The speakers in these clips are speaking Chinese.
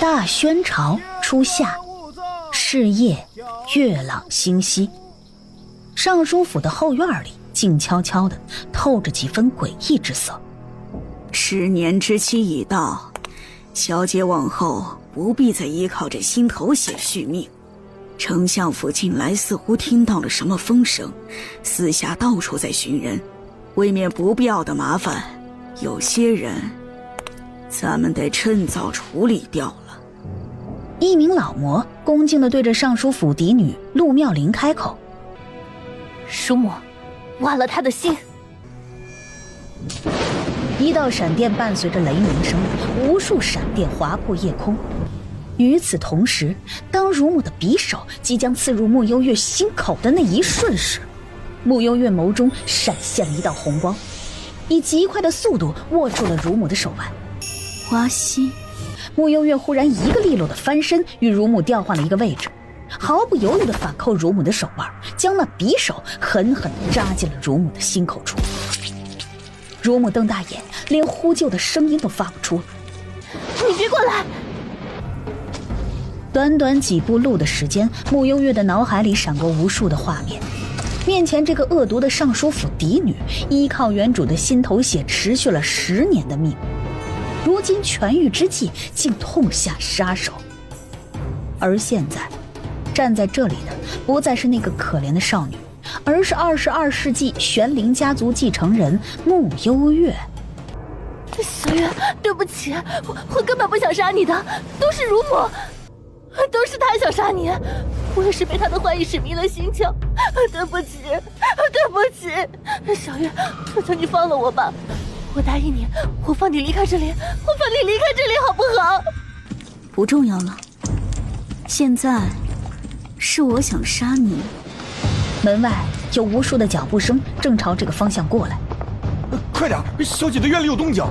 大宣朝初夏，是夜，月朗星稀。尚书府的后院里静悄悄的，透着几分诡异之色。10年之期已到，小姐往后不必再依靠这心头血续命。丞相府近来似乎听到了什么风声，私下到处在寻人，为免不必要的麻烦，有些人咱们得趁早处理掉了。一名老魔恭敬地对着尚书府嫡女陆妙龄开口：叔母，剜了他的心。一道闪电伴随着雷鸣声，无数闪电划破夜空。与此同时，当乳母的匕首即将刺入穆幽月心口的那一瞬时，穆幽月眸中闪现了一道红光，以极快的速度握住了乳母的手腕。花心，穆幽月忽然一个利落的翻身，与乳母调换了一个位置，毫不犹豫地反扣乳母的手腕，将那匕首狠狠地扎进了乳母的心口处。乳母瞪大眼，连呼救的声音都发不出了。你别过来！短短几步路的时间，穆幽月的脑海里闪过无数的画面。面前这个恶毒的尚书府嫡女，依靠原主的心头血持续了10年的命，如今痊愈之际，竟痛下杀手。而现在，站在这里的不再是那个可怜的少女，而是22世纪玄灵家族继承人穆幽月。小月，对不起，我根本不想杀你的，都是乳母，都是他想杀你，我也是被他的坏意使迷了心窍，对不起，对不起，小月，求求你放了我吧，我答应你，我放你离开这里，我放你离开这里，好不好？不重要了，现在是我想杀你。门外有无数的脚步声正朝这个方向过来。快点，小姐的院里有动静。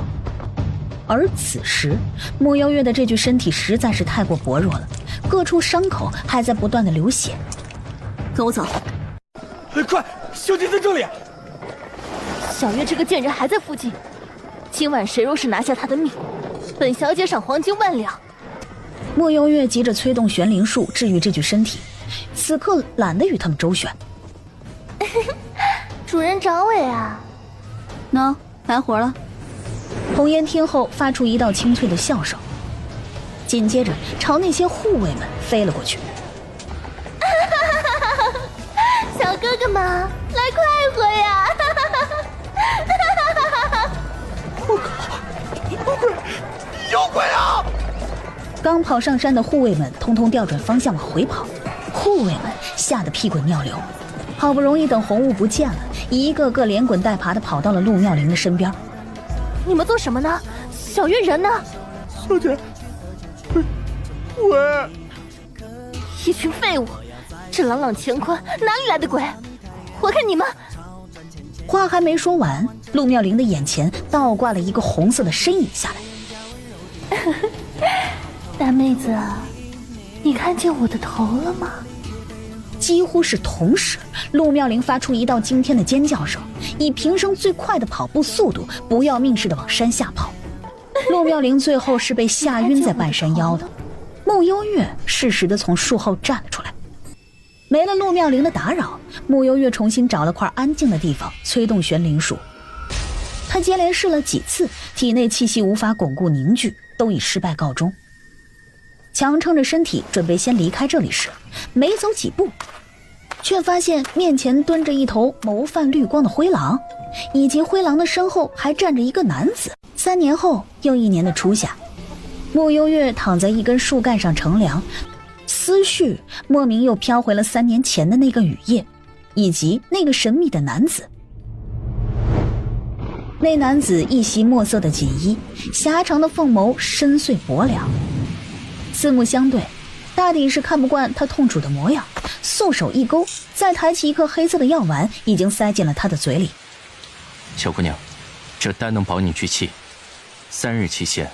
而此时，穆幽月的这具身体实在是太过薄弱了，各处伤口还在不断的流血。跟我走。快，小姐在这里。小月这个贱人还在附近，今晚谁若是拿下她的命，本小姐赏黄金10000两。穆幽月急着催动玄灵术治愈这具身体，此刻懒得与他们周旋。主人找我呀？喏，来活了。红烟听后发出一道清脆的笑声，紧接着朝那些护卫们飞了过去。小哥哥们，来快活呀！我靠，有鬼啊！刚跑上山的护卫们通通调转方向往回跑，护卫们吓得屁滚尿流，好不容易等红雾不见了，一个个连滚带爬地跑到了陆妙龄的身边。你们做什么呢？小月人呢？小姐，鬼！一群废物，这朗朗乾坤哪里来的鬼？我看你们……话还没说完，陆妙龄的眼前倒挂了一个红色的身影下来。大妹子，你看见我的头了吗？几乎是同时，陆妙龄发出一道惊天的尖叫声，以平生最快的跑步速度，不要命似的往山下跑。陆妙龄最后是被吓晕在半山腰的，穆幽月适时的从树后站了出来。没了陆妙龄的打扰，穆幽月重新找了块安静的地方，催动玄灵术。他接连试了几次，体内气息无法巩固凝聚，都以失败告终。强撑着身体准备先离开这里时，没走几步，却发现面前蹲着一头眸泛绿光的灰狼，以及灰狼的身后还站着一个男子。3年后又1年的初夏，穆幽月躺在一根树干上乘凉，思绪莫名又飘回了3年前的那个雨夜，以及那个神秘的男子。那男子一袭墨色的锦衣，狭长的凤眸深邃薄凉，四目相对，大抵是看不惯他痛楚的模样，素手一勾，再抬起一颗黑色的药丸，已经塞进了他的嘴里。小姑娘，这丹能保你聚气，3日期限，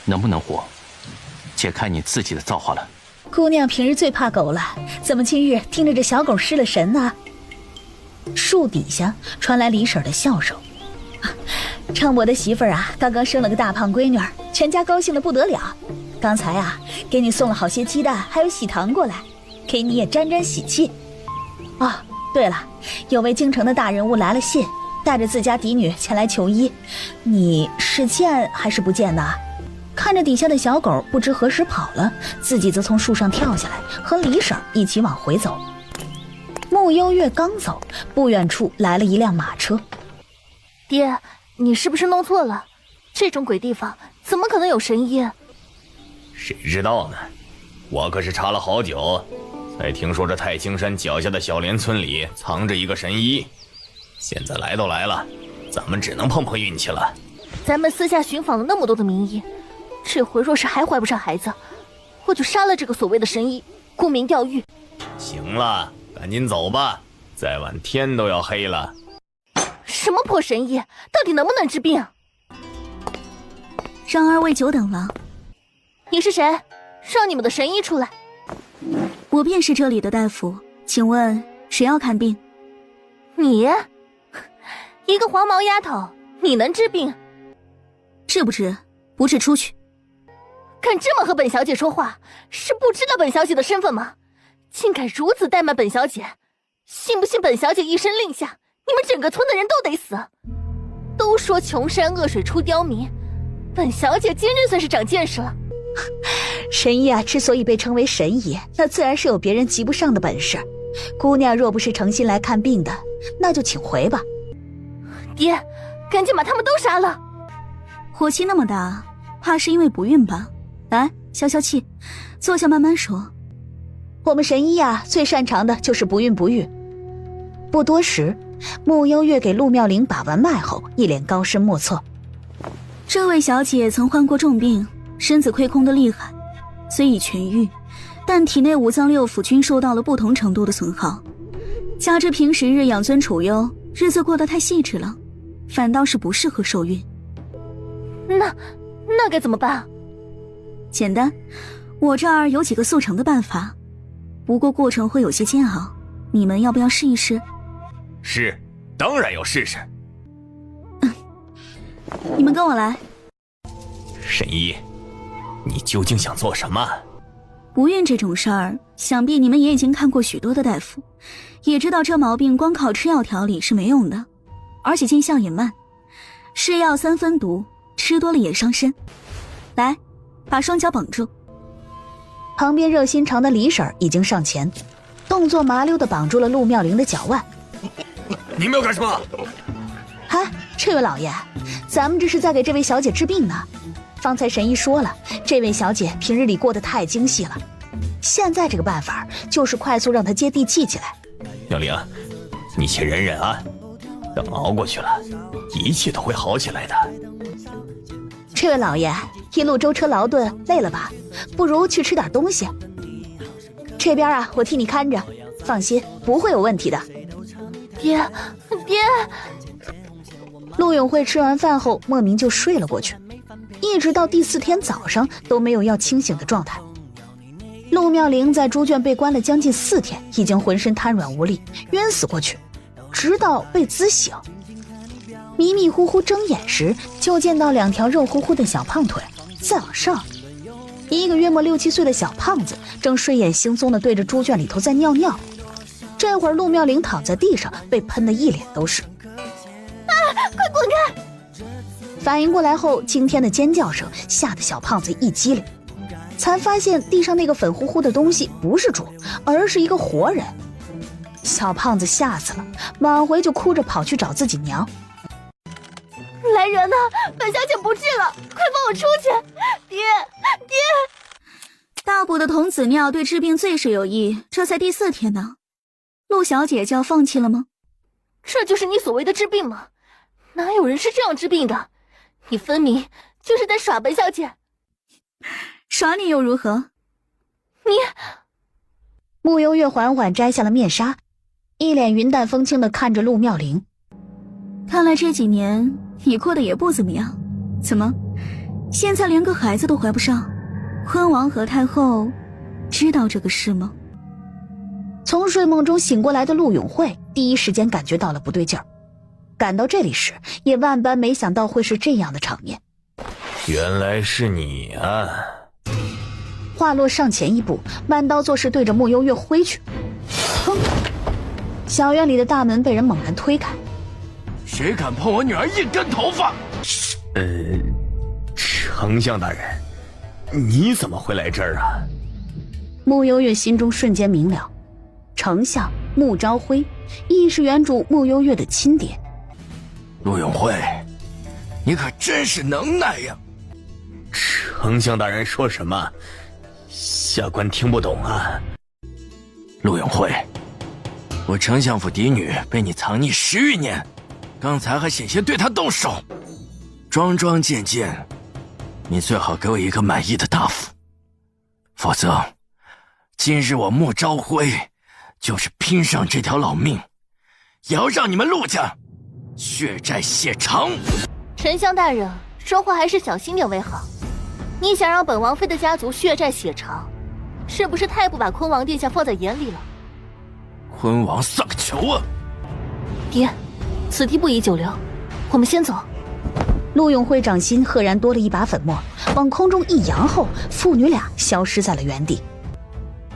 能不能活，且看你自己的造化了。姑娘平日最怕狗了，怎么今日听着这小狗失了神呢？树底下传来李婶的笑声。称我的媳妇儿啊，刚刚生了个大胖闺女，全家高兴的不得了。刚才啊，给你送了好些鸡蛋，还有喜糖过来，给你也沾沾喜气。哦，对了，有位京城的大人物来了信，带着自家嫡女前来求医，你是见还是不见呢？看着底下的小狗不知何时跑了，自己则从树上跳下来，和李婶一起往回走。穆幽月刚走，不远处来了一辆马车。爹，你是不是弄错了？这种鬼地方怎么可能有神医？谁知道呢？我可是查了好久，才听说这太清山脚下的小莲村里藏着一个神医。现在来都来了，咱们只能碰碰运气了。咱们私下寻访了那么多的名医，这回若是还怀不上孩子，我就杀了这个所谓的神医，沽名钓誉。行了，赶紧走吧，再晚天都要黑了。什么破神医，到底能不能治病？让二位久等了。你是谁？让你们的神医出来。我便是这里的大夫，请问谁要看病？你一个黄毛丫头，你能治病？治不治？不治出去。敢这么和本小姐说话，是不知道本小姐的身份吗？竟敢如此怠慢本小姐，信不信本小姐一声令下，你们整个村的人都得死？都说穷山恶水出刁民，本小姐今日算是长见识了。神医啊，之所以被称为神医，那自然是有别人及不上的本事。姑娘若不是诚心来看病的，那就请回吧。爹，赶紧把他们都杀了。火气那么大，怕是因为不孕吧？来，消消气，坐下慢慢说。我们神医啊，最擅长的就是不孕不育。不多时，穆幽月给陆妙龄把完脉后，一脸高深莫测。这位小姐曾患过重病，身子亏空的厉害，虽已痊愈，但体内五脏六腑均受到了不同程度的损耗，加之平时日养尊处优，日子过得太细致了，反倒是不适合受孕。那该怎么办？简单，我这儿有几个速成的办法，不过过程会有些煎熬，你们要不要试一试？是，当然要试试。你们跟我来。神医，你究竟想做什么？不孕这种事儿，想必你们也已经看过许多的大夫，也知道这毛病光靠吃药调理是没用的，而且见效也慢。是药3分毒，吃多了也伤身。来，把双脚绑住。旁边热心肠的李婶已经上前，动作麻溜地绑住了陆妙龄的脚腕。你们要干什么？嗨，这位老爷，咱们这是在给这位小姐治病呢。方才神医说了，这位小姐平日里过得太精细了，现在这个办法就是快速让她接地气起来。妙龄，你且忍忍啊，等熬过去了，一切都会好起来的。这位老爷，一路舟车劳顿，累了吧？不如去吃点东西。这边啊，我替你看着，放心，不会有问题的。爹，陆永慧吃完饭后莫名就睡了过去，一直到第4天早上都没有要清醒的状态。陆妙龄在猪圈被关了将近4天，已经浑身瘫软无力，晕死过去，直到被滋醒。迷迷糊糊睁眼时，就见到2条肉乎乎的小胖腿，再往上，一个约莫6、7岁的小胖子正睡眼惺忪地对着猪圈里头在尿尿。这会儿陆妙龄躺在地上，被喷得一脸都是。快滚开！反应过来后，惊天的尖叫声吓得小胖子一激灵，才发现地上那个粉乎乎的东西不是猪，而是一个活人。小胖子吓死了，往回就哭着跑去找自己娘。来人呐！本小姐不治了，快放我出去！爹！大补的童子尿对治病最是有益，这才第4天呢，陆小姐就要放弃了吗？这就是你所谓的治病吗？哪有人是这样治病的？你分明就是在耍本小姐。耍你又如何？你……穆幽月缓缓摘下了面纱，一脸云淡风轻地看着陆妙龄。看来这几年你过得也不怎么样，怎么现在连个孩子都怀不上？昏王和太后知道这个事吗？从睡梦中醒过来的陆永慧第一时间感觉到了不对劲儿，赶到这里时也万般没想到会是这样的场面。原来是你啊！话落上前一步，弯刀作势对着穆幽月挥去。砰！小院里的大门被人猛然推开。谁敢碰我女儿一根头发？丞相大人，你怎么会来这儿啊？穆幽月心中瞬间明了，丞相穆昭辉亦是原主穆幽月的亲爹。陆永辉，你可真是能耐呀！丞相大人说什么？下官听不懂啊。陆永辉，我丞相府嫡女被你藏匿10余年，刚才还险些对她动手。桩桩件件，你最好给我一个满意的答复，否则今日我穆昭辉就是拼上这条老命，也要让你们陆家血债血偿。丞相大人，说话还是小心点为好。你想让本王妃的家族血债血偿，是不是太不把坤王殿下放在眼里了？坤王算个球啊！爹，此地不宜久留，我们先走。陆永辉掌心赫然多了一把粉末，往空中一扬后，父女俩消失在了原地。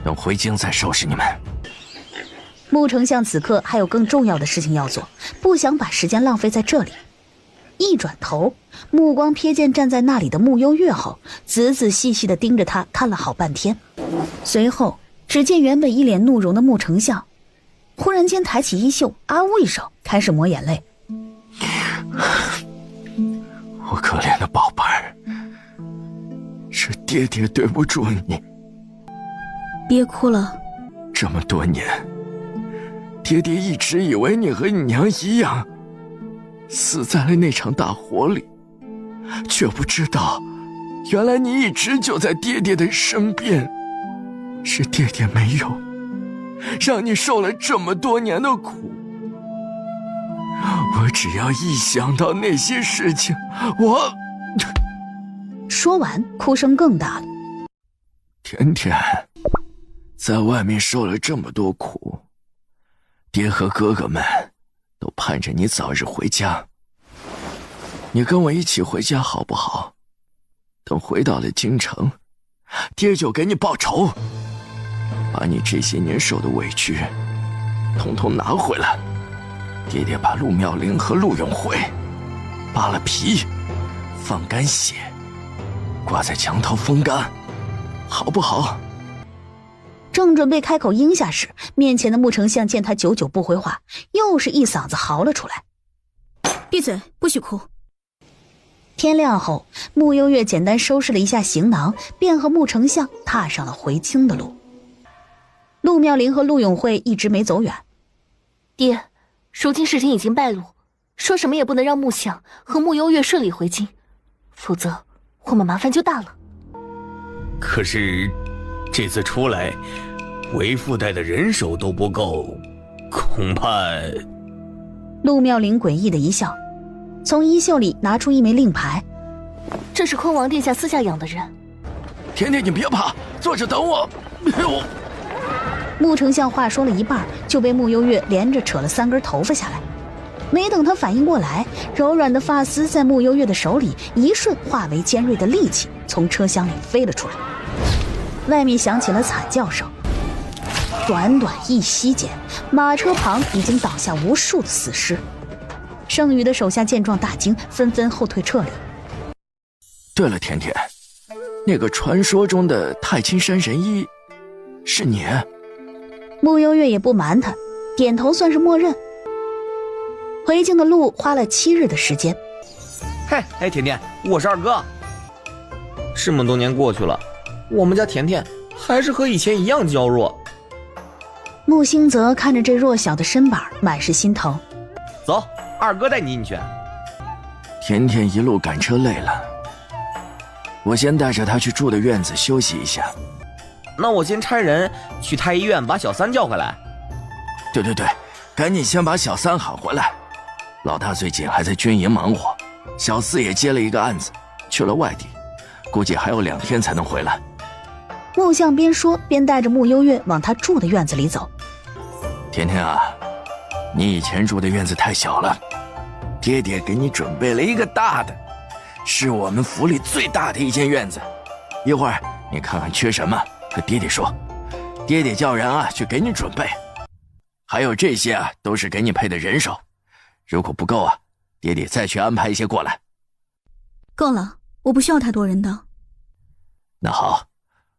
等回京再收拾你们。穆丞相此刻还有更重要的事情要做，不想把时间浪费在这里。一转头，目光瞥见站在那里的穆幽月后，仔仔细细地盯着他看了好半天。随后，只见原本一脸怒容的穆丞相，忽然间抬起衣袖，啊呜一声，开始抹眼泪。我可怜的宝贝儿，是爹爹对不住你。别哭了。这么多年，爹爹一直以为你和你娘一样，死在了那场大火里，却不知道，原来你一直就在爹爹的身边。是爹爹没有，让你受了这么多年的苦。我只要一想到那些事情，我……说完，哭声更大了。甜甜，在外面受了这么多苦，爹和哥哥们都盼着你早日回家。你跟我一起回家好不好？等回到了京城，爹就给你报仇，把你这些年受的委屈统统拿回来。爹爹把陆妙龄和陆永辉扒了皮，放干血，挂在墙头风干，好不好？正准备开口应下时，面前的穆丞相见他久久不回话，又是一嗓子嚎了出来：“闭嘴，不许哭！”天亮后，穆幽月简单收拾了一下行囊，便和穆丞相踏上了回京的路。陆妙龄和陆永慧一直没走远。爹，如今事情已经败露，说什么也不能让穆相和穆幽月顺利回京，否则我们麻烦就大了。可是这次出来，为父带的人手都不够，恐怕……陆妙龄诡异的一笑，从衣袖里拿出一枚令牌。这是坤王殿下私下养的人。甜甜，你别怕，坐着等我。穆丞相话说了一半，就被穆幽月连着扯了3根头发下来。没等他反应过来，柔软的发丝在穆幽月的手里一瞬化为尖锐的利器，从车厢里飞了出来。外面响起了惨叫声。短短一息间，马车旁已经倒下无数的死尸。剩余的手下见状大惊，纷纷后退撤离。对了，甜甜，那个传说中的太清山神医是你？穆幽月也不瞒他，点头算是默认。回京的路花了7日的时间。嘿，甜甜，我是二哥。这么多年过去了，我们家甜甜还是和以前一样娇弱。穆兴泽看着这弱小的身板，满是心疼。走，二哥带你进去。甜甜一路赶车累了，我先带着她去住的院子休息一下。那我先差人去太医院把小三叫回来。对，赶紧先把小三喊回来。老大最近还在军营忙活，小四也接了一个案子，去了外地，估计还有2天才能回来。穆相边说边带着穆幽月往他住的院子里走。甜甜啊，你以前住的院子太小了，爹爹给你准备了一个大的，是我们府里最大的一间院子。一会儿你看看缺什么，和爹爹说，爹爹叫人啊去给你准备。还有这些啊，都是给你配的人手，如果不够啊，爹爹再去安排一些过来。够了，我不需要太多人的。那好，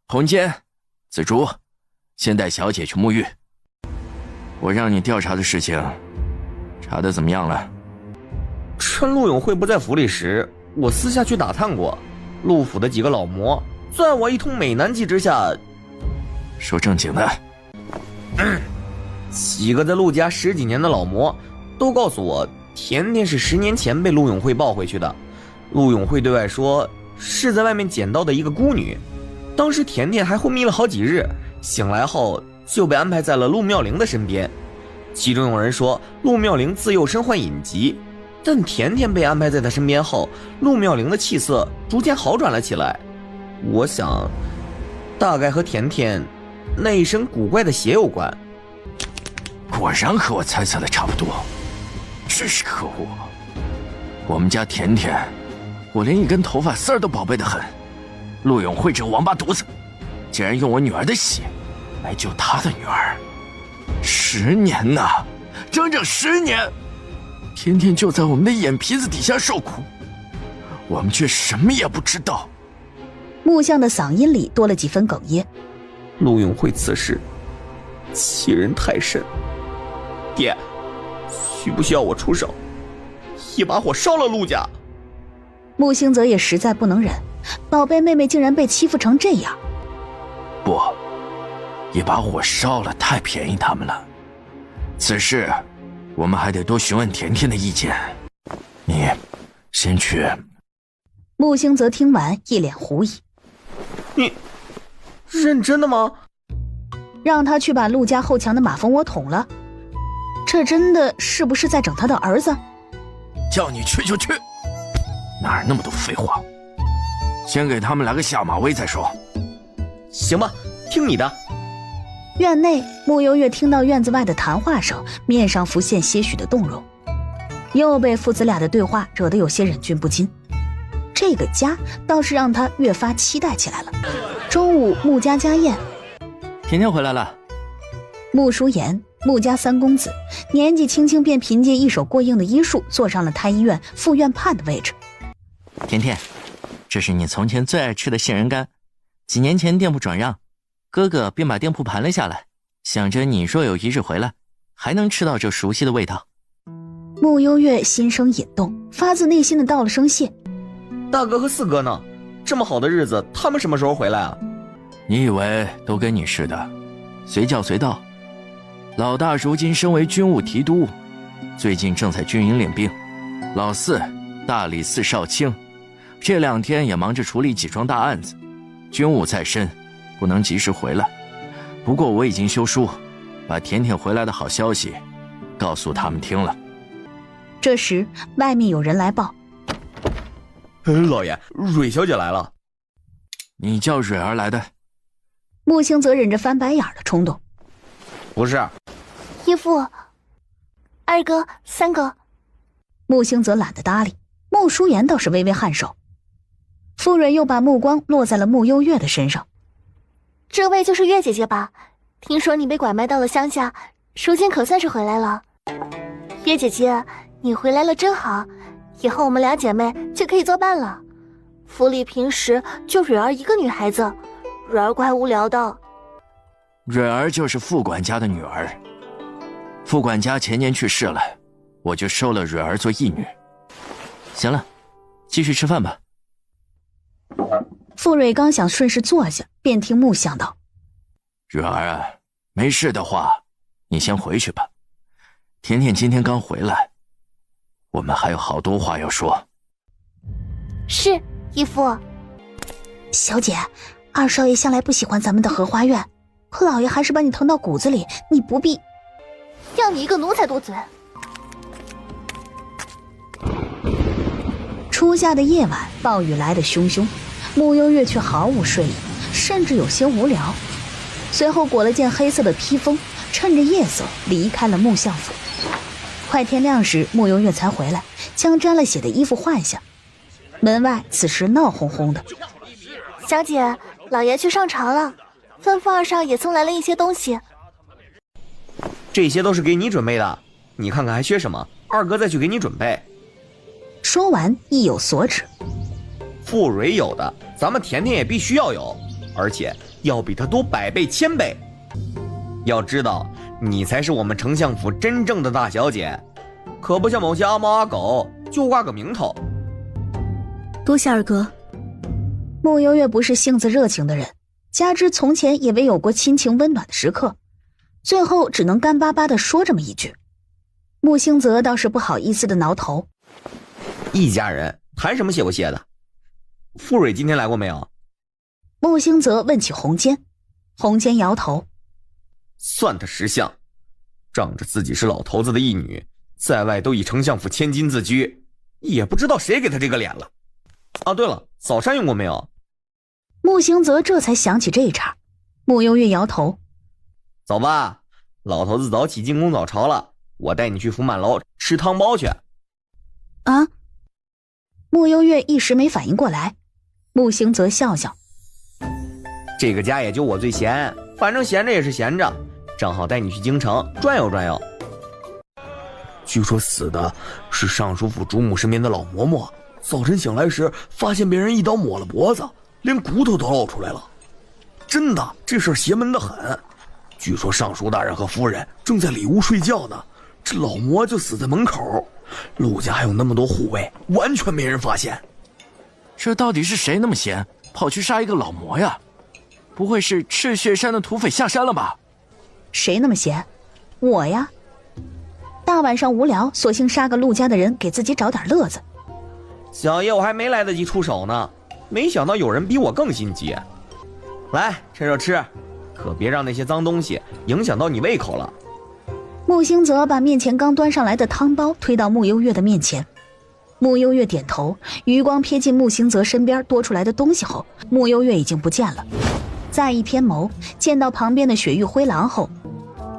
红坚、紫竹，先带小姐去沐浴。我让你调查的事情，查得怎么样了？趁陆永慧不在府里时，我私下去打探过，陆府的几个老魔，在我一通美男计之下，说正经的。几个在陆家10几年的老魔，都告诉我，甜甜是10年前被陆永慧抱回去的。陆永慧对外说，是在外面捡到的一个孤女。当时甜甜还昏迷了好几日，醒来后就被安排在了陆妙龄的身边。其中有人说，陆妙龄自幼身患隐疾，但甜甜被安排在他身边后，陆妙龄的气色逐渐好转了起来。我想，大概和甜甜那一身古怪的血有关。果然和我猜测的差不多，真是可恶！我们家甜甜，我连一根头发丝儿都宝贝得很。陆永慧这个王八犊子，竟然用我女儿的血来救他的女儿，10年呐，整整10年！甜甜就在我们的眼皮子底下受苦，我们却什么也不知道。木匠的嗓音里多了几分哽咽。陆永慧此事欺人太甚，爹，需不需要我出手，一把火烧了陆家？木星泽也实在不能忍，宝贝妹妹竟然被欺负成这样。不，一把火烧了太便宜他们了。此事我们还得多询问甜甜的意见。你先去。木星泽听完一脸狐疑。你认真的吗？让他去把陆家后墙的马蜂窝捅了，这真的是不是在整他的儿子？叫你去就去，哪有那么多废话？先给他们来个下马威再说。行吧，听你的。院内，穆幽月听到院子外的谈话声，面上浮现些许的动容，又被父子俩的对话惹得有些忍俊不禁。这个家倒是让他越发期待起来了。中午，穆家家宴，甜甜回来了。穆淑妍，穆家三公子，年纪轻轻便凭借一手过硬的医术坐上了太医院副院判的位置。甜甜，这是你从前最爱吃的杏仁干，几年前店铺转让，哥哥便把店铺盘了下来，想着你若有一日回来，还能吃到这熟悉的味道。穆幽月心生引动，发自内心的道了声谢。大哥和四哥呢？这么好的日子，他们什么时候回来啊？你以为都跟你似的，随叫随到。老大如今身为军务提督，最近正在军营领兵。老四大理寺少卿，这2天也忙着处理几桩大案子，军务在身，不能及时回来。不过我已经修书，把甜甜回来的好消息告诉他们听了。这时外面有人来报，老爷，蕊小姐来了。你叫蕊儿来的？穆星则忍着翻白眼的冲动。不是。姨父，二哥，三哥。穆星则懒得搭理，穆淑妍倒是微微颔首。傅蕊又把目光落在了穆幽月的身上。这位就是月姐姐吧？听说你被拐卖到了乡下，如今可算是回来了。月姐姐，你回来了真好，以后我们俩姐妹就可以作伴了。府里平时就蕊儿一个女孩子，蕊儿怪无聊的。蕊儿就是副管家的女儿，副管家前年去世了，我就收了蕊儿做义女。行了，继续吃饭吧。傅蕊刚想顺势坐下，便听穆想道：蕊儿啊，没事的话你先回去吧，甜甜今天刚回来，我们还有好多话要说。是，姨父。小姐，二少爷向来不喜欢咱们的荷花院，可老爷还是把你疼到骨子里，你不必。要你一个奴才多嘴。初夏的夜晚，暴雨来得汹汹，穆幽月却毫无睡意，甚至有些无聊。随后裹了件黑色的披风，趁着夜色离开了穆相府。快天亮时，穆幽月才回来，将沾了血的衣服换下。门外此时闹哄哄的。小姐，老爷去上朝了，吩咐二少爷送来了一些东西。这些都是给你准备的，你看看还缺什么，二哥再去给你准备。说完意有所指。傅蕊有的，咱们甜甜也必须要有，而且要比他多100倍、1000倍。要知道，你才是我们丞相府真正的大小姐，可不像某些阿猫阿狗就挂个名头。多谢二哥。穆幽月不是性子热情的人，加之从前也未有过亲情温暖的时刻，最后只能干巴巴地说这么一句。穆兴泽倒是不好意思地挠头。一家人谈什么谢不谢的？傅蕊今天来过没有？穆兴泽问起红坚，红坚摇头。算他识相，仗着自己是老头子的义女，在外都以丞相府千金自居，也不知道谁给他这个脸了。啊，对了，早膳用过没有？穆兴泽这才想起这一茬。穆幽月摇头。走吧，老头子早起进宫早朝了，我带你去福满楼吃汤包去。啊？穆幽月一时没反应过来。穆兴泽笑笑。这个家也就我最闲，反正闲着也是闲着，正好带你去京城转悠转悠。据说死的是尚书府主母身边的老嬷嬷，早晨醒来时发现被人一刀抹了脖子，连骨头都露出来了。真的，这事儿邪门得很。据说尚书大人和夫人正在里屋睡觉呢，这老嬷就死在门口。陆家还有那么多护卫，完全没人发现。这到底是谁那么闲，跑去杀一个老魔呀？不会是赤血山的土匪下山了吧？谁那么闲？我呀。大晚上无聊，索性杀个陆家的人，给自己找点乐子。小爷我还没来得及出手呢，没想到有人比我更心急。来，趁热吃，可别让那些脏东西影响到你胃口了。穆兴泽把面前刚端上来的汤包推到穆幽月的面前。穆幽月点头，余光瞥进穆兴泽身边多出来的东西后，穆幽月已经不见了。再一偏眸，见到旁边的雪域灰狼后，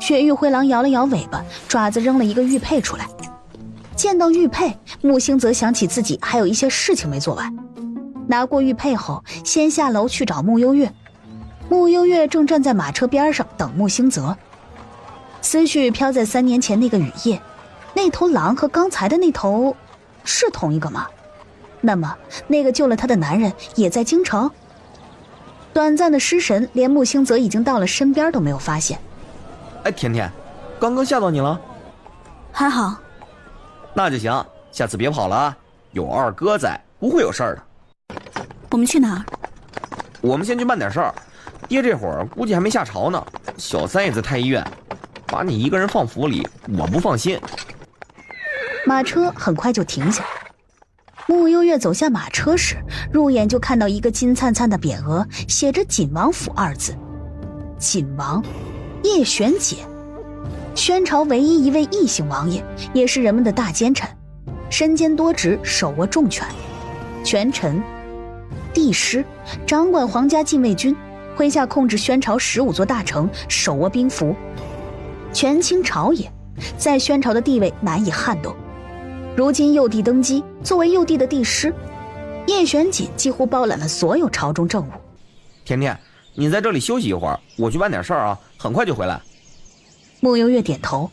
雪域灰狼摇了摇尾巴，爪子扔了一个玉佩出来。见到玉佩，穆兴泽想起自己还有一些事情没做完，拿过玉佩后，先下楼去找穆幽月。穆幽月正站在马车边上等穆兴泽，思绪飘在3年前那个雨夜，那头狼和刚才的那头是同一个吗？那么那个救了他的男人也在京城？短暂的失神，连穆兴泽已经到了身边都没有发现。哎，甜甜，刚刚吓到你了？还好。那就行，下次别跑了啊，有二哥在，不会有事儿的。我们去哪儿？我们先去办点事儿，爹这会儿估计还没下朝呢，小三也在太医院，把你一个人放府里，我不放心。马车很快就停下。穆幽月走下马车时，入眼就看到一个金灿灿的匾额，写着锦王府2字。锦王叶玄解，宣朝唯一一位异姓王爷，也是人们的大奸臣，身兼多职，手握重权，权臣、帝师，掌管皇家禁卫军，麾下控制宣朝15座大城，手握兵符，权倾朝野，在宣朝的地位难以撼动。如今幼帝登基，作为幼帝的帝师，叶玄锦几乎包揽了所有朝中政务。甜甜，你在这里休息一会儿，我去办点事儿啊，很快就回来。穆幽月点头。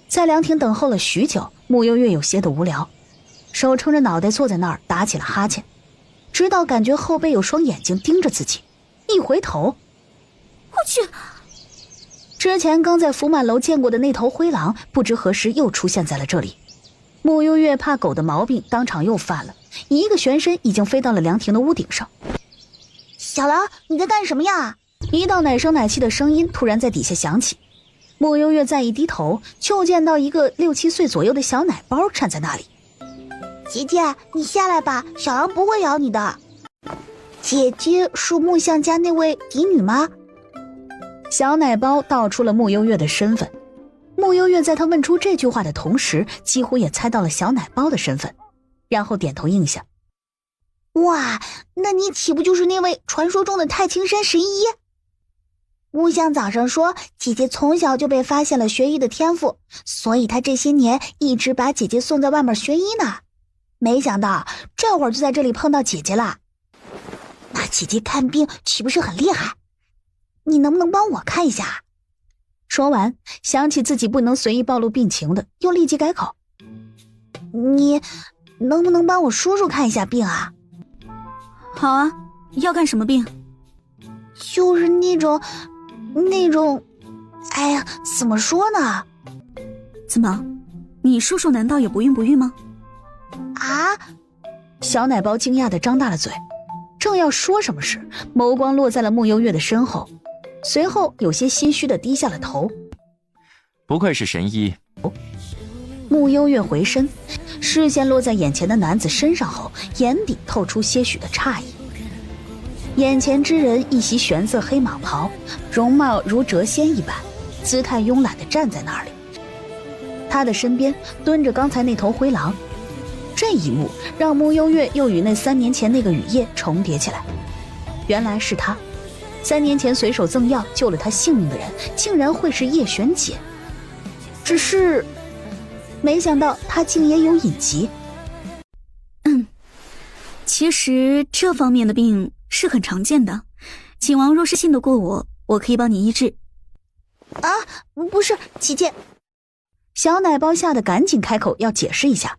在凉亭等候了许久，穆幽月有些的无聊，手撑着脑袋坐在那儿打起了哈欠，直到感觉后背有双眼睛盯着自己，一回头，我去！之前刚在福满楼见过的那头灰狼，不知何时又出现在了这里。穆幽月怕狗的毛病当场又犯了，一个旋身已经飞到了凉亭的屋顶上。小狼，你在干什么呀？一道奶声奶气的声音突然在底下响起。穆幽月再一低头，就见到一个6、7岁左右的小奶包站在那里。姐姐，你下来吧，小狼不会咬你的。姐姐是穆相家那位嫡女吗？小奶包道出了穆幽月的身份。穆幽月在他问出这句话的同时，几乎也猜到了小奶包的身份，然后点头应下。哇，那你岂不就是那位传说中的太清山神医？穆相早上说，姐姐从小就被发现了学医的天赋，所以他这些年一直把姐姐送在外面学医呢。没想到这会儿就在这里碰到姐姐了。那姐姐看病岂不是很厉害？你能不能帮我看一下？说完，想起自己不能随意暴露病情的，又立即改口：你能不能帮我叔叔看一下病啊？好啊，要看什么病？就是那种，哎呀，怎么说呢？怎么，你叔叔难道也不孕不育吗？啊！小奶包惊讶地张大了嘴，正要说什么时，眸光落在了穆幽月的身后，随后有些心虚地低下了头。不愧是神医。穆幽月回身，视线落在眼前的男子身上后，眼底透出些许的诧异。眼前之人一袭玄色黑蟒袍，容貌如谪仙一般，姿态慵懒地站在那里。他的身边蹲着刚才那头灰狼，这一幕让穆幽月又与那3年前那个雨夜重叠起来。原来是他，3年前随手赠药救了他性命的人，竟然会是叶璇姐。只是没想到他竟也有隐疾。其实这方面的病是很常见的，景王若是信得过我，我可以帮你医治。啊，不是，姐姐。小奶包吓得赶紧开口要解释一下。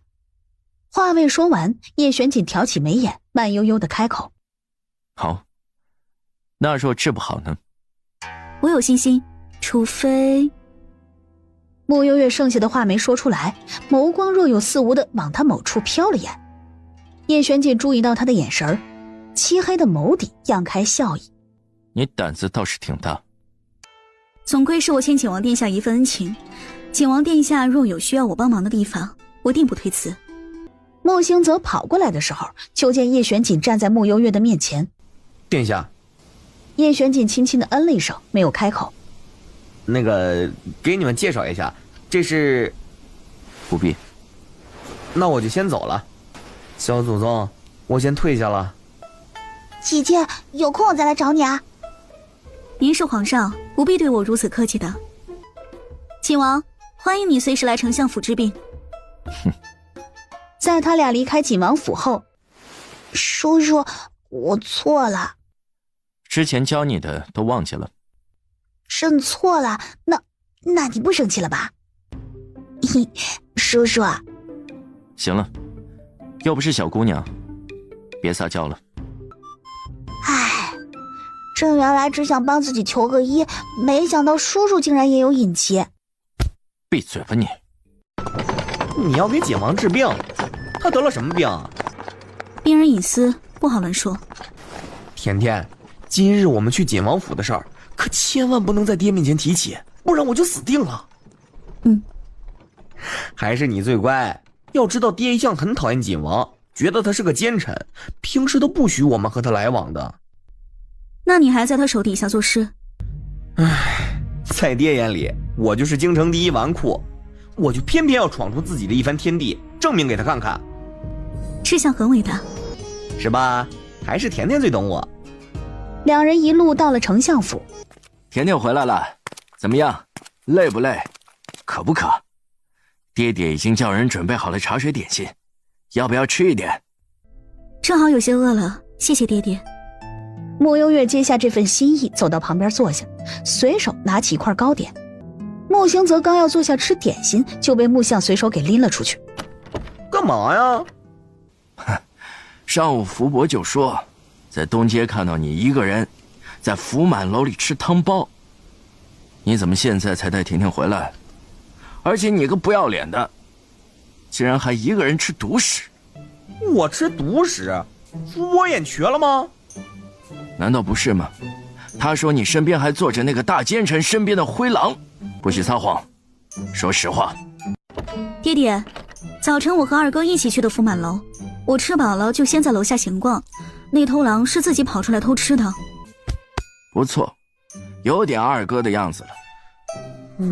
话未说完，叶璇锦挑起眉眼，慢悠悠地开口：好，那若治不好呢？我有信心，除非……穆幽月剩下的话没说出来，眸光若有似无地往他某处瞟了眼。叶璇锦注意到他的眼神，漆黑的眸底漾开笑意。你胆子倒是挺大。总归是我欠景王殿下一份恩情，景王殿下若有需要我帮忙的地方，我定不推辞。穆星泽跑过来的时候，就见叶璇锦站在穆幽月的面前。殿下。叶璇锦轻轻地嗯了一声，没有开口。那个，给你们介绍一下，这是……不必。那我就先走了。小祖宗，我先退下了。姐姐，有空我再来找你啊。您是皇上，不必对我如此客气的。景王，欢迎你随时来丞相府治病。哼。在他俩离开景王府后，叔叔，我错了。之前教你的都忘记了。认错了，那你不生气了吧？嘿，叔叔。行了，又不是小姑娘，别撒娇了。唉，朕原来只想帮自己求个医，没想到叔叔竟然也有隐疾。闭嘴吧你！你要给景王治病，他得了什么病啊？病人隐私不好乱说。甜甜，今日我们去景王府的事儿，可千万不能在爹面前提起，不然我就死定了。还是你最乖。要知道爹一向很讨厌景王，觉得他是个奸臣，平时都不许我们和他来往的。那你还在他手底下做事？唉，在爹眼里，我就是京城第一纨绔，我就偏偏要闯出自己的一番天地，证明给他看看。志向很伟大，是吧？还是甜甜最懂我。两人一路到了丞相府。甜甜回来了，怎么样？累不累？渴不渴？爹爹已经叫人准备好了茶水点心，要不要吃一点？正好有些饿了，谢谢爹爹。穆幽月接下这份心意，走到旁边坐下，随手拿起一块糕点。穆星泽刚要坐下吃点心，就被穆相随手给拎了出去。干嘛呀？上午福伯就说，在东街看到你一个人在福满楼里吃汤包，你怎么现在才带甜甜回来？而且你个不要脸的，竟然还一个人吃独食。我吃独食？福伯眼瘸了吗？难道不是吗？他说你身边还坐着那个大奸臣身边的灰狼，不许撒谎，说实话。爹爹，早晨我和二哥一起去的福满楼，我吃饱了就先在楼下闲逛，那头狼是自己跑出来偷吃的。不错，有点二哥的样子了。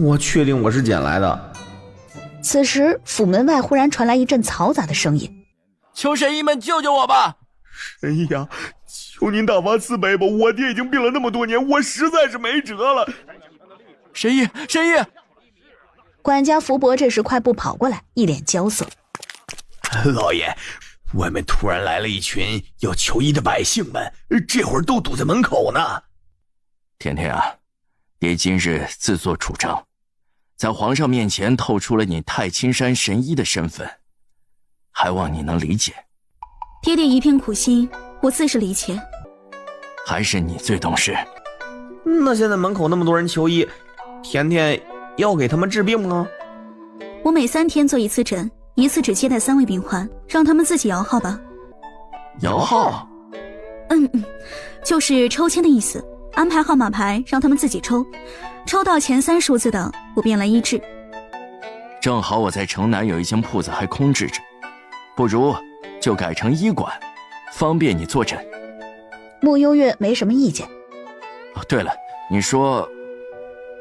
我确定我是捡来的。此时府门外忽然传来一阵嘈杂的声音：求神医们救救我吧！神医呀，求您大发慈悲吧！我爹已经病了那么多年，我实在是没辙了。神医，神医！管家福伯这时快步跑过来，一脸焦色。老爷，外面突然来了一群要求医的百姓们，这会儿都堵在门口呢。甜甜啊，爹今日自作主张，在皇上面前透出了你太清山神医的身份，还望你能理解。爹爹一片苦心，我自是理解。还是你最懂事。那现在门口那么多人求医，甜甜要给他们治病吗？我每3天做一次诊，一次只接待3位病患，让他们自己摇号吧。摇号？就是抽签的意思，安排号码牌让他们自己抽，抽到前3数字的我便来医治。正好我在城南有一间铺子还空置着，不如就改成医馆，方便你坐诊。穆幽月没什么意见。哦，对了，你说……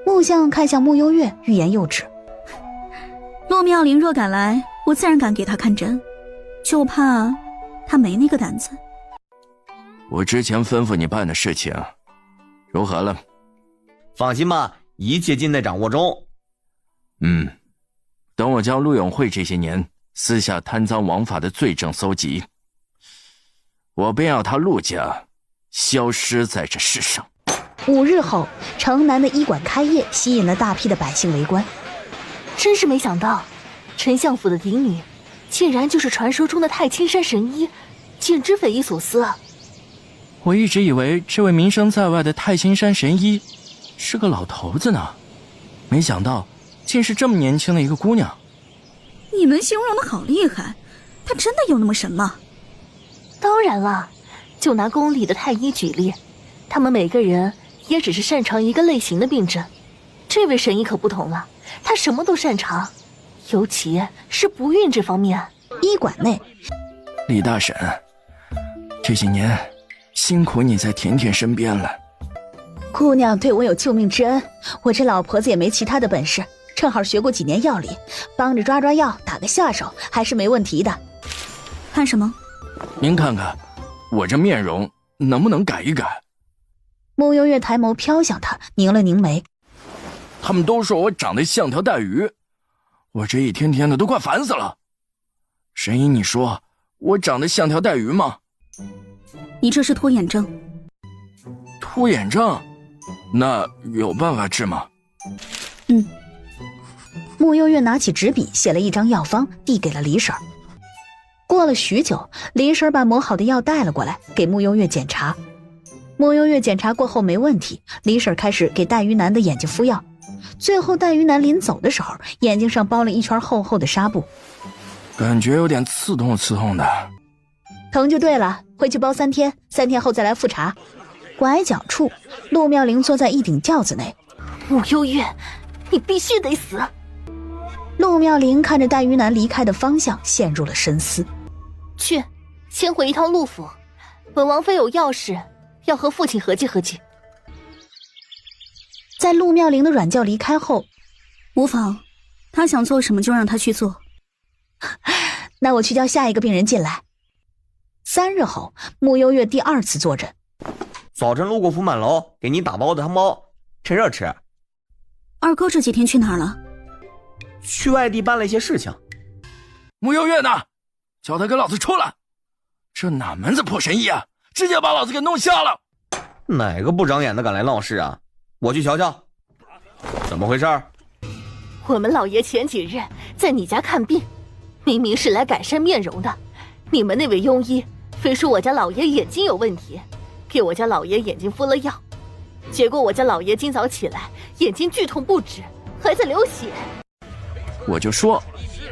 穆相看向穆幽月，欲言又止。骆妙龄若敢来，我自然敢给他看诊，就怕他没那个胆子。我之前吩咐你办的事情如何了？放心吧，一切尽在掌握中。等我将陆永会这些年私下贪赃枉法的罪证搜集，我便要他陆家消失在这世上。5日后，城南的医馆开业，吸引了大批的百姓围观。真是没想到，丞相府的嫡女，竟然就是传说中的太清山神医，简直匪夷所思啊！我一直以为这位名声在外的太清山神医是个老头子呢，没想到竟是这么年轻的一个姑娘。你们形容的好厉害，他真的有那么神吗？当然了，就拿宫里的太医举例，他们每个人也只是擅长一个类型的病症，这位神医可不同了，他什么都擅长，尤其是不孕这方面。医馆内，李大婶，这几年辛苦你在甜甜身边了。姑娘对我有救命之恩，我这老婆子也没其他的本事，正好学过几年药理，帮着抓抓药，打个下手还是没问题的。看什么？您看看我这面容能不能改一改？穆幽月抬眸飘向他，拧了拧眉。他们都说我长得像条带鱼，我这一天天的都快烦死了。神医，你说我长得像条带鱼吗？你这是拖延症。拖延症？那有办法治吗？穆幽月拿起纸笔写了一张药方，递给了李婶儿。过了许久，李婶儿把磨好的药带了过来，给穆幽月检查。穆幽月检查过后没问题，李婶儿开始给戴鱼男的眼睛敷药。最后戴鱼男临走的时候，眼睛上包了一圈厚厚的纱布，感觉有点刺痛的。疼就对了，回去包3天，3天后再来复查。拐角处，陆妙龄坐在一顶轿子内。穆幽月，你必须得死！陆妙龄看着戴鱼男离开的方向，陷入了深思。去，先回一趟陆府，本王妃有要事，要和父亲合计合计。在陆妙龄的软轿离开后，无妨，他想做什么就让他去做。那我去叫下一个病人进来。3日后，穆幽月第2次坐诊。早晨路过福满楼，给你打包的汤包，趁热吃。二哥这几天去哪儿了？去外地办了一些事情。穆幽月呢？叫他给老子出来！这哪门子破神医啊！直接把老子给弄瞎了！哪个不长眼的敢来闹事啊？我去瞧瞧。怎么回事？我们老爷前几日在你家看病，明明是来改善面容的，你们那位庸医非说我家老爷眼睛有问题，给我家老爷眼睛敷了药，结果我家老爷今早起来眼睛剧痛不止，还在流血。我就说，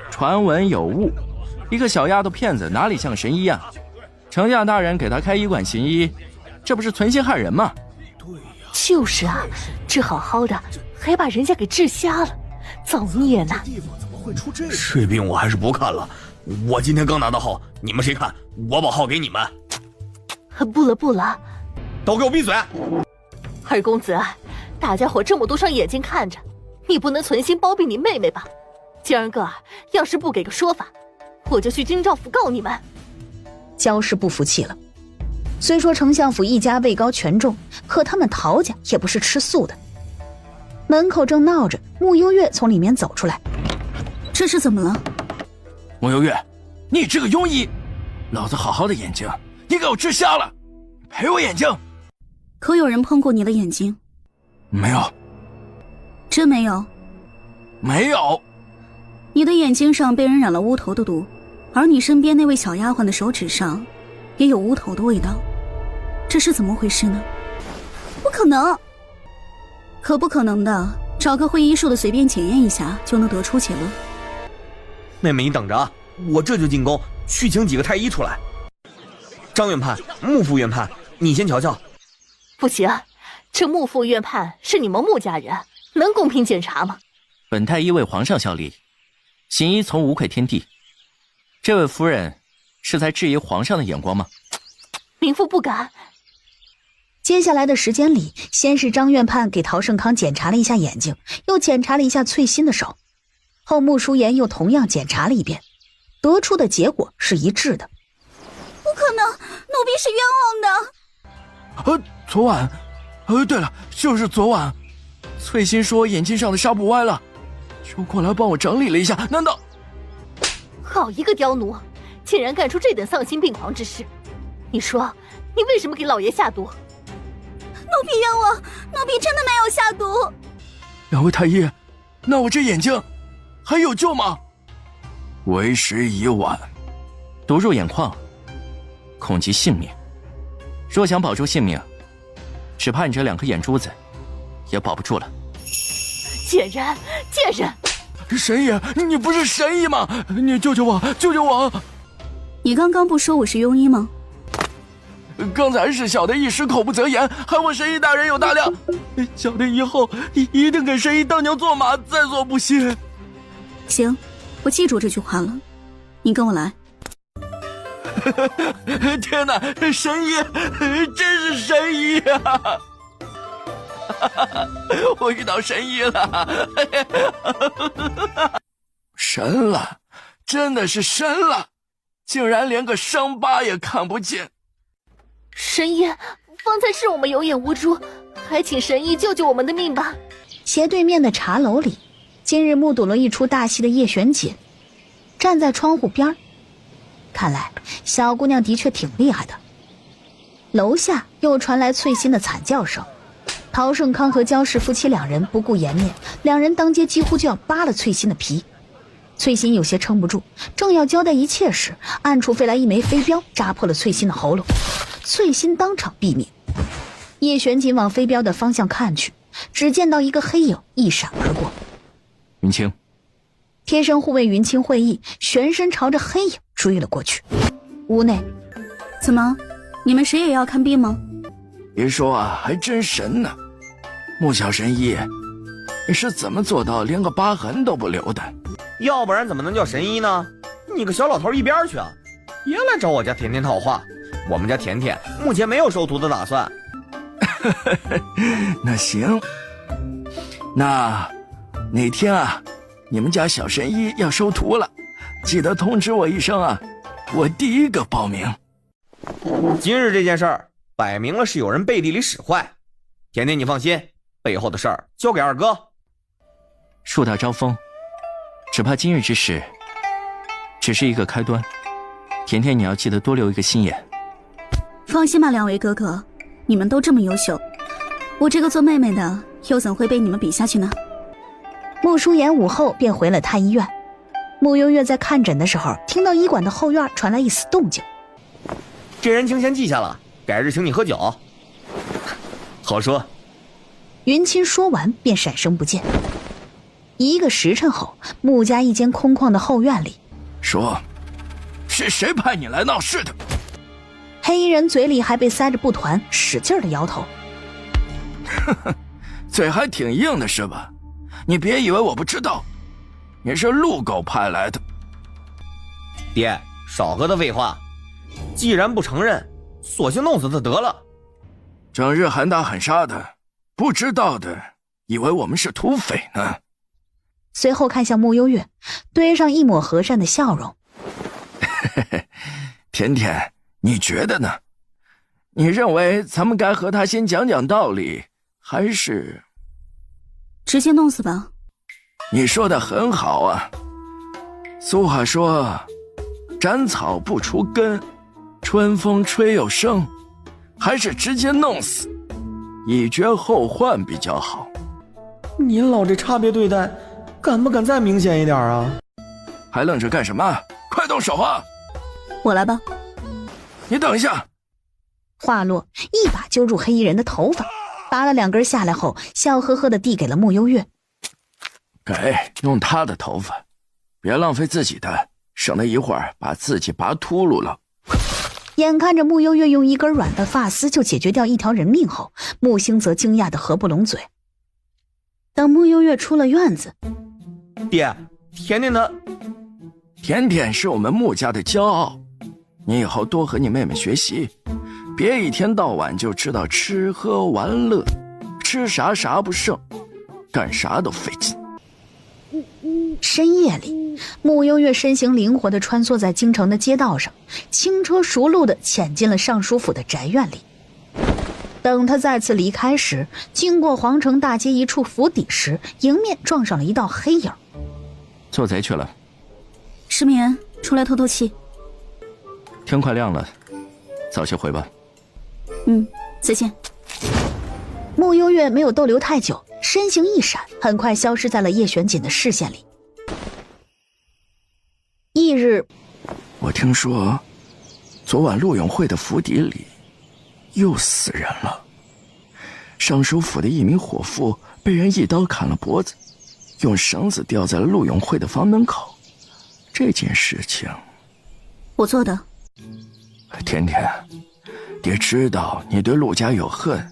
传闻有误，一个小丫头片子哪里像神医啊？丞相大人给他开医馆行医，这不是存心害人吗？就是啊，治好好的还把人家给治瞎了，造孽呢！这病我还是不看了，我今天刚拿到号，你们谁看？我把号给你们。不了不了，都给我闭嘴！二公子，大家伙这么多双眼睛看着，你不能存心包庇你妹妹吧？今儿个要是不给个说法，我就去京兆府告你们。焦氏不服气了。虽说丞相府一家位高权重，可他们陶家也不是吃素的。门口正闹着，穆幽月从里面走出来。这是怎么了？穆幽月，你这个庸医，老子好好的眼睛，你给我治瞎了！赔我眼睛！可有人碰过你的眼睛？没有。真没有？没有。你的眼睛上被人染了乌头的毒，而你身边那位小丫鬟的手指上也有乌头的味道，这是怎么回事呢？不可能！可不可能的，找个会医术的随便检验一下就能得出结论。妹妹，你等着啊，我这就进宫去请几个太医出来。张院判、穆副院判，你先瞧瞧。不行，这穆副院判是你们穆家人，能公平检查吗？本太医为皇上效力，行医从无愧天地。这位夫人是在质疑皇上的眼光吗？民妇不敢。接下来的时间里，先是张院判给陶盛康检查了一下眼睛，又检查了一下翠心的手，后穆淑妍又同样检查了一遍，得出的结果是一致的。不可能，奴婢是冤枉的。昨晚，对了，就是昨晚，翠心说眼睛上的纱布歪了，就过来帮我整理了一下。难道？好一个刁奴，竟然干出这等丧心病狂之事！你说，你为什么给老爷下毒？奴婢冤枉，奴婢真的没有下毒。两位太医，那我这眼睛还有救吗？为时已晚。毒入眼眶，恐及性命。若想保住性命，只怕你这2颗眼珠子也保不住了。贱人，贱人！神医，你不是神医吗？你救救我，救救我！你刚刚不说我是庸医吗？刚才是小的一时口不择言，还望神医大人有大量。小的以后一定给神医当牛做马，在所不惜。行，我记住这句话了。你跟我来。天哪，神医，真是神医啊！我遇到神医了，神了，真的是神了，竟然连个伤疤也看不见。神医，方才是我们有眼无珠，还请神医救救我们的命吧。斜对面的茶楼里，今日目睹了一出大戏的叶玄锦站在窗户边，看来小姑娘的确挺厉害的。楼下又传来翠心的惨叫声，陶盛康和焦氏夫妻2人不顾颜面，2人当街几乎就要扒了翠心的皮。翠心有些撑不住，正要交代一切时，暗处飞来一枚飞镖，扎破了翠心的喉咙，翠心当场毙命。叶玄锦往飞镖的方向看去，只见到一个黑影一闪而过。云清，贴身护卫云清会意，旋身朝着黑影追了过去。屋内，怎么，你们谁也要看病吗？别说啊，还真神呢。穆小神医，你是怎么做到连个疤痕都不留的？要不然怎么能叫神医呢？你个小老头一边去啊！别来找我家甜甜套话，我们家甜甜目前没有收徒的打算。那行，那哪天啊，你们家小神医要收徒了，记得通知我一声啊，我第一个报名。今日这件事儿摆明了是有人背地里使坏，甜甜你放心，背后的事儿交给二哥。树大招风，只怕今日之事只是一个开端。甜甜你要记得多留一个心眼。放心吧，2位哥哥，你们都这么优秀，我这个做妹妹的又怎会被你们比下去呢？穆淑妍午后便回了太医院。穆幽月在看诊的时候，听到医馆的后院传来一丝动静。这人情先记下了，改日请你喝酒。好说。云清说完便闪身不见。1个时辰后，穆家一间空旷的后院里，说，是谁派你来闹事的？黑衣人嘴里还被塞着布团，使劲的摇头。嘴还挺硬的是吧？你别以为我不知道，你是鹿狗派来的。爹，少和他废话，既然不承认，索性弄死他得了。整日喊打喊杀的，不知道的以为我们是土匪呢。随后看向穆幽月，堆上一抹和善的笑容。甜甜，你觉得呢？你认为咱们该和他先讲讲道理，还是直接弄死吧？你说的很好啊。俗话说，斩草不除根，春风吹又生，还是直接弄死，以绝后患比较好。您老这差别对待，敢不敢再明显一点啊？还愣着干什么？快动手啊！我来吧。你等一下。话落，一把揪住黑衣人的头发，拔了2根下来后，笑呵呵地递给了慕幽月。给，用他的头发，别浪费自己的，省得一会儿把自己拔秃噜了。眼看着慕幽月用一根软的发丝就解决掉一条人命后，穆星泽惊讶的合不拢嘴。等慕幽月出了院子，爹，甜甜的，甜甜是我们穆家的骄傲，你以后多和你妹妹学习，别一天到晚就知道吃喝玩乐，吃啥啥不剩，干啥都费劲。深夜里，慕幽月身形灵活地穿梭在京城的街道上，轻车熟路地潜进了尚书府的宅院里。等他再次离开时，经过皇城大街一处府邸时，迎面撞上了一道黑影。做贼去了。失眠，出来透透气。天快亮了，早些回吧。再见。慕幽月没有逗留太久，身形一闪，很快消失在了叶玄锦的视线里。翌日，我听说昨晚陆永会的府邸里又死人了，尚书府的一名伙妇被人一刀砍了脖子，用绳子吊在了陆永会的房门口。这件事情我做的。甜甜，爹知道你对陆家有恨，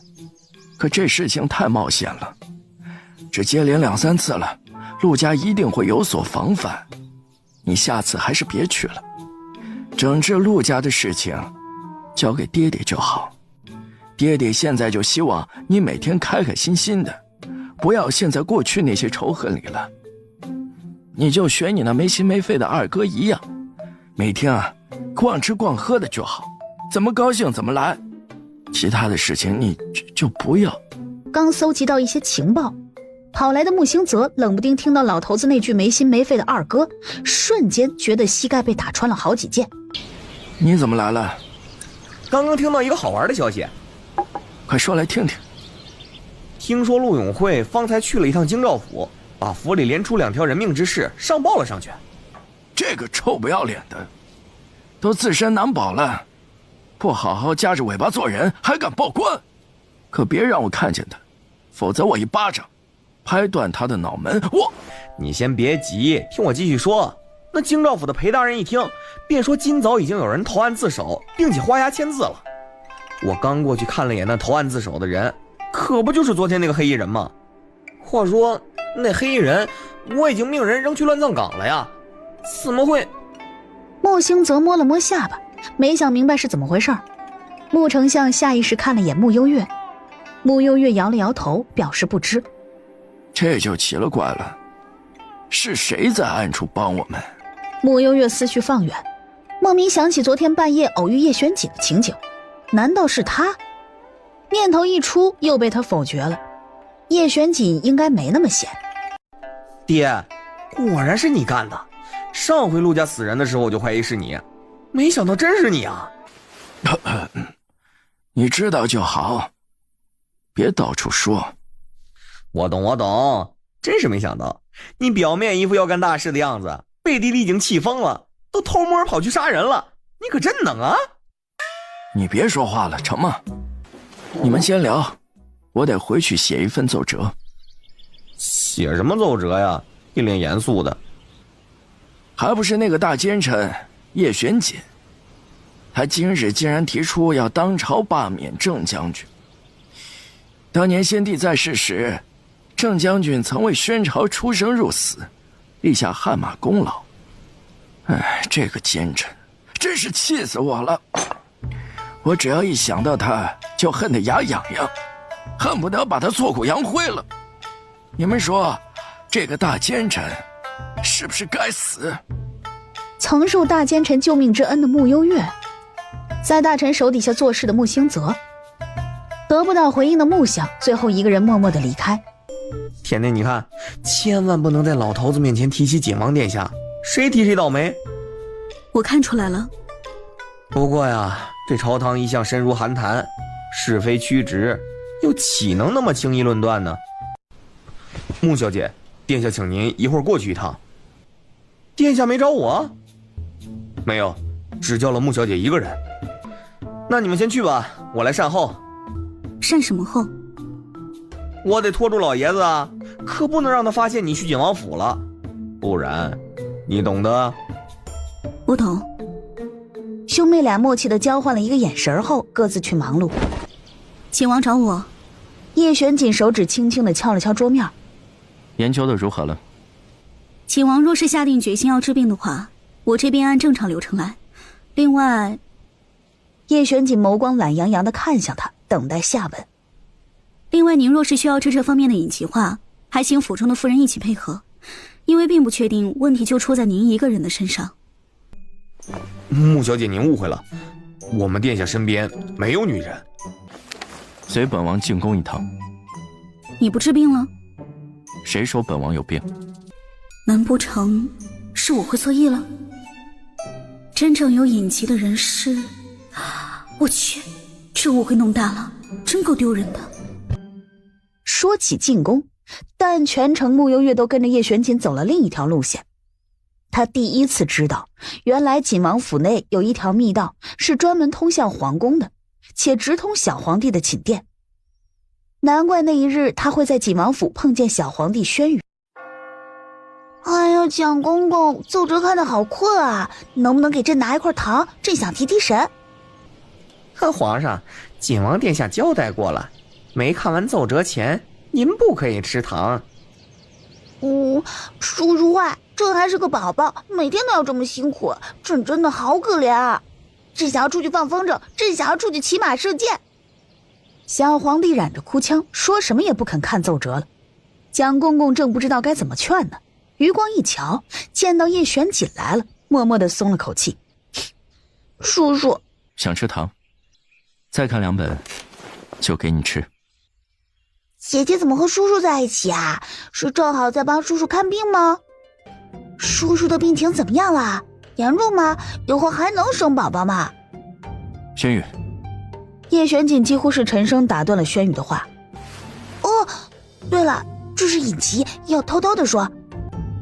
可这事情太冒险了，这接连2、3次了，陆家一定会有所防范，你下次还是别去了。整治陆家的事情交给爹爹就好，爹爹现在就希望你每天开开心心的，不要陷在过去那些仇恨里了。你就学你那没心没肺的二哥一样，每天光吃光喝的就好，怎么高兴怎么来，其他的事情你就不要。刚搜集到一些情报，跑来的穆星泽冷不丁听到老头子那句没心没肺的二哥，瞬间觉得膝盖被打穿了好几剑。你怎么来了？刚刚听到一个好玩的消息，快说来听听。听说陆永会方才去了一趟京兆府，把府里连出2条人命之事上报了上去。这个臭不要脸的，都自身难保了，不好好夹着尾巴做人，还敢报官？可别让我看见他，否则我一巴掌拍断他的脑门。你先别急，听我继续说。那京兆府的裴大人一听，便说今早已经有人投案自首，并且画押签字了。我刚过去看了眼那投案自首的人，可不就是昨天那个黑衣人吗？话说那黑衣人我已经命人扔去乱葬岗了呀，怎么会？穆星泽摸了摸下巴，没想明白是怎么回事。穆丞相下意识看了眼穆幽月，穆幽月摇了摇头，表示不知。这就奇了怪了，是谁在暗处帮我们？穆幽月思绪放远，莫名想起昨天半夜偶遇叶玄锦的情景，难道是他？念头一出，又被他否决了。叶玄锦应该没那么闲。爹，果然是你干的。上回陆家死人的时候我就怀疑是你，没想到真是你啊。你知道就好，别到处说。我懂，真是没想到你表面一副要干大事的样子，背地里已经气疯了，都偷摸跑去杀人了，你可真能啊。你别说话了，成吗？你们先聊，我得回去写一份奏折。写什么奏折呀？一脸严肃的。还不是那个大奸臣叶玄锦，他今日竟然提出要当朝罢免郑将军。当年先帝在世时，郑将军曾为宣朝出生入死，立下汗马功劳。这个奸臣真是气死我了！我只要一想到他，就恨得牙痒痒，恨不得把他挫骨扬灰了。你们说，这个大奸臣是不是该死？曾受大奸臣救命之恩的穆幽月，在大臣手底下做事的穆星泽，得不到回应的穆想，最后一个人默默地离开。甜甜，你看，千万不能在老头子面前提起景王殿下，谁提谁倒霉。我看出来了。不过呀，这朝堂一向深如寒潭，是非曲直，又岂能那么轻易论断呢？穆小姐，殿下请您一会儿过去一趟。殿下没找我？没有，只叫了穆小姐一个人。那你们先去吧，我来善后。善什么后？我得拖住老爷子啊，可不能让他发现你去景王府了，不然，你懂的。我懂。兄妹俩默契地交换了一个眼神后，各自去忙碌。景王找我。叶玄锦手指轻轻地敲了敲桌面。研究的如何了？景王若是下定决心要治病的话，我这边按正常流程来。另外，叶玄锦眸光懒洋洋地看向他，等待下文。另外，您若是需要治这方面的隐疾话，还请府中的夫人一起配合，因为并不确定问题就出在您一个人的身上。穆小姐，您误会了，我们殿下身边没有女人。随本王进宫一趟。你不治病了？谁说本王有病？难不成是我会错意了？真正有隐疾的人是……我去，这误会弄大了，真够丢人的。说起进宫，但全程穆幽月都跟着叶玄锦走了另一条路线。他第一次知道，原来景王府内有一条密道是专门通向皇宫的，且直通小皇帝的寝殿。难怪那一日他会在景王府碰见小皇帝轩辕。哎呀，蒋公公，奏折看得好困啊，能不能给朕拿一块糖？朕想提提神。皇上，景王殿下交代过了，没看完奏折前，您不可以吃糖。叔叔坏，朕还是个宝宝，每天都要这么辛苦，朕真的好可怜啊！朕想要出去放风筝，朕想要出去骑马射箭。小皇帝染着哭腔，说什么也不肯看奏折了。蒋公公正不知道该怎么劝呢，余光一瞧，见到叶玄锦来了，默默地松了口气。叔叔想吃糖，再看2本，就给你吃。姐姐怎么和叔叔在一起啊？是正好在帮叔叔看病吗？叔叔的病情怎么样了？严重吗？以后还能生宝宝吗？轩辕。叶玄锦几乎是沉声打断了轩辕的话。哦，对了，这是隐疾，要偷偷的说。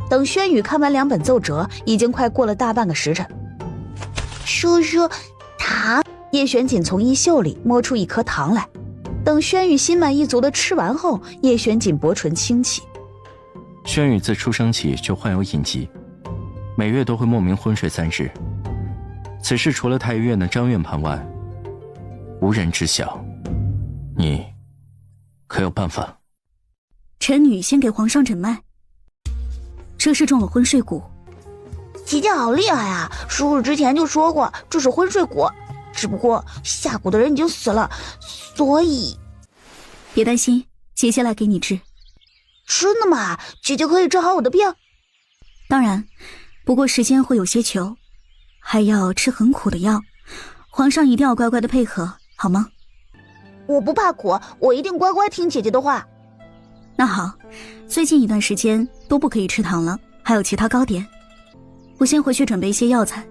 等轩辕看完2本奏折，已经快过了大半个时辰。叔叔，糖。叶玄锦从衣袖里摸出一颗糖来。等轩辕心满意足地吃完后，叶玄锦薄唇轻启。轩辕自出生起就患有隐疾，每月都会莫名昏睡3日。此事除了太医院的张院判外，无人知晓。你可有办法？臣女先给皇上诊脉。这是中了昏睡蛊。姐姐好厉害啊！叔叔之前就说过这是昏睡蛊，只不过下蛊的人已经死了，所以……别担心，姐姐来给你治。真的吗？姐姐可以治好我的病？当然，不过时间会有些久，还要吃很苦的药，皇上一定要乖乖的配合，好吗？我不怕苦，我一定乖乖听姐姐的话。那好，最近一段时间都不可以吃糖了，还有其他糕点。我先回去准备一些药材。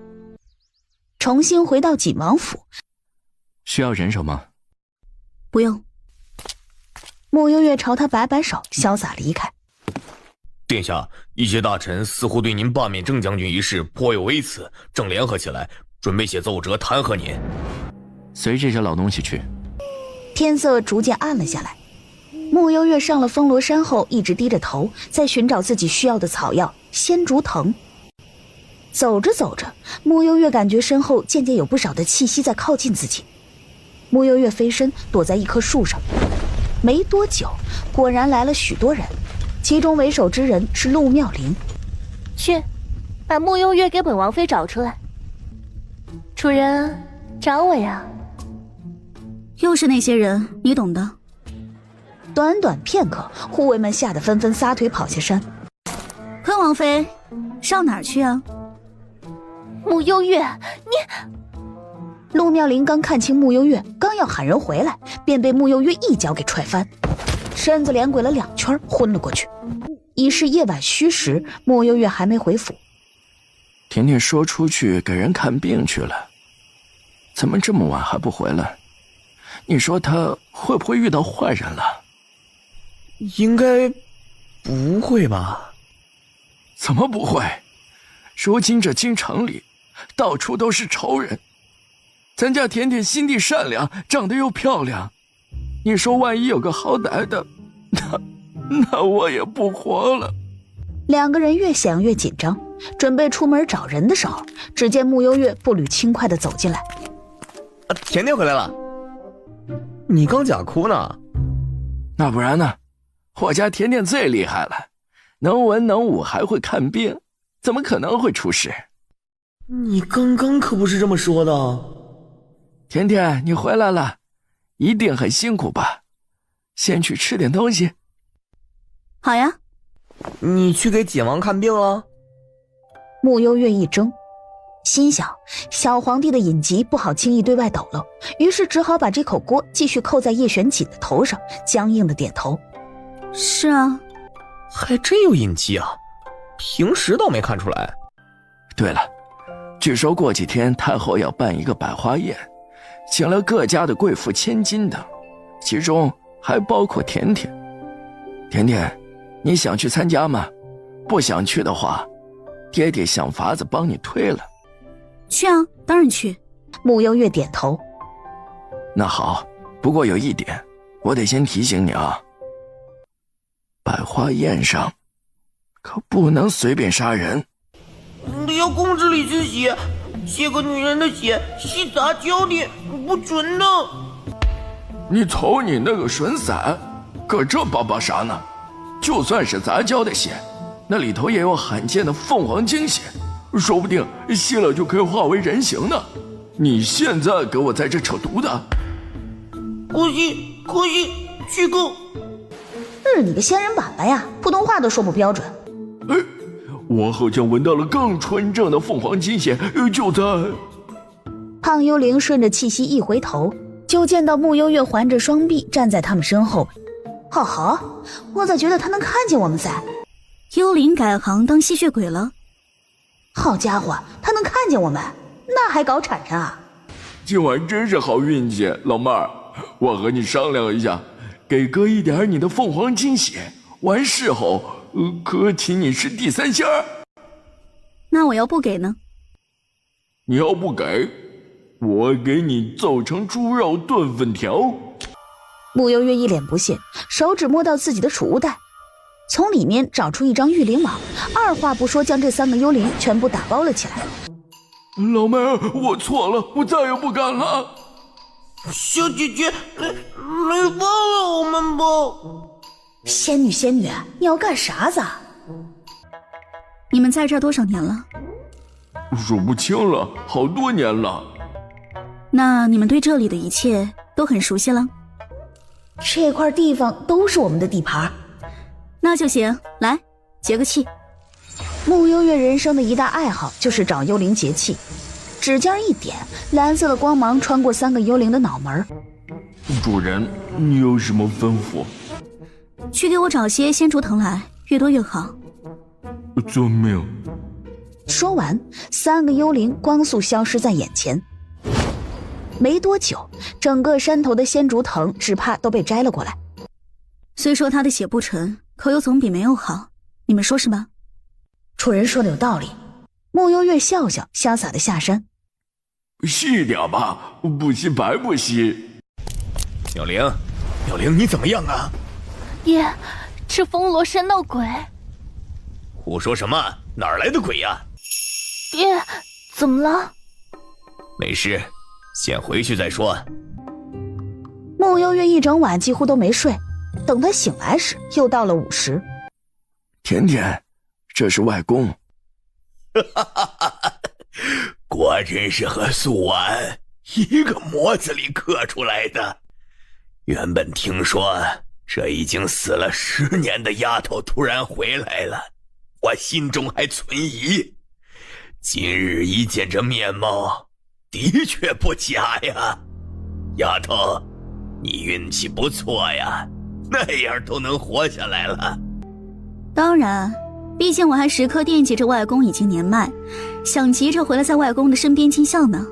重新回到景王府，需要人手吗？不用。穆幽月朝他摆摆手，潇洒离开。殿下，一些大臣似乎对您罢免郑将军一事颇有微词，正联合起来，准备写奏折弹劾您。随这些老东西去。天色逐渐暗了下来。穆幽月上了风罗山后，一直低着头，在寻找自己需要的草药仙竹藤。走着走着，穆幽月感觉身后渐渐有不少的气息在靠近自己。穆幽月飞身躲在一棵树上，没多久，果然来了许多人，其中为首之人是陆妙龄。去，把穆幽月给本王妃找出来。主人，找我呀？又是那些人，你懂的。短短片刻，护卫们吓得纷纷撒腿跑下山。坤王妃，上哪儿去啊？穆幽月，你……陆妙龄刚看清穆幽月，刚要喊人回来，便被穆幽月一脚给踹翻，身子连滚了2圈，昏了过去。已是夜晚戌时，穆幽月还没回府。甜甜说出去给人看病去了，怎么这么晚还不回来？你说他会不会遇到坏人了？应该不会吧？怎么不会？如今这京城里到处都是仇人，咱家甜甜心地善良，长得又漂亮，你说万一有个好歹的，那我也不活了。两个人越想越紧张，准备出门找人的时候，只见穆幽月步履轻快地走进来。甜甜回来了，你刚假哭呢？那不然呢？我家甜甜最厉害了，能文能武，还会看病，怎么可能会出事？你刚刚可不是这么说的。甜甜，你回来了，一定很辛苦吧？先去吃点东西。好呀。你去给简王看病了？穆幽月一怔，心想小皇帝的隐疾不好轻易对外抖露，于是只好把这口锅继续扣在叶玄锦的头上，僵硬的点头。是啊。还真有隐疾啊，平时倒没看出来。对了，据说过几天太后要办一个百花宴，请了各家的贵妇千金等，其中还包括甜甜。甜甜，你想去参加吗？不想去的话，爹爹想法子帮你推了。去啊，当然去。穆幽月点头。那好，不过有一点，我得先提醒你啊，百花宴上可不能随便杀人。要公子里之血，写个女人的血，是杂交的，不准的。你瞅你那个损色，搁这巴巴啥呢？就算是杂交的血，那里头也有罕见的凤凰精血，说不定吸了就可以化为人形呢。你现在给我在这扯犊子！可惜，虚构。日你个仙人板板呀，普通话都说不标准。哎，我好像闻到了更纯正的凤凰精血，就在……胖幽灵顺着气息一回头，就见到穆幽月环着双臂站在他们身后。好，我咋觉得他能看见我们噻？幽灵改行当吸血鬼了？好家伙，他能看见我们，那还搞产生啊？今晚真是好运气，老妹儿，我和你商量一下，给哥一点你的凤凰精血，完事后，哥请你吃地三鲜儿。那我要不给呢？你要不给，我给你揍成猪肉炖粉条。穆幽月一脸不屑，手指摸到自己的储物袋，从里面找出一张御灵网，二话不说将这3个幽灵全部打包了起来。老妹儿，我错了，我再也不敢了。小姐姐，没忘了我们吧？仙女，你要干啥子啊？你们在这儿多少年了？数不清了，好多年了。那你们对这里的一切都很熟悉了？这块地方都是我们的地盘。那就行，来结个气。穆幽月人生的一大爱好就是找幽灵结气，指尖一点，蓝色的光芒穿过3个幽灵的脑门。主人，你有什么吩咐？去给我找些仙竹藤来，越多越好。遵命。说完，3个幽灵光速消失在眼前。没多久，整个山头的仙竹藤只怕都被摘了过来。虽说他的血不纯，可又总比没有好，你们说是吧？主人说的有道理。穆幽月笑笑，潇洒的下山。细点吧，不吸白不吸。妙龄，你怎么样啊？爹，这风罗山闹鬼。胡说什么？哪儿来的鬼呀？爹，怎么了？没事，先回去再说。穆幽月一整晚几乎都没睡，等他醒来时又到了午时。甜甜，这是外公。果真是和素婉一个模子里刻出来的。原本听说这已经死了10年的丫头突然回来了，我心中还存疑。今日一见这面貌，的确不假呀。丫头，你运气不错呀，那样都能活下来了。当然，毕竟我还时刻惦记着外公已经年迈，想急着回来在外公的身边尽孝呢。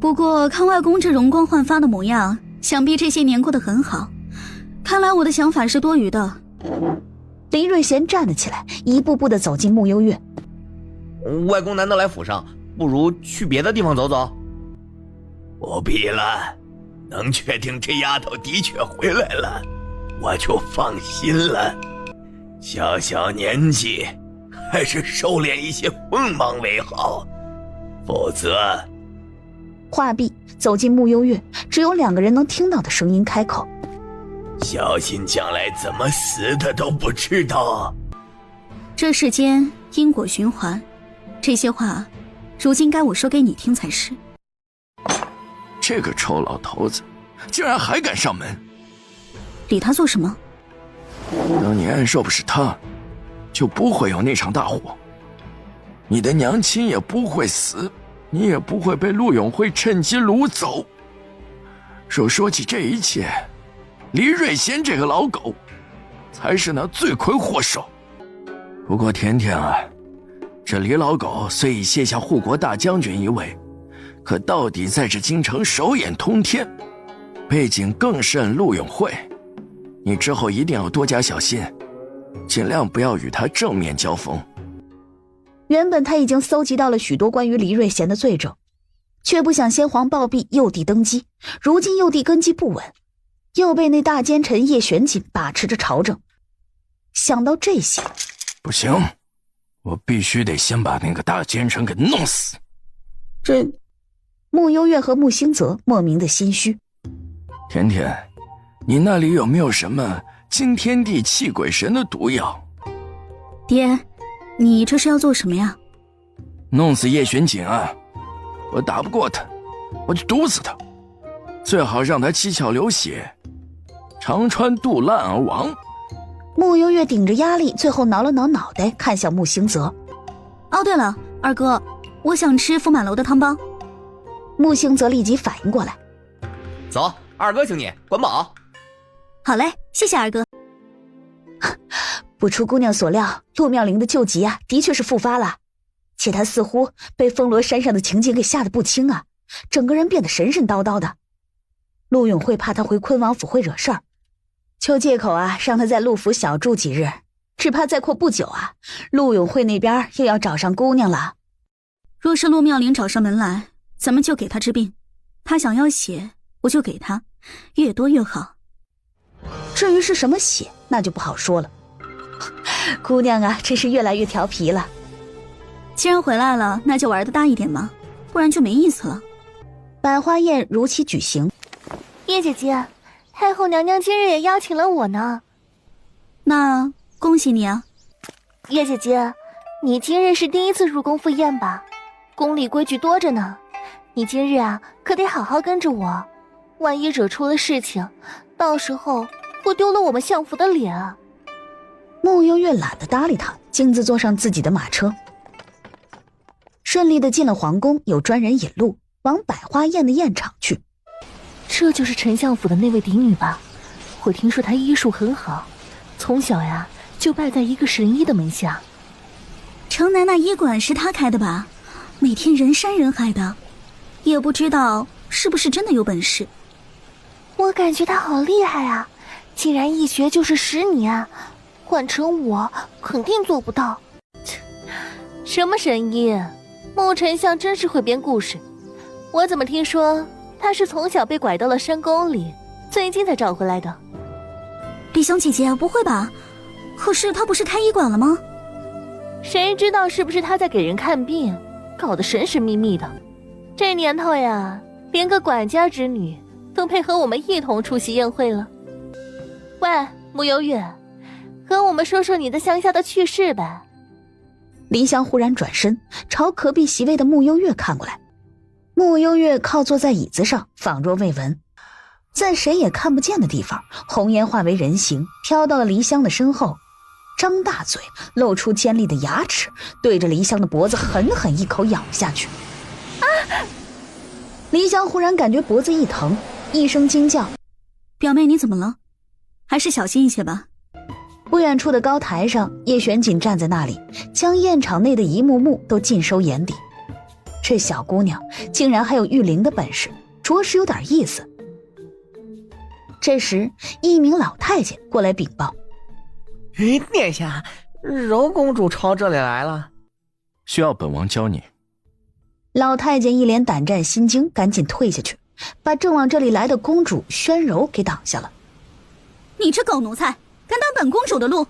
不过看外公这容光焕发的模样，想必这些年过得很好。看来我的想法是多余的。林瑞贤站了起来，一步步地走进慕幽月。外公难得来府上，不如去别的地方走走。不必了，能确定这丫头的确回来了，我就放心了。小小年纪，还是收敛一些锋芒为好，否则……话毕，走进慕幽月，只有2个人能听到的声音开口：“小心将来怎么死的都不知道。”这世间因果循环，这些话，如今该我说给你听才是。这个臭老头子，竟然还敢上门！理他做什么？当年若不是他，就不会有那场大火，你的娘亲也不会死，你也不会被陆永慧趁机掳走。若说起这一切，黎瑞贤这个老狗，才是那罪魁祸首。不过甜甜啊，这黎老狗虽已卸下护国大将军一位，可到底在这京城手眼通天，背景更甚陆永慧。你之后一定要多加小心，尽量不要与他正面交锋。原本他已经搜集到了许多关于黎瑞贤的罪证，却不想先皇暴毙，幼帝登基，如今幼帝根基不稳，又被那大奸臣叶玄锦把持着朝政。想到这些，不行，我必须得先把那个大奸臣给弄死。这慕幽月和慕星泽莫名的心虚。甜甜，你那里有没有什么惊天地泣鬼神的毒药？爹，你这是要做什么呀？弄死叶玄锦啊！我打不过他，我就毒死他，最好让他七窍流血，肠穿肚烂而亡。慕幽月顶着压力，最后挠了挠脑袋，看向慕星泽。哦，对了，二哥，我想吃福满楼的汤包。慕星泽立即反应过来，走，二哥请你，管饱。好嘞，谢谢二哥。不出姑娘所料，陆妙龄的旧疾啊，的确是复发了，且她似乎被风罗山上的情景给吓得不轻啊，整个人变得神神叨叨的。陆永慧怕她回昆王府会惹事儿，就借口啊，让她在陆府小住几日，只怕再过不久啊，陆永慧那边又要找上姑娘了。若是陆妙龄找上门来，咱们就给她治病，她想要血，我就给她，越多越好。至于是什么血，那就不好说了。姑娘啊，真是越来越调皮了。既然回来了，那就玩得大一点嘛，不然就没意思了。百花宴如期举行。叶姐姐，太后娘娘今日也邀请了我呢。那恭喜你啊。叶姐姐，你今日是第一次入宫赴宴吧？宫里规矩多着呢，你今日啊可得好好跟着我，万一惹出了事情，到时候不丢了我们相府的脸啊。慕幽月懒得搭理他，径自坐上自己的马车，顺利的进了皇宫，有专人引路往百花宴的宴场去。这就是丞相府的那位嫡女吧？我听说她医术很好，从小呀就拜在一个神医的门下。城南那医馆是她开的吧？每天人山人海的，也不知道是不是真的有本事。我感觉她好厉害啊，竟然一学就是10年，换成我肯定做不到。什么神医？穆丞相真是会编故事。我怎么听说他是从小被拐到了山沟里，最近才找回来的。李香姐姐，不会吧？可是他不是开医馆了吗？谁知道是不是他在给人看病，搞得神神秘秘的。这年头呀，连个管家之女都配合我们一同出席宴会了。喂，慕幽月，和我们说说你的乡下的趣事呗。林香忽然转身朝隔壁席位的慕幽月看过来，慕幽月靠坐在椅子上，仿若未闻。在谁也看不见的地方，红颜化为人形，飘到了黎香的身后，张大嘴，露出尖利的牙齿，对着黎香的脖子狠狠一口咬下去。啊！黎香忽然感觉脖子一疼，一声惊叫：“表妹，你怎么了？还是小心一些吧。”不远处的高台上，叶玄锦站在那里，将宴场内的一幕幕都尽收眼底。这小姑娘竟然还有御灵的本事，着实有点意思。这时，一名老太监过来禀报：“殿下，柔公主朝这里来了，需要本王教你。”老太监一脸胆战心惊，赶紧退下去，把正往这里来的公主宣柔给挡下了。“你这狗奴才，敢挡本公主的路！”“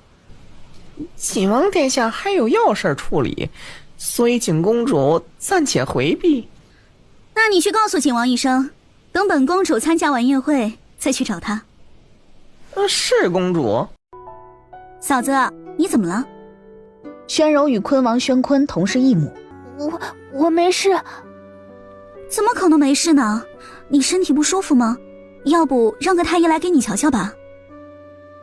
景王殿下还有要事处理，所以景公主暂且回避。”“那你去告诉景王一声，等本公主参加完宴会再去找他。”“是公主。”“嫂子，你怎么了？”宣柔与昆王宣坤同是一母。“我没事。”“怎么可能没事呢？你身体不舒服吗？要不让个太医来给你瞧瞧吧。”“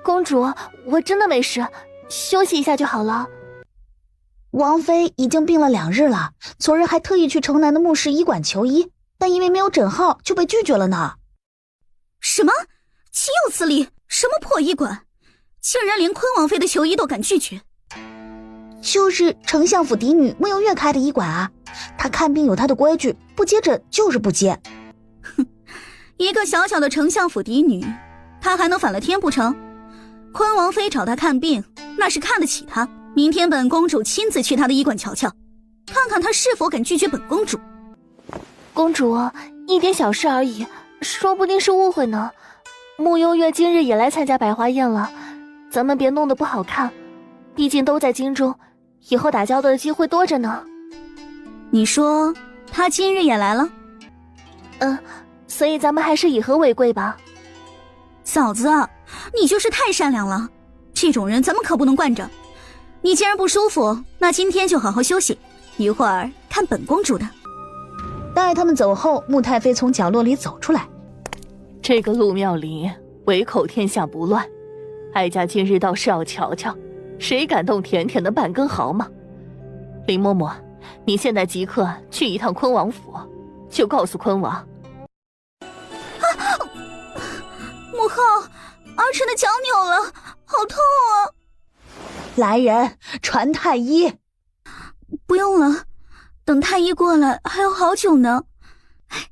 公主，我真的没事，休息一下就好了。”“王妃已经病了2日了，昨日还特意去城南的穆氏医馆求医，但因为没有诊号就被拒绝了呢。”“什么？岂有此理！什么破医馆，竟然连昆王妃的求医都敢拒绝！”“就是丞相府嫡女穆幽月开的医馆啊，她看病有她的规矩，不接诊就是不接。”“哼，一个小小的丞相府嫡女，她还能反了天不成？昆王妃找她看病，那是看得起她。明天本公主亲自去她的医馆瞧瞧，看看她是否敢拒绝本公主。”“公主，一点小事而已，说不定是误会呢。穆幽月今日也来参加百花宴了，咱们别弄得不好看，毕竟都在京中，以后打交道的机会多着呢。”“你说她今日也来了？”“所以咱们还是以和为贵吧。”“嫂子，你就是太善良了，这种人咱们可不能惯着。你既然不舒服，那今天就好好休息，一会儿看本公主的。”待他们走后，穆太妃从角落里走出来：“这个陆妙龄唯口天下不乱，哀家今日倒是要瞧瞧，谁敢动甜甜的半根毫毛。林嬷嬷，你现在即刻去一趟昆王府，就告诉昆王。”“母后，儿臣的脚扭了，好痛啊！”“来人，传太医。”“不用了，等太医过来还要好久呢。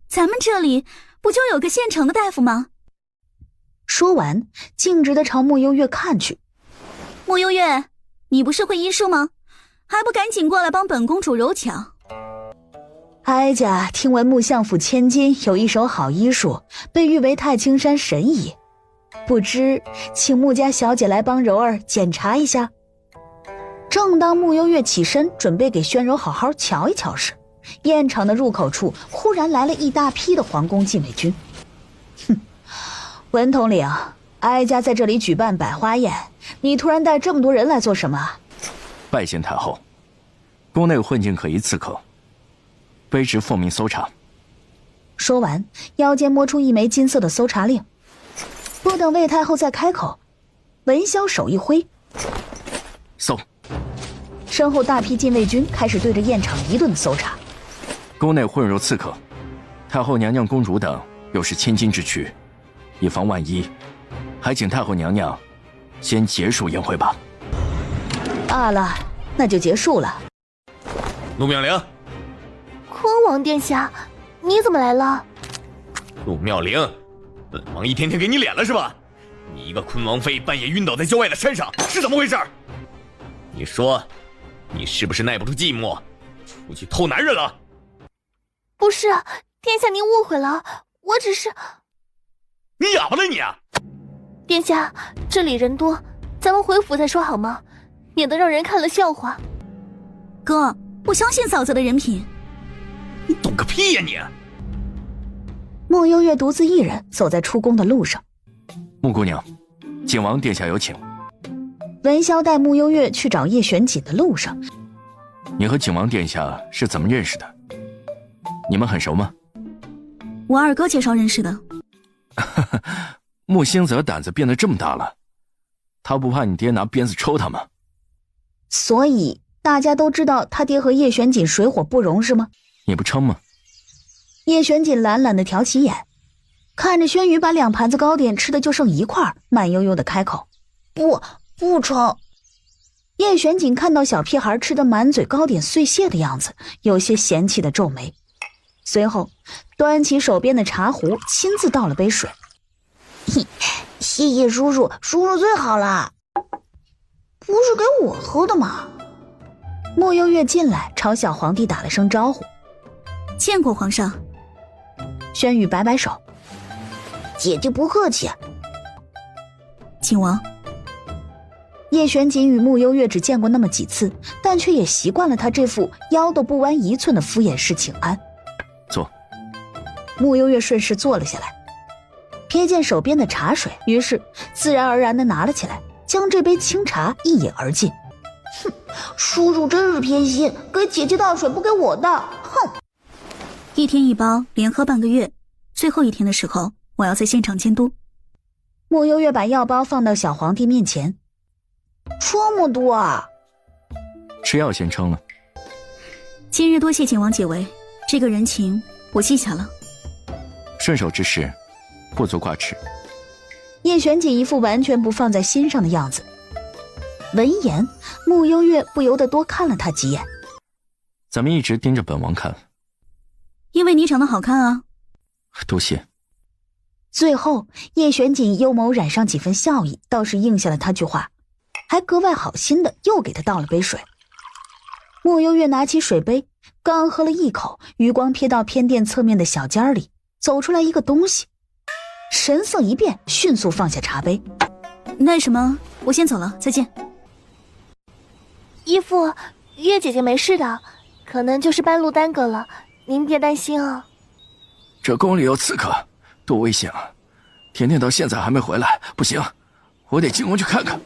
咱们这里不就有个现成的大夫吗？”说完，径直地朝穆幽月看去。“穆幽月，你不是会医术吗？还不赶紧过来帮本公主揉脚？”“哀家听闻穆相府千金有一手好医术，被誉为太清山神医，不知请穆家小姐来帮柔儿检查一下。”正当穆幽月起身准备给宣柔好好瞧一瞧时，宴场的入口处忽然来了一大批的皇宫禁卫军。“哼，文统领，哀家在这里举办百花宴，你突然带这么多人来做什么？”“拜见太后，宫内混禁可疑刺客，卑职奉命搜查。”说完，腰间摸出一枚金色的搜查令。不等魏太后再开口，文潇手一挥，搜。身后大批禁卫军开始对着宴场一顿搜查。宫内混入刺客，太后娘娘、公主等又是千金之躯，以防万一，还请太后娘娘先结束宴会吧。罢了，那就结束了。陆妙龄，昆王殿下，你怎么来了？陆妙龄，本王一天天给你脸了是吧？你一个昆王妃半夜晕倒在郊外的山上，是怎么回事？你说，你是不是耐不住寂寞，出去偷男人了？不是，殿下您误会了，我只是……你哑巴了你啊！殿下，这里人多，咱们回府再说好吗？免得让人看了笑话。哥，我相信嫂子的人品。你懂个屁呀你！穆幽月独自一人走在出宫的路上。穆姑娘，景王殿下有请。文潇带穆幽月去找叶玄锦的路上，你和景王殿下是怎么认识的？你们很熟吗？我二哥介绍认识的。穆星泽胆子变得这么大了，他不怕你爹拿鞭子抽他吗？所以大家都知道他爹和叶玄锦水火不容是吗？你不称吗？叶玄锦懒懒地挑起眼，看着轩宇把2盘子糕点吃的就剩1块，慢悠悠地开口：“不称。”叶玄锦看到小屁孩吃得满嘴糕点碎屑的样子，有些嫌弃的皱眉，随后端起手边的茶壶，亲自倒了杯水。谢谢叔叔，叔叔最好了。不是给我喝的吗？莫幽月进来，朝小皇帝打了声招呼。见过皇上。轩宇摆摆手，姐姐不客气。请王。叶玄锦与穆幽月只见过那么几次，但却也习惯了他这副腰都不弯1寸的敷衍式请安。坐。穆幽月顺势坐了下来，瞥见手边的茶水，于是自然而然地拿了起来，将这杯清茶一饮而尽。哼，叔叔真是偏心，给姐姐倒水不给我倒，哼！1天1包，连喝半个月，最后1天的时候，我要在现场监督。莫幽月把药包放到小皇帝面前。这么多啊！吃药先称了。今日多谢景王解围，这个人情我记下了。顺手之事，不足挂齿。叶玄锦一副完全不放在心上的样子。闻言，穆幽月不由得多看了他几眼。咱们一直盯着本王看。因为你长得好看啊。多谢。最后，叶玄锦幽眸染上几分笑意，倒是应下了他句话，还格外好心的又给他倒了杯水。莫幽月拿起水杯，刚喝了一口，余光瞥到偏殿侧面的小间里走出来一个东西，神色一变，迅速放下茶杯。那什么，我先走了，再见。义父，月姐姐没事的，可能就是半路耽搁了，您别担心啊。这宫里有刺客，多危险啊！甜甜到现在还没回来，不行，我得进宫去看看。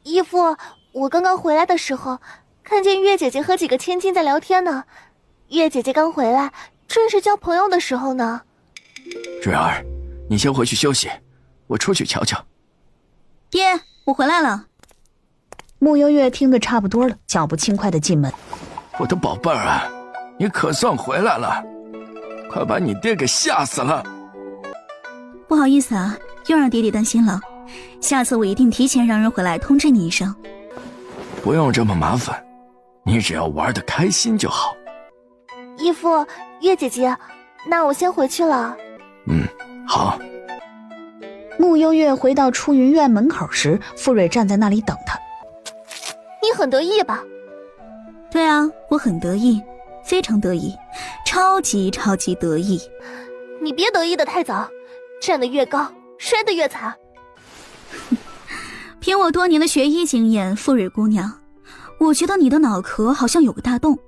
义父，我刚刚回来的时候，看见月姐姐和几个千金在聊天呢。月姐姐刚回来，正是交朋友的时候呢。蕊儿，你先回去休息，我出去瞧瞧。爹，我回来了。穆幽月听得差不多了，脚步轻快地进门。我的宝贝儿啊，你可算回来了，快把你爹给吓死了。不好意思啊，又让爹爹担心了。下次我一定提前让人回来通知你一声。不用这么麻烦，你只要玩得开心就好。义父，月姐姐，那我先回去了。好。穆幽月回到出云院门口时，傅蕊站在那里等他。你很得意吧？对啊，我很得意，非常得意，超级超级得意。你别得意的太早，站得越高，摔得越惨。凭我多年的学医经验，傅蕊姑娘，我觉得你的脑壳好像有个大洞。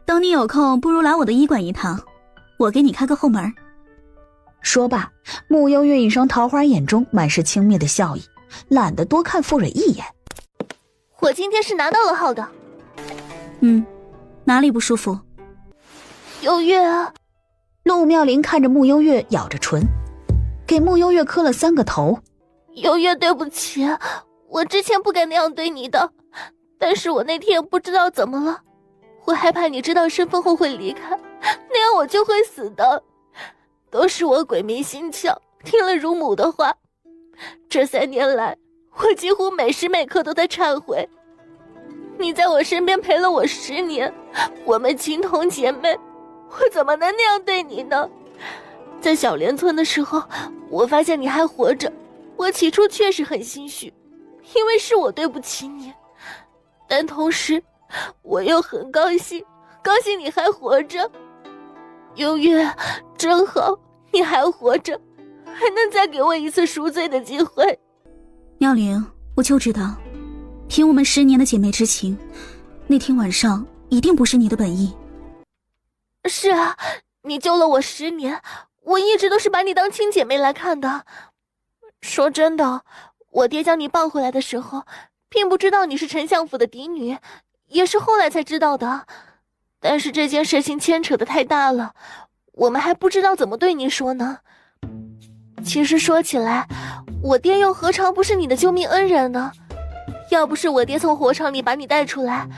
等你有空，不如来我的医馆一趟，我给你开个后门。说罢，穆幽月一双桃花眼中满是轻蔑的笑意，懒得多看傅蕊一眼。我今天是拿到了号的。哪里不舒服？幽月啊！陆妙龄看着穆幽月，咬着唇，给穆幽月磕了3个头。幽月，对不起，我之前不该那样对你的，但是我那天也不知道怎么了，我害怕你知道身份后会离开，那样我就会死的。都是我鬼迷心窍，听了乳母的话。这3年来，我几乎每时每刻都在忏悔。你在我身边陪了我10年，我们情同姐妹，我怎么能那样对你呢？在小莲村的时候，我发现你还活着，我起初确实很心虚，因为是我对不起你，但同时我又很高兴你还活着。幽月，真好，你还活着，还能再给我一次赎罪的机会。妙龄，我就知道，凭我们10年的姐妹之情，那天晚上一定不是你的本意。是啊，你救了我10年，我一直都是把你当亲姐妹来看的。说真的，我爹将你抱回来的时候，并不知道你是丞相府的嫡女，也是后来才知道的。但是这件事情牵扯得太大了，我们还不知道怎么对你说呢。其实说起来，我爹又何尝不是你的救命恩人呢？要不是我爹从火场里把你带出来，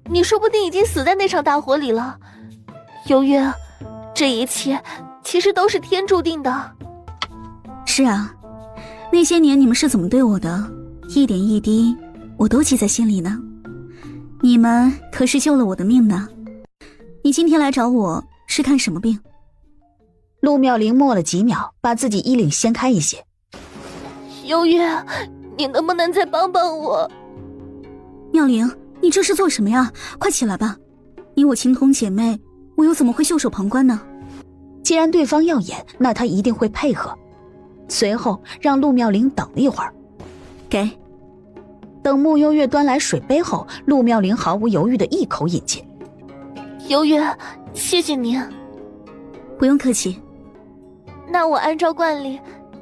你说不定已经死在那场大火里了。幽月，这一切其实都是天注定的。是啊，那些年你们是怎么对我的，一点一滴我都记在心里呢。你们可是救了我的命呢。你今天来找我是看什么病？陆妙龄默了几秒，把自己衣领掀开一些。幽月，你能不能再帮帮我？妙龄，你这是做什么呀？快起来吧！你我情同姐妹，我又怎么会袖手旁观呢？既然对方要演，那他一定会配合。随后让陆妙龄等了一会儿，给。等穆幽月端来水杯后，陆妙龄毫无犹豫地一口饮尽。幽月，谢谢你。不用客气。那我按照惯例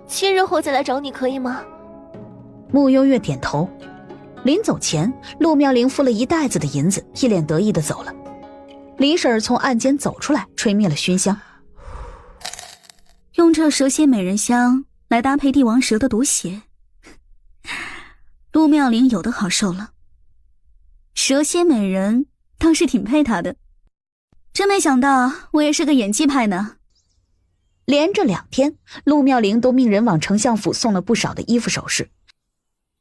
7日后再来找你可以吗？穆幽月点头。临走前，陆妙龄付了一袋子的银子，一脸得意地走了。李婶儿从暗间走出来，吹灭了熏香。用这蛇蝎美人香来搭配帝王蛇的毒血，陆妙龄有的好受了。蛇蝎美人倒是挺配她的，真没想到我也是个演技派呢。连着2天，陆妙龄都命人往丞相府送了不少的衣服首饰。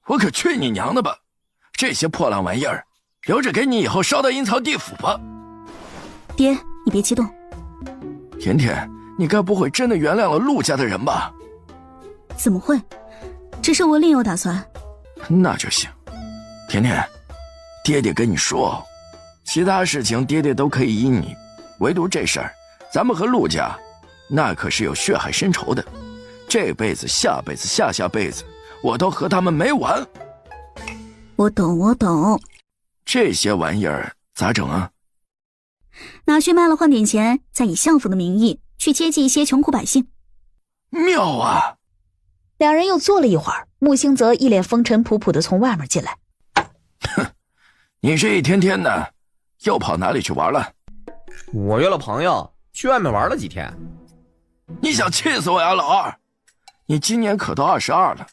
我可去你娘的吧！这些破烂玩意儿，留着给你以后烧到阴曹地府吧。爹，你别激动。甜甜，你该不会真的原谅了陆家的人吧？怎么会？只是我另有打算。那就行。甜甜，爹爹跟你说，其他事情爹爹都可以依你，唯独这事儿，咱们和陆家那可是有血海深仇的，这辈子、下辈子、下下辈子，我都和他们没完。我懂。这些玩意儿咋整啊？拿去卖了换点钱，再以相府的名义去接济一些穷苦百姓。妙啊！两人又坐了一会儿，穆兴泽一脸风尘仆仆地从外面进来。哼，你这一天天的，又跑哪里去玩了？我约了朋友去外面玩了几天。你想气死我呀，老二！你今年可都22了，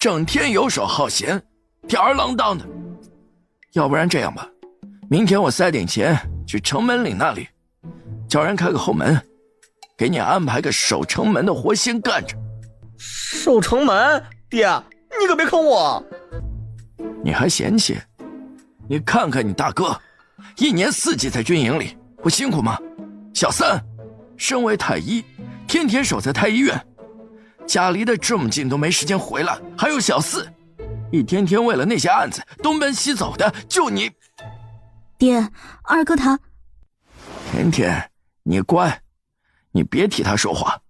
整天游手好闲，吊儿郎当的。要不然这样吧，明天我塞点钱去城门岭那里，叫人开个后门，给你安排个守城门的活先干着。守城门？爹，你可别坑我！你还嫌弃？你看看你大哥，一年4季在军营里，不辛苦吗？小三，身为太医，天天守在太医院，家离得这么近都没时间回来。还有小四，一天天为了那些案子东奔西走的，就你。爹，二哥他……甜甜，你乖，你别替他说话。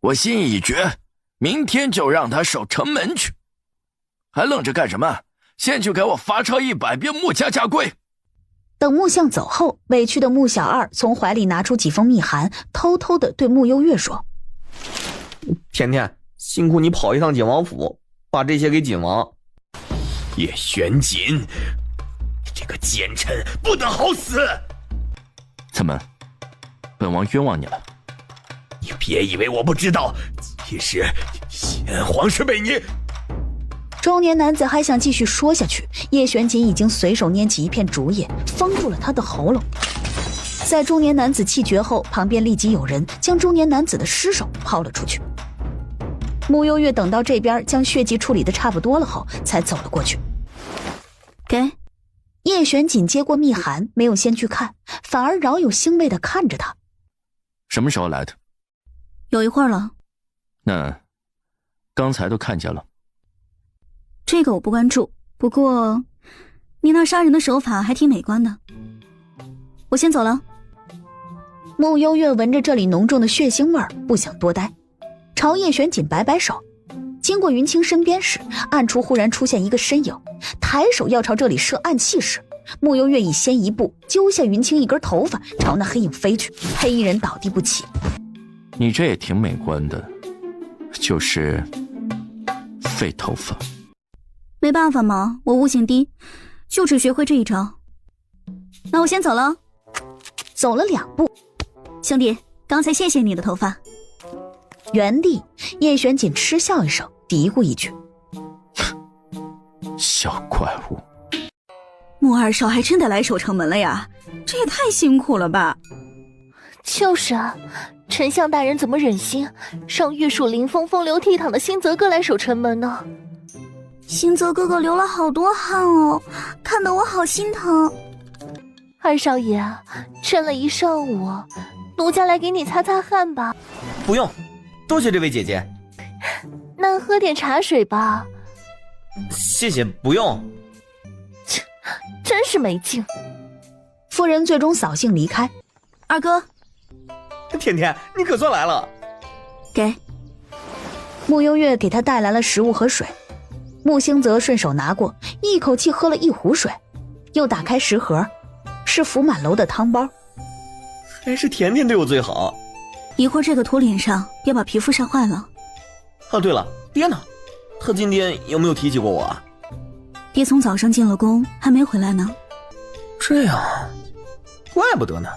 我心意已决，明天就让他守城门去。还愣着干什么？先去给我罚抄100遍穆家家规。等穆相走后，委屈的穆小二从怀里拿出几封密函，偷偷地对穆幽月说：甜甜，辛苦你跑一趟锦王府，把这些给锦王。叶玄锦，这个奸臣不得好死！怎么，本王冤枉你了？你别以为我不知道，其实先皇是被你……中年男子还想继续说下去，叶玄锦已经随手拈起一片竹叶，封住了他的喉咙。在中年男子气绝后，旁边立即有人将中年男子的尸首抛了出去。穆幽月等到这边将血迹处理的差不多了后，才走了过去。给。叶玄锦接过密函，没有先去看，反而饶有兴味地看着他。什么时候来的？有一会儿了。那刚才都看见了。这个我不关注，不过你那杀人的手法还挺美观的。我先走了。穆幽月闻着这里浓重的血腥味儿，不想多待，朝叶玄锦摆摆手。经过云清身边时，暗处忽然出现一个身影，抬手要朝这里射暗器时，穆幽月已先一步揪下云清一根头发，朝那黑影飞去，黑衣人倒地不起。你这也挺美观的，就是废头发。没办法嘛，我悟性低，就只学会这一招。那我先走了。走了2步，兄弟，刚才谢谢你的头发。原地，叶玄锦嗤笑一声，嘀咕一句：小怪物。穆二少还真得来守城门了呀，这也太辛苦了吧。就是啊，丞相大人怎么忍心让玉树临风、风流倜傥的新泽哥来守城门呢？新泽哥哥流了好多汗哦，看得我好心疼。二少爷，撑了一上午，奴家来给你擦擦汗吧。不用，多谢这位姐姐。那喝点茶水吧。谢谢，不用。真是没劲。夫人最终扫兴离开。二哥，甜甜，你可算来了。给。慕幽月给他带来了食物和水，穆星泽顺手拿过，一口气喝了一壶水，又打开食盒，是福满楼的汤包。还是甜甜对我最好。一会儿这个涂脸上，别把皮肤晒坏了。啊，对了，爹呢？他今天有没有提起过我啊？爹从早上进了宫，还没回来呢。这样，怪不得呢。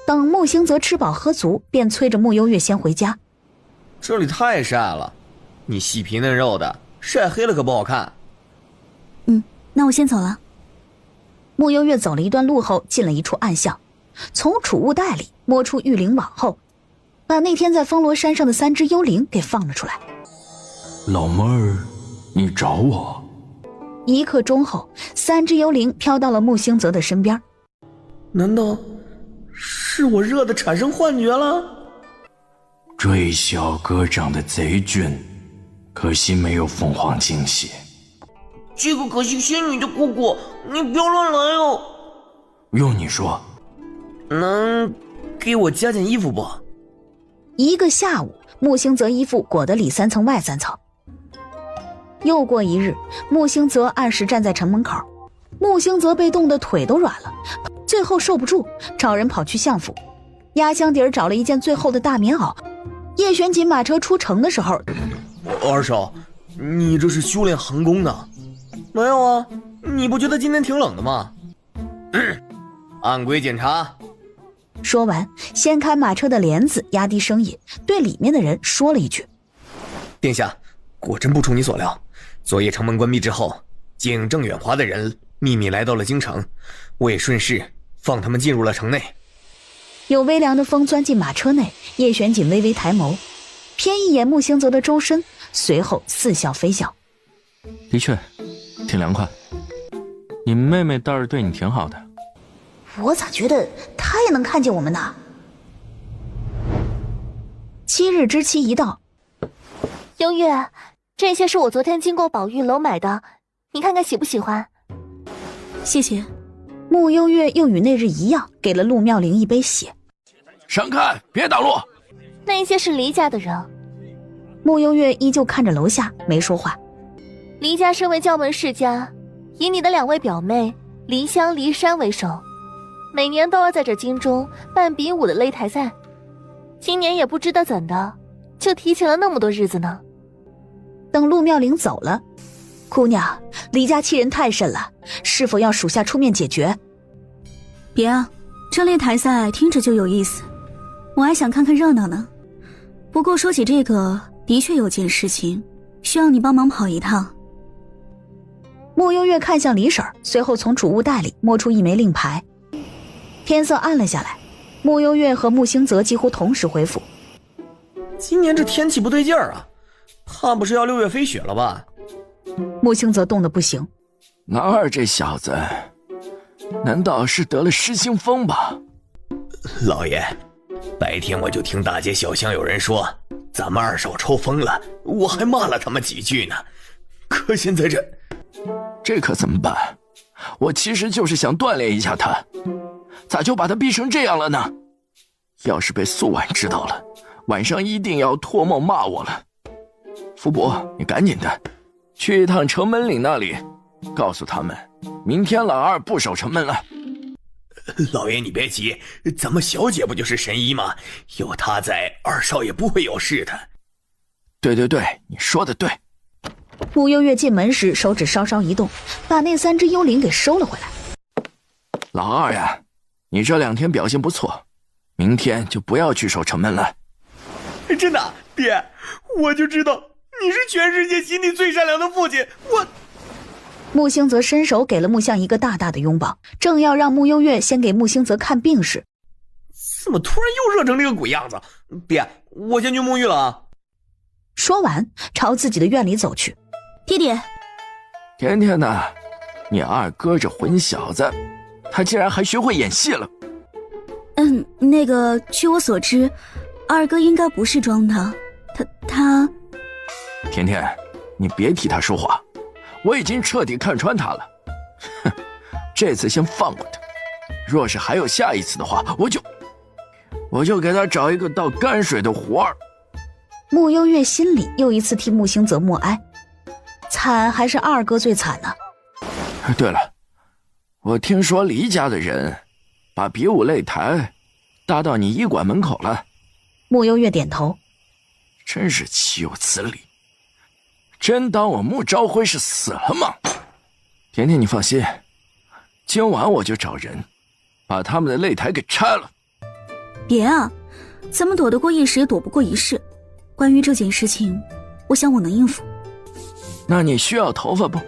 等穆星泽吃饱喝足，便催着穆幽月先回家。这里太晒了，你细皮嫩肉的，晒黑了可不好看。那我先走了。穆幽月走了一段路后，进了一处暗巷，从储物袋里摸出玉灵网后，把那天在风罗山上的3只幽灵给放了出来。老妹儿，你找我？一刻钟后，3只幽灵飘到了穆星泽的身边。难道是我热的产生幻觉了？这位小哥长得贼俊，可惜没有凤凰精血。这个可是仙女的姑姑，你不要乱来哦。用你说。能给我加件衣服不？一个下午，穆星泽衣服裹得里3层外3层。又过一日，穆星泽按时站在城门口，穆星泽被冻得腿都软了，最后受不住，找人跑去相府，压箱底儿找了一件最厚的大棉袄。叶玄锦马车出城的时候，二少，你这是修炼寒功呢？没有啊，你不觉得今天挺冷的吗？按规检查。说完，掀开马车的帘子，压低声音对里面的人说了一句：殿下，果真不出你所料，昨夜城门关闭之后，经郑远华的人秘密来到了京城，我也顺势放他们进入了城内。有微凉的风钻进马车内，叶玄锦微微抬眸，瞥一眼穆星泽的周身，随后似笑非笑。的确，挺凉快。你妹妹倒是对你挺好的。我咋觉得她也能看见我们呢？7日之期一到，幽月，这些是我昨天经过宝玉楼买的，你看看喜不喜欢？谢谢。穆幽月又与那日一样，给了陆妙龄一杯血。闪开，别挡路！那些是黎家的人。穆幽月依旧看着楼下，没说话。黎家身为教门世家，以你的2位表妹黎香、黎珊为首，每年都要在这京中办比武的擂台赛。今年也不知道怎的，就提前了那么多日子呢。等陆妙龄走了，姑娘，黎家欺人太甚了，是否要属下出面解决？别啊，这擂台赛听着就有意思，我还想看看热闹呢。不过说起这个，的确有件事情需要你帮忙跑一趟。穆幽月看向李婶，随后从储物袋里摸出一枚令牌。天色暗了下来，穆幽月和穆星泽几乎同时回府。今年这天气不对劲儿啊，怕不是要6月飞雪了吧？穆星泽冻得不行。男二这小子，难道是得了失心疯吧？老爷，白天我就听大街小巷有人说咱们二少抽风了，我还骂了他们几句呢。可现在这可怎么办？我其实就是想锻炼一下他，咋就把他逼成这样了呢？要是被素婉知道了，晚上一定要托梦骂我了。福伯，你赶紧的，去一趟城门岭那里，告诉他们，明天老二不守城门了。老爷你别急，咱们小姐不就是神医吗？有她在，二少爷不会有事的。对对对，你说的对。穆幽月进门时，手指稍稍一动，把那3只幽灵给收了回来。老二呀，你这2天表现不错，明天就不要去守城门了。真的，爹，我就知道你是全世界心地最善良的父亲。穆星泽伸手给了穆相一个大大的拥抱，正要让穆幽月先给穆星泽看病时，怎么突然又热成这个鬼样子？爹，我先去沐浴了啊。说完，朝自己的院里走去。爹爹，甜甜呐，你二哥这混小子，他竟然还学会演戏了。那个，据我所知，二哥应该不是装的，他……甜甜，你别替他说话，我已经彻底看穿他了。哼，这次先放过他，若是还有下一次的话，我就给他找一个倒泔水的活儿。穆幽月心里又一次替穆星泽默哀，惨还是二哥最惨呢？对了，我听说黎家的人把比武擂台搭到你医馆门口了。穆幽月点头，真是岂有此理！真当我穆朝辉是死了吗？甜甜，你放心，今晚我就找人把他们的擂台给拆了。别啊，咱们躲得过一时也躲不过一世。关于这件事情，我想我能应付。那你需要头发不？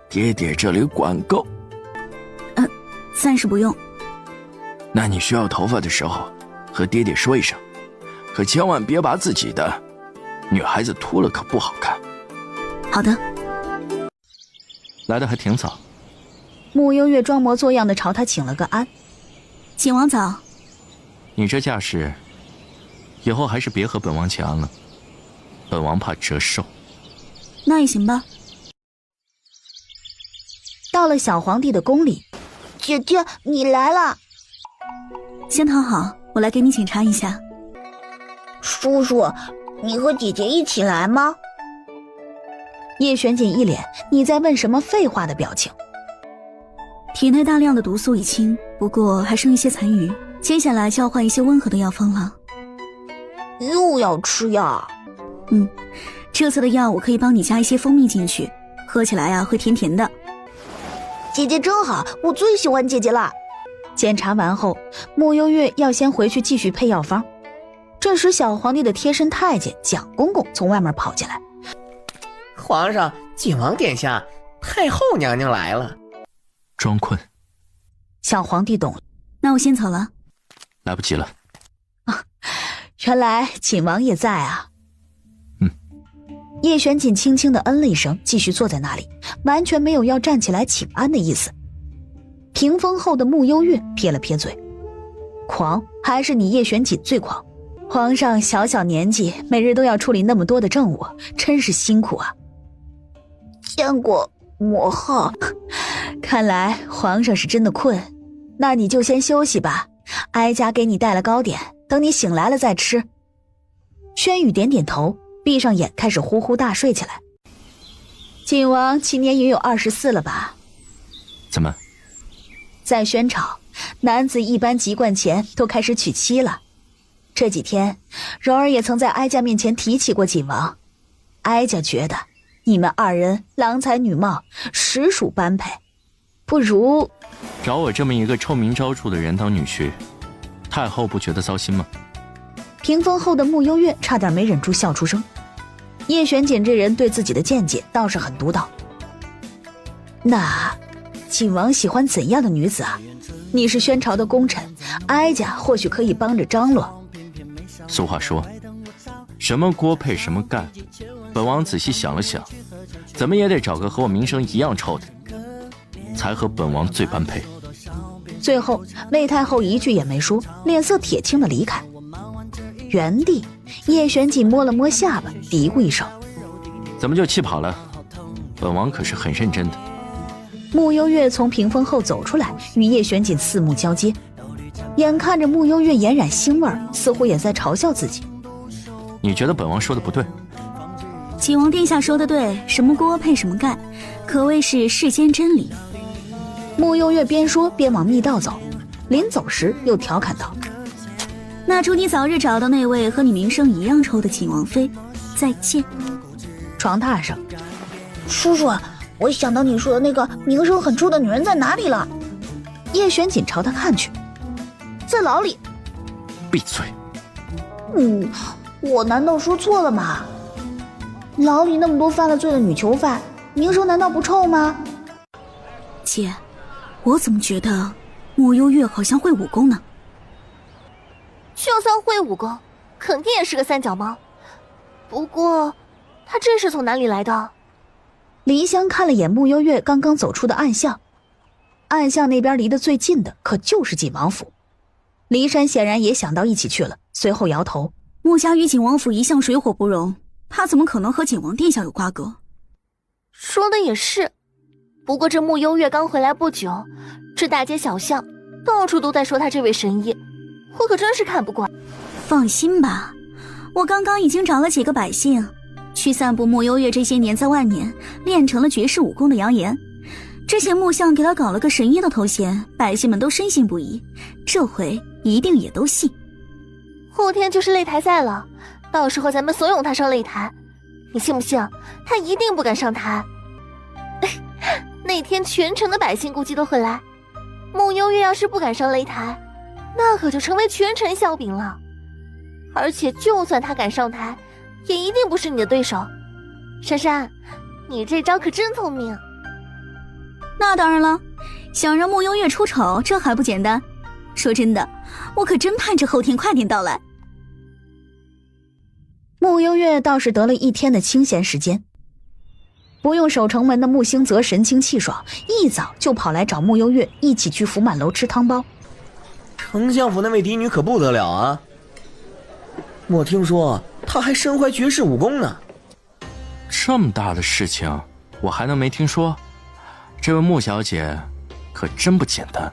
爹爹这里管够。暂时不用。那你需要头发的时候，和爹爹说一声，可千万别把自己的女孩子秃了，可不好看。好的。来的还挺早。穆幽月装模作样的朝他请了个安。景王早。你这架势，以后还是别和本王请安了，本王怕折寿。那也行吧。到了小皇帝的宫里，姐姐你来了。先躺好，我来给你检查一下。叔叔，你和姐姐一起来吗？叶玄锦一脸你在问什么废话的表情。体内大量的毒素已清，不过还剩一些残余，接下来就要换一些温和的药方了。又要吃药？这次的药我可以帮你加一些蜂蜜进去，喝起来啊会甜甜的。姐姐真好，我最喜欢姐姐了。检查完后，穆幽月要先回去继续配药方。这时小皇帝的贴身太监蒋公公从外面跑进来。皇上，景王殿下，太后娘娘来了。装困。小皇帝懂了。那我先走了。来不及了。原来景王爷在啊。叶玄锦轻轻地嗯了一声，继续坐在那里，完全没有要站起来请安的意思。屏风后的穆幽月撇了撇嘴，狂还是你叶玄锦最狂。皇上小小年纪，每日都要处理那么多的政务，真是辛苦啊。见过母后。看来皇上是真的困，那你就先休息吧，哀家给你带了糕点，等你醒来了再吃。轩宇点点头，闭上眼开始呼呼大睡起来。景王今年也有24了吧？怎么？在宣朝，男子一般籍贯前都开始娶妻了。这几天柔儿也曾在哀家面前提起过景王，哀家觉得你们二人郎才女貌，实属般配，不如找我这么一个臭名昭著的人当女婿，太后不觉得糟心吗？屏风后的穆幽月差点没忍住笑出声。叶玄锦这人对自己的见解倒是很独到。那景王喜欢怎样的女子啊？你是宣朝的功臣，哀家或许可以帮着张罗。俗话说，什么锅配什么盖，本王仔细想了想，怎么也得找个和我名声一样臭的，才和本王最般配。最后魏太后一句也没说，脸色铁青的离开。原地叶玄锦摸了摸下巴，嘀咕一声：怎么就气跑了？本王可是很认真的。穆幽月从屏风后走出来，与叶玄锦四目交接，眼看着穆幽月俨然腥味，似乎也在嘲笑自己。你觉得本王说的不对？景王殿下说的对，什么锅配什么盖，可谓是世间真理。穆幽月边说边往密道走，临走时又调侃道：那祝你早日找到那位和你名声一样臭的景王妃，再见。床榻上，叔叔，我想到你说的那个名声很臭的女人在哪里了。叶玄锦朝他看去，在牢里。闭嘴。我难道说错了吗？牢里那么多犯了罪的女囚犯，名声难道不臭吗？姐，我怎么觉得穆幽月好像会武功呢？就算会武功，肯定也是个三脚猫。不过，他这是从哪里来的？林香看了眼穆幽月刚刚走出的暗巷，暗巷那边离得最近的可就是景王府。骊山显然也想到一起去了，随后摇头。穆家与景王府一向水火不容，他怎么可能和景王殿下有瓜葛？说的也是，不过这穆幽月刚回来不久，这大街小巷到处都在说他这位神医，我可真是看不惯。放心吧，我刚刚已经找了几个百姓，去散布穆幽月这些年在外面练成了绝世武功的谣言。之前穆相给他搞了个神医的头衔，百姓们都深信不疑，这回一定也都信。后天就是擂台赛了，到时候咱们怂恿他上擂台，你信不信他一定不敢上台？那天全城的百姓估计都会来，穆幽月要是不敢上擂台，那可就成为全城笑柄了。而且就算他敢上台，也一定不是你的对手。珊珊，你这招可真聪明。那当然了，想让穆幽月出丑，这还不简单。说真的，我可真盼着后天快点到来。穆幽月倒是得了一天的清闲时间，不用守城门的穆兴泽神清气爽，一早就跑来找穆幽月一起去福满楼吃汤包。丞相府那位嫡女可不得了啊！我听说她还身怀绝世武功呢。这么大的事情，我还能没听说？这位穆小姐可真不简单。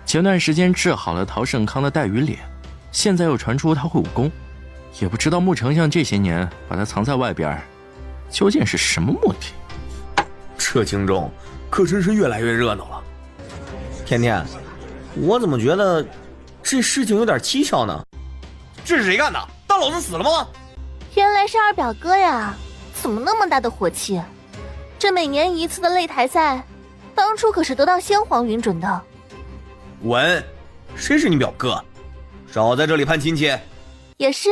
前段时间治好了陶盛康的带鱼脸，现在又传出她会武功，也不知道穆丞相这些年把她藏在外边，究竟是什么目的？这京中可真是越来越热闹了。天天，我怎么觉得这事情有点蹊跷呢？这是谁干的？当老子死了吗？原来是二表哥呀，怎么那么大的火气？这每年一次的擂台赛，当初可是得到先皇允准的。滚！谁是你表哥？少在这里攀亲戚。也是，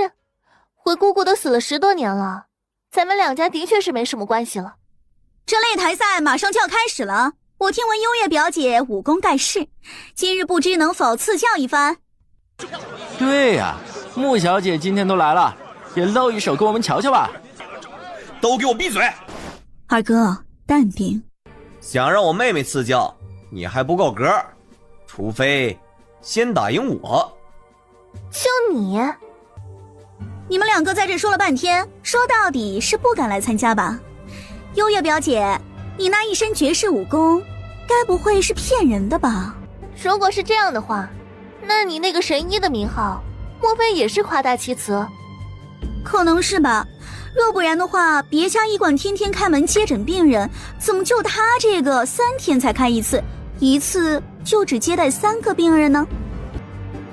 回姑姑都死了10多年了，咱们两家的确是没什么关系了。这擂台赛马上就要开始了，我听闻幽月表姐武功盖世，今日不知能否赐教一番？对呀，穆小姐今天都来了，也露一手给我们瞧瞧吧。都给我闭嘴！二哥，淡定。想让我妹妹赐教，你还不够格，除非先打赢我。就你们两个在这说了半天，说到底是不敢来参加吧？幽月表姐，你那一身绝世武功，该不会是骗人的吧？如果是这样的话，那你那个神医的名号，莫非也是夸大其词？可能是吧。若不然的话，别家医馆天天开门接诊病人，怎么就他这个3天才开一次，一次就只接待3个病人呢？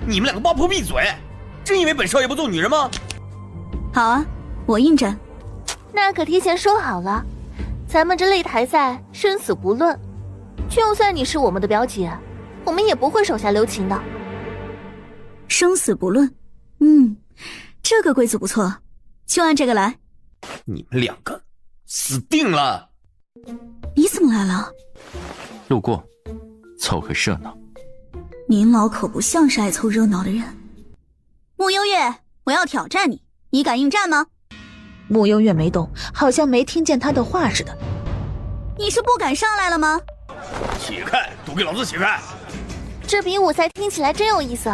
你们两个八婆闭嘴！真以为本少爷不做女人吗？好啊，我应战。那可提前说好了，咱们这擂台赛生死不论，就算你是我们的表姐，我们也不会手下留情的。生死不论，这个规则不错，就按这个来。你们两个死定了！你怎么来了？路过，凑个热闹。您老可不像是爱凑热闹的人。穆幽月，我要挑战你，你敢应战吗？穆幽月没动，好像没听见他的话似的。你是不敢上来了吗？起开，都给老子起开！这比武赛听起来真有意思，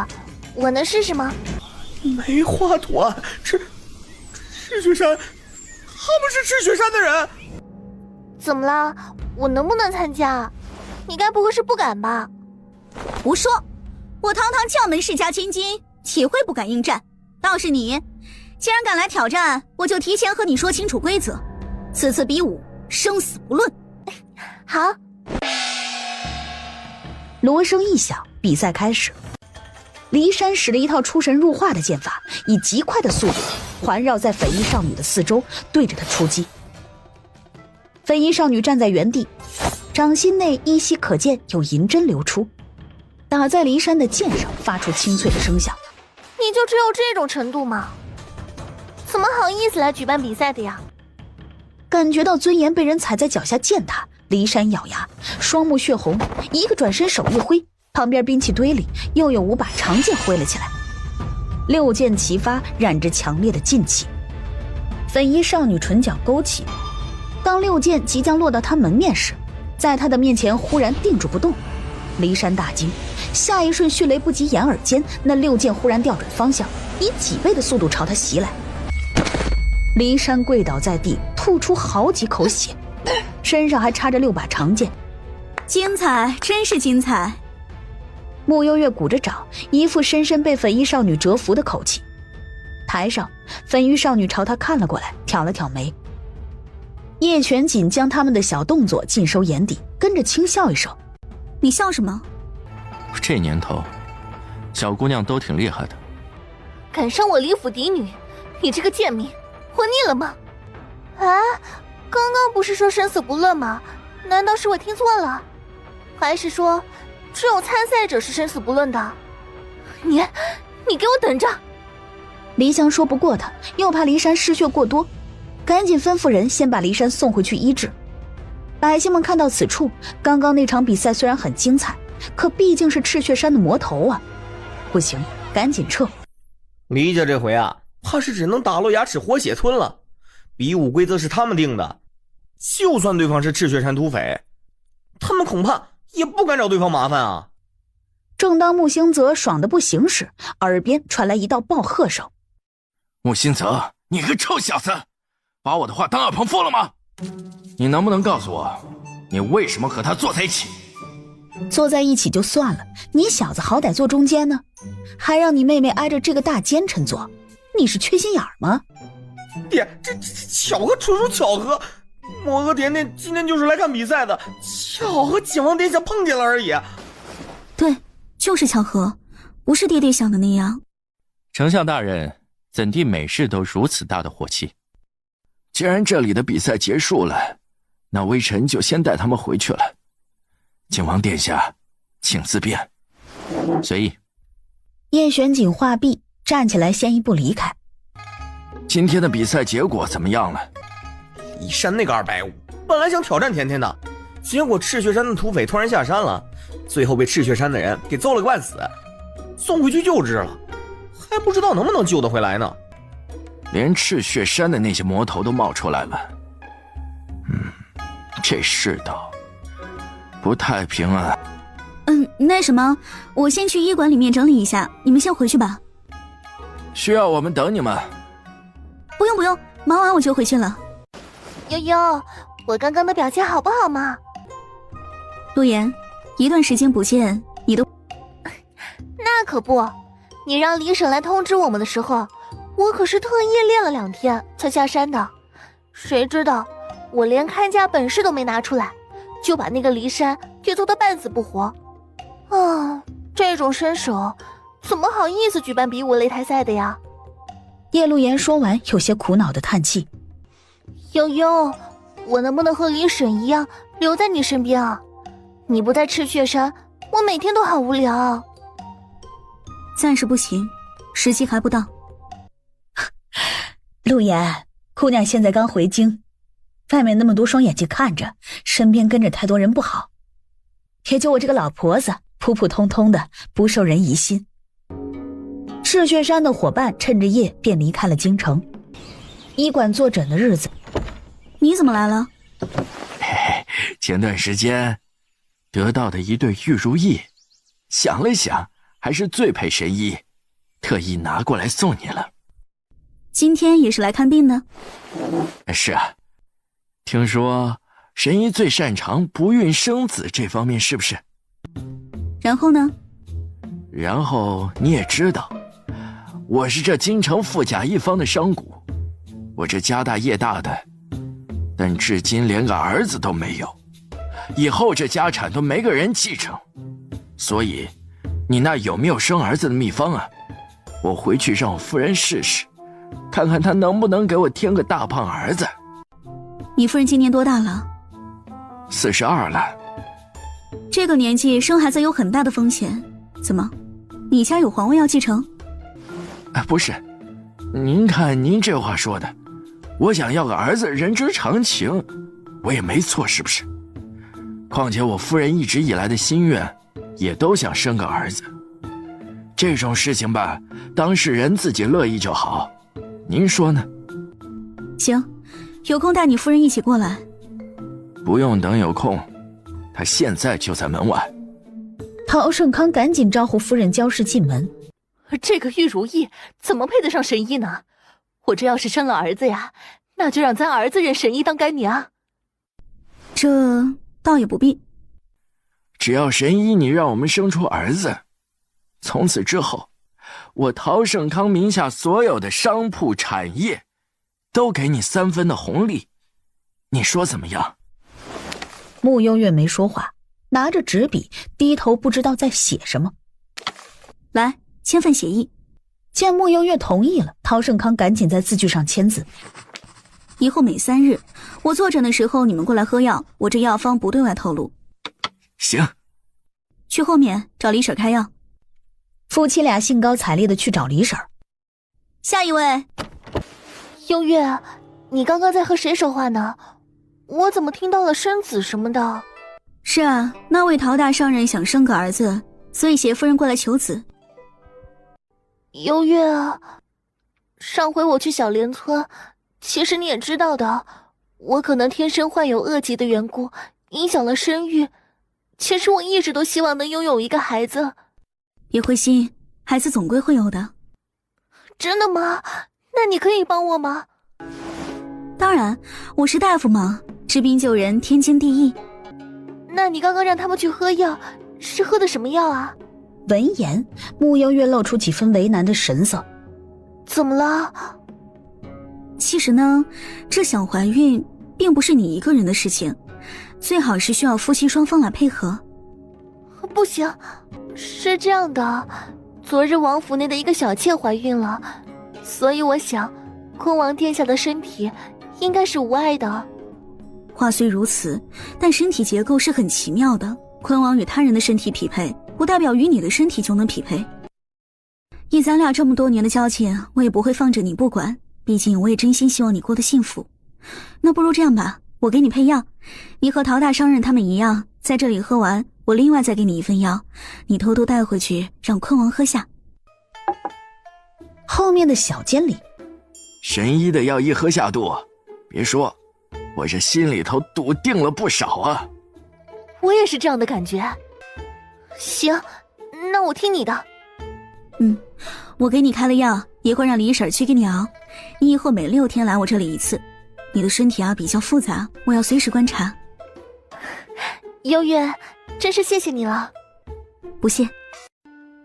我能试试吗？梅花团，赤雪山，他们是赤雪山的人。怎么了？我能不能参加？你该不会是不敢吧？胡说！我堂堂将门世家千金，岂会不敢应战？倒是你，既然敢来挑战，我就提前和你说清楚规则。此次比武，生死不论。好。锣声一响，比赛开始。骊山使了一套出神入化的剑法，以极快的速度环绕在粉衣少女的四周，对着她出击。粉衣少女站在原地，掌心内依稀可见有银针流出，打在骊山的剑上，发出清脆的声响。你就只有这种程度吗？怎么好意思来举办比赛的呀？感觉到尊严被人踩在脚下践踏，骊山咬牙，双目血红，一个转身手一挥，旁边兵器堆里又有5把长剑挥了起来，6剑齐发，染着强烈的劲气。粉衣少女唇角勾起，当6剑即将落到她门面时，在她的面前忽然定住不动，骊山大惊，下一瞬迅雷不及掩耳间，那6剑忽然调转方向，以几倍的速度朝他袭来。骊山跪倒在地，吐出好几口血，身上还插着6把长剑。精彩，真是精彩！穆幽月鼓着掌，一副深深被粉衣少女折服的口气。台上，粉衣少女朝他看了过来，挑了挑眉。叶全锦将他们的小动作尽收眼底，跟着轻笑一声：“你笑什么？这年头，小姑娘都挺厉害的。敢伤我李府嫡女，你这个贱民，活腻了吗？啊，刚刚不是说生死不论吗？难道是我听错了？还是说，只有参赛者是生死不论的？你给我等着！”黎香说不过他，又怕骊山失血过多，赶紧吩咐人先把骊山送回去医治。百姓们看到此处，刚刚那场比赛虽然很精彩，可毕竟是赤血山的魔头啊，不行，赶紧撤。黎家这回啊，怕是只能打落牙齿活血吞了。比武规则是他们定的，就算对方是赤血山土匪，他们恐怕也不敢找对方麻烦啊。正当穆兴泽爽得不行时，耳边传来一道暴喝声：“穆兴泽，你个臭小子，把我的话当耳旁风了吗？你能不能告诉我，你为什么和他坐在一起？”坐在一起就算了，你小子好歹坐中间呢，还让你妹妹挨着这个大奸臣坐，你是缺心眼儿吗？爹，这巧合纯属巧合，我和甜甜今天就是来看比赛的，巧和景王殿下碰见了而已。对，就是巧合，不是爹爹想的那样。丞相大人，怎地每事都如此大的火气？既然这里的比赛结束了，那微臣就先带他们回去了。景王殿下，请自便。随意。叶玄景话毕，站起来先一步离开。今天的比赛结果怎么样了？骊山那个250，本来想挑战甜甜的，结果赤血山的土匪突然下山了，最后被赤血山的人给揍了个半死，送回去救治了，还不知道能不能救得回来呢。连赤血山的那些魔头都冒出来了。这世道不太平啊。那什么，我先去医馆里面整理一下，你们先回去吧。需要我们等你们？不用，忙完我就回去了。悠悠，我刚刚的表现好不好嘛？陆言，一段时间不见，你都……那可不，你让李婶来通知我们的时候，我可是特意练了2天才下山的。谁知道我连看家本事都没拿出来，就把那个骊山给揍得半死不活。啊，这种身手，怎么好意思举办比武擂台赛的呀？叶陆言说完，有些苦恼的叹气。悠悠，我能不能和李婶一样留在你身边啊？你不在赤血山，我每天都好无聊。暂时不行，时机还不到。陆言，姑娘现在刚回京，外面那么多双眼睛看着，身边跟着太多人不好。也就我这个老婆子，普普通通的，不受人疑心。赤血山的伙伴趁着夜便离开了京城。医馆坐诊的日子，你怎么来了？前段时间得到的一对玉如意，想了想，还是最配神医，特意拿过来送你了。今天也是来看病的？是啊，听说神医最擅长不孕生子这方面，是不是？然后呢？然后你也知道，我是这京城富甲一方的商贾，我这家大业大的，但至今连个儿子都没有，以后这家产都没个人继承，所以你那有没有生儿子的秘方啊？我回去让我夫人试试，看看她能不能给我添个大胖儿子。你夫人今年多大了？42了。这个年纪生孩子有很大的风险，怎么，你家有皇位要继承？不是，您看您这话说的，我想要个儿子人之常情，我也没错是不是？况且我夫人一直以来的心愿也都想生个儿子，这种事情吧，当事人自己乐意就好，您说呢？行，有空带你夫人一起过来。不用等有空，她现在就在门外。陶盛康赶紧招呼夫人焦氏进门。这个玉如意怎么配得上神医呢？我这要是生了儿子呀，那就让咱儿子认神医当干娘。这倒也不必。只要神医你让我们生出儿子，从此之后，我陶盛康名下所有的商铺产业，都给你3分的红利，你说怎么样？穆幽月没说话，拿着纸笔低头不知道在写什么。来，签份协议。见穆幽月同意了，陶盛康赶紧在字据上签字。以后每3日，我坐诊的时候你们过来喝药，我这药方不对外透露。行。去后面找李婶开药。夫妻俩兴高采烈地去找李婶。下一位。幽月，你刚刚在和谁说话呢？我怎么听到了生子什么的？是啊，那位陶大商人想生个儿子，所以携夫人过来求子。幽月啊，上回我去小莲村，其实你也知道的，我可能天生患有恶疾的缘故，影响了生育。其实我一直都希望能拥有一个孩子。别灰心，孩子总归会有的。真的吗？那你可以帮我吗？当然，我是大夫嘛，治病救人天经地义。那你刚刚让他们去喝药，是喝的什么药啊？闻言，穆幽月露出几分为难的神色。怎么了？其实呢，这想怀孕并不是你一个人的事情，最好是需要夫妻双方来配合。不行，是这样的，昨日王府内的一个小妾怀孕了，所以我想，昆王殿下的身体应该是无碍的。话虽如此，但身体结构是很奇妙的。昆王与他人的身体匹配，不代表与你的身体就能匹配。以咱俩这么多年的交情，我也不会放着你不管，毕竟我也真心希望你过得幸福。那不如这样吧，我给你配药，你和陶大商人他们一样，在这里喝完，我另外再给你一份药，你偷偷带回去让昆王喝下。后面的小间里，神医的药一喝下肚，别说，我这心里头笃定了不少啊。我也是这样的感觉。行，那我听你的。我给你开了药，一会儿让李婶去给你熬。你以后每6天来我这里一次。你的身体比较复杂，我要随时观察。幽月，真是谢谢你了。不谢。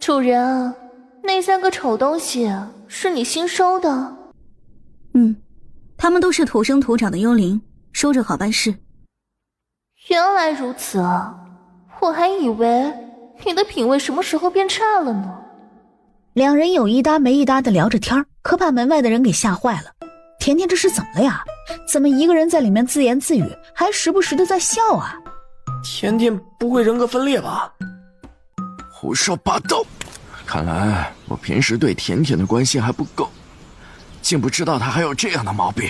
主人，那3个丑东西是你新收的？他们都是土生土长的幽灵，收着好办事。原来如此啊，我还以为你的品味什么时候变差了呢。两人有一搭没一搭的聊着天，可把门外的人给吓坏了。甜甜这是怎么了呀？怎么一个人在里面自言自语，还时不时的在笑啊？甜甜不会人格分裂吧？胡说八道！看来我平时对甜甜的关心还不够，竟不知道她还有这样的毛病。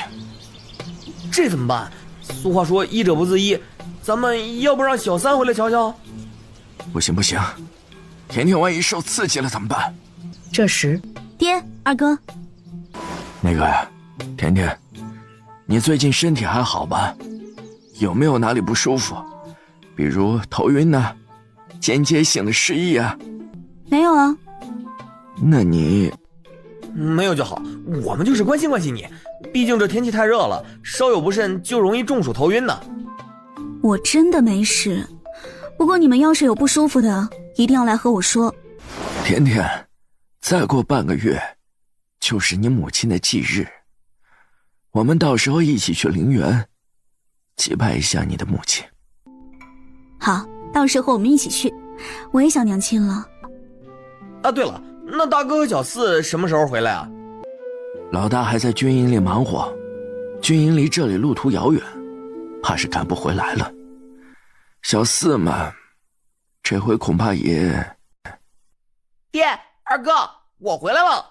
这怎么办？俗话说医者不自医，咱们要不让小三回来瞧瞧？不行不行，甜甜万一受刺激了怎么办？这时，爹，二哥，那个呀，甜甜，你最近身体还好吧？有没有哪里不舒服？比如头晕呢、间歇性的失忆啊？没有啊。那你没有就好，我们就是关心关心你，毕竟这天气太热了，稍有不慎就容易中暑头晕呢。我真的没事，不过你们要是有不舒服的，一定要来和我说。甜甜，再过半个月就是你母亲的忌日，我们到时候一起去陵园祭拜一下你的母亲。好，到时候我们一起去，我也想娘亲了。啊，对了，那大哥和小四什么时候回来啊？老大还在军营里忙活，军营离这里路途遥远，怕是赶不回来了。小四嘛，这回恐怕也……爹，二哥，我回来了。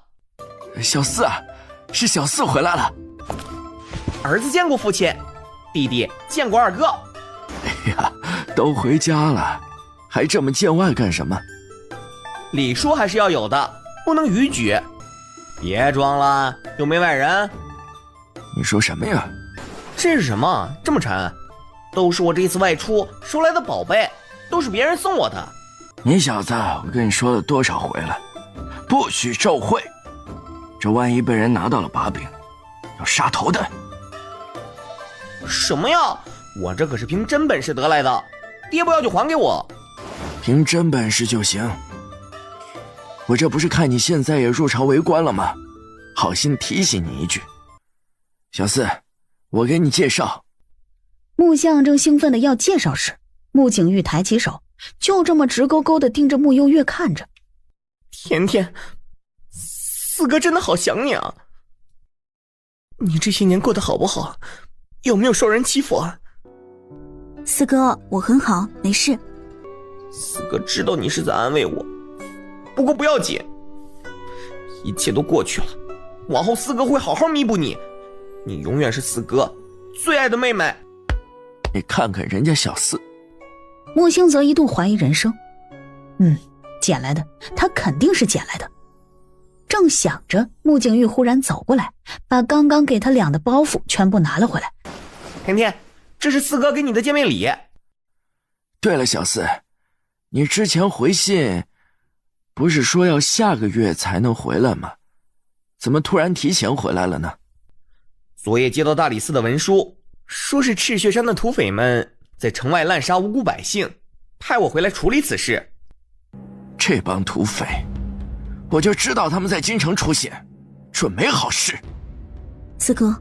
小四啊，是小四回来了。儿子见过父亲，弟弟见过二哥。哎呀，都回家了，还这么见外干什么？礼数还是要有的，不能逾矩。别装了，又没外人。你说什么呀？这是什么？这么沉？都是我这一次外出收来的宝贝，都是别人送我的。你小子，我跟你说了多少回了，不许受贿，这万一被人拿到了把柄，要杀头的。什么呀？我这可是凭真本事得来的，爹不要就还给我。凭真本事就行。我这不是看你现在也入朝为官了吗？好心提醒你一句。小四，我给你介绍。木相正兴奋的要介绍时，穆景玉抬起手，就这么直勾勾的盯着穆幽月看着。甜甜，四哥真的好想你啊！你这些年过得好不好？有没有受人欺负啊？四哥，我很好，没事。四哥知道你是在安慰我，不过不要紧，一切都过去了，往后四哥会好好弥补你，你永远是四哥最爱的妹妹。你看看人家小四。穆星泽一度怀疑人生，捡来的，他肯定是捡来的。正想着，穆景玉忽然走过来，把刚刚给他俩的包袱全部拿了回来。甜甜，这是四哥给你的见面礼。对了，小四，你之前回信不是说要下个月才能回来吗？怎么突然提前回来了呢？昨夜接到大理寺的文书，说是赤血山的土匪们在城外滥杀无辜百姓，派我回来处理此事。这帮土匪，我就知道他们在京城出现，准没好事。四哥，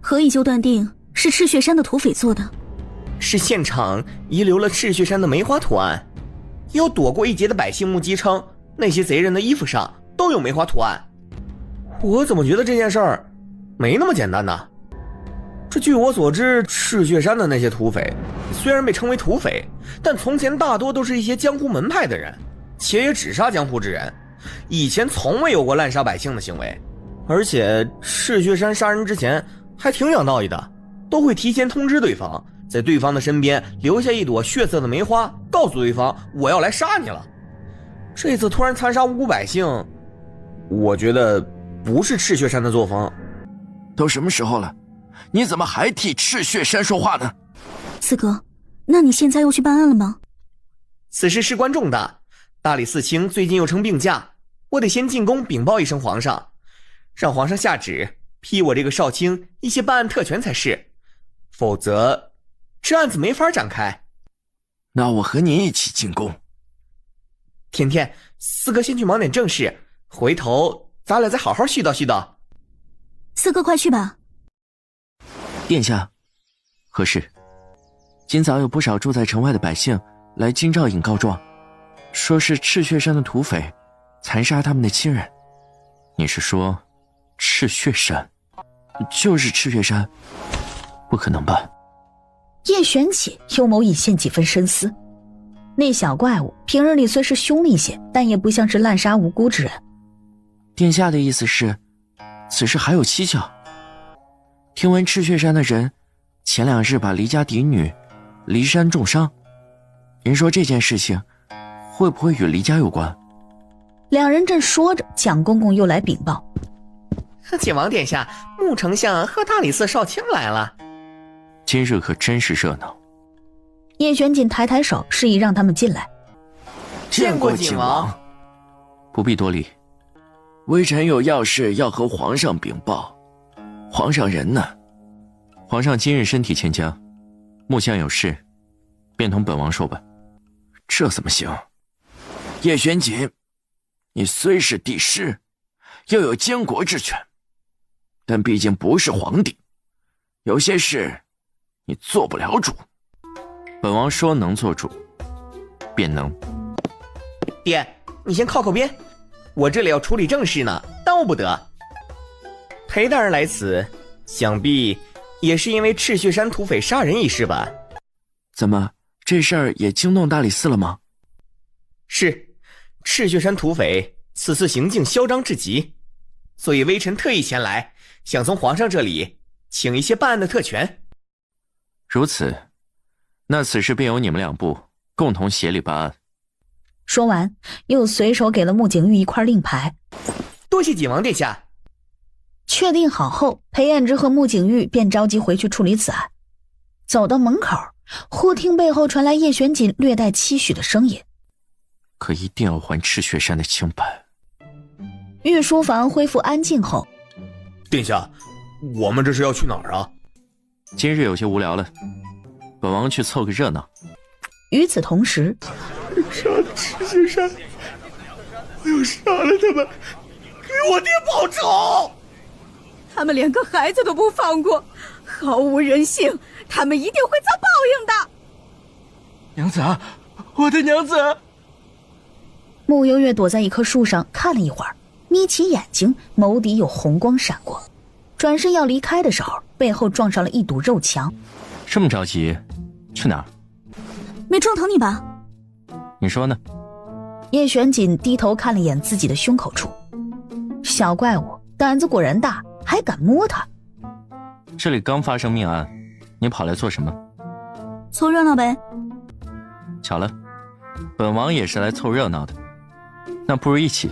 何以就断定是赤血山的土匪做的？是现场遗留了赤血山的梅花图案，也有躲过一劫的百姓目击称，那些贼人的衣服上都有梅花图案。我怎么觉得这件事儿没那么简单呢？这据我所知，赤血山的那些土匪虽然被称为土匪，但从前大多都是一些江湖门派的人，且也只杀江湖之人，以前从未有过滥杀百姓的行为。而且赤血山杀人之前还挺讲道义的，都会提前通知对方，在对方的身边留下一朵血色的梅花，告诉对方我要来杀你了。这次突然残杀无辜百姓，我觉得不是赤血山的作风。都什么时候了，你怎么还替赤血山说话呢？四哥，那你现在又去办案了吗？此事事关重大，大理寺卿最近又称病假，我得先进宫禀报一声皇上，让皇上下旨批我这个少卿一些办案特权才是，否则这案子没法展开。那我和你一起进宫。甜甜，四哥先去忙点正事，回头咱俩再好好絮叨絮叨。四哥快去吧。殿下，何事？今早有不少住在城外的百姓来京兆尹告状，说是赤血山的土匪残杀他们的亲人。你是说赤血山？就是赤血山？不可能吧？叶玄启幽眸隐现几分深思。那小怪物平日里虽是凶厉些，但也不像是滥杀无辜之人。殿下的意思是，此事还有蹊跷？听闻赤血山的人前2日把离家嫡女骊山重伤，您说这件事情会不会与离家有关？两人正说着，蒋公公又来禀报：景王殿下，穆丞相和大理寺少卿来了。今日可真是热闹。叶玄锦抬抬手，示意让他们进来。见过景王。不必多礼。微臣有要事要和皇上禀报。皇上人呢？皇上今日身体欠佳，木相有事，便同本王说吧。这怎么行？叶玄锦，你虽是帝师，又有监国之权，但毕竟不是皇帝，有些事你做不了主。本王说能做主，便能。爹，你先靠靠边，我这里要处理正事呢，耽误不得。裴大人来此，想必也是因为赤血山土匪杀人一事吧？怎么，这事儿也惊动大理寺了吗？是，赤血山土匪此次行径嚣张至极，所以微臣特意前来，想从皇上这里请一些办案的特权。如此，那此事便由你们2部共同协力办案。说完，又随手给了穆景玉一块令牌。多谢景王殿下。确定好后，裴彦之和穆景玉便着急回去处理此案。走到门口，忽听背后传来叶玄锦略带期许的声音：可一定要还赤血山的清白。御书房恢复安静后，殿下，我们这是要去哪儿啊？今日有些无聊了，本王去凑个热闹。与此同时，杀了赤血山，我要杀了他们，给我爹报仇！他们连个孩子都不放过，毫无人性，他们一定会遭报应的。娘子，我的娘子！穆幽月躲在一棵树上看了一会儿，眯起眼睛，眸底有红光闪过，转身要离开的时候，背后撞上了一堵肉墙。这么着急，去哪儿？没撞疼你吧？你说呢？叶玄锦低头看了眼自己的胸口处，小怪物胆子果然大，还敢摸他。这里刚发生命案，你跑来做什么？凑热闹呗。巧了，本王也是来凑热闹的，那不如一起。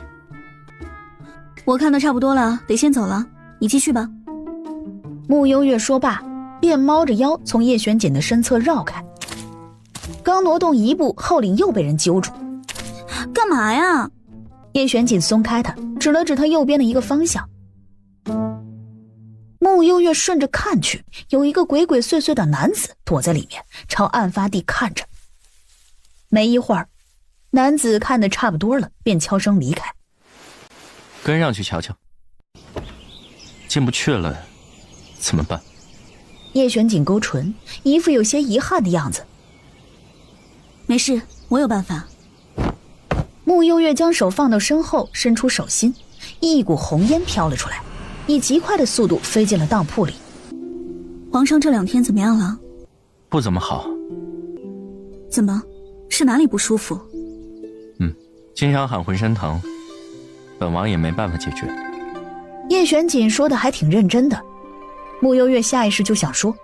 我看的差不多了，得先走了，你继续吧。穆幽月说罢，便猫着腰从叶玄锦的身侧绕开。刚挪动一步，后领又被人揪住。干嘛呀？叶玄锦松开他，指了指他右边的一个方向。穆幽月顺着看去，有一个鬼鬼祟祟的男子躲在里面，朝案发地看着。没一会儿，男子看得差不多了，便悄声离开。跟上去瞧瞧。进不去了，怎么办？叶玄锦勾唇，一副有些遗憾的样子。没事，我有办法。穆幽月将手放到身后，伸出手心，一股红烟飘了出来，以极快的速度飞进了当铺里。皇上这2天怎么样了？不怎么好。怎么？是哪里不舒服？经常喊浑身疼，本王也没办法解决。叶玄锦说的还挺认真的。穆幽月下意识就想说，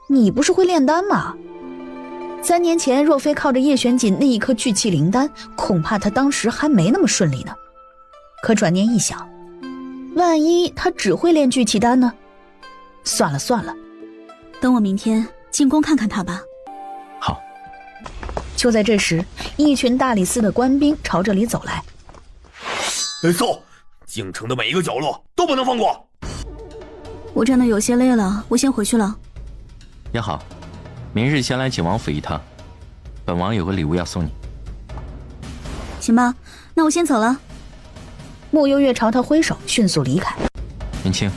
你不是会炼丹吗？3年前若非靠着叶玄锦那一颗聚气灵丹，恐怕他当时还没那么顺利呢。可转念一想，万一他只会炼聚气丹呢？算了算了，等我明天进宫看看他吧。好。就在这时，一群大理寺的官兵朝这里走来。搜，京城的每一个角落都不能放过。我站得有些累了，我先回去了。也好，明日先来景王府一趟，本王有个礼物要送你。行吧，那我先走了。穆幽月朝他挥手，迅速离开。云清，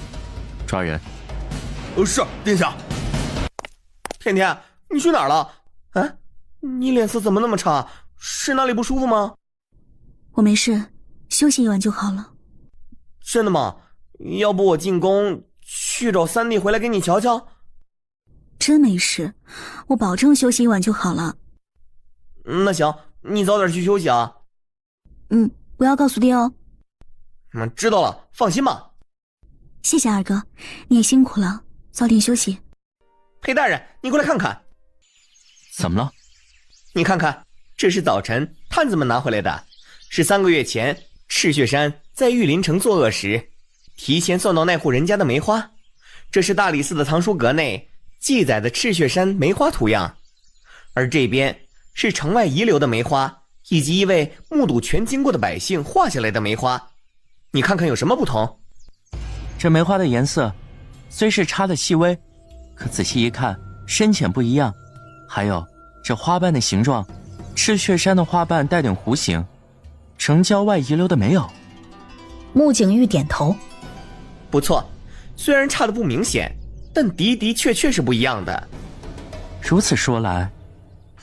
抓人。是，殿下。甜甜，你去哪儿了？啊，你脸色怎么那么差？是哪里不舒服吗？我没事，休息一晚就好了。真的吗？要不我进宫去找三弟回来给你瞧瞧？真没事，我保证休息一晚就好了。那行，你早点去休息啊。不要告诉爹哦。知道了，放心吧。谢谢二哥，你也辛苦了，早点休息。裴大人，你过来看看。怎么了？你看看，这是早晨探子们拿回来的，是3个月前赤血山在玉林城作恶时提前送到那户人家的梅花。这是大理寺的藏书阁内记载的赤血山梅花图样，而这边是城外遗留的梅花，以及一位目睹全经过的百姓画下来的梅花。你看看有什么不同？这梅花的颜色虽是差的细微，可仔细一看，深浅不一样。还有这花瓣的形状，赤血山的花瓣带点弧形，城郊外遗留的没有。穆景玉点头，不错，虽然差的不明显，但的确是不一样的。如此说来，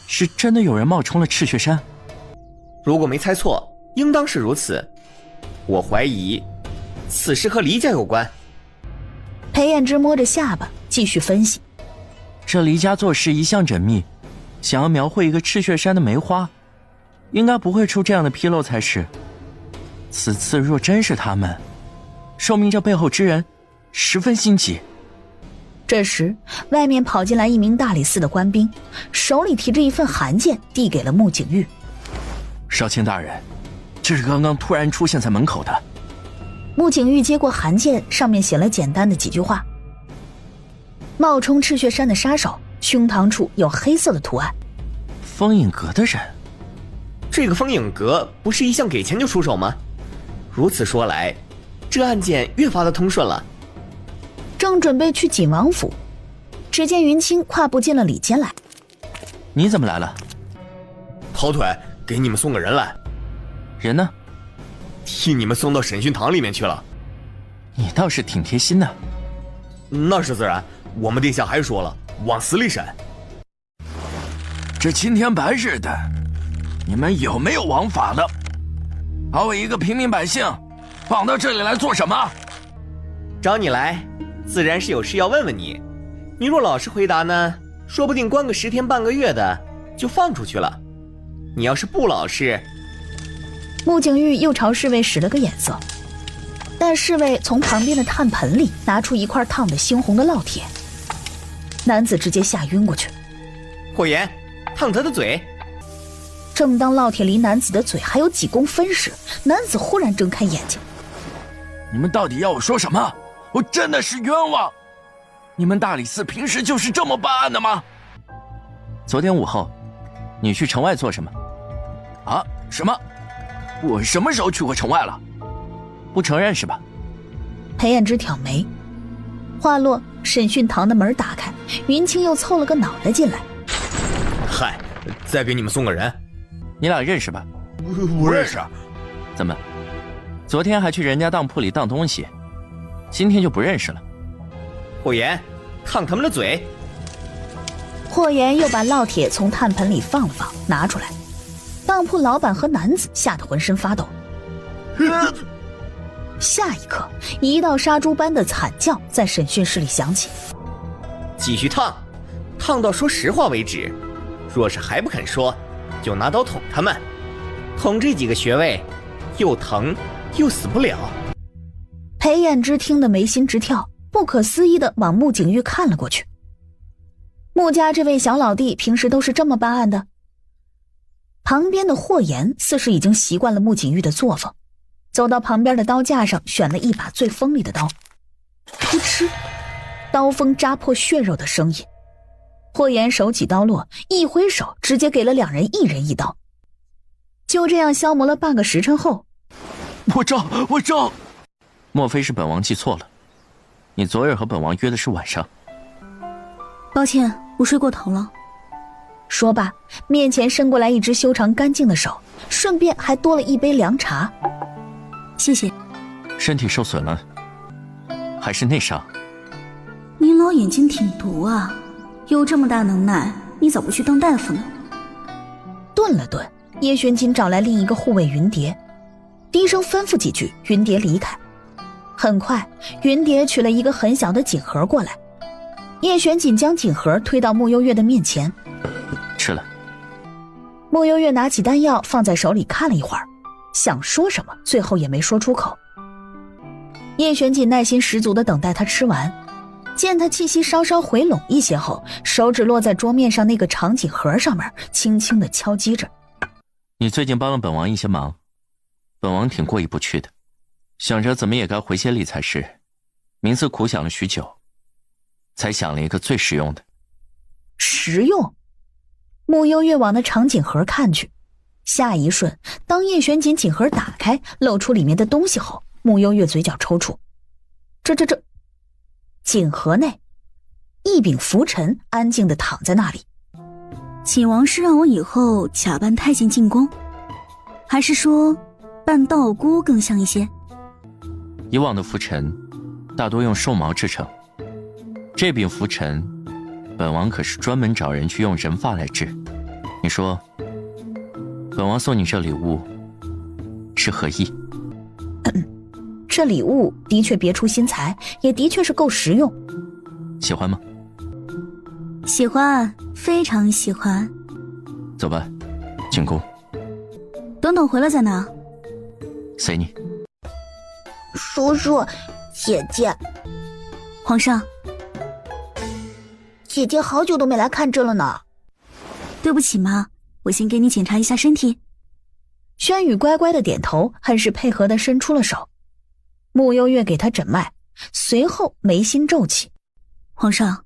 是真的有人冒充了赤血山？如果没猜错，应当是如此。我怀疑此事和黎家有关。裴彦之摸着下巴继续分析，这黎家做事一向缜密，想要描绘一个赤血山的梅花，应该不会出这样的纰漏才是。此次若真是他们，说明这背后之人十分心急。这时外面跑进来一名大理寺的官兵，手里提着一份函件递给了穆景玉。少卿大人，这是刚刚突然出现在门口的。穆景玉接过函件，上面写了简单的几句话：冒充赤血山的杀手，胸膛处有黑色的图案。风影阁的人，这个风影阁不是一向给钱就出手吗？如此说来，这案件越发的通顺了。正准备去锦王府，只见云清跨步进了里间来。你怎么来了？跑腿，给你们送个人来。人呢？替你们送到审讯堂里面去了。你倒是挺贴心的。那是自然，我们殿下还说了，往死里审。这青天白日的，你们有没有王法的？把我一个平民百姓绑到这里来做什么？找你来，自然是有事要问问你。你若老实回答呢，说不定关个10天半个月的就放出去了。你要是不老实……穆景玉又朝侍卫使了个眼色，但侍卫从旁边的炭盆里拿出一块烫得猩红的烙铁，男子直接吓晕过去。霍言，烫他的嘴。正当烙铁离男子的嘴还有几公分时，男子忽然睁开眼睛。你们到底要我说什么？我真的是冤枉！你们大理寺平时就是这么办案的吗？昨天午后，你去城外做什么？啊？什么？我什么时候去过城外了？不承认是吧？裴彦之挑眉。话落，审讯堂的门打开，云清又凑了个脑袋进来。嗨，再给你们送个人。你俩认识吧？不认识。怎么？昨天还去人家当铺里当东西，今天就不认识了？霍言，烫他们的嘴。霍言又把烙铁从炭盆里放了放，拿出来。当铺老板和男子吓得浑身发抖。下一刻，一道杀猪般的惨叫在审讯室里响起。继续烫，烫到说实话为止。若是还不肯说，就拿刀捅他们。捅这几个穴位，又疼又死不了。裴彦之听得眉心直跳，不可思议地往穆景玉看了过去。穆家这位小老弟平时都是这么办案的。旁边的霍言似是已经习惯了穆景玉的作风，走到旁边的刀架上选了一把最锋利的刀。噗嗤，刀锋扎破血肉的声音。霍言手起刀落，一挥手直接给了两人一人一刀。就这样消磨了半个时辰后，我招！莫非是本王记错了？你昨日和本王约的是晚上。抱歉，我睡过头了。说罢，面前伸过来一只修长干净的手，顺便还多了一杯凉茶。谢谢。身体受损了，还是内伤？您老眼睛挺毒啊，有这么大能耐，你早不去当大夫呢？顿了顿，叶玄锦找来另一个护卫云蝶，低声吩咐几句，云蝶离开。很快，云蝶取了一个很小的锦盒过来，叶玄锦将锦盒推到穆幽月的面前。吃了。穆幽月拿起丹药放在手里看了一会儿，想说什么，最后也没说出口。叶玄锦耐心十足地等待他吃完，见他气息稍稍回拢一些后，手指落在桌面上那个长锦盒上面，轻轻地敲击着。你最近帮了本王一些忙，本王挺过意不去的，想着怎么也该回些礼才是，冥思苦想了许久，才想了一个最实用的。实用？穆幽月往那长锦盒看去，下一瞬，当叶玄锦锦盒打开，露出里面的东西后，穆幽月嘴角抽搐。这锦盒内，一柄拂尘安静地躺在那里。秦王是让我以后假扮太监进宫，还是说扮道姑更像一些？以往的拂尘大多用兽毛制成，这柄拂尘本王可是专门找人去用人发来制。你说本王送你这礼物是何意？这礼物的确别出心裁，也的确是够实用。喜欢吗？喜欢，非常喜欢。走吧，进宫。等等回来再拿。随你。叔叔，姐姐，皇上，姐姐好久都没来看朕了呢。对不起嘛，我先给你检查一下身体。轩宇乖乖的点头，很是配合的伸出了手。穆幽月给他诊脉，随后眉心皱起。皇上，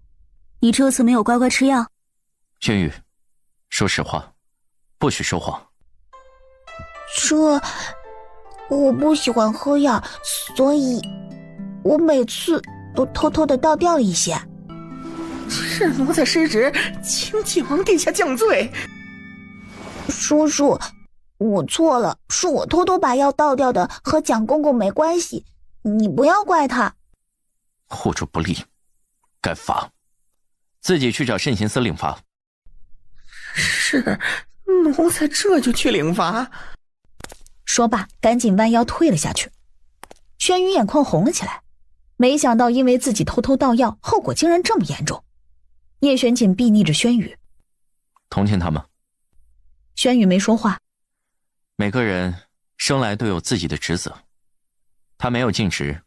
你这次没有乖乖吃药？轩宇，说实话，不许说谎。我不喜欢喝药，所以我每次都偷偷的倒掉了一些。是奴才失职，请晋王殿下降罪。叔叔，我错了，是我偷偷把药倒掉的，和蒋公公没关系，你不要怪他。护主不利，该罚，自己去找慎刑司领罚。是，奴才这就去领罚。说罢，赶紧弯腰退了下去。轩宇眼眶红了起来，没想到因为自己偷偷倒药，后果竟然这么严重。叶玄锦睥睨着轩宇，同情他吗？轩宇没说话。每个人生来都有自己的职责，他没有尽职，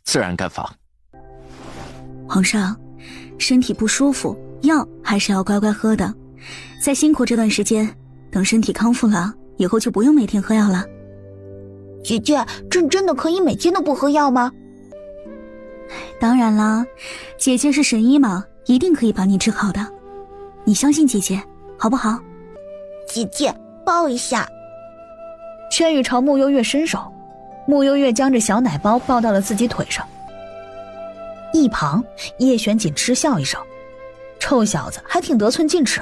自然该罚。皇上，身体不舒服，药还是要乖乖喝的。再辛苦这段时间，等身体康复了，以后就不用每天喝药了。姐姐，这真的可以每天都不喝药吗？当然啦，姐姐是神医嘛，一定可以把你治好的。你相信姐姐，好不好？姐姐，抱一下。轩宇朝慕幽月伸手，慕幽月将这小奶包抱到了自己腿上。一旁，叶玄锦嗤笑一声：“臭小子，还挺得寸进尺。”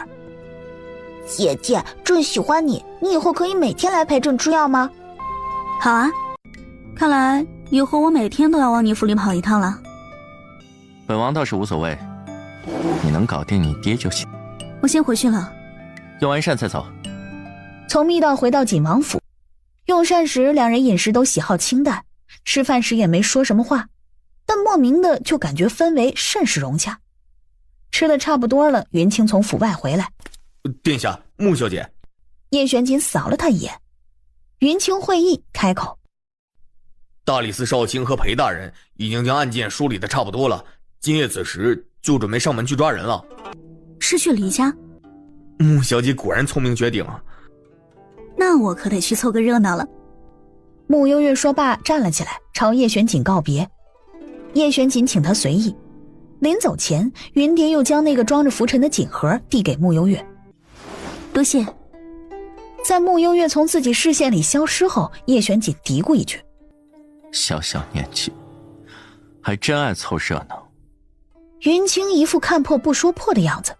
姐姐，朕喜欢你，你以后可以每天来陪朕吃药吗？好啊，看来以后我每天都要往你府里跑一趟了。本王倒是无所谓，你能搞定你爹就行。我先回去了，用完膳再走。从密道回到锦王府，用膳时两人饮食都喜好清淡，吃饭时也没说什么话，但莫名的就感觉氛围甚是融洽。吃的差不多了，云清从府外回来。殿下，穆小姐。叶玄锦扫了他一眼，云清会意，开口：“大理寺少卿和裴大人已经将案件梳理的差不多了，今夜此时就准备上门去抓人了。”是去离家？穆小姐果然聪明绝顶啊！那我可得去凑个热闹了。慕幽月说罢，站了起来，朝叶玄锦告别。叶玄锦请他随意。临走前，云蝶又将那个装着拂尘的锦盒递给慕幽月。多谢。在慕幽月从自己视线里消失后，叶玄锦嘀咕一句：“小小年纪，还真爱凑热闹。”云清一副看破不说破的样子：“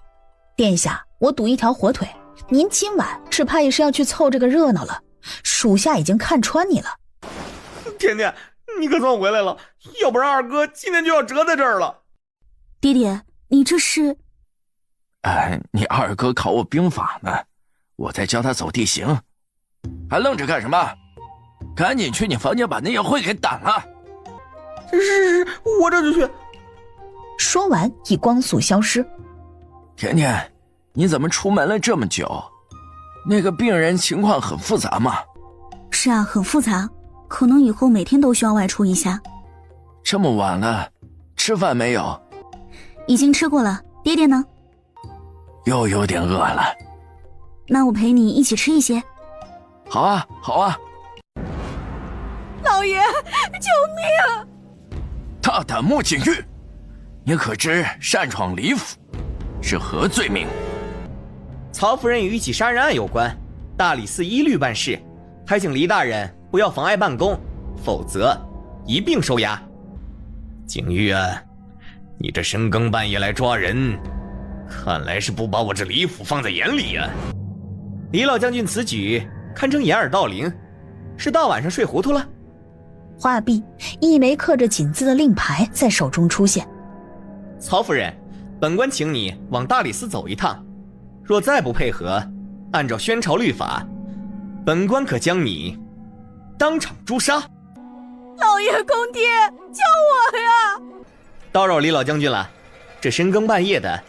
殿下，我赌一条火腿，您今晚只怕也是要去凑这个热闹了。属下已经看穿你了。”甜甜，你可算回来了，要不然二哥今天就要折在这儿了。爹爹，你这是……你二哥考我兵法呢，我在教他走地形，还愣着干什么？赶紧去你房间把那夜会给挡了。是，我这就去。说完，以光速消失。甜甜，你怎么出门了这么久？那个病人情况很复杂吗？是啊，很复杂，可能以后每天都需要外出一下。这么晚了，吃饭没有？已经吃过了，爹爹呢？又有点饿了。那我陪你一起吃一些。好啊，好啊。老爷，救命！大胆穆景玉，你可知擅闯李府是何罪名？曹夫人与一起杀人案有关，大理寺一律办事，还请黎大人不要妨碍办公，否则一并收押。景玉啊，你这深更半夜来抓人，看来是不把我这李府放在眼里啊。李老将军此举堪称掩耳盗铃，是大晚上睡糊涂了？话毕，一枚刻着锦字的令牌在手中出现。曹夫人，本官请你往大理寺走一趟，若再不配合，按照宣朝律法，本官可将你当场诛杀。老爷公爹，救我呀！叨扰李老将军了，这深更半夜的，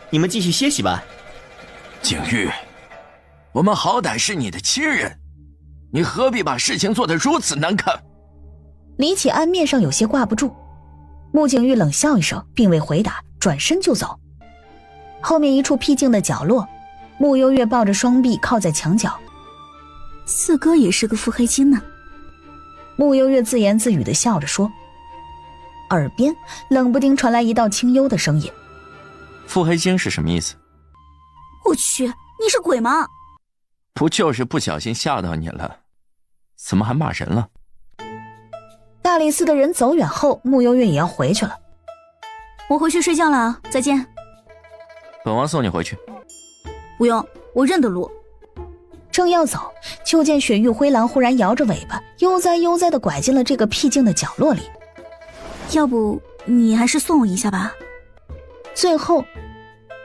你们继续歇息吧。景玉，我们好歹是你的亲人，你何必把事情做得如此难看？李启安面上有些挂不住，穆景玉冷笑一声，并未回答，转身就走。后面一处僻静的角落，穆幽月抱着双臂靠在墙角。四哥也是个腹黑精呢。穆幽月自言自语地笑着说，耳边冷不丁传来一道清幽的声音：“腹黑精是什么意思？”我去，你是鬼吗？不就是不小心吓到你了，怎么还骂人了？大理寺的人走远后，穆幽月也要回去了。我回去睡觉了，再见。本王送你回去。不用，我认得路。正要走，就见雪域灰狼忽然摇着尾巴，悠哉悠哉地拐进了这个僻静的角落里。要不你还是送我一下吧。最后，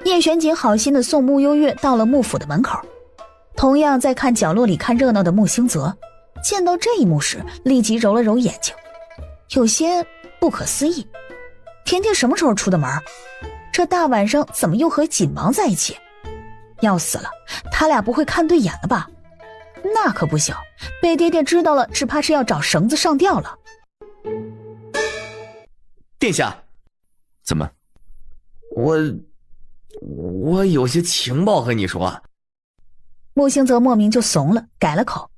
叶玄景好心地送穆幽月到了穆府的门口。同样在看角落里看热闹的穆星泽，见到这一幕时，立即揉了揉眼睛，有些不可思议。甜甜什么时候出的门？这大晚上怎么又和锦芒在一起？要死了，他俩不会看对眼了吧？那可不行，被爹爹知道了，只怕是要找绳子上吊了。殿下，怎么？我有些情报和你说。穆星泽莫名就怂了，改了口。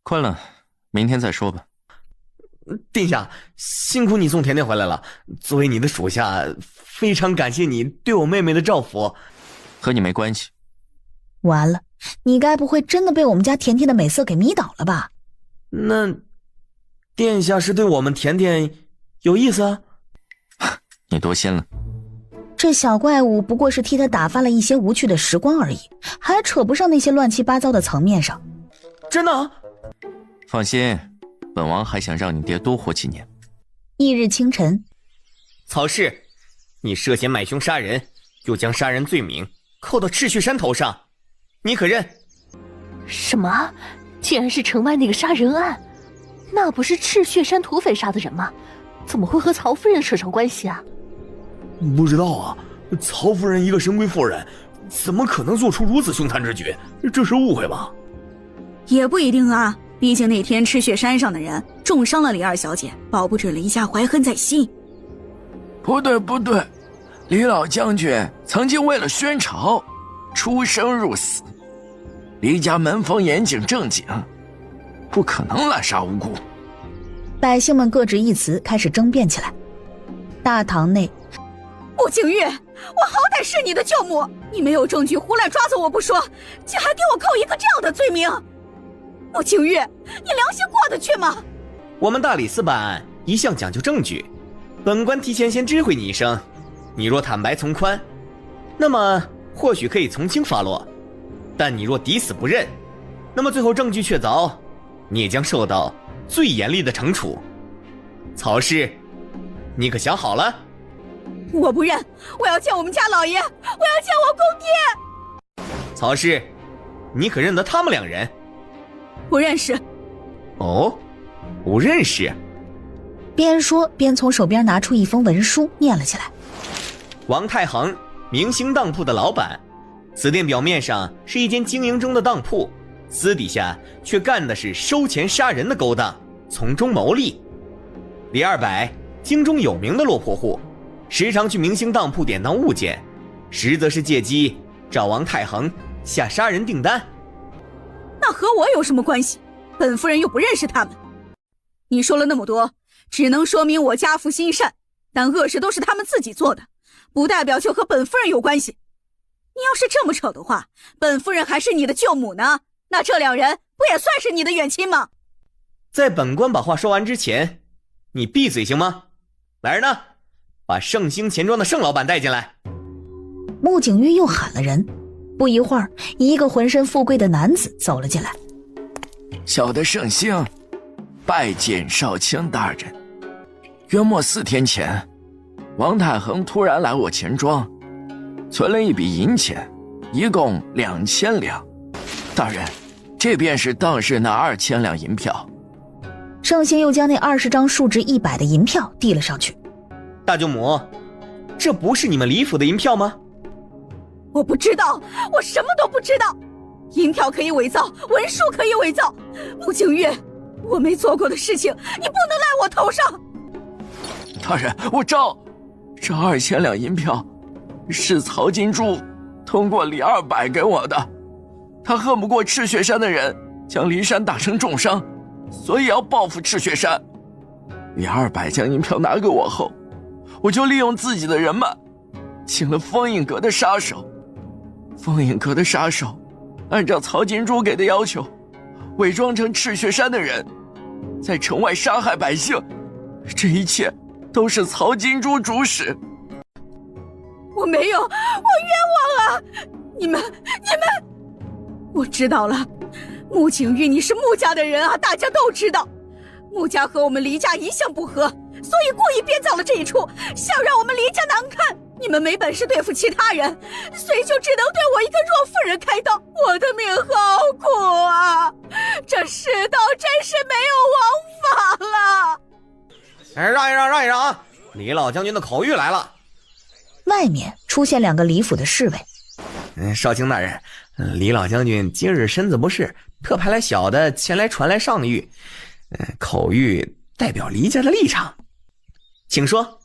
困了，明天再说吧。殿下，辛苦你送甜甜回来了。作为你的属下，非常感谢你对我妹妹的照拂。和你没关系。完了，你该不会真的被我们家甜甜的美色给迷倒了吧？那，殿下是对我们甜甜有意思啊？你多心了。这小怪物不过是替他打发了一些无趣的时光而已，还扯不上那些乱七八糟的层面上。真的？放心，本王还想让你爹多活几年。翌日清晨，曹氏，你涉嫌买凶杀人，又将杀人罪名扣到赤血山头上，你可认？什么？竟然是城外那个杀人案？那不是赤血山土匪杀的人吗？怎么会和曹夫人扯上关系啊？不知道啊，曹夫人一个神贵妇人，怎么可能做出如此凶残之举？这是误会吧？也不一定啊，毕竟那天赤血山上的人重伤了李二小姐，保不准黎家怀恨在心。不对，李老将军曾经为了宣朝出生入死，黎家门风严谨正经，不可能滥杀无辜。百姓们各执一词，开始争辩起来。大堂内，穆景玉，我好歹是你的舅母，你没有证据胡乱抓走我不说，竟还给我扣一个这样的罪名。穆景玉，你良心过得去吗？我们大理寺办案一向讲究证据，本官提前先知会你一声，你若坦白从宽，那么或许可以从轻发落，但你若抵死不认，那么最后证据确凿，你也将受到最严厉的惩处。曹氏，你可想好了？我不认，我要见我们家老爷，我要见我公爹。曹氏，你可认得他们两人？不认识。哦，不认识。边说边从手边拿出一封文书念了起来。王太恒，明星当铺的老板，此店表面上是一间经营中的当铺，私底下却干的是收钱杀人的勾当，从中牟利。李二百，京中有名的落魄户，时常去明星当铺典当物件，实则是借机找王太恒下杀人订单。那和我有什么关系？本夫人又不认识他们。你说了那么多，只能说明我家父心善，但恶事都是他们自己做的，不代表就和本夫人有关系。你要是这么扯的话，本夫人还是你的舅母呢，那这两人不也算是你的远亲吗？在本官把话说完之前，你闭嘴行吗？来人呢，把盛兴钱庄的盛老板带进来。穆景玉又喊了人，不一会儿，一个浑身富贵的男子走了进来。小的盛兴拜见少卿大人。约莫4天前，王太恒突然来我钱庄，存了一笔银钱，一共2000两。大人，这便是当日那2000两银票。盛兴又将那20张数值100的银票递了上去。大舅母，这不是你们李府的银票吗？我不知道，我什么都不知道。银票可以伪造，文书可以伪造。穆景玉，我没做过的事情，你不能赖我头上。大人，我招。这2000两银票是曹金珠通过李二百给我的，他恨不过赤血山的人将骊山打成重伤，所以要报复赤血山。李二百将银票拿给我后，我就利用自己的人脉请了封印阁的杀手。封印阁的杀手按照曹金珠给的要求，伪装成赤雪山的人，在城外杀害百姓，这一切都是曹金珠主使。我没有，我冤枉啊！你们，我知道了。穆景玉，你是穆家的人啊，大家都知道。穆家和我们黎家一向不和，所以故意编造了这一出，想让我们黎家难看。你们没本事对付其他人，所以就只能对我一个弱妇人开刀。我的命好苦啊！这世道真是没有王法了。让一让啊！李老将军的口谕来了。外面出现2个李府的侍卫。少卿大人，李老将军今日身子不适，特派来小的前来传来上谕。口谕代表黎家的立场，请说。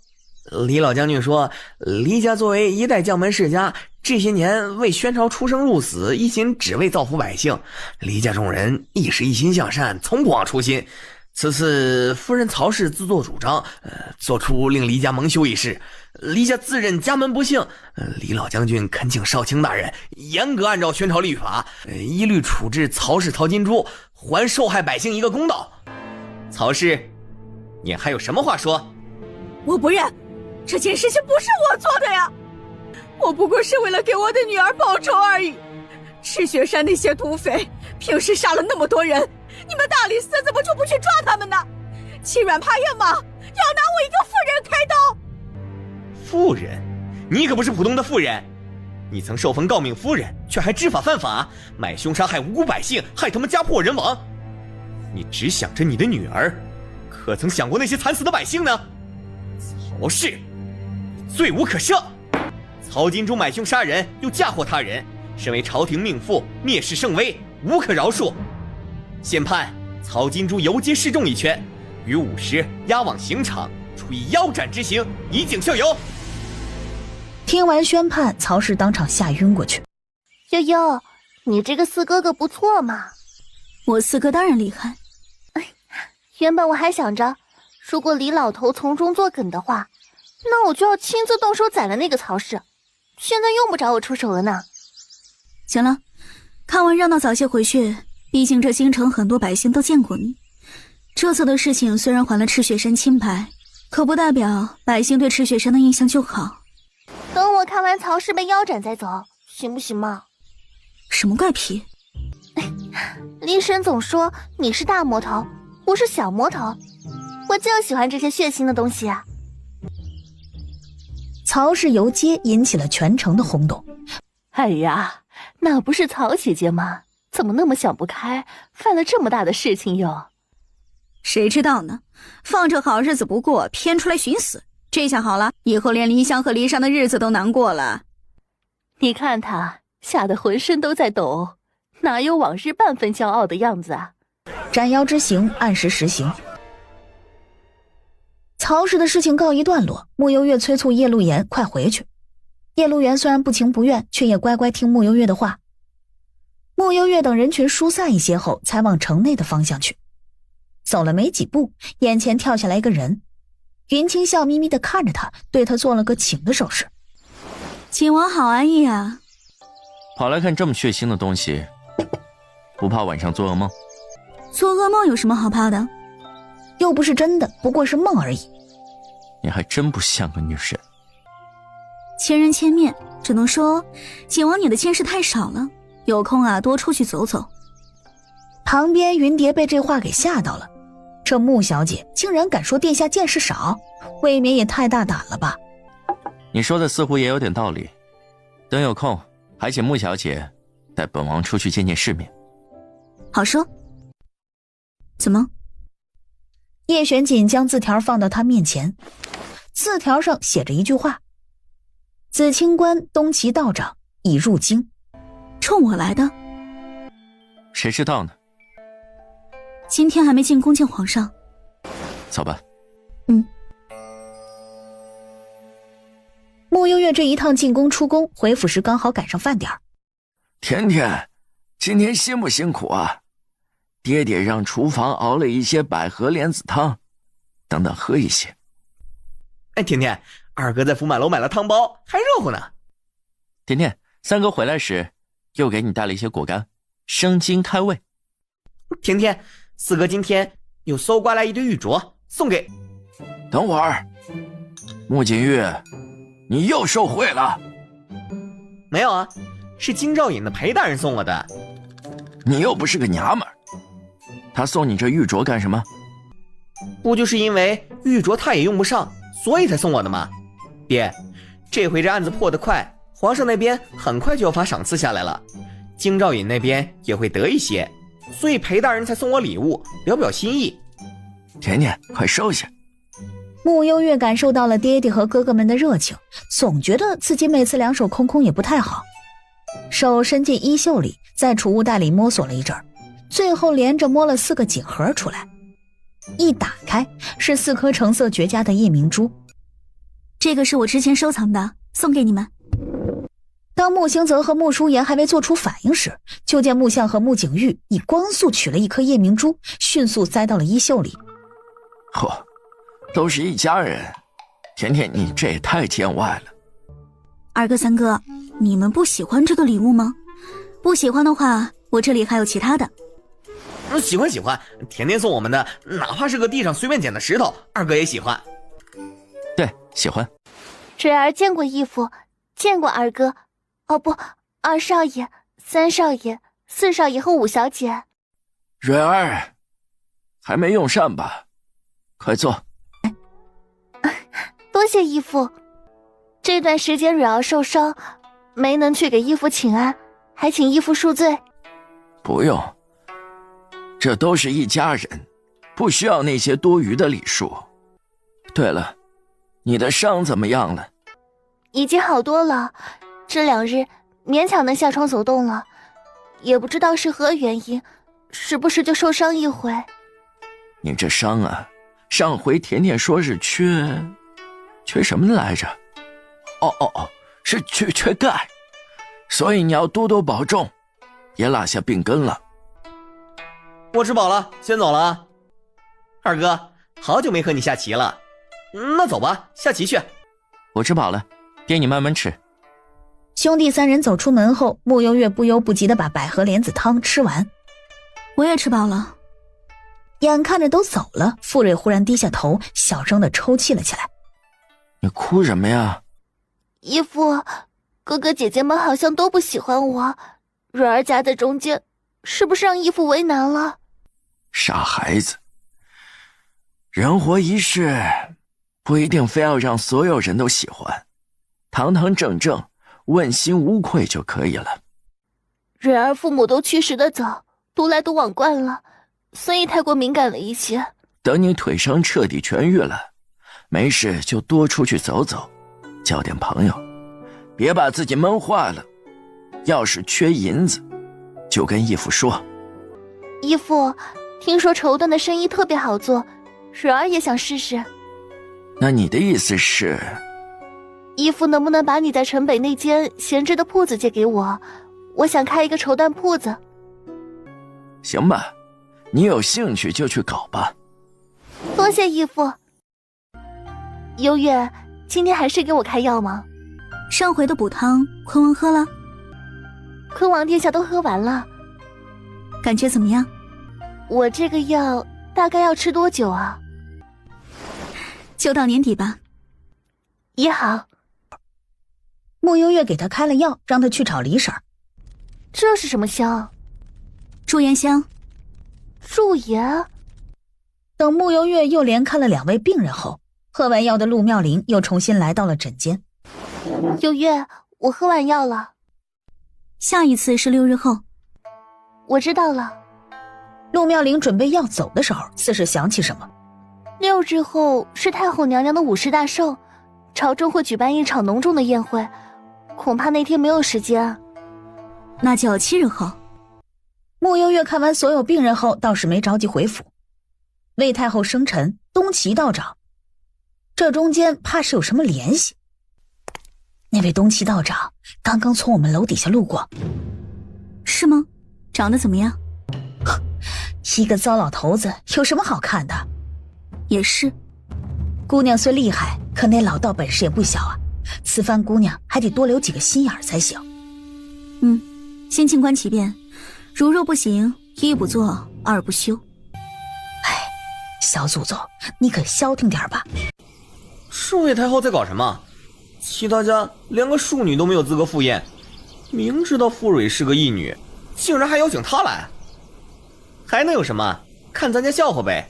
李老将军说，黎家作为一代将门世家，这些年为宣朝出生入死，一心只为造福百姓。黎家众人亦是一心向善，从不忘初心。此次夫人曹氏自作主张，做出令黎家蒙羞一事，黎家自认家门不幸。李老将军恳请少卿大人严格按照宣朝律法，一律处置曹氏曹金珠，还受害百姓一个公道。曹氏，你还有什么话说？我不认，这件事情不是我做的呀，我不过是为了给我的女儿报仇而已。赤雪山那些土匪平时杀了那么多人，你们大理寺怎么就不去抓他们呢？欺软怕硬吗？要拿我一个妇人开刀？妇人？你可不是普通的妇人，你曾受封诰命夫人，却还知法犯法，买凶杀害无辜百姓，害他们家破人亡。你只想着你的女儿，可曾想过那些惨死的百姓呢？曹氏，罪无可赦！曹金珠买凶杀人，又嫁祸他人，身为朝廷命妇，蔑视圣威，无可饶恕。现判曹金珠游街示众一圈，于午时押往刑场，处以腰斩之刑，以儆效尤。听完宣判，曹氏当场吓晕过去。悠悠，你这个四哥哥不错嘛。我四哥当然厉害。原本我还想着，如果李老头从中作梗的话，那我就要亲自动手宰了那个曹氏。现在用不着我出手了呢。行了，看完热闹早些回去，毕竟这京城很多百姓都见过你。这次的事情虽然还了赤雪山清白，可不代表百姓对赤雪山的印象就好。等我看完曹氏被腰斩再走，行不行嘛？什么怪癖？李婶总说你是大魔头，我是小魔头，我就喜欢这些血腥的东西啊。曹氏游街引起了全城的轰动。哎呀，那不是曹姐姐吗？怎么那么想不开，犯了这么大的事情哟？谁知道呢？放着好日子不过，偏出来寻死。这下好了，以后连离乡和离山的日子都难过了。你看他吓得浑身都在抖，哪有往日半分骄傲的样子啊？斩妖之刑按时实行。曹氏的事情告一段落，穆幽月催促叶陆言快回去。叶陆言虽然不情不愿，却也乖乖听穆幽月的话。穆幽月等人群疏散一些后，才往城内的方向去。走了没几步，眼前跳下来一个人。云清笑眯眯地看着他，对他做了个请的手势。景王好安逸啊。跑来看这么血腥的东西，不怕晚上做噩梦？做噩梦有什么好怕的？又不是真的，不过是梦而已。你还真不像个女人。千人千面，只能说景王你的见识太少了，有空啊多出去走走。旁边云蝶被这话给吓到了，这穆小姐竟然敢说殿下见识少，未免也太大胆了吧。你说的似乎也有点道理，等有空还请穆小姐带本王出去见见世面。好说。怎么？叶玄锦将字条放到他面前，字条上写着一句话：紫清关东岐道长已入京。冲我来的？谁知道呢？今天还没进宫见皇上。走吧。穆幽月这一趟进宫出宫，回府时刚好赶上饭点。甜甜，今天辛不辛苦啊？爹爹让厨房熬了一些百合莲子汤，等等喝一些。哎，甜甜，二哥在福满楼买了汤包，还热乎呢。甜甜，三哥回来时又给你带了一些果干，生津开胃。甜甜，四哥今天又搜刮来一堆玉镯，送给……等会儿，穆景玉，你又受贿了？没有啊，是京兆尹的裴大人送我的。你又不是个娘们儿，他送你这玉镯干什么？不就是因为玉镯他也用不上，所以才送我的吗？爹，这回这案子破得快，皇上那边很快就要发赏赐下来了，京兆尹那边也会得一些，所以裴大人才送我礼物，表表心意。甜甜，快收下。穆幽月感受到了爹爹和哥哥们的热情，总觉得自己每次两手空空也不太好，手伸进衣袖里，在储物袋里摸索了一阵儿，最后连着摸了4个锦盒出来。一打开，是4颗橙色绝佳的夜明珠。这个是我之前收藏的，送给你们。当穆兴泽和穆舒言还未做出反应时，就见穆相和穆景玉以光速取了1颗夜明珠，迅速塞到了衣袖里。嚯，都是一家人，甜甜你这也太见外了。二哥三哥，你们不喜欢这个礼物吗？不喜欢的话，我这里还有其他的。喜欢喜欢，甜甜送我们的，哪怕是个地上随便捡的石头，二哥也喜欢。对，喜欢。蕊儿见过义父，见过二哥，哦不，二少爷、三少爷、四少爷和五小姐。蕊儿，还没用膳吧？快坐。多谢义父。这段时间蕊儿受伤，没能去给义父请安，还请义父恕罪。不用，这都是一家人，不需要那些多余的礼数。对了，你的伤怎么样了？已经好多了，这2日勉强能下床走动了，也不知道是何原因，时不时就受伤一回。你这伤啊，上回甜甜说是缺什么来着？是缺钙，所以你要多多保重，别落下病根了。我吃饱了，先走了啊。二哥，好久没和你下棋了，那走吧，下棋去。我吃饱了，爹你慢慢吃。兄弟3人走出门后，穆幽月不忧不急地把百合莲子汤吃完。我也吃饱了。眼看着都走了，傅蕊忽然低下头，小声地抽泣了起来。你哭什么呀？义父，哥哥姐姐们好像都不喜欢我，蕊儿夹在中间，是不是让义父为难了？傻孩子，人活一世，不一定非要让所有人都喜欢，堂堂正正，问心无愧就可以了。蕊儿父母都去世的早，独来独往惯了，所以太过敏感了一些。等你腿伤彻底痊愈了，没事就多出去走走，交点朋友，别把自己闷坏了。要是缺银子，就跟义父说。义父，听说绸缎的生意特别好做，蕊儿也想试试。那你的意思是？义父能不能把你在城北那间闲置的铺子借给我？我想开一个绸缎铺子。行吧，你有兴趣就去搞吧。多谢义父。幽月，今天还是给我开药吗？上回的补汤，坤王喝了？坤王殿下都喝完了。感觉怎么样？我这个药大概要吃多久啊？就到年底吧。也好。穆幽月给他开了药，让他去找李婶儿。这是什么香？驻颜香。驻颜。等穆幽月又连看了2位病人后，喝完药的陆妙龄又重新来到了诊间。幽月，我喝完药了。下一次是6日后。我知道了。陆妙龄准备要走的时候，似是想起什么。6日后是太后娘娘的50大寿，朝中会举办一场隆重的宴会，恐怕那天没有时间。那就要7日后。穆幽月看完所有病人后，倒是没着急回府。魏太后生辰，东岐道长，这中间怕是有什么联系。那位东岐道长刚刚从我们楼底下路过。是吗？长得怎么样？一个糟老头子，有什么好看的？也是。姑娘虽厉害，可那老道本事也不小啊，此番姑娘还得多留几个心眼才行。先静观其变，如若不行，一不做二不休。哎，小祖宗，你可消停点吧。顺位太后在搞什么？其他家连个庶女都没有资格赴宴，明知道傅蕊是个义女，竟然还邀请她来，还能有什么？看咱家笑话呗。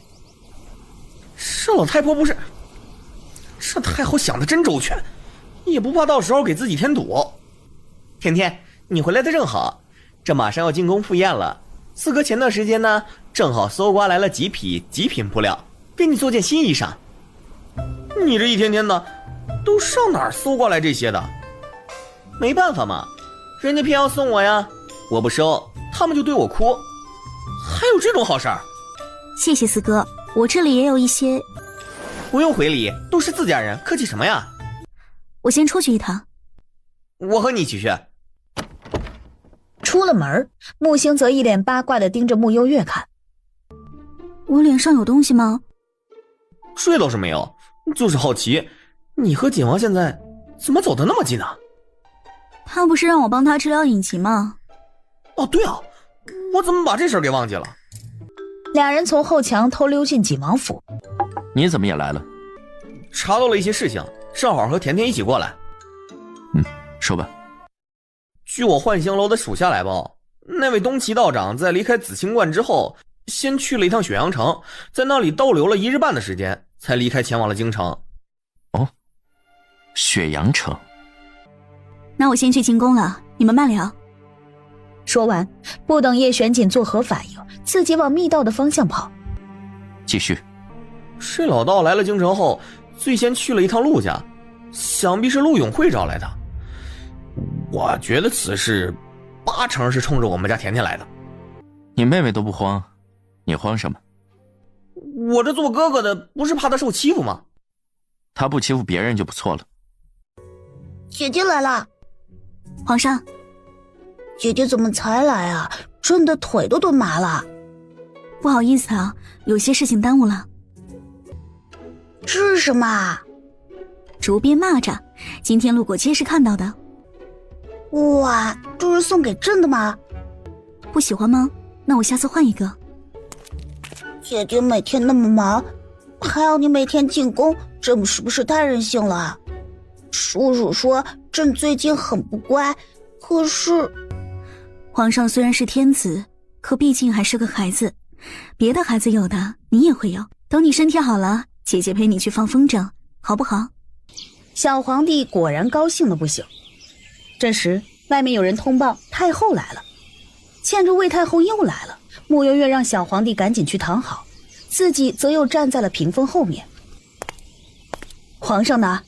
这老太婆不是，这太后想的真周全，也不怕到时候给自己添堵。甜甜，你回来的正好，这马上要进宫赴宴了。四哥前段时间呢，正好搜刮来了几匹极品布料，给你做件新衣裳。你这一天天的，都上哪儿搜刮来这些的？没办法嘛，人家偏要送我呀，我不收，他们就对我哭。还有这种好事儿？谢谢四哥，我这里也有一些。不用回礼，都是自家人，客气什么呀？我先出去一趟。我和你一起去。出了门，木星则一脸八卦地盯着穆幽月看。我脸上有东西吗？这倒是没有，就是好奇，你和景王现在怎么走得那么近呢？他不是让我帮他治疗隐疾吗？哦，对啊，我怎么把这事儿给忘记了？俩人从后墙偷溜进景王府。你怎么也来了？查到了一些事情，正好和甜甜一起过来。说吧。据我幻香楼的属下来报，那位东岐道长在离开紫清观之后，先去了一趟雪阳城，在那里逗留了1日半的时间，才离开前往了京城。哦，雪阳城。那我先去进宫了，你们慢聊。说完，不等叶玄锦作何反应，自己往密道的方向跑。继续。这老道来了京城后，最先去了一趟陆家，想必是陆永慧招来的。我觉得此事8成是冲着我们家甜甜来的。你妹妹都不慌，你慌什么？我这做哥哥的不是怕她受欺负吗？她不欺负别人就不错了。姐姐来了。皇上，姐姐怎么才来啊？震得腿都蹲麻了。不好意思啊，有些事情耽误了。这是什么啊？竹编蚂蚱，今天路过街市看到的。哇，这是送给朕的吗？不喜欢吗？那我下次换一个。姐姐每天那么忙，还要你每天进宫，朕是不是太任性了？叔叔说朕最近很不乖，可是……皇上虽然是天子，可毕竟还是个孩子，别的孩子有的，你也会有。等你身体好了，姐姐陪你去放风筝，好不好？小皇帝果然高兴的不行。这时，外面有人通报太后来了，见着魏太后又来了，穆幽月让小皇帝赶紧去躺好，自己则又站在了屏风后面。皇上呢？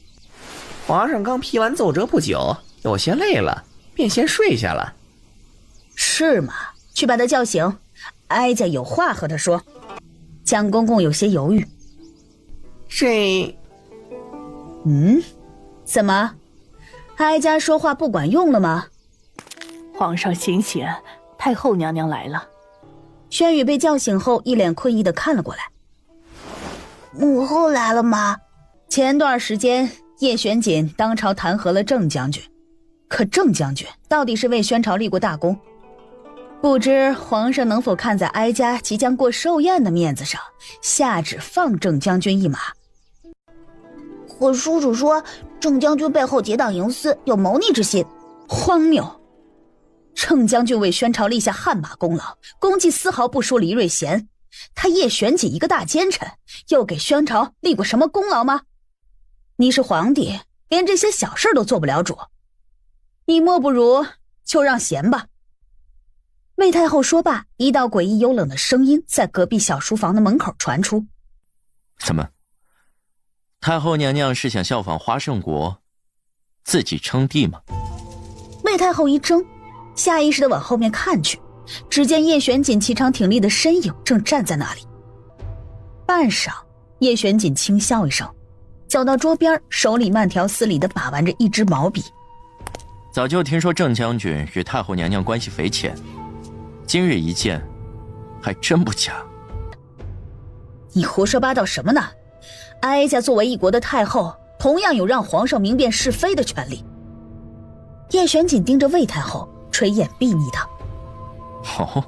皇上刚批完奏折不久，有些累了，便先睡下了。是吗？去把他叫醒，哀家有话和他说。蒋公公有些犹豫。怎么？哀家说话不管用了吗？皇上醒醒，太后娘娘来了。轩宇被叫醒后，一脸困意地看了过来。母后来了吗？前段时间，叶玄锦当朝弹劾了郑将军，可郑将军到底是为宣朝立过大功，不知皇上能否看在哀家即将过寿宴的面子上，下旨放郑将军一马？我叔叔说郑将军背后结党营私，有谋逆之心。荒谬！郑将军为宣朝立下汗马功劳，功绩丝毫不输黎瑞贤。他叶玄锦一个大奸臣，又给宣朝立过什么功劳吗？你是皇帝，连这些小事都做不了主，你莫不如就让贤吧。魏太后说罢，一道诡异幽冷的声音在隔壁小书房的门口传出。怎么？太后娘娘是想效仿花胜国，自己称帝吗？魏太后一怔，下意识地往后面看去，只见叶玄锦颀长挺立的身影正站在那里。半晌，叶玄锦轻笑一声，走到桌边，手里慢条斯理地把玩着一支毛笔。早就听说郑将军与太后娘娘关系匪浅，今日一见，还真不假。你胡说八道什么呢？哀家作为一国的太后，同样有让皇上明辨是非的权利。叶玄锦盯着魏太后，垂眼睥睨她。哦，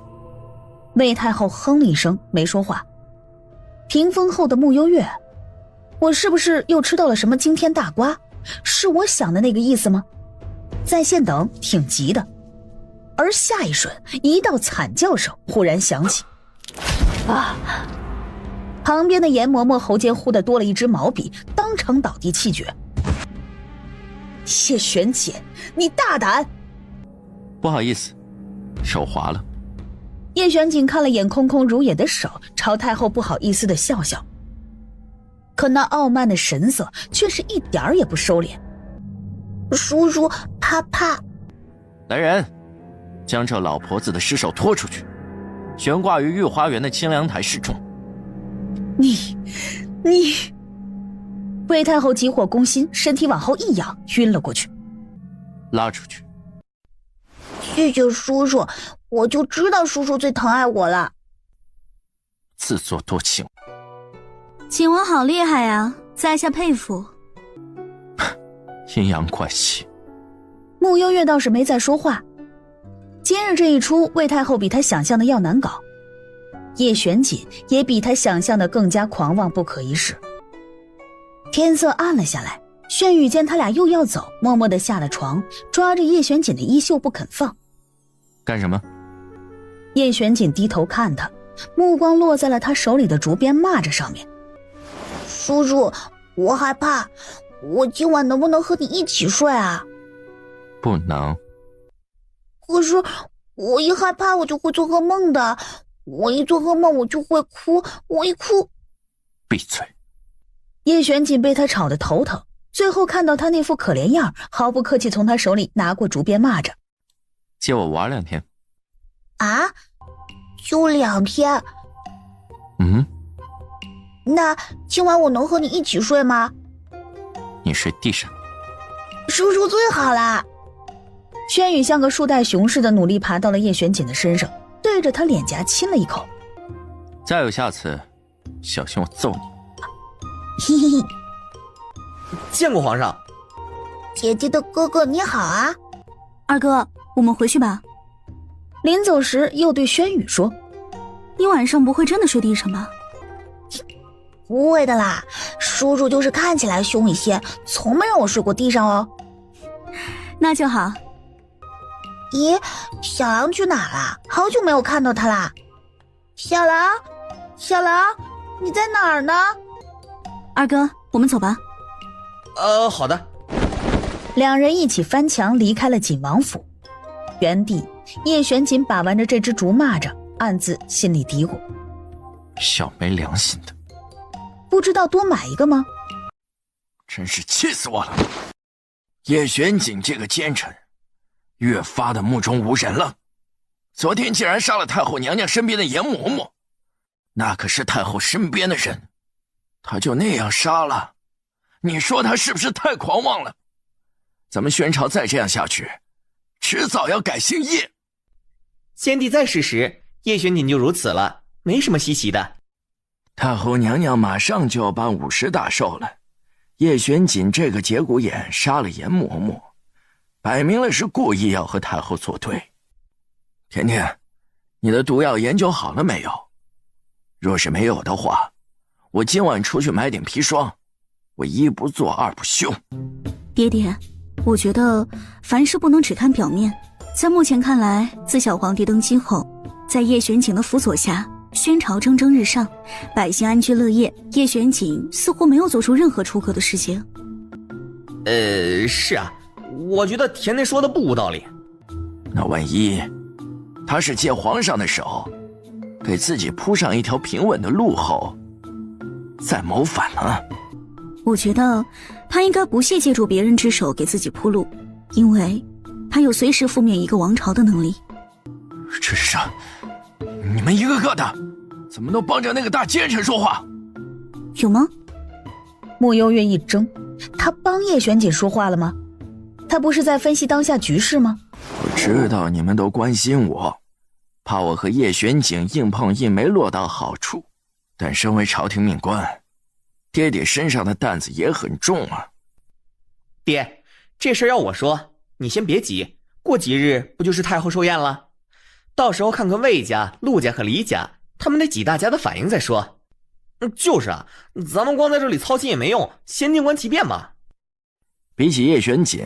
魏太后哼了一声，没说话。屏风后的穆幽月，我是不是又吃到了什么惊天大瓜？是我想的那个意思吗？在线等挺急的。而下一瞬，一道惨叫声忽然响起。啊！旁边的严嬷嬷喉间忽地多了一支毛笔，当场倒地气绝。叶玄锦，你大胆！不好意思，手滑了。叶玄锦看了眼空空如也的手，朝太后不好意思地笑笑，可那傲慢的神色却是一点儿也不收敛。叔叔，怕。来人，将这老婆子的尸首拖出去，悬挂于御花园的清凉台示众。你，魏太后急火攻心，身体往后一仰，晕了过去。拉出去。谢谢叔叔，我就知道叔叔最疼爱我了。自作多情。景王好厉害呀，在下佩服。阴阳怪气。穆幽月倒是没再说话。今日这一出，魏太后比她想象的要难搞，叶玄锦也比她想象的更加狂妄不可一世。天色暗了下来，轩宇见他俩又要走，默默地下了床，抓着叶玄锦的衣袖不肯放。干什么？叶玄锦低头看他，目光落在了他手里的竹鞭蚂蚱上面。叔叔，我害怕，我今晚能不能和你一起睡啊？不能。可是我一害怕我就会做噩梦的，我一做噩梦我就会哭，我一哭……闭嘴！叶玄锦被他吵得头疼，最后看到他那副可怜样，毫不客气从他手里拿过竹鞭蚂蚱。借我玩2天。啊？就2天？那今晚我能和你一起睡吗？你睡地上。叔叔最好啦。轩宇像个树袋熊似的努力爬到了叶玄锦的身上，对着他脸颊亲了一口。再有下次，小心我揍你。嘿嘿嘿。见过皇上。姐姐的哥哥你好啊。二哥，我们回去吧。临走时又对轩宇说，你晚上不会真的睡地上吧？不会的啦，叔叔就是看起来凶一些，从没让我睡过地上哦。那就好。咦，小狼去哪了？好久没有看到他啦。小狼，你在哪儿呢？二哥，我们走吧。好的。两人一起翻墙离开了锦王府。原地，叶玄锦把玩着这只竹蚂蚱，暗自心里嘀咕：小没良心的，不知道多买一个吗？真是气死我了！叶玄锦这个奸臣，越发的目中无人了。昨天竟然杀了太后娘娘身边的严嬷嬷，那可是太后身边的人，他就那样杀了，你说他是不是太狂妄了？咱们宣朝再这样下去，迟早要改姓叶。先帝在世时，叶玄锦就如此了，没什么稀奇的。太后娘娘马上就要办50大寿了，叶玄锦这个节骨眼杀了严嬷嬷，摆明了是故意要和太后作对。甜甜，你的毒药研究好了没有？若是没有的话，我今晚出去买点砒霜，我一不做二不休。爹爹，我觉得凡事不能只看表面。在目前看来，自小皇帝登基后，在叶玄景的辅佐下，宣朝蒸蒸日上，百姓安居乐业，叶玄景似乎没有做出任何出格的事情。是啊，我觉得甜甜说的不无道理。那万一他是借皇上的手，给自己铺上一条平稳的路后，再谋反呢？我觉得他应该不屑借助别人之手给自己铺路，因为他有随时覆灭一个王朝的能力。这是啥？你们一个个的怎么都帮着那个大奸臣说话？有吗？穆幽月一怔，他帮叶玄锦说话了吗？他不是在分析当下局势吗？我知道你们都关心我，怕我和叶玄景硬碰硬没落到好处，但身为朝廷命官，爹爹身上的担子也很重啊。爹，这事要我说，你先别急，过几日不就是太后寿宴了？到时候看看魏家、陆家和李家他们那几大家的反应再说。就是啊，咱们光在这里操心也没用，先静观其变吧。比起叶玄锦，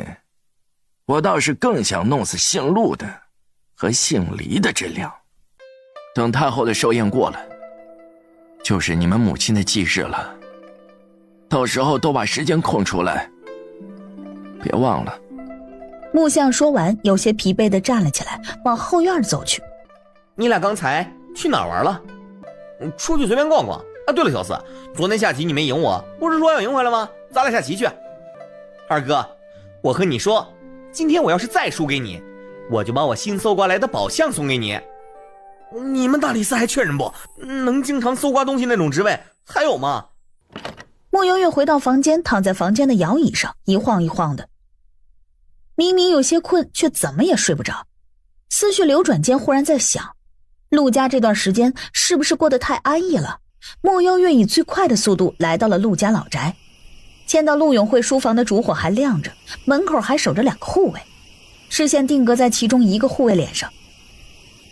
我倒是更想弄死姓陆的和姓黎的这俩。等太后的寿宴过了，就是你们母亲的忌日了，到时候都把时间空出来，别忘了。木匠说完，有些疲惫地站了起来，往后院走去。你俩刚才去哪儿玩了？出去随便逛逛。啊，对了，小四，昨天下棋你没赢我，不是说要赢回来吗？咱俩下棋去。二哥，我和你说，今天我要是再输给你，我就把我新搜刮来的宝象送给你。你们大理寺还缺人不？能经常搜刮东西那种职位还有吗？莫幽月回到房间，躺在房间的摇椅上一晃一晃的，明明有些困，却怎么也睡不着。思绪流转间，忽然在想，陆家这段时间是不是过得太安逸了？莫幽月以最快的速度来到了陆家老宅，见到陆永慧书房的烛火还亮着，门口还守着2个护卫，视线定格在其中一个护卫脸上，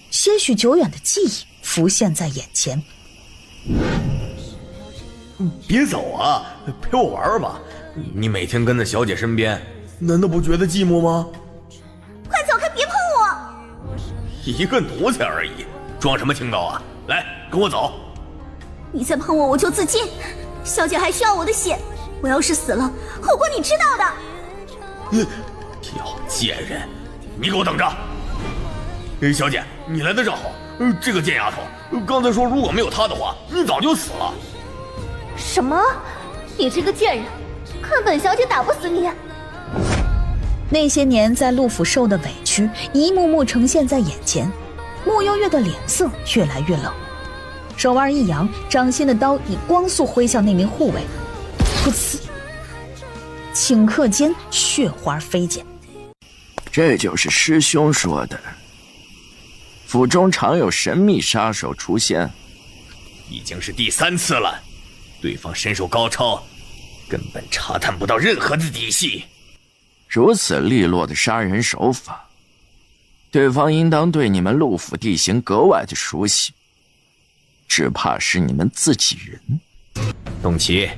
些许久远的记忆浮现在眼前。别走啊，陪我玩玩吧。你每天跟在小姐身边，难道不觉得寂寞吗？快走开，别碰我！一个奴才而已，装什么清高啊？来，跟我走。你再碰我，我就自尽。小姐还需要我的血，我要是死了，后果你知道的。tiểu贱人，你给我等着！小姐，你来的正好。这个贱丫头刚才说，如果没有她的话，你早就死了。什么？你这个贱人，看本小姐打不死你！那些年在陆府受的委屈一幕幕呈现在眼前，莫幽月的脸色越来越冷，手腕一扬，掌心的刀以光速挥向那名护卫，噗呲，顷刻间血花飞溅。这就是师兄说的，府中常有神秘杀手出现。已经是第3次了，对方身手高超，根本查探不到任何的底细。如此利落的杀人手法，对方应当对你们陆府地形格外的熟悉，只怕是你们自己人。董琦，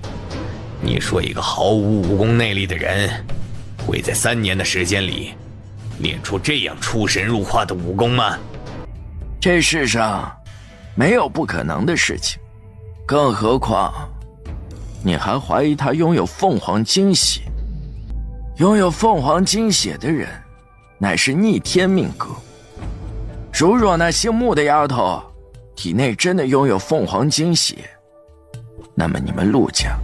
你说一个毫无武功内力的人，会在3年的时间里练出这样出神入化的武功吗？这世上没有不可能的事情，更何况你还怀疑他拥有凤凰精血。拥有凤凰精血的人乃是逆天命格，如若那姓穆的丫头体内真的拥有凤凰精血，那么你们陆家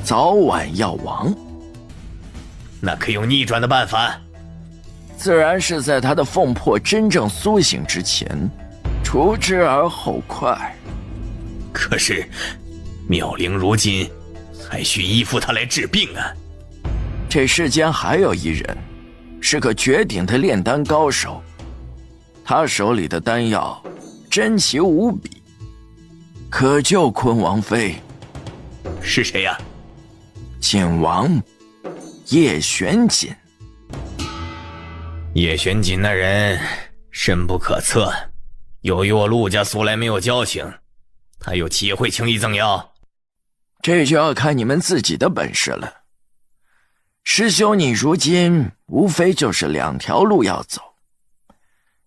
早晚要亡。那可有逆转的办法？自然是在他的凤魄真正苏醒之前，除之而后快。可是妙龄如今还需依附他来治病啊。这世间还有一人，是个绝顶的炼丹高手，他手里的丹药珍奇无比，可救昆王妃。是谁呀？锦王叶玄锦。叶玄锦那人深不可测，由于我陆家素来没有交情，他又岂会轻易赠药？这就要看你们自己的本事了。师兄，你如今无非就是2条路要走，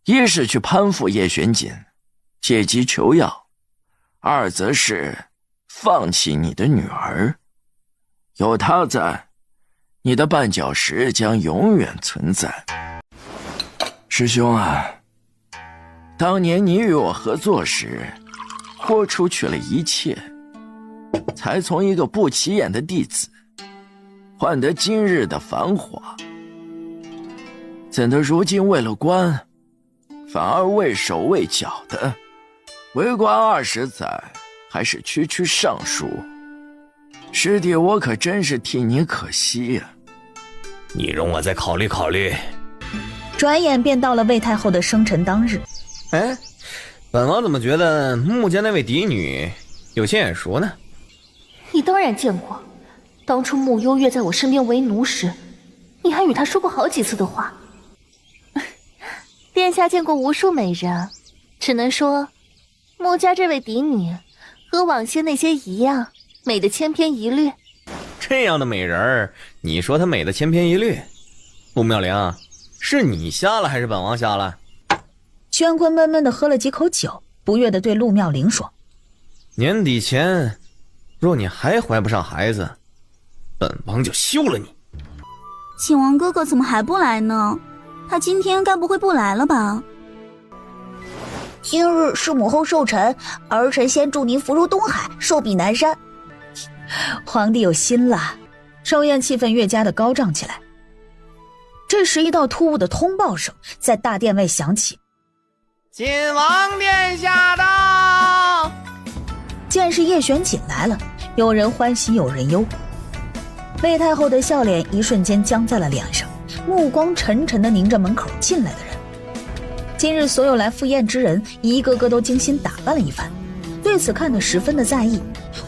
一是去攀附叶玄锦，借机求药；二则是放弃你的女儿。有她在，你的绊脚石将永远存在。师兄啊，当年你与我合作时，豁出去了一切，才从一个不起眼的弟子换得今日的繁华，怎得如今为了官，反而畏手畏脚的？为官20载，还是区区尚书。师弟，我可真是替你可惜呀。你容我再考虑考虑。转眼便到了魏太后的生辰当日。哎，本王怎么觉得穆家那位嫡女有些眼熟呢？你当然见过。当初穆幽月在我身边为奴时，你还与他说过好几次的话。殿下见过无数美人，只能说，穆家这位嫡女和往昔那些一样，美得千篇一律。这样的美人儿，你说她美得千篇一律？陆妙玲，是你瞎了还是本王瞎了？宣坤闷闷地喝了几口酒，不悦地对陆妙玲说：“年底前，若你还怀不上孩子，本王就休了你。”景王哥哥怎么还不来呢？他今天该不会不来了吧？今日是母后寿辰，儿臣先祝您福如东海，寿比南山。皇帝有心了，寿宴气氛越加的高涨起来。这时，一道突兀的通报声在大殿外响起：“晋王殿下到！”见是叶玄锦来了，有人欢喜有人忧。魏太后的笑脸一瞬间僵在了脸上，目光沉沉地凝着门口进来的人。今日所有来赴宴之人，一个个都精心打扮了一番，对此看得十分的在意。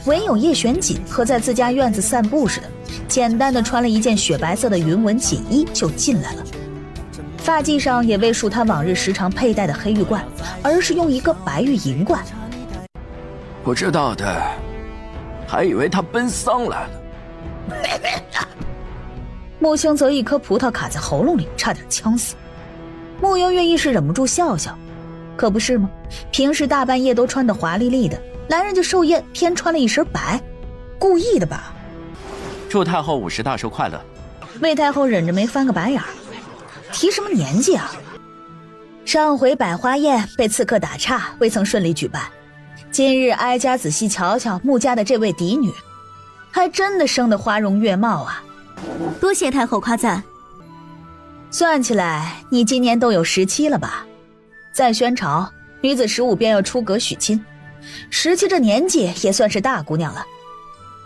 唯有叶玄锦和在自家院子散步似的，简单的穿了一件雪白色的云纹锦衣就进来了。发髻上也未束他往日时常佩戴的黑玉冠，而是用一个白玉银冠。不知道的还以为他奔丧来了。木星则一颗葡萄卡在喉咙里，差点呛死。穆幽月一时忍不住笑笑，可不是吗？平时大半夜都穿得华丽丽的，来人家寿宴偏穿了一身白，故意的吧？祝太后50大寿快乐。魏太后忍着没翻个白眼儿，提什么年纪啊？上回百花宴被刺客打岔，未曾顺利举办。今日挨家仔细瞧瞧穆家的这位嫡女，还真的生得花容月貌啊！多谢太后夸赞。算起来，你今年都有17了吧？在宣朝，女子15便要出阁许亲，17这年纪也算是大姑娘了。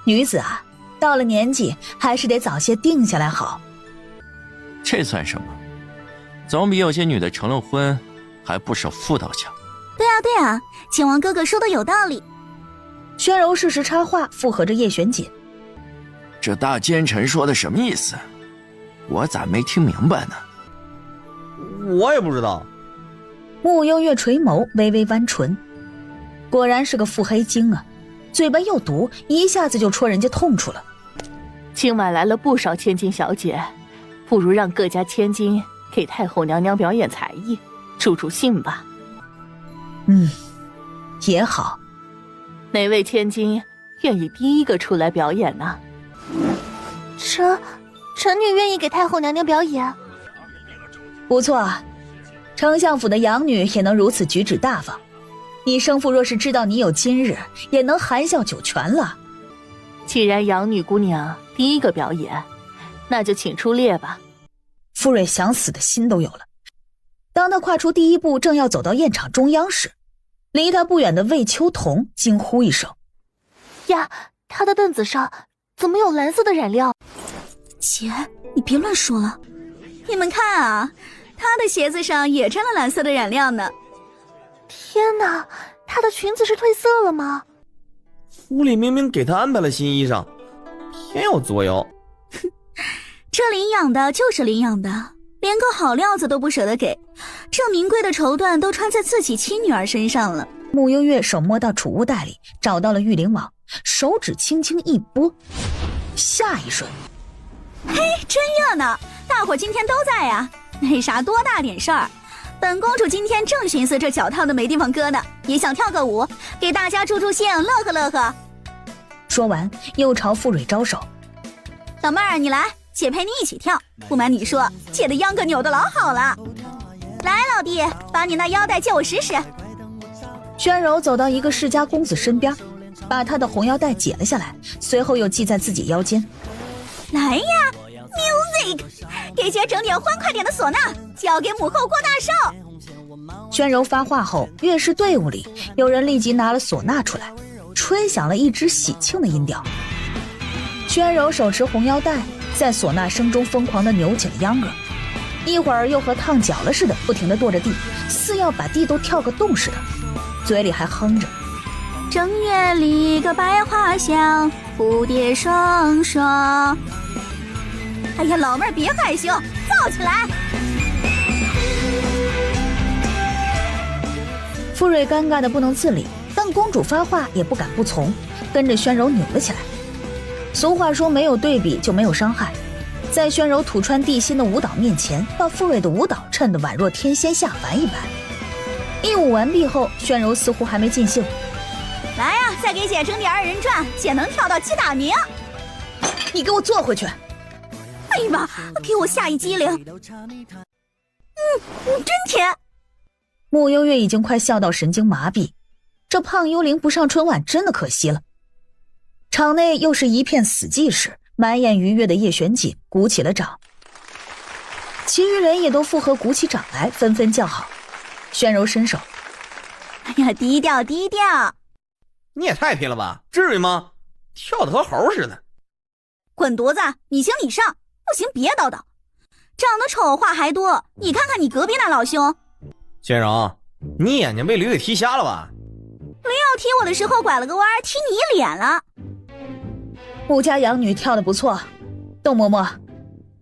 女子啊，到了年纪还是得早些定下来好。这算什么？总比有些女的成了婚还不守妇道强。对啊，景王哥哥说的有道理。宣柔适时插话，附和着叶玄锦。这大奸臣说的什么意思？我咋没听明白呢？我也不知道。穆幽月垂眸，微微弯唇，果然是个腹黑精啊，嘴巴又毒，一下子就戳人家痛处了。今晚来了不少千金小姐，不如让各家千金给太后娘娘表演才艺，助助兴吧。也好。哪位千金愿意第一个出来表演呢？臣女愿意给太后娘娘表演。不错啊，丞相府的养女也能如此举止大方，你生父若是知道你有今日，也能含笑九泉了。既然养女姑娘第一个表演，那就请出列吧。傅蕊想死的心都有了。当他跨出第一步，正要走到宴场中央时，离他不远的魏秋桐惊呼一声：“呀，他的凳子上怎么有蓝色的染料？”姐，你别乱说了。你们看啊，她的鞋子上也沾了蓝色的染料呢。天哪，她的裙子是褪色了吗？府里明明给她安排了新衣裳，偏要作妖。这领养的就是领养的，连个好料子都不舍得给，这名贵的绸缎都穿在自己亲女儿身上了。穆幽月手摸到储物袋里，找到了玉灵网，手指轻轻一拨，下一瞬，嘿，真热闹，大伙今天都在呀，没啥多大点事儿。本公主今天正寻思这脚套的没地方搁呢，也想跳个舞，给大家助助兴，乐呵乐呵。说完，又朝傅蕊招手：“老妹儿，你来，姐陪你一起跳。不瞒你说，姐的秧歌扭得老好了。来，老弟，把你那腰带借我使使。”宣柔走到一个世家公子身边，把他的红腰带解了下来，随后又系在自己腰间。来呀 ，music， 给姐整点欢快点的唢呐，交给母后过大寿。宣柔发话后，乐师队伍里有人立即拿了唢呐出来，吹响了一支喜庆的音调。宣柔手持红腰带，在唢呐声中疯狂地扭起了秧歌，一会儿又和烫脚了似的，不停地跺着地，似要把地都跳个洞似的，嘴里还哼着：“正月里个百花香，蝴蝶双双。”哎呀，老妹儿别害羞，造起来！傅蕊尴尬的不能自理，但公主发话也不敢不从，跟着宣柔扭了起来。俗话说没有对比就没有伤害，在宣柔吐穿地心的舞蹈面前，把傅蕊的舞蹈衬得宛若天仙下凡一般。一舞完毕后，宣柔似乎还没尽兴，来呀，再给姐整点二人转，姐能跳到7打名。你给我坐回去！哎呀妈，给我吓一激灵。真甜。穆幽月已经快笑到神经麻痹，这胖幽灵不上春晚真的可惜了。场内又是一片死寂时，满眼愉悦的叶玄锦鼓起了掌，其余人也都附和鼓起掌来，纷纷叫好。宣柔伸手，哎呀，低调低调。你也太拼了吧，至于吗？跳得和猴似的。滚犊子，你行你上，不行别叨叨。长得丑话还多，你看看你隔壁那老兄。宣柔，你眼睛被驴给踢瞎了吧？驴要踢我的时候拐了个弯，踢你脸了。穆家养女跳得不错，董嬷嬷，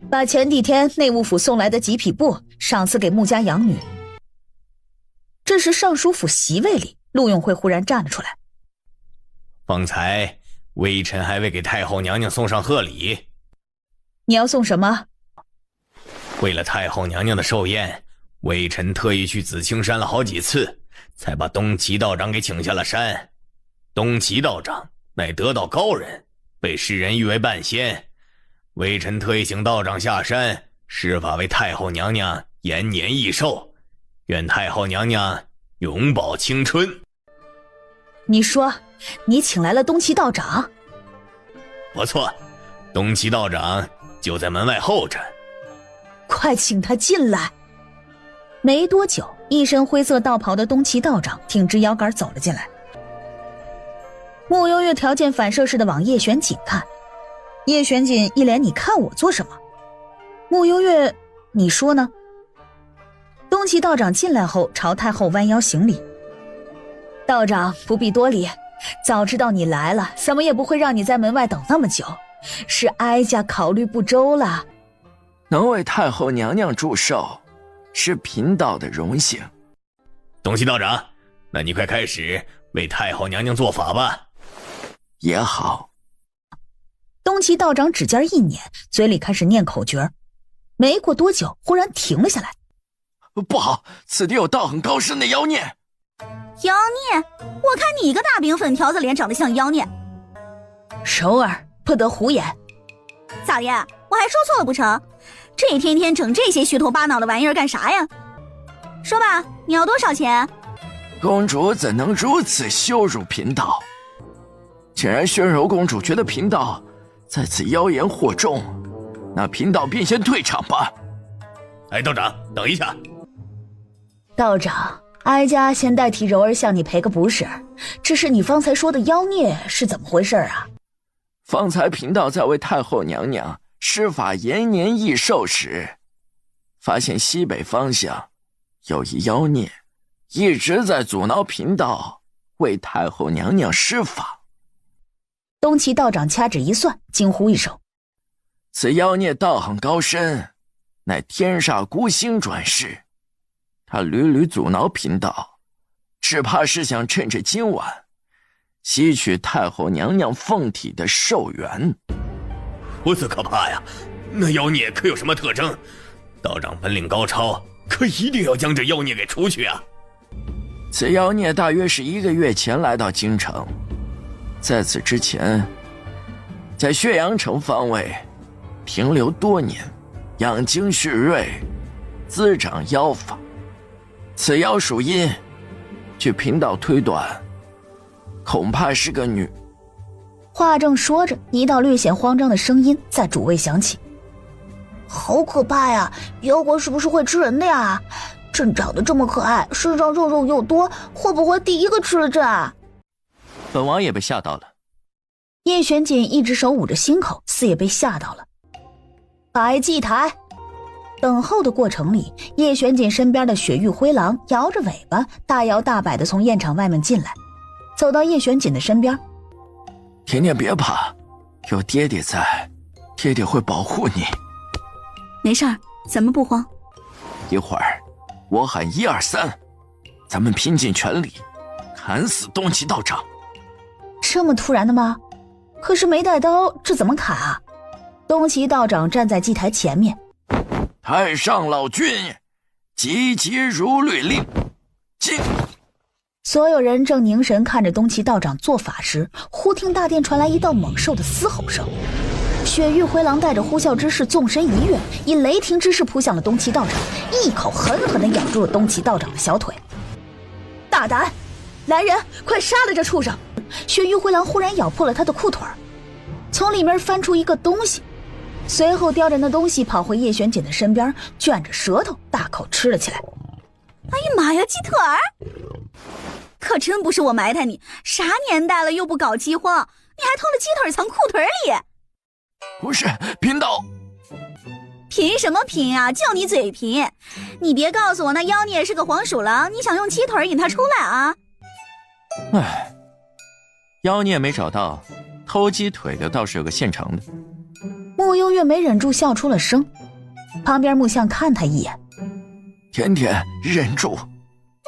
把前几天内务府送来的几匹布赏赐给穆家养女。这时尚书府席位里，陆永会忽然站了出来。方才微臣还未给太后娘娘送上贺礼。你要送什么？为了太后娘娘的寿宴，微臣特意去紫青山了好几次，才把东岐道长给请下了山。东岐道长乃得道高人，被世人誉为半仙。微臣特意请道长下山，施法为太后娘娘延年益寿，愿太后娘娘永葆青春。你说你请来了东岐道长？不错，东岐道长就在门外候着。快请他进来。没多久，一身灰色道袍的东岐道长挺直腰杆走了进来。穆幽月条件反射似的往叶玄锦看，叶玄锦一脸你看我做什么？穆幽月，你说呢？东岐道长进来后，朝太后弯腰行礼。道长不必多礼，早知道你来了，怎么也不会让你在门外等那么久，是哀家考虑不周了。能为太后娘娘祝寿，是贫道的荣幸。东岐道长，那你快开始为太后娘娘做法吧。也好。东岐道长指尖一捻，嘴里开始念口诀，没过多久，忽然停了下来。不好，此地有道行高深的妖孽。妖孽？我看你一个大饼粉条子脸长得像妖孽。首尔不得胡言。嫂爷，我还说错了不成？这一天天整这些虚头巴脑的玩意儿干啥呀？说吧，你要多少钱？公主怎能如此羞辱贫道？既然宣柔公主觉得贫道在此妖言惑众，那贫道便先退场吧。哎，道长，等一下。道长，哀家先代替柔儿向你赔个不是，只是你方才说的妖孽是怎么回事啊？方才贫道在为太后娘娘施法延年益寿时，发现西北方向有一妖孽一直在阻挠贫道为太后娘娘施法。东岐道长掐指一算，惊呼一声：此妖孽道行高深，乃天煞孤星转世，他屡屡阻挠贫道，只怕是想趁着今晚吸取太后娘娘凤体的寿元。如此可怕呀！那妖孽可有什么特征？道长本领高超，可一定要将这妖孽给除去啊！此妖孽大约是1个月前来到京城，在此之前，在血阳城方位停留多年，养精蓄锐，滋长妖法。此妖属阴，据贫道推断，恐怕是个女。话正说着，一道略显慌张的声音在主位响起：好可怕呀！妖怪是不是会吃人的呀？朕长得这么可爱，身上肉肉又多，会不会第一个吃了朕啊？本王也被吓到了。叶玄锦一只手捂着心口，似也被吓到了。摆祭台。等候的过程里，叶玄锦身边的雪域灰狼摇着尾巴，大摇大摆地从宴场外面进来，走到叶玄锦的身边。甜甜别怕，有爹爹在，爹爹会保护你。没事儿，咱们不慌。一会儿我喊1、2、3，咱们拼尽全力，砍死东岐道长。这么突然的吗？可是没带刀，这怎么砍啊？东岐道长站在祭台前面。太上老君，急急如律令，进。所有人正凝神看着东岐道长做法时，忽听大殿传来一道猛兽的嘶吼声。雪域灰狼带着呼啸之势纵身一跃，以雷霆之势扑向了东岐道长，一口狠狠地咬住了东岐道长的小腿。大胆！来人，快杀了这畜生！雪域灰狼忽然咬破了他的裤腿，从里面翻出一个东西，随后叼着那东西跑回叶玄锦的身边，卷着舌头大口吃了起来。哎呀妈呀，鸡腿儿！可真不是我埋汰你，啥年代了又不搞饥荒，你还偷了鸡腿藏裤腿里？不是，贫道。贫什么贫啊，就你嘴贫！你别告诉我那妖孽是个黄鼠狼，你想用鸡腿引他出来啊？唉，妖孽没找到，偷鸡腿的倒是有个现成的。穆幽月没忍住笑出了声，旁边木相看他一眼。甜甜，忍住，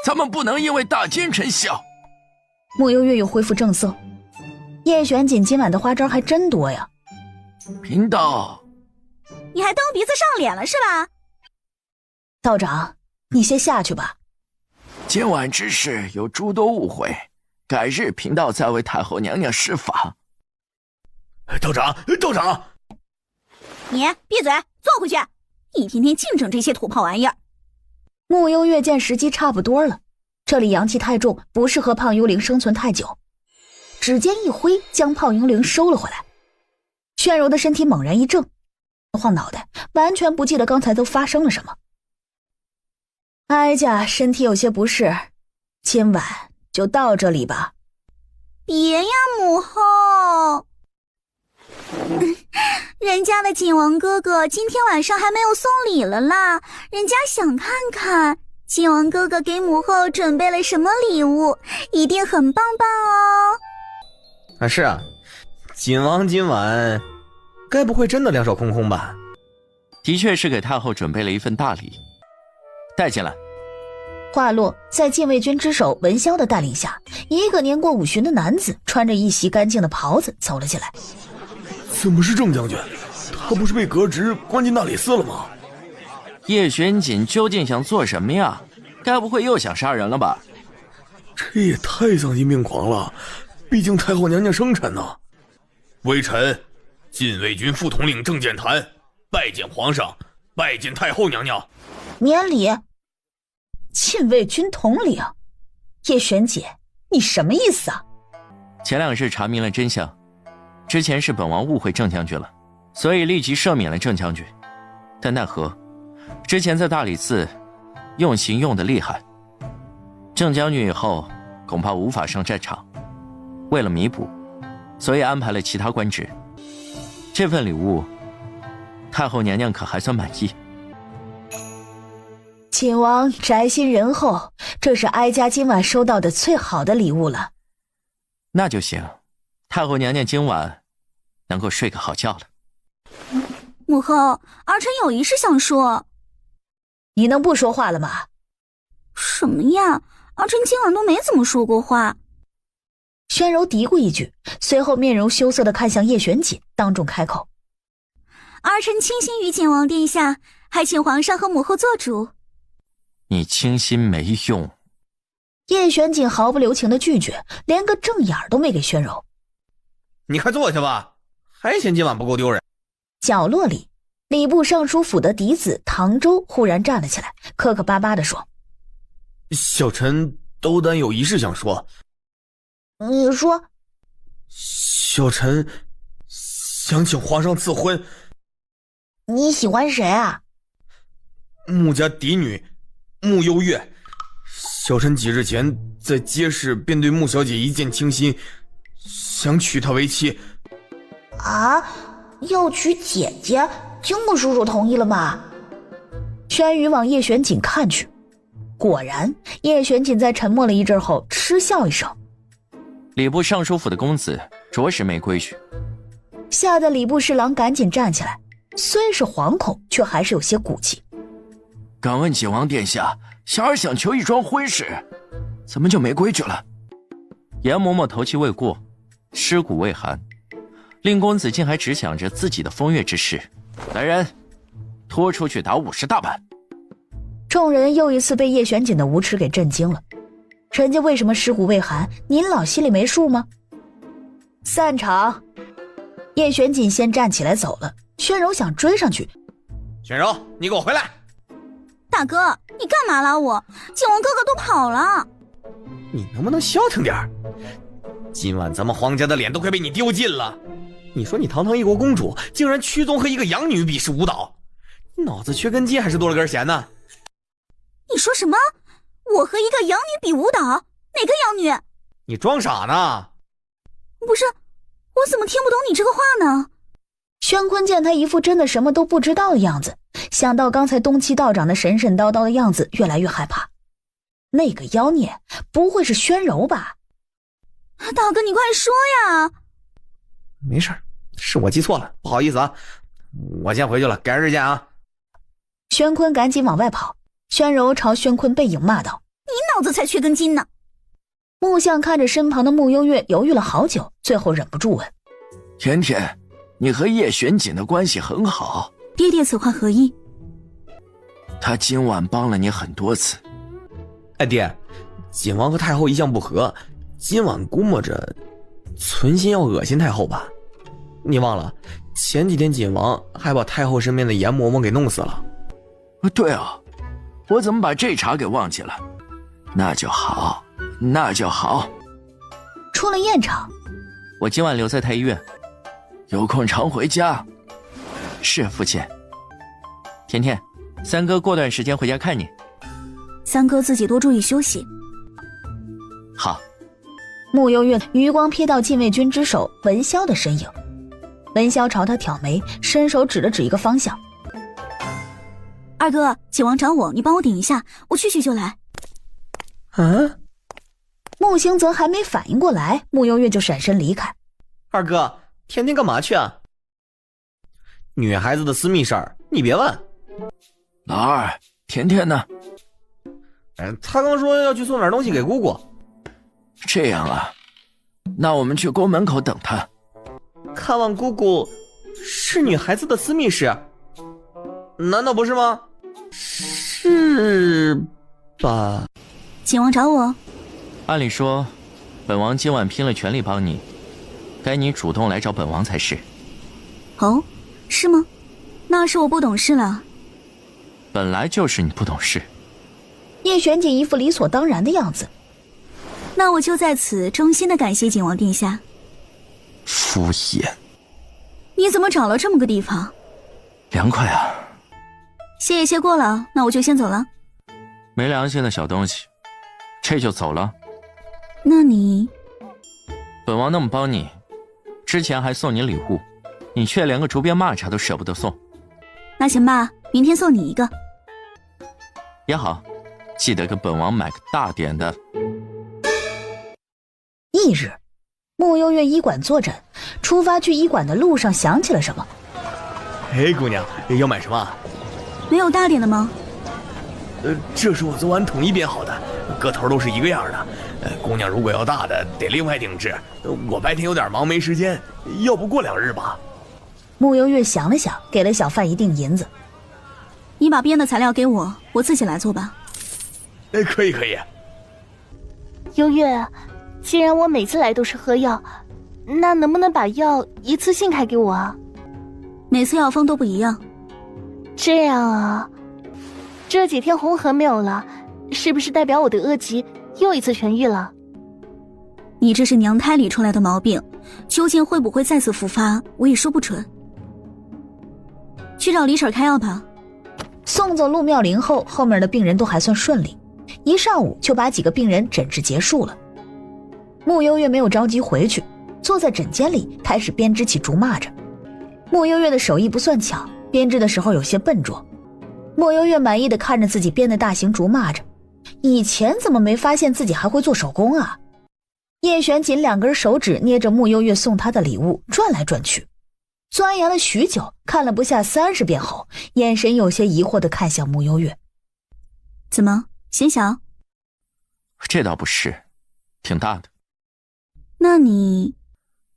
咱们不能因为大奸臣笑。穆幽月又恢复正色。叶玄锦今晚的花招还真多呀。贫道，你还蹬鼻子上脸了是吧？道长，你先下去吧。今晚之事有诸多误会，改日贫道再为太后娘娘施法。道长，道长，你闭嘴，坐回去！一天天净整这些土炮玩意儿。穆幽月见时机差不多了，这里阳气太重，不适合胖幽灵生存太久。指尖一挥，将胖幽灵收了回来。炫柔的身体猛然一怔，晃脑袋，完全不记得刚才都发生了什么。哀家身体有些不适，今晚就到这里吧。别呀，母后。人家的景王哥哥今天晚上还没有送礼了啦，人家想看看景王哥哥给母后准备了什么礼物，一定很棒棒哦。啊，是啊，景王今晚该不会真的两手空空吧？的确是给太后准备了一份大礼，带进来。话落，在禁卫军之首文霄的带领下，一个年过50旬的男子穿着一袭干净的袍子走了进来。怎么是郑将军？他不是被革职关进大理寺了吗？叶玄锦究竟想做什么呀？该不会又想杀人了吧？这也太丧心病狂了，毕竟太后娘娘生辰呢。微臣禁卫军副统领郑建坛拜见皇上，拜见太后娘娘。免礼。禁卫军统领，叶玄锦，你什么意思啊？前2日查明了真相，之前是本王误会郑将军了，所以立即赦免了郑将军。但奈何之前在大理寺用刑用得厉害，郑将军以后恐怕无法上战场，为了弥补，所以安排了其他官职。这份礼物太后娘娘可还算满意？景王宅心仁厚，这是哀家今晚收到的最好的礼物了。那就行，太后娘娘今晚能够睡个好觉了。母后，儿臣有一事想说。你能不说话了吗？什么呀，儿臣今晚都没怎么说过话。宣柔嘀咕一句，随后面容羞涩地看向叶玄锦，当众开口：儿臣倾心于景王殿下，还请皇上和母后做主。你倾心没用。叶玄锦毫不留情地拒绝，连个正眼都没给宣柔。你快坐下吧，还嫌今晚不够丢人。角落里，礼部尚书府的嫡子唐周忽然站了起来，磕磕巴巴地说：小臣斗胆有一事想说。你说。小臣想请皇上赐婚。你喜欢谁啊？穆家嫡女穆幽月。小臣几日前在街市便对穆小姐一见倾心，想娶她为妻。啊，要娶姐姐？经过叔叔同意了吗？轩宇往叶玄锦看去，果然叶玄锦在沉默了一阵后嗤笑一声：礼部尚书府的公子着实没规矩。吓得礼部侍郎赶紧站起来，虽是惶恐，却还是有些骨气。敢问景王殿下，小儿想求一桩婚事。怎么就没规矩了？严嬷嬷头七未过，尸骨未寒，令公子竟还只想着自己的风月之事。来人，拖出去打50大板。众人又一次被叶玄锦的无耻给震惊了。人家为什么尸骨未寒，您老心里没数吗？散场。叶玄锦先站起来走了，宣柔想追上去。宣柔，你给我回来！大哥，你干嘛拉我？景王哥哥都跑了。你能不能消停点儿？今晚咱们皇家的脸都快被你丢尽了。你说你堂堂一国公主，竟然屈尊和一个养女比试舞蹈，脑子缺根筋还是多了根弦呢？你说什么？我和一个养女比舞蹈？哪个养女？你装傻呢？不是，我怎么听不懂你这个话呢？宣坤见他一副真的什么都不知道的样子，想到刚才东七道长的神神叨叨的样子，越来越害怕。那个妖孽不会是宣柔吧？大哥，你快说呀！没事，是我记错了，不好意思啊，我先回去了，改日见啊。宣坤赶紧往外跑，宣柔朝宣坤背影骂道：“你脑子才缺根筋呢！”木相看着身旁的穆幽月，犹豫了好久，最后忍不住问：“甜甜，你和叶玄锦的关系很好。”爹爹此话何意？他今晚帮了你很多次。哎爹，锦王和太后一向不和，今晚估摸着存心要恶心太后吧？你忘了前几天锦王还把太后身边的严嬷嬷给弄死了。对啊，我怎么把这茬给忘记了？那就好，那就好。出了宴场，我今晚留在太医院，有空常回家。是父亲。甜甜，三哥过段时间回家看你。三哥自己多注意休息。好。穆幽月余光瞥到禁卫军之首文霄的身影，文霄朝他挑眉，伸手指了指一个方向。二哥，景王找我，你帮我顶一下，我去就来。嗯？穆星泽还没反应过来，穆幽月就闪身离开。二哥，甜甜干嘛去啊？女孩子的私密事儿你别问。老二，甜甜呢？他刚说要去送点东西给姑姑。这样啊，那我们去宫门口等他。看望姑姑是女孩子的私密事，难道不是吗？是吧？景王找我？按理说，本王今晚拼了全力帮你，该你主动来找本王才是。哦，是吗？那是我不懂事了。本来就是你不懂事。叶玄锦一副理所当然的样子。那我就在此衷心的感谢景王殿下。敷衍。你怎么找了这么个地方？凉快啊。谢也谢过了，那我就先走了。没良心的小东西，这就走了？那你……本王那么帮你，之前还送你礼物，你却连个竹编蚂蚱都舍不得送。那行吧，明天送你一个。也好，记得给本王买个大点的。翌日，穆幽月医馆坐诊，出发去医馆的路上想起了什么。哎，姑娘，要买什么？没有大点的吗？这是我昨晚统一编好的，个头都是一个样的。姑娘如果要大的，得另外定制。我白天有点忙，没时间，要不过2日吧。穆幽月想了想，给了小贩一锭银子。你把编的材料给我，我自己来做吧。可以可以。幽月，既然我每次来都是喝药，那能不能把药一次性开给我啊？每次药方都不一样。这样啊，这几天红痕没有了，是不是代表我的恶疾又一次痊愈了？你这是娘胎里出来的毛病，究竟会不会再次复发，我也说不准。去找李婶开药吧。送走陆妙龄后，后面的病人都还算顺利，一上午就把几个病人诊治结束了。穆幽月没有着急回去，坐在诊间里开始编织起竹蚂蚱。穆幽月的手艺不算巧，编织的时候有些笨拙。穆幽月满意的看着自己编的大型竹蚂蚱，以前怎么没发现自己还会做手工啊？叶玄锦2根手指捏着穆幽月送他的礼物转来转去，钻研了许久，看了不下30遍后，眼神有些疑惑地看向穆幽月。怎么，嫌小？这倒不是，挺大的。那你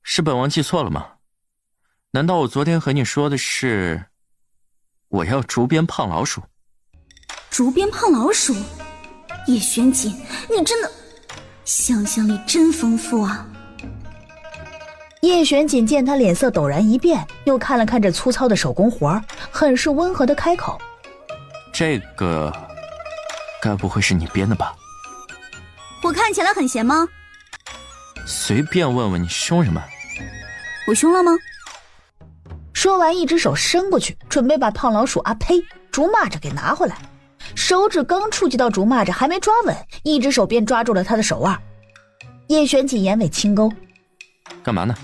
是本王记错了吗？难道我昨天和你说的是我要竹鞭胖老鼠？竹鞭胖老鼠？叶玄锦，你真的想象力真丰富啊！叶玄锦见他脸色陡然一变，又看了看这粗糙的手工活，很是温和的开口：“这个该不会是你编的吧？”我看起来很闲吗？随便问问你凶什么？我凶了吗？说完，一只手伸过去，准备把胖老鼠呸，竹蚂蚱给拿回来。手指刚触及到竹蚂蚱，还没抓稳，一只手便抓住了他的手腕。叶玄锦眼尾轻勾：“干嘛呢？”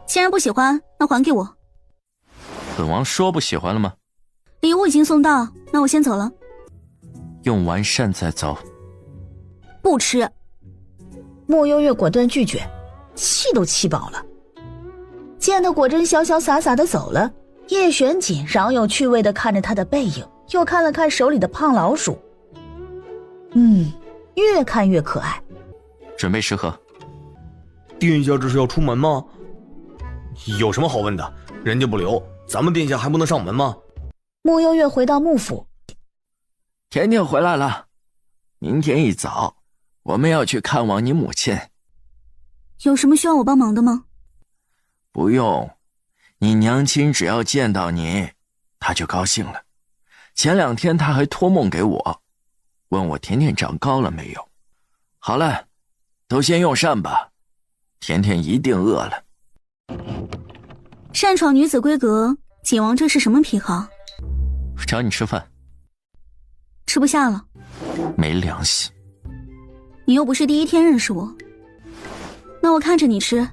既然不喜欢，那还给我。本王说不喜欢了吗？礼物已经送到，那我先走了。用完膳再走。不吃。慕幽月果断拒绝，气都气饱了。见他果真潇潇洒洒的走了，叶玄锦饶有趣味的看着他的背影，又看了看手里的胖老鼠。越看越可爱。准备食盒。殿下这是要出门吗？有什么好问的？人家不留，咱们殿下还不能上门吗？慕幽月回到幕府。甜甜回来了，明天一早我们要去看望你母亲。有什么需要我帮忙的吗？不用，你娘亲只要见到你，她就高兴了。前2天她还托梦给我，问我甜甜长高了没有。好了，都先用膳吧，甜甜一定饿了。擅闯女子闺阁，景王这是什么癖好？找你吃饭。吃不下了。没良心。你又不是第一天认识我，那我看着你吃。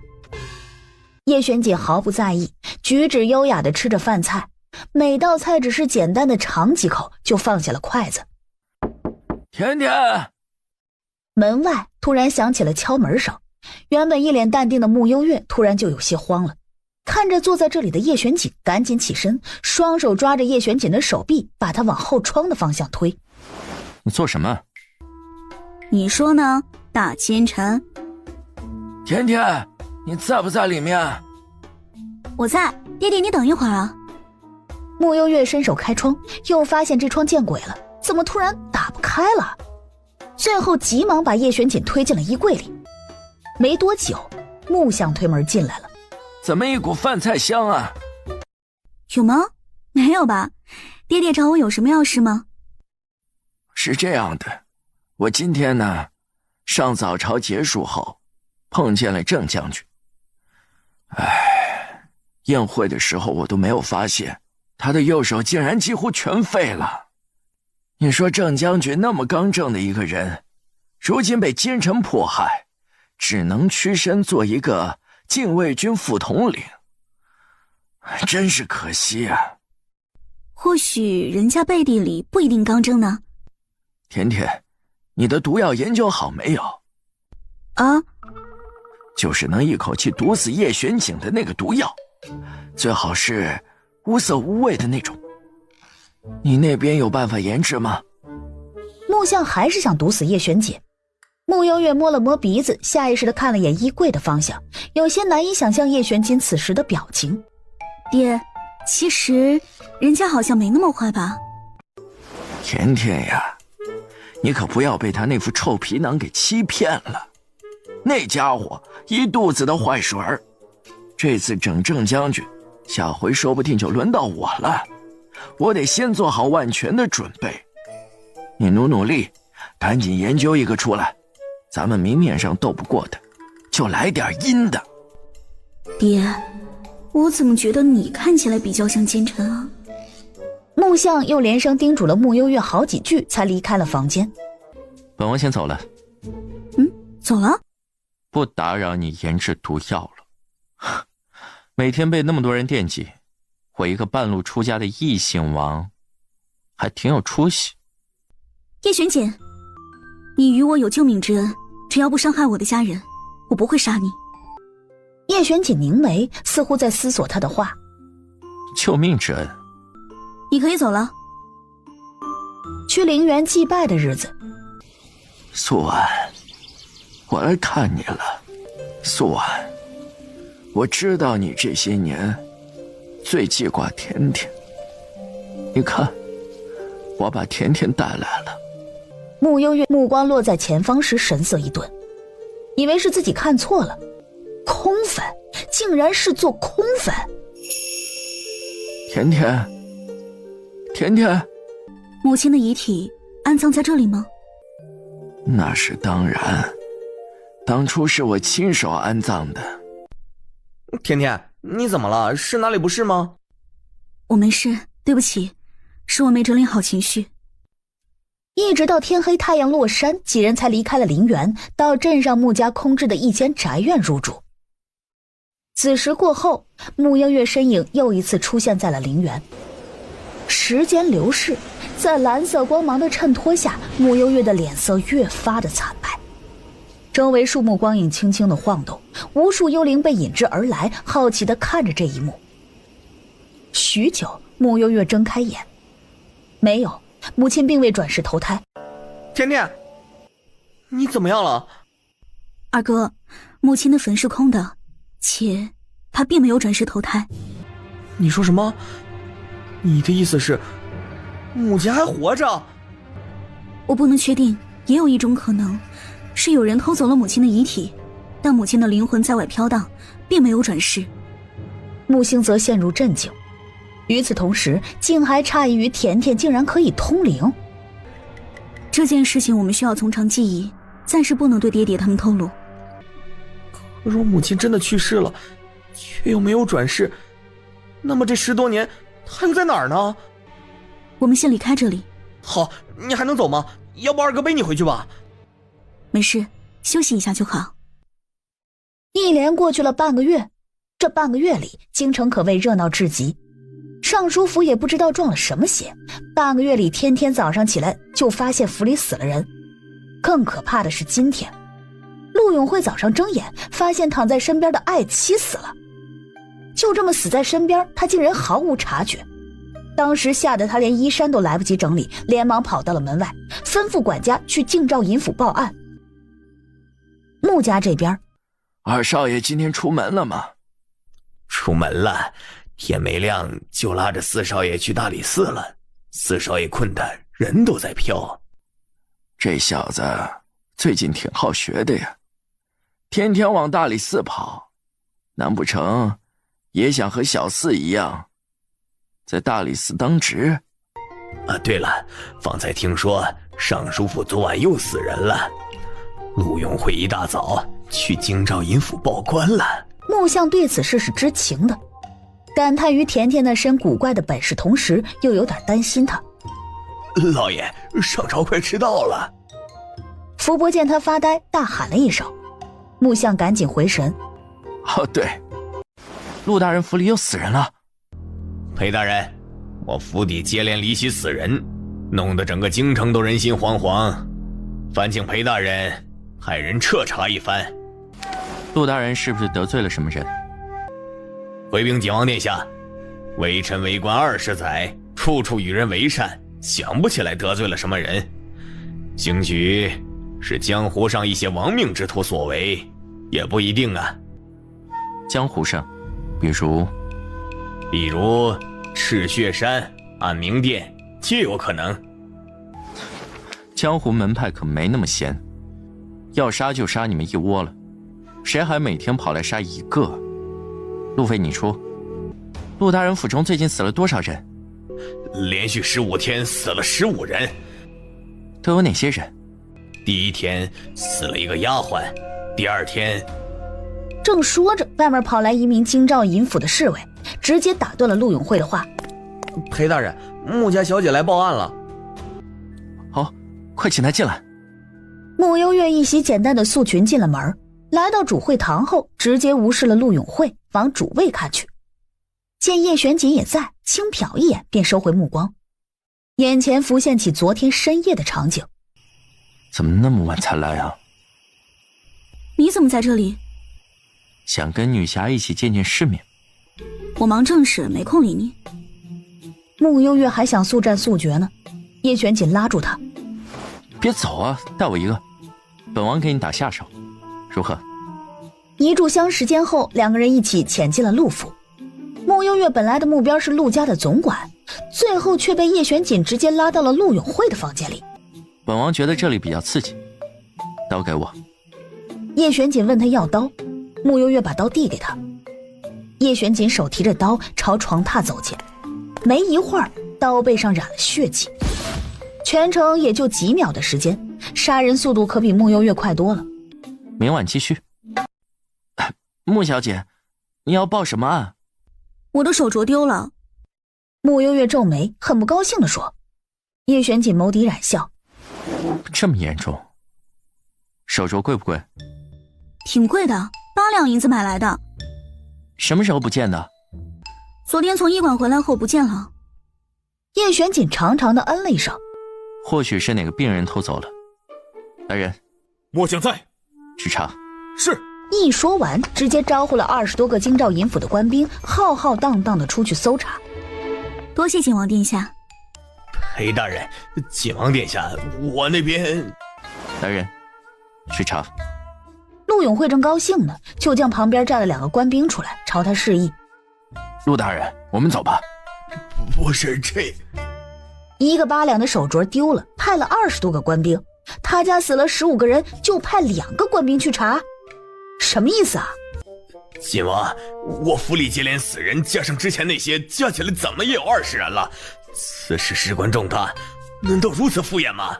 叶璇姐毫不在意，举止优雅地吃着饭菜，每道菜只是简单的尝几口就放下了筷子。甜甜！门外突然响起了敲门声，原本一脸淡定的慕幽月突然就有些慌了，看着坐在这里的叶璇锦，赶紧起身，双手抓着叶璇锦的手臂，把她往后窗的方向推。你做什么？你说呢，大奸臣？甜甜，你在不在里面？我在，爹爹你等一会儿啊。慕幽月伸手开窗，又发现这窗见鬼了，怎么突然打不开了？最后急忙把叶璇锦推进了衣柜里。没多久，木匠推门进来了。怎么一股饭菜香啊？有吗？没有吧？爹爹找我有什么要事吗？是这样的，我今天呢，上早朝结束后，碰见了郑将军。宴会的时候我都没有发现，他的右手竟然几乎全废了。你说郑将军那么刚正的一个人，如今被奸臣迫害，只能屈身做一个禁卫军副统领，真是可惜啊。或许人家背地里不一定刚正呢。甜甜，你的毒药研究好没有？啊？就是能一口气毒死叶玄景的那个毒药，最好是无色无味的那种。你那边有办法研制吗？木匠还是想毒死叶璇锦。慕幽月摸了摸鼻子，下意识地看了眼衣柜的方向，有些难以想象叶璇锦此时的表情。爹，其实人家好像没那么坏吧？甜甜呀，你可不要被他那副臭皮囊给欺骗了。那家伙一肚子的坏水儿，这次整郑将军，下回说不定就轮到我了。我得先做好万全的准备。你努力，赶紧研究一个出来，咱们明面上斗不过的，就来点阴的。爹，我怎么觉得你看起来比较像奸臣啊？木匠又连声叮嘱了慕幽月好几句，才离开了房间。本王先走了。走了？不打扰你研制毒药了。每天被那么多人惦记，我一个半路出家的异姓王，还挺有出息。叶璇锦，你与我有救命之恩，只要不伤害我的家人，我不会杀你。叶璇锦凝眉，似乎在思索他的话。救命之恩？你可以走了。去陵园祭拜的日子，素婉，我来看你了。素婉，我知道你这些年最记挂甜甜，你看，我把甜甜带来了。穆幽月目光落在前方时，神色一顿，以为是自己看错了，空坟竟然是座空坟。甜甜，甜甜，母亲的遗体安葬在这里吗？那是当然，当初是我亲手安葬的。甜甜，你怎么了？是哪里不适吗？我没事，对不起，是我没整理好情绪。一直到天黑太阳落山，几人才离开了陵园，到镇上穆家空置的一间宅院入住。子时过后，穆幽月身影又一次出现在了陵园。时间流逝，在蓝色光芒的衬托下，穆幽月的脸色越发的惨白。周围树木光影轻轻的晃动，无数幽灵被引之而来，好奇的看着这一幕。许久，穆幽月睁开眼，没有，母亲并未转世投胎。甜甜，你怎么样了？二哥，母亲的坟是空的，且她并没有转世投胎。你说什么？你的意思是母亲还活着？我不能确定，也有一种可能是有人偷走了母亲的遗体，但母亲的灵魂在外飘荡，并没有转世。木星则陷入震惊，与此同时竟还诧异于甜甜竟然可以通灵。这件事情我们需要从长计议，暂时不能对爹爹他们透露。可若母亲真的去世了，却又没有转世，那么这10多年她又在哪儿呢？我们先离开这里。好，你还能走吗？要不二哥背你回去吧。没事，休息一下就好。一连过去了半个月，这半个月里京城可谓热闹至极。尚书府也不知道撞了什么邪，半个月里天天早上起来就发现府里死了人。更可怕的是今天，陆永慧早上睁眼发现躺在身边的爱妻死了，就这么死在身边，他竟然毫无察觉。当时吓得他连衣衫都来不及整理，连忙跑到了门外，吩咐管家去京兆尹府报案。穆家这边，二少爷今天出门了吗？出门了，天没亮就拉着四少爷去大理寺了。四少爷困得人都在飘。这小子最近挺好学的呀，天天往大理寺跑，难不成也想和小四一样在大理寺当值？啊，对了，方才听说尚书府昨晚又死人了，陆永慧一大早去京兆尹府报官了。穆相对此事是知情的，感叹于甜甜那身古怪的本事，同时又有点担心他。老爷，上朝快迟到了。福伯见他发呆，大喊了一声，穆相赶紧回神。哦，对，陆大人府里又死人了。裴大人，我府邸接连离奇死人，弄得整个京城都人心惶惶，烦请裴大人派人彻查一番。陆大人是不是得罪了什么人？回禀景王殿下，微臣为官20载，处处与人为善，想不起来得罪了什么人，兴许是江湖上一些亡命之徒所为，也不一定啊。江湖上，比如赤血山、安明殿，皆有可能。江湖门派可没那么闲，要杀就杀你们一窝了，谁还每天跑来杀一个？路飞，你说，陆大人府中最近死了多少人？连续15天死了15人。都有哪些人？第1天死了一个丫鬟，第2天……正说着，外面跑来一名京兆尹府的侍卫，直接打断了陆永慧的话。裴大人，穆家小姐来报案了。好，快请她进来。穆幽月一袭简单的素裙进了门，来到主会堂后，直接无视了陆永慧，往主位看去。见叶玄锦也在，轻瞟一眼便收回目光，眼前浮现起昨天深夜的场景。怎么那么晚才来啊？你怎么在这里？想跟女侠一起见见世面。我忙正事，没空理你。穆幽月还想速战速决呢，叶玄锦拉住他。别走啊，带我一个。本王给你打下手，如何？一炷香时间后，两个人一起潜进了陆府。穆幽月本来的目标是陆家的总管，最后却被叶玄锦直接拉到了陆永慧的房间里。本王觉得这里比较刺激，刀给我。叶玄锦问他要刀，穆幽月把刀递给他。叶玄锦手提着刀朝床榻走近，没一会儿，刀背上染了血迹。全程也就几秒的时间，杀人速度可比穆幽月快多了。明晚继续。穆小姐，你要报什么案？我的手镯丢了。穆幽月皱眉，很不高兴地说。叶玄锦眸底染笑。这么严重？手镯贵不贵？挺贵的，8两银子买来的。什么时候不见的？昨天从医馆回来后不见了。叶玄锦长长的嗯了一声。或许是哪个病人偷走了。来人，末将在。去查。是。一说完，直接招呼了20多个京兆尹府的官兵，浩浩荡荡的出去搜查。多谢景王殿下。裴大人，景王殿下，我那边……来人，去查。陆永慧正高兴呢，就见旁边站了2个官兵出来，朝他示意。陆大人，我们走吧。不是这，1个8两的手镯丢了，派了20多个官兵，他家死了15个人，就派2个官兵去查。什么意思啊？景王，我府里接连死人，加上之前那些，加起来怎么也有20人了。此事事关重大，难道如此敷衍吗？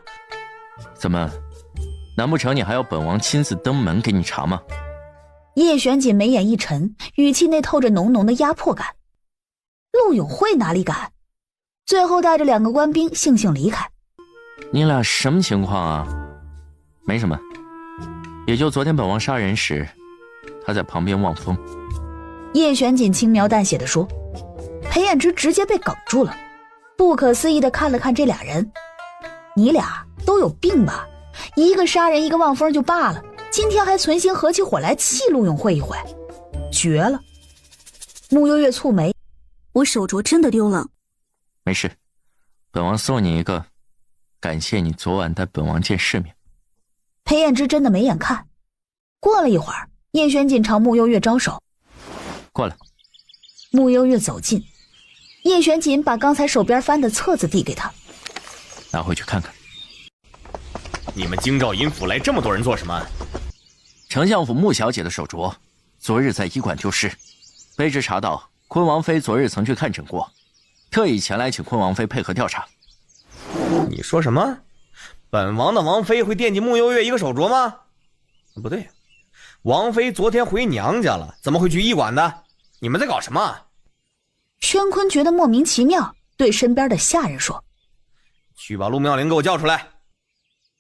怎么，难不成你还要本王亲自登门给你查吗？叶玄锦眉眼一沉，语气内透着浓浓的压迫感。陆永慧哪里敢？最后带着2个官兵悻悻离开。你俩什么情况啊？没什么，也就昨天本王杀人时，他在旁边望风。叶玄锦轻描淡写地说。裴衍之直接被哽住了，不可思议地看了看这俩人。你俩都有病吧？一个杀人，一个望风就罢了，今天还存心合起伙来气陆永慧一回，绝了。穆幽月蹙眉，我手镯真的丢了。没事，本王送你一个，感谢你昨晚带本王见世面。裴衍之真的没眼看。过了一会儿，叶玄锦朝穆幽月招手，过来。穆幽月走近，叶玄锦把刚才手边翻的册子递给他，拿回去看看。你们京兆尹府来这么多人做什么？丞相府穆小姐的手镯，昨日在医馆丢失，卑职查到昆王妃昨日曾去看诊过，特意前来请昆王妃配合调查。你说什么？本王的王妃会惦记穆幽月一个手镯吗？不对，王妃昨天回娘家了，怎么会去医馆的？你们在搞什么？宣坤觉得莫名其妙，对身边的下人说：“去把陆妙龄给我叫出来。”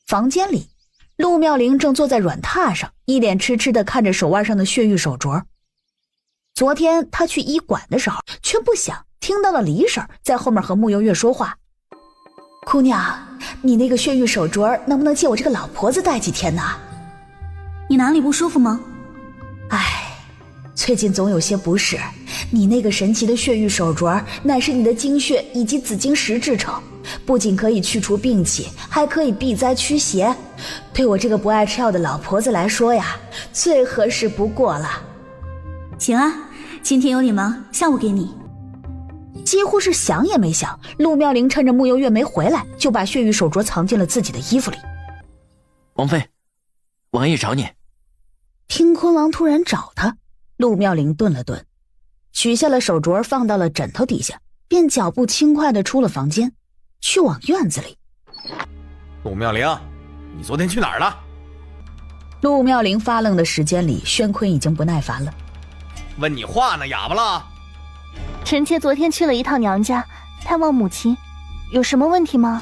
房间里，陆妙龄正坐在软榻上，一脸痴痴地看着手腕上的血玉手镯。昨天他去医馆的时候，却不想听到了李婶在后面和穆幽月说话：“姑娘，你那个血玉手镯能不能借我这个老婆子戴几天呢？”你哪里不舒服吗？唉，最近总有些不适。你那个神奇的血玉手镯，乃是你的精血以及紫晶石制成，不仅可以去除病气，还可以避灾驱邪。对我这个不爱吃药的老婆子来说呀，最合适不过了。行啊，今天有点忙，下午给你。几乎是想也没想，陆妙龄趁着穆幽月没回来，就把血玉手镯藏进了自己的衣服里。王妃，王爷找你。听昆王突然找他，陆妙龄顿了顿，取下了手镯放到了枕头底下，便脚步轻快地出了房间，去往院子里。陆妙龄，你昨天去哪儿了？陆妙龄发愣的时间里，宣坤已经不耐烦了。问你话呢，哑巴了？臣妾昨天去了一趟娘家，探望母亲，有什么问题吗？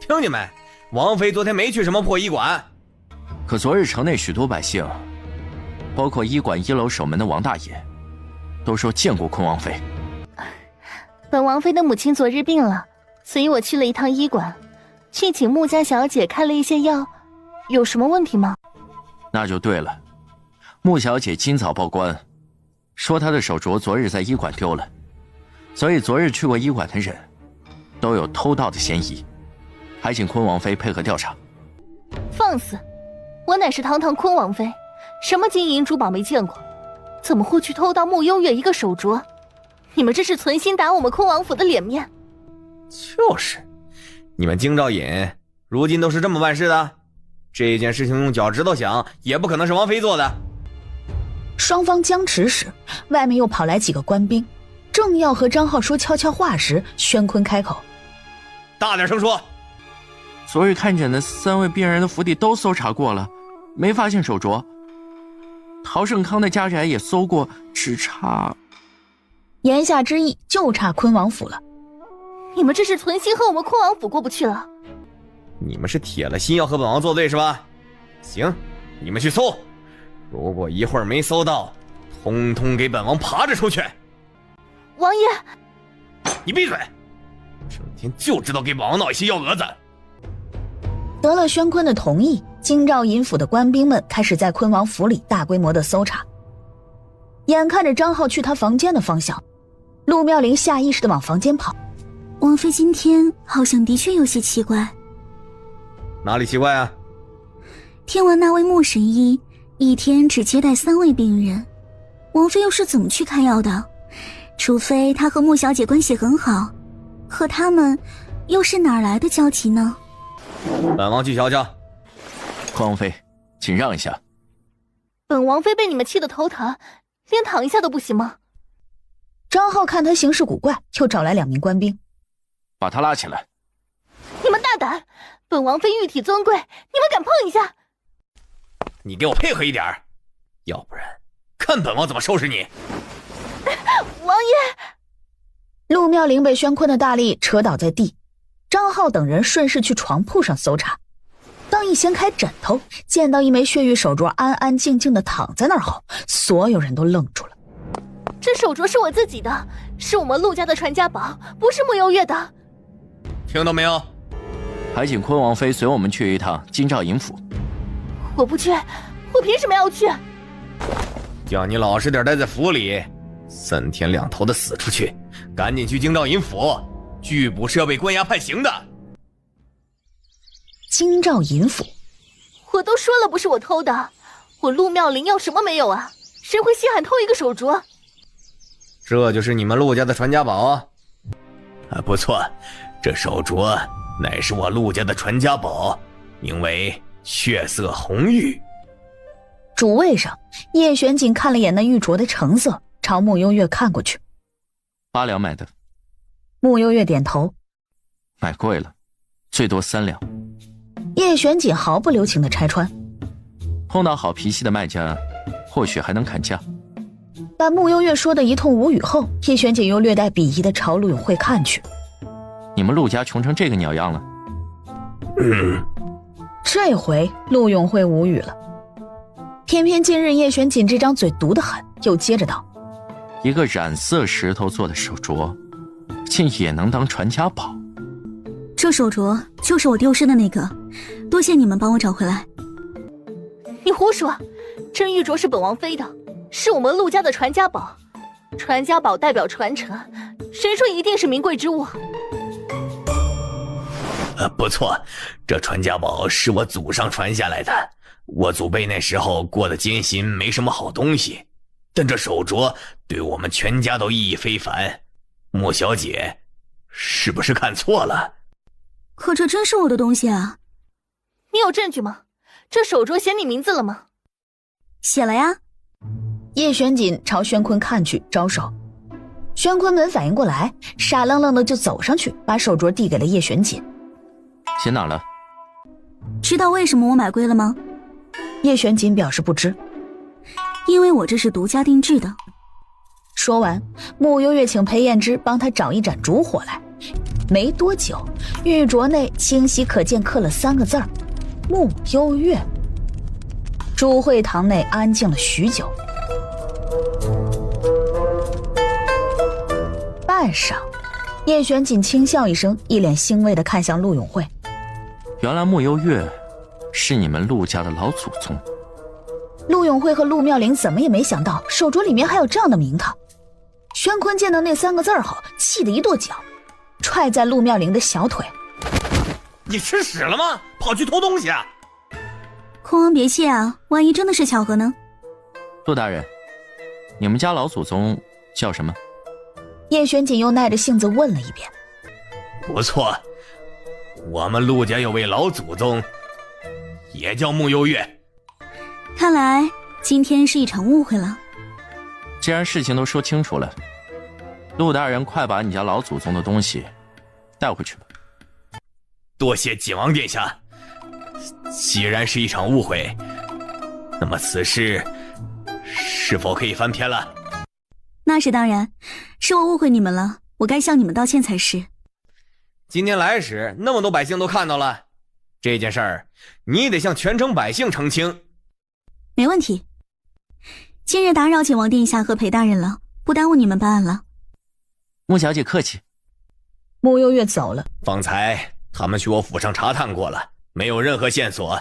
听见没？王妃昨天没去什么破医馆。可昨日城内许多百姓，包括医馆1楼守门的王大爷，都说见过昆王妃。本王妃的母亲昨日病了，所以我去了一趟医馆，去请穆家小姐开了一些药，有什么问题吗？那就对了，穆小姐今早报官，说她的手镯昨日在医馆丢了，所以昨日去过医馆的人都有偷盗的嫌疑，还请昆王妃配合调查。放肆！我乃是堂堂坤王妃，什么金银珠宝没见过，怎么会去偷盗穆幽月一个手镯？你们这是存心打我们坤王府的脸面。就是，你们京兆尹如今都是这么办事的？这件事情用脚趾头想，也不可能是王妃做的。双方僵持时，外面又跑来几个官兵，正要和张浩说悄悄话时，宣坤开口：“大点声说。昨日看诊的3位病人的府邸都搜查过了，没发现手镯。陶盛康的家宅也搜过，只差……”言下之意就差坤王府了。你们这是存心和我们坤王府过不去了？你们是铁了心要和本王作对是吧？行，你们去搜，如果一会儿没搜到，通通给本王爬着出去。王爷，你闭嘴！整天就知道给本王闹一些幺蛾子。得了宣坤的同意，京兆尹府的官兵们开始在坤王府里大规模的搜查。眼看着张浩去他房间的方向，陆妙龄下意识地往房间跑。王妃今天好像的确有些奇怪。哪里奇怪啊？听闻那位穆神医一天只接待3位病人，王妃又是怎么去开药的？除非她和穆小姐关系很好，可他们又是哪来的交集呢？本王去瞧瞧。坤王妃，请让一下。本王妃被你们气得头疼，连躺一下都不行吗？张浩看他行事古怪，又找来2名官兵，把他拉起来。你们大胆！本王妃玉体尊贵，你们敢碰一下？你给我配合一点，要不然看本王怎么收拾你！王爷，陆妙龄被宣坤的大力扯倒在地，张浩等人顺势去床铺上搜查。当一掀开枕头，见到一枚血玉手镯安安静静地躺在那儿后，所有人都愣住了。这手镯是我自己的，是我们陆家的传家宝，不是穆幽月的。听到没有？还请坤王妃随我们去一趟京兆尹府。我不去，我凭什么要去？叫你老实点待在府里，3天2头的死出去，赶紧去京兆尹府，拒捕是要被关押判刑的。京兆尹府，我都说了不是我偷的，我陆妙龄要什么没有啊？谁会稀罕偷一个手镯？这就是你们陆家的传家宝啊！不错，这手镯乃是我陆家的传家宝，名为血色红玉。主位上，叶玄锦看了眼那玉镯的成色，朝穆幽月看过去。8两买的。穆幽月点头。买贵了，最多3两。叶玄锦毫不留情地拆穿。碰到好脾气的卖家，或许还能砍价。把穆幽月说的一通无语后，叶玄锦又略带鄙夷地朝陆永慧看去。你们陆家穷成这个鸟样了。这回陆永慧无语了。偏偏今日叶玄锦这张嘴毒得很，又接着道：一个染色石头做的手镯，竟也能当传家宝？这手镯就是我丢失的那个，多谢你们帮我找回来。你胡说，这玉镯是本王妃的，是我们陆家的传家宝。传家宝代表传承，谁说一定是名贵之物？不错，这传家宝是我祖上传下来的。我祖辈那时候过得艰辛，没什么好东西，但这手镯对我们全家都意义非凡。穆小姐，是不是看错了？可这真是我的东西啊！你有证据吗？这手镯写你名字了吗？写了呀。叶玄锦朝宣坤看去，招手。宣坤没反应过来，傻愣愣的就走上去，把手镯递给了叶玄锦。写哪了？知道为什么我买贵了吗？叶玄锦表示不知。因为我这是独家定制的。说完，穆幽月请裴燕之帮他找一盏烛火来。没多久，玉镯内清晰可见刻了3个字儿：穆幽月。朱会堂内安静了许久。半晌，叶玄锦轻笑一声，一脸欣慰地看向陆永慧。原来穆幽月是你们陆家的老祖宗。陆永慧和陆妙龄怎么也没想到手镯里面还有这样的名堂。宣坤见到那3个字后，气得一跺脚，踹在陆妙龄的小腿。你吃屎了吗？跑去偷东西啊！昆王别谢啊，万一真的是巧合呢？陆大人，你们家老祖宗叫什么？叶玄锦又耐着性子问了一遍。不错，我们陆家有位老祖宗，也叫穆幽月。看来今天是一场误会了。既然事情都说清楚了，陆大人快把你家老祖宗的东西带回去吧。多谢景王殿下。既然是一场误会，那么此事是否可以翻篇了？那是当然，是我误会你们了，我该向你们道歉才是。今天来时，那么多百姓都看到了，这件事儿你得向全城百姓澄清。没问题。今日打扰景王殿下和裴大人了，不耽误你们办案了。穆小姐客气。穆幽月走了。方才他们去我府上查探过了，没有任何线索。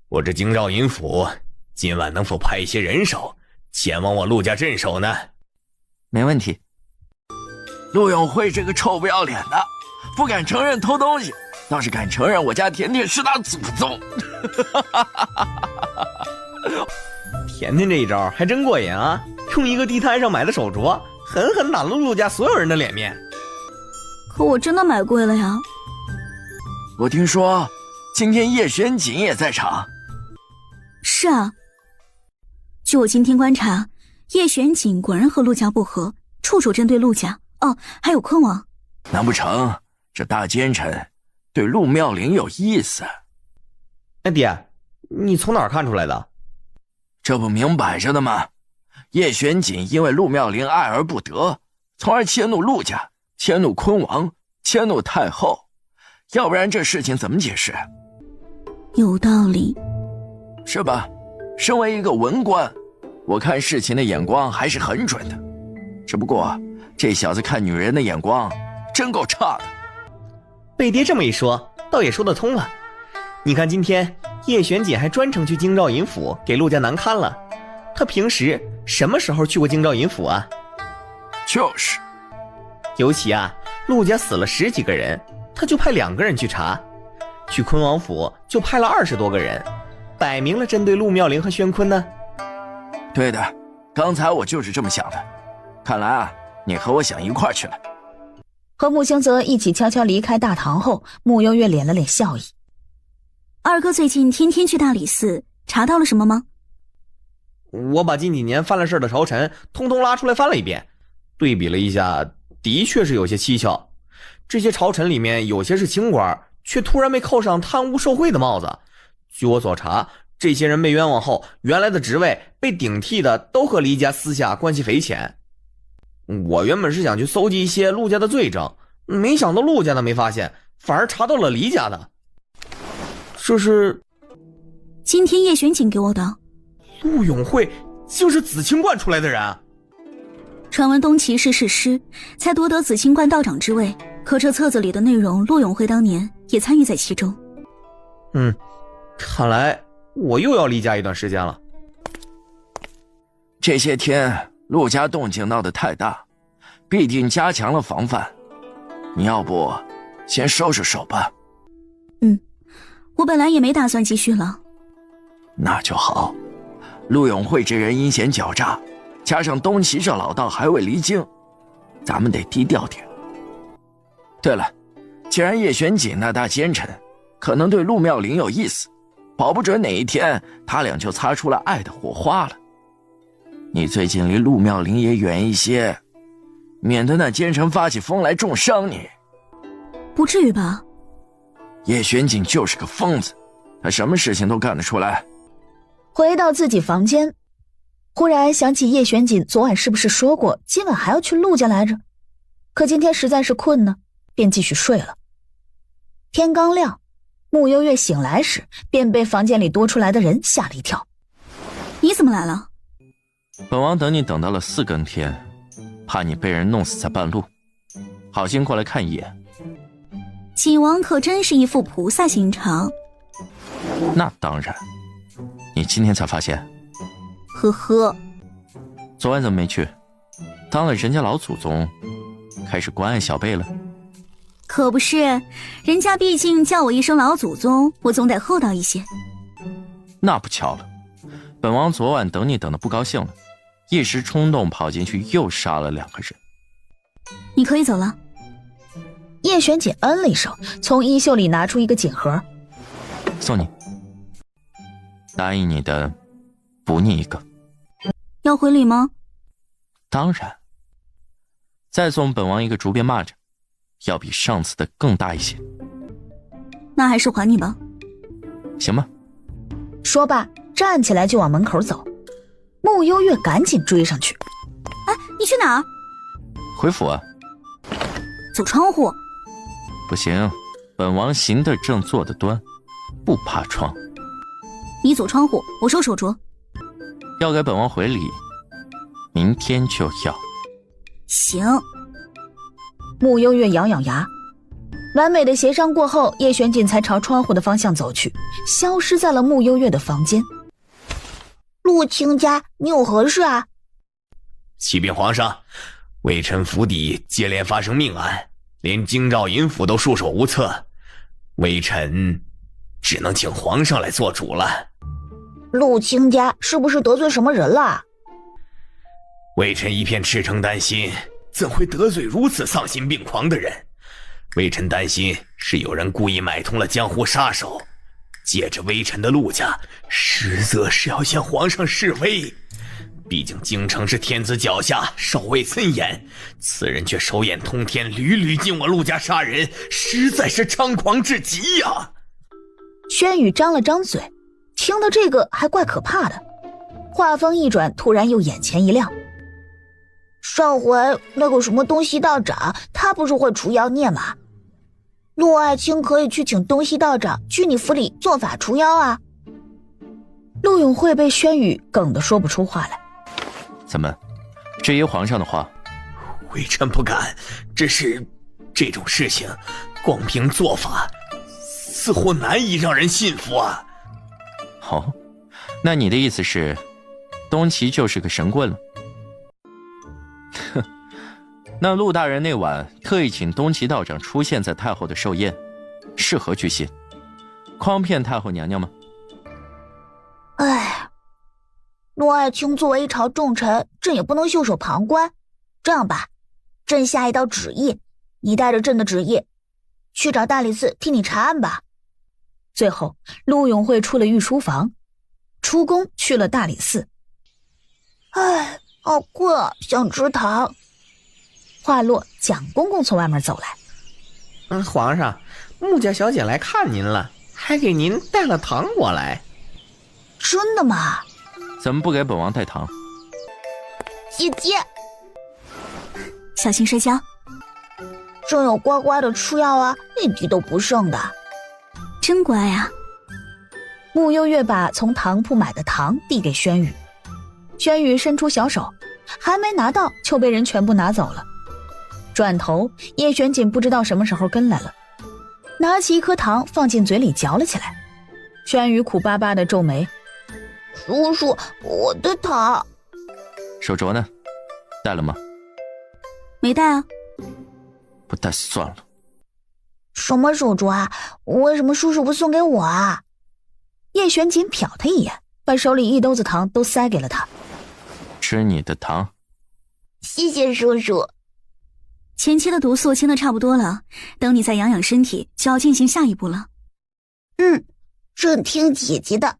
我这京兆尹府今晚能否派一些人手前往我陆家镇守呢？没问题。陆永慧这个臭不要脸的，不敢承认偷东西，倒是敢承认我家甜甜是他祖宗。甜甜这一招还真过瘾啊，用一个地摊上买的手镯狠狠打了陆家所有人的脸面。可我真的买贵了呀。我听说今天叶玄锦也在场。是啊，据我今天观察，叶玄锦果然和陆家不和，处处针对陆家。哦，还有昆王。难不成这大奸臣对陆妙龄有意思？哎爹，你从哪儿看出来的？这不明摆着的吗？叶玄锦因为陆妙龄爱而不得，从而迁怒陆家，迁怒昆王，迁怒太后，要不然这事情怎么解释？有道理，是吧？身为一个文官，我看事情的眼光还是很准的，只不过这小子看女人的眼光真够差的。被爹这么一说，倒也说得通了。你看今天叶玄锦还专程去京兆尹府给陆家难堪了，他平时什么时候去过京兆尹府啊？就是，尤其啊，陆家死了10几个人，他就派2个人去查，去昆王府就派了20多个人，摆明了针对陆妙龄和宣坤呢。对的，刚才我就是这么想的。看来啊，你和我想一块儿去了。和穆兴泽一起悄悄离开大堂后，穆幽月敛了敛笑意。二哥最近天天去大理寺，查到了什么吗？我把近几年犯了事的朝臣通通拉出来翻了一遍，对比了一下，的确是有些蹊跷。这些朝臣里面有些是清官，却突然被扣上贪污受贿的帽子。据我所查，这些人被冤枉后，原来的职位被顶替的都和黎家私下关系匪浅。我原本是想去搜集一些陆家的罪证，没想到陆家的没发现，反而查到了黎家的。这是今天叶玄锦给我的。陆永慧竟是紫清观出来的人。传闻东岐是誓师，才夺得紫清观道长之位，可这册子里的内容，陆永慧当年也参与在其中。看来我又要离家一段时间了。这些天陆家动静闹得太大，必定加强了防范。你要不先收拾手吧。我本来也没打算继续了。那就好。陆永慧这人阴险狡诈，加上东岐这老道还未离京，咱们得低调点。对了，既然叶玄锦那大奸臣可能对陆妙龄有意思，保不准哪一天他俩就擦出了爱的火花了。你最近离陆妙龄也远一些，免得那奸臣发起疯来重伤你。不至于吧？叶玄锦就是个疯子，他什么事情都干得出来。回到自己房间，忽然想起叶玄锦昨晚是不是说过今晚还要去陆家来着，可今天实在是困呢，便继续睡了。天刚亮，穆幽月醒来时便被房间里多出来的人吓了一跳。你怎么来了？本王等你等到了4更天，怕你被人弄死在半路，好心过来看一眼。景王可真是一副菩萨心肠。那当然，你今天才发现？呵呵。昨晚怎么没去？当了人家老祖宗，开始关爱小辈了？可不是，人家毕竟叫我一声老祖宗，我总得厚道一些。那不巧了，本王昨晚等你等得不高兴了，一时冲动跑进去又杀了2个人。你可以走了。叶璇锦嗯了一声，从衣袖里拿出一个锦盒，送你。答应你的，补你一个。要回礼吗？当然。再送本王一个竹编蚂蚱，要比上次的更大一些。那还是还你吧。行吧。说罢站起来就往门口走。穆幽月赶紧追上去。哎，你去哪儿？回府啊。走窗户。不行，本王行得正坐得端，不怕窗。你走窗户，我收手镯。要给本王回礼，明天就要。行。穆幽月咬咬牙，完美的协商过后，叶璇锦才朝窗户的方向走去，消失在了穆幽月的房间。陆卿家，你有何事啊？启禀皇上，微臣府邸接连发生命案，连京兆尹府都束手无策，微臣只能请皇上来做主了。陆卿家是不是得罪什么人了？微臣一片赤诚担心，怎会得罪如此丧心病狂的人？微臣担心是有人故意买通了江湖杀手，借着微臣的陆家，实则是要向皇上示威。毕竟京城是天子脚下，守卫森严，此人却手眼通天，屡屡进我陆家杀人，实在是猖狂至极呀！轩宇张了张嘴，听到这个还怪可怕的。话锋一转，突然又眼前一亮。上回那个什么东西道长，他不是会除妖孽吗？陆爱卿可以去请东西道长去你府里做法除妖啊。陆永慧被轩宇梗得说不出话来。怎么，质疑皇上的话？微臣不敢，只是这种事情光凭做法似乎难以让人信服啊。好，那你的意思是东岐就是个神棍了？哼，那陆大人那晚特意请东岐道长出现在太后的寿宴，是何居心？诓骗太后娘娘吗？唉，陆爱卿作为一朝重臣，朕也不能袖手旁观。这样吧，朕下一道旨意，你带着朕的旨意去找大理寺替你查案吧。最后，陆永慧出了御书房，出宫去了大理寺。唉，好困啊，想吃糖。话落，蒋公公从外面走来。皇上，穆家小姐来看您了，还给您带了糖果来。真的吗？怎么不给本王带糖？姐姐，小心摔跤。朕有乖乖的吃药啊，一滴都不剩的。真乖啊。穆幽月把从糖铺买的糖递给轩宇，轩宇伸出小手，还没拿到就被人全部拿走了。转头，叶璇锦不知道什么时候跟来了，拿起一颗糖放进嘴里嚼了起来。轩宇苦巴巴的皱眉：叔叔，我的糖。手镯呢？带了吗？没带啊。不带算了。什么手镯啊？为什么叔叔不送给我啊？叶璇锦瞟他一眼，把手里一兜子糖都塞给了他。吃你的糖。谢谢叔叔。前期的毒素清的差不多了，等你再养养身体，就要进行下一步了。朕听姐姐的。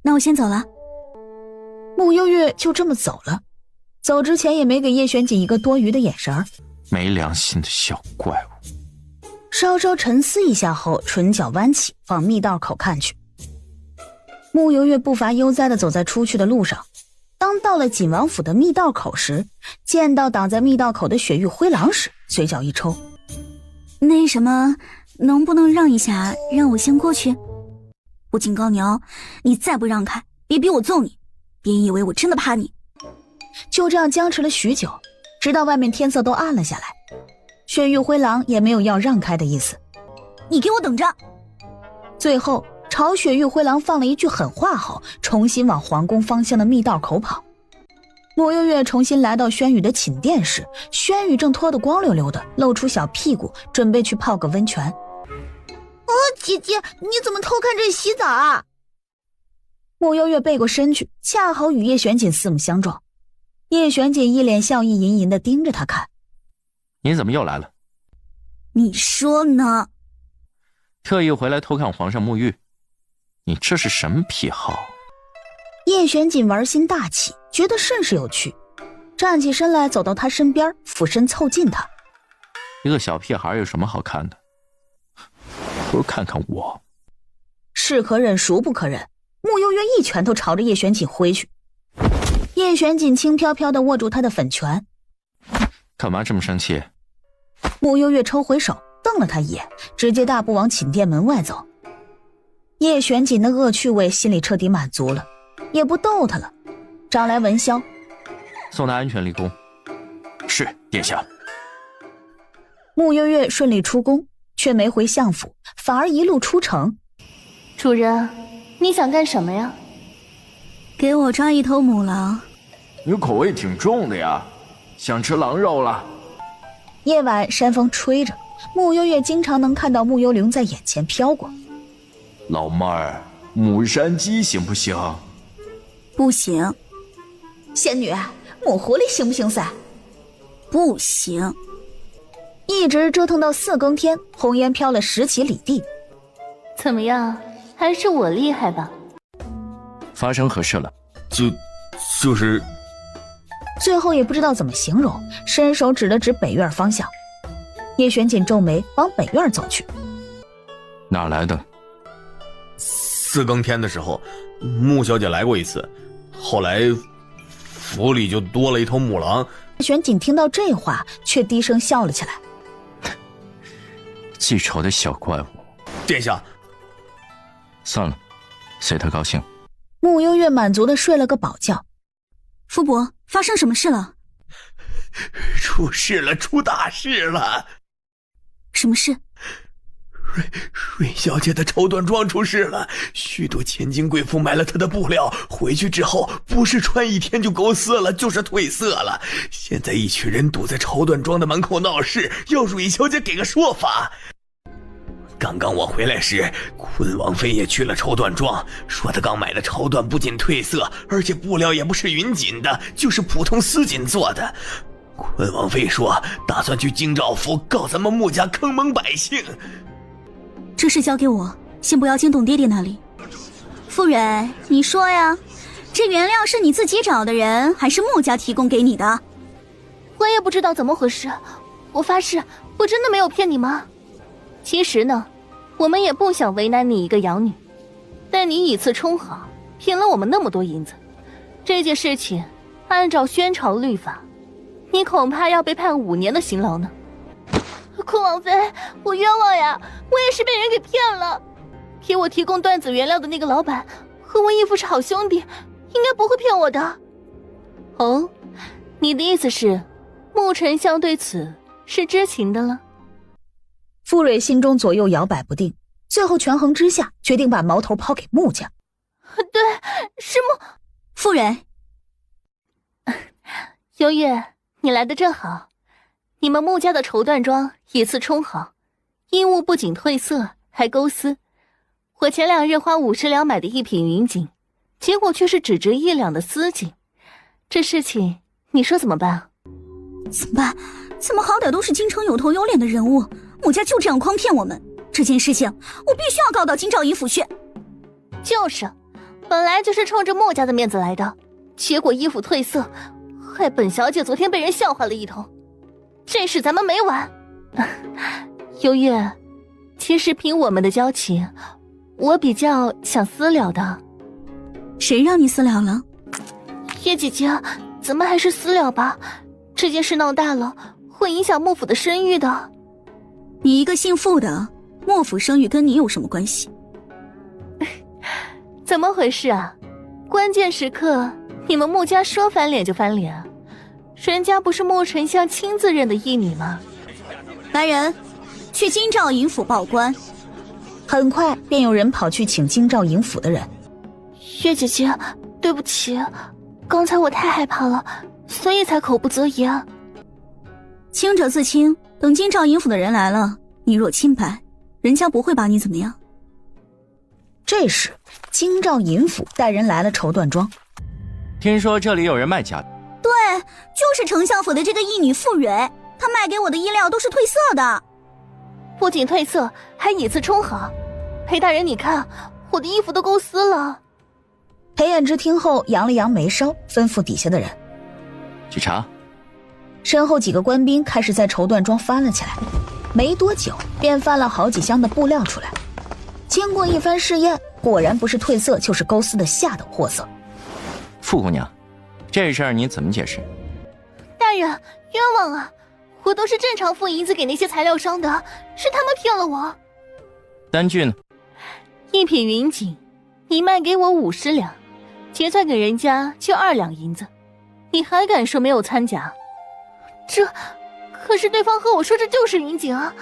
那我先走了。穆幽月就这么走了，走之前也没给叶璇锦一个多余的眼神。没良心的小怪物。稍稍沉思一下后，唇角弯起，往密道口看去。穆幽月步伐悠哉地走在出去的路上，当到了锦王府的密道口时，见到挡在密道口的雪域灰狼时，嘴角一抽。那什么，能不能让一下，让我先过去？我警告你哦，你再不让开，别逼我揍你，别以为我真的怕你。就这样僵持了许久，直到外面天色都暗了下来，雪域灰狼也没有要让开的意思。你给我等着！最后朝雪域灰狼放了一句狠话后，重新往皇宫方向的密道口跑。穆幽月重新来到轩宇的寝殿时，轩宇正脱得光溜溜的，露出小屁股，准备去泡个温泉。姐姐，你怎么偷看朕洗澡啊？穆幽月背过身去，恰好与叶玄锦四目相撞。叶玄锦一脸笑意吟吟地盯着他看。你怎么又来了？你说呢？特意回来偷看皇上沐浴，你这是什么癖好？叶玄锦玩心大起，觉得甚是有趣，站起身来走到他身边，俯身凑近他。一个小屁孩有什么好看的？不如看看我。是可忍孰不可忍，穆幽月一拳头朝着叶玄锦挥去。叶玄锦轻飘飘地握住他的粉拳。干嘛这么生气？穆幽月抽回手，瞪了他一眼，直接大步往寝殿门外走。叶玄锦的恶趣味心里彻底满足了，也不逗他了，找来文萧，送他安全离宫。是，殿下。穆幽月顺利出宫，却没回相府，反而一路出城。主人，你想干什么呀？给我抓一头母狼。你口味挺重的呀，想吃狼肉了？夜晚山风吹着，穆幽月经常能看到木幽灵在眼前飘过。老妹儿，母山鸡行不行？不行。仙女，母狐狸行不行噻？不行。一直折腾到4更天，红烟飘了10几里地。怎么样，还是我厉害吧？发生何事了？就是最后也不知道怎么形容，伸手指了指北院方向。叶玄锦皱眉往北院走去。哪来的？4更天的时候，穆小姐来过一次，后来府里就多了一头母狼。叶玄锦听到这话，却低声笑了起来。记仇的小怪物。殿下，算了，随他高兴。穆幽月满足地睡了个饱觉。傅伯，发生什么事了？出事了，出大事了！什么事？瑞小姐的绸缎庄出事了，许多千金贵妇买了她的布料，回去之后不是穿1天就勾丝了，就是褪色了。现在一群人堵在绸缎庄的门口闹事，要瑞小姐给个说法。刚刚我回来时，坤王妃也去了绸缎庄，说她刚买的绸缎不仅褪色，而且布料也不是云锦的，就是普通丝锦做的。坤王妃说打算去京兆府告咱们穆家坑蒙百姓。这事交给我，先不要惊动爹爹那里。夫人，你说呀，这原料是你自己找的人，还是穆家提供给你的？我也不知道怎么回事，我发誓，我真的没有骗你妈。其实呢，我们也不想为难你一个养女，但你以次充好，骗了我们那么多银子，这件事情按照宣朝律法，你恐怕要被判5年的刑牢呢。坤王妃，我冤枉呀！我也是被人给骗了。给我提供缎子原料的那个老板和我义父是好兄弟，应该不会骗我的。哦，你的意思是，穆丞相对此是知情的了？傅蕊心中左右摇摆不定，最后权衡之下，决定把矛头抛给穆家。对，是穆夫人。幽月，你来得正好。你们穆家的绸缎庄以次充好，衣物不仅褪色，还勾丝。我前2日花50两买的一品云锦，结果却是只值1两的丝锦。这事情你说怎么办？怎么办？怎么好歹都是京城有头有脸的人物，穆家就这样诓骗我们？这件事情我必须要告到京兆尹府去。就是，本来就是冲着穆家的面子来的，结果衣服褪色，害本小姐昨天被人笑话了一通。这事咱们没完。幽月，其实凭我们的交情，我比较想私了的。谁让你私了了？叶姐姐，咱们还是私了吧，这件事闹大了，会影响穆府的声誉的。你一个姓傅的，穆府声誉跟你有什么关系？怎么回事啊？关键时刻，你们穆家说翻脸就翻脸啊？人家不是穆丞相亲自认的义女吗？来人，去京兆尹府报官。很快便有人跑去请京兆尹府的人。月姐姐，对不起，刚才我太害怕了，所以才口不择言啊。清者自清，等京兆尹府的人来了，你若清白，人家不会把你怎么样。这时，京兆尹府带人来了绸缎庄。听说这里有人卖假。对，就是丞相府的这个义女傅蕊，她卖给我的衣料都是褪色的。不仅褪色，还以次充好。裴大人，你看，我的衣服都勾丝了。裴衍之听后扬了扬眉梢，吩咐底下的人去查。身后几个官兵开始在绸缎庄翻了起来，没多久便翻了好几箱的布料出来。经过一番试验，果然不是褪色就是勾丝的下等货色。傅姑娘，这事儿你怎么解释？大人，冤枉啊！我都是正常付银子给那些材料商的，是他们骗了我。单据呢？1匹云锦，你卖给我50两，结算给人家就2两银子，你还敢说没有掺假？可是对方和我说这就是云锦啊！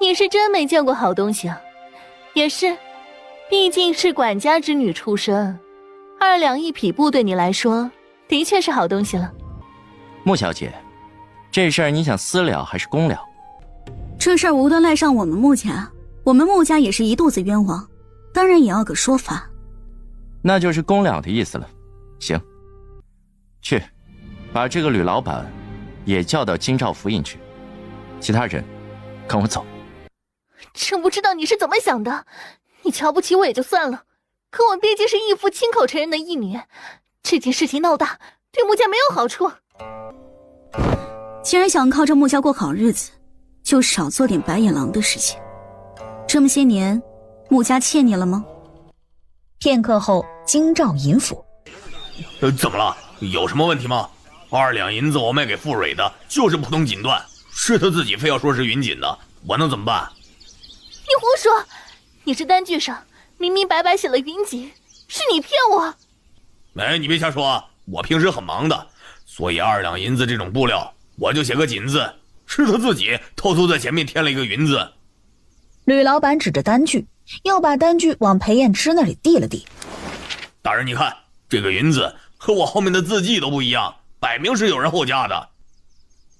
你是真没见过好东西啊！也是，毕竟是管家之女出身，2两1匹布对你来说的确是好东西了。穆小姐，这事儿你想私了还是公了？这事儿无端赖上我们穆家，我们穆家也是一肚子冤枉，当然也要个说法。那就是公了的意思了。行，去，把这个吕老板也叫到京兆府尹去，其他人跟我走。真不知道你是怎么想的，你瞧不起我也就算了，可我毕竟是义父亲口承认的义女，这件事情闹大，对穆家没有好处。既然想靠着穆家过好日子，就少做点白眼狼的事情。这么些年，穆家欠你了吗？片刻后，京兆尹府。怎么了？有什么问题吗？2两银子我卖给傅蕊的，就是普通锦缎，是他自己非要说是云锦的，我能怎么办？你胡说！你这单据上明明白白写了云锦，是你骗我！哎，你别瞎说啊！我平时很忙的，所以2两银子这种布料，我就写个锦字，是他自己偷偷在前面添了一个云字。吕老板指着单据，又把单据往裴彦之那里递了递。大人，你看这个云字和我后面的字迹都不一样，摆明是有人后加的。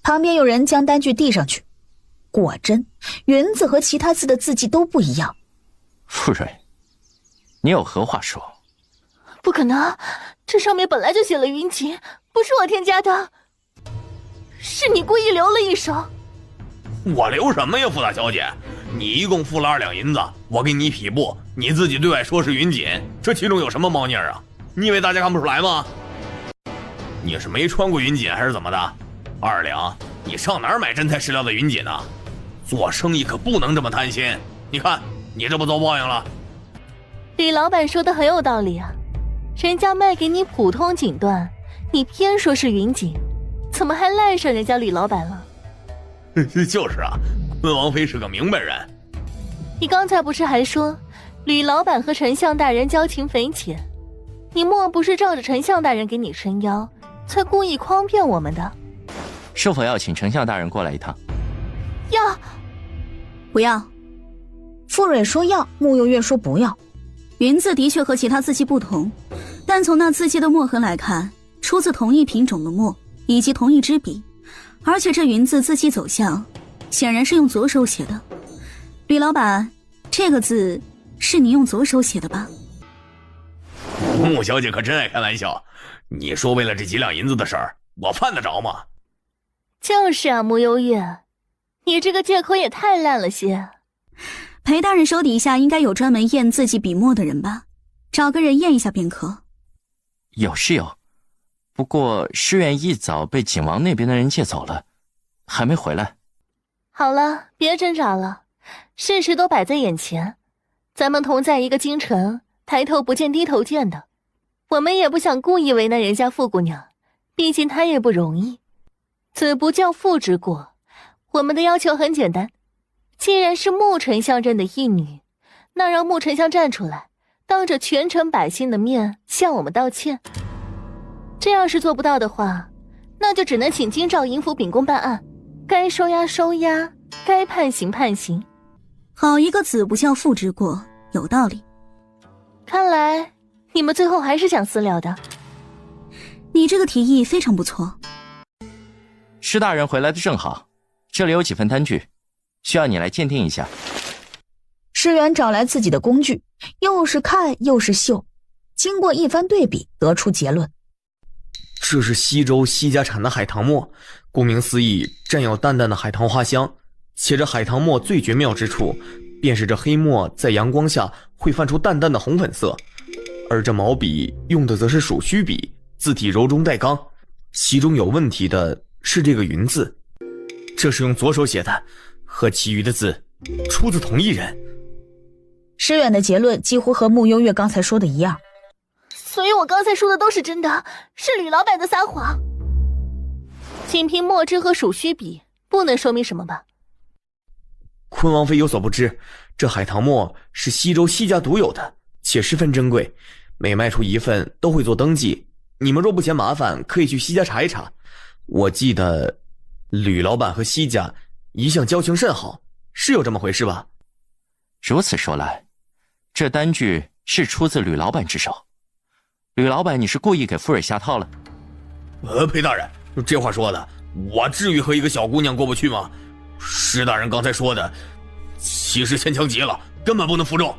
旁边有人将单据递上去，果真云字和其他字的字迹都不一样。傅蕊，你有何话说？不可能，这上面本来就写了云锦，不是我添加的，是你故意留了一手。我留什么呀，傅大小姐？你一共付了2两银子，我给你1匹布，你自己对外说是云锦，这其中有什么猫腻啊？你以为大家看不出来吗？你是没穿过云锦还是怎么的？2两，你上哪儿买真材实料的云锦呢？做生意可不能这么贪心。你看，你这不遭报应了？李老板说的很有道理啊，人家卖给你普通锦缎，你偏说是云锦，怎么还赖上人家李老板了？就是啊，温王妃是个明白人。你刚才不是还说吕老板和丞相大人交情匪浅，你莫不是照着丞相大人给你撑腰，才故意诓骗我们的？是否要请丞相大人过来一趟？要。不要。傅蕊说要，穆幽月说不要。云字的确和其他字迹不同，但从那字迹的墨痕来看，出自同一品种的墨以及同一支笔，而且这云字字迹走向显然是用左手写的。吕老板，这个字是你用左手写的吧？穆小姐可真爱开玩笑，你说为了这几两银子的事儿，我犯得着吗？就是啊，穆幽月，你这个借口也太烂了些。裴大人手底下应该有专门验字迹笔墨的人吧？找个人验一下便可。有是有，不过诗苑一早被景王那边的人借走了，还没回来。好了，别挣扎了，事实都摆在眼前，咱们同在一个京城，抬头不见低头见的，我们也不想故意为难人家傅姑娘，毕竟她也不容易。子不教父之过，我们的要求很简单，既然是穆丞相认的义女，那让穆丞相站出来，当着全城百姓的面向我们道歉。这要是做不到的话，那就只能请京兆尹府秉公办案，该收押收押，该判刑判刑。好一个子不教父之过，有道理。看来你们最后还是想私了的。你这个提议非常不错。施大人回来的正好，这里有几份单据，需要你来鉴定一下。石原找来自己的工具，又是看又是嗅，经过一番对比，得出结论：这是西周西家产的海棠墨，顾名思义，占有淡淡的海棠花香。且这海棠墨最绝妙之处，便是这黑墨在阳光下会泛出淡淡的红粉色，而这毛笔用的则是鼠须笔，字体柔中带刚。其中有问题的是这个云字，这是用左手写的，和其余的字出自同一人。石远的结论几乎和穆幽月刚才说的一样，所以我刚才说的都是真的，是吕老板的撒谎。仅凭墨汁和鼠须笔不能说明什么吧？昆王妃有所不知，这海棠墨是西周西家独有的，且十分珍贵，每卖出一份都会做登记。你们若不嫌麻烦，可以去西家查一查。我记得吕老板和西家一向交情甚好，是有这么回事吧？如此说来，这单据是出自吕老板之手。吕老板，你是故意给傅蕊下套了？裴大人，这话说的，我至于和一个小姑娘过不去吗？石大人刚才说的，其实牵强极了，根本不能服众。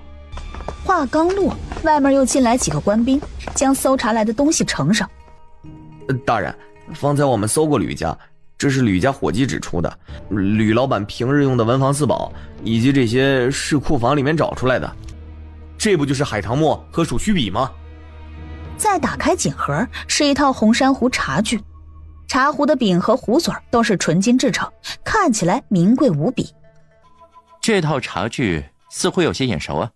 话刚落，外面又进来几个官兵，将搜查来的东西呈上。大人，方才我们搜过吕家，这是吕家伙计指出的，吕老板平日用的文房四宝，以及这些是库房里面找出来的。这不就是海棠墨和鼠须笔吗？再打开锦盒，是一套红珊瑚茶具，茶壶的柄和壶嘴都是纯金制成，看起来名贵无比。这套茶具似乎有些眼熟啊，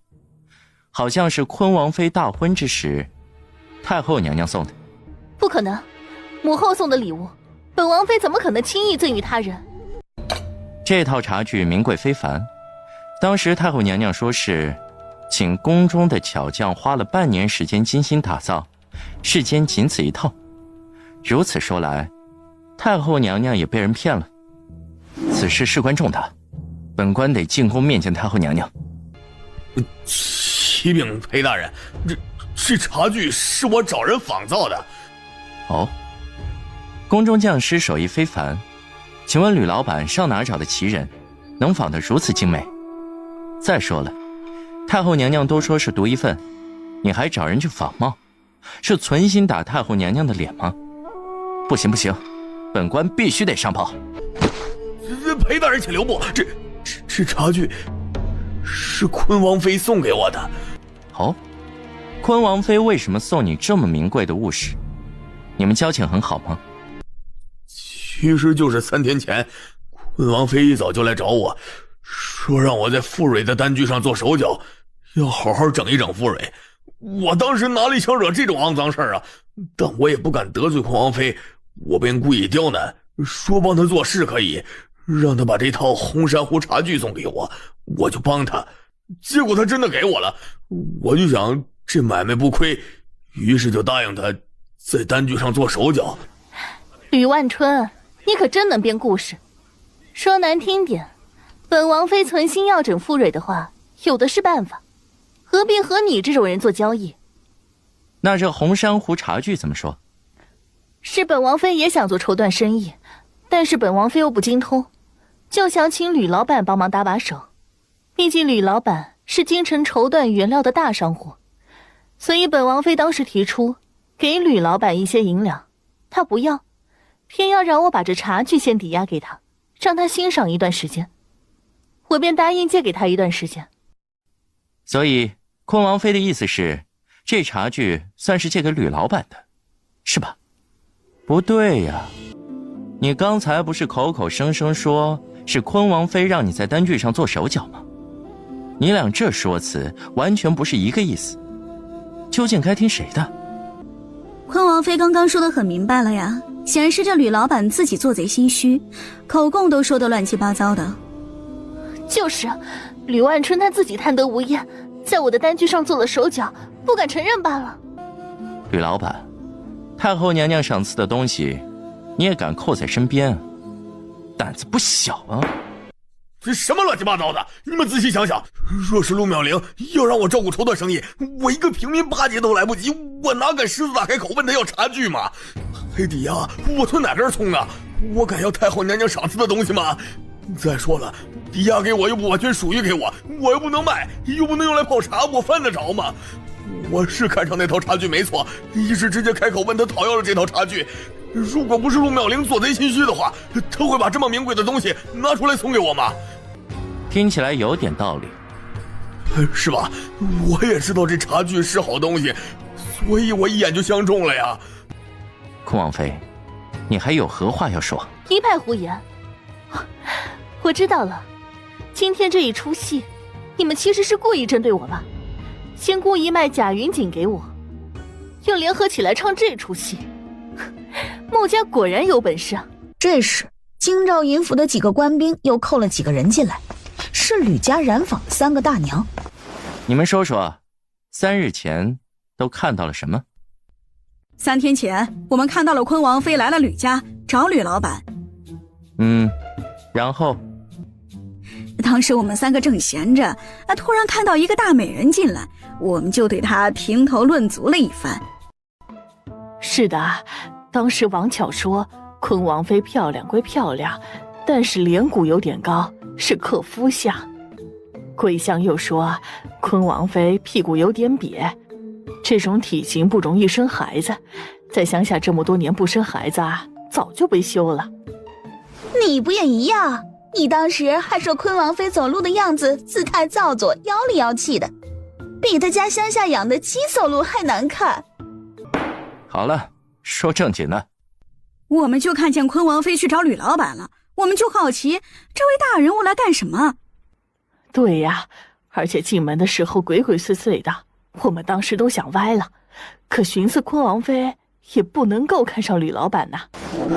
好像是昆王妃大婚之时太后娘娘送的。不可能，母后送的礼物，本王妃怎么可能轻易赠与他人？这套茶具名贵非凡，当时太后娘娘说是请宫中的巧匠花了半年时间精心打造，世间仅此一套。如此说来，太后娘娘也被人骗了。此事事关重大，本官得进宫面见太后娘娘。启禀裴大人，这茶具是我找人仿造的。哦，宫中匠师手艺非凡，请问吕老板上哪找的奇人，能仿得如此精美？再说了，太后娘娘都说是独一份，你还找人去仿冒，是存心打太后娘娘的脸吗？不行不行，本官必须得上报。裴大人请留步，这茶具是昆王妃送给我的。哦，昆王妃为什么送你这么名贵的物事？你们交情很好吗？其实就是3天前，昆王妃一早就来找我，说让我在傅蕊的单据上做手脚，要好好整一整傅蕊。我当时哪里想惹这种肮脏事啊？但我也不敢得罪昆王妃，我便故意刁难，说帮他做事可以，让他把这套红珊瑚茶具送给我，我就帮他。结果他真的给我了，我就想这买卖不亏，于是就答应他在单据上做手脚。吕万春，你可真能编故事。说难听点，本王妃存心要整傅蕊的话，有的是办法，何必和你这种人做交易？那这红珊瑚茶具怎么说？是本王妃也想做绸缎生意，但是本王妃又不精通，就想请吕老板帮忙搭把手。毕竟吕老板是京城绸缎原料的大商户，所以本王妃当时提出给吕老板一些银两，他不要，偏要让我把这茶具先抵押给他，让他欣赏一段时间。我便答应借给他一段时间。所以昆王妃的意思是，这茶具算是借给吕老板的，是吧？不对呀，你刚才不是口口声声说是昆王妃让你在单据上做手脚吗？你俩这说辞完全不是一个意思，究竟该听谁的？昆王妃刚刚说得很明白了呀，显然是这吕老板自己做贼心虚，口供都说得乱七八糟的。就是，吕万春他自己贪得无厌，在我的单据上做了手脚，不敢承认罢了。吕老板，太后娘娘赏赐的东西，你也敢扣在身边，胆子不小啊！这什么乱七八糟的！你们仔细想想，若是陆妙玲要让我照顾绸缎生意，我一个平民巴结都来不及，我哪敢狮子大开口问他要茶具嘛？黑底呀，我从哪根葱啊？我敢要太后娘娘赏赐的东西吗？再说了，抵押给我又不完全属于给我，我又不能卖，又不能用来泡茶，我犯得着吗？我是看上那套茶具没错，一是直接开口问他讨要了这套茶具。如果不是陆妙龄做贼心虚的话，他会把这么名贵的东西拿出来送给我吗？听起来有点道理，是吧？我也知道这茶具是好东西，所以我一眼就相中了呀。坤王妃，你还有何话要说？一派胡言！我知道了，今天这一出戏，你们其实是故意针对我吧？先故意卖贾云锦给我，又联合起来唱这出戏。穆家果然有本事啊！这时，京兆尹府的几个官兵又扣了几个人进来，是吕家染坊的3个大娘。你们说说，3日前都看到了什么？3天前，我们看到了坤王妃来了吕家找吕老板。然后？当时我们3个正闲着，突然看到一个大美人进来，我们就对她评头论足了一番。是的，当时王巧说坤王妃漂亮归漂亮，但是脸骨有点高，是克夫相。桂相又说坤王妃屁股有点瘪，这种体型不容易生孩子，在乡下这么多年不生孩子早就被休了。你不也一样？你当时还说坤王妃走路的样子姿态造作，妖里妖气的，比他家乡下养的鸡走路还难看。好了，说正经的。我们就看见坤王妃去找吕老板了，我们就好奇这位大人物来干什么。对呀，而且进门的时候鬼鬼祟祟的，我们当时都想歪了，可寻思坤王妃也不能够看上吕老板呐。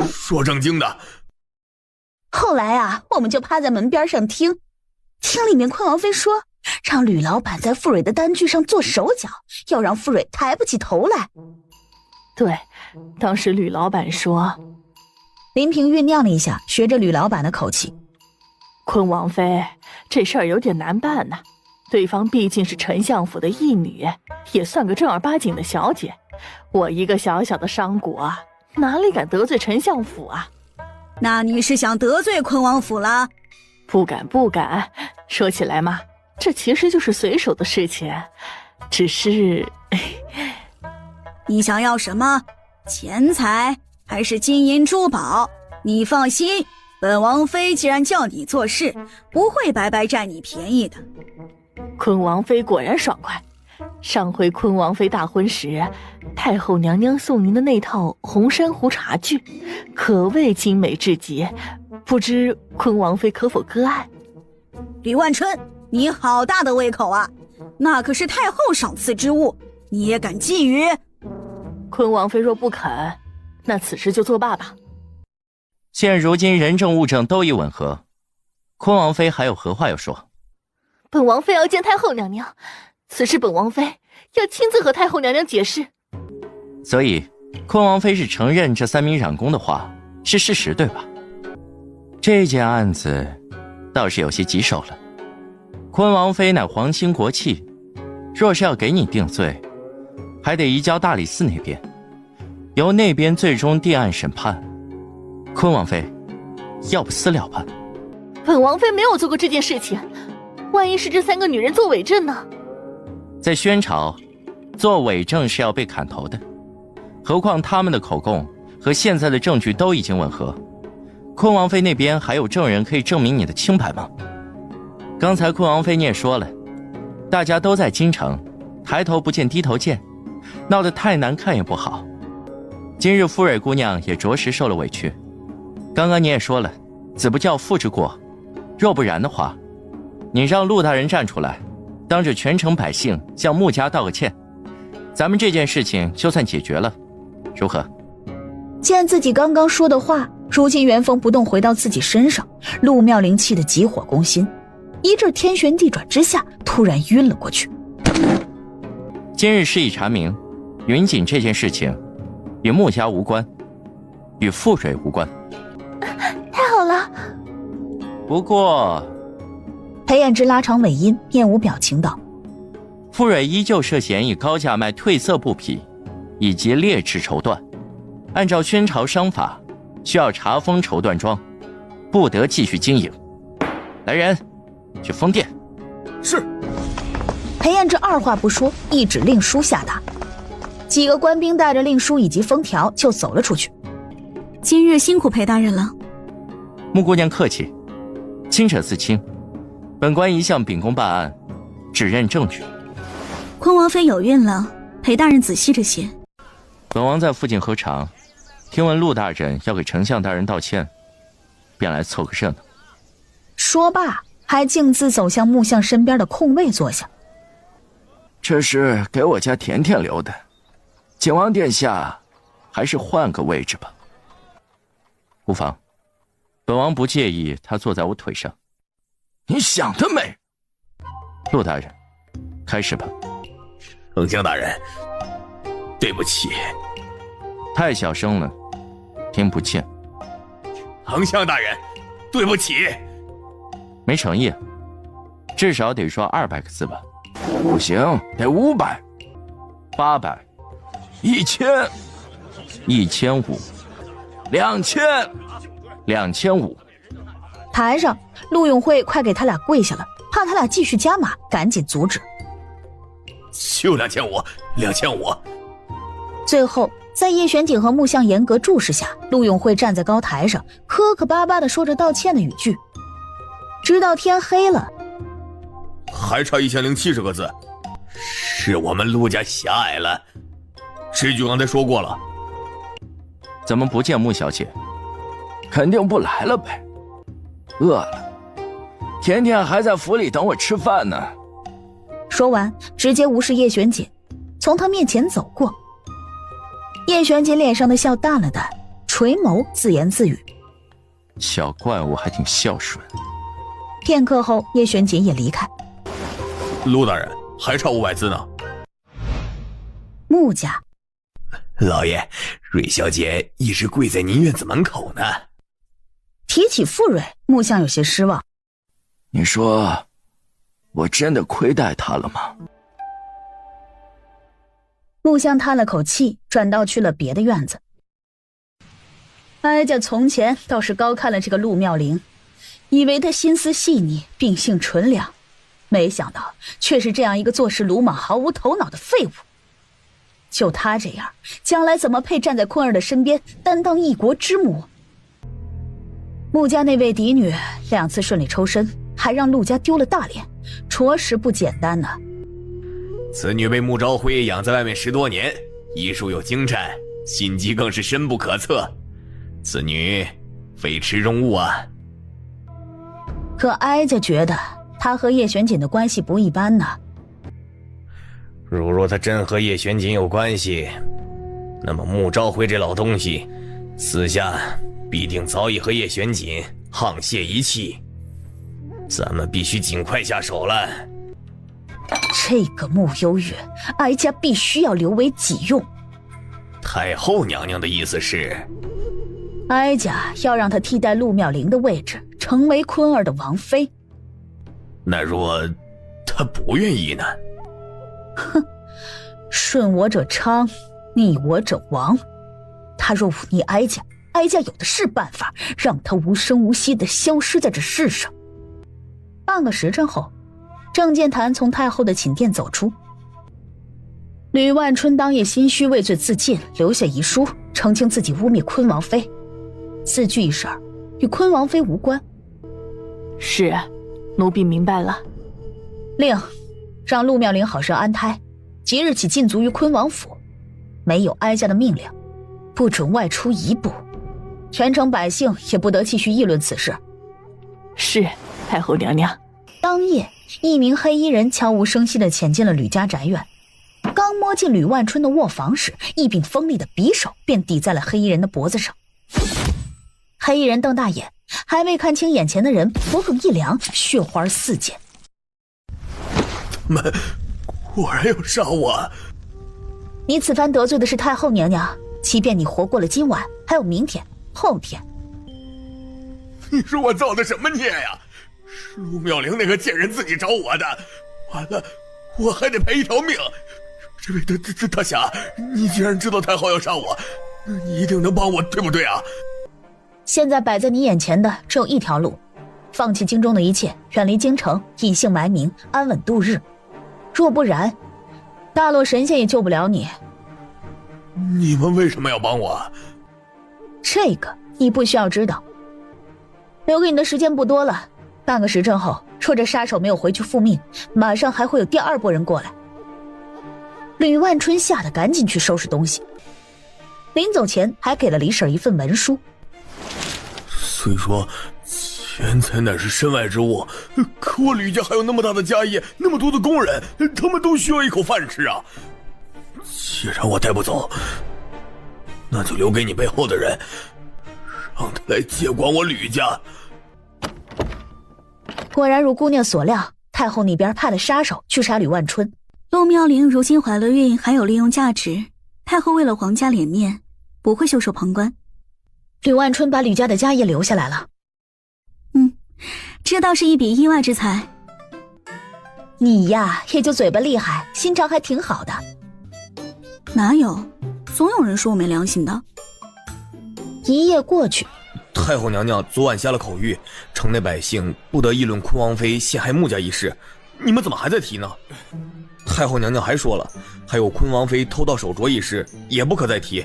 说正经的。后来我们就趴在门边上听里面坤王妃说，让吕老板在傅蕊的单据上做手脚，要让傅蕊抬不起头来。对，当时吕老板说，林平酝酿了一下，学着吕老板的口气，坤王妃这事儿有点难办呐，对方毕竟是丞相府的义女，也算个正儿八经的小姐，我一个小小的商贾哪里敢得罪丞相府啊？那你是想得罪坤王府了？不敢不敢，说起来嘛，这其实就是随手的事情，只是你想要什么？钱财还是金银珠宝？你放心，本王妃既然叫你做事，不会白白占你便宜的。坤王妃果然爽快，上回坤王妃大婚时，太后娘娘送您的那套红珊瑚茶具，可谓精美至极，不知坤王妃可否割爱？李万春，你好大的胃口啊！那可是太后赏赐之物，你也敢觊觎？坤王妃若不肯，那此事就作罢吧。现如今人证物证都已吻合，坤王妃还有何话要说？本王妃要见太后娘娘，此事本王妃要亲自和太后娘娘解释。所以坤王妃是承认这3名染工的话是事实，对吧？这件案子倒是有些棘手了。坤王妃乃皇亲国戚，若是要给你定罪，还得移交大理寺那边，由那边最终定案审判。坤王妃，要不私了吧？本王妃没有做过这件事情，万一是这3个女人做伪证呢？在宣朝，做伪证是要被砍头的，何况他们的口供和现在的证据都已经吻合。坤王妃那边还有证人可以证明你的清白吗？刚才坤王妃你也说了，大家都在京城，抬头不见低头见，闹得太难看也不好。今日傅蕊姑娘也着实受了委屈，刚刚你也说了，子不教父之过，若不然的话，你让陆大人站出来，当着全城百姓向穆家道个歉，咱们这件事情就算解决了，如何？见自己刚刚说的话如今原封不动回到自己身上，陆妙龄气得急火攻心，一阵天旋地转之下突然晕了过去。今日事已查明，云锦这件事情与穆家无关，与傅蕊无关。太好了。不过裴衍之拉长尾音，面无表情道，傅蕊依旧涉嫌以高价卖褪色布匹以及劣质绸缎，按照宣朝商法需要查封绸缎庄，不得继续经营。来人，去封殿。是。裴彦之二话不说，一指令书下达，几个官兵带着令书以及封条就走了出去。今日辛苦裴大人了。穆姑娘客气，清者自清。本官一向秉公办案，只认证据。坤王妃有孕了，裴大人仔细着些。本王在附近喝茶，听闻陆大人要给丞相大人道歉，便来凑个热闹。说罢，还径自走向木像身边的空位坐下。这是给我家甜甜留的，景王殿下，还是换个位置吧。无妨，本王不介意他坐在我腿上。你想得美！陆大人，开始吧。丞相大人，对不起。太小声了，听不见。丞相大人，对不起。没诚意，至少得说200个字吧。不行，得500、800、1000、1500、2000、2500。台上，陆永慧快给他俩跪下了，怕他俩继续加码，赶紧阻止。就2500。最后，在叶玄景和木像严格注视下，陆永慧站在高台上，磕磕巴巴地说着道歉的语句，直到天黑了。还差1070个字，是我们陆家狭隘了。这句刚才说过了。怎么不见穆小姐？肯定不来了呗。饿了，甜甜还在府里等我吃饭呢。说完，直接无视叶玄锦，从他面前走过。叶玄锦脸上的笑淡了淡，垂眸自言自语：小怪物还挺孝顺。片刻后，叶玄锦也离开。陆大人，还差500字呢。穆家，老爷，瑞小姐一直跪在您院子门口呢。提起傅瑞，穆相有些失望。你说，我真的亏待她了吗？穆相叹了口气，转道去了别的院子。哀家从前倒是高看了这个陆妙龄，以为他心思细腻，秉性纯良，没想到却是这样一个做事鲁莽、毫无头脑的废物。就他这样，将来怎么配站在坤儿的身边，担当一国之母？穆家那位嫡女2次顺利抽身，还让陆家丢了大脸，着实不简单呢。此女被穆昭辉养在外面10多年，医术又精湛，心机更是深不可测。此女非池中物啊。可哀家觉得他和叶玄锦的关系不一般呢。如若他真和叶玄锦有关系，那么穆昭辉这老东西私下必定早已和叶玄锦沆瀣一气，咱们必须尽快下手了。这个穆幽月，哀家必须要留为己用。太后娘娘的意思是，哀家要让她替代陆妙龄的位置，成为坤儿的王妃。那若她不愿意呢？哼，顺我者昌，逆我者亡。她若忤逆哀家，哀家有的是办法，让她无声无息地消失在这世上。半个时辰后，郑建坛从太后的寝殿走出。吕万春当夜心虚畏罪自尽，留下遗书，澄清自己污蔑坤王妃。4句一事儿，与坤王妃无关。是，奴婢明白了。令让陆妙龄好生安胎，即日起禁足于坤王府，没有哀家的命令，不准外出1步。全城百姓也不得继续议论此事。是，太后娘娘。当夜，一名黑衣人悄无声息地潜进了吕家宅院。刚摸进吕万春的卧房时，一柄锋利的匕首便抵在了黑衣人的脖子上。黑衣人瞪大眼，还未看清眼前的人，脖梗一凉，血花四溅。他们果然要杀我！你此番得罪的是太后娘娘，即便你活过了今晚，还有明天、后天。你说我造的什么孽呀？是陆妙龄那个贱人自己找我的，完了我还得赔1条命。这位大侠，你既然知道太后要杀我，那你一定能帮我，对不对啊？现在摆在你眼前的只有一条路，放弃京中的一切，远离京城，隐姓埋名，安稳度日。若不然，大洛神仙也救不了你。你们为什么要帮我？这个你不需要知道。留给你的时间不多了，半个时辰后，若这杀手没有回去复命，马上还会有第二拨人过来。吕万春吓得赶紧去收拾东西，临走前还给了李婶一份文书。虽说钱财乃是身外之物，可我吕家还有那么大的家业，那么多的工人，他们都需要一口饭吃啊。既然我带不走，那就留给你背后的人，让他来接管我吕家。果然如姑娘所料，太后那边派了杀手去杀吕万春。陆妙龄如今怀了孕，还有利用价值，太后为了皇家脸面，不会袖手旁观。吕万春把吕家的家业留下来了。这倒是一笔意外之财。你呀，也就嘴巴厉害，心肠还挺好的。哪有，总有人说我没良心的。一夜过去，太后娘娘昨晚下了口谕，城内百姓不得议论坤王妃陷害穆家一事，你们怎么还在提呢？太后娘娘还说了，还有坤王妃偷盗手镯一事也不可再提。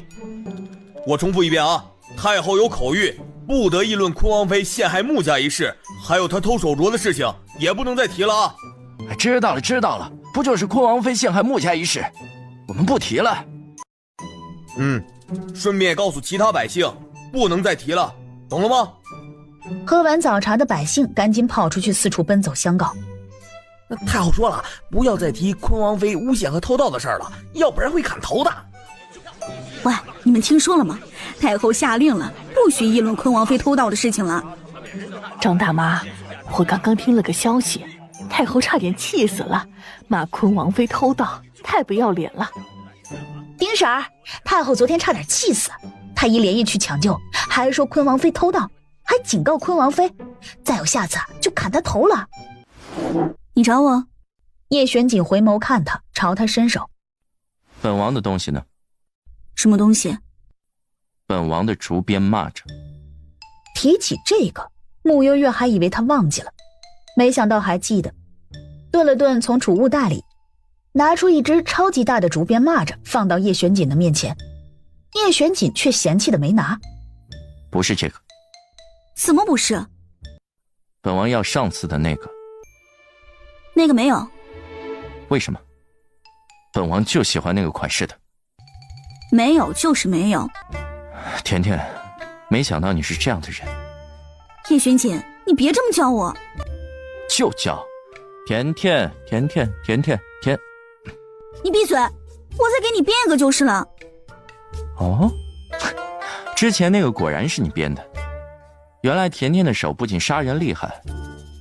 我重复一遍啊，太后有口谕，不得议论坤王妃陷害穆家一事，还有她偷手镯的事情也不能再提了啊。知道了，不就是坤王妃陷害穆家一事，我们不提了。顺便也告诉其他百姓，不能再提了，懂了吗？喝完早茶的百姓赶紧跑出去四处奔走相告。太后说了，不要再提坤王妃诬陷和偷盗的事儿了，要不然会砍头的。喂，你们听说了吗？太后下令了，不许议论坤王妃偷盗的事情了。张大妈，我刚刚听了个消息，太后差点气死了，骂坤王妃偷盗，太不要脸了。丁婶儿，太后昨天差点气死，太医连夜去抢救，还说坤王妃偷盗，还警告坤王妃，再有下次就砍她头了。你找我？叶玄锦回眸看他，朝他伸手。本王的东西呢？什么东西？本王的竹鞭蚂蚱。提起这个，穆悠悠还以为他忘记了，没想到还记得。顿了顿，从储物袋里拿出一只超级大的竹鞭蚂蚱，放到叶玄锦的面前。叶玄锦却嫌弃的没拿。不是这个。怎么不是？本王要上次的那个。那个没有。为什么？本王就喜欢那个款式的。没有就是没有。甜甜，没想到你是这样的人。叶玄锦，你别这么叫我。就叫甜甜甜甜甜甜甜。你闭嘴，我再给你编一个就是了。哦，之前那个果然是你编的。原来甜甜的手不仅杀人厉害，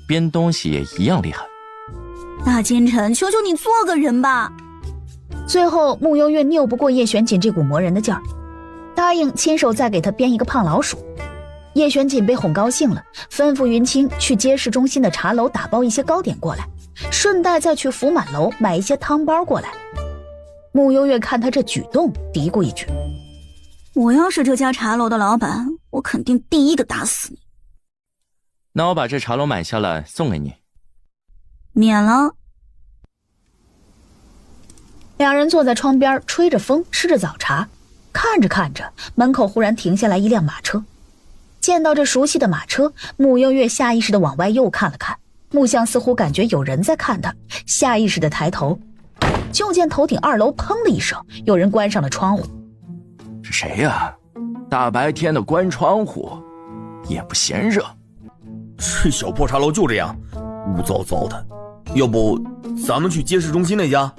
编东西也一样厉害。大奸臣，求求你做个人吧。最后穆悠悠拗不过叶玄锦这股磨人的劲儿，答应亲手再给他编一个胖老鼠。叶玄锦被哄高兴了，吩咐云清去街市中心的茶楼打包一些糕点过来，顺带再去福满楼买一些汤包过来。穆悠悠看他这举动，嘀咕一句：我要是这家茶楼的老板，我肯定第一个打死你。那我把这茶楼买下来送给你。免了。两人坐在窗边吹着风，吃着早茶，看着看着，门口忽然停下来一辆马车。见到这熟悉的马车，穆悠悠下意识地往外又看了看，木像似乎感觉有人在看他，下意识地抬头，就见头顶2楼砰的一声，有人关上了窗户。是谁呀？大白天的关窗户，也不嫌热。这小破茶楼就这样，污糟糟的。要不咱们去街市中心那家？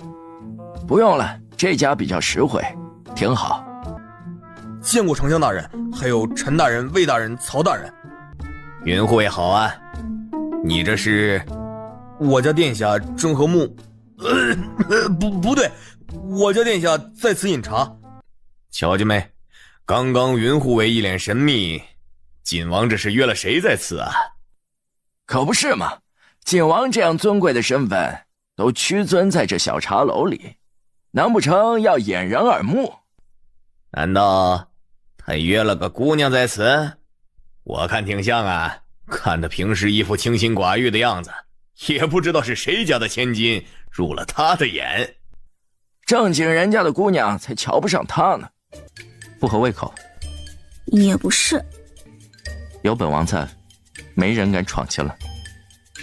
不用了，这家比较实惠，挺好。见过丞相大人，还有陈大人、魏大人、曹大人。云护卫好啊，你这是？我家殿下正和穆，不对，我家殿下在此饮茶。瞧见没？刚刚云护卫一脸神秘，锦王这是约了谁在此啊？可不是嘛，锦王这样尊贵的身份，都屈尊在这小茶楼里，难不成要掩人耳目？难道他约了个姑娘在此？我看挺像啊，看他平时一副清心寡欲的样子，也不知道是谁家的千金入了他的眼。正经人家的姑娘才瞧不上他呢。不合胃口？也不是。有本王在，没人敢闯进来。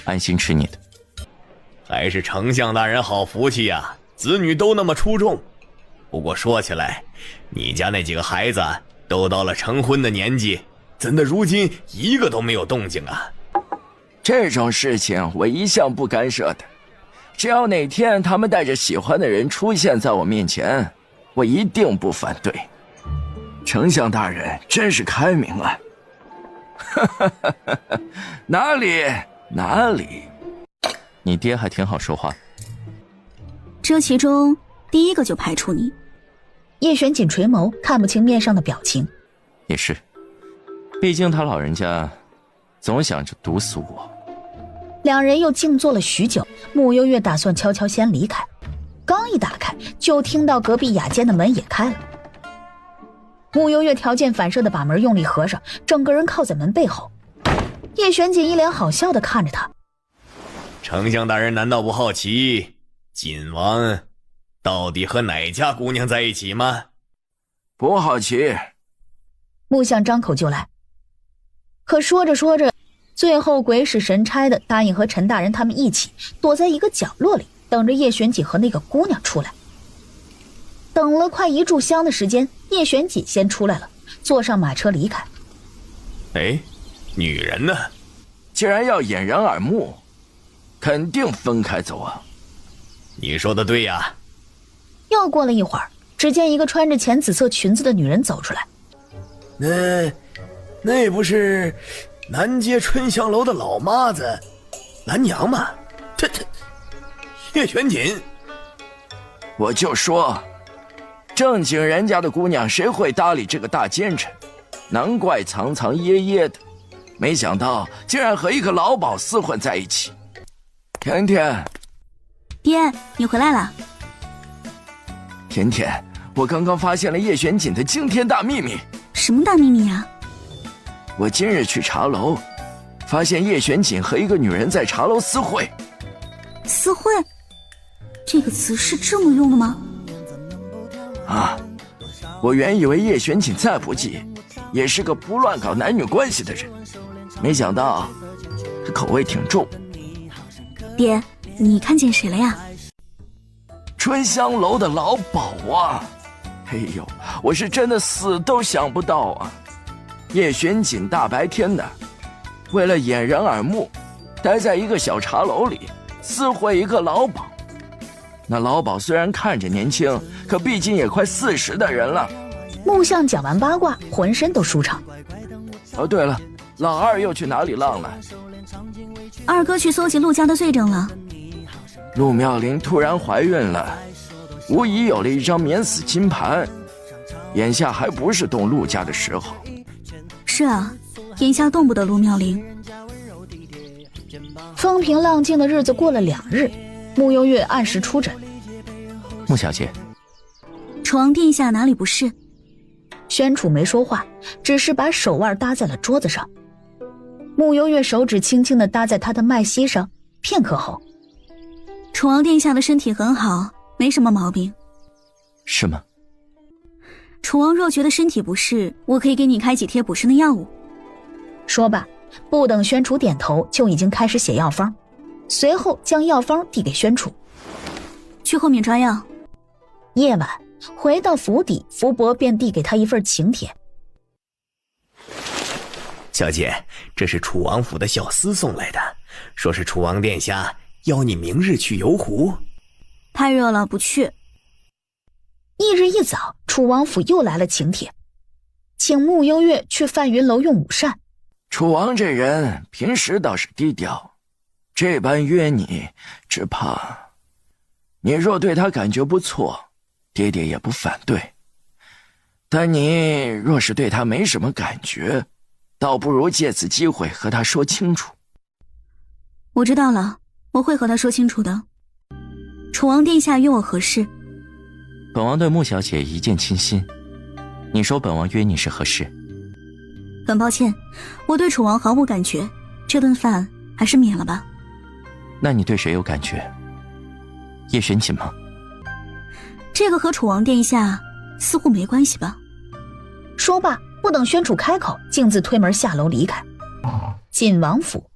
安心吃你的。还是丞相大人好福气呀，子女都那么出众。不过说起来，你家那几个孩子都到了成婚的年纪，怎的如今一个都没有动静啊？这种事情我一向不干涉的，只要哪天他们带着喜欢的人出现在我面前，我一定不反对。丞相大人真是开明啊！哪里哪里，你爹还挺好说话。这其中第一个就排除你。叶玄锦垂眸，看不清面上的表情。也是，毕竟他老人家总想着毒死我。两人又静坐了许久，穆幽月打算悄悄先离开，刚一打开，就听到隔壁雅间的门也开了。穆幽月条件反射的把门用力合上，整个人靠在门背后。叶玄锦一脸好笑的看着他。丞相大人难道不好奇锦王到底和哪家姑娘在一起吗？不好奇。穆相张口就来，可说着说着，最后鬼使神差的答应和陈大人他们一起躲在一个角落里，等着叶玄锦和那个姑娘出来。等了快1炷香的时间，叶玄锦先出来了，坐上马车离开。哎，女人呢？既然要掩人耳目，肯定分开走啊。你说的对呀。又过了一会儿，只见一个穿着浅紫色裙子的女人走出来。那不是南街春香楼的老妈子兰娘吗？这叶玄锦。我就说正经人家的姑娘谁会搭理这个大奸臣，难怪藏藏掖掖的，没想到竟然和一个老鸨厮混在一起。甜甜。爹，你回来了。甜甜，我刚刚发现了叶玄锦的惊天大秘密。什么大秘密啊？我今日去茶楼，发现叶玄锦和一个女人在茶楼私会。私会？这个词是这么用的吗？啊，我原以为叶玄锦再不济也是个不乱搞男女关系的人，没想到这口味挺重。爹，你看见谁了呀？春香楼的老鸨啊！哎呦，我是真的死都想不到啊！叶玄锦大白天的，为了掩人耳目，待在一个小茶楼里私会一个老鸨。那老鸨虽然看着年轻，可毕竟也快40的人了。穆相讲完八卦，浑身都舒畅。哦，对了，老二又去哪里浪了？二哥去搜集陆家的罪证了。陆妙龄突然怀孕了，无疑有了一张免死金盘，眼下还不是动陆家的时候。是啊，眼下动不得陆妙龄。风平浪静的日子过了2日，穆幽月按时出诊。穆小姐，楚王殿下哪里不适？宣楚没说话，只是把手腕搭在了桌子上。穆幽月手指轻轻地搭在他的脉息上，片刻后，楚王殿下的身体很好，没什么毛病。是吗？楚王若觉得身体不适，我可以给你开几贴补身的药物。说罢，不等宣楚点头，就已经开始写药方，随后将药方递给宣楚。去后面抓药。夜晚回到府邸，福伯便递给他一份请帖。小姐，这是楚王府的小厮送来的，说是楚王殿下邀你明日去游湖。太热了，不去。翌日一早，楚王府又来了请帖，请穆幽月去范云楼用午膳。楚王这人平时倒是低调，这般约你，只怕你若对他感觉不错，爹爹也不反对。但你若是对他没什么感觉，倒不如借此机会和他说清楚。我知道了，我会和他说清楚的。楚王殿下约我何事？本王对穆小姐一见倾心，你说本王约你是何事？很抱歉，我对楚王毫无感觉，这顿饭还是免了吧。那你对谁有感觉？叶玄锦吗？这个和楚王殿下似乎没关系吧。说罢，不等宣楚开口，径自推门下楼离开。锦王府，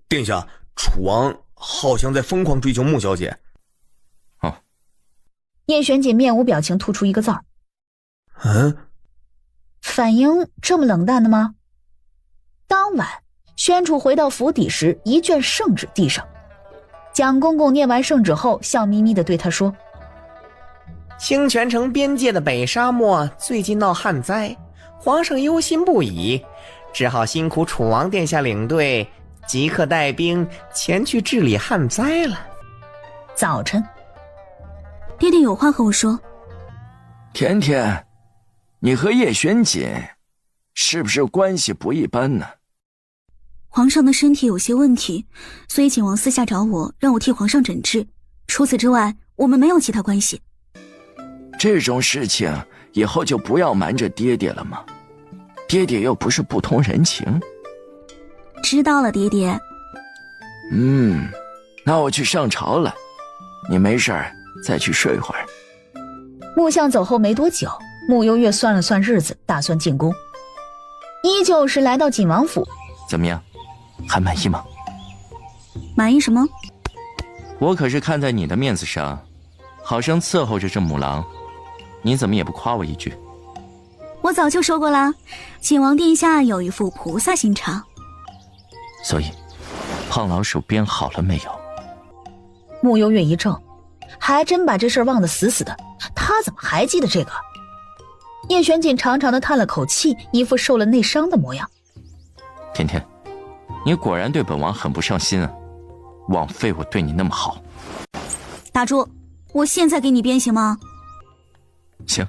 殿下，楚王好像在疯狂追求穆小姐。哦。叶玄锦面无表情吐出一个字儿。反应这么冷淡的吗？当晚，宣楚回到府邸时，一卷圣旨递上。蒋公公念完圣旨后，笑眯眯地对他说：清泉城边界的北沙漠最近闹旱灾，皇上忧心不已，只好辛苦楚王殿下领队，即刻带兵前去治理旱灾了。早晨，爹爹有话和我说。甜甜，你和叶玄锦是不是关系不一般呢？皇上的身体有些问题，所以景王私下找我，让我替皇上诊治。除此之外，我们没有其他关系。这种事情以后就不要瞒着爹爹了吗？爹爹又不是不通人情。知道了，爹爹。那我去上朝了，你没事儿再去睡会儿。穆相走后没多久，穆幽月算了算日子，打算进宫。依旧是来到锦王府。怎么样，还满意吗？满意什么？我可是看在你的面子上，好生伺候着这母狼，你怎么也不夸我一句？我早就说过啦，景王殿下有一副菩萨心肠。所以，胖老鼠编好了没有？穆幽月一怔，还真把这事儿忘得死死的，他怎么还记得这个？叶玄锦长长的叹了口气，一副受了内伤的模样。甜甜，你果然对本王很不上心啊，枉费我对你那么好。打住，我现在给你编行吗？行。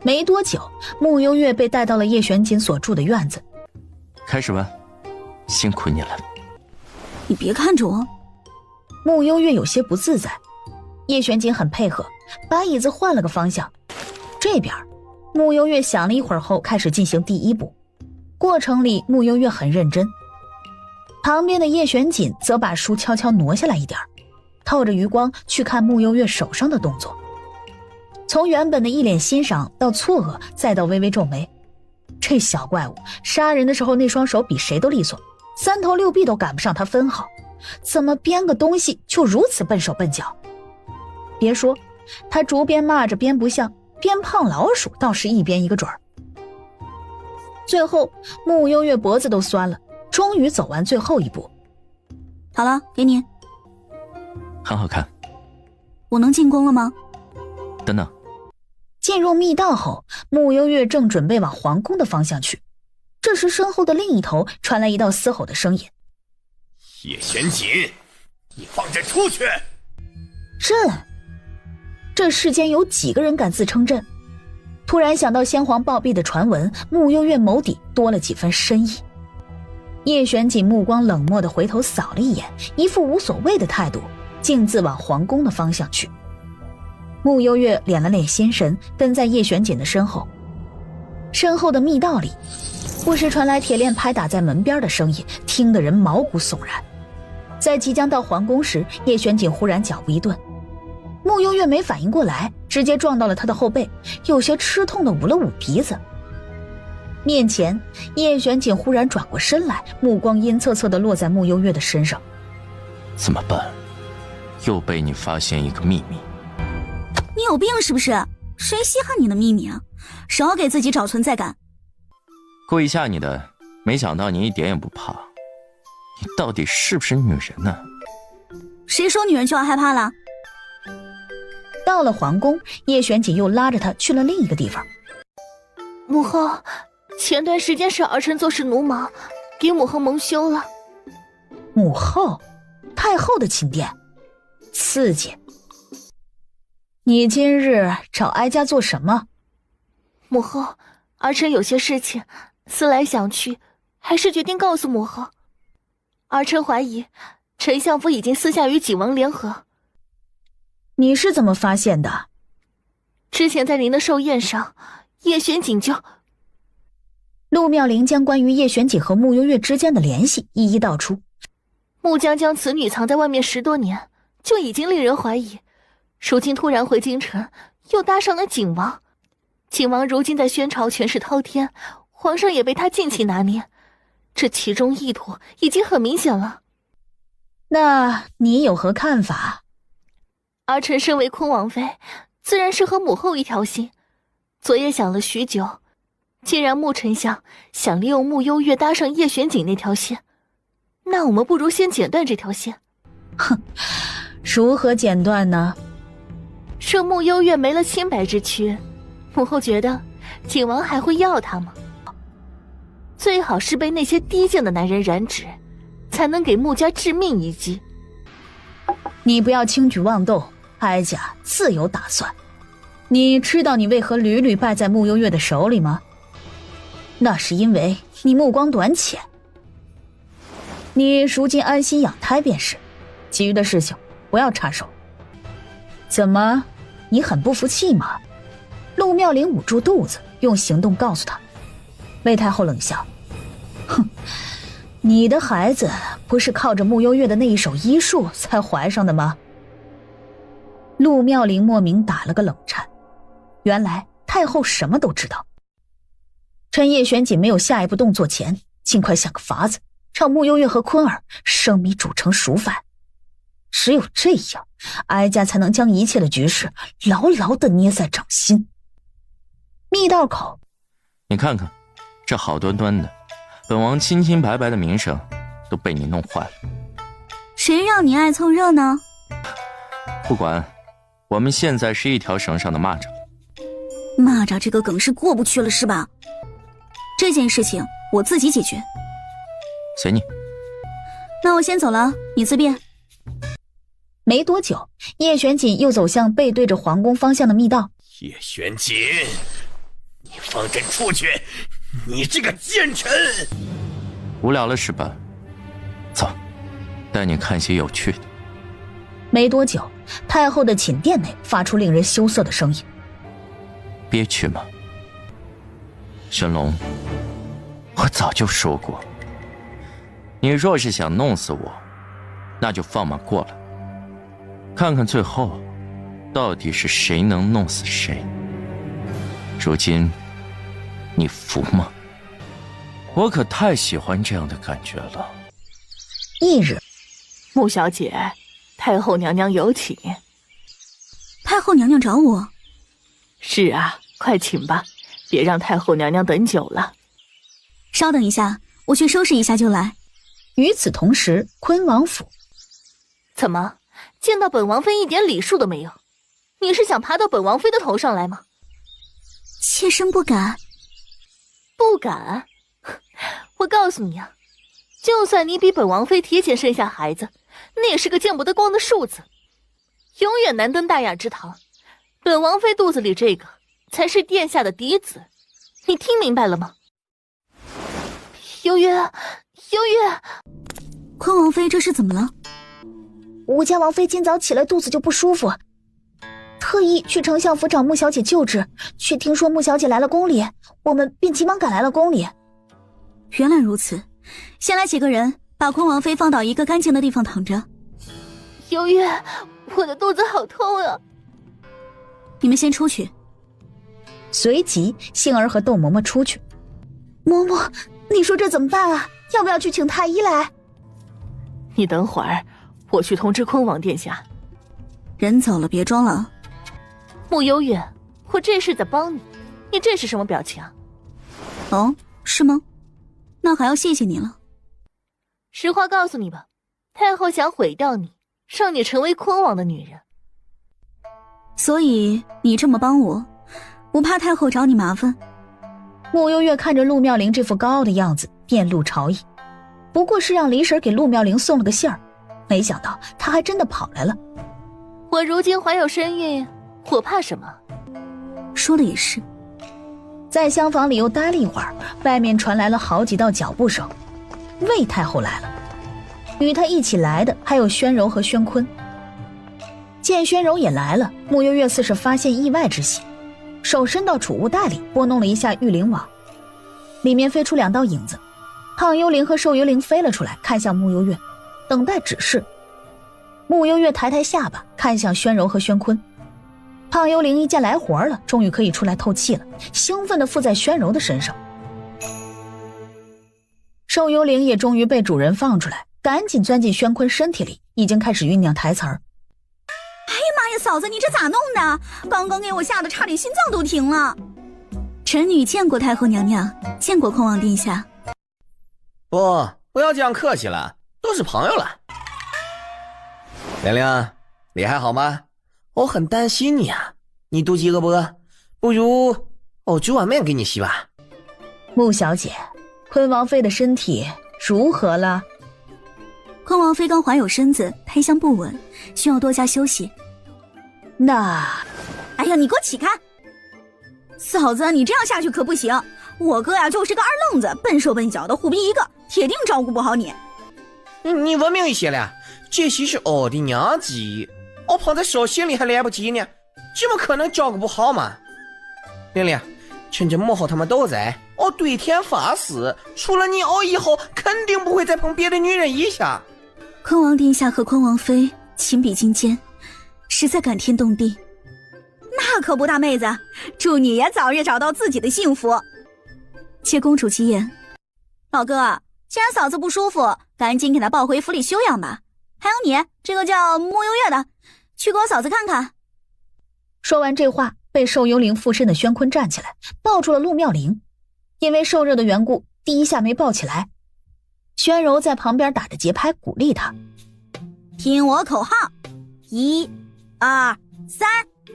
没多久，穆幽月被带到了叶玄锦所住的院子。开始吧，辛苦你了。你别看着我。穆幽月有些不自在，叶玄锦很配合，把椅子换了个方向。这边，穆幽月想了一会儿后，开始进行第一步。过程里，穆幽月很认真。旁边的叶玄锦则把书悄悄挪下来一点，透着余光去看穆幽月手上的动作。从原本的一脸欣赏到错愕，再到微微皱眉。这小怪物杀人的时候那双手比谁都利索，3头6臂都赶不上他分毫，怎么编个东西就如此笨手笨脚？别说，他竹编蚂蚱编不像，编胖老鼠倒是一编一个准儿。最后，穆幽月脖子都酸了，终于走完最后一步。好了，给你。很好看。我能进宫了吗？等等。进入密道后，穆幽月正准备往皇宫的方向去，这时身后的另一头传来一道嘶吼的声音：叶玄锦，你放朕出去！朕？这世间有几个人敢自称朕？突然想到先皇暴毙的传闻，穆幽月眸底多了几分深意。叶玄锦目光冷漠地回头扫了一眼，一副无所谓的态度，径自往皇宫的方向去。穆幽月敛了敛心神，跟在叶玄锦的身后。身后的密道里，不时传来铁链拍打在门边的声音，听得人毛骨悚然。在即将到皇宫时，叶玄锦忽然脚步一顿，穆幽月没反应过来，直接撞到了他的后背，有些吃痛的捂了捂鼻子。面前，叶玄锦忽然转过身来，目光阴恻恻地落在穆幽月的身上。怎么办？又被你发现一个秘密。你有病是不是？谁稀罕你的秘密啊？少给自己找存在感。故意吓你的，没想到你一点也不怕。你到底是不是女人呢？谁说女人就要害怕了？到了皇宫，叶玄锦又拉着他去了另一个地方。母后，前段时间是儿臣做事鲁莽，给母后蒙羞了。母后？太后的寝殿？刺激。你今日找哀家做什么？母后，儿臣有些事情，思来想去，还是决定告诉母后。儿臣怀疑，丞相府已经私下与景王联合。你是怎么发现的？之前在您的寿宴上，叶玄锦就……陆妙龄将关于叶玄锦和穆幽月之间的联系一一道出。穆将将此女藏在外面10多年，就已经令人怀疑。如今突然回京城，又搭上了景王。景王如今在宣朝权势滔天，皇上也被他尽情拿捏，这其中意图已经很明显了。那你有何看法？儿臣身为昆王妃，自然是和母后一条心。昨夜想了许久，既然穆丞相想利用穆幽月搭上叶玄锦那条线，那我们不如先剪断这条线。哼，如何剪断呢？若穆幽月没了清白之躯，母后觉得景王还会要她吗？最好是被那些低贱的男人染指，才能给穆家致命一击。你不要轻举妄动，哀家自有打算。你知道你为何屡屡败在穆幽月的手里吗？那是因为你目光短浅。你如今安心养胎便是，其余的事情不要插手。怎么，你很不服气吗？陆妙龄捂住肚子，用行动告诉他。魏太后冷笑，哼，你的孩子不是靠着穆幽月的那一手医术才怀上的吗？陆妙龄莫名打了个冷颤，原来太后什么都知道。趁叶玄锦没有下一步动作前，尽快想个法子，让穆幽月和坤儿生米煮成熟饭。只有这样，哀家才能将一切的局势牢牢地捏在掌心。密道口，你看看，这好端端的，本王清清白白的名声都被你弄坏了。谁让你爱凑热闹？不管，我们现在是一条绳上的蚂蚱。蚂蚱这个梗是过不去了是吧？这件事情我自己解决。随你。那我先走了，你自便。没多久，叶玄锦又走向背对着皇宫方向的密道。叶玄锦，你放朕出去！你这个奸臣！无聊了是吧？走，带你看些有趣的。没多久，太后的寝殿内发出令人羞涩的声音。憋屈吗？玄龙，我早就说过，你若是想弄死我，那就放马过来，看看最后到底是谁能弄死谁。如今你服吗？我可太喜欢这样的感觉了。翌日，穆小姐，太后娘娘有请。太后娘娘找我？是啊，快请吧，别让太后娘娘等久了。稍等一下，我去收拾一下就来。与此同时，昆王府。怎么，见到本王妃一点礼数都没有？你是想爬到本王妃的头上来吗？妾身不敢。不敢？我告诉你啊，就算你比本王妃提前生下孩子，那也是个见不得光的庶子，永远难登大雅之堂。本王妃肚子里这个才是殿下的嫡子，你听明白了吗？幽月，幽月，昆王妃这是怎么了？吴家王妃今早起来肚子就不舒服，特意去丞相府找穆小姐救治，却听说穆小姐来了宫里，我们便急忙赶来了宫里。原来如此，先来几个人把昆王妃放到一个干净的地方躺着。幽月，我的肚子好痛啊！你们先出去。随即，杏儿和窦嬷嬷出去。嬷嬷，你说这怎么办啊？要不要去请太医来？你等会儿，我去通知昆王殿下。人走了，别装了。穆幽月，我这是在帮你，你这是什么表情啊？哦，是吗？那还要谢谢你了。实话告诉你吧，太后想毁掉你，让你成为昆王的女人。所以你这么帮我，不怕太后找你麻烦？穆幽月看着陆妙龄这副高傲的样子，面露潮意。不过是让李婶给陆妙龄送了个信儿，没想到她还真的跑来了。我如今怀有身孕，我怕什么？说的也是。在厢房里又待了一会儿，外面传来了好几道脚步声。魏太后来了，与她一起来的还有宣柔和宣坤。见宣柔也来了，穆幽月似是发现意外之喜，手伸到储物袋里拨弄了一下玉灵网。里面飞出2道影子，胖幽灵和瘦幽灵飞了出来，看向穆幽月，等待指示。穆幽月抬抬下巴，看向宣柔和宣坤。胖幽灵一见来活了，终于可以出来透气了，兴奋地附在宣柔的身上。瘦幽灵也终于被主人放出来，赶紧钻进宣坤身体里，已经开始酝酿台词儿。哎呀妈呀，嫂子，你这咋弄的？刚刚给我吓得差点心脏都停了。臣女见过太后娘娘，见过匡王殿下。不要这样客气了，都是朋友了。玲玲，你还好吗？我很担心你啊，你肚饥饿不饿？不如我煮碗面给你洗吧。穆小姐，坤王妃的身体如何了？匡王妃刚怀有身子，胎香不稳，需要多加休息。那……哎呀，你给我起开！嫂子，你这样下去可不行。我哥呀就是个二愣子，笨手笨脚的虎逼一个，铁定照顾不好你。你文明一些了，这些是我的娘子，我捧在手心里还来不及呢，怎么可能照顾不好嘛？玲玲，趁着母后他们都在，我对天发誓，除了你，我以后肯定不会再碰别的女人一下。匡王殿下和匡王妃情比金坚，实在感天动地。那可不，大妹子，祝你也早日找到自己的幸福。切公主吉言。老哥，既然嫂子不舒服，赶紧给她抱回府里休养吧。还有你，这个叫穆幽月的，去给我嫂子看看。说完这话，被瘦幽灵附身的宣坤站起来，抱住了陆妙龄。因为受热的缘故，第一下没抱起来。宣柔在旁边打着节拍鼓励他：听我口号，1、2、3，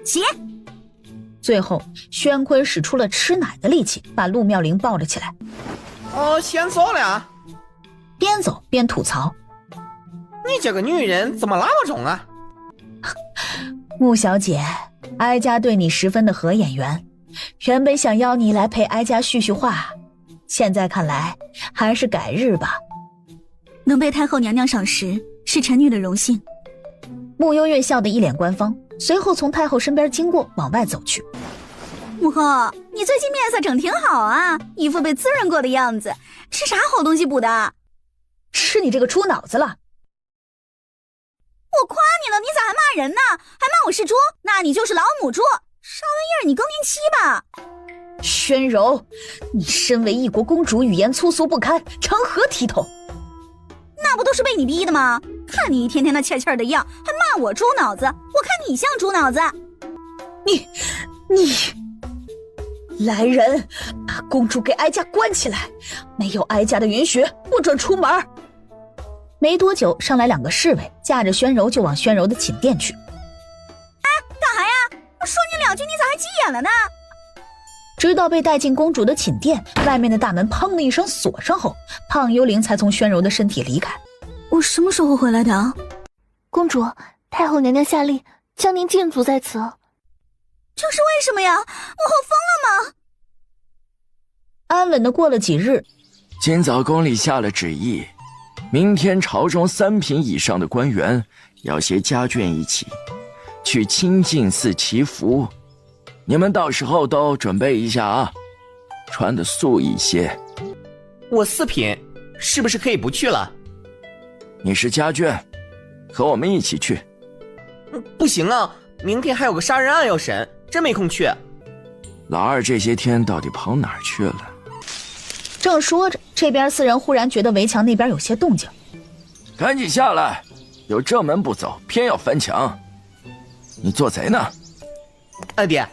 起！最后，宣坤使出了吃奶的力气，把陆妙龄抱了起来。先走了。边走边吐槽：你这个女人怎么那么重啊？穆小姐，哀家对你十分的合眼缘，原本想邀你来陪哀家叙叙话，现在看来还是改日吧。能被太后娘娘赏识，是臣女的荣幸。穆幽月笑得一脸官方，随后从太后身边经过，往外走去。母后，你最近面色整挺好啊，一副被滋润过的样子，吃啥好东西补的？吃你这个猪脑子了。我夸你了，你咋还骂人呢？还骂我是猪？那你就是老母猪。啥玩意儿？你更年期吧？宣柔，你身为一国公主，语言粗俗不堪，成何体统？那不都是被你逼的吗？看你一天天的欠欠的样，还骂我猪脑子，我看你像猪脑子。你来人，把公主给哀家关起来，没有哀家的允许，不准出门。没多久，上来2个侍卫，架着宣柔就往宣柔的寝殿去。哎，干啥呀？我说你2句，你咋还急眼了呢？直到被带进公主的寝殿，外面的大门砰的一声锁上后，胖幽灵才从宣柔的身体离开。我什么时候回来的啊？公主，太后娘娘下令将您禁足在此。这是为什么呀？母后疯了吗？安稳的过了几日，今早宫里下了旨意，明天朝中3品以上的官员要携家眷一起去清净寺祈福，你们到时候都准备一下啊，穿得素一些。我4品，是不是可以不去了？你是家眷，和我们一起去。不行啊，明天还有个杀人案要审，真没空去。老二这些天到底跑哪儿去了？正说着，这边4人忽然觉得围墙那边有些动静，赶紧下来！有正门不走，偏要翻墙，你做贼呢？爹，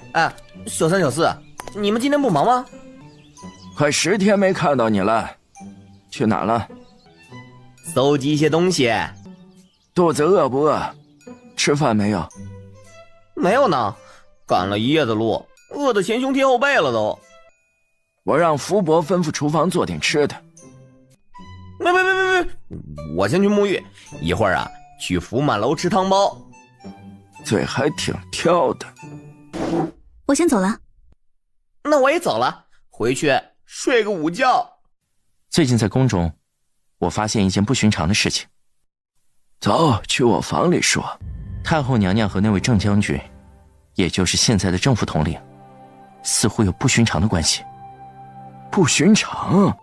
小3小4，你们今天不忙吗？快10天没看到你了，去哪了？搜集一些东西。肚子饿不饿？吃饭没有？没有呢，赶了1夜的路，饿得前胸贴后背了都。我让福伯吩咐厨房做点吃的。没，我先去沐浴，一会儿去福满楼吃汤包。嘴还挺挑的。我先走了。那我也走了，回去睡个午觉。最近在宫中，我发现一件不寻常的事情。走，去我房里说。太后娘娘和那位郑将军，也就是现在的政府统领，似乎有不寻常的关系。不寻常。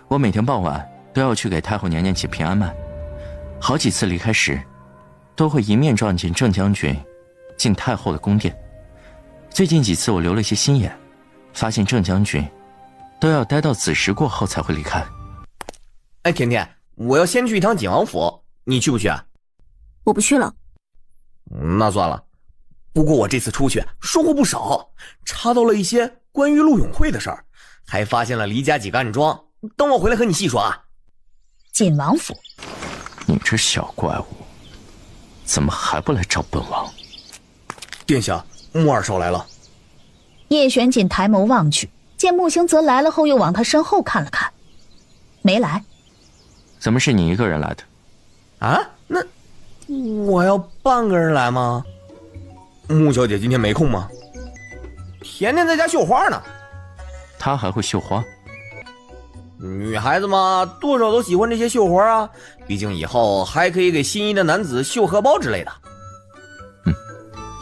我每天傍晚都要去给太后娘娘起平安脉，好几次离开时，都会一面撞见郑将军进太后的宫殿。最近几次我留了些心眼，发现郑将军都要待到子时过后才会离开。哎，甜甜，我要先去一趟景王府，你去不去啊？我不去了。那算了。不过我这次出去收获不少，查到了一些关于陆永会的事儿，还发现了离家几个暗桩。等我回来和你细说啊。景王府，你这小怪物，怎么还不来找本王？殿下，穆二少来了。叶玄锦抬眸望去，见穆星泽来了后，又往他身后看了看，没来。怎么是你一个人来的？啊？那我要半个人来吗？穆小姐今天没空吗？甜甜在家绣花呢。她还会绣花？女孩子嘛，多少都喜欢这些绣花啊，毕竟以后还可以给心仪的男子绣荷包之类的。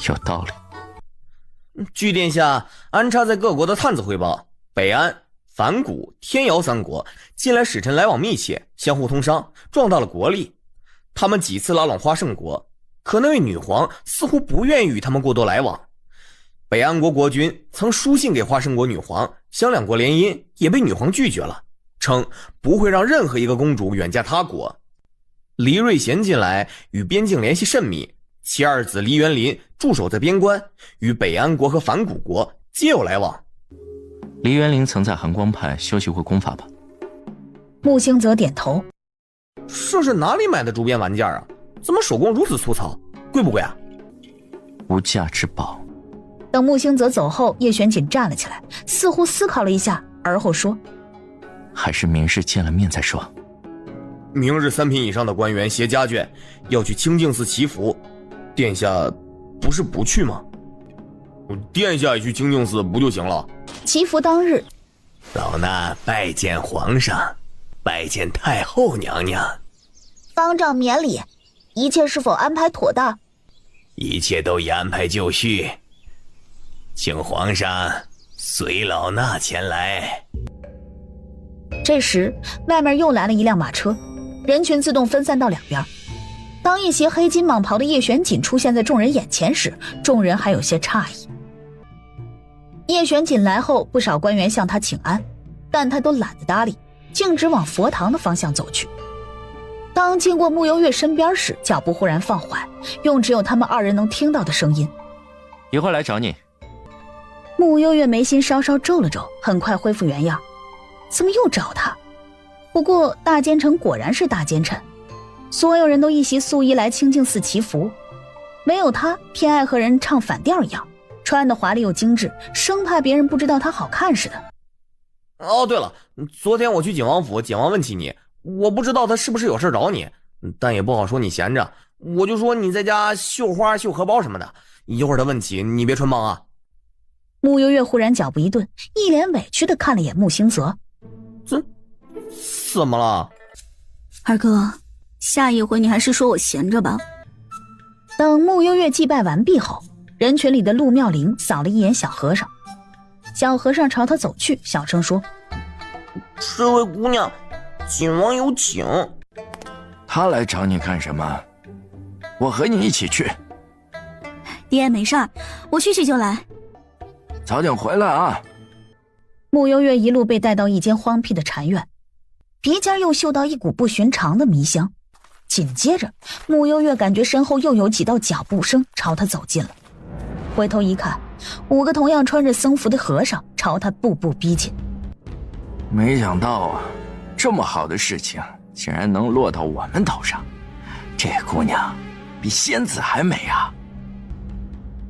有道理。据殿下安插在各国的探子汇报，北安、反谷、天瑶三国近来使臣来往密切，相互通商，壮大了国力。他们几次拉拢花圣国，可那位女皇似乎不愿意与他们过多来往。北安国国君曾书信给花圣国女皇，想两国联姻，也被女皇拒绝了，称不会让任何一个公主远嫁他国。黎瑞贤近来与边境联系甚密，其二子黎元林驻守在边关，与北安国和反谷国皆有来往。黎元林曾在寒光派修习过功法吧？穆星泽点头。这是哪里买的竹编玩件啊？怎么手工如此粗糙？贵不贵啊？无价之宝。等穆星泽走后，叶玄锦站了起来，似乎思考了一下，而后说：还是明日见了面再说。明日3品以上的官员携家眷要去清净寺祈福，殿下不是不去吗？殿下也去清净寺不就行了？祈福当日，老衲拜见皇上，拜见太后娘娘。方丈免礼，一切是否安排妥当？一切都已安排就绪，请皇上随老衲前来。这时外面又来了一辆马车，人群自动分散到两边。当一袭黑金蟒袍的叶玄锦出现在众人眼前时，众人还有些诧异。叶玄锦来后，不少官员向他请安，但他都懒得搭理，径直往佛堂的方向走去。当经过穆幽月身边时，脚步忽然放缓，用只有他们二人能听到的声音：一会儿来找你。穆幽月眉心稍稍皱了皱，很快恢复原样。怎么又找他？不过大奸臣果然是大奸臣，所有人都一袭素衣来清净寺祈福，没有他偏爱和人唱反调一样，穿得华丽又精致，生怕别人不知道他好看似的。哦，对了，昨天我去景王府，景王问起你，我不知道他是不是有事找你，但也不好说你闲着，我就说你在家绣花绣荷包什么的，一会儿他问起你别穿帮啊。穆幽月忽然脚步一顿，一脸委屈地看了眼穆星泽。怎么了？二哥，下一回你还是说我闲着吧。等穆幽月祭拜完毕后，人群里的陆妙龄扫了一眼小和尚，小和尚朝他走去，小声说：这位姑娘，景王有请。他来找你干什么？我和你一起去。爹，没事儿，我去就来。早点回来啊。穆幽月一路被带到一间荒僻的禅院，鼻尖又嗅到一股不寻常的迷香，紧接着穆幽月感觉身后又有几道脚步声朝他走近了，回头一看，5个同样穿着僧服的和尚朝他步步逼近。没想到啊，这么好的事情竟然能落到我们头上，这姑娘比仙子还美啊。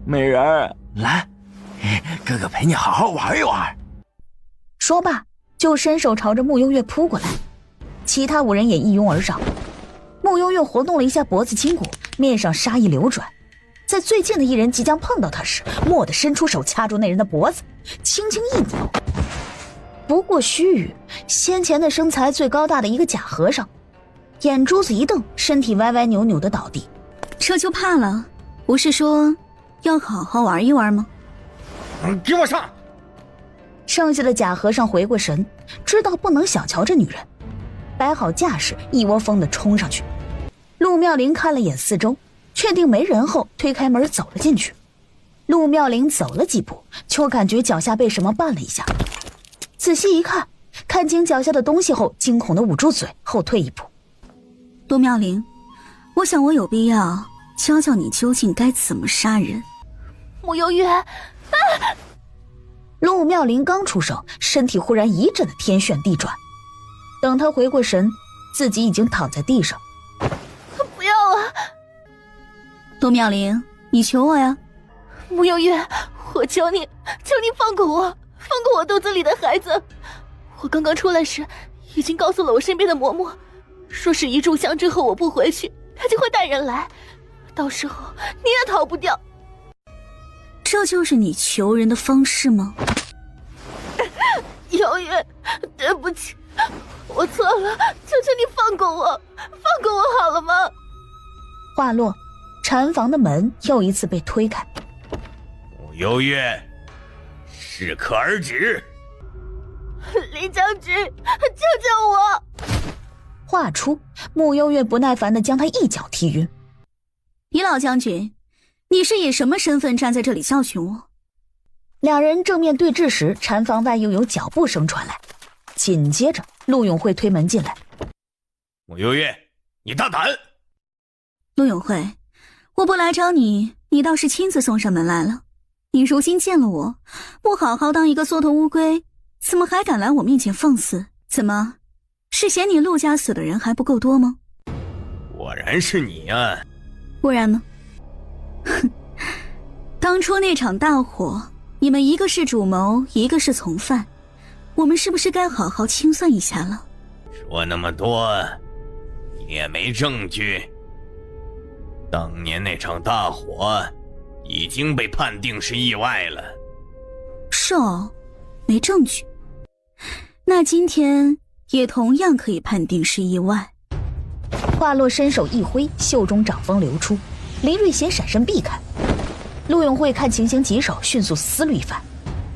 美人儿，来，哥哥陪你好好玩一玩。说罢就伸手朝着穆幽月扑过来，其他5人也一拥而上。穆幽月活动了一下脖子筋骨，面上杀意流转，在最近的一人即将碰到他时，蓦地伸出手掐住那人的脖子，轻轻一扭。不过须臾，先前的身材最高大的一个假和尚眼珠子一瞪，身体歪歪扭扭的倒地。这就怕了，不是说要好好玩一玩吗？给我上！剩下的假和尚回过神，知道不能小瞧这女人，摆好架势，一窝蜂地冲上去。陆妙龄看了眼四周，确定没人后，推开门走了进去。陆妙龄走了几步，就感觉脚下被什么绊了一下，仔细一看，看清脚下的东西后，惊恐地捂住嘴，后退一步。陆妙龄，我想我有必要教教你究竟该怎么杀人。慕幽月，啊！陆妙龄刚出声，身体忽然一阵的天旋地转。等他回过神，自己已经躺在地上。不要啊！陆妙龄，你求我呀！慕幽月，我求你放过我，放过我肚子里的孩子。我刚刚出来时，已经告诉了我身边的嬷嬷，说是一炷香之后我不回去，他就会带人来，到时候你也逃不掉。这就是你求人的方式吗？幽月，对不起，我错了，求求你放过我，放过我好了吗？话落，禅房的门又一次被推开。慕幽月，适可而止。李将军，救救我！话出，慕幽月不耐烦地将他一脚踢晕。李老将军，你是以什么身份站在这里教训我？两人正面对峙时，禅房外又有脚步声传来，紧接着陆永慧推门进来。慕幽月，你大胆！陆永慧，我不来找你，你倒是亲自送上门来了。你如今见了我，不好好当一个缩头乌龟，怎么还敢来我面前放肆？怎么，是嫌你陆家死的人还不够多吗？果然是你啊！不然呢？哼，当初那场大火，你们一个是主谋，一个是从犯，我们是不是该好好清算一下了？说那么多，你也没证据。当年那场大火已经被判定是意外了。是哦，没证据。那今天也同样可以判定是意外。话落，伸手一挥，袖中掌风流出，林瑞贤闪身避开。陆永慧看情形棘手，迅速思虑一番，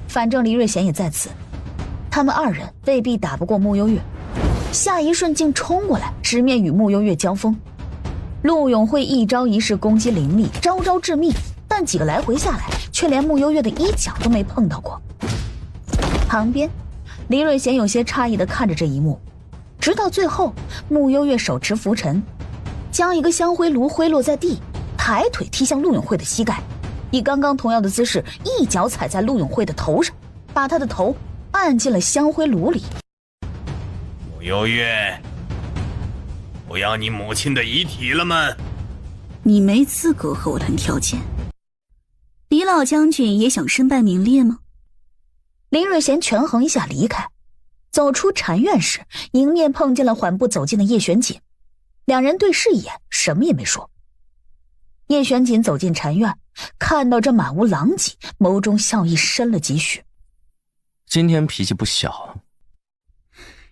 反正林瑞贤也在此，他们二人未必打不过慕幽月。下一瞬竟冲过来，直面与慕幽月交锋。陆永慧一招一式攻击凌厉，招招致命，但几个来回下来，却连慕幽月的衣角都没碰到过。旁边，林瑞贤有些诧异地看着这一幕，直到最后，慕幽月手持拂尘，将一个香灰炉挥落在地，抬腿踢向陆永慧的膝盖，以刚刚同样的姿势，一脚踩在陆永慧的头上，把他的头按进了香灰炉里。慕幽月，不要你母亲的遗体了吗？你没资格和我谈条件。李老将军也想身败名裂吗？林瑞贤权衡一下离开，走出禅院时，迎面碰见了缓步走近的叶玄锦，两人对视一眼，什么也没说。叶玄锦走进禅院，看到这满屋狼藉，眸中笑意深了几许。今天脾气不小。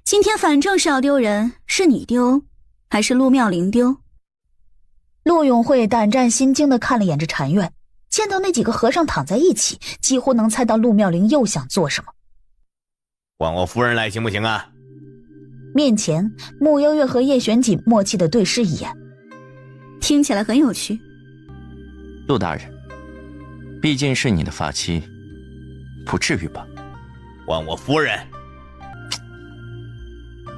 今天反正是要丢人，是你丢还是陆妙龄丢？陆永慧胆战心惊地看了眼这禅院，见到那几个和尚躺在一起，几乎能猜到陆妙龄又想做什么。换我夫人来行不行啊？面前，慕幽月和叶玄锦默契地对视一眼，听起来很有趣。陆大人，毕竟是你的发妻，不至于吧？换我夫人。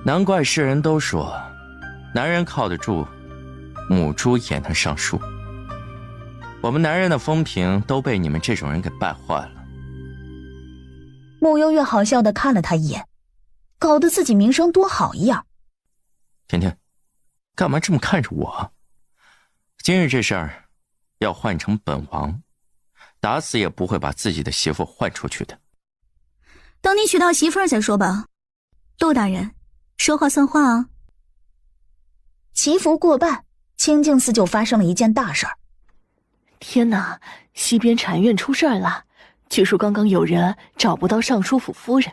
难怪世人都说，男人靠得住，母猪也能上树。我们男人的风评都被你们这种人给败坏了。慕幽月好笑地看了他一眼，搞得自己名声多好一样。甜甜，干嘛这么看着我？今日这事儿要换成本王，打死也不会把自己的媳妇换出去的。等你娶到媳妇儿再说吧。陆大人，说话算话啊。祈福过半，清净寺就发生了一件大事儿。天哪，西边禅院出事儿了，据说刚刚有人找不到尚书府夫人，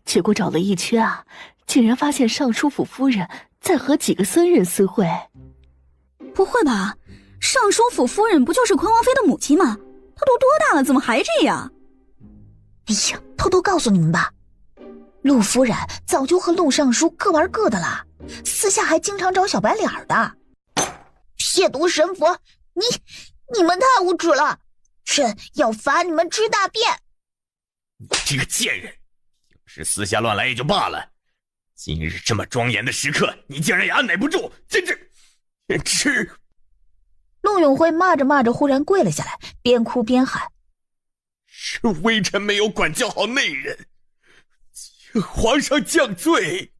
结果找了一圈啊，竟然发现尚书府夫人在和几个僧人私会。不会吧，尚书府夫人不就是坤王妃的母亲吗？她都多大了，怎么还这样？哎呀，偷偷告诉你们吧，陆夫人早就和陆尚书各玩各的啦，私下还经常找小白脸的。亵渎神佛，你们太无耻了！朕要罚你们吃大便！你这个贱人，平时私下乱来也就罢了，今日这么庄严的时刻，你竟然也按耐不住，简直……陆永辉骂着骂着，忽然跪了下来，边哭边喊：“是微臣没有管教好内人，请皇上降罪。”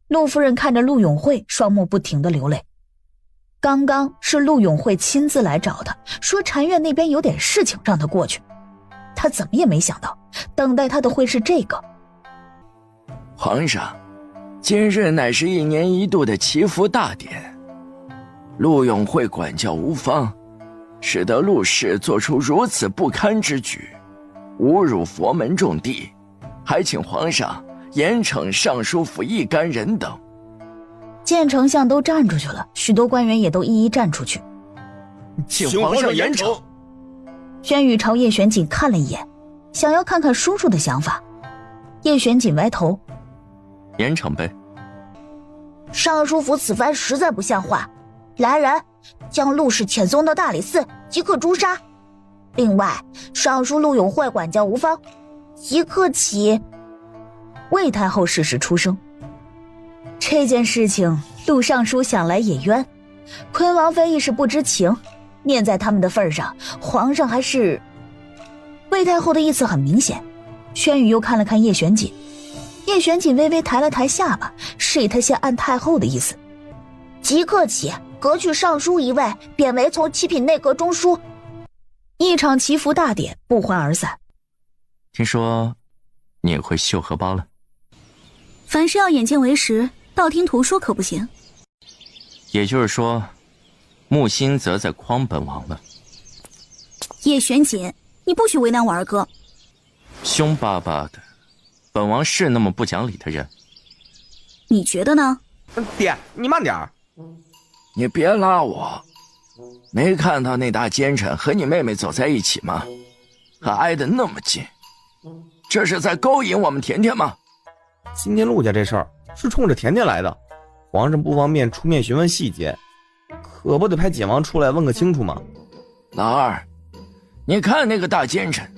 陆夫人看着陆永辉，双目不停地流泪。刚刚是陆永辉亲自来找他，说禅院那边有点事情，让他过去。他怎么也没想到，等待他的会是这个。皇上，今日乃是1年1度的祈福大典，陆永辉管教无方，使得陆氏做出如此不堪之举，侮辱佛门重地，还请皇上严惩尚书府一干人等。见丞相都站出去了，许多官员也都一一站出去，请皇上严惩。轩宇朝叶玄锦看了一眼，想要看看叔叔的想法。叶玄锦歪头：“严惩呗。”尚书府此番实在不像话，来人，将陆氏遣送到大理寺，即刻诛杀。另外，尚书陆永慧管教无方，即刻起。魏太后适时出声：“这件事情，陆尚书想来也冤，坤王妃亦是不知情，念在他们的份上，皇上还是……”魏太后的意思很明显。轩宇又看了看叶玄锦，叶玄锦微微抬了抬下巴，示意他先按太后的意思。即刻起，革去尚书一位，贬为从七品内阁中书。一场祈福大典不欢而散。听说你会绣荷包了？凡事要眼见为实，道听途说可不行。也就是说，木心则在诓本王了。叶玄锦，你不许为难我二哥。凶巴巴的，本王是那么不讲理的人？你觉得呢？爹，你慢点儿。你别拉我，没看到那大奸臣和你妹妹走在一起吗？还挨得那么近，这是在勾引我们甜甜吗？今天陆家这事儿是冲着甜甜来的，皇上不方便出面询问细节，可不得派简王出来问个清楚吗？老二，你看那个大奸臣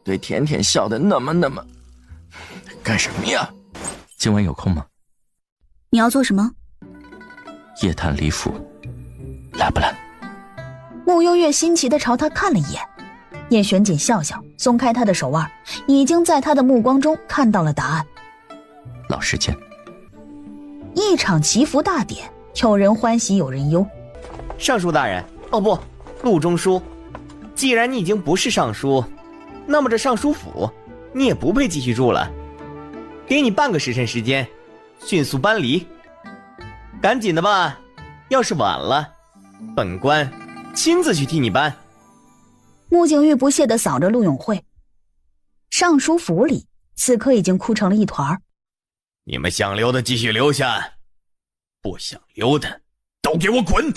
对甜甜笑得那么干什么呀？今晚有空吗？你要做什么？夜探李府，来不来？穆幽月新奇地朝他看了一眼，叶玄锦笑笑，松开他的手腕，已经在他的目光中看到了答案。老时间。一场祈福大典，有人欢喜有人忧。尚书大人，哦不，陆中书，既然你已经不是尚书，那么这尚书府你也不配继续住了，给你半个时辰时间，迅速搬离，赶紧的吧，要是晚了，本官亲自去替你搬。穆景玉不屑地扫着陆永慧。尚书府里此刻已经哭成了一团。你们想留的继续留下，不想留的都给我滚！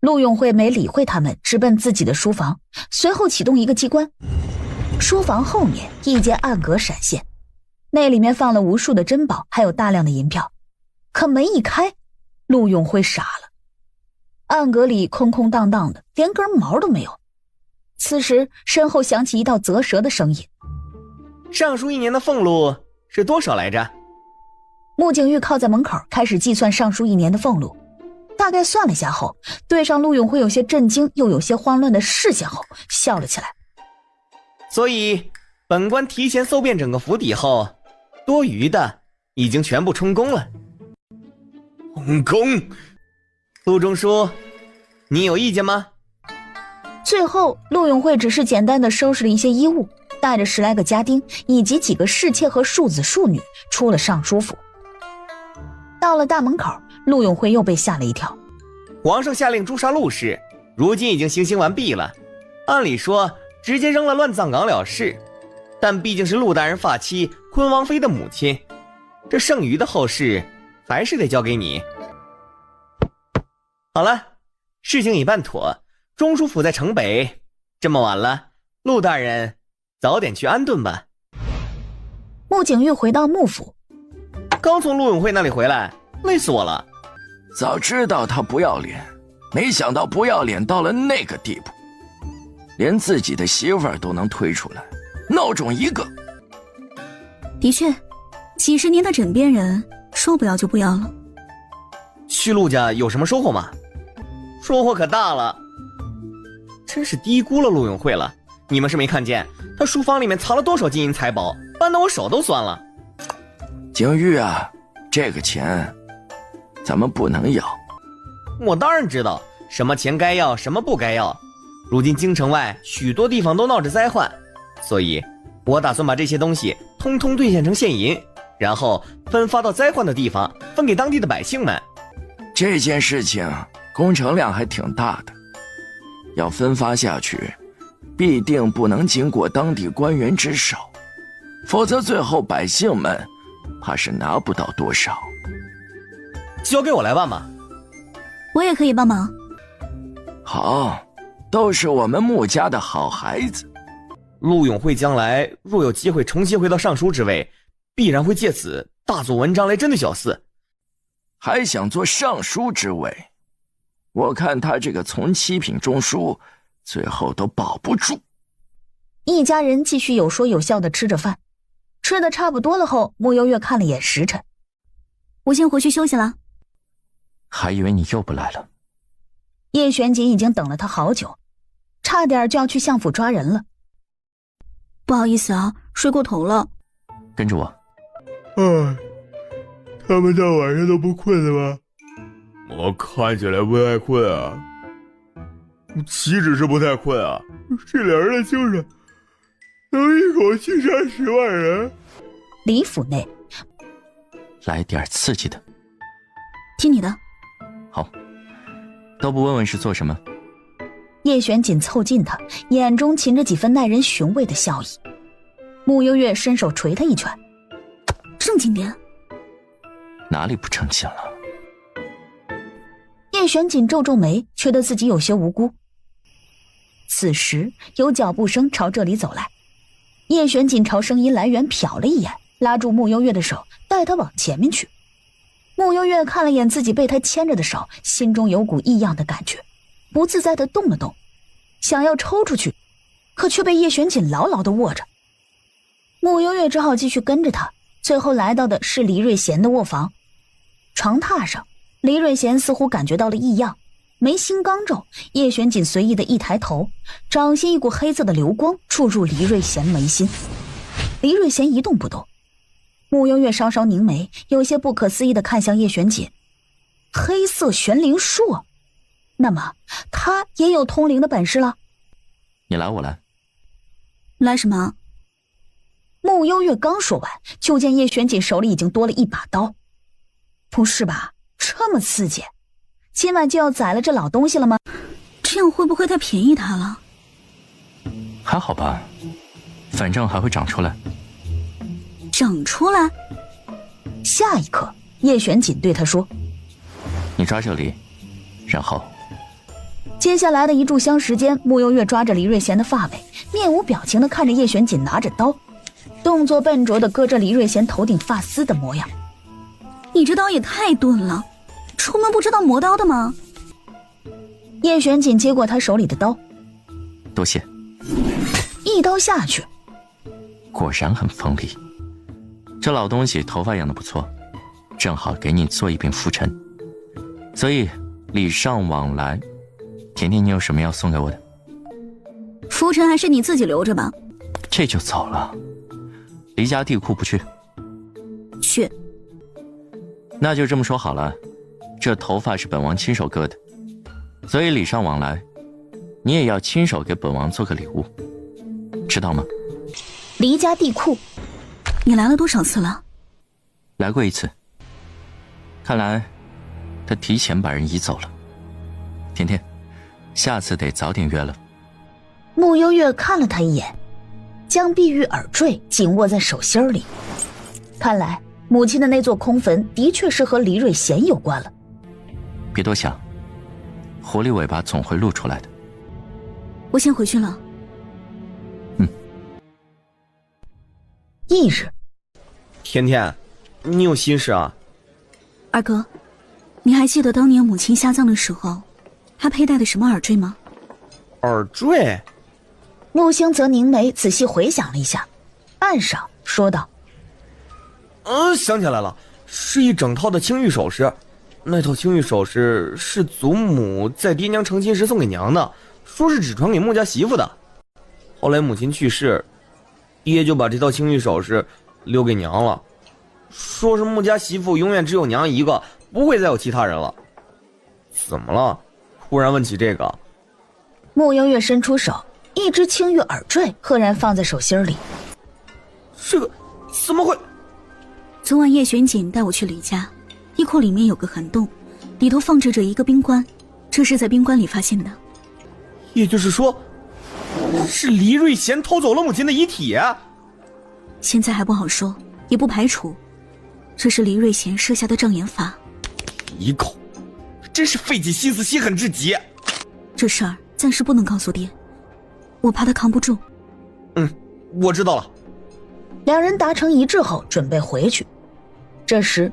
陆永慧没理会他们，直奔自己的书房，随后启动一个机关。书房后面一间暗格闪现，那里面放了无数的珍宝，还有大量的银票。可门一开，陆永辉傻了，暗格里空空荡荡的，连根毛都没有。此时身后响起一道啧舌的声音：“尚书1年的俸禄是多少来着？”穆景玉靠在门口开始计算尚书1年的俸禄，大概算了下后，对上陆永辉有些震惊又有些慌乱的视线后，笑了起来。所以本官提前搜遍整个府邸后，多余的已经全部充公了。充公？陆中书，你有意见吗？最后陆永慧只是简单的收拾了一些衣物，带着10来个家丁以及几个侍妾和庶子庶女出了尚书府。到了大门口，陆永辉又被吓了一跳。皇上下令诛杀陆氏，如今已经行刑完毕了，按理说直接扔了乱葬岗了事，但毕竟是陆大人发妻坤王妃的母亲，这剩余的后事还是得交给你。好了，事情已办妥，中书府在城北，这么晚了，陆大人早点去安顿吧。穆景玉回到穆府，刚从陆永慧那里回来，累死我了。早知道他不要脸，没想到不要脸到了那个地步，连自己的媳妇儿都能推出来，孬种一个。的确，几十年的枕边人，说不要就不要了。去陆家有什么收获吗？收获可大了，真是低估了陆永慧了。你们是没看见他书房里面藏了多少金银财宝，搬得我手都酸了。景玉啊，这个钱咱们不能要。我当然知道什么钱该要，什么不该要。如今京城外许多地方都闹着灾患，所以我打算把这些东西通通兑现成现银，然后分发到灾患的地方，分给当地的百姓们。这件事情工程量还挺大的，要分发下去，必定不能经过当地官员之手，否则最后百姓们怕是拿不到多少。交给我来办吧。我也可以帮忙。好，都是我们穆家的好孩子。陆永慧将来若有机会重新回到尚书之位，必然会借此大做文章来针对小四。还想做尚书之位，我看他这个从七品中书最后都保不住。一家人继续有说有笑的吃着饭，吃的差不多了后，穆幽月看了眼时辰，我先回去休息了。还以为你又不来了。叶玄锦已经等了他好久，差点就要去相府抓人了。不好意思啊，睡过头了。跟着我。他们大晚上都不困了吗？我看起来不太困啊。岂止是不太困啊，这两人的精神能一口气杀10万人。李府内，来点刺激的。听你的。好，都不问问是做什么。叶玄锦凑近他，眼中噙着几分耐人寻味的笑意。穆幽月伸手捶他一拳，正经点。哪里不正经了？叶玄锦皱皱眉，觉得自己有些无辜。此时有脚步声朝这里走来，叶玄锦朝声音来源瞟了一眼，拉住穆幽月的手，带他往前面去。穆幽月看了眼自己被他牵着的手，心中有股异样的感觉，不自在地动了动，想要抽出去，可却被叶玄锦牢牢地握着。穆幽月只好继续跟着他，最后来到的是黎瑞贤的卧房。床榻上，黎瑞贤似乎感觉到了异样，眉心刚皱，叶玄锦随意的一抬头，掌心一股黑色的流光注入黎瑞贤眉心。黎瑞贤一动不动。穆幽月稍稍凝眉，有些不可思议地看向叶玄锦。黑色玄灵术，那么他也有通灵的本事了？你来我来。来什么？穆幽月刚说完，就见叶玄锦手里已经多了一把刀。不是吧，这么刺激，今晚就要宰了这老东西了吗？这样会不会太便宜他了？还好吧，反正还会长出来。长出来？下一刻，叶玄锦对他说：“你抓这里，然后……”接下来的一炷香时间，穆幽月抓着黎瑞贤的发尾，面无表情地看着叶玄锦拿着刀，动作笨拙地割着黎瑞贤头顶发丝的模样。你这刀也太钝了，出门不知道磨刀的吗？叶玄锦接过他手里的刀，多谢。一刀下去，果然很锋利。这老东西头发养得不错，正好给你做一柄拂尘。所以礼尚往来，甜甜，你有什么要送给我的？拂尘还是你自己留着吧。这就走了？离家地库不去？去。那就这么说好了，这头发是本王亲手割的，所以礼尚往来，你也要亲手给本王做个礼物，知道吗？离家地库，你来了多少次了？来过一次。看来他提前把人移走了。甜甜，下次得早点约了。穆幽月看了他一眼，将碧玉耳坠紧握在手心里。看来母亲的那座空坟的确是和黎瑞贤有关了。别多想，狐狸尾巴总会露出来的。我先回去了。翌日，甜甜，你有心事啊？二哥，你还记得当年母亲下葬的时候，她佩戴的什么耳坠吗？耳坠？木星则凝眉仔细回想了一下，半晌说道：想起来了，是一整套的青玉首饰。那套青玉首饰是祖母在爹娘成亲时送给娘的，说是只传给穆家媳妇的。后来母亲去世，爹就把这套青玉首饰留给娘了，说是穆家媳妇永远只有娘一个，不会再有其他人了。怎么了？忽然问起这个。穆幽月伸出手，一只青玉耳坠赫然放在手心里。这个怎么会？昨晚叶玄锦带我去李家，衣库里面有个涵洞，里头放置着一个冰棺，这是在冰棺里发现的。也就是说，是黎瑞贤偷走了母亲的遗体啊？现在还不好说，也不排除这是黎瑞贤设下的障眼法。一口，真是费尽心思，心狠至极。这事儿暂时不能告诉爹，我怕他扛不住。我知道了。两人达成一致后，准备回去。这时，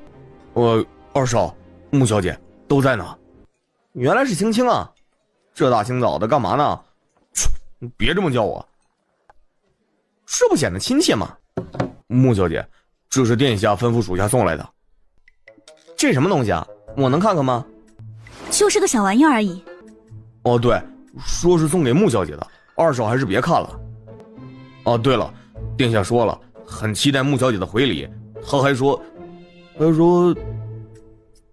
二少、穆小姐都在呢。原来是青青啊，这大清早的干嘛呢？切，别这么叫我，这不显得亲切吗？穆小姐，这是殿下吩咐属下送来的。这什么东西啊？我能看看吗？就是个小玩意儿而已。哦，对，说是送给穆小姐的，二少还是别看了。哦，对了，殿下说了，很期待穆小姐的回礼。他还说，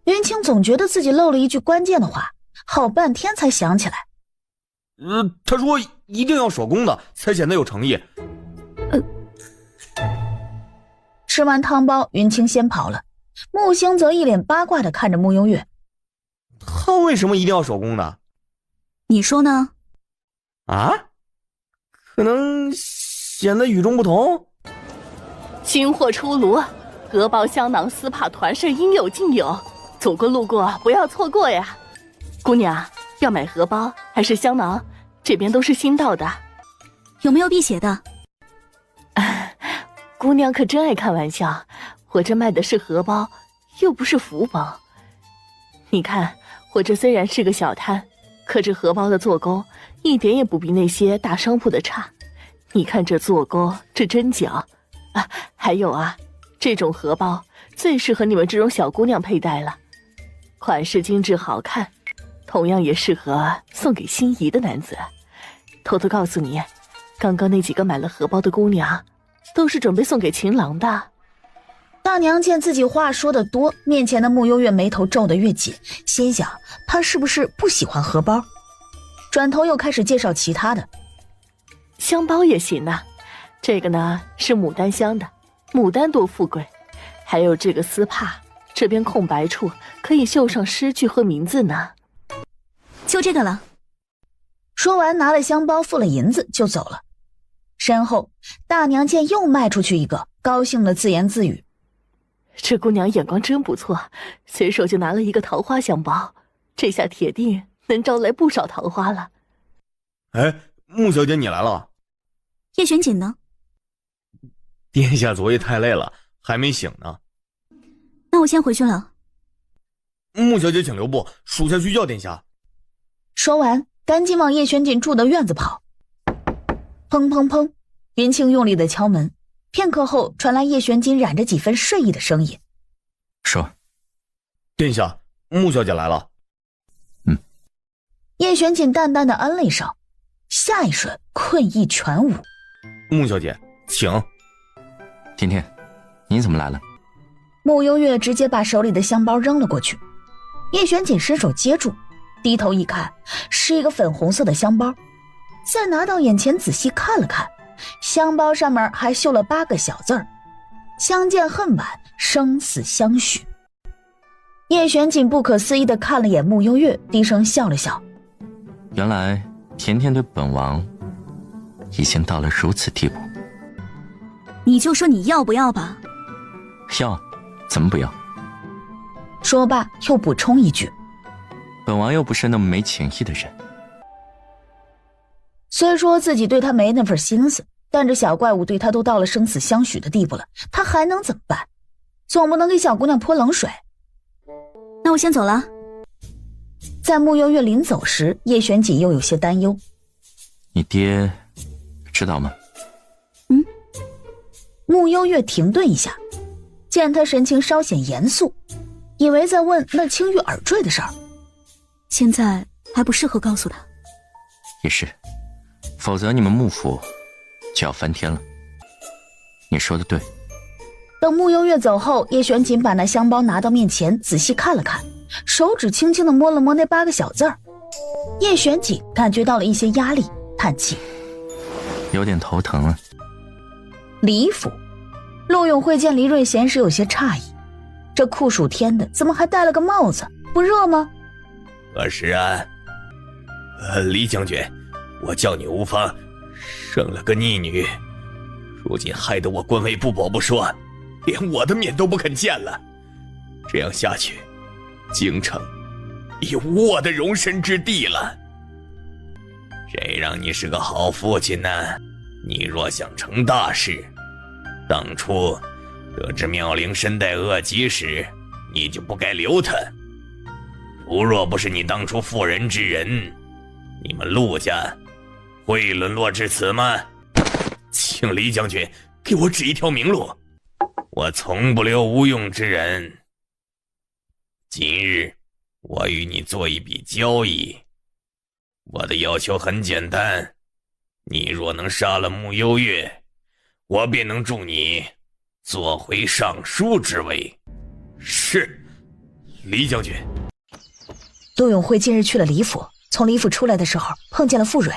云清总觉得自己漏了一句关键的话，好半天才想起来。他说一定要手工的，才显得有诚意。吃完汤包，云清先跑了，木星则一脸八卦地看着穆幽月。他为什么一定要手工的？你说呢？啊？可能显得与众不同。新货出炉，荷包香囊丝帕团饰应有尽有，走过路过不要错过呀！姑娘，要买荷包还是香囊？这边都是新到的。有没有辟邪的？姑娘可真爱开玩笑，我这卖的是荷包，又不是福包。你看，我这虽然是个小摊，可这荷包的做工一点也不比那些大商铺的差。你看这做工，这针脚啊，还有啊，这种荷包最适合你们这种小姑娘佩戴了，款式精致好看，同样也适合送给心仪的男子。偷偷告诉你，刚刚那几个买了荷包的姑娘都是准备送给情郎的。大娘见自己话说得多，面前的穆幽月眉头皱得越紧，心想他是不是不喜欢荷包，转头又开始介绍其他的。香包也行啊，这个呢是牡丹香的，牡丹多富贵。还有这个丝帕，这边空白处可以绣上诗句和名字呢。就这个了。说完拿了香包付了银子就走了。身后大娘见又卖出去一个，高兴的自言自语，这姑娘眼光真不错，随手就拿了一个桃花香包，这下铁定能招来不少桃花了。哎，穆小姐你来了。叶玄锦呢？殿下昨夜太累了，还没醒呢。那我先回去了。穆小姐请留步，属下去叫殿下。说完赶紧往叶玄锦住的院子跑。砰砰砰，云清用力的敲门，片刻后传来叶玄锦染着几分睡意的声音。说，殿下，穆小姐来了。叶玄锦淡淡的嗯了一声，下一瞬困意全无。穆小姐请。甜甜，你怎么来了？穆幽月直接把手里的香包扔了过去，叶玄锦伸手接住，低头一看，是一个粉红色的香包，再拿到眼前仔细看了看，香包上面还绣了8个小字儿：相见恨晚，生死相许。叶玄锦不可思议地看了眼穆幽月，低声笑了笑。原来甜甜对本王已经到了如此地步。你就说你要不要吧。要，怎么不要？说罢又补充一句，本王又不是那么没情义的人。虽说自己对他没那份心思，但这小怪物对他都到了生死相许的地步了，他还能怎么办？总不能给小姑娘泼冷水。那我先走了。在慕幽月临走时，叶玄锦又有些担忧。你爹知道吗？慕幽月停顿一下，见他神情稍显严肃，以为在问那青玉耳坠的事儿。现在还不适合告诉他。也是，否则你们幕府就要翻天了。你说的对。等慕幽月走后，叶玄锦把那香包拿到面前，仔细看了看，手指轻轻地摸了摸那8个小字儿。叶玄锦感觉到了一些压力，叹气，有点头疼了。李府，陆永慧见黎瑞贤时有些诧异，这酷暑天的，怎么还戴了个帽子？不热吗？可是啊，李将军，我叫你无妨，生了个逆女，如今害得我官位不保不说，连我的面都不肯见了。这样下去，京城已无我的容身之地了。谁让你是个好父亲呢？你若想成大事，当初得知妙龄身带恶疾时，你就不该留他。若不是你当初妇人之仁，你们陆家会沦落至此吗？请李将军给我指一条明路，我从不留无用之人。今日我与你做一笔交易，我的要求很简单，你若能杀了慕幽月，我便能助你做回尚书之位。是，李将军。陆永慧近日去了李府，从李府出来的时候碰见了傅蕊。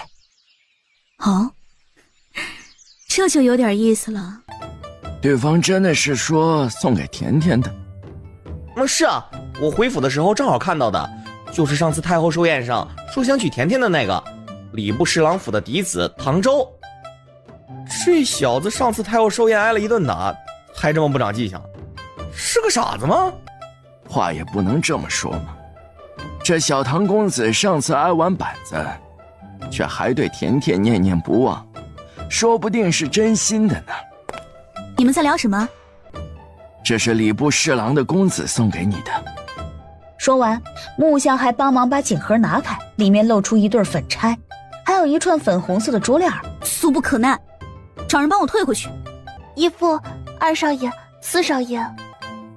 哦，这就有点意思了。对方真的是说送给甜甜的？是啊，我回府的时候正好看到的，就是上次太后寿宴上说想娶甜甜的那个礼部侍郎府的嫡子唐周。这小子上次太后寿宴挨了一顿打，还这么不长记性，是个傻子吗？话也不能这么说嘛。这小唐公子上次挨完板子，却还对甜甜念念不忘，说不定是真心的呢。你们在聊什么？这是礼部侍郎的公子送给你的。说完，木香还帮忙把锦盒拿开，里面露出一对粉钗，还有一串粉红色的珠链。俗不可耐，找人帮我退回去。姨父、二少爷、四少爷，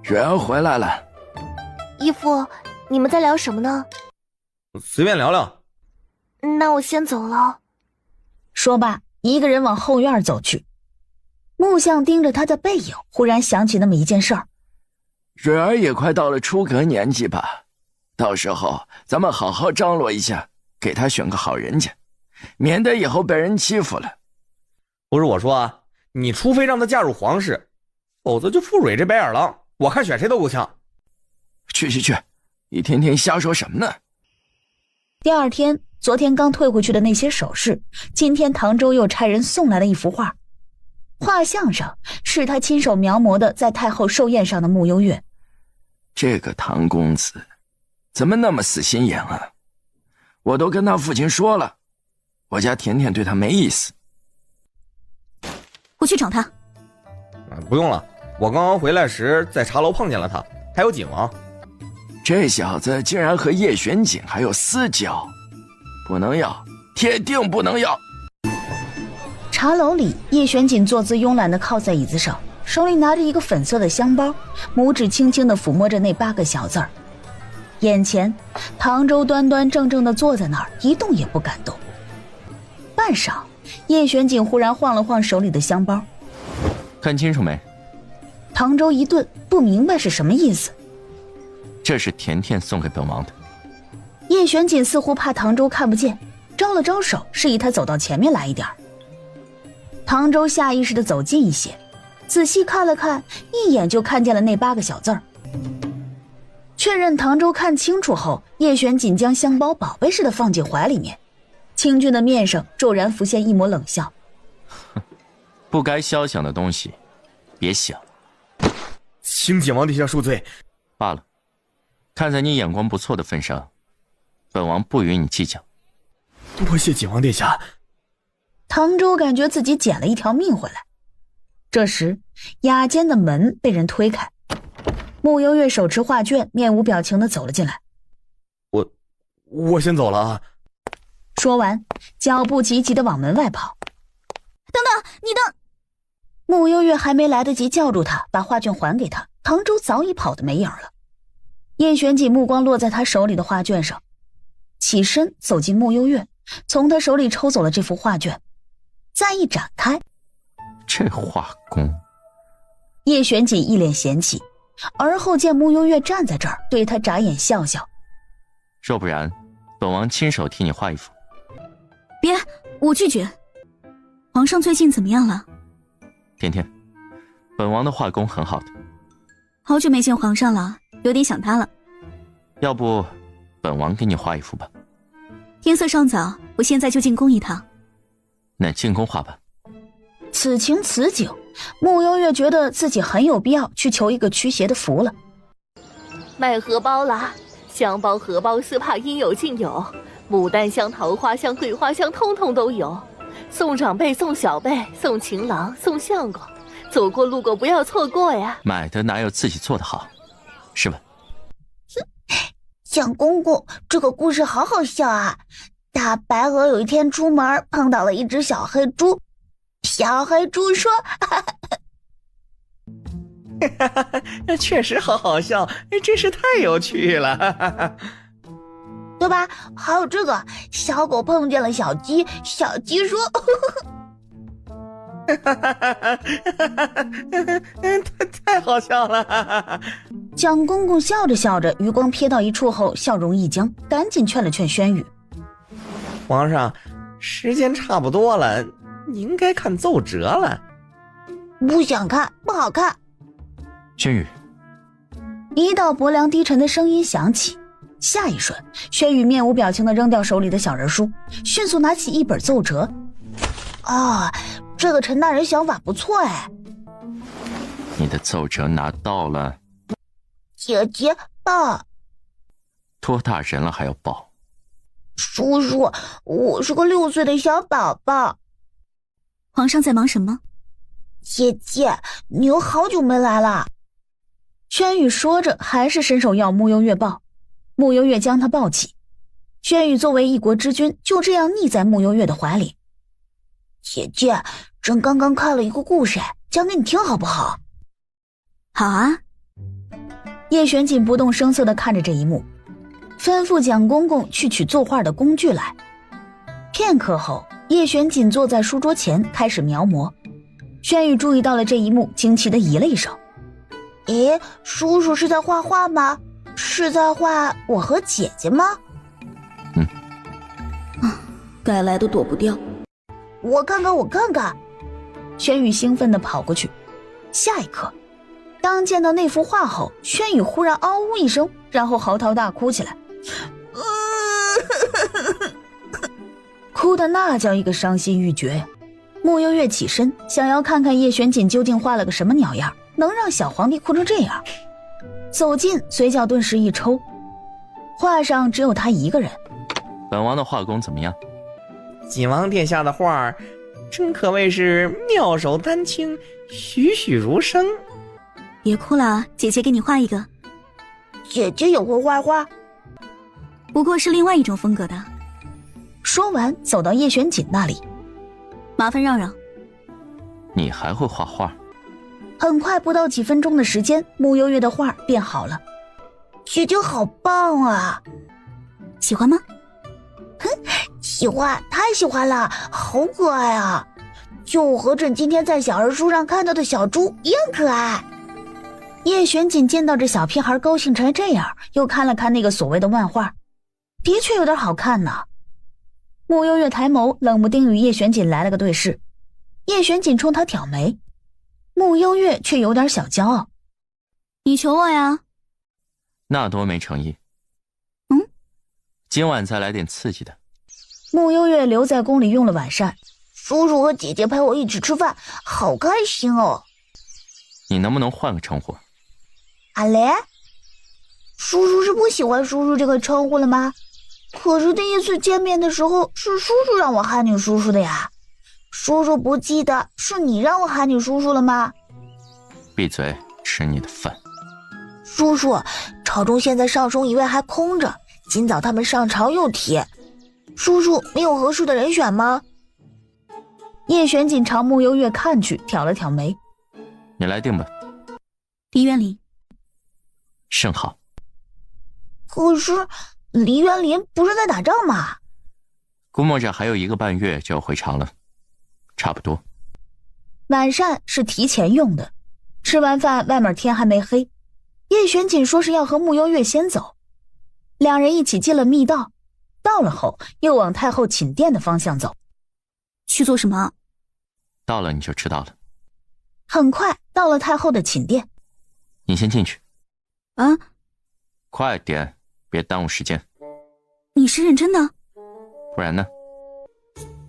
蕊儿回来了。姨父，你们在聊什么呢？随便聊聊。那我先走了。说罢，一个人往后院走去。木相盯着他的背影，忽然想起那么一件事儿。蕊儿也快到了出阁年纪吧，到时候咱们好好张罗一下，给他选个好人家，免得以后被人欺负了。不是我说啊，你除非让她嫁入皇室，否则就傅蕊这白眼狼，我看选谁都够呛。去，一天天瞎说什么呢？第二天，昨天刚退回去的那些首饰，今天唐周又差人送来了一幅画，画像上是他亲手描摹的在太后寿宴上的慕幽月。这个唐公子怎么那么死心眼啊？我都跟他父亲说了，我家甜甜对他没意思。我去找他。不用了，我刚刚回来时在茶楼碰见了他，还有景王。这小子竟然和叶玄景还有私交，不能要，铁定不能要。茶楼里，叶玄锦坐姿慵懒地靠在椅子上，手里拿着一个粉色的香包，拇指轻轻地抚摸着那8个小字儿。眼前，唐周端端正正地坐在那儿，一动也不敢动。半晌，叶玄锦忽然晃了晃手里的香包，看清楚没？唐周一顿，不明白是什么意思。这是甜甜送给本王的。叶玄锦似乎怕唐周看不见，招了招手，示意他走到前面来一点。唐周下意识地走近一些，仔细看了看，一眼就看见了那8个小字儿。确认唐周看清楚后，叶玄锦将香包宝贝似的放进怀里面，清俊的面上骤然浮现一抹冷笑。不该肖想的东西，别想。请景王殿下恕罪。罢了，看在你眼光不错的份上，本王不与你计较。多谢景王殿下。唐周感觉自己捡了一条命回来。这时雅间的门被人推开，慕幽月手持画卷，面无表情地走了进来。我先走了啊。说完脚步急急地往门外跑。等等，你等！慕幽月还没来得及叫住他，把画卷还给他，唐周早已跑得没影了。叶玄锦目光落在他手里的画卷上，起身走进慕幽月，从他手里抽走了这幅画卷，再一展开，这画工。叶玄锦一脸嫌弃，而后见慕幽月站在这儿，对他眨眼笑笑。若不然，本王亲手替你画一幅。别，我拒绝。皇上最近怎么样了？甜甜，本王的画工很好的。好久没见皇上了，有点想他了。要不，本王给你画一幅吧。天色尚早，我现在就进宫一趟。那进宫画吧。此情此景，慕幽月觉得自己很有必要去求一个驱邪的符了。卖荷包啦，香包、荷包、丝帕应有尽有，牡丹香、桃花香、桂花香，通通都有。送长辈，送小辈，送情郎，送相公，走过路过不要错过呀！买的哪有自己做的好，是吧？蒋公公，这个故事好好笑啊！大白鹅有一天出门碰到了一只小黑猪，小黑猪说：“确实好好笑，真是太有趣了。”对吧？还有这个小狗碰见了小鸡，小鸡说：“太好笑了。”蒋公公笑着笑着，余光瞥到一处后，笑容一僵，赶紧劝了劝轩宇：“皇上，时间差不多了，你应该看奏折了。”不想看，不好看。轩宇，一道薄凉低沉的声音响起。下一瞬，轩宇面无表情地扔掉手里的小人书，迅速拿起一本奏折。啊，这个陈大人想法不错哎。你的奏折拿到了？姐姐抱。多大人了还要抱？叔叔，我是个6岁的小宝宝。皇上在忙什么？姐姐，你有好久没来了。轩宇说着，还是伸手要慕幽月抱。慕幽月将他抱起，轩宇作为一国之君，就这样溺在慕幽月的怀里。姐姐，朕刚刚看了一个故事，讲给你听好不好？好啊。叶玄锦不动声色地看着这一幕，吩咐蒋公公去取作画的工具来。片刻后，叶玄锦坐在书桌前开始描摹。轩宇注意到了这一幕，惊奇地咦了一声：“诶，叔叔是在画画吗？是在画我和姐姐吗？”该来的躲不掉。我看看，我看看。轩宇兴奋地跑过去。下一刻，当见到那幅画后，轩宇忽然嗷呜一声，然后嚎啕大哭起来，哭得那叫一个伤心欲绝。慕幽月起身，想要看看叶玄锦究竟画了个什么鸟样，能让小皇帝哭成这样。走近，嘴角顿时一抽，画上只有他一个人。本王的画工怎么样？景王殿下的画真可谓是妙手丹青，栩栩如生。别哭了，姐姐给你画一个。姐姐也会画画，不过是另外一种风格的。说完，走到叶玄锦那里，麻烦让让。你还会画画？很快，不到几分钟的时间，慕幽月的画变好了。姐姐好棒啊！喜欢吗？喜欢，太喜欢了，好可爱啊！就和朕今天在小人书上看到的小猪一样可爱。叶玄锦见到这小屁孩高兴成这样，又看了看那个所谓的漫画，的确有点好看呢。慕幽月抬眸，冷不丁与叶玄锦来了个对视。叶玄锦冲他挑眉，慕幽月却有点小骄傲。你求我呀？那多没诚意。今晚再来点刺激的。慕幽月留在宫里用了晚膳，叔叔和姐姐陪我一起吃饭，好开心哦。你能不能换个称呼？阿雷？叔叔是不喜欢叔叔这个称呼了吗？可是第一次见面的时候，是叔叔让我喊你叔叔的呀。叔叔不记得是你让我喊你叔叔了吗？闭嘴，吃你的饭。叔叔，朝中现在上松一位还空着，今早他们上朝又提。叔叔没有合适的人选吗？叶玄锦朝慕幽月看去，挑了挑眉。你来定吧。黎元林。甚好。可是黎元林不是在打仗吗？估摸着还有1个半月就要回朝了，差不多。晚膳是提前用的，吃完饭外面天还没黑。叶玄锦说是要和慕幽月先走，两人一起进了密道，到了后又往太后寝殿的方向走。去做什么？到了你就知道了。很快到了太后的寝殿。你先进去。啊？快点，别耽误时间。你是认真的？不然呢？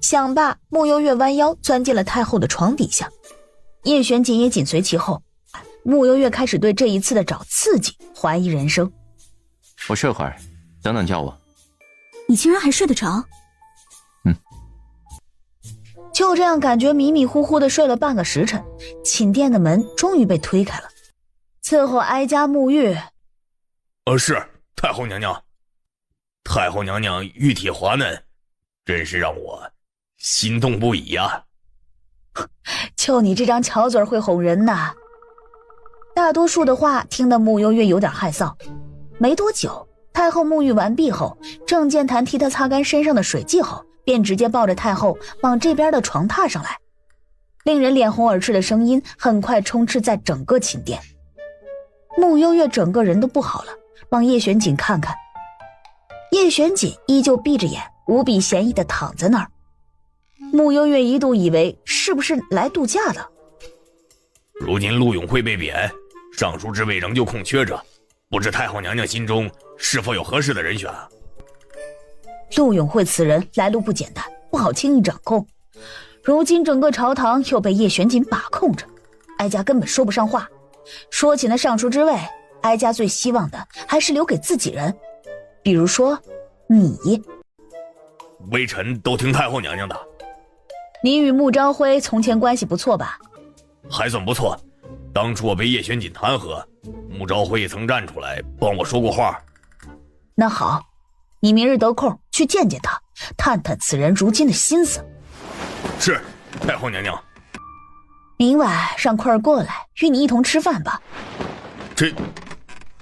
想罢，慕幽月弯腰钻进了太后的床底下，叶玄锦也紧随其后。慕幽月开始对这一次的找刺激怀疑人生。我睡会儿，等等叫我。你竟然还睡得着？就这样感觉迷迷糊糊的睡了半个时辰，寝殿的门终于被推开了。伺候哀家沐浴。是太后娘娘。太后娘娘玉体滑嫩，真是让我心动不已呀。就你这张巧嘴会哄人呐。大多数的话听得慕幽月有点害臊。没多久，太后沐浴完毕后，郑健谈替她擦干身上的水迹后，便直接抱着太后往这边的床榻上来。令人脸红耳赤的声音很快充斥在整个寝殿。慕幽月整个人都不好了，往叶玄锦看看。叶玄锦依旧闭着眼，无比闲逸地躺在那儿。慕幽月一度以为是不是来度假的。如今陆永会被贬，尚书之位仍旧空缺着，不知太后娘娘心中是否有合适的人选啊？陆永会此人来路不简单，不好轻易掌控。如今整个朝堂又被叶玄锦把控着，哀家根本说不上话。说起那尚书之位，哀家最希望的还是留给自己人，比如说你。微臣都听太后娘娘的。你与穆昭辉从前关系不错吧？还算不错，当初我被叶玄锦弹劾，穆昭辉也曾站出来帮我说过话。那好，你明日得空去见见他，探探此人如今的心思。是，太后娘娘。明晚让坤儿过来与你一同吃饭吧。这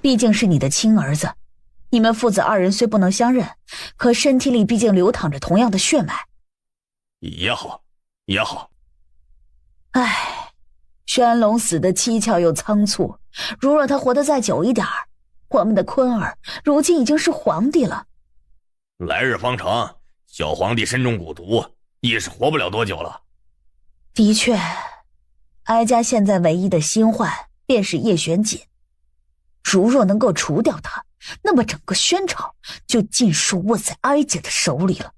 毕竟是你的亲儿子，你们父子二人虽不能相认，可身体里毕竟流淌着同样的血脉。也好，也好。唉，轩龙死得蹊跷又仓促，如若他活得再久一点，我们的坤儿如今已经是皇帝了。来日方长，小皇帝身中蛊毒，也是活不了多久了。的确，哀家现在唯一的新患便是叶玄锦，如若能够除掉他，那么整个宣朝就尽数握在哀家的手里了，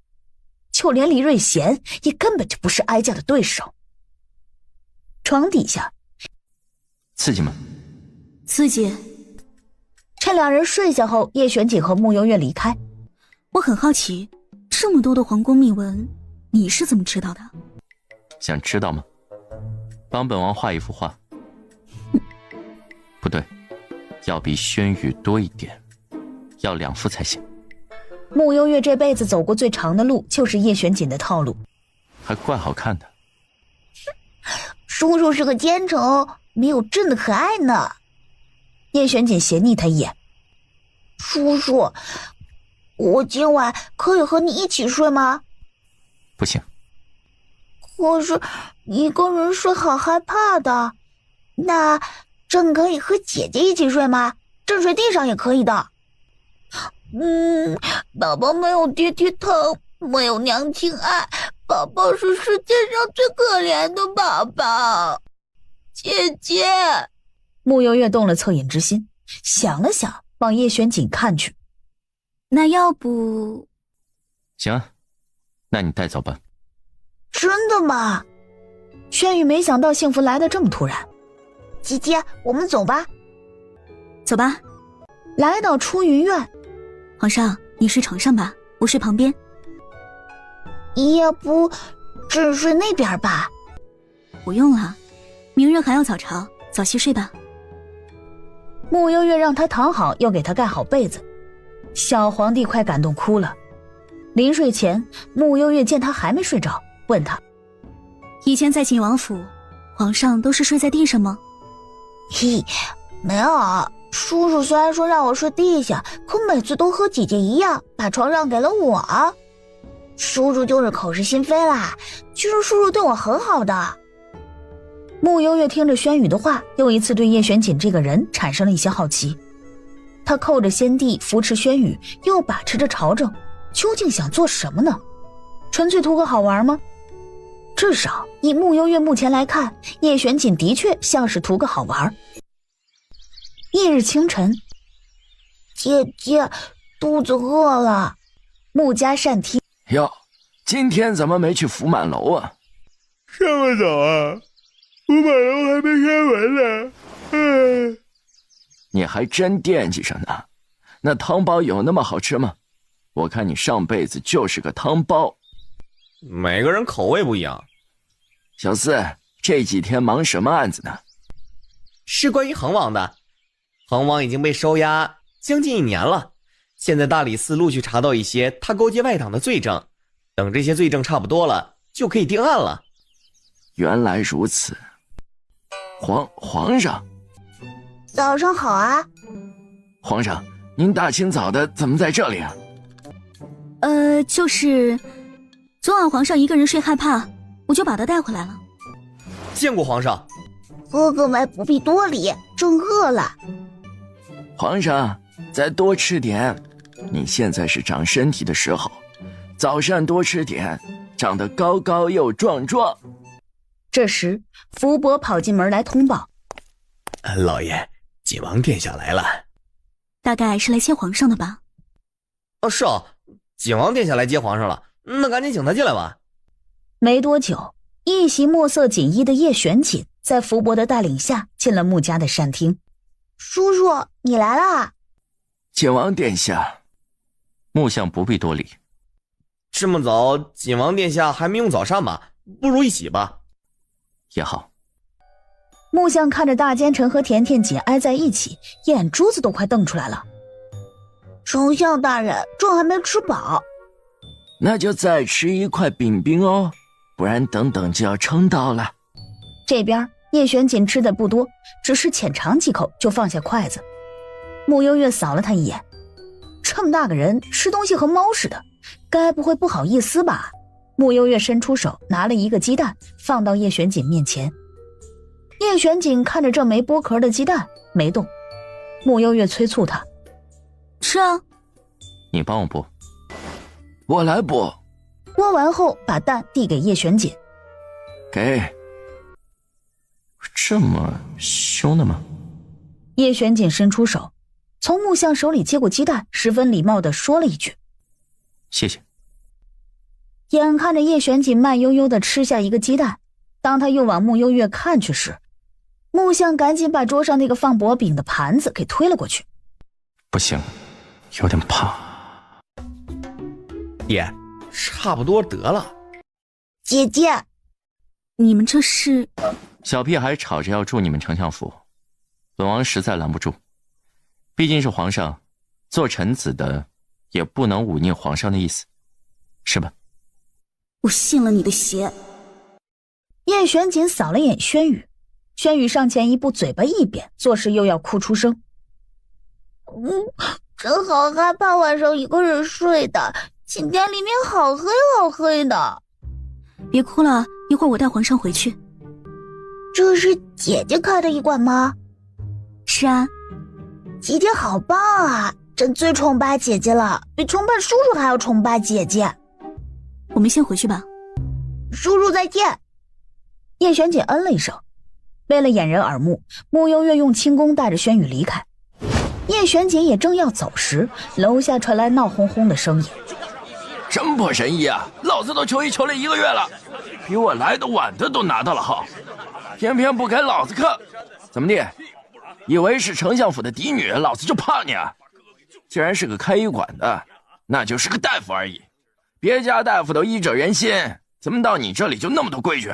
就连黎瑞贤也根本就不是哀家的对手。床底下，刺激吗？刺激。趁两人睡下后，叶玄锦和慕幽月离开。我很好奇，这么多的皇宫秘闻，你是怎么知道的？想知道吗？帮本王画一幅画。不对，要比轩辕多一点，要2幅才行。慕幽月这辈子走过最长的路，就是叶玄锦的套路，还怪好看的。叔叔是个奸臣，没有朕的可爱呢。叶玄锦斜睨他一眼。叔叔，我今晚可以和你一起睡吗？不行。可是一个人睡好害怕的。那朕可以和姐姐一起睡吗？朕睡地上也可以的。宝宝没有爹爹疼，没有娘亲爱，宝宝是世界上最可怜的宝宝。姐姐。慕幽月动了恻隐之心，想了想，往叶玄锦看去。那要不……行啊，那你带走吧。真的吗？轩宇没想到幸福来得这么突然。姐姐，我们走吧。走吧。来到出云院。皇上，你睡床上吧，我睡旁边。要不朕睡那边吧。不用了，明日还要早朝，早些睡吧。穆幽月让他躺好，又给他盖好被子。小皇帝快感动哭了。临睡前，穆幽月见他还没睡着，问他：以前在景王府，皇上都是睡在地上吗？嘿，没有，叔叔虽然说让我睡地下，可每次都和姐姐一样把床让给了我。叔叔就是口是心非啦，其实叔叔对我很好的。穆幽月听着轩宇的话，又一次对叶玄锦这个人产生了一些好奇。他扣着先帝，扶持轩宇，又把持着朝政，究竟想做什么呢？纯粹图个好玩吗？至少以穆幽月目前来看，叶玄锦的确像是图个好玩。翌日清晨，姐姐，肚子饿了。穆家膳厅。哟，今天怎么没去福满楼啊？这么早啊？福满楼还没开门呢。你还真惦记着呢。那汤包有那么好吃吗？我看你上辈子就是个汤包。每个人口味不一样。小四，这几天忙什么案子呢？是关于恒王的。恒王已经被收押将近1年了，现在大理寺陆续查到一些他勾结外党的罪证，等这些罪证差不多了，就可以定案了。原来如此。皇上，早上好啊。皇上，您大清早的怎么在这里啊？就是昨晚皇上一个人睡害怕，我就把他带回来了。见过皇上。哥哥们不必多礼，正饿了。皇上，再多吃点，你现在是长身体的时候，早膳多吃点，长得高高又壮壮。这时福伯跑进门来通报：老爷，景王殿下来了。大概是来接皇上的吧？是啊，景王殿下来接皇上了，那赶紧请他进来吧。没多久，一袭墨色锦衣的叶玄锦在福伯的带领下进了穆家的膳厅。叔叔，你来啦。景王殿下。穆相不必多礼。这么早，景王殿下还没用早膳吧？不如一起吧。也好。穆相看着大奸臣和甜甜紧挨在一起，眼珠子都快瞪出来了。丞相大人，朕还没吃饱。那就再吃一块饼饼哦，不然等等就要撑到了。这边叶玄锦吃的不多，只是浅尝几口就放下筷子。穆幽月扫了他一眼，这么大个人吃东西和猫似的，该不会不好意思吧？穆幽月伸出手拿了一个鸡蛋放到叶玄锦面前。叶玄锦看着这没剥壳的鸡蛋没动。穆幽月催促他：吃啊。你帮我剥。我来剥。剥完后把蛋递给叶玄锦。给。这么凶的吗？叶玄锦伸出手，从穆相手里接过鸡蛋，十分礼貌地说了一句：谢谢。眼看着叶玄锦慢悠悠地吃下一个鸡蛋，当他又往穆幽月看去时，穆相赶紧把桌上那个放薄饼的盘子给推了过去。不行，有点怕。爹，差不多得了。姐姐，你们这是？小屁孩吵着要住你们丞相府，本王实在拦不住。毕竟是皇上，做臣子的也不能忤逆皇上的意思，是吧？我信了你的邪。叶玄锦扫了眼轩宇，轩宇上前一步，嘴巴一扁，做事又要哭出声。真好害怕晚上一个人睡的，寝殿里面好黑好黑的。别哭了，一会儿我带皇上回去。这是姐姐开的医馆吗？是啊。姐姐好棒啊，朕最崇拜姐姐了，比崇拜叔叔还要崇拜姐姐。我们先回去吧。叔叔再见。叶玄锦嗯了一声。为了掩人耳目，穆幽月用轻功带着轩宇离开。叶玄锦也正要走时，楼下传来闹哄哄的声音。真破神医啊，老子都求医求了1个月了，比我来的晚的都拿到了号，偏偏不给老子看。怎么地，以为是丞相府的嫡女，老子就怕你啊？既然是个开医馆的，那就是个大夫而已，别家大夫都医者仁心，怎么到你这里就那么多规矩？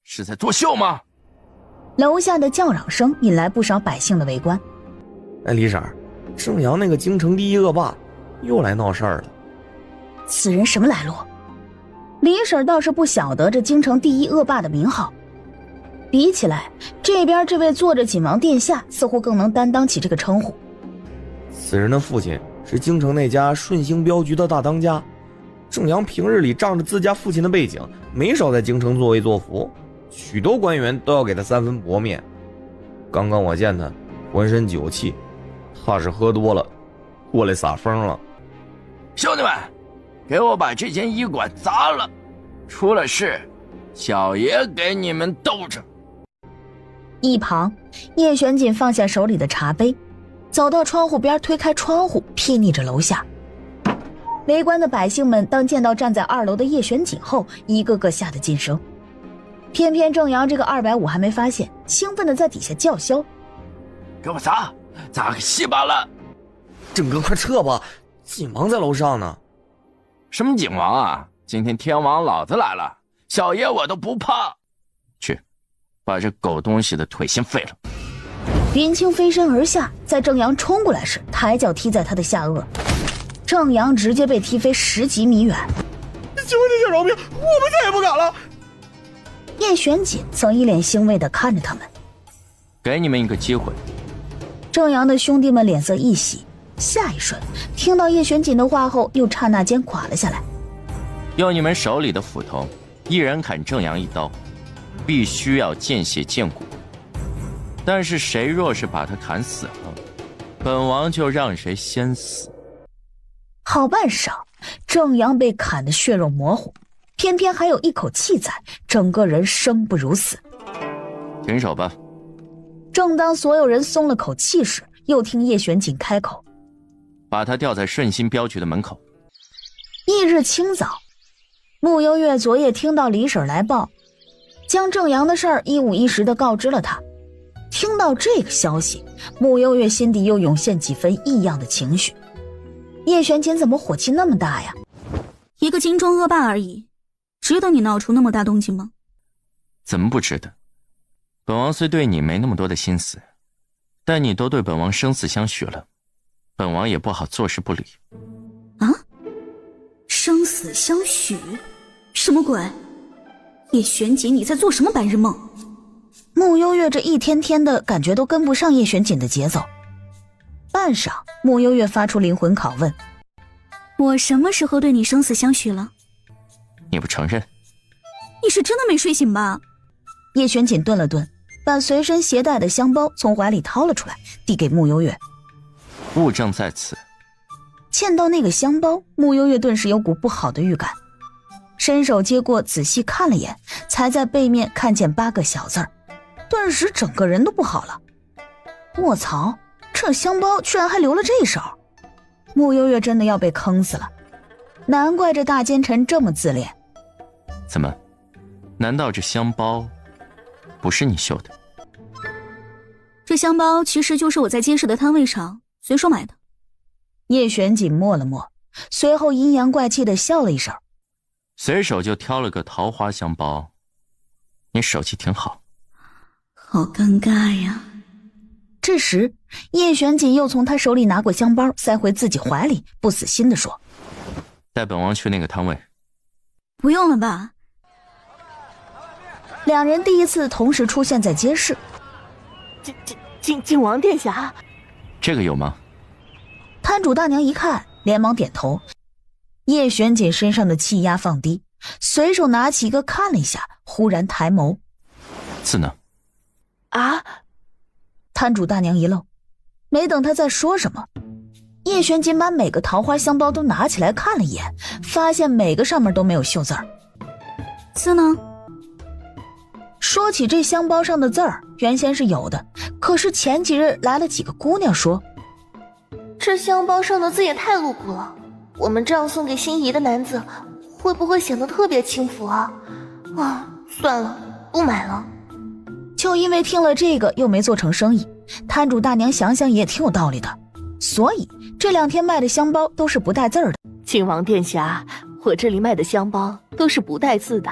是在作秀吗？楼下的叫嚷声引来不少百姓的围观。哎，李婶儿，正阳那个京城第一恶霸又来闹事儿了。此人什么来路？李婶倒是不晓得这京城第一恶霸的名号。比起来，这边这位坐着锦王殿下似乎更能担当起这个称呼。此人的父亲是京城那家顺兴镖局的大当家，正阳平日里仗着自家父亲的背景，没少在京城作威作福，许多官员都要给他3分薄面。刚刚我见他浑身酒气，怕是喝多了，过来撒疯了。兄弟们，给我把这间医馆砸了，出了事，小爷给你们兜着。一旁，叶玄锦放下手里的茶杯，走到窗户边，推开窗户，睥睨着楼下。围观的百姓们当见到站在2楼的叶玄锦后，一个个吓得噤声。偏偏正阳这个250还没发现，兴奋地在底下叫嚣：“给我砸，砸个稀巴烂！郑哥，快撤吧，锦王在楼上呢。”什么锦王啊？今天天王老子来了，小爷我都不怕。去，把这狗东西的腿先废了。云清飞身而下，在正阳冲过来时，抬脚踢在他的下颚，正阳直接被踢飞10几米远。求你下饶命，我们再也不敢了。叶玄锦曾一脸欣慰地看着他们，给你们一个机会。正阳的兄弟们脸色一喜，下一瞬听到叶玄锦的话后，又刹那间垮了下来。用你们手里的斧头，一人砍正阳1刀，必须要见血见骨。但是谁若是把他砍死了，本王就让谁先死。好半晌，正阳被砍得血肉模糊，偏偏还有一口气在，整个人生不如死。停手吧。正当所有人松了口气时，又听叶玄锦开口：“把他吊在顺心镖局的门口。”翌日清早，穆幽月昨夜听到李婶来报，将正阳的事儿一五一十地告知了他。听到这个消息，穆幽月心底又涌现几分异样的情绪。叶玄锦怎么火气那么大呀？一个京中恶霸而已，值得你闹出那么大动静吗？怎么不值得？本王虽对你没那么多的心思，但你都对本王生死相许了，本王也不好坐视不理。啊？生死相许？什么鬼？叶玄锦，你在做什么白日梦？穆幽月这一天天的感觉都跟不上叶玄锦的节奏。半晌，穆幽月发出灵魂拷问：“我什么时候对你生死相许了？”你不承认？你是真的没睡醒吧？叶玄锦顿了顿，把随身携带的香包从怀里掏了出来，递给穆幽月。物证在此。见到那个香包，穆幽月顿时有股不好的预感，伸手接过仔细看了眼，才在背面看见8个小字儿，顿时整个人都不好了。卧槽，这香包居然还留了这手！穆幽月真的要被坑死了，难怪这大奸臣这么自恋。怎么？难道这香包不是你绣的？这香包其实就是我在街市的摊位上随手买的。叶玄锦默了默，随后阴阳怪气地笑了一声，随手就挑了个桃花香包，你手气挺好。好尴尬呀。这时叶玄锦又从他手里拿过香包，塞回自己怀里，不死心地说：“带本王去那个摊位。”不用了吧。两人第一次同时出现在街市。靖王殿下，这个有吗？摊主大娘一看，连忙点头。叶玄锦身上的气压放低，随手拿起一个看了一下，忽然抬眸：“字呢？”啊！摊主大娘一愣，没等他再说什么，叶玄锦把每个桃花香包都拿起来看了一眼，发现每个上面都没有绣字儿。字呢？说起这香包上的字儿，原先是有的，可是前几日来了几个姑娘说，这香包上的字也太露骨了，我们这样送给心仪的男子，会不会显得特别轻浮啊？算了，不买了。就因为听了这个又没做成生意，摊主大娘想想也挺有道理的，所以这2天卖的香包都是不带字儿的。靖王殿下，我这里卖的香包都是不带字的，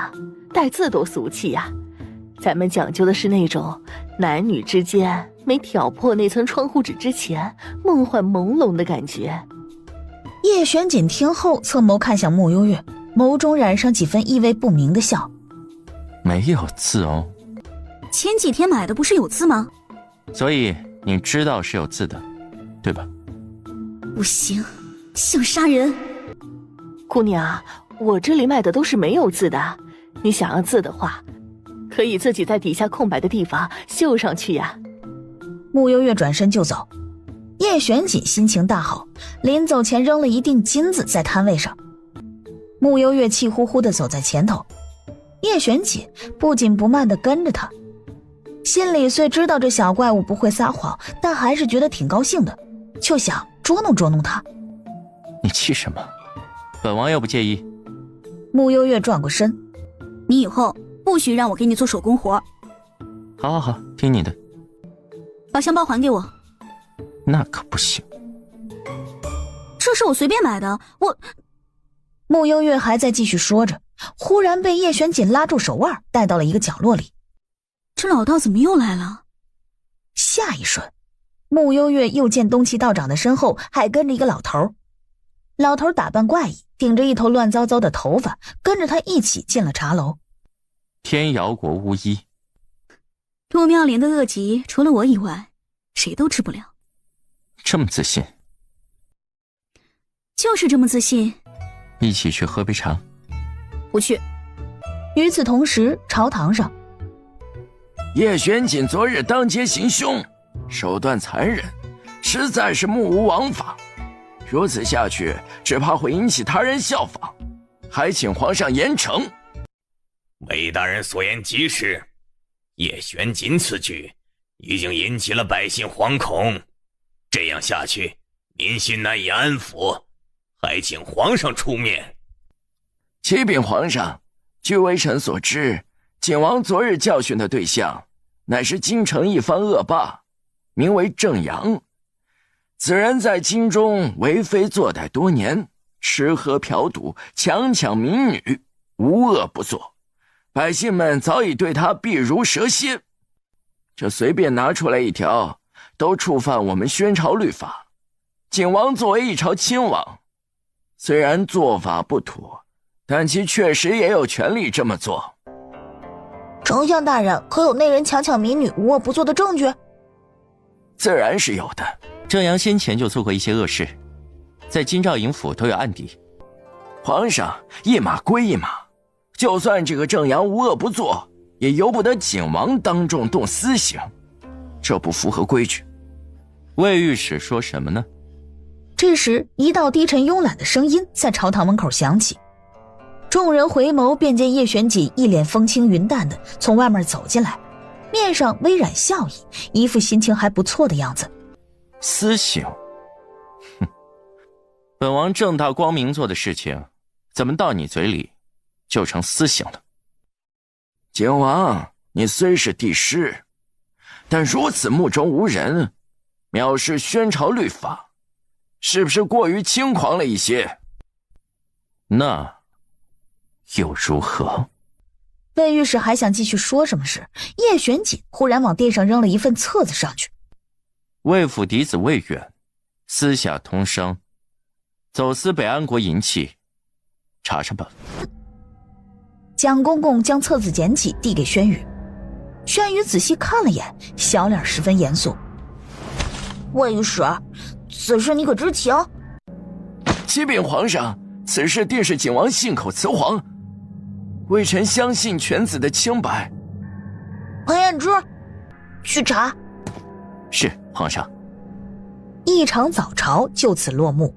带字多俗气呀。咱们讲究的是那种男女之间没挑破那层窗户纸之前梦幻朦胧的感觉。叶玄锦听后侧眸看向慕幽月，眸中染上几分意味不明的笑。没有字哦。前几天买的不是有字吗？所以你知道是有字的，对吧？不行，想杀人。姑娘，我这里卖的都是没有字的，你想要字的话，可以自己在底下空白的地方绣上去呀。慕幽月转身就走，叶玄锦心情大好，临走前扔了一锭金子在摊位上。慕幽月气呼呼地走在前头，叶玄锦不紧不慢地跟着他，心里虽知道这小怪物不会撒谎，但还是觉得挺高兴的，就想捉弄捉弄他。你气什么？本王又不介意。慕幽月转过身，你以后不许让我给你做手工活。好好好，听你的。把香包还给我。那可不行。这是我随便买的，我……慕幽月还在继续说着，忽然被叶玄锦拉住手腕，带到了一个角落里。这老道怎么又来了？下一瞬，慕幽月又见东岐道长的身后还跟着一个老头。老头打扮怪异，顶着一头乱糟糟的头发，跟着他一起进了茶楼。天瑶国巫医。陆妙莲的恶疾，除了我以外，谁都治不了。这么自信？就是这么自信。一起去喝杯茶。不去。与此同时，朝堂上，叶玄锦昨日当街行凶，手段残忍，实在是目无王法。如此下去，只怕会引起他人效仿，还请皇上严惩。韦大人所言极是，叶玄锦此举已经引起了百姓惶恐，这样下去，民心难以安抚，还请皇上出面。启禀皇上，据微臣所知，景王昨日教训的对象，乃是京城一方恶霸，名为郑阳。此人在京中为非作歹多年，吃喝嫖赌，强抢民女，无恶不作，百姓们早已对他避如蛇蝎。这随便拿出来一条，都触犯我们宣朝律法。景王作为一朝亲王，虽然做法不妥，但其确实也有权利这么做。丞相大人，可有那人强抢民女无恶不作的证据？自然是有的。郑阳先前就做过一些恶事，在京兆尹府都有案底。皇上，一码归一码，就算这个郑阳无恶不作，也由不得景王当众动私刑，这不符合规矩。魏御史说什么呢？这时，一道低沉慵懒的声音在朝堂门口响起，众人回眸便见叶玄锦一脸风轻云淡的从外面走进来，面上微染笑意，一副心情还不错的样子。私刑？哼，本王正大光明做的事情，怎么到你嘴里就成私刑了？景王，你虽是帝师，但如此目中无人，藐视宣朝律法，是不是过于轻狂了一些？那又如何？魏御史还想继续说什么时，叶玄锦忽然往地上扔了一份册子上去。魏府嫡子魏远私下通商，走私北安国银器，查查吧。蒋公公将册子捡起递给轩宇，轩宇仔细看了眼，小脸十分严肃。魏御史，此事你可知情？启禀皇上，此事定是景王信口雌黄，微臣相信犬子的清白。裴彦之，去查。是，皇上。一场早朝就此落幕。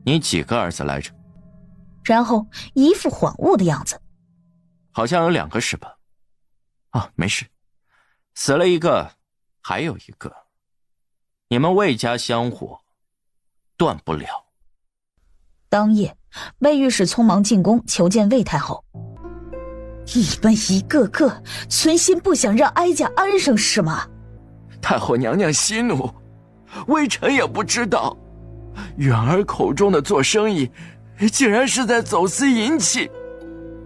你几个儿子来着？然后一副恍悟的样子。好像有2个是吧？啊，没事，死了一个，还有一个。你们魏家香火断不了。当夜，魏御史匆忙进宫求见魏太后。你们一个个存心不想让哀家安生是吗？太后娘娘息怒，微臣也不知道。远儿口中的做生意，竟然是在走私银器，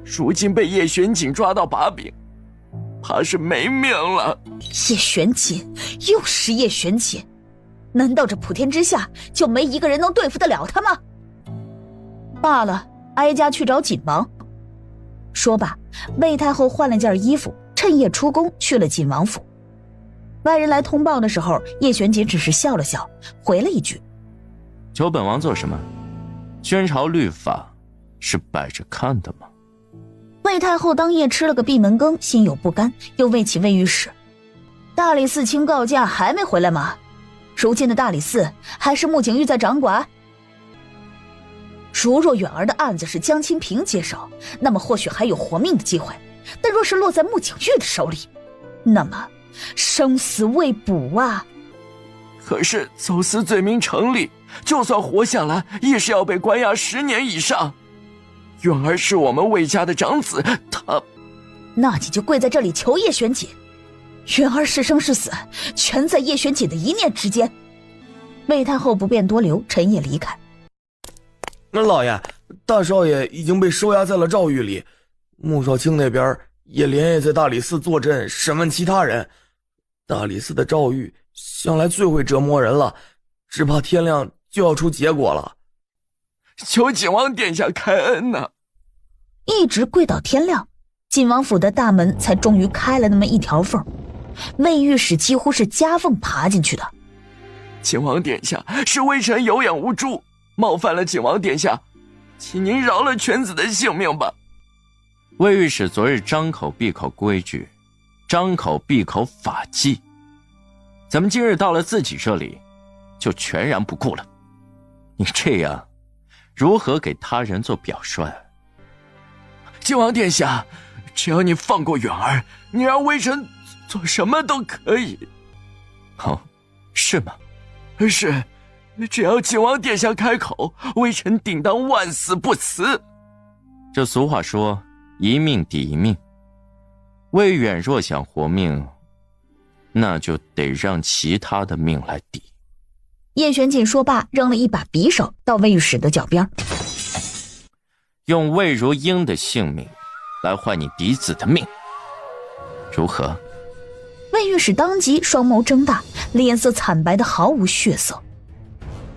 如今被叶玄锦抓到把柄，怕是没命了。叶玄锦，又是叶玄锦，难道这普天之下就没一个人能对付得了他吗？罢了，哀家去找锦王。说罢，魏太后换了件衣服，趁夜出宫去了锦王府。外人来通报的时候，叶玄锦只是笑了笑，回了一句：求本王做什么？宣朝律法是摆着看的吗？魏太后当夜吃了个闭门羹，心有不甘，又问起魏御史：大理寺卿告假还没回来吗？如今的大理寺还是穆景玉在掌管？如若远儿的案子是江清平接手，那么或许还有活命的机会，但若是落在穆景玉的手里，那么生死未卜啊。可是走私罪名成立，就算活下来也是要被关押10年以上。远儿是我们魏家的长子，他……那你就跪在这里求叶玄锦，远儿是生是死全在叶玄锦的一念之间。魏太后不便多留，陈也离开。那老爷，大少爷已经被收押在了诏狱里，穆少卿那边也连夜在大理寺坐镇审问其他人。大理寺的诏狱向来最会折磨人了，只怕天亮就要出结果了。求景王殿下开恩呐！一直跪到天亮，锦王府的大门才终于开了那么一条缝，魏御史几乎是夹缝爬进去的。景王殿下，是微臣有眼无珠，冒犯了景王殿下，请您饶了犬子的性命吧。魏御史昨日张口闭口规矩，张口闭口法纪，咱们今日到了自己这里，就全然不顾了。你这样，如何给他人做表率？靖王殿下，只要你放过远儿，你让微臣做什么都可以。哦，是吗？是，只要靖王殿下开口，微臣定当万死不辞。这俗话说，一命抵一命。魏远若想活命，那就得让其他的命来抵。叶玄锦说罢，扔了一把匕首到魏御史的脚边，用魏如英的性命来换你嫡子的命，如何？魏御史当即双眸睁大，脸色惨白的毫无血色。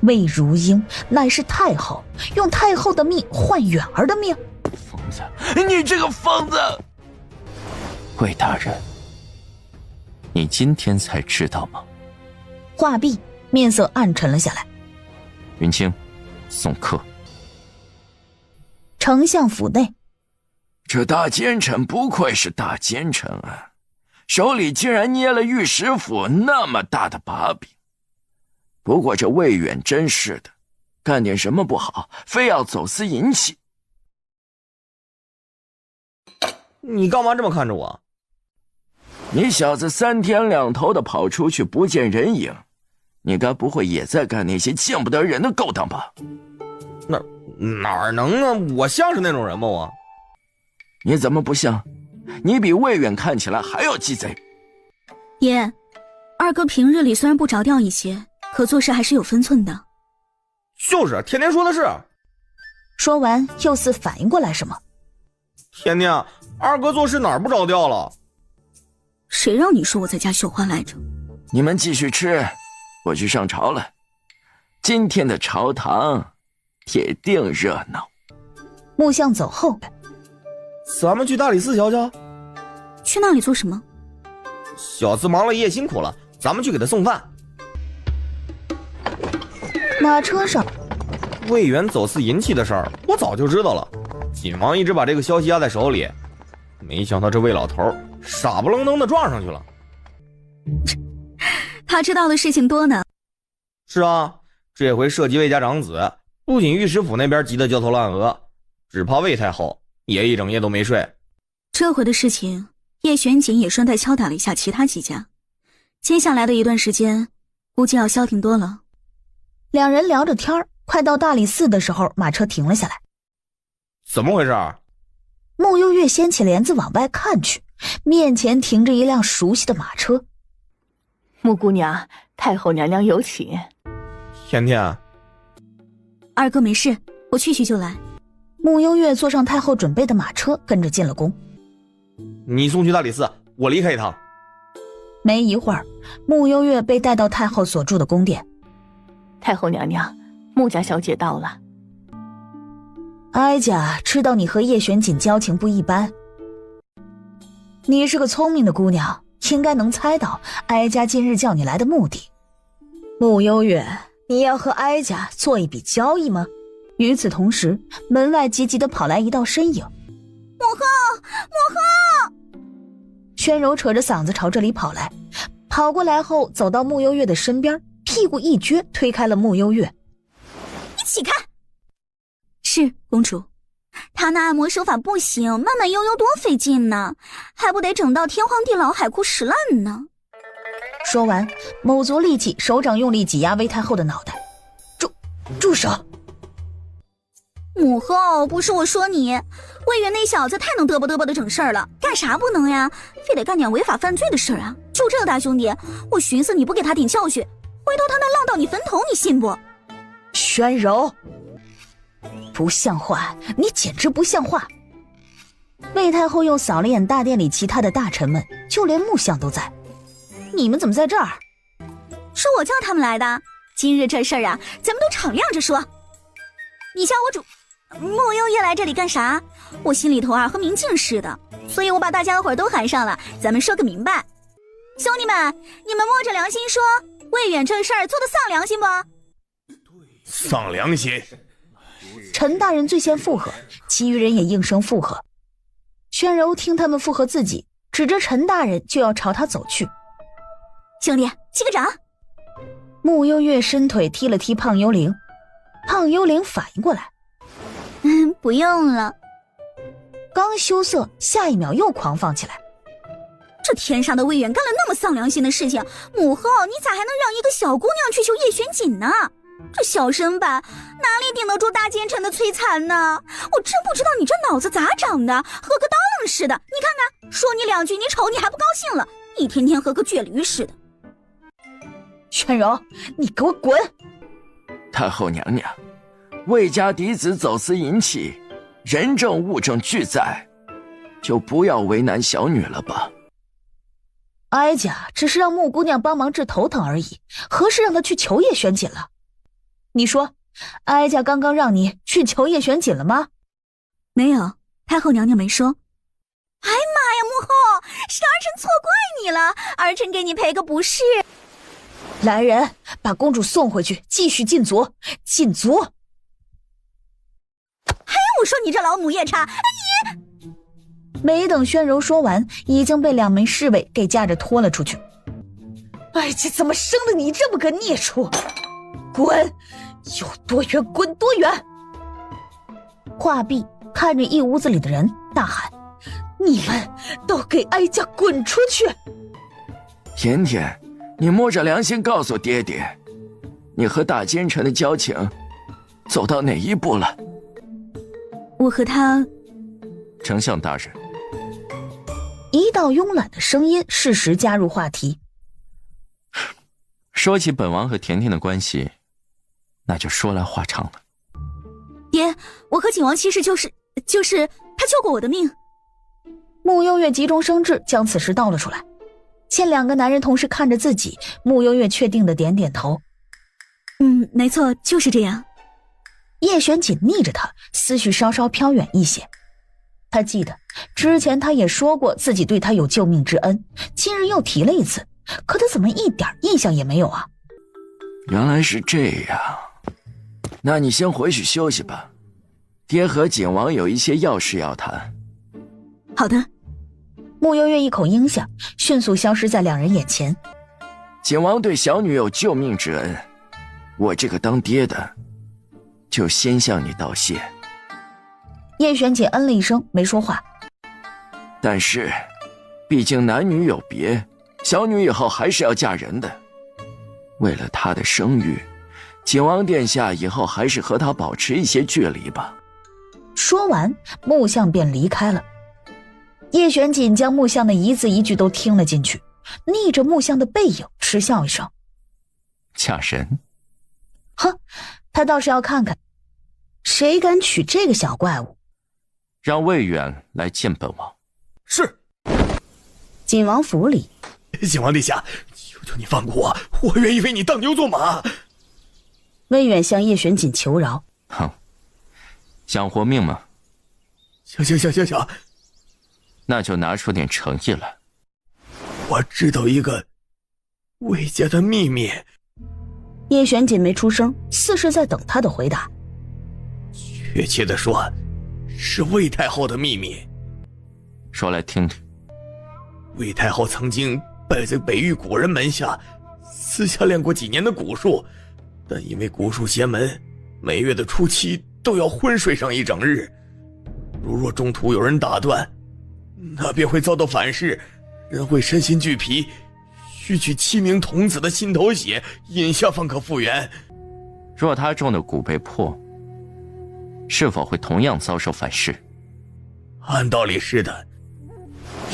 魏如英乃是太后，用太后的命换远儿的命。疯子，你这个疯子！魏大人，你今天才知道吗？话毕，面色暗沉了下来。云清，送客。丞相府内，这大奸臣不愧是大奸臣啊，手里竟然捏了御史府那么大的把柄。不过这魏远真是的，干点什么不好，非要走私银器。你干嘛这么看着我？你小子3天2头的跑出去不见人影，你该不会也在干那些见不得人的勾当吧？哪能啊，我像是那种人吗我？你怎么不像？你比魏远看起来还要鸡贼。爷，二哥平日里虽然不着调一些，可做事还是有分寸的。就是天天说的是。说完又似反应过来什么。天天，二哥做事哪儿不着调了？谁让你说我在家绣花来着？你们继续吃，我去上朝了。今天的朝堂铁定热闹。木相走后，咱们去大理寺瞧瞧。去那里做什么？小子忙了一夜辛苦了，咱们去给他送饭。马车上，魏远走私银器的事儿，我早就知道了。锦王一直把这个消息压在手里，没想到这魏老头傻不愣登的撞上去了。他知道的事情多呢。是啊，这回涉及魏家长子，不仅御史府那边急得焦头烂额，只怕魏太后也一整夜都没睡。这回的事情，叶玄锦也顺带敲打了一下其他几家，接下来的一段时间，估计要消停多了。两人聊着天，快到大理寺的时候，马车停了下来。怎么回事？穆幽月掀起帘子往外看去，面前停着一辆熟悉的马车。穆姑娘，太后娘娘有请。天天，二哥没事，我去就来。穆幽月坐上太后准备的马车，跟着进了宫。你送去大理寺，我离开一趟。没一会儿，穆幽月被带到太后所住的宫殿。太后娘娘，穆家小姐到了。哀家知道你和叶玄锦交情不一般，你是个聪明的姑娘，应该能猜到哀家今日叫你来的目的。穆幽月，你要和哀家做一笔交易吗？与此同时，门外急急地跑来一道身影。母后，母后！宣柔扯着嗓子朝这里跑来，跑过来后走到穆幽月的身边，屁股一撅，推开了穆幽月。你起开！是公主，他那按摩手法不行，慢慢悠悠多费劲呢，还不得整到天荒地老海枯石烂呢。说完，卯足力气，手掌用力挤压魏太后的脑袋。住手！母后，不是我说你，魏远那小子太能嘚啵嘚啵的整事儿了，干啥不能呀？非得干点违法犯罪的事儿啊！就这个大兄弟，我寻思你不给他点教训，回头他能浪到你坟头，你信不？宣柔，不像话，你简直不像话！魏太后又扫了眼大殿里其他的大臣们，就连穆相都在。你们怎么在这儿？是我叫他们来的。今日这事儿啊，咱们都敞亮着说。你叫我主穆幽月来这里干啥？我心里头啊和明镜似的，所以我把大家伙都喊上了，咱们说个明白。兄弟们，你们摸着良心说，魏远这事儿做的丧良心不？丧良心！陈大人最先附和，其余人也应声附和。宣柔听他们附和自己，指着陈大人就要朝他走去。兄弟，击个掌！穆幽月伸腿踢了踢胖幽灵，胖幽灵反应过来，不用了。刚羞涩，下一秒又狂放起来。这天上的魏远干了那么丧良心的事情，母后你咋还能让一个小姑娘去求叶玄锦呢？这小身板哪里顶得住大奸臣的摧残呢？我真不知道你这脑子咋长的，和个刀郎似的。你看看，说你两句你瞅你还不高兴了，一天天和个倔驴似的。宣柔，你给我滚！太后娘娘，魏家嫡子走私淫器，人证物证俱在，就不要为难小女了吧。哀家只是让穆姑娘帮忙治头疼而已，何时让她去求叶玄锦了？你说，哀家刚刚让你去求叶玄锦了吗？没有，太后娘娘没说。哎妈呀，母后，是儿臣错怪你了，儿臣给你赔个不是。来人，把公主送回去，继续禁足，禁足！嘿，我说你这老母夜叉，你……没等宣柔说完，已经被2枚侍卫给架着拖了出去。哎，这怎么生的你这么个孽畜！滚！有多远滚多远！话毕，看着一屋子里的人，大喊：“你们都给哀家滚出去！”甜甜，你摸着良心告诉爹爹，你和大奸臣的交情走到哪一步了？我和他……丞相大人。一道慵懒的声音适时加入话题。说起本王和甜甜的关系，那就说来话长了。爹，我和景王其实就是他救过我的命。穆幽月急中生智，将此事道了出来。见2个男人同时看着自己，穆幽月确定的点点头。没错，就是这样。叶璇紧逆着他，思绪稍稍飘远一些。他记得之前他也说过自己对他有救命之恩，今日又提了一次，可他怎么一点印象也没有啊？原来是这样，那你先回去休息吧，爹和景王有一些要事要谈。好的。穆幽月一口应下，迅速消失在2人眼前。景王对小女有救命之恩，我这个当爹的就先向你道谢。叶璇姐嗯了一声，没说话。但是毕竟男女有别，小女以后还是要嫁人的，为了她的声誉，景王殿下以后还是和她保持一些距离吧。说完，穆相便离开了。叶璇锦将穆相的一字一句都听了进去，逆着穆相的背影嗤笑一声：“嫁人？哼，他倒是要看看，谁敢娶这个小怪物？让魏远来见本王。是。锦王府里，景王殿下，求求你放过我，我愿意为你当牛做马。魏远向叶玄锦求饶。哼，想活命吗？想。那就拿出点诚意来。我知道一个魏家的秘密。叶玄锦没出声，似是在等他的回答。确切的说，是魏太后的秘密。说来听听。魏太后曾经拜在北域古人门下，私下练过几年的蛊术，但因为蛊术邪门，每月的初七都要昏睡上一整日。如若中途有人打断，那便会遭到反噬，人会身心俱疲，需取7名童子的心头血饮下方可复原。若他中的蛊被破，是否会同样遭受反噬？按道理是的。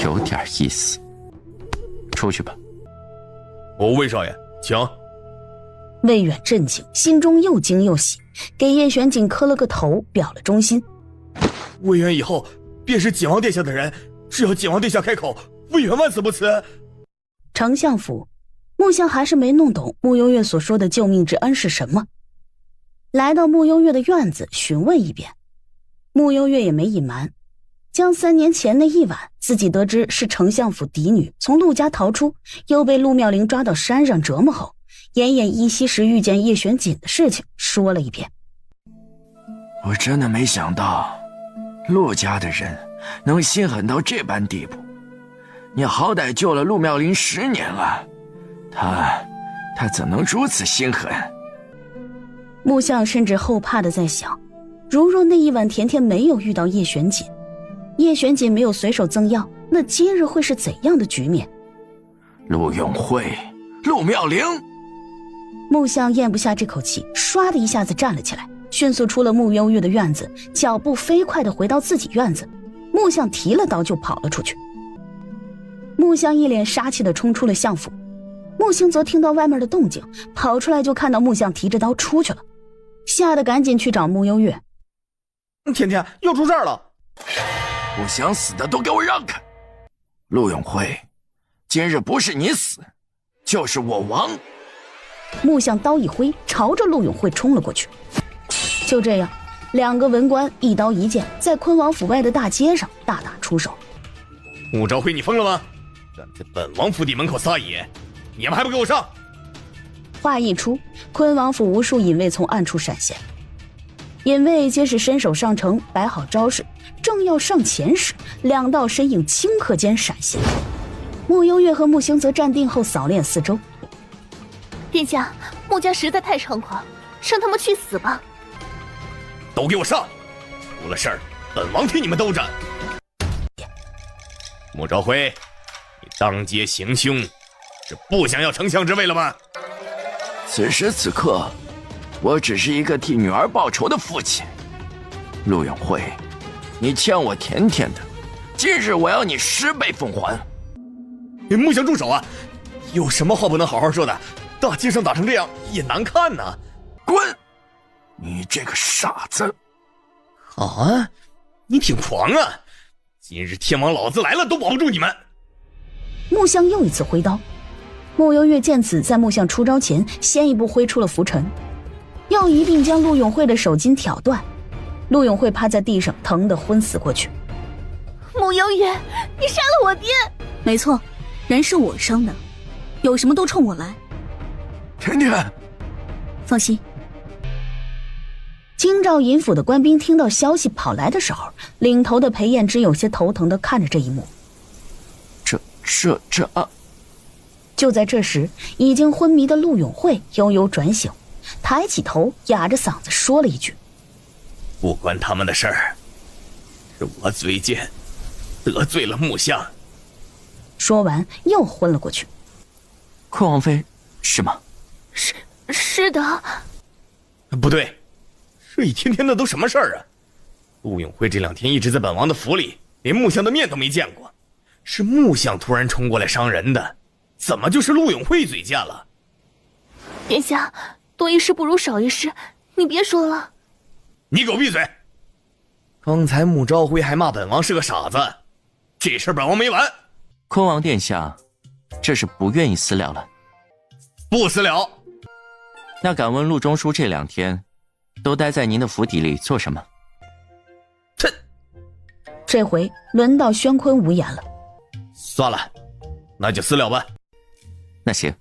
有点意思。出去吧。魏少爷，请。魏远震惊，心中又惊又喜，给叶玄锦磕了个头，表了忠心。魏远以后便是景王殿下的人，只要景王殿下开口，魏远万死不辞。丞相府，木香还是没弄懂穆幽月所说的救命之恩是什么。来到穆幽月的院子询问一遍，穆幽月也没隐瞒，将3年前那一晚自己得知是丞相府嫡女从陆家逃出，又被陆妙龄抓到山上折磨后，奄奄一息时遇见叶玄锦的事情说了一遍。我真的没想到陆家的人能心狠到这般地步。你好歹救了陆妙龄10年了，他怎能如此心狠？木相甚至后怕的在想，如若那一晚甜甜没有遇到叶玄锦，叶玄锦没有随手赠药，那今日会是怎样的局面？陆永慧，陆妙龄。木相咽不下这口气，唰的一下子站了起来，迅速出了穆幽月的院子，脚步飞快地回到自己院子。木相提了刀就跑了出去。木相一脸杀气地冲出了相府，木星则听到外面的动静，跑出来就看到木相提着刀出去了，吓得赶紧去找穆幽月。甜甜又出事了！不想死的都给我让开！陆永慧，今日不是你死，就是我亡！木相刀一挥，朝着陆永慧冲了过去。就这样，2个文官一刀一剑，在昆王府外的大街上大打出手。穆昭辉，你疯了吗？敢在本王府邸门口撒野，你们还不给我上！话一出，昆王府无数隐卫从暗处闪现，隐卫皆是伸手上城，摆好招式，正要上前时，2道身影顷刻间闪现。穆幽月和穆星则站定后扫练四周。殿下，穆家实在太猖狂，让他们去死吧！都给我上！出了事儿，本王替你们兜着。穆昭辉，你当街行凶，是不想要丞相之位了吗？此时此刻，我只是一个替女儿报仇的父亲。陆永慧，你欠我甜甜的，今日我要你10倍奉还。穆相住手啊！有什么话不能好好说的？大街上打成这样也难看呐！滚！你这个傻子！啊，你挺狂啊！今日天王老子来了都保不住你们！木相又一次挥刀，穆幽月见此，在木相出招前先一步挥出了拂尘，又一并将陆永慧的手筋挑断。陆永慧趴在地上，疼得昏死过去。穆幽月，你杀了我爹！没错，人是我生的，有什么都冲我来。甜甜，放心。京兆尹府的官兵听到消息跑来的时候，领头的裴彦之有些头疼地看着这一幕。这啊！就在这时，已经昏迷的陆永慧悠悠转醒，抬起头，哑着嗓子说了一句：“不关他们的事儿，是我嘴贱，得罪了穆相。”说完又昏了过去。坤王妃是吗？是的。不对，这一天天的都什么事儿啊？陆永慧这2天一直在本王的府里，连穆相的面都没见过。是穆相突然冲过来伤人的，怎么就是陆永慧嘴贱了？殿下，多一事不如少一事，你别说了。你给我闭嘴！刚才穆昭辉还骂本王是个傻子，这事本王没完。昆王殿下，这是不愿意私了了？不私了。那敢问陆中书这2天都待在您的府邸里做什么？这回轮到宣坤无言了。算了，那就私了吧。那行，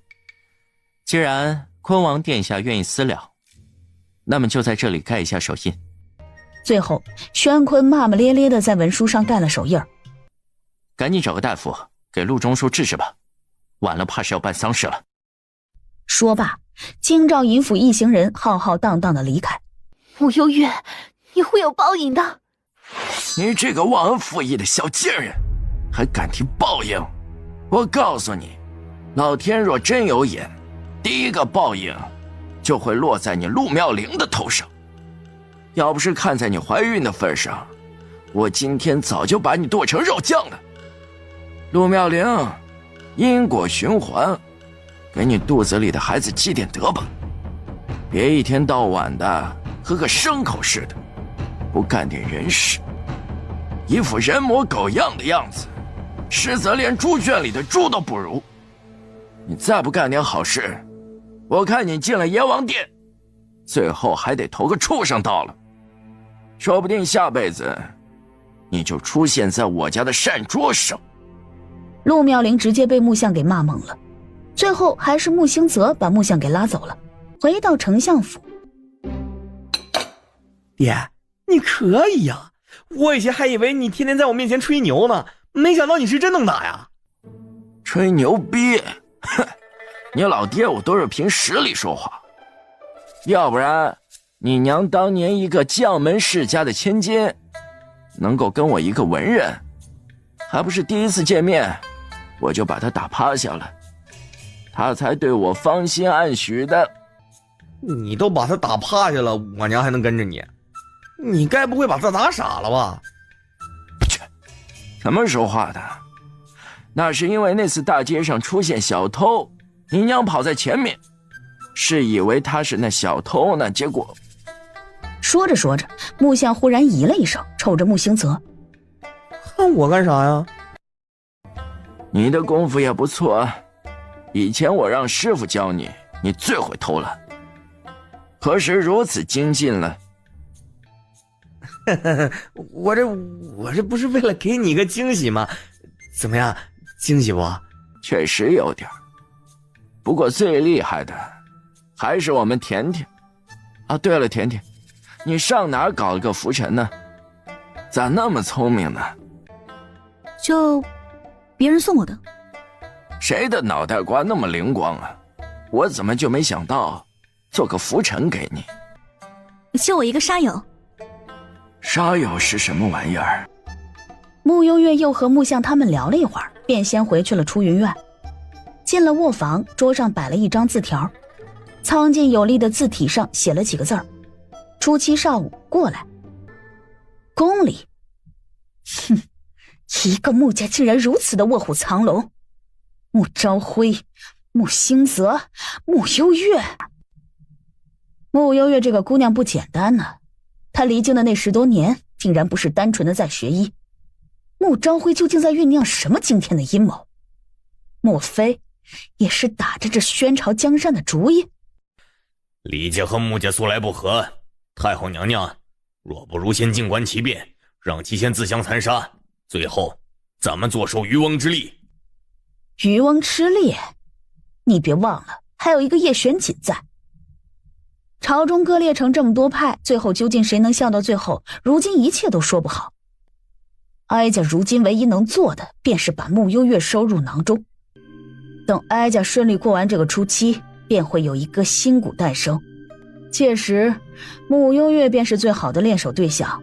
既然昆王殿下愿意私了，那么就在这里盖一下手印。最后，宣坤骂骂咧咧的在文书上盖了手印儿。赶紧找个大夫给陆中书治治吧，晚了怕是要办丧事了。说罢，京兆尹府一行人浩浩荡荡的离开。穆幽月，你会有报应的。你这个忘恩负义的小贱人，还敢提报应？我告诉你，老天若真有眼，第一个报应就会落在你陆妙龄的头上。要不是看在你怀孕的份上，我今天早就把你剁成肉酱了。陆妙龄，因果循环，给你肚子里的孩子积点德吧，别一天到晚的和个牲口似的，不干点人事，一副人模狗样的样子，实则连猪圈里的猪都不如。你再不干点好事，我看你进了阎王殿，最后还得投个畜生道了。说不定下辈子你就出现在我家的膳桌上。陆妙龄直接被穆相给骂懵了，最后还是穆兴泽把穆相给拉走了，回到丞相府。爹，你可以呀！我以前还以为你天天在我面前吹牛呢，没想到你是真能打呀！吹牛逼？哼，你老爹我都是凭实力说话，要不然你娘当年一个将门世家的千金，能够跟我一个文人，还不是第一次见面我就把她打趴下了，她才对我芳心暗许的。你都把她打趴下了，我娘还能跟着你？你该不会把她打傻了吧？切，怎么说话的？那是因为那次大街上出现小偷，你娘跑在前面，是以为他是那小偷呢，结果……说着说着，穆相忽然咦了一声，瞅着穆兴泽：“看我干啥呀？”你的功夫也不错，以前我让师傅教你，你最会偷了，何时如此精进了？我这不是为了给你一个惊喜吗？怎么样，惊喜不？确实有点，不过最厉害的还是我们甜甜。啊，对了，甜甜，你上哪儿搞了个浮尘呢？咋那么聪明呢？就别人送我的。谁的脑袋瓜那么灵光啊？我怎么就没想到做个浮尘给你？就我一个沙友。沙友是什么玩意儿？穆幽月又和穆相他们聊了一会儿，便先回去了出云院。进了卧房，桌上摆了一张字条，苍劲有力的字体上写了几个字儿：初七上午过来。宫里，哼，一个穆家竟然如此的卧虎藏龙。穆朝辉、穆兴泽、穆幽月。穆幽月这个姑娘不简单呢，她离京的那10多年，竟然不是单纯的在学医。穆朝辉究竟在酝酿什么惊天的阴谋？莫非也是打着这宣朝江山的主意？李家和穆家素来不和，太后娘娘若不如先静观其变，让其先自相残杀，最后咱们坐收渔翁之利。渔翁吃利？你别忘了还有一个叶玄锦在。朝中割裂成这么多派，最后究竟谁能笑到最后，如今一切都说不好。哀家如今唯一能做的，便是把穆幽月收入囊中。等哀家顺利过完这个初期，便会有一个新骨诞生，届时穆幽月便是最好的练手对象。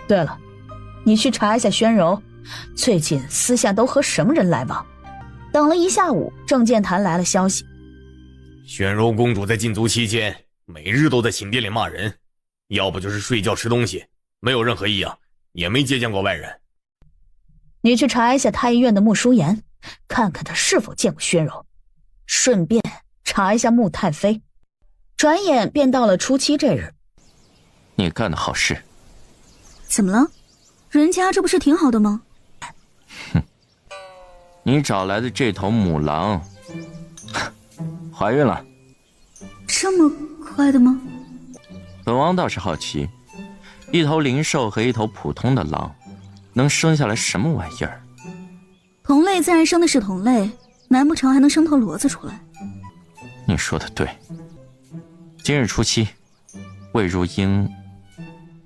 对了，你去查一下宣柔，最近私下都和什么人来往。等了一下午，郑健谈来了消息，宣柔公主在禁足期间每日都在寝殿里骂人，要不就是睡觉吃东西，没有任何异样，也没接见过外人。你去查一下太医院的穆淑妍，看看他是否见过宣柔，顺便查一下穆太妃。转眼便到了初七这日，你干的好事。怎么了？人家这不是挺好的吗？哼，你找来的这头母狼怀孕了。这么快的吗？本王倒是好奇，一头灵兽和一头普通的狼能生下来什么玩意儿？同类自然生的是同类，难不成还能生头骡子出来？你说的对。今日初七，魏如英。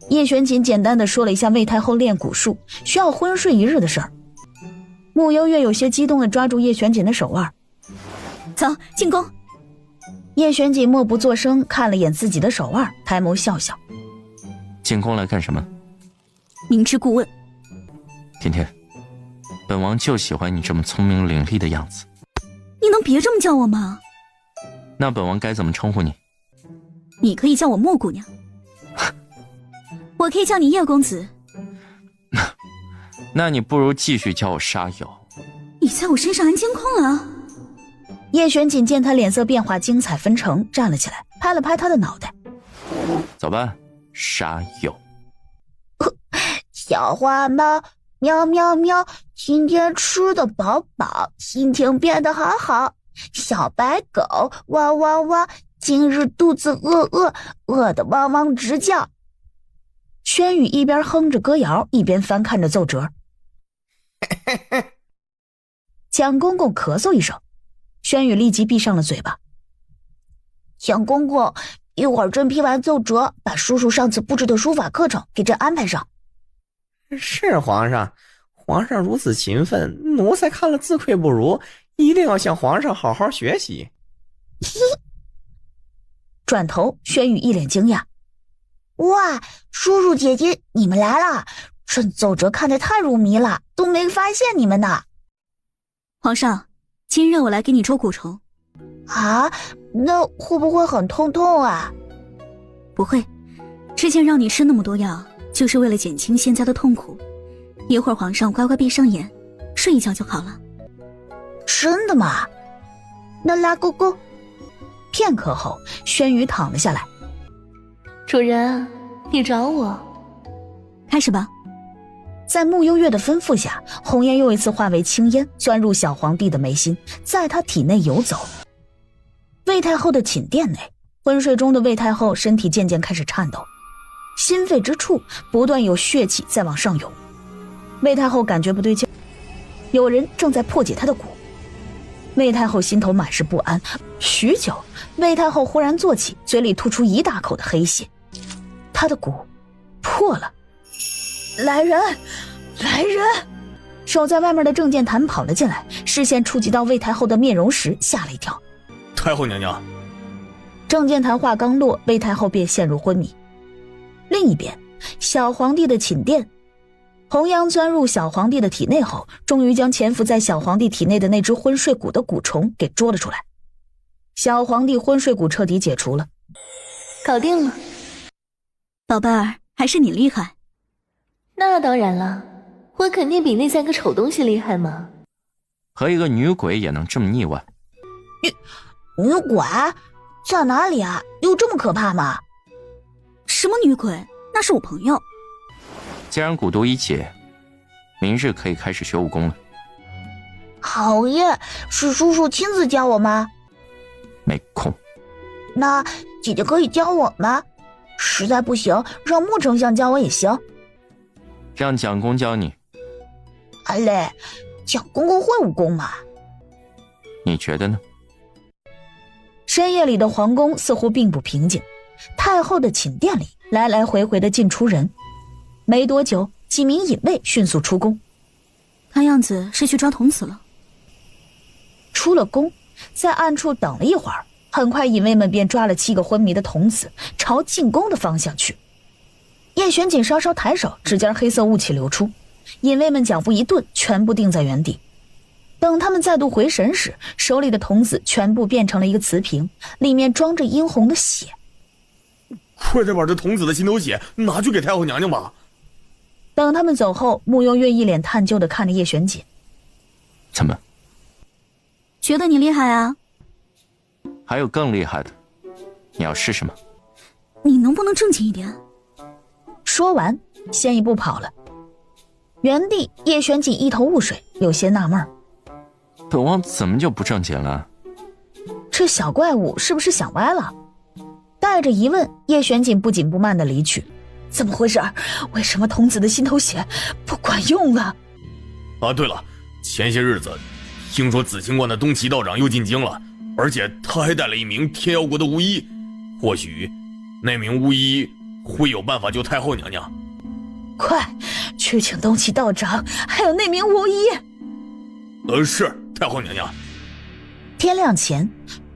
叶玄锦简单的说了一下魏太后练蛊术需要昏睡一日的事儿。穆幽月有些激动的抓住叶玄锦的手腕，走，进宫。叶玄锦默不作声，看了眼自己的手腕，抬眸笑笑。进宫来干什么？明知故问。甜甜，本王就喜欢你这么聪明伶俐的样子。你能别这么叫我吗？那本王该怎么称呼你？你可以叫我穆姑娘。我可以叫你叶公子。那你不如继续叫我沙友。你在我身上安监控了？叶玄锦见他脸色变化，精彩纷呈，站了起来，拍了拍他的脑袋。走吧，沙友。小花猫，喵喵喵，今天吃得饱饱，心情变得好好。小白狗，汪汪汪，今日肚子饿，饿得汪汪直叫。轩宇一边哼着歌谣，一边翻看着奏折。蒋公公咳嗽一声，轩宇立即闭上了嘴巴。蒋公公，一会儿朕批完奏折，把叔叔上次布置的书法课程给朕安排上。是皇上，皇上如此勤奋，奴才看了自愧不如，一定要向皇上好好学习。转头，轩宇一脸惊讶：“哇，叔叔姐姐，你们来了！朕奏折看得太入迷了，都没发现你们呢。”皇上，今日我来给你捉蛊虫。啊，那会不会很痛啊？不会，之前让你吃那么多药，就是为了减轻现在的痛苦。一会儿皇上乖乖闭上眼，睡一觉就好了。真的吗？那拉勾勾。片刻后，轩宇躺了下来。主人，你找我。开始吧。在穆幽月的吩咐下，红烟又一次化为青烟，钻入小皇帝的眉心，在他体内游走。魏太后的寝殿内，昏睡中的魏太后身体渐渐开始颤抖，心肺之处不断有血气在往上涌。魏太后感觉不对劲，有人正在破解她的蛊。魏太后心头满是不安，许久，魏太后忽然坐起，嘴里吐出一大口的黑血。她的蛊破了。来人，来人！守在外面的郑建坛跑了进来，视线触及到魏太后的面容时，吓了一跳。太后娘娘。郑建坛话刚落，魏太后便陷入昏迷。另一边，小皇帝的寝殿，红阳钻入小皇帝的体内后，终于将潜伏在小皇帝体内的那只昏睡蛊的蛊虫给捉了出来。小皇帝昏睡蛊彻底解除了，搞定了。宝贝儿，还是你厉害。那当然了，我肯定比那三个丑东西厉害嘛。和一个女鬼也能这么腻歪？女鬼在哪里啊？有这么可怕吗？什么女鬼？那是我朋友。既然蛊毒已解，明日可以开始学武功了。好耶！是叔叔亲自教我吗？没空。那姐姐可以教我吗？实在不行，让穆丞相教我也行。让蒋公教你。阿累，蒋公公会武功吗？你觉得呢？深夜里的皇宫似乎并不平静，太后的寝殿里来来回回的进出人。没多久，几名隐卫迅速出宫，看样子是去抓童子了。出了宫，在暗处等了一会儿，很快隐卫们便抓了7个昏迷的童子，朝进宫的方向去。叶玄锦稍稍抬手，指尖黑色雾气流出，隐卫们脚步一顿，全部定在原地。等他们再度回神时，手里的童子全部变成了一个瓷瓶，里面装着殷红的血。快点把这童子的心头血拿去给太后娘娘吧。等他们走后，穆幽月一脸探究地看着叶玄锦。怎么？觉得你厉害啊？还有更厉害的，你要试试吗？你能不能正经一点？说完，先一步跑了。原地，叶玄锦一头雾水，有些纳闷，本王怎么就不正经了？这小怪物是不是想歪了？带着疑问，叶玄锦不紧不慢地离去。怎么回事？为什么童子的心头血不管用了？啊，对了，前些日子听说紫清观的东岐道长又进京了，而且他还带了一名天妖国的巫医，或许那名巫医会有办法救太后娘娘。快去请东岐道长还有那名巫医。是太后娘娘。天亮前，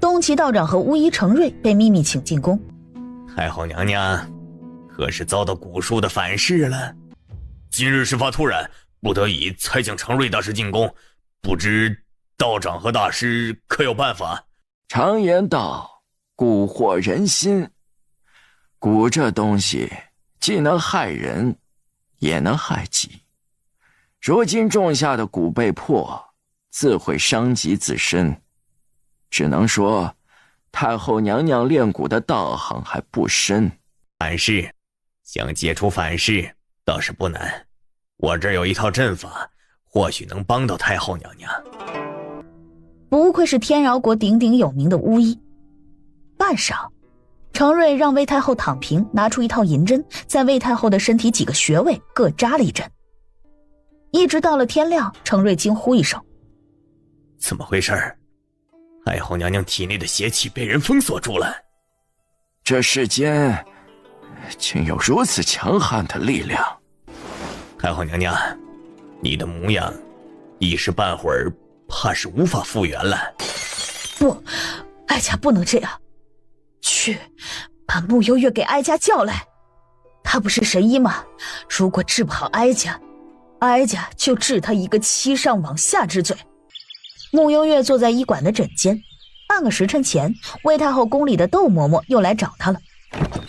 东岐道长和巫医程瑞被秘密请进宫。太后娘娘可是遭到蛊术的反噬了，今日事发突然，不得已才请程瑞大师进宫，不知道长和大师可有办法？常言道，蛊惑人心。蛊这东西既能害人，也能害己。如今种下的蛊被破，自会伤及自身。只能说，太后娘娘练蛊的道行还不深。反噬，想解除反噬倒是不难，我这儿有一套阵法，或许能帮到太后娘娘。不愧是天饶国鼎鼎有名的巫医。半晌，程瑞让魏太后躺平，拿出一套银针，在魏太后的身体几个穴位各扎了一针。一直到了天亮，程瑞惊呼一声：怎么回事？太后娘娘体内的邪气被人封锁住了。这世间竟有如此强悍的力量。太后娘娘，你的模样一时半会儿怕是无法复原了。不，哀家不能这样。去，把穆幽月给哀家叫来。他不是神医吗？如果治不好哀家，哀家就治他一个欺上罔下之罪。穆幽月坐在医馆的枕间，半个时辰前，魏太后宫里的窦嬷嬷又来找她了。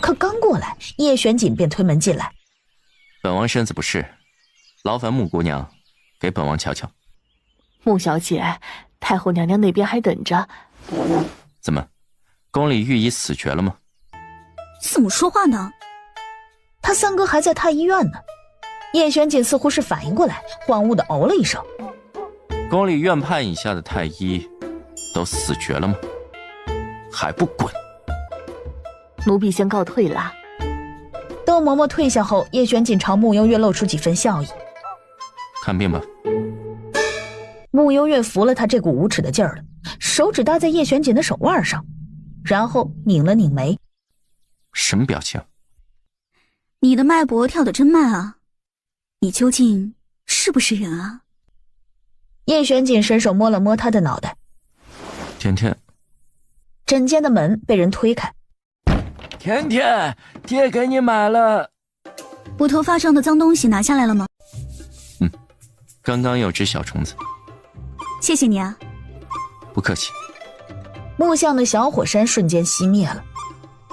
可刚过来，叶玄锦便推门进来。本王身子不适，劳烦穆姑娘给本王瞧瞧。穆小姐，太后娘娘那边还等着。怎么，宫里御医死绝了吗？怎么说话呢？他三哥还在太医院呢。叶玄锦似乎是反应过来，恍惚地哦了一声。宫里院判以下的太医都死绝了吗？还不滚！奴婢先告退了。窦嬷嬷退下后，叶玄锦朝穆幽月露出几分笑意。看病吧。穆幽月服了他这股无耻的劲儿了，手指搭在叶玄锦的手腕上，然后拧了拧眉。什么表情？你的脉搏跳得真慢啊！你究竟是不是人啊？叶玄锦伸手摸了摸他的脑袋。甜甜。诊间的门被人推开。甜甜，爹给你买了。我头发上的脏东西拿下来了吗？刚刚有只小虫子。谢谢你啊。不客气。木像的小火山瞬间熄灭了。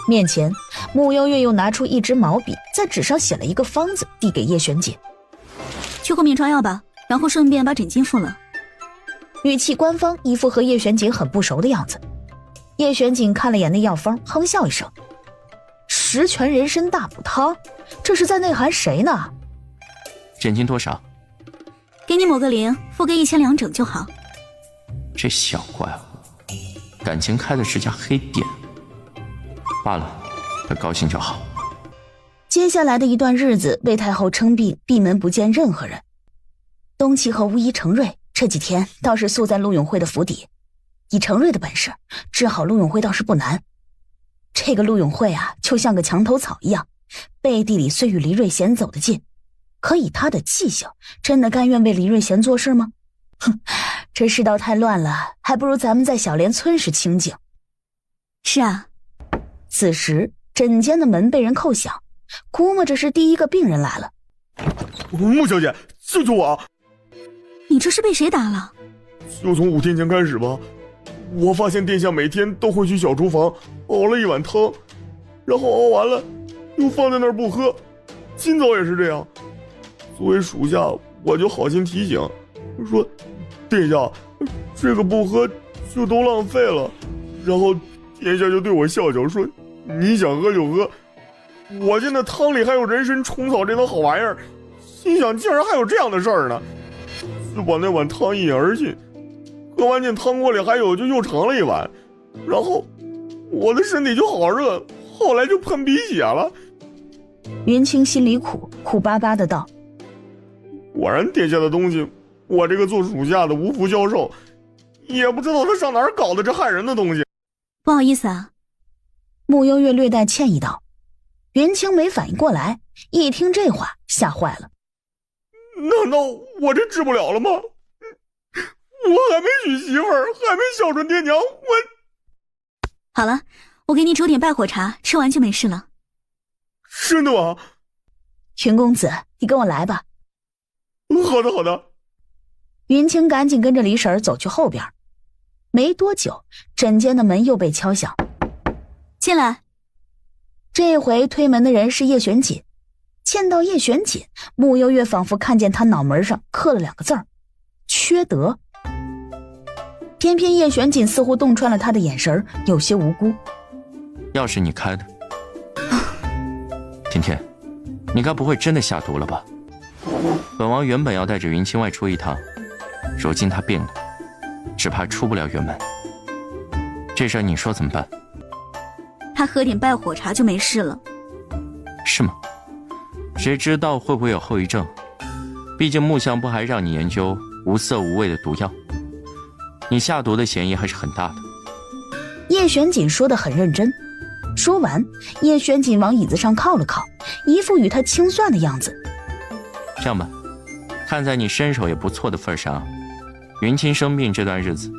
面前，穆幽月又拿出一支毛笔，在纸上写了一个方子，递给叶玄锦。去后面抓药吧，然后顺便把枕巾敷了。语气官方，一副和叶玄锦很不熟的样子。叶玄锦看了眼那药方，哼笑一声：十全人参大补汤，这是在内涵谁呢？枕巾多少？给你抹个零，付个1000两整就好。这小怪物，感情开的是家黑店。罢了，他高兴就好。接下来的一段日子，魏太后称病，闭门不见任何人。东岐和巫医程瑞这几天倒是宿在陆永慧的府邸，以程瑞的本事，治好陆永慧倒是不难。这个陆永慧啊，就像个墙头草一样，背地里虽与黎瑞贤走得近，可以他的气性，真的甘愿为黎瑞贤做事吗？哼，这世道太乱了，还不如咱们在小莲村时清静。是啊。此时诊间的门被人叩响，估摸着是第一个病人来了。穆小姐，救救我！你这是被谁打了？就从5天前开始吧，我发现殿下每天都会去小厨房熬了一碗汤，然后熬完了又放在那儿不喝，今早也是这样。作为属下，我就好心提醒说，殿下这个不喝就都浪费了，然后殿下就对我笑笑说，你想喝就喝，我见那汤里还有人参虫草这等好玩意儿，心想竟然还有这样的事儿呢，就把那碗汤一饮而尽。喝完见汤锅里还有，就又盛了一碗，然后我的身体就好热，后来就喷鼻血了。云清心里苦巴巴的道：果然殿下的东西，我这个做属下的无福消受，也不知道他上哪儿搞的这害人的东西。不好意思啊。穆幽月略带歉意道。云清没反应过来，一听这话吓坏了。难道我这治不了了吗？我还没娶媳妇儿，还没孝顺爹娘，好了，我给你煮点败火茶，吃完就没事了。真的吗？云公子，你跟我来吧。好的好的。云清赶紧跟着李婶儿走去后边。没多久，诊间的门又被敲响。进来。这回推门的人是叶玄锦。见到叶玄锦，穆幽月仿佛看见他脑门上刻了2个字儿：缺德。偏偏叶玄锦似乎洞穿了他的眼神，有些无辜。钥匙你开的。甜甜，你该不会真的下毒了吧？本王原本要带着云清外出一趟，如今他病了，只怕出不了远门。这事儿你说怎么办？他喝点败火茶就没事了。是吗？谁知道会不会有后遗症？毕竟木相不还让你研究无色无味的毒药，你下毒的嫌疑还是很大的。叶玄锦说得很认真。说完，叶玄锦往椅子上靠了靠，一副与他清算的样子。这样吧，看在你身手也不错的份上，云清生病这段日子，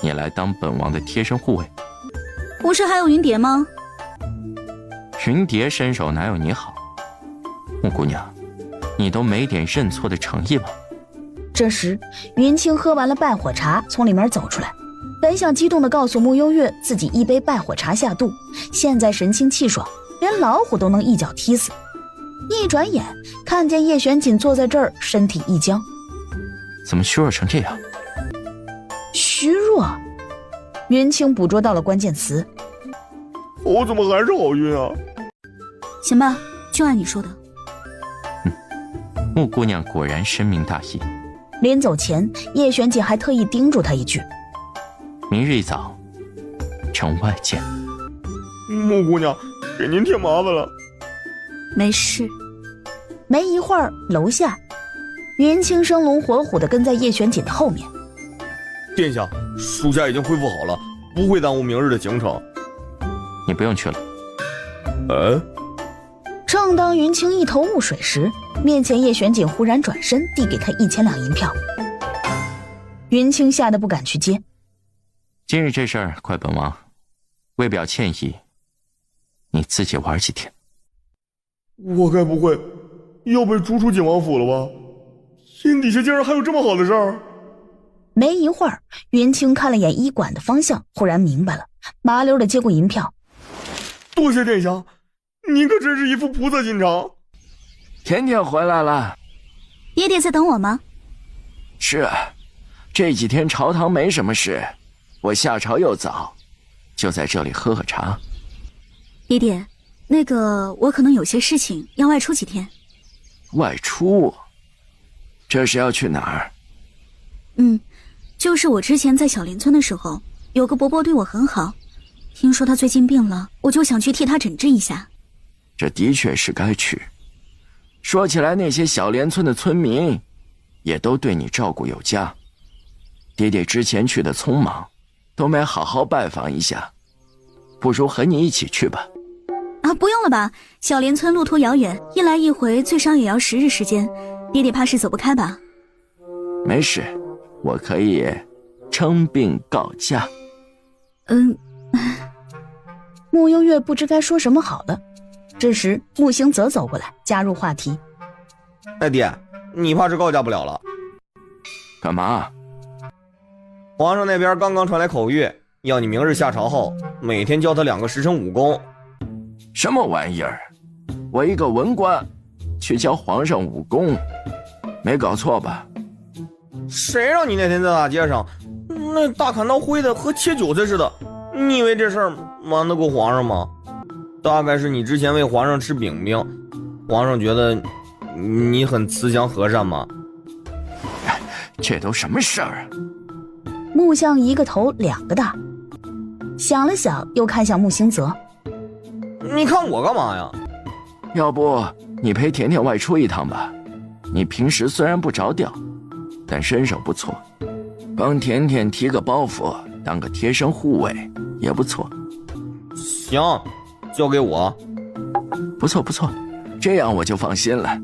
你来当本王的贴身护卫。不是还有云蝶吗？云蝶身手哪有你好？木姑娘，你都没点认错的诚意吗？这时，云清喝完了败火茶，从里面走出来，本想激动地告诉穆幽月自己一杯败火茶下肚，现在神清气爽，连老虎都能一脚踢死。一转眼看见叶玄锦坐在这儿，身体一僵。怎么虚弱成这样？虚弱？云清捕捉到了关键词。我怎么还是好晕啊？行吧，就按你说的。木姑娘果然深明大义。临走前，叶玄锦还特意叮嘱他一句：明日一早，城外见。木姑娘，给您添麻烦了。没事。没一会儿，楼下，云清生龙活虎地跟在叶玄锦的后面。殿下，属下已经恢复好了，不会耽误明日的行程。你不用去了。正当云清一头雾水时，面前叶玄锦忽然转身递给他1000两银票。云清吓得不敢去接。今日这事儿怪本王，为表歉意，你自己玩几天。我该不会又被逐出景王府了吧？天底下竟然还有这么好的事儿！没一会儿，云清看了眼医馆的方向，忽然明白了，麻溜地接过银票。多谢殿下，您可真是一副菩萨心肠。甜甜回来了。爹爹在等我吗？是，这几天朝堂没什么事，我下朝又早，就在这里喝喝茶。爹爹，那个我可能有些事情要外出几天。外出？这是要去哪儿？就是我之前在小林村的时候，有个伯伯对我很好，听说他最近病了，我就想去替他诊治一下。这的确是该去。说起来，那些小莲村的村民也都对你照顾有加。爹爹之前去的匆忙，都没好好拜访一下，不如和你一起去吧。不用了吧，小莲村路途遥远，一来一回最少也要10日时间，爹爹怕是走不开吧？没事，我可以称病告假。穆幽月不知该说什么好了。这时穆星泽走过来加入话题。爹，你怕是告假不了了。干嘛？皇上那边刚刚传来口谕，要你明日下朝后每天教他2个时辰武功。什么玩意儿？我一个文官去教皇上武功，没搞错吧？谁让你那天在大街上那大砍刀挥的和切韭菜似的？你以为这事儿瞒得过皇上吗？大概是你之前喂皇上吃饼饼，皇上觉得你很慈祥和善吗？这都什么事儿啊？木相一个头两个大，想了想，又看向木星泽。你看我干嘛呀？要不你陪甜甜外出一趟吧？你平时虽然不着调，但身手不错，帮甜甜提个包袱，当个贴身护卫也不错。行，交给我。不错不错，这样我就放心了。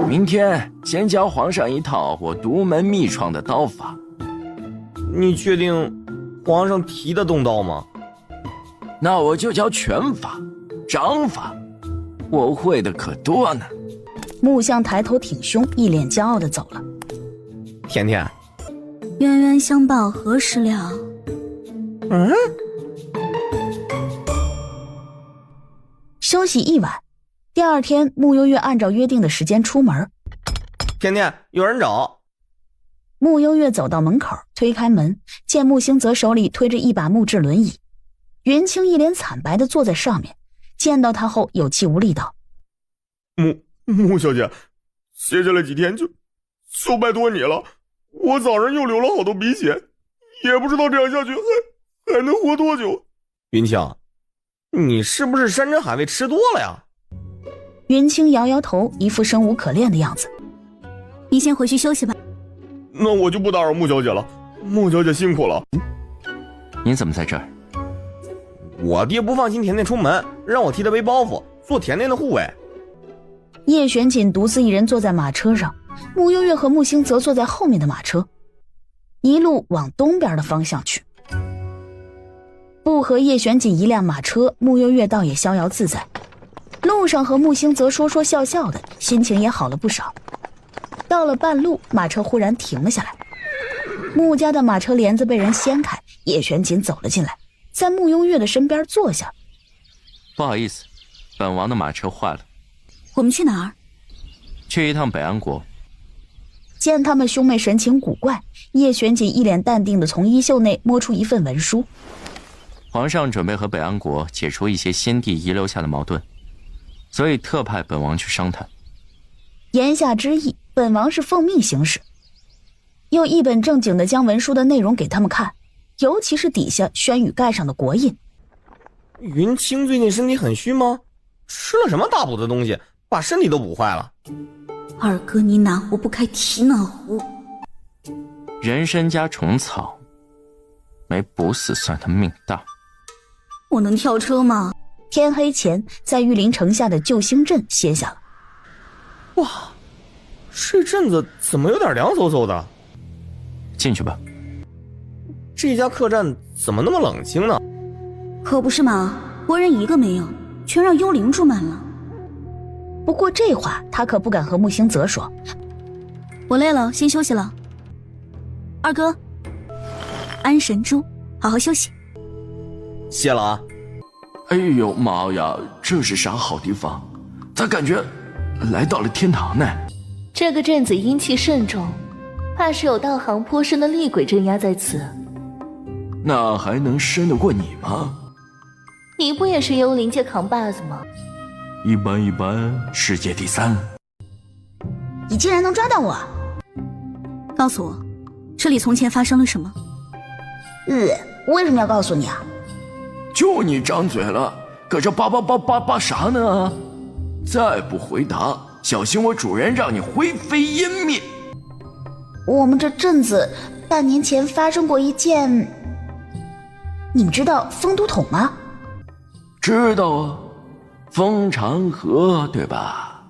明天先教皇上一套我独门秘创的刀法。你确定皇上提得动刀吗？那我就教拳法、掌法，我会的可多呢。木相抬头挺胸，一脸骄傲地走了。甜甜，冤冤相报何时了？休息一晚，第二天穆悠月按照约定的时间出门。甜甜，有人找。穆悠月走到门口，推开门，见穆星泽手里推着一把木质轮椅，云清一脸惨白地坐在上面，见到他后有气无力道：穆小姐，接下来几天就拜托你了，我早上又流了好多鼻血，也不知道这样下去还能活多久。云清，你是不是山珍海味吃多了呀？云清摇摇头，一副生无可恋的样子。你先回去休息吧。那我就不打扰穆小姐了，穆小姐辛苦了。你怎么在这儿？我爹不放心甜甜出门，让我替他背包袱，做甜甜的护卫。叶玄锦独自一人坐在马车上，穆悠月和穆星泽坐在后面的马车，一路往东边的方向去。不和叶玄锦一辆马车，穆悠月倒也逍遥自在。路上和穆星泽说说笑笑的，心情也好了不少。到了半路，马车忽然停了下来，穆家的马车帘子被人掀开，叶玄锦走了进来，在穆悠月的身边坐下。不好意思，本王的马车坏了。我们去哪儿？去一趟北安国。见他们兄妹神情古怪，叶玄锦一脸淡定地从衣袖内摸出一份文书。皇上准备和北安国解除一些先帝遗留下的矛盾，所以特派本王去商谈。言下之意，本王是奉命行事。又一本正经地将文书的内容给他们看，尤其是底下轩宇盖上的国印。云清最近身体很虚吗？吃了什么大补的东西，把身体都补坏了？二哥，你哪壶不开提哪壶。人参加虫草，没补死算他命大。我能跳车吗？天黑前，在玉林城下的救星镇歇下了。哇，这镇子怎么有点凉飕飕的？进去吧。这家客栈怎么那么冷清呢？可不是嘛，活人一个没有，全让幽灵住满了。不过这话他可不敢和穆星泽说。我累了，先休息了。二哥，安神珠，好好休息。谢了啊。哎呦妈呀，这是啥好地方？咋感觉来到了天堂呢？这个镇子阴气甚重，怕是有道行颇深的厉鬼镇压在此。那还能胜得过你吗？你不也是幽灵界扛把子吗？一般，世界第3。你竟然能抓到我！告诉我，这里从前发生了什么？为什么要告诉你啊？就你张嘴了，搁这叭啥呢？再不回答，小心我主人让你灰飞烟灭。我们这镇子半年前发生过一件，你们知道风都统吗？知道啊，风长河对吧？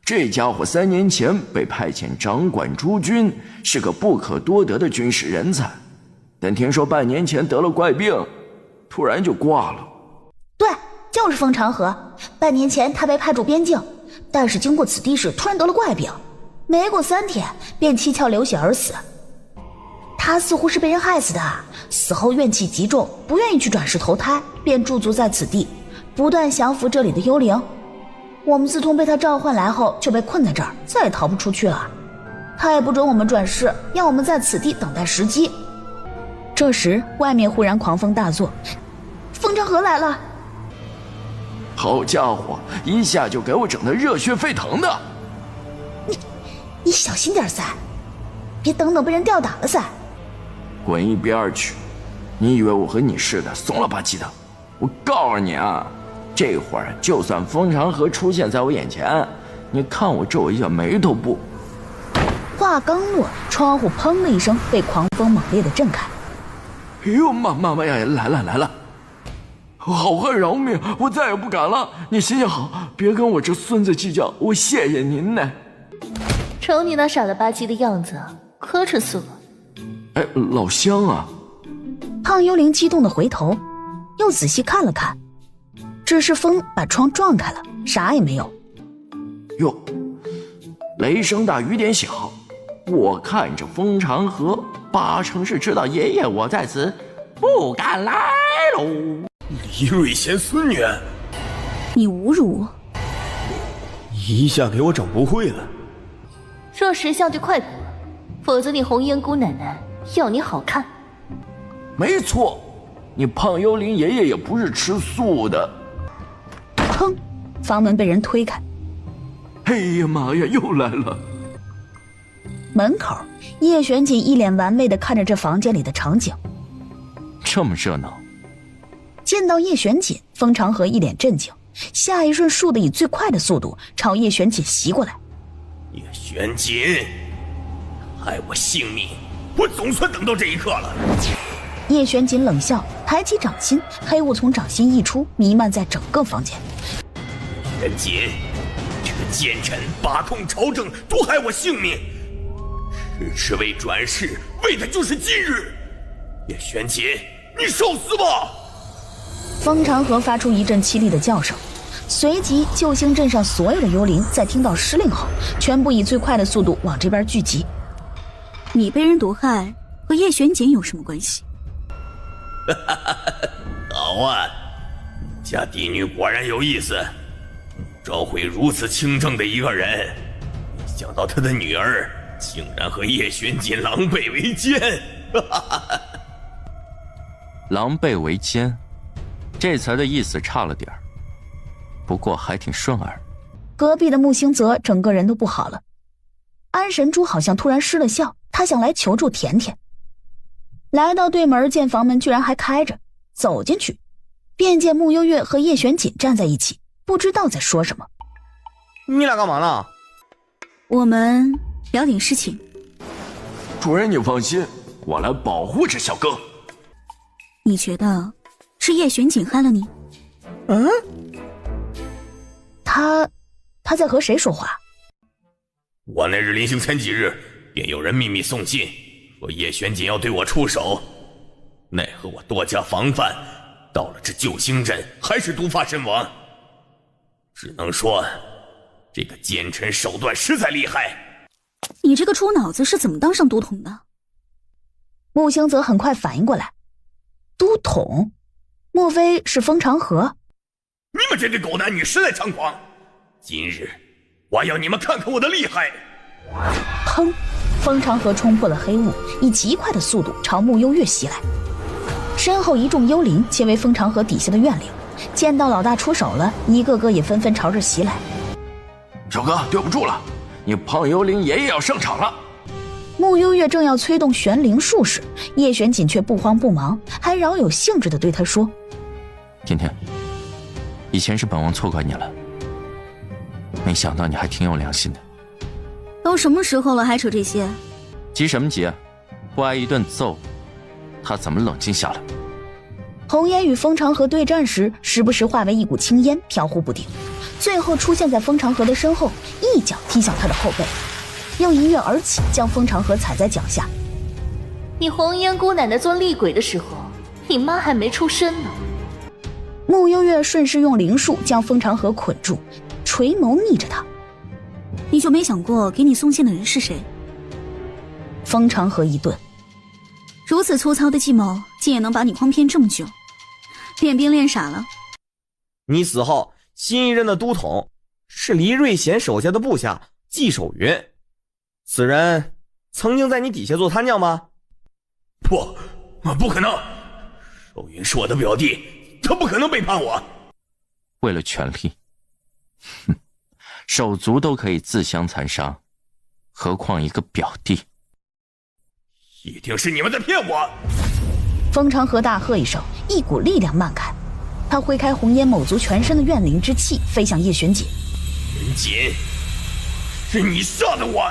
这家伙3年前被派遣掌管诸军，是个不可多得的军事人才，但听说半年前得了怪病，突然就挂了。对，就是风长河。半年前他被派驻边境，但是经过此地时突然得了怪病，没过3天便七窍流血而死。他似乎是被人害死的，死后怨气极重，不愿意去转世投胎，便驻足在此地，不断降服这里的幽灵。我们自从被他召唤来后，就被困在这儿，再也逃不出去了。他也不准我们转世，要我们在此地等待时机。这时外面忽然狂风大作，风长河来了！好家伙，一下就给我整得热血沸腾的。你小心点噻，别等被人吊打了噻。滚一边去！你以为我和你似的怂了吧唧的？我告诉你啊，这会儿就算风长河出现在我眼前，你看我皱一下眉头不？话刚落，窗户砰的一声被狂风猛烈的震开。哎呦妈呀！来了！好汉饶命！我再也不敢了。你行行好，别跟我这孙子计较，我谢谢您呢。瞅你那傻了吧唧的样子，磕碜死了。哎，老乡啊！胖幽灵激动的回头，又仔细看了看，只是风把窗撞开了，啥也没有。哟，雷声大雨点小，我看这风长河八成是知道爷爷我在此，不敢来喽。李瑞贤孙女，你侮辱我！一下给我整不会了。若识相就快滚，否则你红颜姑奶奶要你好看。没错，你胖幽灵爷爷也不是吃素的。砰！房门被人推开。哎呀妈呀，又来了！门口，叶玄锦一脸玩味地看着这房间里的场景。这么热闹。见到叶玄锦，风长河一脸震惊，下一瞬倏地以最快的速度朝叶玄锦袭过来。叶玄锦，害我性命，我总算等到这一刻了。叶玄锦冷笑，抬起掌心，黑雾从掌心溢出，弥漫在整个房间。玄锦，这个奸臣把控朝政，毒害我性命，是为转世，为的就是今日。叶玄锦，你受死吧！风长河发出一阵凄厉的叫声，随即救星镇上所有的幽灵在听到施令后，全部以最快的速度往这边聚集。你被人毒害和叶玄锦有什么关系？好啊，家嫡女果然有意思，召回如此清正的一个人，没想到他的女儿竟然和叶玄锦狼狈为奸。狼狈为奸，这词的意思差了点儿，不过还挺顺耳。隔壁的木星泽整个人都不好了。安神珠好像突然失了效，他想来求助甜甜。来到对门，见房门居然还开着，走进去，便见穆幽月和叶玄锦站在一起，不知道在说什么。你俩干嘛呢？我们聊点事情。主人你放心，我来保护这小哥。你觉得是叶玄锦害了你？他在和谁说话？我那日临行前几日，便有人秘密送信，说叶玄锦要对我出手，奈何我多加防范，到了这救星镇还是毒发身亡。只能说这个奸臣手段实在厉害。你这个猪脑子是怎么当上都统的？木星泽很快反应过来，都统？莫非是风长河？你们这对狗男女实在猖狂！今日我要你们看看我的厉害！砰！风长河冲破了黑雾，以极快的速度朝穆幽月袭来。身后一众幽灵皆为风长河底下的怨灵，见到老大出手了，一个个也纷纷朝着袭来。小哥，对不住了，你胖幽灵爷爷要上场了。穆幽月正要催动玄灵术时，叶玄锦却不慌不忙，还饶有兴致地对他说：甜甜，以前是本王错怪你了，没想到你还挺有良心的。都什么时候了还扯这些？急什么急啊，不挨一顿揍他怎么冷静下来？红烟与风长河对战时，时不时化为一股青烟飘忽不定，最后出现在风长河的身后，一脚踢向他的后背，又一跃而起，将风长河踩在脚下。你红颜姑奶奶做厉鬼的时候，你妈还没出生呢。穆幽月顺势用灵术将风长河捆住，垂眸睨着他。你就没想过给你送信的人是谁？风长河一顿，如此粗糙的计谋，竟也能把你诓骗这么久，练兵练傻了。你死后，新一任的都统是黎瑞贤手下的部下季守云，此人曾经在你底下做参将吗？不可能，守云是我的表弟，他不可能背叛我。为了权力，哼，手足都可以自相残杀，何况一个表弟？一定是你们在骗我！风长河大喝一声，一股力量漫开，他挥开红烟某族全身的怨灵之气，飞向叶玄锦。玄锦，是你杀的我！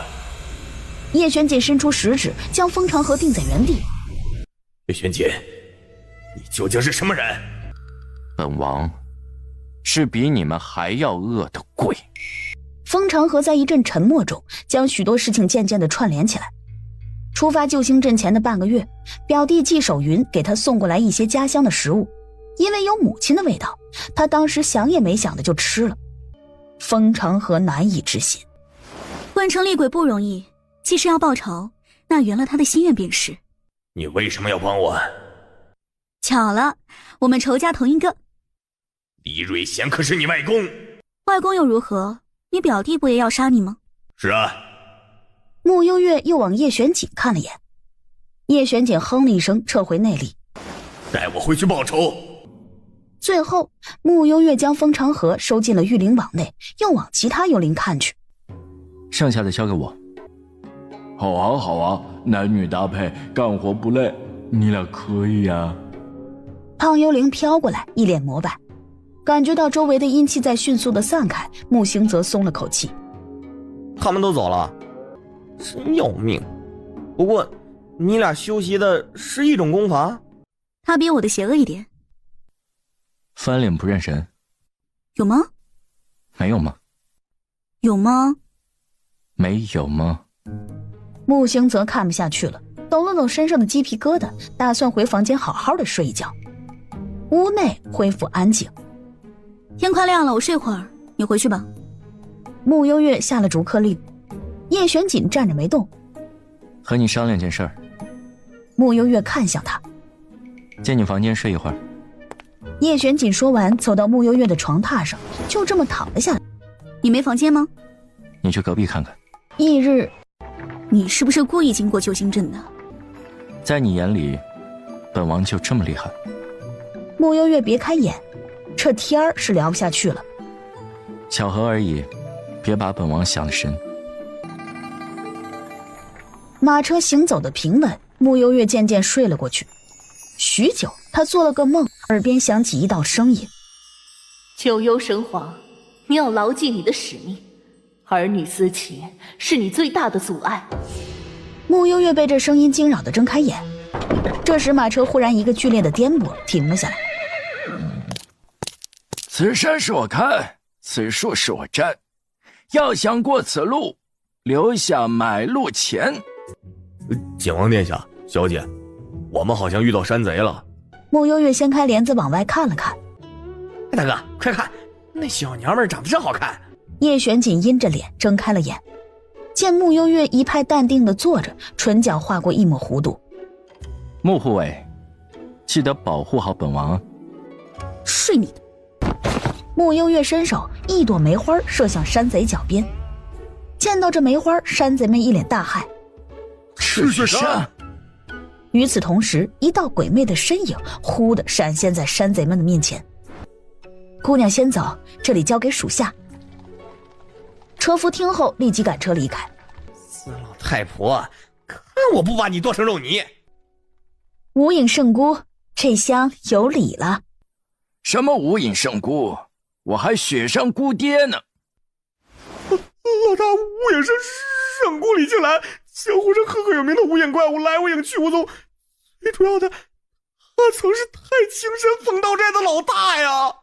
叶玄锦伸出食指，将风长河定在原地。叶玄锦，你究竟是什么人？本王是比你们还要恶的鬼。风长河在一阵沉默中，将许多事情渐渐地串联起来。出发救星阵前的半个月，表弟季守云给他送过来一些家乡的食物，因为有母亲的味道，他当时想也没想的就吃了。风长河难以置信，换成厉鬼不容易，既是要报仇，那圆了他的心愿便是。你为什么要帮我？巧了，我们仇家同一个。李瑞贤可是你外公。外公又如何？你表弟不也要杀你吗？是啊。穆幽月又往叶玄锦看了眼，叶玄锦哼了一声，撤回内力，带我回去报仇。最后，穆幽月将风长河收进了御灵网内，又往其他幽灵看去。剩下的交给我。好啊好啊，男女搭配，干活不累，你俩可以啊。胖幽灵飘过来，一脸膜拜，感觉到周围的阴气在迅速的散开，木星则松了口气。他们都走了，真要命。不过你俩修习的是一种功法？他比我的邪恶一点。翻脸不认人。有吗？没有吗？有吗？没有吗？木星则看不下去了，抖了抖身上的鸡皮疙瘩，打算回房间好好的睡一觉。屋内恢复安静。天快亮了，我睡会儿，你回去吧。穆幽月下了逐客令，叶玄锦站着没动。和你商量件事儿。穆幽月看向他，进你房间睡一会儿。叶玄锦说完，走到穆幽月的床榻上，就这么躺了下来。你没房间吗？你去隔壁看看。翌日，你是不是故意经过救星阵的？在你眼里，本王就这么厉害？穆幽月别开眼，这天儿是聊不下去了。巧合而已，别把本王想得深。马车行走的平稳，穆幽月渐渐睡了过去。许久，他做了个梦，耳边响起一道声音：九幽神皇，你要牢记你的使命，儿女私情是你最大的阻碍。穆幽月被这声音惊扰的睁开眼，这时马车忽然一个剧烈的颠簸，停了下来。此山是我开，此树是我摘，要想过此路，留下买路钱。简王殿下，小姐，我们好像遇到山贼了。穆幽月掀开帘子往外看了看。哎，大哥，快看，那小娘们长得真好看。叶玄锦阴着脸睁开了眼，见穆幽月一派淡定地坐着，唇角划过一抹弧度。穆护卫，记得保护好本王。睡你的！穆幽月伸手，一朵梅花射向山贼脚边。见到这梅花，山贼们一脸大骇。赤血山！与此同时，一道鬼魅的身影忽地闪现在山贼们的面前。姑娘先走，这里交给属下。车夫听后立即赶车离开。死老太婆，看我不把你剁成肉泥！无影圣姑，这厢有礼了。什么无影圣姑？我还雪山姑爹呢！老大，无影圣姑李静兰，江湖上赫赫有名的无影怪物，来无影去无踪。最主要的，他曾是太清山凤道寨的老大呀！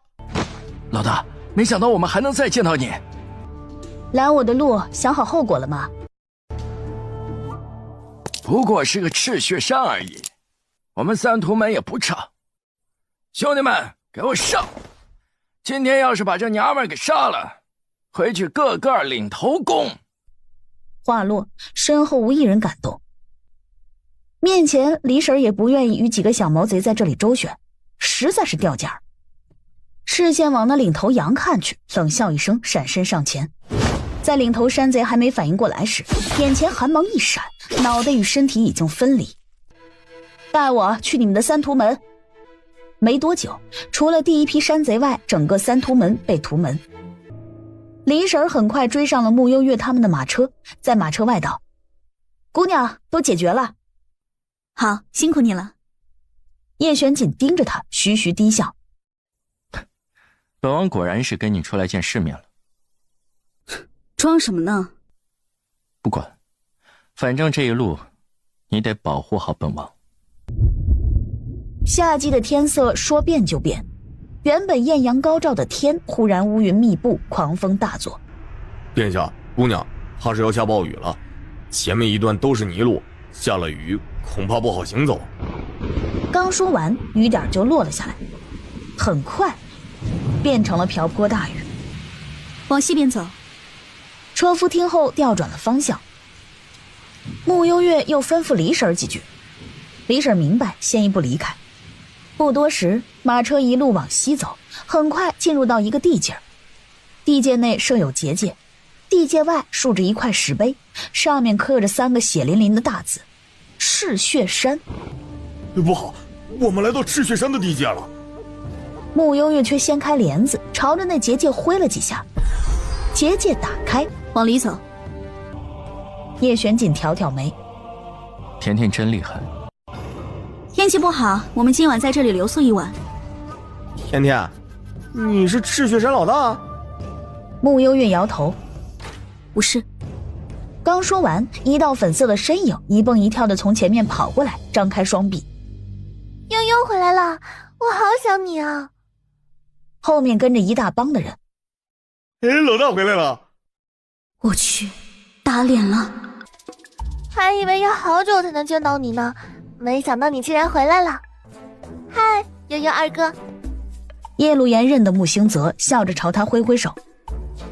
老大，没想到我们还能再见到你。拦我的路，想好后果了吗？不过是个赤血山而已，我们三屠门也不差。兄弟们，给我上！今天要是把这娘们给杀了，回去个个领头功。话落，身后无一人敢动。面前李婶也不愿意与几个小毛贼在这里周旋，实在是掉价儿。视线往那领头羊看去，冷笑一声，闪身上前。在领头山贼还没反应过来时，眼前寒芒一闪，脑袋与身体已经分离。带我去你们的三屠门。没多久，除了第一批山贼外，整个三屠门被屠门。李婶很快追上了穆幽月他们的马车，在马车外道：“姑娘，都解决了。”好，辛苦你了。叶玄锦盯着他，徐徐低笑。本王果然是跟你出来见世面了。装什么呢？不管，反正这一路你得保护好本王。夏季的天色说变就变，原本艳阳高照的天忽然乌云密布，狂风大作。殿下，姑娘，怕是要下暴雨了，前面一段都是泥路，下了雨恐怕不好行走。刚说完，雨点就落了下来，很快变成了瓢泼大雨。往西边走。车夫听后调转了方向。穆幽月又吩咐李婶几句，李婶明白，先一步离开。不多时，马车一路往西走，很快进入到一个地界。地界内设有结界，地界外竖着一块石碑，上面刻着3个血淋淋的大字：赤血山。不好，我们来到赤血山的地界了。穆幽月却掀开帘子，朝着那结界挥了几下，结界打开，往里走。叶玄锦挑挑眉，甜甜真厉害。天气不好，我们今晚在这里留宿一晚。甜甜，你是赤血山老大？穆幽月摇头，不是。刚说完，一道粉色的身影一蹦一跳的从前面跑过来，张开双臂。悠悠回来了，我好想你啊！后面跟着一大帮的人。哎，老大回来了！我去，打脸了！还以为要好久才能见到你呢，没想到你竟然回来了。嗨，悠悠二哥。叶陆言认得穆星泽，笑着朝他挥挥手。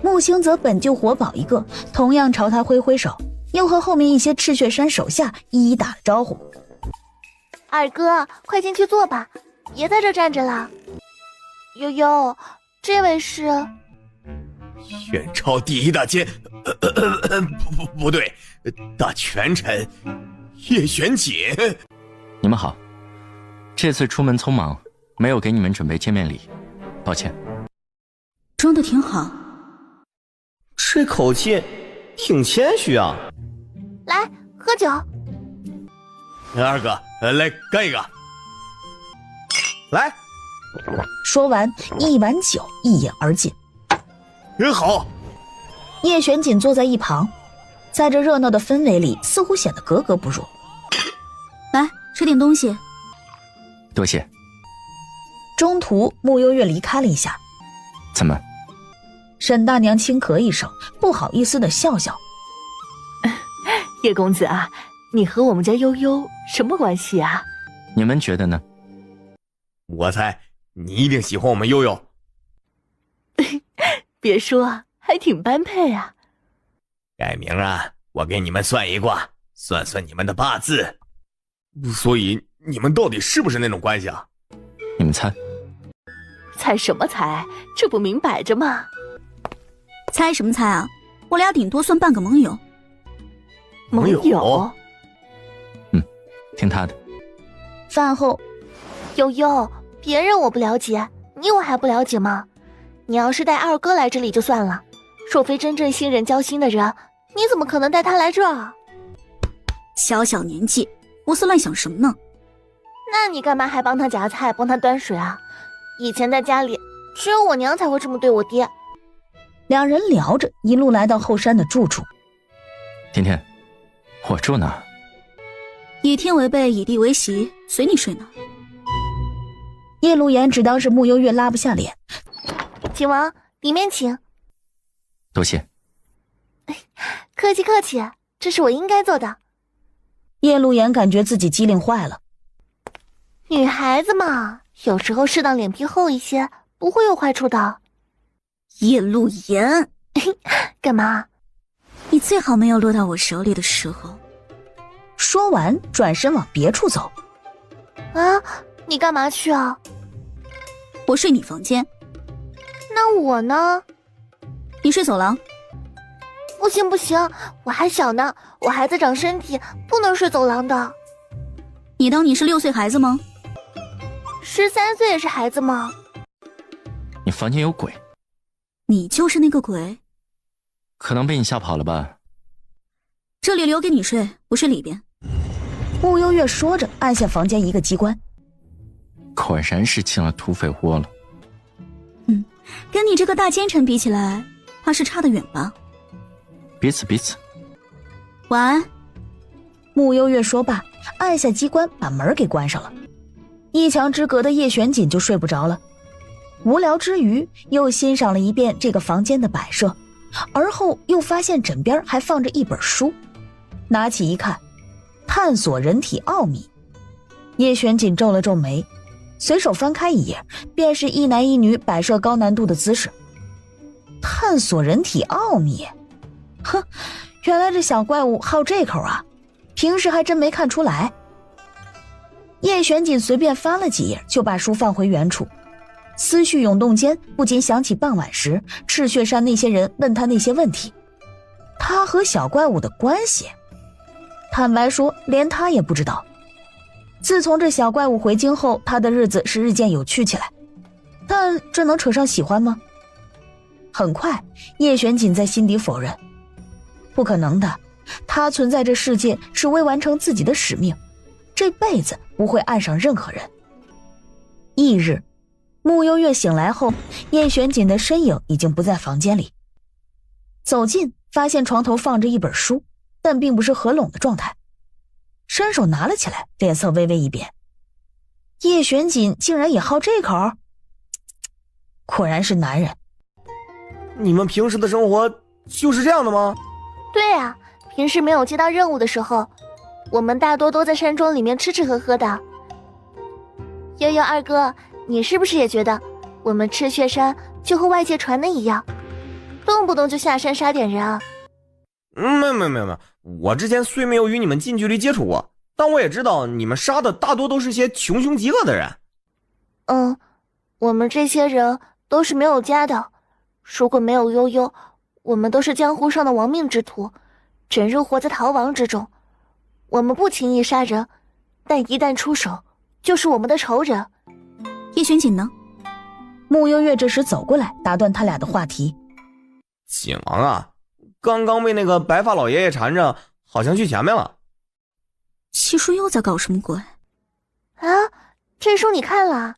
穆星泽本就活宝一个，同样朝他挥挥手，又和后面一些赤血山手下一一打了招呼。二哥，快进去坐吧，别在这站着了。悠悠，这位是远超第一大监，不对，大权臣叶玄锦。你们好，这次出门匆忙，没有给你们准备见面礼，抱歉。装得挺好，这口气挺谦虚啊。来喝酒。二哥，来干一个。来。说完，一碗酒一饮而尽。人好。叶玄锦坐在一旁，在这热闹的氛围里，似乎显得格格不入。来，吃点东西。多谢。中途，穆幽月离开了一下。怎么？沈大娘轻咳一声，不好意思的笑笑。叶公子啊，你和我们家悠悠什么关系啊？你们觉得呢？我猜你一定喜欢我们悠悠。别说，还挺般配啊。改明啊，我给你们算一卦，算算你们的八字。所以你们到底是不是那种关系啊？你们猜？猜什么猜？这不明摆着吗？猜什么猜啊？我俩顶多算半个盟友。盟友？听他的。饭后，悠悠，别人我不了解，你我还不了解吗？你要是带二哥来这里就算了，若非真正信任交心的人，你怎么可能带他来这儿？小小年纪，胡思乱想什么呢？那你干嘛还帮他夹菜，帮他端水啊？以前在家里，只有我娘才会这么对我爹。两人聊着，一路来到后山的住处。甜甜，我住哪儿？以天为被，以地为席，随你睡哪儿。叶陆言只当是穆幽月拉不下脸。景王，里面请。多谢。客气客气，这是我应该做的。叶陆言感觉自己机灵坏了。女孩子嘛，有时候适当脸皮厚一些，不会有坏处的。叶陆言，干嘛？你最好没有落到我手里的时候。说完，转身往别处走。啊，你干嘛去啊？我睡你房间。那我呢？你睡走廊。不行不行，我还小呢，我孩子长身体，不能睡走廊的。你当你是6岁孩子吗？ 13岁也是孩子吗？你房间有鬼。你就是那个鬼？可能被你吓跑了吧。这里留给你睡，不是里边。穆幽月说着按下房间一个机关。果然是进了土匪窝了。跟你这个大奸臣比起来，怕是差得远吧。彼此。晚安。穆幽月说罢，按下机关把门给关上了。一墙之隔的叶玄锦就睡不着了，无聊之余又欣赏了一遍这个房间的摆设，而后又发现枕边还放着一本书，拿起一看，探索人体奥秘。叶玄锦皱了皱眉，随手翻开一页，便是一男一女摆设高难度的姿势。探索人体奥秘，哼，原来这小怪物好这口啊，平时还真没看出来。叶玄锦随便翻了几页，就把书放回原处，思绪涌动间，不禁想起傍晚时赤血山那些人问他那些问题，他和小怪物的关系，坦白说连他也不知道。自从这小怪物回京后，他的日子是日渐有趣起来，但这能扯上喜欢吗？很快叶玄锦在心底否认，不可能的，他存在这世界是为完成自己的使命，这辈子不会爱上任何人。翌日，穆幽月醒来后，叶玄锦的身影已经不在房间里。走近，发现床头放着一本书，但并不是合拢的状态，伸手拿了起来，脸色微微一变。叶玄锦竟然也好这口，果然是男人。你们平时的生活就是这样的吗？对啊，平时没有接到任务的时候，我们大多都在山庄里面吃吃喝喝的。悠悠二哥，你是不是也觉得我们赤血山就和外界传的一样，动不动就下山杀点人啊？没，我之前虽没有与你们近距离接触过，但我也知道你们杀的大多都是些穷凶极恶的人。我们这些人都是没有家的，如果没有悠悠，我们都是江湖上的亡命之徒，整日活在逃亡之中。我们不轻易杀人，但一旦出手，就是我们的仇人。叶玄锦呢？穆幽月这时走过来，打断他俩的话题。景王啊，刚刚被那个白发老爷爷缠着，好像去前面了。七叔又在搞什么鬼？啊，这书你看了？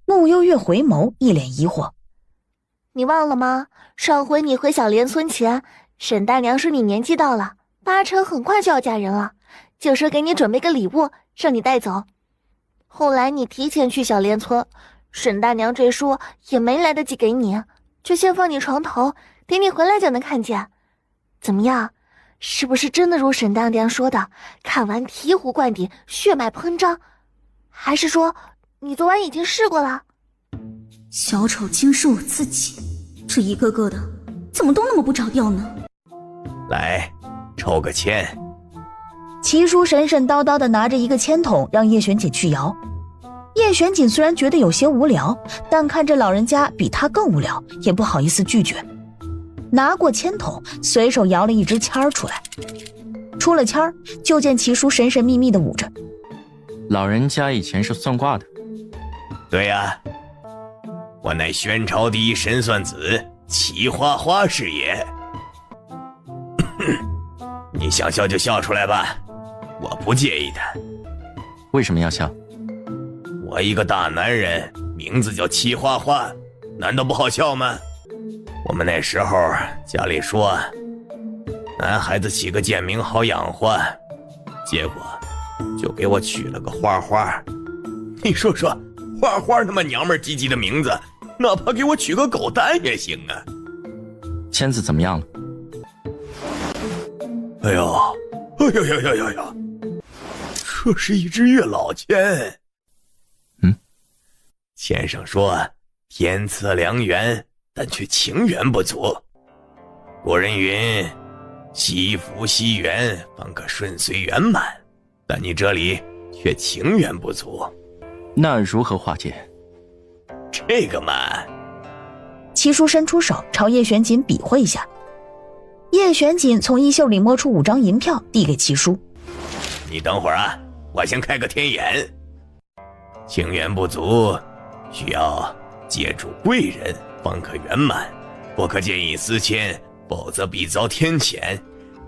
穆幽月回眸，一脸疑惑。你忘了吗？上回你回小莲村前，沈大娘说你年纪到了，8成很快就要嫁人了，就说给你准备个礼物，让你带走。后来你提前去小莲村，沈大娘这书也没来得及给你，就先放你床头，等你回来就能看见。怎么样？是不是真的如沈大娘说的，看完醍醐灌顶，血脉喷张？还是说你昨晚已经试过了？小丑竟是我自己，这一个个的怎么都那么不着调呢？来，抽个签。齐叔神神叨叨地拿着一个签筒，让叶玄锦去摇。叶玄锦虽然觉得有些无聊，但看着老人家比他更无聊，也不好意思拒绝。拿过签筒，随手摇了一支签儿出来。出了签儿，就见齐叔神神秘秘地舞着。老人家以前是算卦的。对呀，我乃宣朝第一神算子齐花花是也。你想笑就笑出来吧，我不介意的。为什么要笑？我一个大男人，名字叫齐花花，难道不好笑吗？我们那时候家里说，男孩子起个贱名好养活，结果就给我取了个花花。你说说，花花那么娘们唧唧的名字，哪怕给我取个狗蛋也行啊。签子怎么样了？哎呦，这是一支月老签。签上说天赐良缘，但却情缘不足。古人云，惜福惜缘方可顺遂圆满，但你这里却情缘不足。那如何化解？这个嘛，齐叔伸出手朝叶玄锦比划一下。叶玄锦从衣袖里摸出5张银票，递给齐叔。你等会儿啊，我先开个天眼。情缘不足，需要借助贵人方可圆满，不可见异思迁，否则必遭天谴。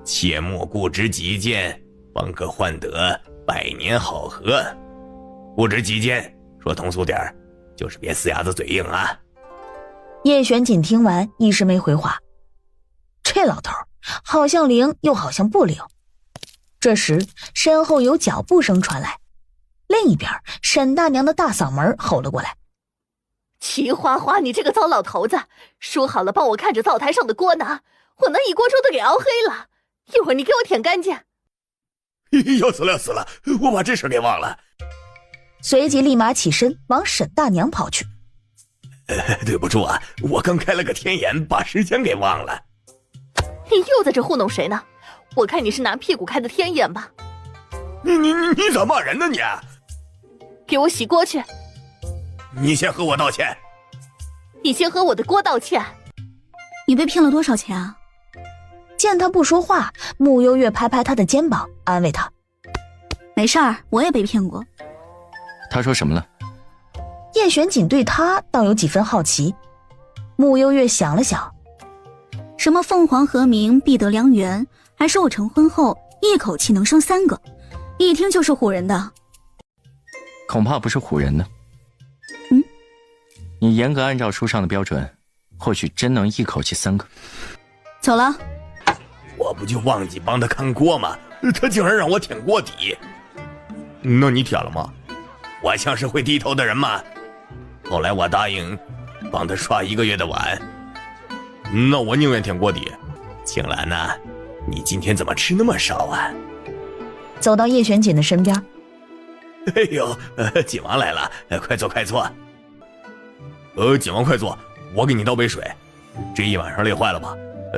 切莫固执己见，方可换得百年好合。固执己见，说通俗点就是别死鸭子嘴硬啊。叶玄锦听完一时没回话，这老头好像灵又好像不灵。这时身后有脚步声传来，另一边沈大娘的大嗓门吼了过来：齐花花，你这个糟老头子，说好了帮我看着灶台上的锅呢，我那一锅粥都给熬黑了，一会儿你给我舔干净。要死了要死了，我把这事给忘了。随即立马起身往沈大娘跑去。对不住啊，我刚开了个天眼，把时间给忘了。你又在这糊弄谁呢？我看你是拿屁股开的天眼吧。你咋骂人呢你？给我洗锅去。你先和我道歉。你先和我的锅道歉。你被骗了多少钱啊？见他不说话，穆幽月拍拍他的肩膀，安慰他：没事儿，我也被骗过。他说什么了？叶玄锦对他倒有几分好奇。穆幽月想了想，什么凤凰和鸣必得良缘，还说我成婚后一口气能生3个，一听就是唬人的。恐怕不是唬人的。你严格按照书上的标准，或许真能一口气3个。走了。我不就忘记帮他看锅吗？他竟然让我舔锅底。那你舔了吗？我像是会低头的人吗？后来我答应帮他刷1个月的碗。那我宁愿舔锅底。青兰呐，你今天怎么吃那么少啊？走到叶玄锦的身边。哎呦，锦王来了，快坐快坐。锦王快坐，我给你倒杯水。这一晚上累坏了吧？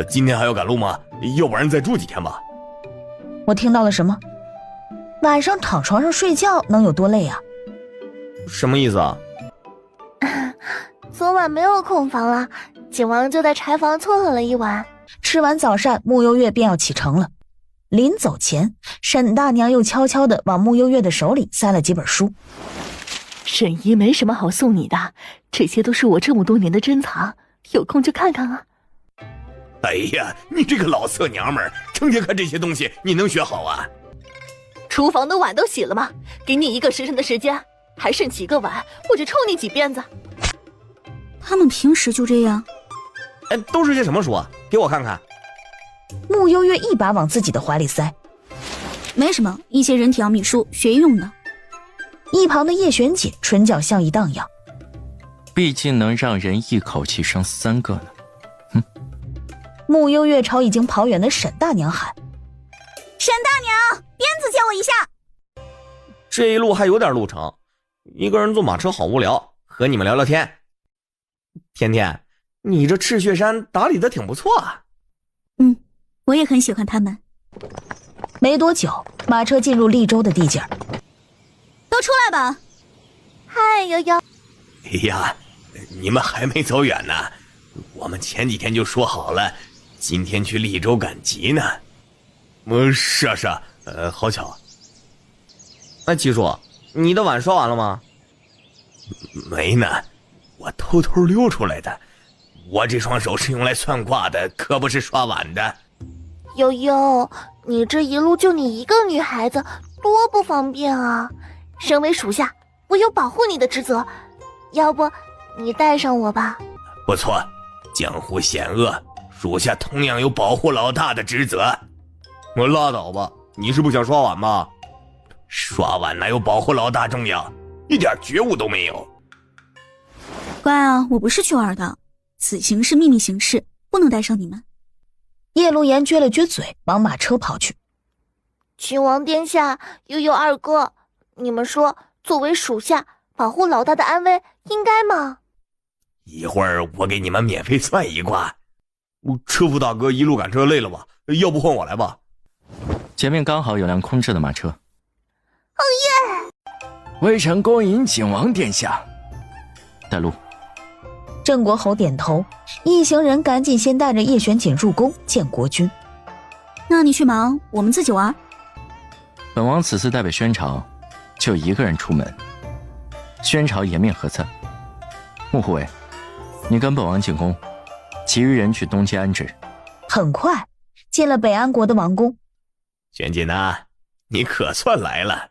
今天还要赶路吗？要不然再住几天吧。我听到了什么？晚上躺床上睡觉能有多累啊？什么意思啊？昨晚没有空房了，景王就在柴房凑合了一晚。吃完早膳，穆幽月便要启程了。临走前，沈大娘又悄悄地往穆幽月的手里塞了几本书。沈姨没什么好送你的，这些都是我这么多年的珍藏，有空就看看啊。哎呀，你这个老色娘们儿，成天看这些东西，你能学好啊？厨房的碗都洗了吗？给你1个时辰的时间，还剩几个碗，我就抽你几鞭子。他们平时就这样？都是些什么书啊？给我看看。穆幽月一把往自己的怀里塞。没什么，一些人体奥秘书，学用的。一旁的叶玄锦唇角笑意荡漾。毕竟能让人一口气生3个呢。穆幽月朝已经跑远的沈大娘喊：沈大娘，鞭子借我一下。这一路还有点路程，一个人坐马车好无聊，和你们聊聊天。甜甜，你这赤血山打理的挺不错啊。我也很喜欢他们。没多久，马车进入利州的地界。都出来吧。嗨，悠悠。哎呀，你们还没走远呢，我们前几天就说好了，今天去利州赶集呢。是啊是啊，好巧。那七叔，你的碗刷完了吗？没呢，我偷偷溜出来的。我这双手是用来算卦的，可不是刷碗的。悠悠，你这一路就你一个女孩子，多不方便啊！身为属下，我有保护你的职责，要不你带上我吧？不错，江湖险恶，属下同样有保护老大的职责。我拉倒吧，你是不想刷碗吗？刷碗哪有保护老大重要？一点觉悟都没有。乖啊，我不是去玩的，此行是秘密行事，不能带上你们。叶龙颜撅了撅嘴，往马车跑去。秦王殿下，悠悠二哥，你们说，作为属下，保护老大的安危，应该吗？一会儿我给你们免费算一卦。车夫大哥一路赶车累了吧？要不换我来吧？前面刚好有辆空置的马车。哦耶！微臣恭迎景王殿下。带路。郑国侯点头，一行人赶紧先带着叶玄锦入宫见国君。那你去忙，我们自己玩。本王此次代表宣朝，就一个人出门。宣朝颜面何在？穆护卫，你跟本王进宫，其余人去东街安置。很快进了北安国的王宫。玄锦呐，你可算来了。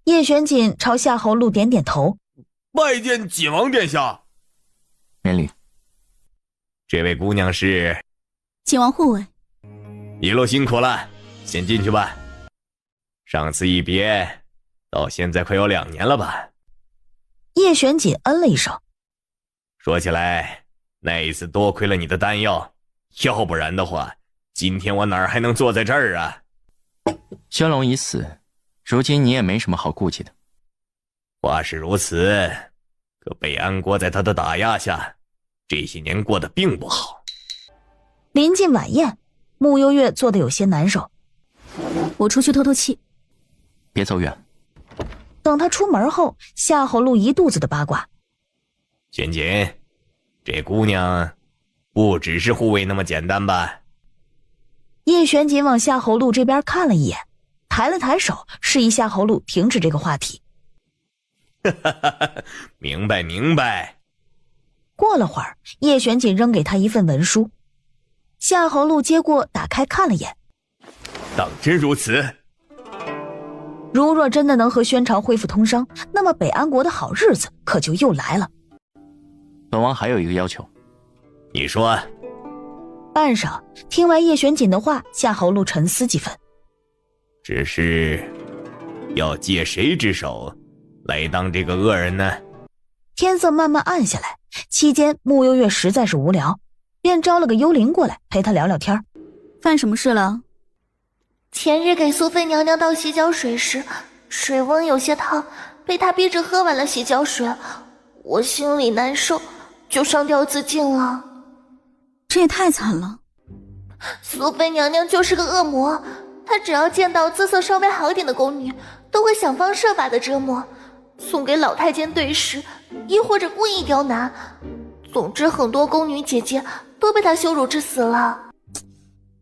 叶玄锦朝夏侯路点点头，拜见锦王殿下。免礼。这位姑娘是？锦王护卫。一路辛苦了，先进去吧。上次一别，到现在快有2年了吧？叶玄锦嗯了一声。说起来，那一次多亏了你的丹药，要不然的话，今天我哪儿还能坐在这儿啊？宣龙已死，如今你也没什么好顾忌的。话是如此，可北安国在他的打压下，这些年过得并不好。临近晚宴，穆幽月坐得有些难受。我出去透透气。别走远。等他出门后，夏侯路一肚子的八卦。玄锦，这姑娘不只是护卫那么简单吧？叶玄锦往夏侯路这边看了一眼，抬了抬手，示意夏侯路停止这个话题。明白明白。过了会儿，叶玄锦扔给他一份文书，夏侯路接过，打开看了眼。当真如此？如若真的能和宣朝恢复通商，那么北安国的好日子可就又来了。本王还有一个要求。你说。半晌，听完叶玄锦的话，夏侯路沉思几分。只是要借谁之手来当这个恶人呢？天色慢慢暗下来，期间穆幽月实在是无聊，便招了个幽灵过来陪他聊聊天。犯什么事了？前日给苏妃娘娘倒洗脚水时，水温有些烫，被她逼着喝完了洗脚水，我心里难受，就上吊自尽了。这也太惨了。苏妃娘娘就是个恶魔，她只要见到姿色稍微好一点的宫女，都会想方设法的折磨，送给老太监对食，亦或者故意刁难。总之很多宫女姐姐都被她羞辱致死了。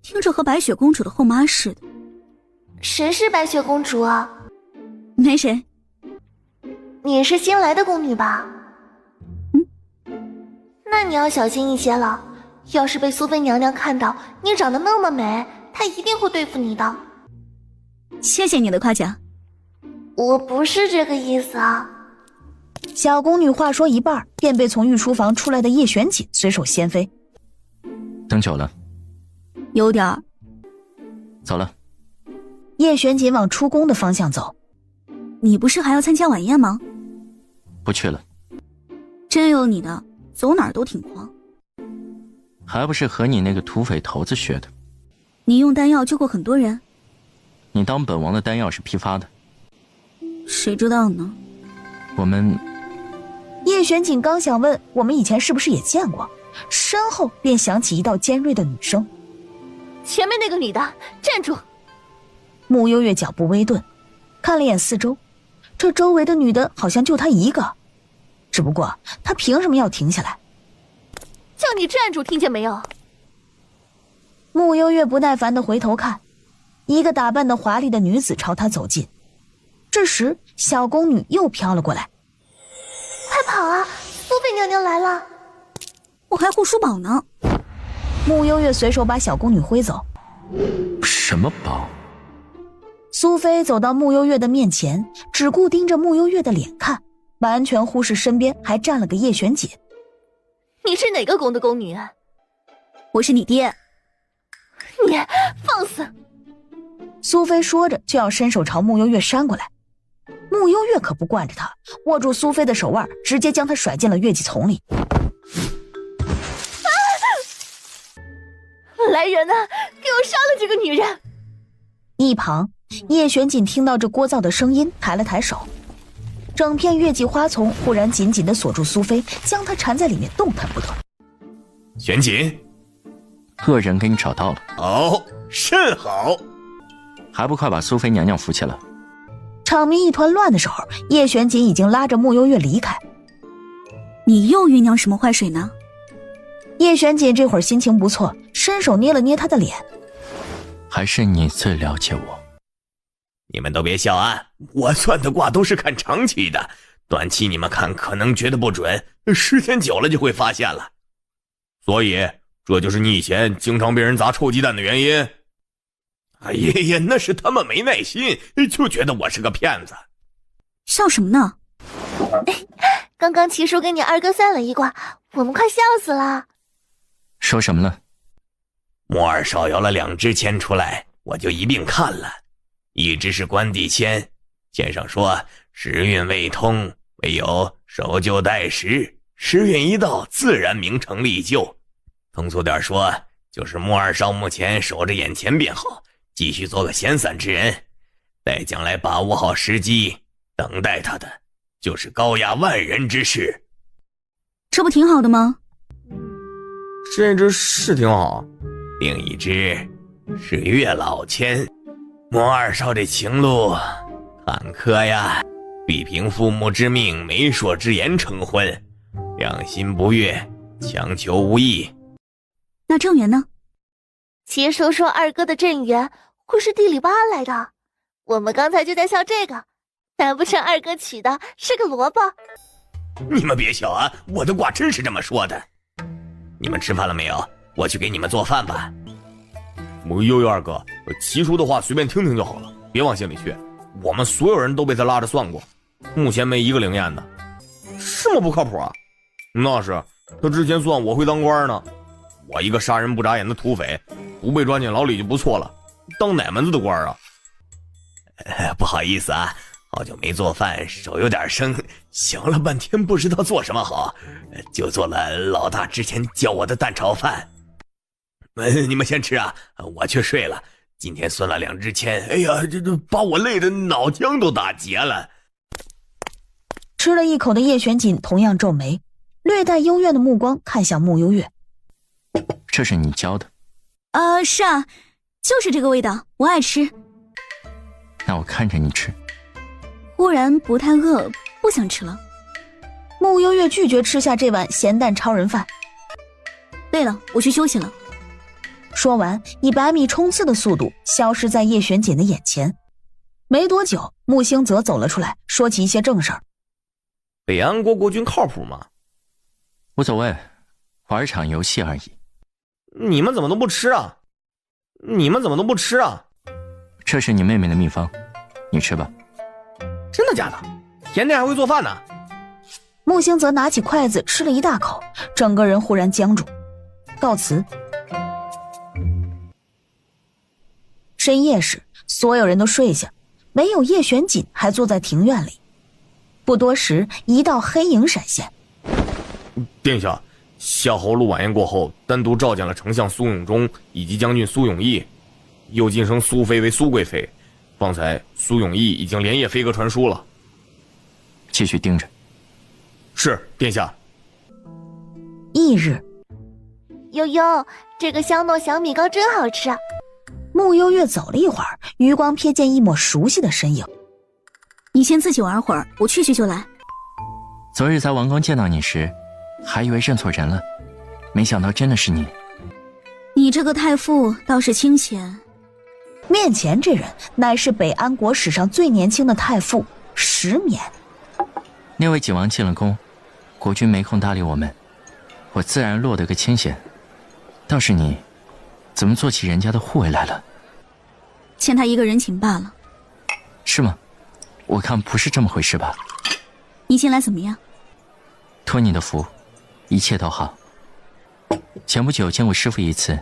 听着和白雪公主的后妈似的。谁是白雪公主啊？没谁。你是新来的宫女吧？那你要小心一些了，要是被苏妃娘娘看到你长得那么美，她一定会对付你的。谢谢你的夸奖。我不是这个意思啊。小宫女话说一半，便被从御书房出来的叶玄锦随手掀飞。等久了。有点儿。走了。叶玄锦往出宫的方向走。你不是还要参加晚宴吗？不去了。真有你的，走哪儿都挺狂。还不是和你那个土匪头子学的。你用丹药救过很多人。你当本王的丹药是批发的。谁知道呢？我们……叶玄锦刚想问我们以前是不是也见过，身后便响起一道尖锐的女声：“前面那个女的，站住！”穆幽月脚步微顿，看了眼四周，这周围的女的好像就她一个，只不过她凭什么要停下来？叫你站住，听见没有？穆幽月不耐烦地回头看，一个打扮得华丽的女子朝她走近。这时，小宫女又飘了过来。快跑啊！苏妃娘娘来了！我还护书宝呢。穆幽月随手把小宫女挥走。什么宝？苏菲走到穆幽月的面前，只顾盯着穆幽月的脸看，完全忽视身边还站了个叶玄锦。你是哪个宫的宫女？我是你爹。你放肆！苏菲说着就要伸手朝穆幽月扇过来，穆幽月可不惯着她，握住苏菲的手腕，直接将她甩进了月季丛里。来人啊，给我杀了这个女人！一旁叶玄锦听到这聒噪的声音，抬了抬手，整片月季花丛忽然紧紧地锁住苏菲，将她缠在里面动弹不得。玄锦，恶人给你找到了。好，甚好。还不快把苏菲娘娘扶起来！场面一团乱的时候，叶玄锦已经拉着穆幽月离开。你又酝酿什么坏水呢？叶玄锦这会儿心情不错，伸手捏了捏她的脸。还是你最了解我。你们都别笑啊，我算的卦都是看长期的，短期你们看可能觉得不准，时间久了就会发现了。所以这就是你以前经常被人砸臭鸡蛋的原因。哎呀，那是他们没耐心，就觉得我是个骗子。笑什么呢？刚刚齐叔给你二哥算了一卦，我们快笑死了。说什么了？莫二少摇了2支签出来，我就一并看了。一支是关帝签，签上说时运未通，唯有守旧待时，时运一到，自然名成利就。通俗点说，就是莫二少目前守着眼前便好，继续做个闲散之人，待将来把握好时机，等待他的就是高压万人之势。这不挺好的吗？这支是挺好。另一支是月老签，莫二少这情路坎坷呀，必凭父母之命、媒妁之言成婚，良心不悦，强求无益。那正缘呢？齐叔说二哥的正缘会是地里挖来的，我们刚才就在笑这个，难不成二哥娶的是个萝卜？你们别笑啊，我的卦真是这么说的。你们吃饭了没有？我去给你们做饭吧。悠悠二哥，齐叔的话随便听听就好了，别往心里去。我们所有人都被他拉着算过，目前没一个灵验的。这么不靠谱啊？那是，他之前算我会当官呢。我一个杀人不眨眼的土匪，不被抓进牢里就不错了，当哪门子的官啊？不好意思啊，好久没做饭，手有点生，想了半天不知道做什么好，就做了老大之前教我的蛋炒饭。你们先吃啊，我去睡了。今天算了2支签，哎呀，这把我累得脑浆都打结了。吃了一口的叶玄锦同样皱眉，略带幽怨的目光看向穆幽月。这是你教的？是啊，就是这个味道，我爱吃。那我看着你吃。忽然不太饿，不想吃了。穆幽月拒绝吃下这碗咸蛋超人饭。累了，我去休息了。说完，以100米冲刺的速度消失在叶玄锦的眼前。没多久，穆兴泽走了出来，说起一些正事儿。北安国国君靠谱吗？无所谓，玩场游戏而已。你们怎么都不吃啊？这是你妹妹的秘方，你吃吧。真的假的？甜甜还会做饭呢。穆兴泽拿起筷子吃了一大口，整个人忽然僵住。告辞。深夜时，所有人都睡下，唯有叶玄锦还坐在庭院里。不多时，一道黑影闪现。殿下，夏侯路晚宴过后，单独召见了丞相苏永忠以及将军苏永义，又晋升苏妃为苏贵妃。方才苏永义已经连夜飞鸽传书了。继续盯着。是，殿下。翌日，悠悠，这个香糯小米糕真好吃啊！穆幽月走了一会儿，余光瞥见一抹熟悉的身影。你先自己玩会儿，我去就来。昨日在王宫见到你时，还以为认错人了，没想到真的是你。你这个太傅倒是清闲。面前这人乃是北安国史上最年轻的太傅石冕。那位景王进了宫，国君没空搭理我们，我自然落得个清闲。倒是你，怎么做起人家的护卫来了？欠他一个人情罢了。是吗？我看不是这么回事吧。你近来怎么样？托你的福，一切都好。前不久见过师父一次，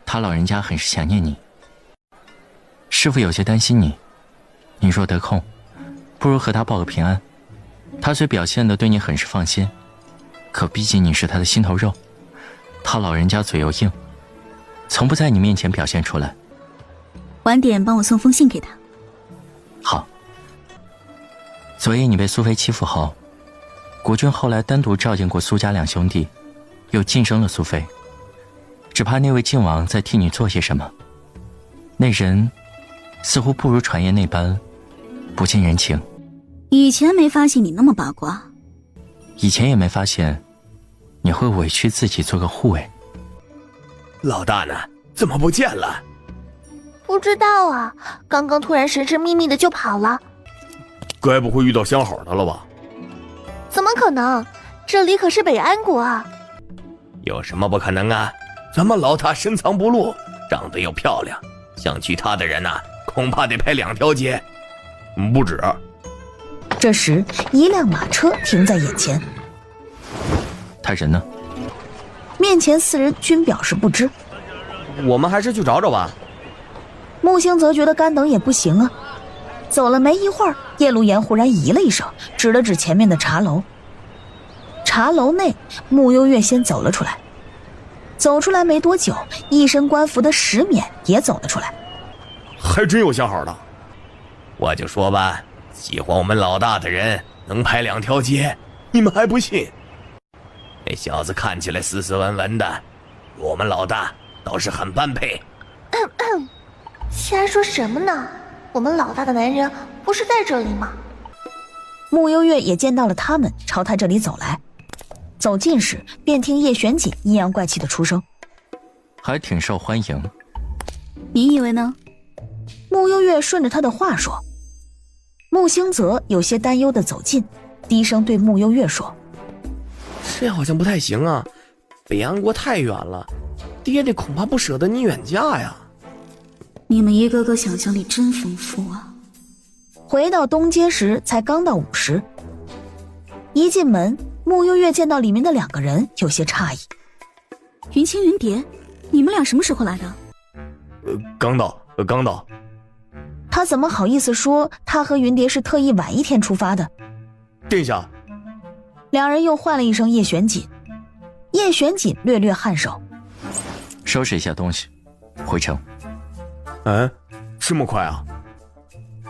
他老人家很是想念你。师父有些担心你，你若得空，不如和他报个平安。他虽表现得对你很是放心，可毕竟你是他的心头肉，他老人家嘴又硬，从不在你面前表现出来。晚点帮我送封信给他。好。昨夜你被苏妃欺负后，国君后来单独召见过苏家2兄弟，又晋升了苏妃，只怕那位靖王在替你做些什么。那人似乎不如传言那般不近人情。以前没发现你那么八卦。以前也没发现你会委屈自己做个护卫。老大呢？怎么不见了？不知道啊，刚刚突然神神秘秘的就跑了。该不会遇到相好的了吧？怎么可能？这里可是北安国啊！有什么不可能啊？咱们老大深藏不露，长得又漂亮，想娶她的人呐，恐怕得排2条街，不止。这时，一辆马车停在眼前。他人呢？面前4人均表示不知。我们还是去找找吧。木星则觉得干等也不行啊。走了没一会儿，叶陆言忽然咦了一声，指了指前面的茶楼。茶楼内，穆幽月先走了出来。走出来没多久，一身官服的石勉也走了出来。还真有相好的。我就说吧，喜欢我们老大的人能排2条街，你们还不信？那小子看起来斯斯文文的，我们老大倒是很般配。瞎说什么呢？我们老大的男人不是在这里吗？穆幽月也见到了他们，朝他这里走来。走近时，便听叶玄锦阴阳怪气的出声：“还挺受欢迎。你以为呢？”穆幽月顺着他的话说。穆星泽有些担忧的走近，低声对穆幽月说：“这好像不太行啊，北安国太远了，爹爹恐怕不舍得你远嫁呀。”你们一个个想象力真丰富啊！回到东街时，才刚到午时。一进门，穆幽月见到里面的2个人，有些诧异。云清云蝶，你们俩什么时候来的？刚到。他怎么好意思说他和云蝶是特意晚1天出发的？殿下。2人又唤了一声叶玄锦。叶玄锦略略颔首，收拾一下东西，回城。这么快啊？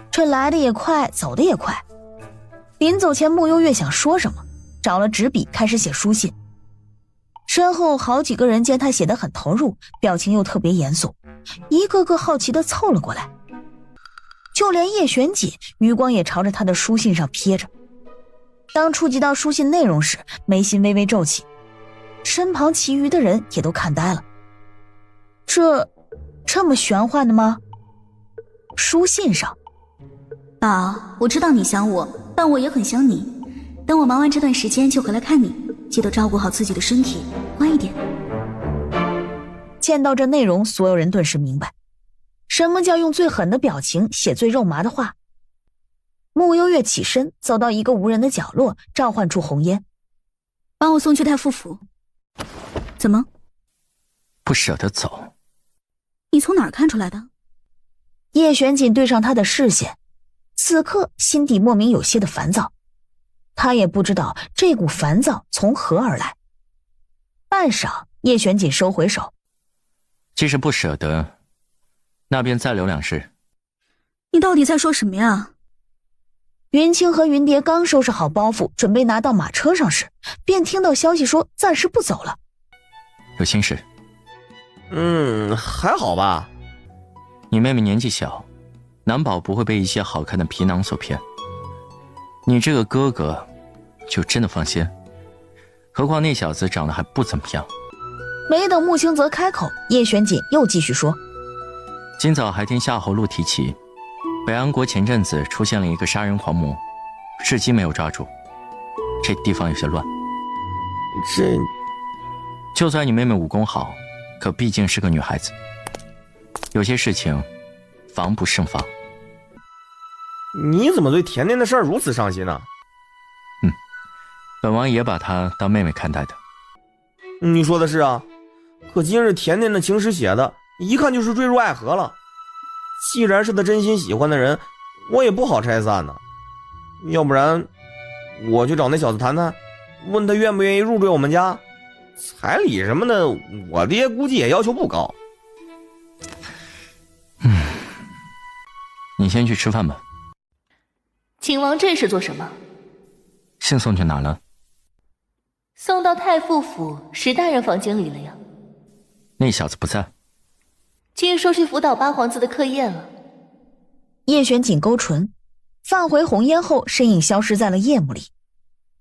这来的也快，走的也快。临走前，穆幽月想说什么，找了纸笔开始写书信。身后好几个人见他写得很投入，表情又特别严肃，一个个好奇地凑了过来。就连叶玄锦余光也朝着他的书信上瞥着。当触及到书信内容时，眉心微微皱起，身旁其余的人也都看呆了。这么玄幻的吗？书信上：爸，我知道你想我，但我也很想你。等我忙完这段时间就回来看你，记得照顾好自己的身体，乖一点。见到这内容，所有人顿时明白，什么叫用最狠的表情写最肉麻的话。穆幽月起身，走到一个无人的角落，召唤出红烟：“帮我送去太傅府。”怎么？不舍得走？你从哪儿看出来的？叶玄锦对上他的视线，此刻心底莫名有些的烦躁，他也不知道这股烦躁从何而来。半晌，叶玄锦收回手：“既是不舍得，那便再留2日。”你到底在说什么呀？云清和云蝶刚收拾好包袱，准备拿到马车上时，便听到消息说暂时不走了。有心事？还好吧。你妹妹年纪小，难保不会被一些好看的皮囊所骗。你这个哥哥，就真的放心。何况那小子长得还不怎么样。没等穆清泽开口，叶玄锦又继续说：“今早还听夏侯路提起，北安国前阵子出现了一个杀人狂魔，至今没有抓住。这地方有些乱。就算你妹妹武功好，可毕竟是个女孩子，有些事情防不胜防。”你怎么对甜甜的事儿如此上心呢？本王也把她当妹妹看待的。你说的是啊，可今日甜甜的情诗写的，一看就是坠入爱河了。既然是他真心喜欢的人，我也不好拆散呢。要不然，我去找那小子谈谈，问他愿不愿意入赘我们家。彩礼什么的，我爹估计也要求不高。你先去吃饭吧。秦王这是做什么？信送去哪了？送到太傅府石大人房间里了呀。那小子不在。听说去辅导八皇子的课业了。叶玄锦勾唇，放回红烟后，身影消失在了夜幕里。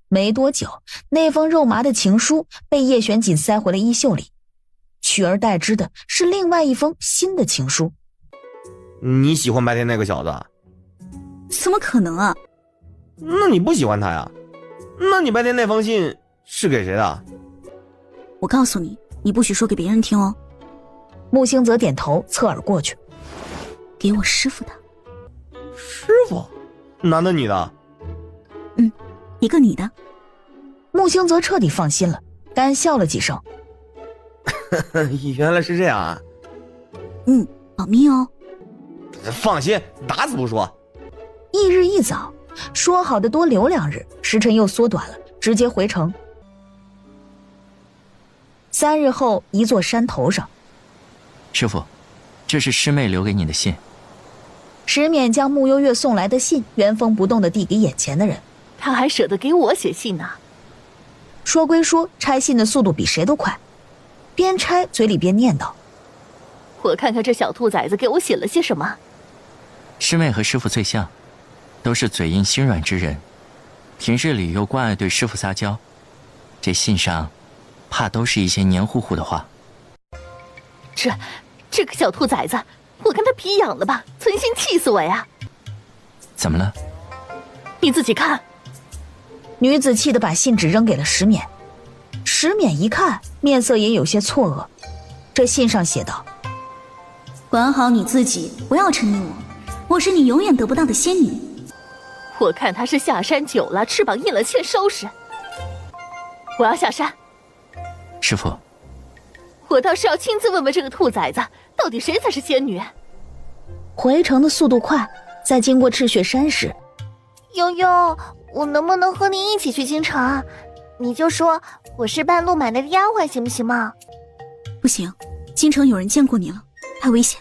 没多久，那封肉麻的情书被叶玄锦塞回了衣袖里，取而代之的是另外一封新的情书。你喜欢白天那个小子？怎么可能啊？那你不喜欢他呀？那你白天那封信是给谁的？我告诉你，你不许说给别人听哦。木星泽点头，侧耳过去，给我师傅的。师傅？男的女的？一个女的。木星泽彻底放心了，干笑了几声。原来是这样啊。保密哦。放心，打死不说。翌日一早，说好的多留2日，时辰又缩短了，直接回城。3日后，一座山头上，师傅，这是师妹留给你的信。石勉将穆幽月送来的信原封不动地递给眼前的人。他还舍得给我写信呢。说归说，拆信的速度比谁都快，边拆嘴里边念叨：“我看看这小兔崽子给我写了些什么。”师妹和师傅最像，都是嘴硬心软之人，平日里又惯爱对师傅撒娇，这信上怕都是一些黏糊糊的话。这个小兔崽子，我看他皮痒了吧，存心气死我呀！怎么了？你自己看。女子气得把信纸扔给了石勉。石勉一看，面色也有些错愕。这信上写道：“管好你自己，不要沉溺我是你永远得不到的仙女。”我看他是下山久了，翅膀硬了，欠收拾。我要下山。师傅，我倒是要亲自问问这个兔崽子，到底谁才是仙女？回城的速度快，在经过赤雪山时，悠悠，我能不能和你一起去京城？你就说我是半路买来的丫鬟，行不行嘛？不行，京城有人见过你了，太危险。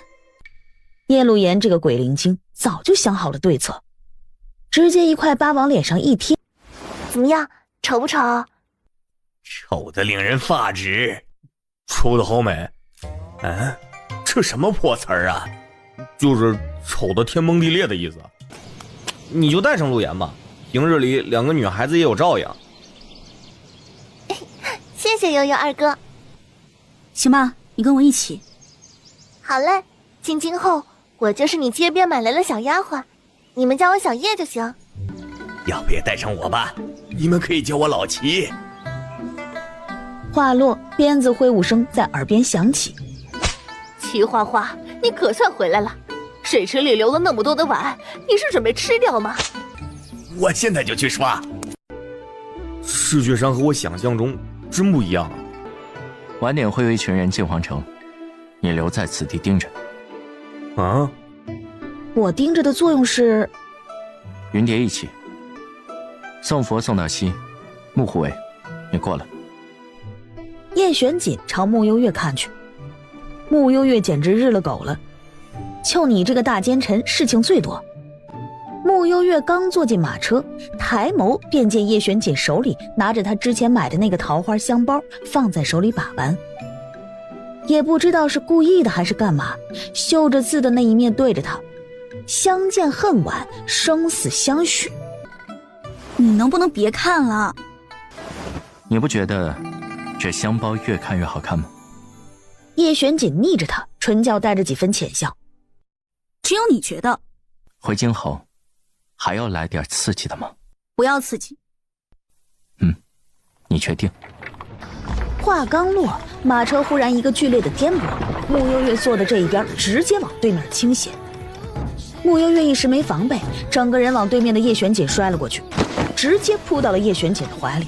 叶露言这个鬼灵精早就想好了对策，直接一块疤往脸上一贴。怎么样，丑不丑？丑得令人发指。丑得好美。这什么破词儿啊？就是丑得天崩地裂的意思。你就带上路言吧，平日里2个女孩子也有照应。谢谢悠悠二哥。行吧，你跟我一起。好嘞，今后我就是你街边买来的小丫鬟，你们叫我小叶就行。要不也带上我吧？你们可以叫我老齐。话落，鞭子挥舞声在耳边响起。齐花花，你可算回来了。水池里留了那么多的碗，你是准备吃掉吗？我现在就去刷。赤雪山和我想象中真不一样啊。晚点会有一群人进皇城，你留在此地盯着。啊？我盯着的作用是？云蝶一起。送佛送到西，穆护卫，你过来。叶玄锦朝穆幽月看去，穆幽月简直日了狗了。就你这个大奸臣，事情最多。穆幽月刚坐进马车，抬眸便见叶玄锦手里拿着他之前买的那个桃花香包，放在手里把玩。也不知道是故意的还是干嘛，绣着字的那一面对着他，相见恨晚，生死相许。你能不能别看了？你不觉得这香包越看越好看吗？叶玄锦逆着他，唇角带着几分浅笑。只有你觉得。回京后还要来点刺激的吗？不要刺激。你确定？话刚落，马车忽然一个剧烈的颠簸，穆幽月坐的这一边直接往对面倾斜。穆幽月一时没防备，整个人往对面的叶玄锦摔了过去，直接扑到了叶玄锦的怀里。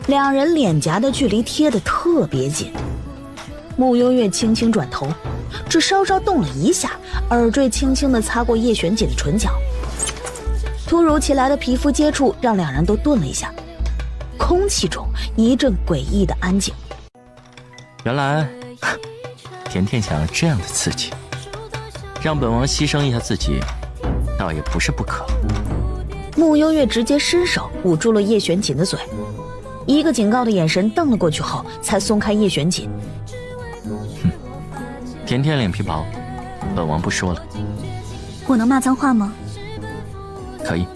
两人脸颊的距离贴得特别紧。穆幽月轻轻转头，只稍稍动了一下，耳坠轻轻地擦过叶玄锦的唇角。突如其来的皮肤接触让两人都顿了一下，空气中一阵诡异的安静。原来甜甜想要这样的刺激，让本王牺牲一下自己倒也不是不可。穆幽月直接伸手捂住了叶玄锦的嘴，一个警告的眼神瞪了过去后才松开叶玄锦。甜甜脸皮薄，本王不说了。我能骂脏话吗？可以。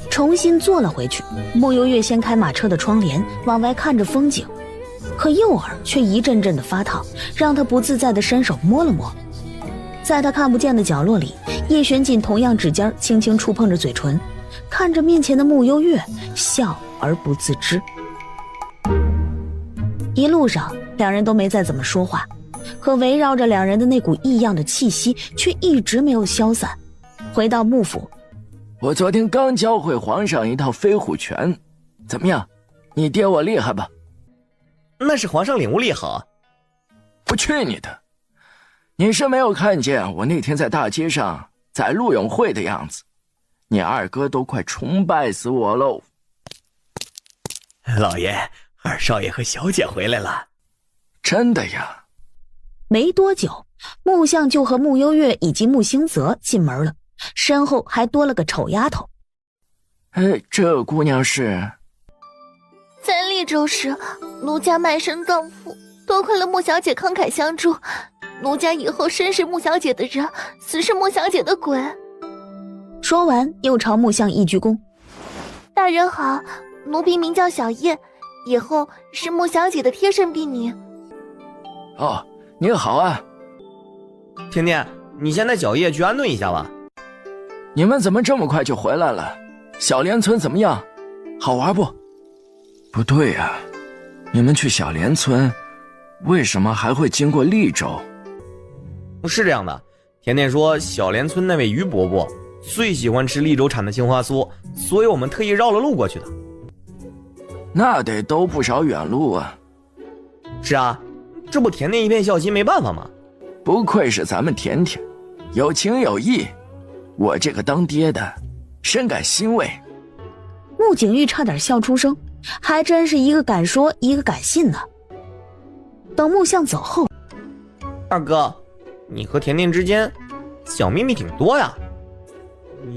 重新坐了回去，穆幽月掀开马车的窗帘，往外看着风景，可右耳却一阵阵的发烫，让他不自在地伸手摸了摸。在他看不见的角落里，叶玄锦同样指尖轻轻触碰着嘴唇，看着面前的慕幽月，笑而不自知。一路上两人都没再怎么说话，可围绕着两人的那股异样的气息却一直没有消散。回到幕府，我昨天刚教会皇上一套飞虎拳，怎么样？你爹我厉害吧？那是皇上领悟力好。不去你的！你是没有看见我那天在大街上在陆永会的样子，你二哥都快崇拜死我喽。老爷，二少爷和小姐回来了。真的呀？没多久，木相就和慕幽月以及木星泽进门了，身后还多了个丑丫头。这姑娘是？在利州时，奴家卖身葬父，多亏了穆小姐慷慨相助，奴家以后生是穆小姐的人，死是穆小姐的鬼。说完，又朝木相一鞠躬：“大人好，奴婢名叫小叶，以后是穆小姐的贴身婢女。”哦，你好啊。甜甜，你先带小叶去安顿一下吧。你们怎么这么快就回来了？小莲村怎么样？好玩不？不对呀，你们去小莲村，为什么还会经过利州？是这样的，甜甜说小莲村那位于伯伯最喜欢吃利州产的青花酥，所以我们特意绕了路过去的。那得兜不少远路啊。是啊，这不甜甜一片孝心没办法吗？不愧是咱们甜甜，有情有义，我这个当爹的深感欣慰。穆景玉差点笑出声，还真是一个敢说一个敢信呢。等木相走后，二哥，你和甜甜之间小秘密挺多呀，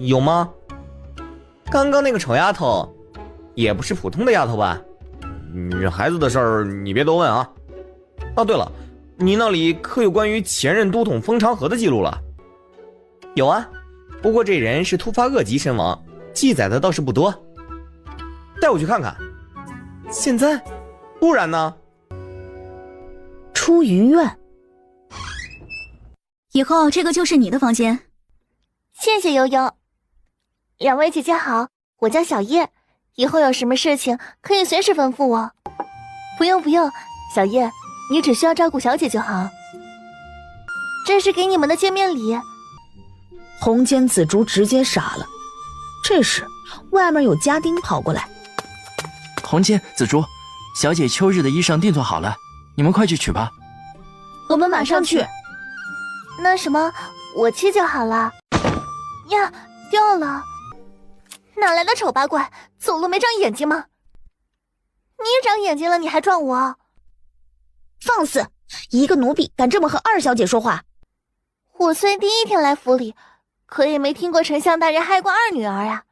有吗？刚刚那个丑丫头也不是普通的丫头吧？女孩子的事儿你别多问啊。哦对了，你那里可有关于前任都统封长河的记录了？有啊，不过这人是突发恶疾身亡，记载的倒是不多。带我去看看。现在？不然呢？出于院。以后这个就是你的房间。谢谢悠悠。两位姐姐好，我叫小叶，以后有什么事情可以随时吩咐我。不用不用，小叶，你只需要照顾小姐就好。这是给你们的见面礼。红间紫竹直接傻了。这时外面有家丁跑过来：“红间、紫竹，小姐秋日的衣裳定做好了，你们快去取吧。”我们马上去。那什么，我去就好了。呀，掉了！哪来的丑八怪？走路没长眼睛吗？你长眼睛了，你还撞我？放肆！一个奴婢敢这么和二小姐说话？我虽第一天来府里，可也没听过丞相大人害过二女儿呀。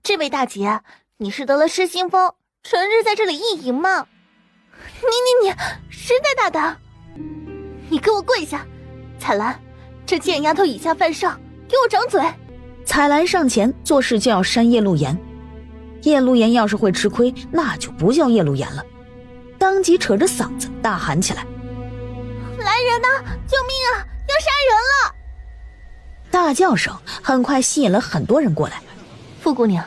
这位大姐，你是得了失心疯，成日在这里意淫吗？你，实在大胆！你给我跪下！彩兰，这贱丫头以下犯上，给我掌嘴！彩兰上前做事就要扇叶露言，叶露言要是会吃亏，那就不叫叶露言了，当即扯着嗓子大喊起来：“来人呐！救命啊！要杀人了！”大叫声很快吸引了很多人过来。傅姑娘，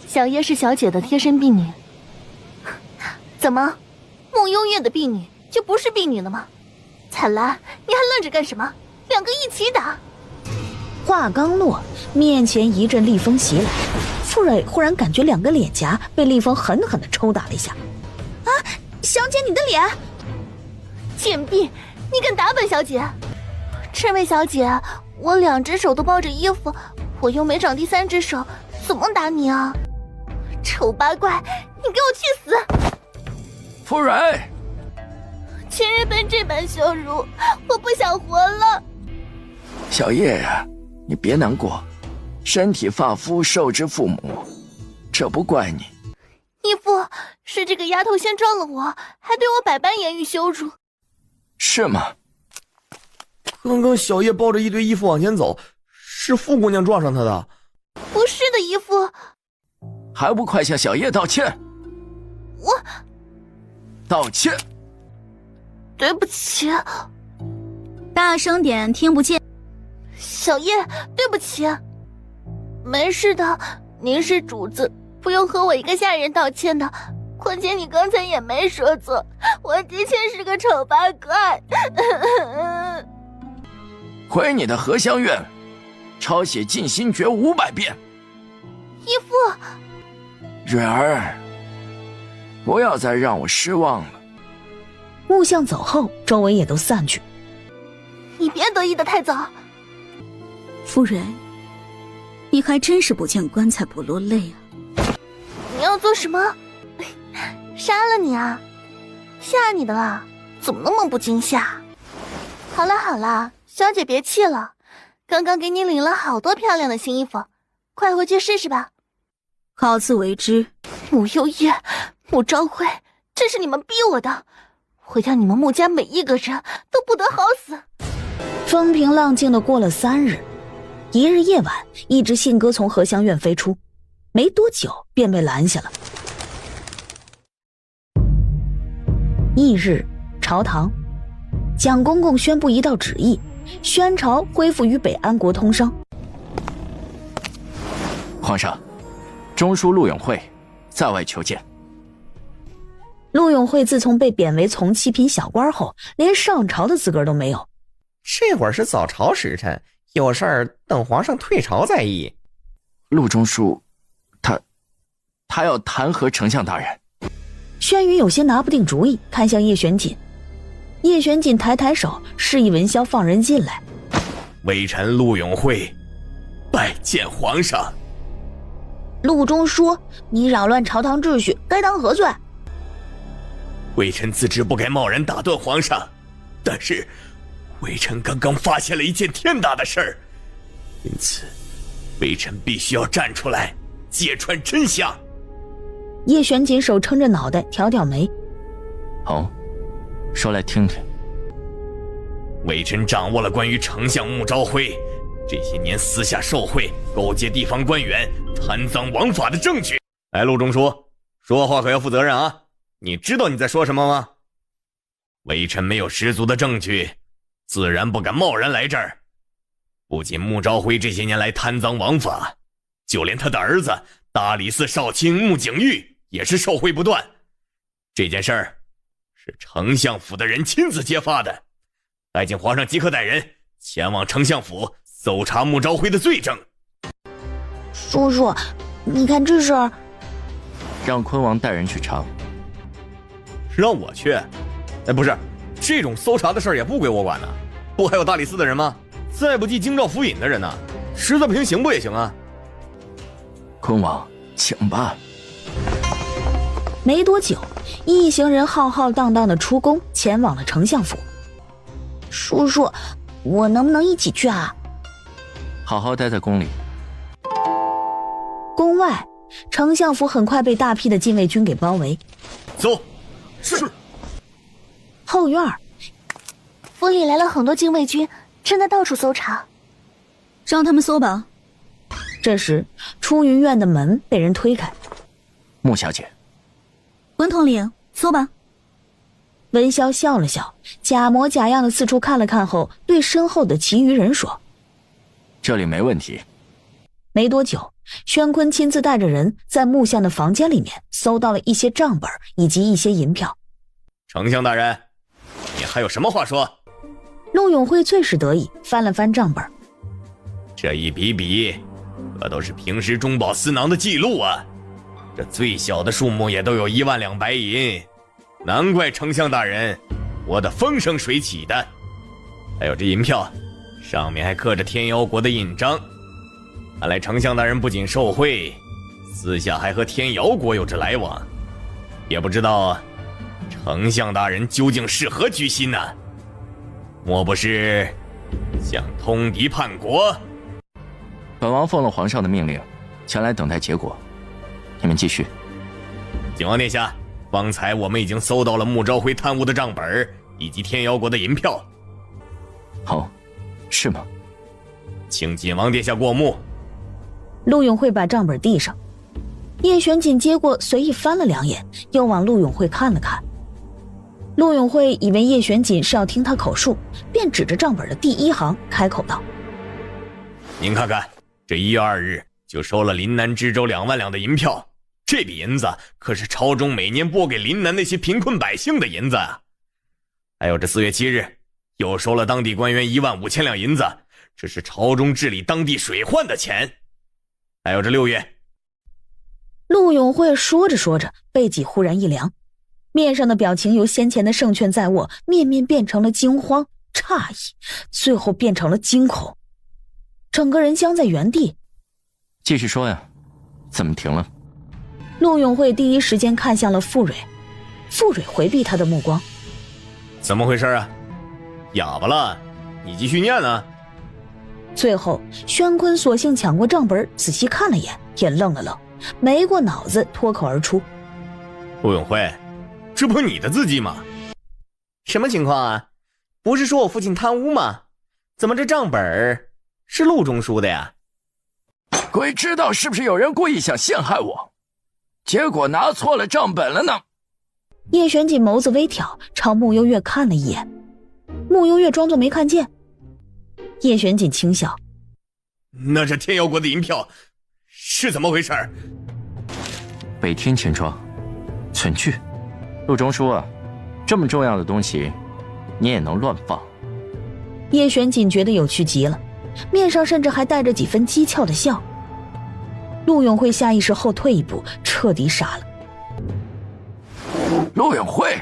小叶是小姐的贴身婢女。怎么，慕幽月的婢女就不是婢女了吗？彩兰，你还愣着干什么？两个一起打！话刚落，面前一阵厉风袭来，傅蕊忽然感觉两个脸颊被厉风狠狠地抽打了一下。啊，小姐你的脸！贱婢，你敢打本小姐？这位小姐，我两只手都包着衣服，我又没长第三只手，怎么打你啊？丑八怪，你给我去死！夫人，前日被这般羞辱，我不想活了。小叶呀，你别难过，身体发肤受之父母，这不怪你。义父，是这个丫头先撞了我，还对我百般言语羞辱。是吗？刚刚小叶抱着一堆衣服往前走，是傅姑娘撞上他的。不是的，义父。还不快向小叶道歉！我道歉。对不起。大声点，听不见。小叶，对不起。没事的，您是主子，不用和我一个下人道歉的。况且你刚才也没说错，我的确是个丑八怪。回你的荷香院，抄写静心诀500遍。义父，蕊儿，不要再让我失望了。木相走后，周围也都散去。你别得意的太早。夫人，你还真是不见棺材不落泪啊！你要做什么？杀了你啊！吓你的啦，怎么那么不惊吓？好了好了，小姐别气了，刚刚给你领了好多漂亮的新衣服，快回去试试吧。好自为之。穆幽夜、穆朝晖，这是你们逼我的，我要你们穆家每一个人都不得好死。风平浪静的过了3日，一日夜晚，一只信鸽从荷香院飞出，没多久便被拦下了。翌日，朝堂，蒋公公宣布一道旨意，宣朝恢复与北安国通商。皇上，中书陆永会在外求见。陆永会自从被贬为从七品小官后，连上朝的资格都没有。这会儿是早朝时辰，有事儿等皇上退朝再议。陆中书，他要弹劾丞相大人。轩辕有些拿不定主意，看向叶玄锦。叶玄锦抬抬手，示意文霄放人进来。微臣陆永会拜见皇上。陆中书，你扰乱朝堂秩序，该当何罪？微臣自知不该贸然打断皇上，但是微臣刚刚发现了一件天大的事儿，因此微臣必须要站出来揭穿真相。叶玄锦手撑着脑袋，挑挑眉。哦，说来听听。微臣掌握了关于丞相穆朝晖这些年私下受贿、勾结地方官员、贪赃枉法的证据。来，陆中书，说话可要负责任啊！你知道你在说什么吗？微臣没有十足的证据，自然不敢贸然来这儿。不仅穆朝晖这些年来贪赃枉法，就连他的儿子大理寺少卿穆景玉也是受贿不断。这件事儿是丞相府的人亲自揭发的，还请皇上即刻带人前往丞相府搜查穆朝晖的罪证。叔叔，你看这事儿，让昆王带人去查。让我去？哎，不是，这种搜查的事儿也不归我管呢。不还有大理寺的人吗？再不济京兆府尹的人呢，实在不行行不也行啊？昆王，请吧。没多久，一行人浩浩荡荡的出宫，前往了丞相府。叔叔，我能不能一起去啊？好好待在宫里。宫外，丞相府很快被大批的禁卫军给包围。走。是。后院，府里来了很多禁卫军，正在到处搜查。让他们搜吧。这时，出云院的门被人推开。穆小姐。文统领，搜吧。文霄笑了笑，假模假样的四处看了看后，对身后的其余人说：“这里没问题。”没多久，宣坤亲自带着人在木相的房间里面搜到了一些账本以及一些银票。丞相大人，你还有什么话说？陆永会最是得意，翻了翻账本。这一笔笔，可都是平时中饱私囊的记录啊！这最小的数目也都有1万两白银，难怪丞相大人活得风生水起的。还有这银票，上面还刻着天妖国的印章。看来丞相大人不仅受贿，私下还和天瑶国有着来往，也不知道丞相大人究竟是何居心呢？莫不是想通敌叛国？本王奉了皇上的命令，前来等待结果。你们继续。景王殿下，方才我们已经搜到了穆朝晖贪污的账本以及天瑶国的银票。哦，是吗？请景王殿下过目。陆永会把账本递上，叶玄锦接过，随意翻了2眼，又往陆永会看了看。陆永会以为叶玄锦是要听他口述，便指着账本的第1行开口道：“您看看，这1月2日就收了林南知州2万两的银票。这笔银子可是朝中每年拨给林南那些贫困百姓的银子啊！还有这4月7日，又收了当地官员15000两银子，这是朝中治理当地水患的钱。还有这6月。陆永慧说着说着，背脊忽然一凉，面上的表情由先前的胜券在握，面面变成了惊慌、诧异，最后变成了惊恐，整个人僵在原地。继续说呀，怎么停了？陆永慧第一时间看向了傅蕊，傅蕊回避他的目光。怎么回事啊？哑巴了？你继续念呢。最后宣坤索性抢过账本，仔细看了眼，也愣了愣，没过脑子脱口而出：陆永慧，这不你的字迹吗？什么情况啊？不是说我父亲贪污吗？怎么这账本是陆中书的呀？鬼知道是不是有人故意想陷害我，结果拿错了账本了呢？叶玄锦眸子微挑，朝穆幽月看了一眼，穆幽月装作没看见。叶玄锦轻笑：那这天瑶国的银票是怎么回事？北天钱庄存去。陆中书啊，这么重要的东西你也能乱放？叶玄锦觉得有趣极了，面上甚至还带着几分讥诮的笑。陆永慧下意识后退一步，彻底傻了。陆永慧，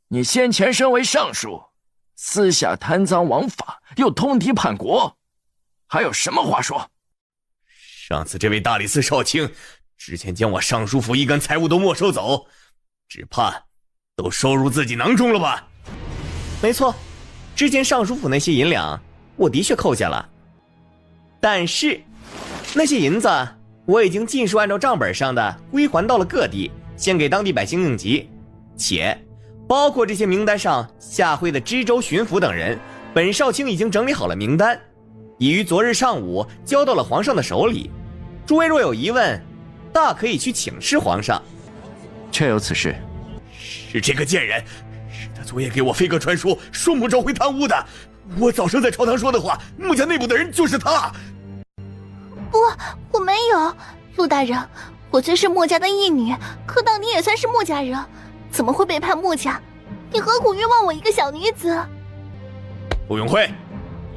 你先前身为尚书，私下贪赃枉法，又通敌叛国，还有什么话说？上次这位大理寺少卿之前将我尚书府一干财物都没收走，只怕都收入自己囊中了吧？没错，之前尚书府那些银两我的确扣下了，但是那些银子我已经尽数按照账本上的归还到了各地，先给当地百姓应急，且包括这些名单上下徽的知州、巡抚等人，本少卿已经整理好了名单，已于昨日上午交到了皇上的手里。诸位若有疑问，大可以去请示皇上。确有此事。是这个贱人，是他昨夜给我飞鸽传书，说穆昭辉贪污的。我早上在朝堂说的话，穆家内部的人就是他。不，我没有。陆大人，我虽是穆家的义女，可当你也算是穆家人，怎么会背叛穆家？你何苦冤枉我一个小女子？陆永慧，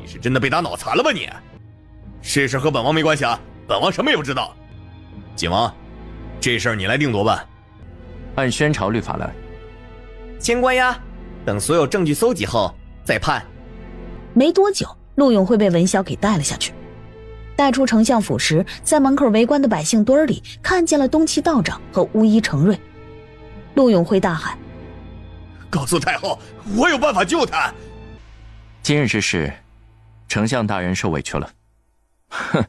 你是真的被打脑残了吧你？这事和本王没关系啊，本王什么也不知道。景王，这事儿你来定夺吧。按宣朝律法来。先关押，等所有证据搜集后再判。没多久，陆永慧被文晓给带了下去。带出丞相府时，在门口围观的百姓堆里看见了东岐道长和巫医程瑞。陆永慧大喊：告诉太后，我有办法救他。今日之事，丞相大人受委屈了。哼，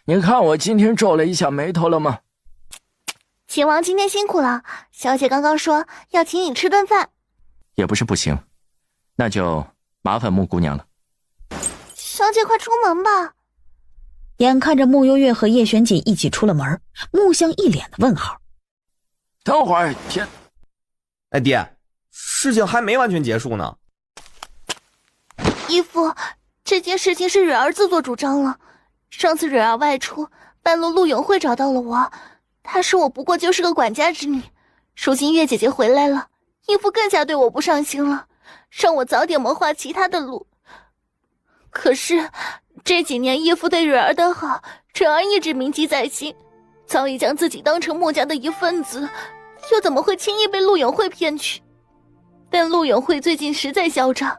你看我今天皱了一下眉头了吗？秦王今天辛苦了，小姐刚刚说要请你吃顿饭。也不是不行，那就麻烦穆姑娘了。小姐快出门吧。眼看着穆幽月和叶玄锦一起出了门，穆香一脸的问号。等会儿，天，哎爹，事情还没完全结束呢。义父，这件事情是蕊儿自作主张了。上次蕊儿外出，半路陆永慧找到了我，他说我不过就是个管家之女。如今月姐姐回来了，义父更加对我不上心了，让我早点谋划其他的路。可是这几年义父对蕊儿的好，蕊儿一直铭记在心，早已将自己当成穆家的一份子，又怎么会轻易被陆永慧骗去？但陆永慧最近实在嚣张，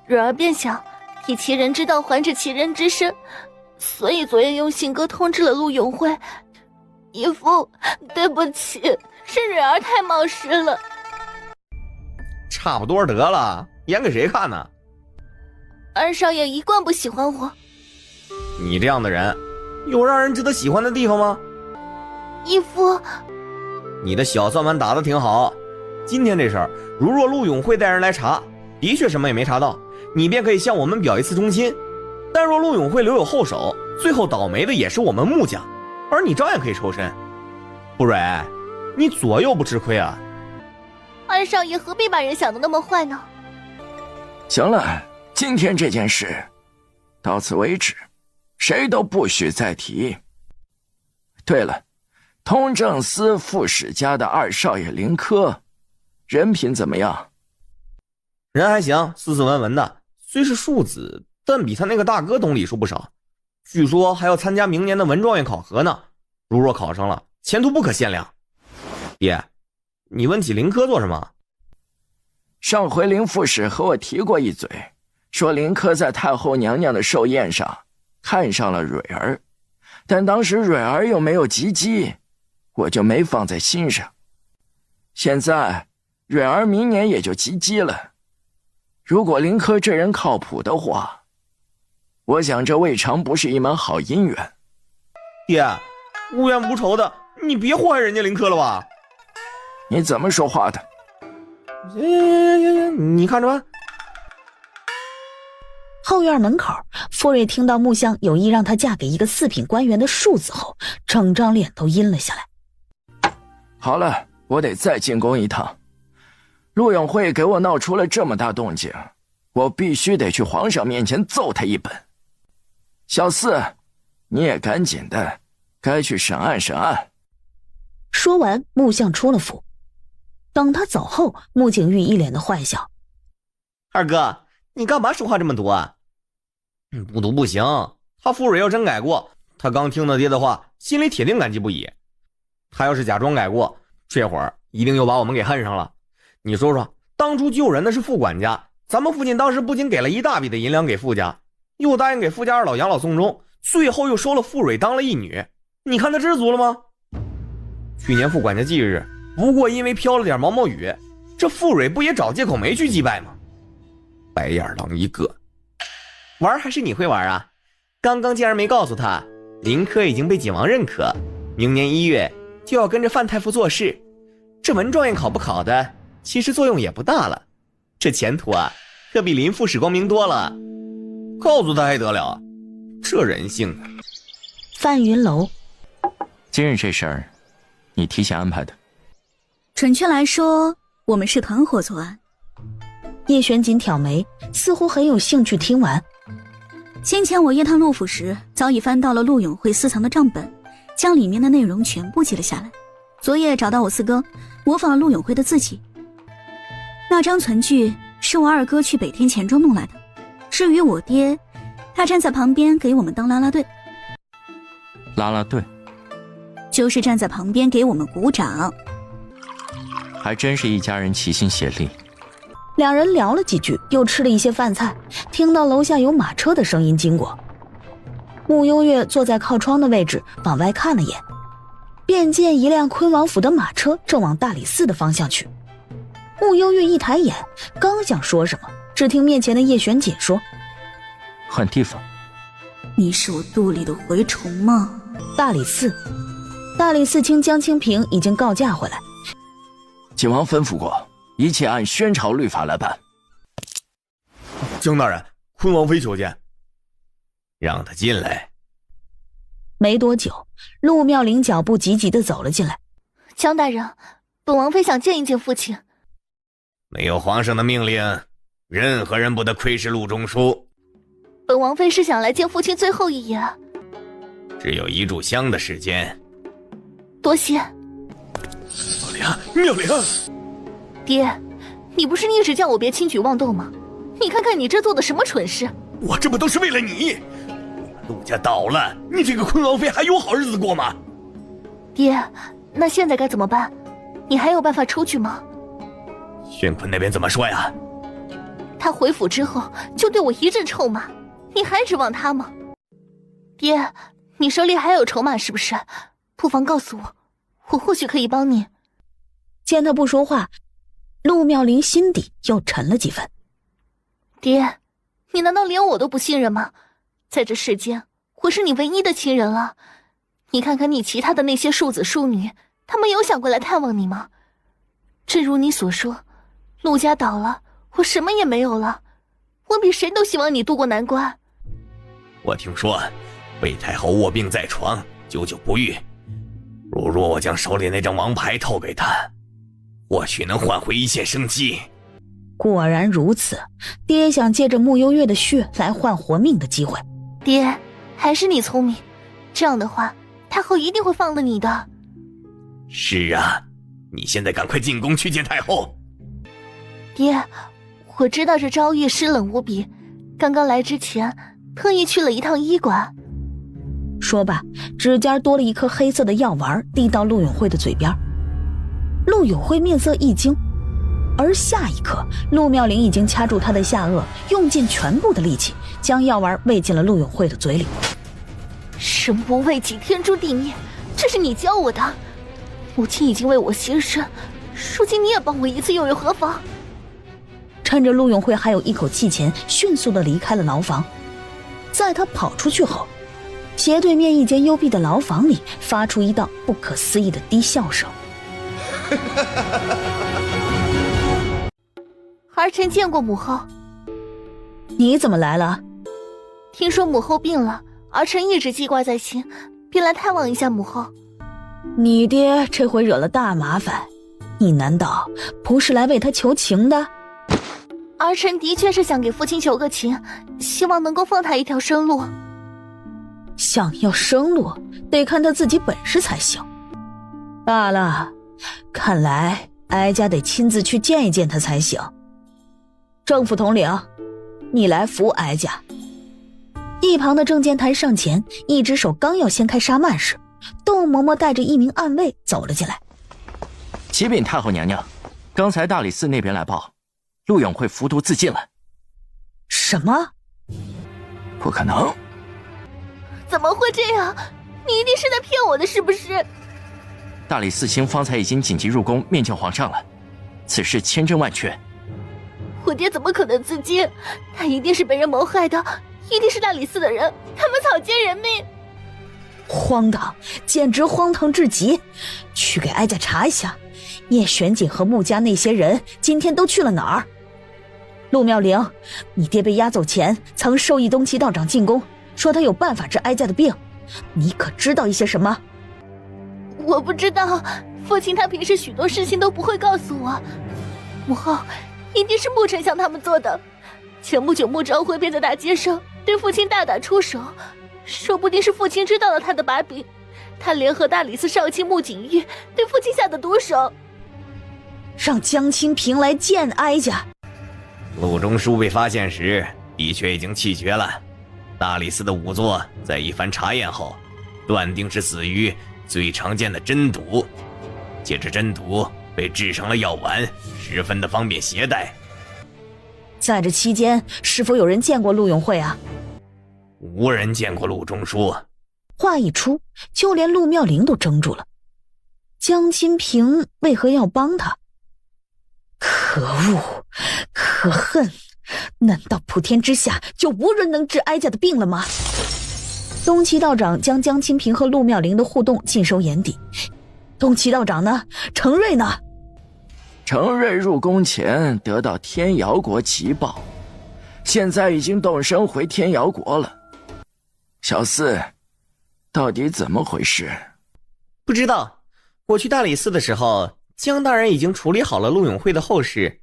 蕊儿便想以其人之道还治其人之身，所以昨夜用信鸽通知了陆永慧。义父，对不起，是蕊儿太冒失了。差不多得了，演给谁看呢？二少爷一贯不喜欢我。你这样的人，有让人值得喜欢的地方吗？义父，你的小算盘打得挺好。今天这事儿，如若陆永慧带人来查，的确什么也没查到，你便可以向我们表一次忠心。但若陆永慧留有后手，最后倒霉的也是我们穆家，而你照样可以抽身。不蕊，你左右不吃亏啊。二少爷何必把人想得那么坏呢？行了，今天这件事到此为止，谁都不许再提。对了，通政司副使家的二少爷林科，人品怎么样？人还行，斯斯文文的，虽是庶子，但比他那个大哥懂礼数不少。据说还要参加明年的文状元考核呢，如若考上了，前途不可限量。爹，你问起林科做什么？上回林副使和我提过一嘴，说林科在太后娘娘的寿宴上看上了蕊儿，但当时蕊儿又没有及笄，我就没放在心上。现在蕊儿明年也就及笄了，如果林科这人靠谱的话，我想这未尝不是一门好姻缘。爹，无冤无仇的，你别祸害人家林科了吧？你怎么说话的？你看着吧。后院门口，傅瑞听到木相有意让她嫁给一个四品官员的庶子后，整张脸都阴了下来。好了，我得再进宫一趟。陆永会给我闹出了这么大动静，我必须得去皇上面前揍他一本。小四，你也赶紧的，该去审案审案。说完，木相出了府。等他走后，穆景玉一脸的坏笑：“二哥，你干嘛说话这么毒啊？”“不毒不行，他傅蕊要真改过，他刚听了爹的话，心里铁定感激不已。他要是假装改过，这会儿一定又把我们给恨上了。你说说，当初救人的是傅管家，咱们父亲当时不仅给了一大笔的银两给傅家，又答应给傅家二老养老送终，最后又收了傅蕊当了义女，你看他知足了吗？去年傅管家忌日，不过因为飘了点毛毛雨，这傅蕊不也找借口没去祭拜吗？白眼狼一个。玩还是你会玩啊？刚刚竟然没告诉他，林科已经被景王认可，明年1月就要跟着范太傅做事。这文状元考不考的，其实作用也不大了，这前途啊，可比林副使光明多了。告诉他还得了？这人性啊！范云楼，今日这事儿，你提前安排的。准确来说，我们是团伙作案。叶玄锦挑眉，似乎很有兴趣听完。先前我夜探陆府时，早已翻到了陆永会私藏的账本，将里面的内容全部记了下来。昨夜找到我四哥，模仿了陆永会的字迹。那张存据是我二哥去北天钱庄弄来的。至于我爹，他站在旁边给我们当啦啦队。啦啦队？就是站在旁边给我们鼓掌。还真是一家人齐心协力。两人聊了几句，又吃了一些饭菜，听到楼下有马车的声音经过。穆幽月坐在靠窗的位置，往外看了眼，便见一辆坤王府的马车正往大理寺的方向去。穆幽月一抬眼，刚想说什么，只听面前的叶玄锦说：“换地方。”你是我肚里的蛔虫吗？大理寺，大理寺卿江清平已经告假回来。景王吩咐过，一切按宣朝律法来办。江大人，坤王妃求见。让他进来。没多久，陆妙龄脚步急急地走了进来。江大人，本王妃想见一见父亲。没有皇上的命令，任何人不得窥视陆中书。本王妃是想来见父亲最后一眼。只有一炷香的时间。多谢。妙龄，爹，你不是一直叫我别轻举妄动吗？你看看你这做的什么蠢事！我这不都是为了你？陆家倒了，你这个坤王妃还有好日子过吗？爹，那现在该怎么办？你还有办法出去吗？宣坤那边怎么说呀？他回府之后就对我一阵臭骂，你还指望他吗？爹，你手里还有筹码是不是？不妨告诉我，我或许可以帮你。见他不说话，陆妙龄心底又沉了几分。爹，你难道连我都不信任吗？在这世间，我是你唯一的亲人了。你看看你其他的那些庶子庶女，他们有想过来探望你吗？正如你所说，陆家倒了，我什么也没有了，我比谁都希望你渡过难关。我听说魏太后卧病在床，久久不愈。如若我将手里那张王牌透给他，或许能换回一线生机。果然如此，爹想借着穆幽月的血来换活命的机会。爹，还是你聪明，这样的话，太后一定会放了你的。是啊，你现在赶快进宫去见太后。爹，我知道这昭玉湿冷无比，刚刚来之前特意去了一趟医馆。说罢，指尖多了一颗黑色的药丸，递到陆永慧的嘴边。陆永慧面色一惊，而下一刻，陆妙龄已经掐住他的下颚，用尽全部的力气，将药丸喂进了陆永慧的嘴里。生不为己，天诛地灭，这是你教我的。母亲已经为我牺牲，如今你也帮我一次，又有何妨？趁着陆永慧还有一口气前，迅速地离开了牢房。在他跑出去后，斜对面一间幽闭的牢房里发出一道不可思议的低笑声。儿臣见过母后。你怎么来了？听说母后病了，儿臣一直记挂在心，便来探望一下母后。你爹这回惹了大麻烦，你难道不是来为他求情的？儿臣的确是想给父亲求个情，希望能够放他一条生路。想要生路，得看他自己本事才行。罢了，看来哀家得亲自去见一见他才行。郑府统领，你来扶哀家。一旁的郑监台上前，一只手刚要掀开纱幔时，窦嬷嬷带着一名暗卫走了进来。启禀太后娘娘，刚才大理寺那边来报，陆永慧服毒自尽了。什么？不可能！怎么会这样？你一定是在骗我的，是不是？大理寺卿方才已经紧急入宫面见皇上了，此事千真万确。我爹怎么可能自尽？他一定是被人谋害的，一定是大理寺的人，他们草菅人命。荒唐，简直荒唐至极！去给哀家查一下，叶玄景和穆家那些人今天都去了哪儿？陆妙龄，你爹被押走前曾授意东岐道长进宫，说他有办法治哀家的病，你可知道一些什么？我不知道，父亲他平时许多事情都不会告诉我。母后，一定是穆丞相他们做的。前不久穆昭辉便在大街上对父亲大打出手，说不定是父亲知道了他的把柄，他联合大理寺少卿穆景玉对父亲下的毒手。让江清平来见哀家。陆中书被发现时的确已经气绝了，大理寺的仵作在一番查验后，断定是死于最常见的针毒，借着针毒被制成了药丸，十分的方便携带。在这期间，是否有人见过陆永慧啊？无人见过陆中书。话一出，就连陆妙龄都怔住了。江清平为何要帮他？可恶，可恨！难道普天之下就无人能治哀家的病了吗？东岐道长将江清平和陆妙龄的互动尽收眼底。东岐道长呢？程瑞呢？程瑞入宫前得到天瑶国急报，现在已经动身回天瑶国了。小四，到底怎么回事？不知道，我去大理寺的时候，江大人已经处理好了陆永慧的后事。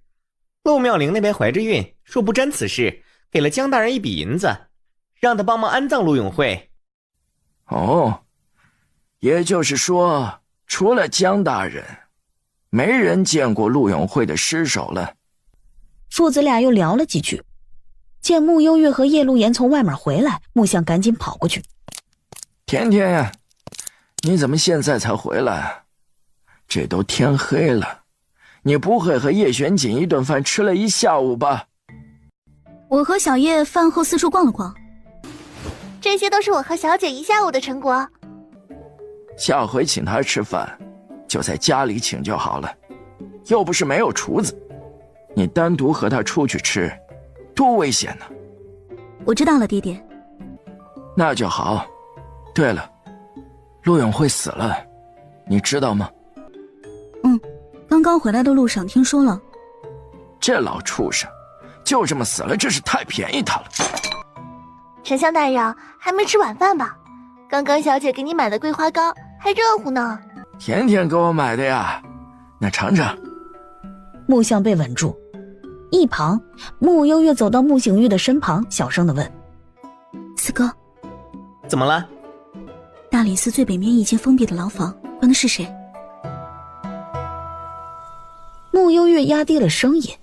陆妙龄那边怀着孕，说不沾此事，给了江大人一笔银子，让他帮忙安葬陆永慧。哦，也就是说，除了江大人，没人见过陆永慧的尸首了。父子俩又聊了几句，见穆幽月和叶陆言从外面回来，穆相赶紧跑过去。甜甜呀，你怎么现在才回来？这都天黑了，你不会和叶玄锦一顿饭吃了一下午吧？我和小叶饭后四处逛了逛，这些都是我和小姐一下午的成果。下回请他吃饭，就在家里请就好了，又不是没有厨子，你单独和他出去吃，多危险呢！我知道了，爹爹。那就好。对了，陆永慧死了，你知道吗？刚刚回来的路上听说了。这老畜生，就这么死了，真是太便宜他了。丞相大人，还没吃晚饭吧？刚刚小姐给你买的桂花糕还热乎呢。甜甜给我买的呀，那尝尝。穆相被稳住，一旁穆幽月走到穆景玉的身旁，小声地问：四哥，怎么了？大理寺最北面一间封闭的牢房，关的是谁？穆幽月压低了声音。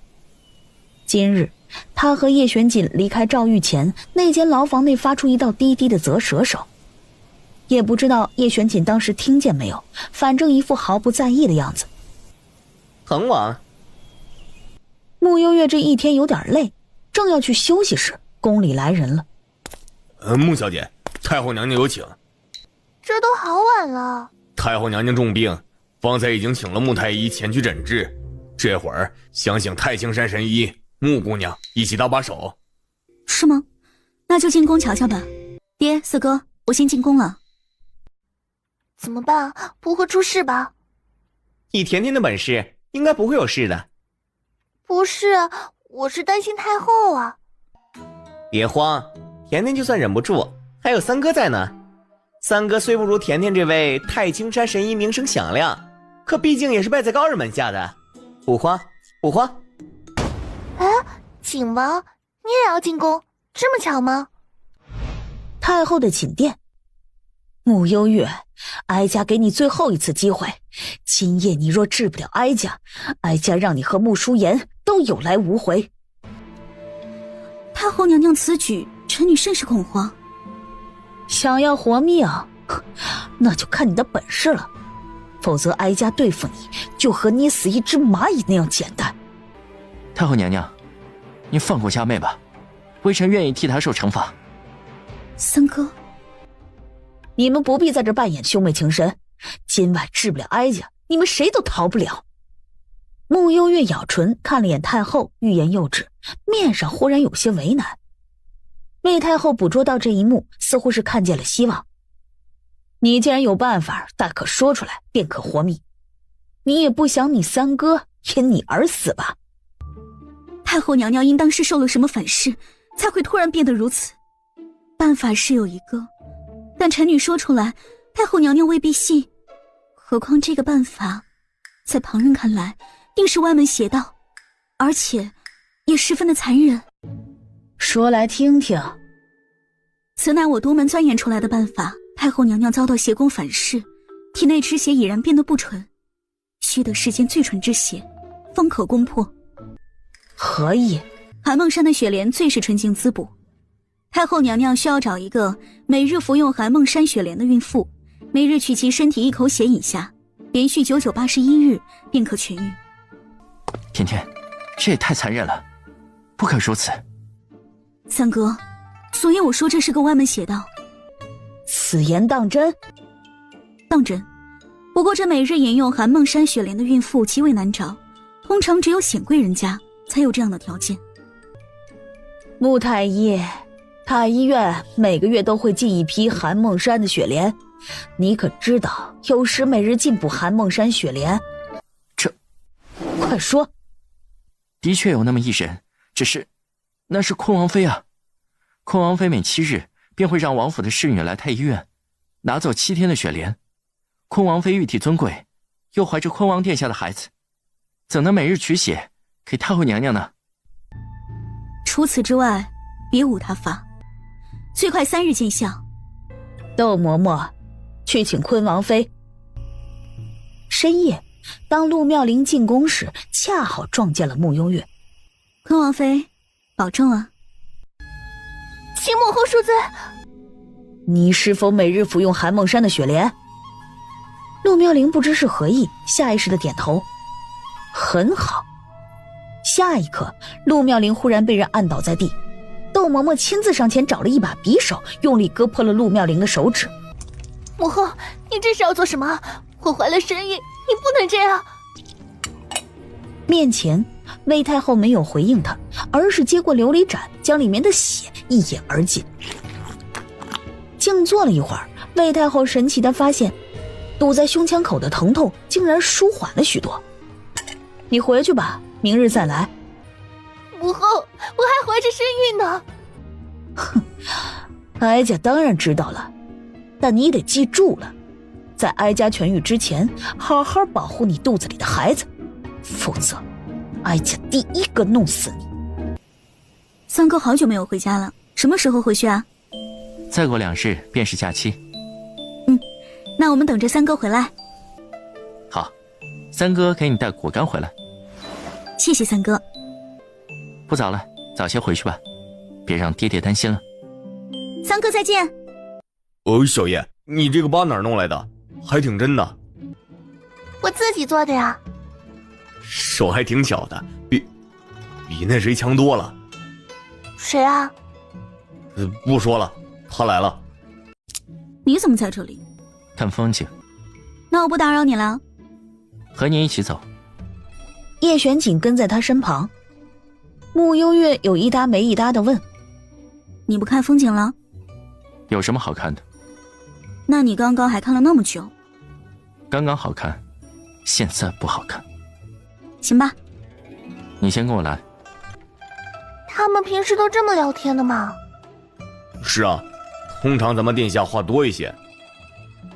今日他和叶玄锦离开赵玉前，那间牢房内发出一道低低的啧舌声，也不知道叶玄锦当时听见没有，反正一副毫不在意的样子。很晚。穆幽月这一天有点累，正要去休息时，宫里来人了。穆小姐，太后娘娘有请。这都好晚了。太后娘娘重病，方才已经请了穆太医前去诊治，这会儿想请太清山神医穆姑娘一起搭把手。是吗？那就进宫瞧瞧吧。爹，四哥，我先进宫了。怎么办？不会出事吧？以甜甜的本事，应该不会有事的。不是，我是担心太后啊。别慌，甜甜就算忍不住，还有三哥在呢。三哥虽不如甜甜这位太清山神医名声响亮，可毕竟也是拜在高人门下的。不慌，不慌。哎，景王，你也要进宫？这么巧吗？太后的寝殿。穆幽月，哀家给你最后一次机会，今夜你若治不了哀家，哀家让你和穆淑颜都有来无回。太后娘娘此举，臣女甚是恐慌。想要活命，那就看你的本事了，否则哀家对付你就和捏死一只蚂蚁那样简单。太后娘娘，你放过佳妹吧，微臣愿意替她受惩罚。三哥，你们不必在这扮演兄妹情深，今晚治不了哀家，你们谁都逃不了。穆幽月咬唇看了眼太后，欲言又止，面上忽然有些为难。魏太后捕捉到这一幕，似乎是看见了希望。你既然有办法，大可说出来，便可活命。你也不想你三哥因你而死吧？太后娘娘应当是受了什么反噬，才会突然变得如此。办法是有一个，但臣女说出来，太后娘娘未必信。何况这个办法，在旁人看来，定是歪门邪道，而且也十分的残忍。说来听听。此乃我独门钻研出来的办法。太后娘娘遭到邪功反噬，体内之血已然变得不纯，须得世间最纯之血，方可攻破。何以？寒梦山的雪莲最是纯净滋补。太后娘娘需要找一个每日服用寒梦山雪莲的孕妇，每日取其身体一口血饮下，连续9981日便可痊愈。甜甜，这也太残忍了，不可如此。三哥，所以我说这是个歪门邪道。此言当真？当真。不过这每日饮用寒梦山雪莲的孕妇极为难找，通常只有显贵人家才有这样的条件。穆太医，太医院每个月都会进一批寒梦山的雪莲，你可知道有时每日进补寒梦山雪莲？这，快说。的确有那么一人，只是那是昆王妃啊。昆王妃每7日便会让王府的侍女来太医院拿走7天的雪莲。昆王妃玉体尊贵，又怀着昆王殿下的孩子，怎能每日取血给太后娘娘呢？除此之外，别无他法。最快3日见效。窦嬷嬷，去请昆王妃。深夜，当陆妙龄进宫时，恰好撞见了穆幽月。昆王妃，保重啊。请母后恕罪。你是否每日服用寒梦山的雪莲？陆妙龄不知是何意，下意识的点头。很好。下一刻，陆妙龄忽然被人按倒在地，窦嬷嬷亲自上前找了一把匕首，用力割破了陆妙龄的手指。母后，你这是要做什么？我怀了身孕，你不能这样。面前，魏太后没有回应他，而是接过琉璃盏，将里面的血一饮而尽。静坐了一会儿，魏太后神奇地发现，堵在胸腔口的疼痛竟然舒缓了许多。你回去吧，明日再来。母后，我还怀着身孕呢。哼，哀家当然知道了，但你得记住了，在哀家痊愈之前，好好保护你肚子里的孩子，否则哀家第一个弄死你。三哥好久没有回家了，什么时候回去啊？再过2日便是假期。那我们等着三哥回来。好，三哥给你带果干回来。谢谢三哥。不早了，早些回去吧，别让爹爹担心了。三哥再见。哦，小叶，你这个疤哪儿弄来的？还挺真的。我自己做的呀。手还挺巧的，比那谁强多了。谁啊？不说了，他来了。你怎么在这里？看风景。那我不打扰你了。和你一起走。叶玄景跟在他身旁。慕幽月有一搭没一搭的问：“你不看风景了？有什么好看的？那你刚刚还看了那么久。刚刚好看，现在不好看。行吧。你先跟我来。他们平时都这么聊天的吗？是啊，通常咱们殿下话多一些。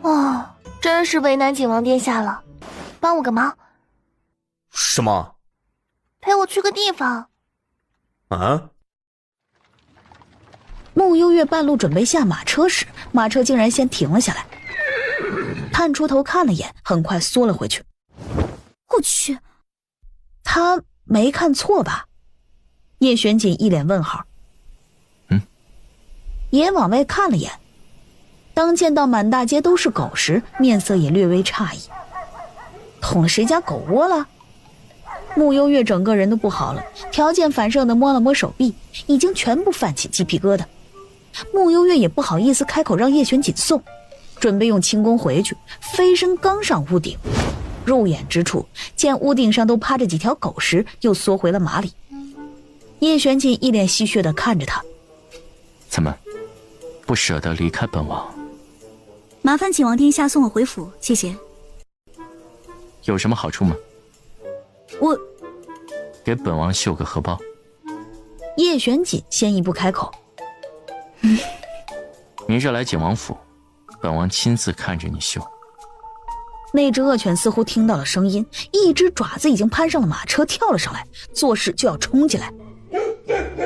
哦，真是为难景王殿下了。帮我个忙。什么？陪我去个地方。啊？慕幽月半路准备下马车时，马车竟然先停了下来，探出头看了眼，很快缩了回去。我去，他没看错吧？叶玄锦一脸问号。也往外看了眼，当见到满大街都是狗时，面色也略微诧异。捅了谁家狗窝了？慕幽月整个人都不好了，条件反射地摸了摸手臂，已经全部泛起鸡皮疙瘩。慕幽月也不好意思开口让叶玄锦送，准备用轻功回去，飞身刚上屋顶，入眼之处见屋顶上都趴着几条狗时，又缩回了马里。叶玄锦一脸戏谑地看着他：“怎么不舍得离开本王？麻烦景王殿下送我回府，谢谢。有什么好处吗？我给本王绣个荷包。”叶玄锦先一步开口：“明日来景王府，本王亲自看着你绣。”那只恶犬似乎听到了声音，一只爪子已经攀上了马车，跳了上来，作势就要冲进来。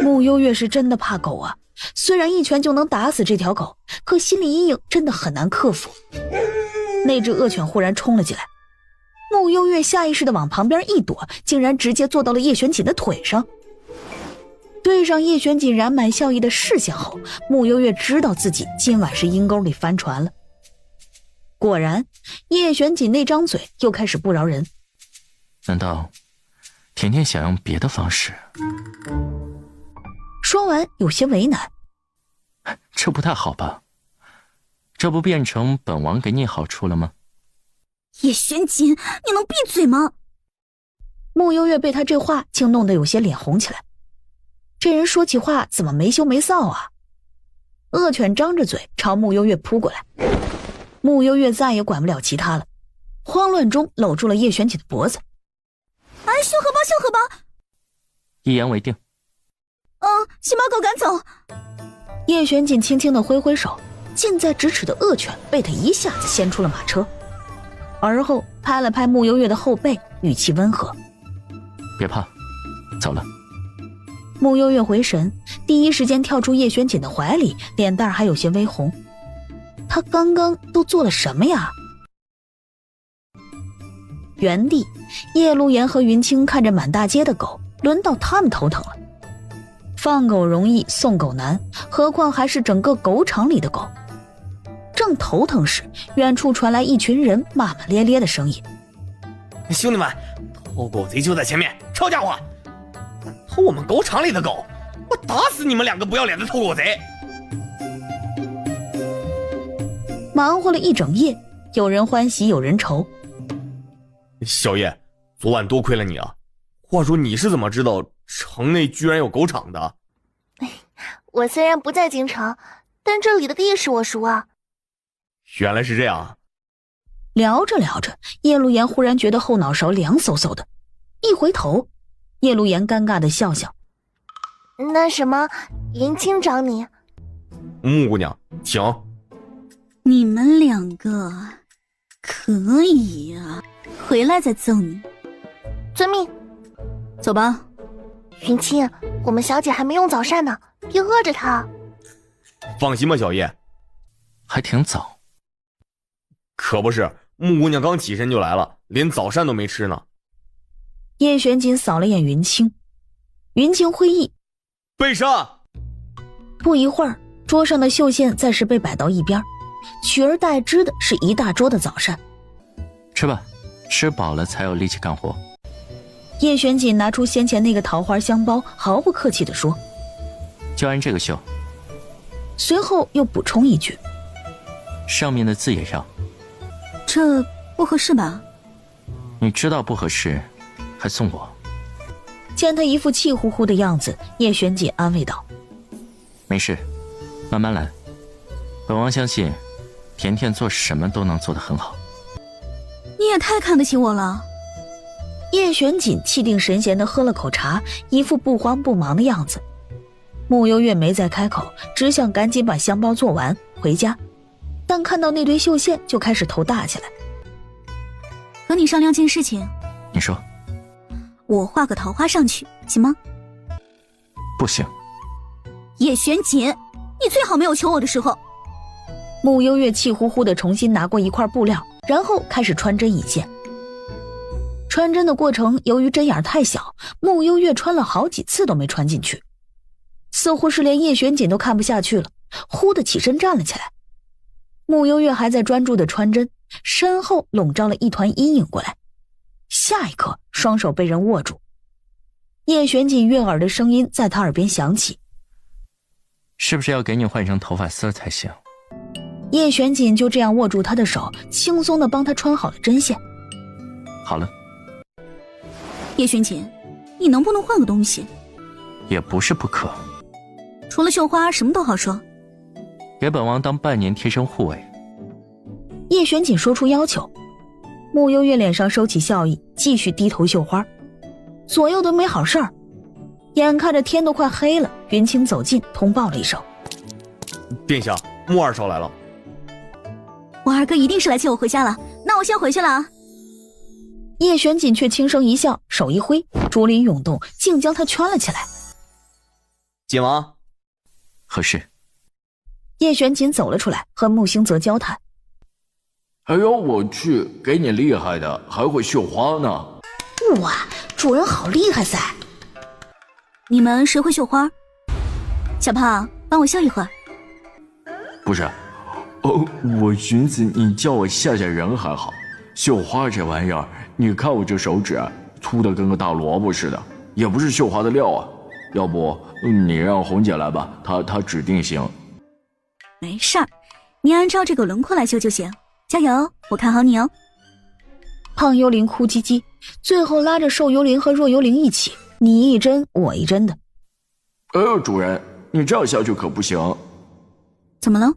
慕幽月是真的怕狗啊，虽然一拳就能打死这条狗，可心理阴影真的很难克服。那只恶犬忽然冲了进来，慕幽月下意识地往旁边一躲，竟然直接坐到了叶玄锦的腿上。对上叶玄锦染满笑意的视线后，慕幽月知道自己今晚是阴沟里翻船了。果然，叶玄锦那张嘴又开始不饶人。难道甜甜想用别的方式？说完有些为难。这不太好吧？这不变成本王给你好处了吗？叶玄锦，你能闭嘴吗？慕幽月被他这话竟弄得有些脸红起来。这人说起话怎么没羞没臊啊？恶犬张着嘴朝慕幽月扑过来，慕幽月再也管不了其他了，慌乱中搂住了叶玄锦的脖子。哎，绣荷包，绣荷包！一言为定。先把狗赶走。叶玄锦轻轻地挥挥手，近在咫尺的恶犬被他一下子掀出了马车，而后拍了拍慕幽月的后背，语气温和：“别怕，走了。”慕幽月回神，第一时间跳出叶玄锦的怀里，脸蛋还有些微红。他刚刚都做了什么呀？原地，叶陆言和云清看着满大街的狗，轮到他们头疼了。放狗容易送狗难，何况还是整个狗场里的狗。正头疼时，远处传来一群人骂骂咧咧的声音：“兄弟们，偷狗贼就在前面，抄家伙！偷我们狗场里的狗，我打死你们2个不要脸的偷狗贼！”忙活了一整夜，有人欢喜有人愁。小叶，昨晚多亏了你啊！话说你是怎么知道城内居然有狗场的？我虽然不在京城，但这里的地势我熟啊。原来是这样。聊着聊着，叶陆言忽然觉得后脑勺凉飕飕的，一回头，叶陆言尴尬的笑笑：“那什么，云清找你。”穆姑娘，请。你们2个可以啊，回来再揍你。遵命。走吧。云清，我们小姐还没用早膳呢，别饿着她。放心吧，小叶。还挺早。可不是，木姑娘刚起身就来了，连早膳都没吃呢。叶玄锦扫了眼云清，云清会意，备膳。不一会儿，桌上的绣线暂时被摆到一边，取而代之的是一大桌的早膳。吃吧，吃饱了才有力气干活。叶玄锦拿出先前那个桃花香包，毫不客气地说：“就按这个绣。”随后又补充一句：“上面的字也要。”这不合适吧？你知道不合适，还送我？见他一副气呼呼的样子，叶玄锦安慰道：“没事，慢慢来。本王相信，甜甜做什么都能做得很好。”你也太看得起我了。叶玄锦气定神闲地喝了口茶，一副不慌不忙的样子。穆幽月没再开口，只想赶紧把香包做完回家，但看到那堆绣线就开始头大起来。和你商量件事情。你说。我画个桃花上去行吗？不行。叶玄锦，你最好没有求我的时候。穆幽月气呼呼地重新拿过一块布料，然后开始穿针引线。穿针的过程由于针眼太小，穆幽月穿了好几次都没穿进去，似乎是连叶玄锦都看不下去了，忽地起身站了起来。穆幽月还在专注地穿针，身后笼罩了一团阴影过来，下一刻双手被人握住。叶玄锦悦耳的声音在他耳边响起：“是不是要给你换成头发丝才行？”叶玄锦就这样握住他的手，轻松地帮他穿好了针线。好了。叶玄锦，你能不能换个东西？也不是不可。除了绣花什么都好说。给本王当半年贴身护卫。叶玄锦说出要求，穆幽月脸上收起笑意，继续低头绣花。左右都没好事儿，眼看着天都快黑了，云清走近通报了一声：“殿下，穆二少来了。”我二哥一定是来接我回家了，那我先回去了啊。叶玄锦却轻声一笑，手一挥，竹林涌动，竟将他圈了起来。锦王，何事？叶玄锦走了出来，和穆兴泽交谈。哎呦我去，给你厉害的，还会绣花呢。哇，主人好厉害噻！你们谁会绣花？小胖，帮我绣一会儿。不是，我寻思你叫我吓吓人还好，绣花这玩意儿，你看我这手指粗的跟个大萝卜似的，也不是绣花的料啊。要不你让红姐来吧，她指定行。没事儿，你按照这个轮廓来绣就行。加油，我看好你哦。胖幽灵哭唧唧，最后拉着瘦幽灵和弱幽灵一起，你一针我一针的。主人，你这样下去可不行。怎么了？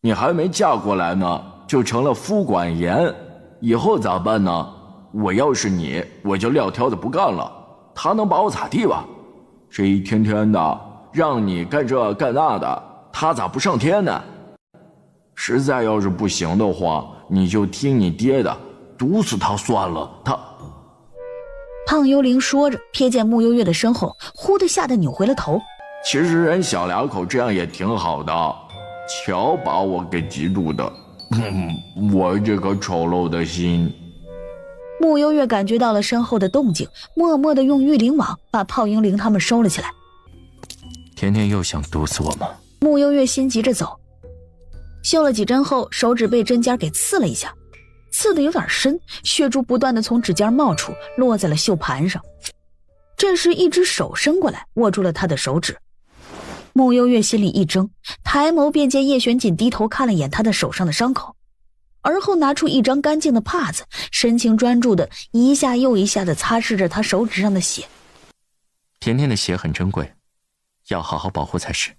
你还没嫁过来呢，就成了夫管严，以后咋办呢？我要是你，我就撂挑子不干了。他能把我咋地吧？这一天天的让你干这干那的，他咋不上天呢？实在要是不行的话，你就听你爹的，毒死他算了。他……胖幽灵说着，瞥见穆幽月的身后，忽地吓得扭回了头。其实人小两口这样也挺好的，瞧把我给嫉妒的，我这颗丑陋的心。穆幽月感觉到了身后的动静，默默地用玉灵网把胖幽灵他们收了起来。甜甜又想毒死我吗？穆幽月心急着走，绣了几针后，手指被针尖给刺了一下，刺得有点深，血珠不断地从指尖冒出，落在了绣盘上。这时一只手伸过来，握住了他的手指。穆幽月心里一怔，抬眸便见叶玄锦低头看了眼他的手上的伤口，而后拿出一张干净的帕子，神情专注的一下又一下的擦拭着他手指上的血。甜甜的血很珍贵，要好好保护才是。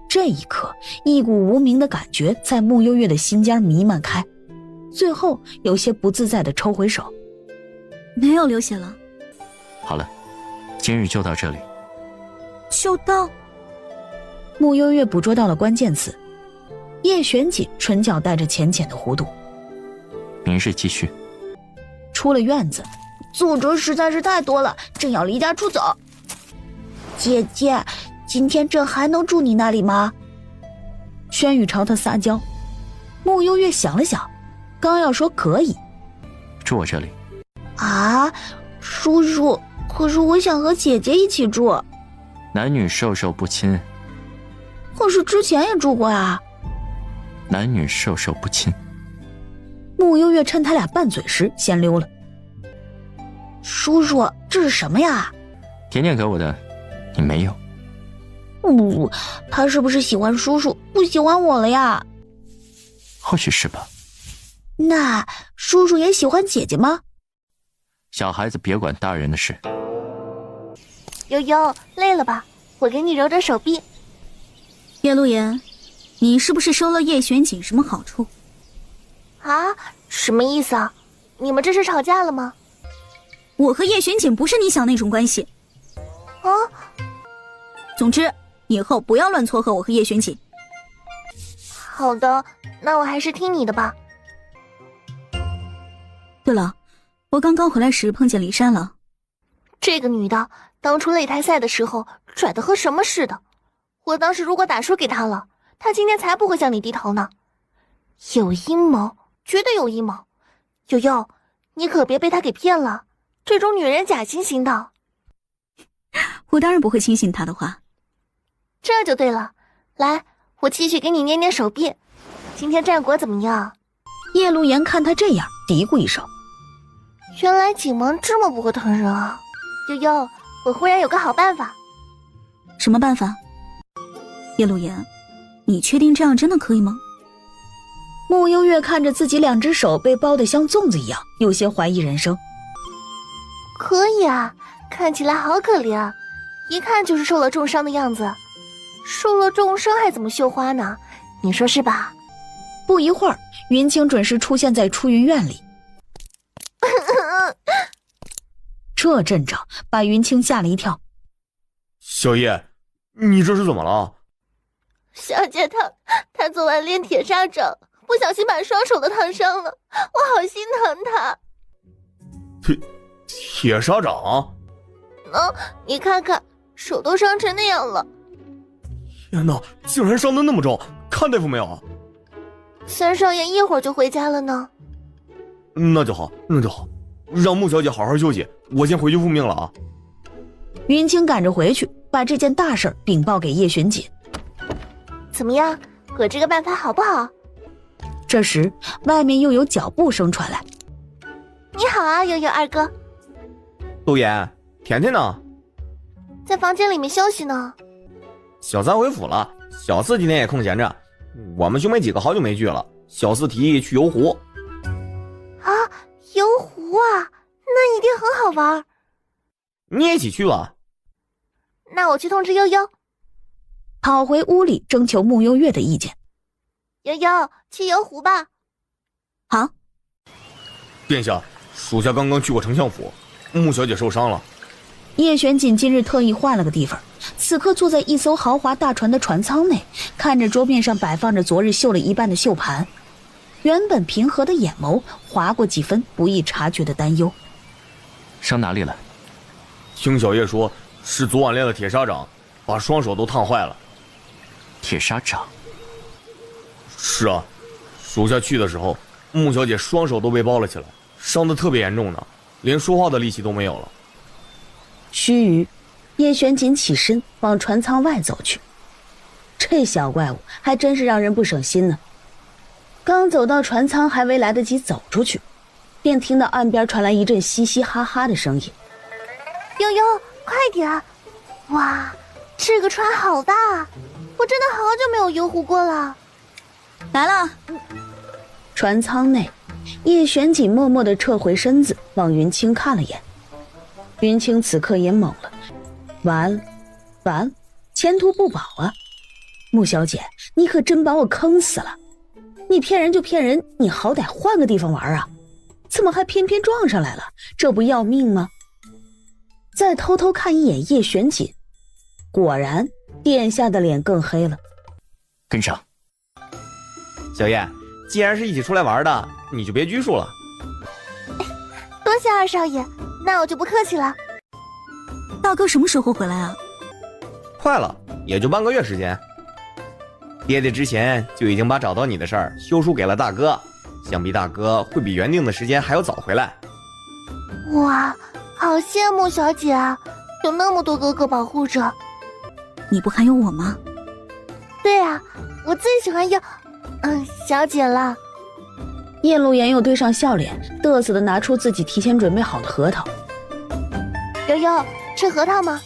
这一刻，一股无名的感觉在穆幽月的心间弥漫开，最后有些不自在的抽回手。没有流血了。好了，今日就到这里。就到。穆幽月捕捉到了关键词，叶玄锦唇角带着浅浅的弧度。明日继续。出了院子，奏折实在是太多了，朕要离家出走。姐姐，今天朕还能住你那里吗？轩宇朝他撒娇。穆幽月想了想，刚要说可以，住我这里。啊，叔叔，可是我想和姐姐一起住。男女授受不亲。可是之前也住过啊。男女授受不亲。穆幽月趁他俩拌嘴时先溜了。叔叔，这是什么呀？甜甜给我的，你没有。他是不是喜欢叔叔，不喜欢我了呀？或许是吧。那叔叔也喜欢姐姐吗？小孩子别管大人的事。悠悠，累了吧？我给你揉揉手臂。叶陆言，你是不是收了叶玄景什么好处？啊？什么意思啊？你们这是吵架了吗？我和叶玄景不是你想那种关系。啊？总之，以后不要乱撮合我和叶玄景。好的，那我还是听你的吧。对了，我刚刚回来时碰见黎珊了。这个女的，当初擂台赛的时候拽得和什么似的。我当时如果打输给她了，她今天才不会向你低头呢。有阴谋，绝对有阴谋。悠悠，你可别被她给骗了，这种女人假惺惺的。我当然不会轻信她的话。这就对了，来，我继续给你捏捏手臂。今天战果怎么样？叶陆言看他这样，嘀咕一声：原来景萌这么不会疼人啊！悠悠，我忽然有个好办法。什么办法？叶陆言，你确定这样真的可以吗？穆幽月看着自己两只手被包得像粽子一样，有些怀疑人生。可以啊，看起来好可怜，一看就是受了重伤的样子。受了重伤还怎么绣花呢？你说是吧？不一会儿，云清准时出现在出云院里。这阵仗把云清吓了一跳。小叶，你这是怎么了？小姐她昨晚练铁砂掌，不小心把双手都烫伤了，我好心疼她。铁砂掌？你看看，手都伤成那样了。天哪，竟然伤得那么重！看大夫没有？三少爷一会儿就回家了呢。那就好，那就好，让穆小姐好好休息，我先回去复命了啊。云清赶着回去，把这件大事禀报给叶玄锦。怎么样，我这个办法好不好？这时，外面又有脚步声传来。你好啊，悠悠二哥。陆言，甜甜呢？在房间里面休息呢。小三回府了，小四今天也空闲着。我们兄妹几个好久没聚了，小四提议去游湖。啊，游湖啊，那一定很好玩。你也一起去吧。那我去通知悠悠。跑回屋里征求穆幽月的意见。悠悠，去游湖吧。好。殿下，属下刚刚去过丞相府，穆小姐受伤了。叶玄锦今日特意换了个地方，此刻坐在一艘豪华大船的船舱内，看着桌面上摆放着昨日绣了一半的绣盘，原本平和的眼眸划过几分不易察觉的担忧。伤哪里了？听小叶说，是昨晚练的铁砂掌，把双手都烫坏了。铁砂掌？是啊，属下去的时候，穆小姐双手都被包了起来，伤得特别严重呢，连说话的力气都没有了。须臾，叶玄锦起身往船舱外走去。这小怪物还真是让人不省心呢。刚走到船舱，还未来得及走出去，便听到岸边传来一阵嘻嘻哈哈的声音。悠悠，快点！哇，这个船好大，我真的好久没有游湖过了。来了。船舱内，叶玄锦默默地撤回身子，往云清看了眼。云清此刻也懵了，完了，前途不保啊！穆小姐，你可真把我坑死了！你骗人就骗人，你好歹换个地方玩啊！怎么还偏偏撞上来了？这不要命吗？再偷偷看一眼叶玄锦，果然殿下的脸更黑了。跟上。小叶，既然是一起出来玩的，你就别拘束了。多谢二少爷，那我就不客气了。大哥什么时候回来啊？快了，也就半个月时间。爹爹之前就已经把找到你的事儿休书给了大哥，想必大哥会比原定的时间还要早回来。哇，好羡慕小姐啊，有那么多哥哥保护着。你不还有我吗？对啊，我最喜欢有小姐了。叶露言又对上笑脸，嘚瑟的拿出自己提前准备好的核桃。悠悠，吃核桃吗？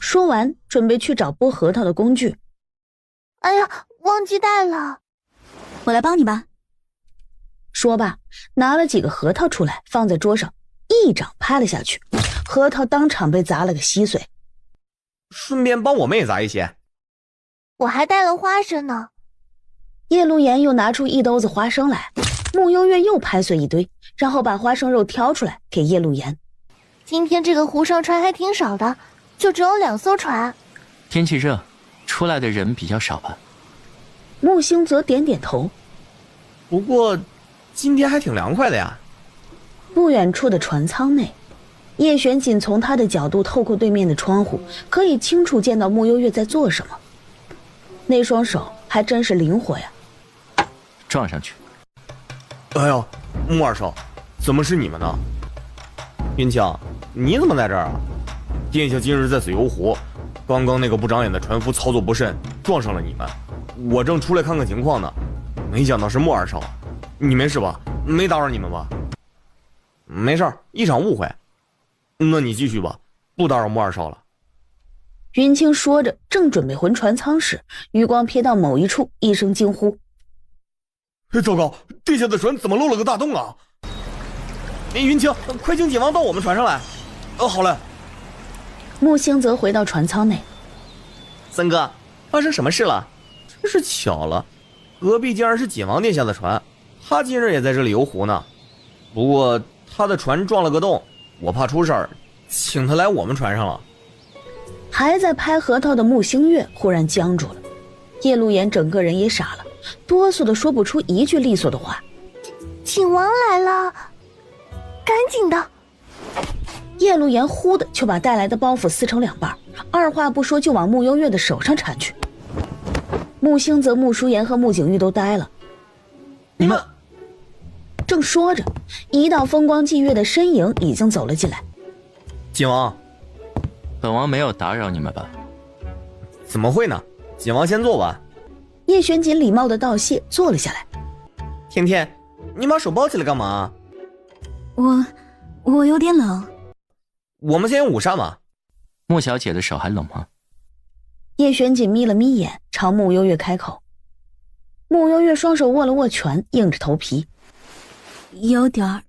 说完，准备去找剥核桃的工具。哎呀，忘记带了。我来帮你吧。说罢，拿了几个核桃出来，放在桌上，一掌拍了下去，核桃当场被砸了个稀碎。顺便帮我妹砸一些。我还带了花生呢。叶露言又拿出一兜子花生来，慕幽月又拍碎一堆，然后把花生肉挑出来给叶露言。今天这个湖上船还挺少的，就只有2艘船。天气热，出来的人比较少吧？木星则点点头。不过今天还挺凉快的呀。不远处的船舱内，叶璇仅从他的角度透过对面的窗户，可以清楚见到慕幽月在做什么。那双手还真是灵活呀。撞上去。哎呦，穆二少，怎么是你们呢？云强，你怎么在这儿啊？殿下今日在此游湖，刚刚那个不长眼的船夫操作不慎，撞上了你们。我正出来看看情况呢，没想到是穆二少。你没事吧？没打扰你们吧？没事儿，一场误会。那你继续吧，不打扰穆二少了。云清说着，正准备回船舱时，余光瞥到某一处，一声惊呼：糟糕，地下的船怎么漏了个大洞啊！云清，快请锦王到我们船上来。好嘞。木星则回到船舱内。三哥，发生什么事了？真是巧了，隔壁竟然是锦王殿下的船，他今日也在这里游湖呢。不过他的船撞了个洞，我怕出事儿，请他来我们船上了。还在拍核桃的木星月忽然僵住了，叶露言整个人也傻了，哆嗦的说不出一句利索的话。景王来了，赶紧的！叶露言忽的就把带来的包袱撕成2半，二话不说就往慕幽月的手上缠去。木星则、穆舒言和穆景玉都呆了。你们……正说着，一道风光霁月的身影已经走了进来。锦王，本王没有打扰你们吧？怎么会呢？锦王先坐吧。叶璇锦礼貌的道谢，坐了下来。天天，你把手包起来干嘛？我有点冷。我们先用午膳嘛。穆小姐的手还冷吗？叶璇锦眯了眯眼，朝穆幽月开口。穆幽月双手握了握拳，硬着头皮。有点儿。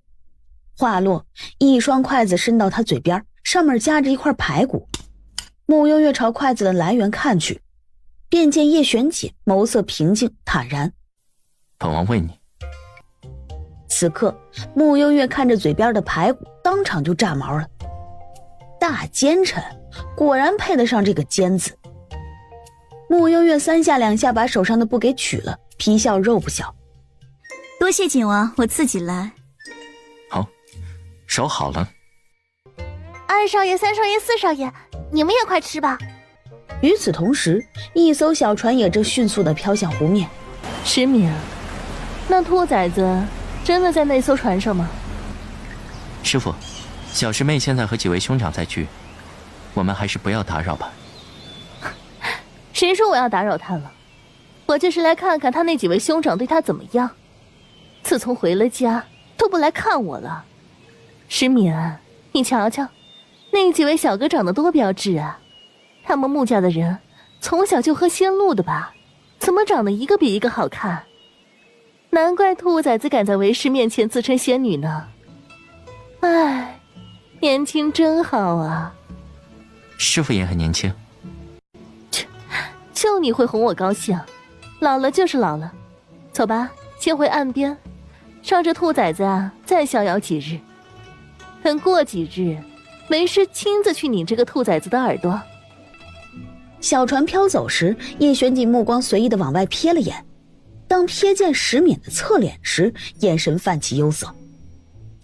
话落，一双筷子伸到他嘴边，上面夹着一块排骨。穆幽月朝筷子的来源看去，便见叶璇锦眸色平静坦然。本王喂你。此刻穆幽月看着嘴边的排骨，当场就炸毛了。大奸臣，果然配得上这个奸字。穆幽月3下2下把手上的布给取了，皮笑肉不笑。多谢景王，我自己来。好，手好了。2少爷、3少爷、4少爷，你们也快吃吧。与此同时，一艘小船也正迅速地飘向湖面。石敏，那兔崽子真的在那艘船上吗？师父，小师妹现在和几位兄长在聚，我们还是不要打扰吧。谁说我要打扰他了？我就是来看看他那几位兄长对他怎么样。自从回了家，都不来看我了。石敏，你瞧瞧，那几位小哥长得多标致啊！他们穆家的人从小就喝仙露的吧？怎么长得一个比一个好看？难怪兔崽子敢在为师面前自称仙女呢。唉，年轻真好啊。师父也很年轻。就你会哄我高兴，老了就是老了。走吧，先回岸边，让这兔崽子啊再逍遥几日。等过几日，为师亲自去拧这个兔崽子的耳朵。小船飘走时，叶璇锦目光随意地往外瞥了眼，当瞥见石敏的侧脸时，眼神泛起忧色。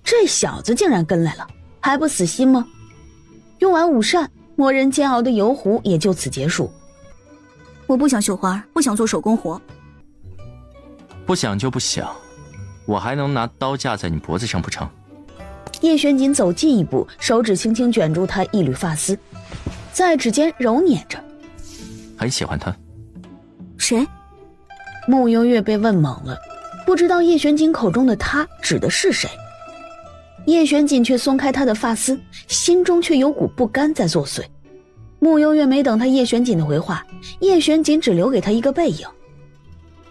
这小子竟然跟来了，还不死心吗？用完午膳，磨人煎熬的游湖也就此结束。我不想绣花，不想做手工活。不想就不想，我还能拿刀架在你脖子上不成？叶玄锦走近一步，手指轻轻卷住她一缕发丝，在指尖揉捻着。很喜欢他。谁？慕幽月被问懵了，不知道叶玄锦口中的他指的是谁。叶玄锦却松开他的发丝，心中却有股不甘在作祟。慕幽月没等他叶玄锦的回话，叶玄锦只留给他一个背影。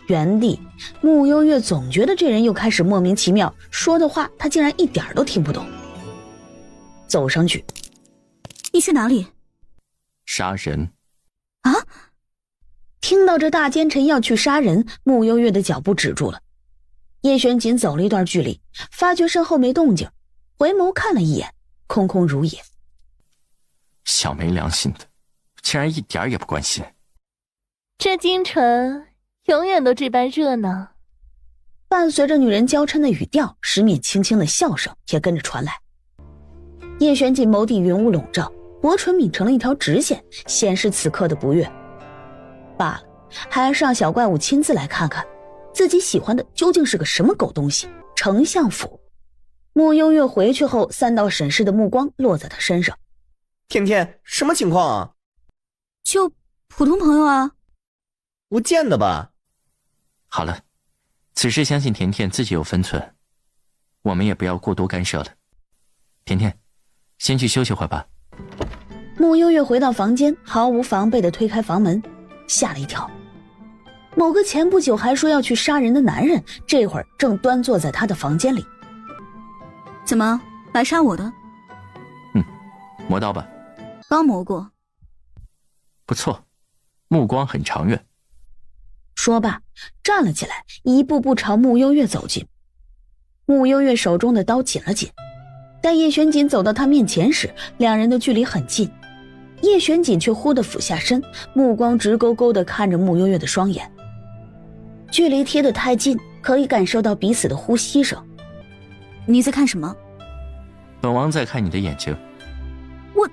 原地，慕幽月总觉得这人又开始莫名其妙，说的话他竟然一点都听不懂。走上去。你去哪里？杀人。啊！听到这大奸臣要去杀人，慕幽月的脚步止住了。叶玄锦走了一段距离，发觉身后没动静，回眸看了一眼，空空如也。小没良心的，竟然一点也不关心。这京城永远都这般热闹。伴随着女人娇嗔的语调，石冕轻轻的笑声也跟着传来。叶玄锦眸底云雾笼罩，薄唇抿成了一条直线，显示此刻的不悦。罢了，还是让小怪物亲自来看看自己喜欢的究竟是个什么狗东西。丞相府。慕幽月回去后，三道审视的目光落在他身上。甜甜，什么情况啊？就普通朋友啊。不见得吧。好了，此事相信甜甜自己有分寸，我们也不要过多干涉了。甜甜，先去休息会吧。慕幽月回到房间，毫无防备地推开房门，吓了一跳。某个前不久还说要去杀人的男人，这会儿正端坐在他的房间里。怎么来杀我的？磨刀吧。刚磨过。不错，目光很长远。说罢，站了起来，一步步朝慕幽月走近。慕幽月手中的刀紧了紧，但叶玄锦走到他面前时，两人的距离很近。叶玄锦却忽地俯下身，目光直勾勾地看着慕幽月的双眼。距离贴得太近，可以感受到彼此的呼吸声。你在看什么？本王在看你的眼睛。我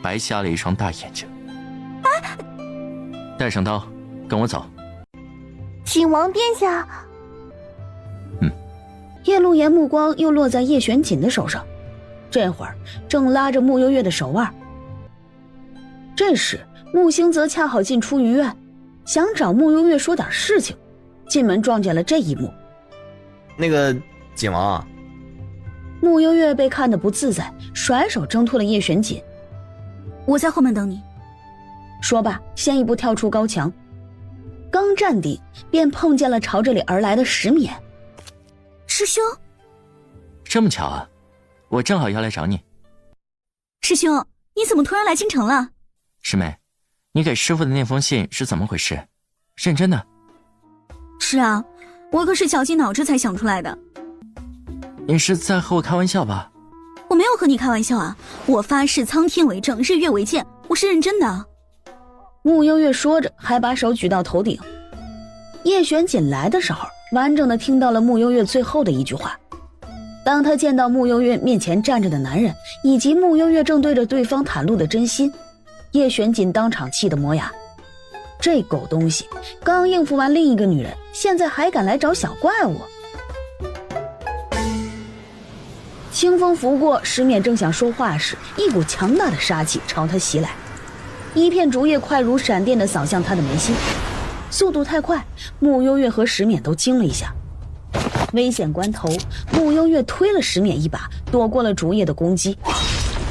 白瞎了一双大眼睛。带上刀，跟我走。请王殿下。叶陆言目光又落在叶玄锦的手上，这会儿正拉着慕幽月的手腕。这时慕星泽恰好进出于院，想找慕幽月说点事情，进门撞见了这一幕。那个锦王，慕幽月被看得不自在，甩手挣脱了叶玄锦。我在后门等你。说罢，先一步跳出高墙，刚站定，便碰见了朝这里而来的石冕。师兄，这么巧啊，我正好要来找你。师兄，你怎么突然来京城了？师妹，你给师父的那封信是怎么回事？认真的？是啊，我可是绞尽脑汁才想出来的。你是在和我开玩笑吧？我没有和你开玩笑啊，我发誓苍天为证，日月为鉴，我是认真的。慕幽月说着，还把手举到头顶。叶玄锦来的时候，完整的听到了慕幽月最后的一句话。当他见到慕幽月面前站着的男人，以及慕幽月正对着对方袒露的真心，叶玄锦当场气得磨牙。这狗东西刚应付完另一个女人，现在还敢来找小怪物。清风拂过，石冕正想说话时，一股强大的杀气朝他袭来，一片竹叶快如闪电地扫向他的眉心，速度太快，慕幽月和石冕都惊了一下。危险关头，慕幽月推了石冕一把，躲过了竹叶的攻击。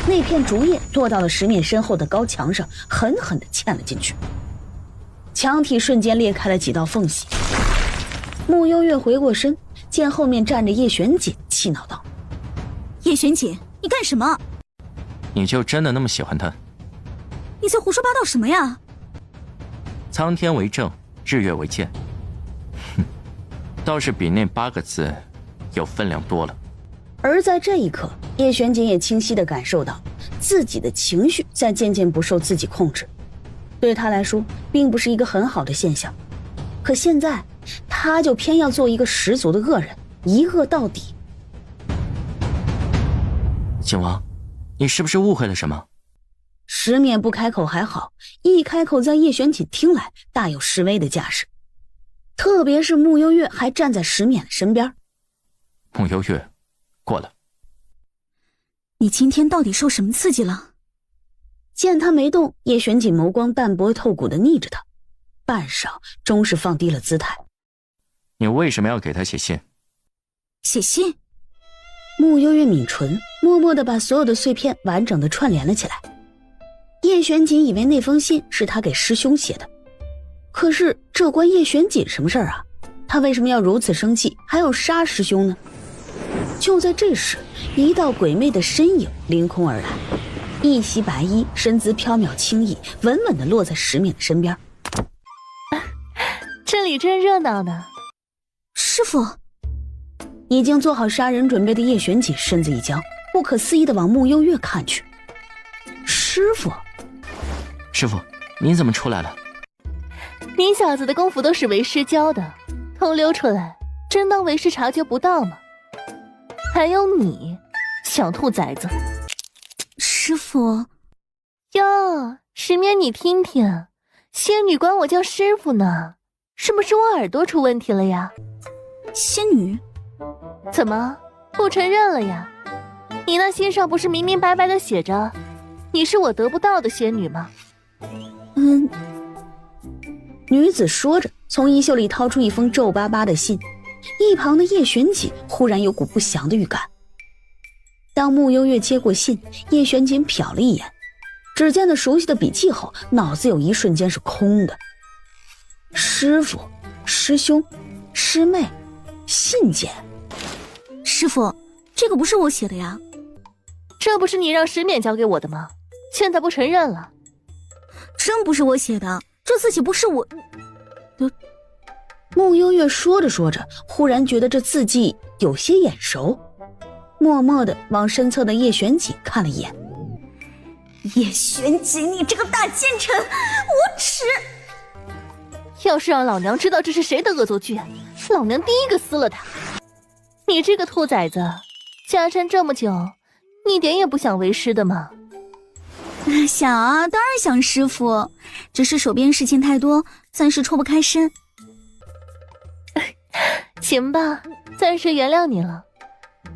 那片竹叶落到了石冕身后的高墙上，狠狠地嵌了进去，墙体瞬间裂开了几道缝隙。慕幽月回过身，见后面站着叶玄锦，气恼道：叶玄锦，你干什么？你就真的那么喜欢他？你在胡说八道什么呀？苍天为证，日月为鉴。哼，倒是比那8个字有分量多了。而在这一刻，叶玄锦也清晰地感受到自己的情绪在渐渐不受自己控制，对他来说并不是一个很好的现象。可现在他就偏要做一个十足的恶人，一恶到底。景王，你是不是误会了什么？石勉不开口还好，一开口在叶玄锦听来大有示威的架势。特别是穆幽月还站在石勉的身边。穆幽月，过来。你今天到底受什么刺激了？见他没动，叶玄锦眸光淡薄透骨地睨着他，半晌终是放低了姿态。你为什么要给他写信？写信？穆幽月抿唇，默默地把所有的碎片完整地串联了起来。叶玄锦以为那封信是他给师兄写的，可是这关叶玄锦什么事儿啊？他为什么要如此生气，还要杀师兄呢？就在这时，一道鬼魅的身影凌空而来，一袭白衣，身姿飘渺轻逸，稳稳地落在石勉的身边。这里真热闹呢。师父。已经做好杀人准备的叶玄锦身子一僵，不可思议地往穆幽月看去。师父，师父，你怎么出来了？你小子的功夫都是为师教的，偷溜出来，真当为师察觉不到吗？还有你，小兔崽子！师父，哟，石勉，你听听，仙女管我叫师父呢，是不是我耳朵出问题了呀？仙女？怎么不承认了呀？你那信上不是明明白白的写着，你是我得不到的仙女吗？女子说着，从衣袖里掏出一封皱巴巴的信。一旁的叶玄锦忽然有股不祥的预感。当穆幽月接过信，叶玄锦瞟了一眼，只见那熟悉的笔迹后，脑子有一瞬间是空的。师父、师兄、师妹、信件。师父，这个不是我写的呀。这不是你让石勉交给我的吗？现在不承认了？真不是我写的，这字迹不是我。穆幽月说着说着，忽然觉得这字迹有些眼熟，默默地往身侧的叶玄锦看了一眼。叶玄锦，你这个大奸臣，无耻！要是让老娘知道这是谁的恶作剧，老娘第一个撕了他！你这个兔崽子，下山这么久，一点也不想为师的吗？想啊，当然想师父，只是手边事情太多，暂时抽不开身。行吧，暂时原谅你了。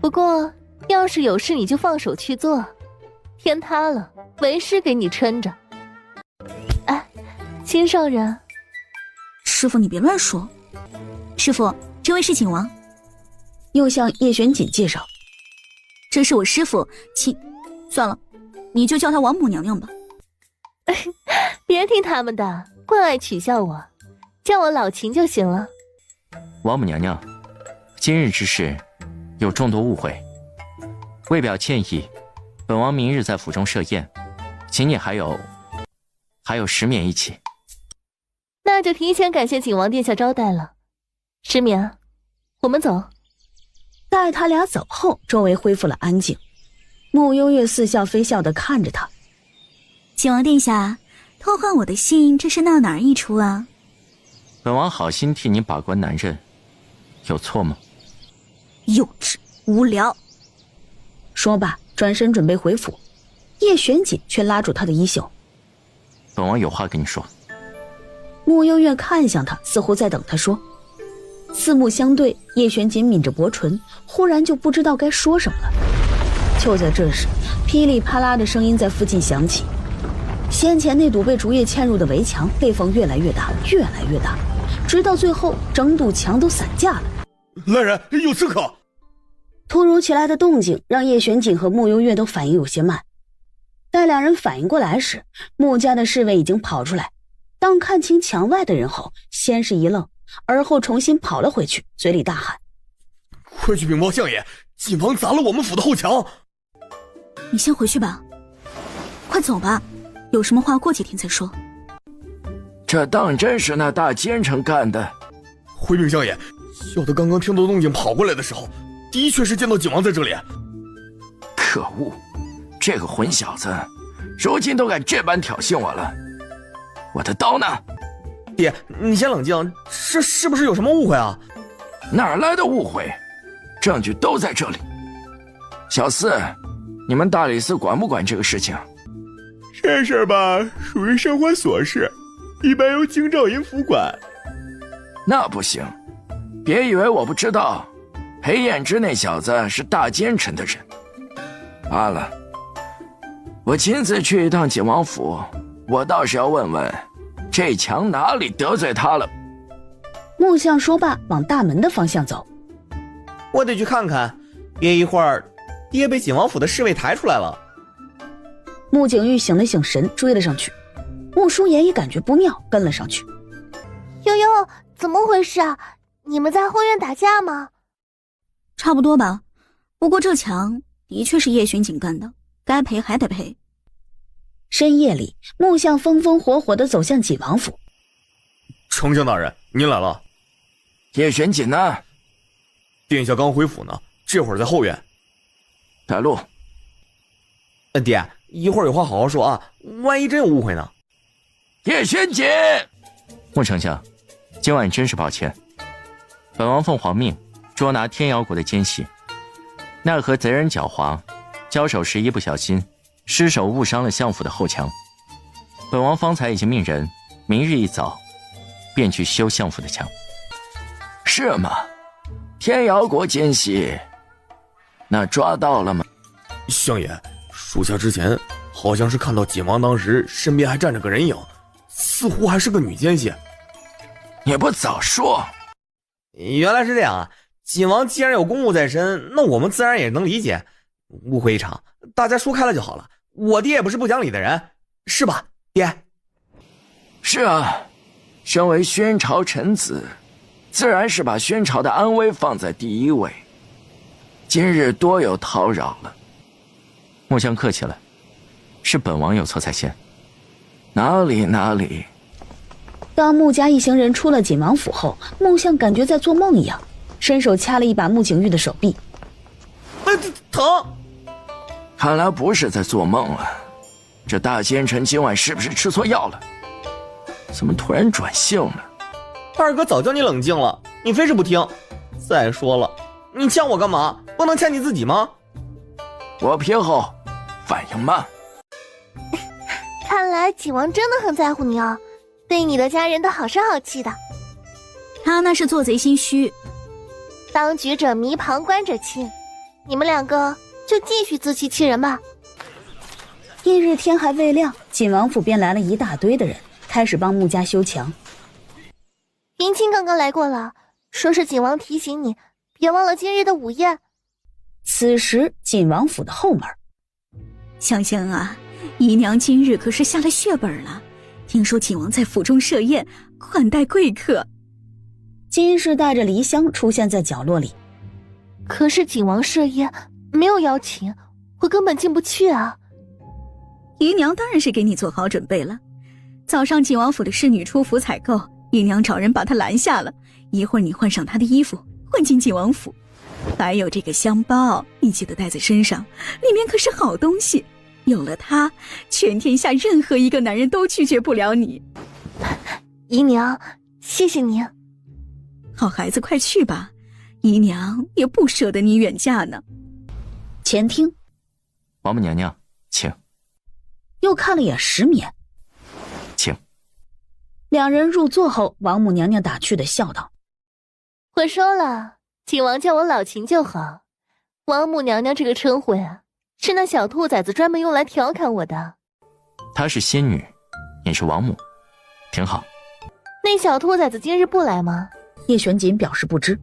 不过，要是有事你就放手去做，天塌了，为师给你撑着。哎，心上人。师父，你别乱说。师父，这位是景王。又向叶玄锦介绍，这是我师父算了，你就叫她王母娘娘吧。别听他们的，惯爱取笑我，叫我老秦就行了。王母娘娘，今日之事有众多误会，为表歉意，本王明日在府中设宴，请你还有石勉一起。那就提前感谢景王殿下招待了。石勉，我们走。待他俩走后，周围恢复了安静。穆幽月似笑非笑地看着他。景王殿下，偷换我的信，这是闹哪儿一出啊？本王好心替你把关男人，有错吗？幼稚无聊。说罢，转身准备回府，叶玄锦却拉住他的衣袖。本王有话跟你说。穆幽月看向他，似乎在等他说。四目相对，叶玄锦抿着薄唇，忽然就不知道该说什么了。就在这时，噼里啪啦的声音在附近响起。先前那堵被竹叶嵌入的围墙，裂缝越来越大，越来越大，直到最后，整堵墙都散架了。来人，有刺客！突如其来的动静让叶玄锦和穆幽月都反应有些慢。待两人反应过来时，穆家的侍卫已经跑出来。当看清墙外的人后，先是一愣，而后重新跑了回去，嘴里大喊：“快去禀报相爷，锦王砸了我们府的后墙！”你先回去吧，快走吧，有什么话过几天再说。这当真是那大奸臣干的？回禀相爷，小的刚刚听到动静跑过来的时候，的确是见到景王在这里。可恶，这个混小子，如今都敢这般挑衅我了。我的刀呢？爹，你先冷静，是不是有什么误会啊？哪来的误会？证据都在这里。小四，你们大理寺管不管这个事情？这事儿吧，属于生活琐事，一般由京兆尹府管。那不行，别以为我不知道，裴彦之那小子是大奸臣的人。罢了，我亲自去一趟景王府，我倒是要问问，这强哪里得罪他了。木匠说罢，往大门的方向走。我得去看看，别一会儿爹被景王府的侍卫抬出来了。穆景玉醒了醒神，追了上去。穆舒言也感觉不妙，跟了上去。悠悠，怎么回事啊？你们在后院打架吗？差不多吧，不过这墙的确是叶巡警干的，该赔还得赔。深夜里，木匠风风火火地走向景王府。丞相大人，您来了。叶巡警呢？殿下刚回府呢，这会儿在后院。带路。爹，一会儿有话好好说啊，万一真有误会呢？叶巡警，穆丞相，今晚真是抱歉，本王奉皇命捉拿天瑶国的奸细，奈何贼人狡猾，交手时一不小心失手误伤了相府的后墙。本王方才已经命人明日一早便去修相府的墙。是吗？天瑶国奸细，那抓到了吗？相爷，属下之前好像是看到景王当时身边还站着个人影，似乎还是个女奸细。你不早说。原来是这样啊！景王既然有公务在身，那我们自然也能理解。误会一场，大家说开了就好了。我爹也不是不讲理的人，是吧，爹？是啊，身为宣朝臣子，自然是把宣朝的安危放在第一位。今日多有叨扰了。穆相客气了，是本王有错在先。哪里。当穆家一行人出了景王府后，穆相感觉在做梦一样，伸手掐了一把穆景玉的手臂。疼！看来不是在做梦啊，这大奸臣今晚是不是吃错药了？怎么突然转性了？二哥早叫你冷静了，你非是不听。再说了，你呛我干嘛？不能呛你自己吗？我偏好反应慢。看来景王真的很在乎你哦，对你的家人都好声好气的。他那是做贼心虚。当局者迷，旁观者清。你们两个就继续自欺欺人吧。翌日天还未亮，景王府便来了一大堆的人，开始帮穆家修墙。云清刚刚来过了，说是景王提醒你，别忘了今日的午宴。此时景王府的后门，香香啊，姨娘今日可是下了血本了，听说景王在府中设宴款待贵客。金氏带着梨香出现在角落里。可是景王设宴没有邀请，我根本进不去啊。姨娘当然是给你做好准备了。早上景王府的侍女出府采购，姨娘找人把她拦下了，一会儿你换上她的衣服混进景王府。还有这个香包，你记得带在身上，里面可是好东西，有了它，全天下任何一个男人都拒绝不了你。姨娘，谢谢您。好孩子，快去吧，姨娘也不舍得你远嫁呢。前厅，王母娘娘，请。又看了眼石冕，请。两人入座后，王母娘娘打趣地笑道：“我说了，景王叫我老秦就好。王母娘娘这个称呼呀，是那小兔崽子专门用来调侃我的。她是仙女，你是王母，挺好。那小兔崽子今日不来吗？”叶玄锦表示不知。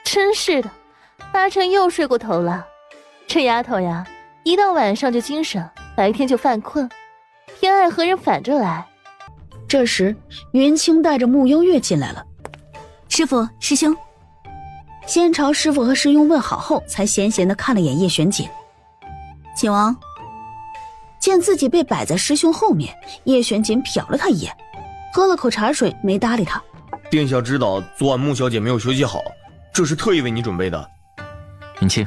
真是的，八成又睡过头了。这丫头呀，一到晚上就精神，白天就犯困，偏爱和人反着来。这时，云清带着穆幽月进来了。师父，师兄。先朝师父和师兄问好后，才闲闲地看了眼叶玄锦。景王见自己被摆在师兄后面，叶玄锦瞟了他一眼，喝了口茶水，没搭理他。殿下知道昨晚穆小姐没有休息好，这是特意为你准备的。云清，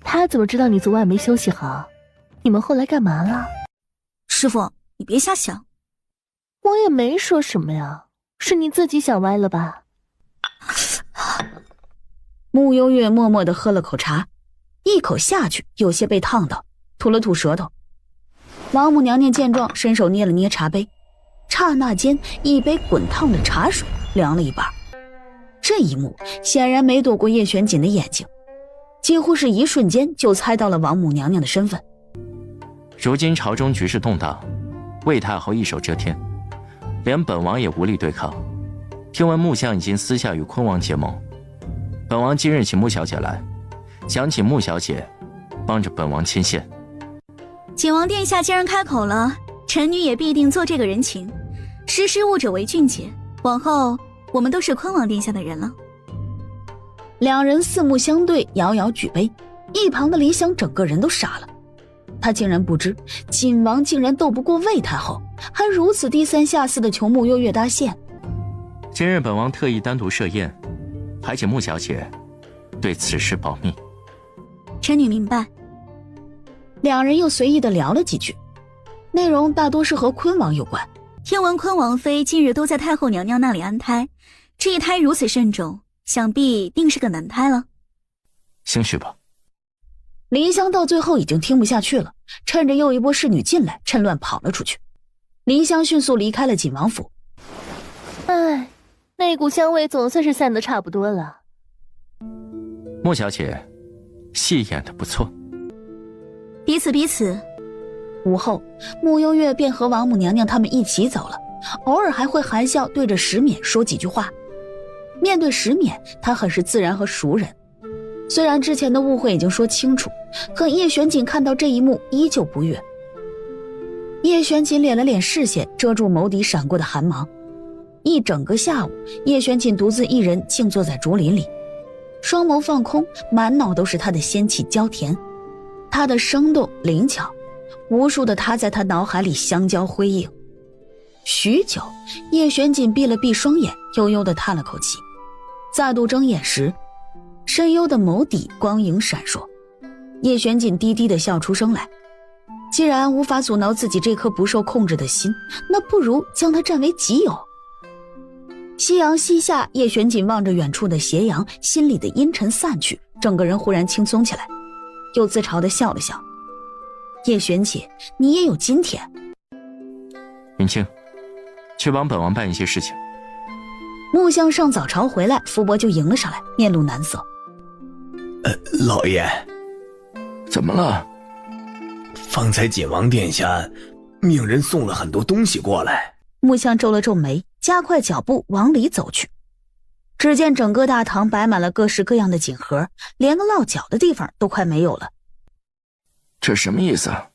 他怎么知道你昨晚没休息好？你们后来干嘛了？师父，你别瞎想。我也没说什么呀，是你自己想歪了吧？穆幽月默默地喝了口茶，一口下去，有些被烫到，吐了吐舌头，王母娘娘见状，伸手捏了捏茶杯，刹那间，一杯滚烫的茶水凉了一半。这一幕显然没躲过叶玄锦的眼睛，几乎是一瞬间就猜到了王母娘娘的身份。如今朝中局势动荡，魏太后一手遮天，连本王也无力对抗。听闻穆相已经私下与昆王结盟，本王今日请穆小姐来，想请穆小姐帮着本王牵线。景王殿下既然开口了，臣女也必定做这个人情。识时务者为俊杰，往后我们都是昆王殿下的人了。两人四目相对，遥遥举杯。一旁的李想整个人都傻了，他竟然不知景王竟然斗不过魏太后，还如此低三下四的求穆幽月搭线。今日本王特意单独设宴，还请穆小姐对此事保密。臣女明白。两人又随意的聊了几句，内容大多是和昆王有关。听闻昆王妃近日都在太后娘娘那里安胎，这一胎如此慎重，想必定是个男胎了。兴许吧。林香到最后已经听不下去了，趁着又一波侍女进来，趁乱跑了出去。林香迅速离开了锦王府。唉，那股香味总算是散得差不多了。穆小姐，戏演得不错。彼此。午后，穆幽月便和王母娘娘他们一起走了，偶尔还会含笑对着石冕说几句话。面对石冕，他很是自然和熟人。虽然之前的误会已经说清楚，可叶玄锦看到这一幕依旧不悦。叶玄锦敛了敛视线，遮住眸底闪过的寒芒。一整个下午，叶玄锦独自一人静坐在竹林里，双眸放空，满脑都是他的仙气娇甜，他的生动灵巧，无数的他在他脑海里相交辉映。许久，叶玄锦闭了闭双眼，悠悠地叹了口气，再度睁眼时，深幽的眸底光影闪烁。叶玄锦低低地笑出声来，既然无法阻挠自己这颗不受控制的心，那不如将它占为己有。夕阳西下，叶玄锦望着远处的斜阳，心里的阴沉散去，整个人忽然轻松起来，又自嘲地笑了笑。叶玄姐，你也有今天。云清，去帮本王办一些事情。穆相上早朝回来，福伯就迎了上来，面露难色。老爷，怎么了？方才锦王殿下命人送了很多东西过来。穆相皱了皱眉，加快脚步往里走去。只见整个大堂摆满了各式各样的锦盒，连个落脚的地方都快没有了。这什么意思啊？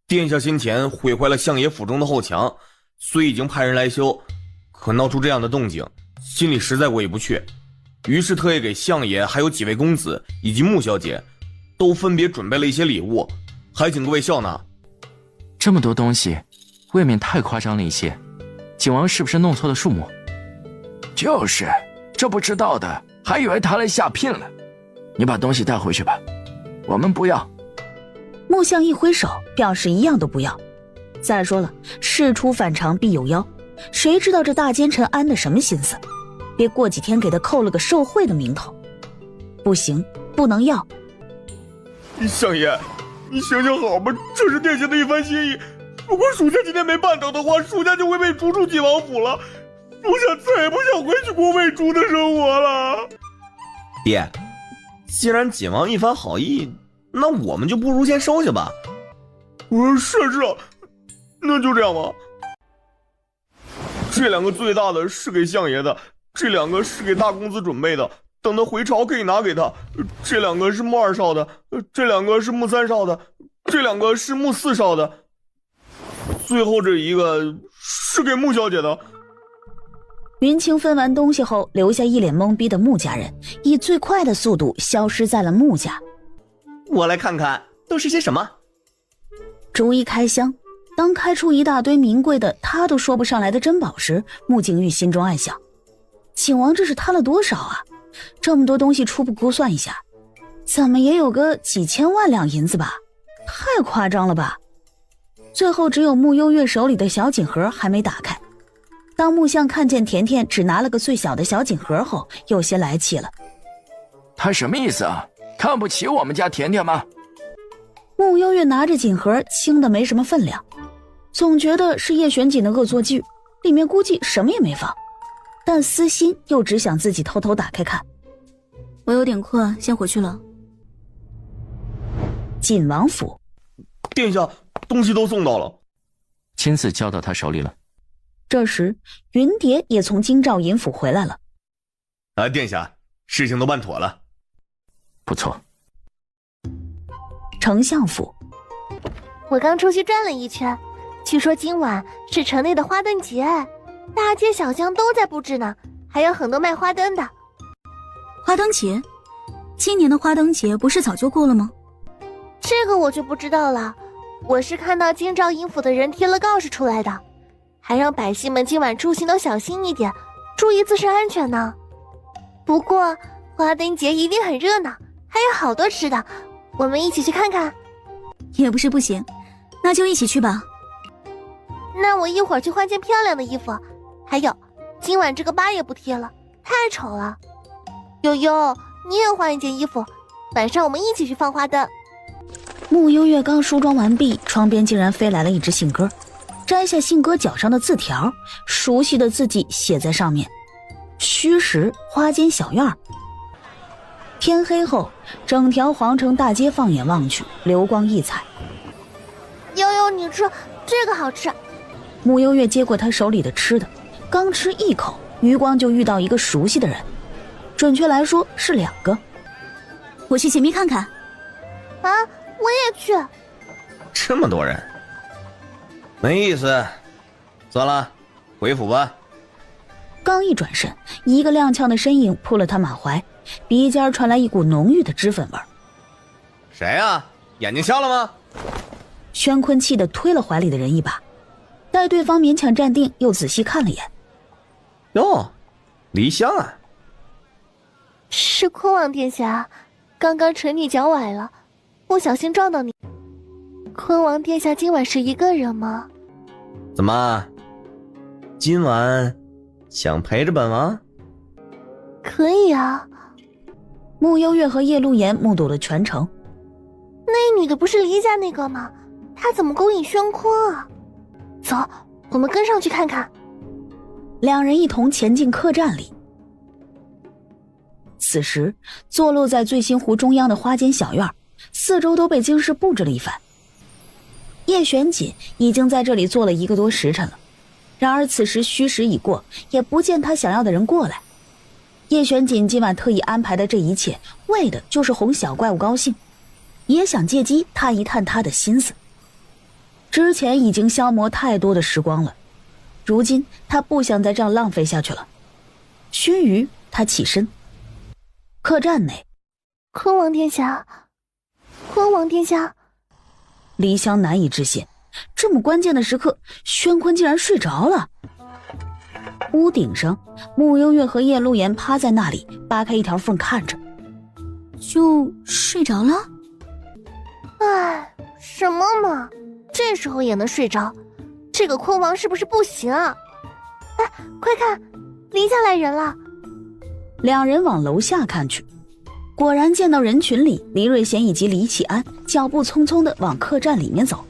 殿下先前毁坏了相爷府中的后墙，虽已经派人来修，可闹出这样的动静，心里实在过意不去，于是特意给相爷还有几位公子以及穆小姐都分别准备了一些礼物，还请各位笑纳。这么多东西未免太夸张了一些，景王是不是弄错了数目？就是，这不知道的还以为他来下聘了。你把东西带回去吧，我们不要。穆相一挥手表示一样都不要。再说了，事出反常必有妖，谁知道这大奸臣安的什么心思，别过几天给他扣了个受贿的名头。不行，不能要。相爷，你行行好吧，这是殿下的一番心意，如果属下今天没办到的话，属下就会被逐出锦王府了，属下再也不想回去过喂猪的生活了。爹，既然锦王一番好意，那我们就不如先收下吧。是啊，那就这样吧。这两个最大的是给相爷的，这两个是给大公子准备的，等他回朝可以拿给他。这两个是穆二少的，这两个是穆三少的，这两个是穆四少的，最后这一个是给穆小姐的。云清分完东西后，留下一脸懵逼的穆家人，以最快的速度消失在了穆家。我来看看都是些什么。逐一开箱，当开出一大堆名贵的他都说不上来的珍宝时，穆景玉心中暗想，景王这是贪了多少啊？这么多东西初步估算一下，怎么也有个几千万两银子吧，太夸张了吧。最后只有穆幽月手里的小锦盒还没打开。当穆相看见甜甜只拿了个最小的小锦盒后，有些来气了。他什么意思啊？看不起我们家甜甜吗？穆幽月拿着锦盒，轻的没什么分量，总觉得是叶玄锦的恶作剧，里面估计什么也没放，但私心又只想自己偷偷打开看。我有点困，先回去了。锦王府，殿下，东西都送到了，亲自交到他手里了。这时云蝶也从京兆尹府回来了。殿下，事情都办妥了。不错。丞相府，我刚出去转了一圈，据说今晚是城内的花灯节，大街小巷都在布置呢，还有很多卖花灯的。花灯节？今年的花灯节不是早就过了吗？这个我就不知道了，我是看到京兆尹府的人贴了告示出来的，还让百姓们今晚出行都小心一点，注意自身安全呢。不过花灯节一定很热闹，还有好多吃的，我们一起去看看。也不是不行，那就一起去吧。那我一会儿去换件漂亮的衣服，还有今晚这个疤也不贴了，太丑了。悠悠，你也换一件衣服，晚上我们一起去放花灯。穆幽月刚梳妆完毕，窗边竟然飞来了一只信鸽，摘下信鸽脚上的字条，熟悉的字迹写在上面：虚实花间小院。天黑后，整条皇城大街放眼望去，流光溢彩。悠悠，你吃这个好吃。穆幽月接过他手里的吃的，刚吃一口，余光就遇到一个熟悉的人，准确来说是2个。我去前面看看。啊，我也去。这么多人，没意思。算了，回府吧。刚一转身，一个踉跄的身影扑了他马怀，鼻尖传来一股浓郁的脂粉味。谁啊？眼睛瞎了吗？宣坤气得推了怀里的人一把，待对方勉强站定，又仔细看了眼。哟，黎香啊！是坤王殿下，刚刚臣女脚崴了，不小心撞到你。坤王殿下今晚是一个人吗？怎么，今晚想陪着本王？可以啊。穆幽月和叶陆言目睹了全程。那女的不是黎家那个吗？她怎么勾引宣坤啊？走，我们跟上去看看。两人一同前进客栈里。此时坐落在醉心湖中央的花间小院，四周都被精致布置了一番。叶玄锦已经在这里坐了1个多时辰了，然而此时虚实已过，也不见他想要的人过来。叶玄锦今晚特意安排的这一切，为的就是哄小怪物高兴，也想借机探一探他的心思。之前已经消磨太多的时光了，如今他不想再这样浪费下去了。须臾，他起身。客栈内，坤王殿下，坤王殿下。黎香难以置信，这么关键的时刻，宣坤竟然睡着了。屋顶上，穆幽月和叶陆言趴在那里，扒开一条缝看着。就睡着了？哎，什么嘛，这时候也能睡着，这个坤王是不是不行啊？哎，快看，黎家来人了。两人往楼下看去，果然见到人群里黎瑞贤以及黎启安脚步匆匆地往客栈里面走。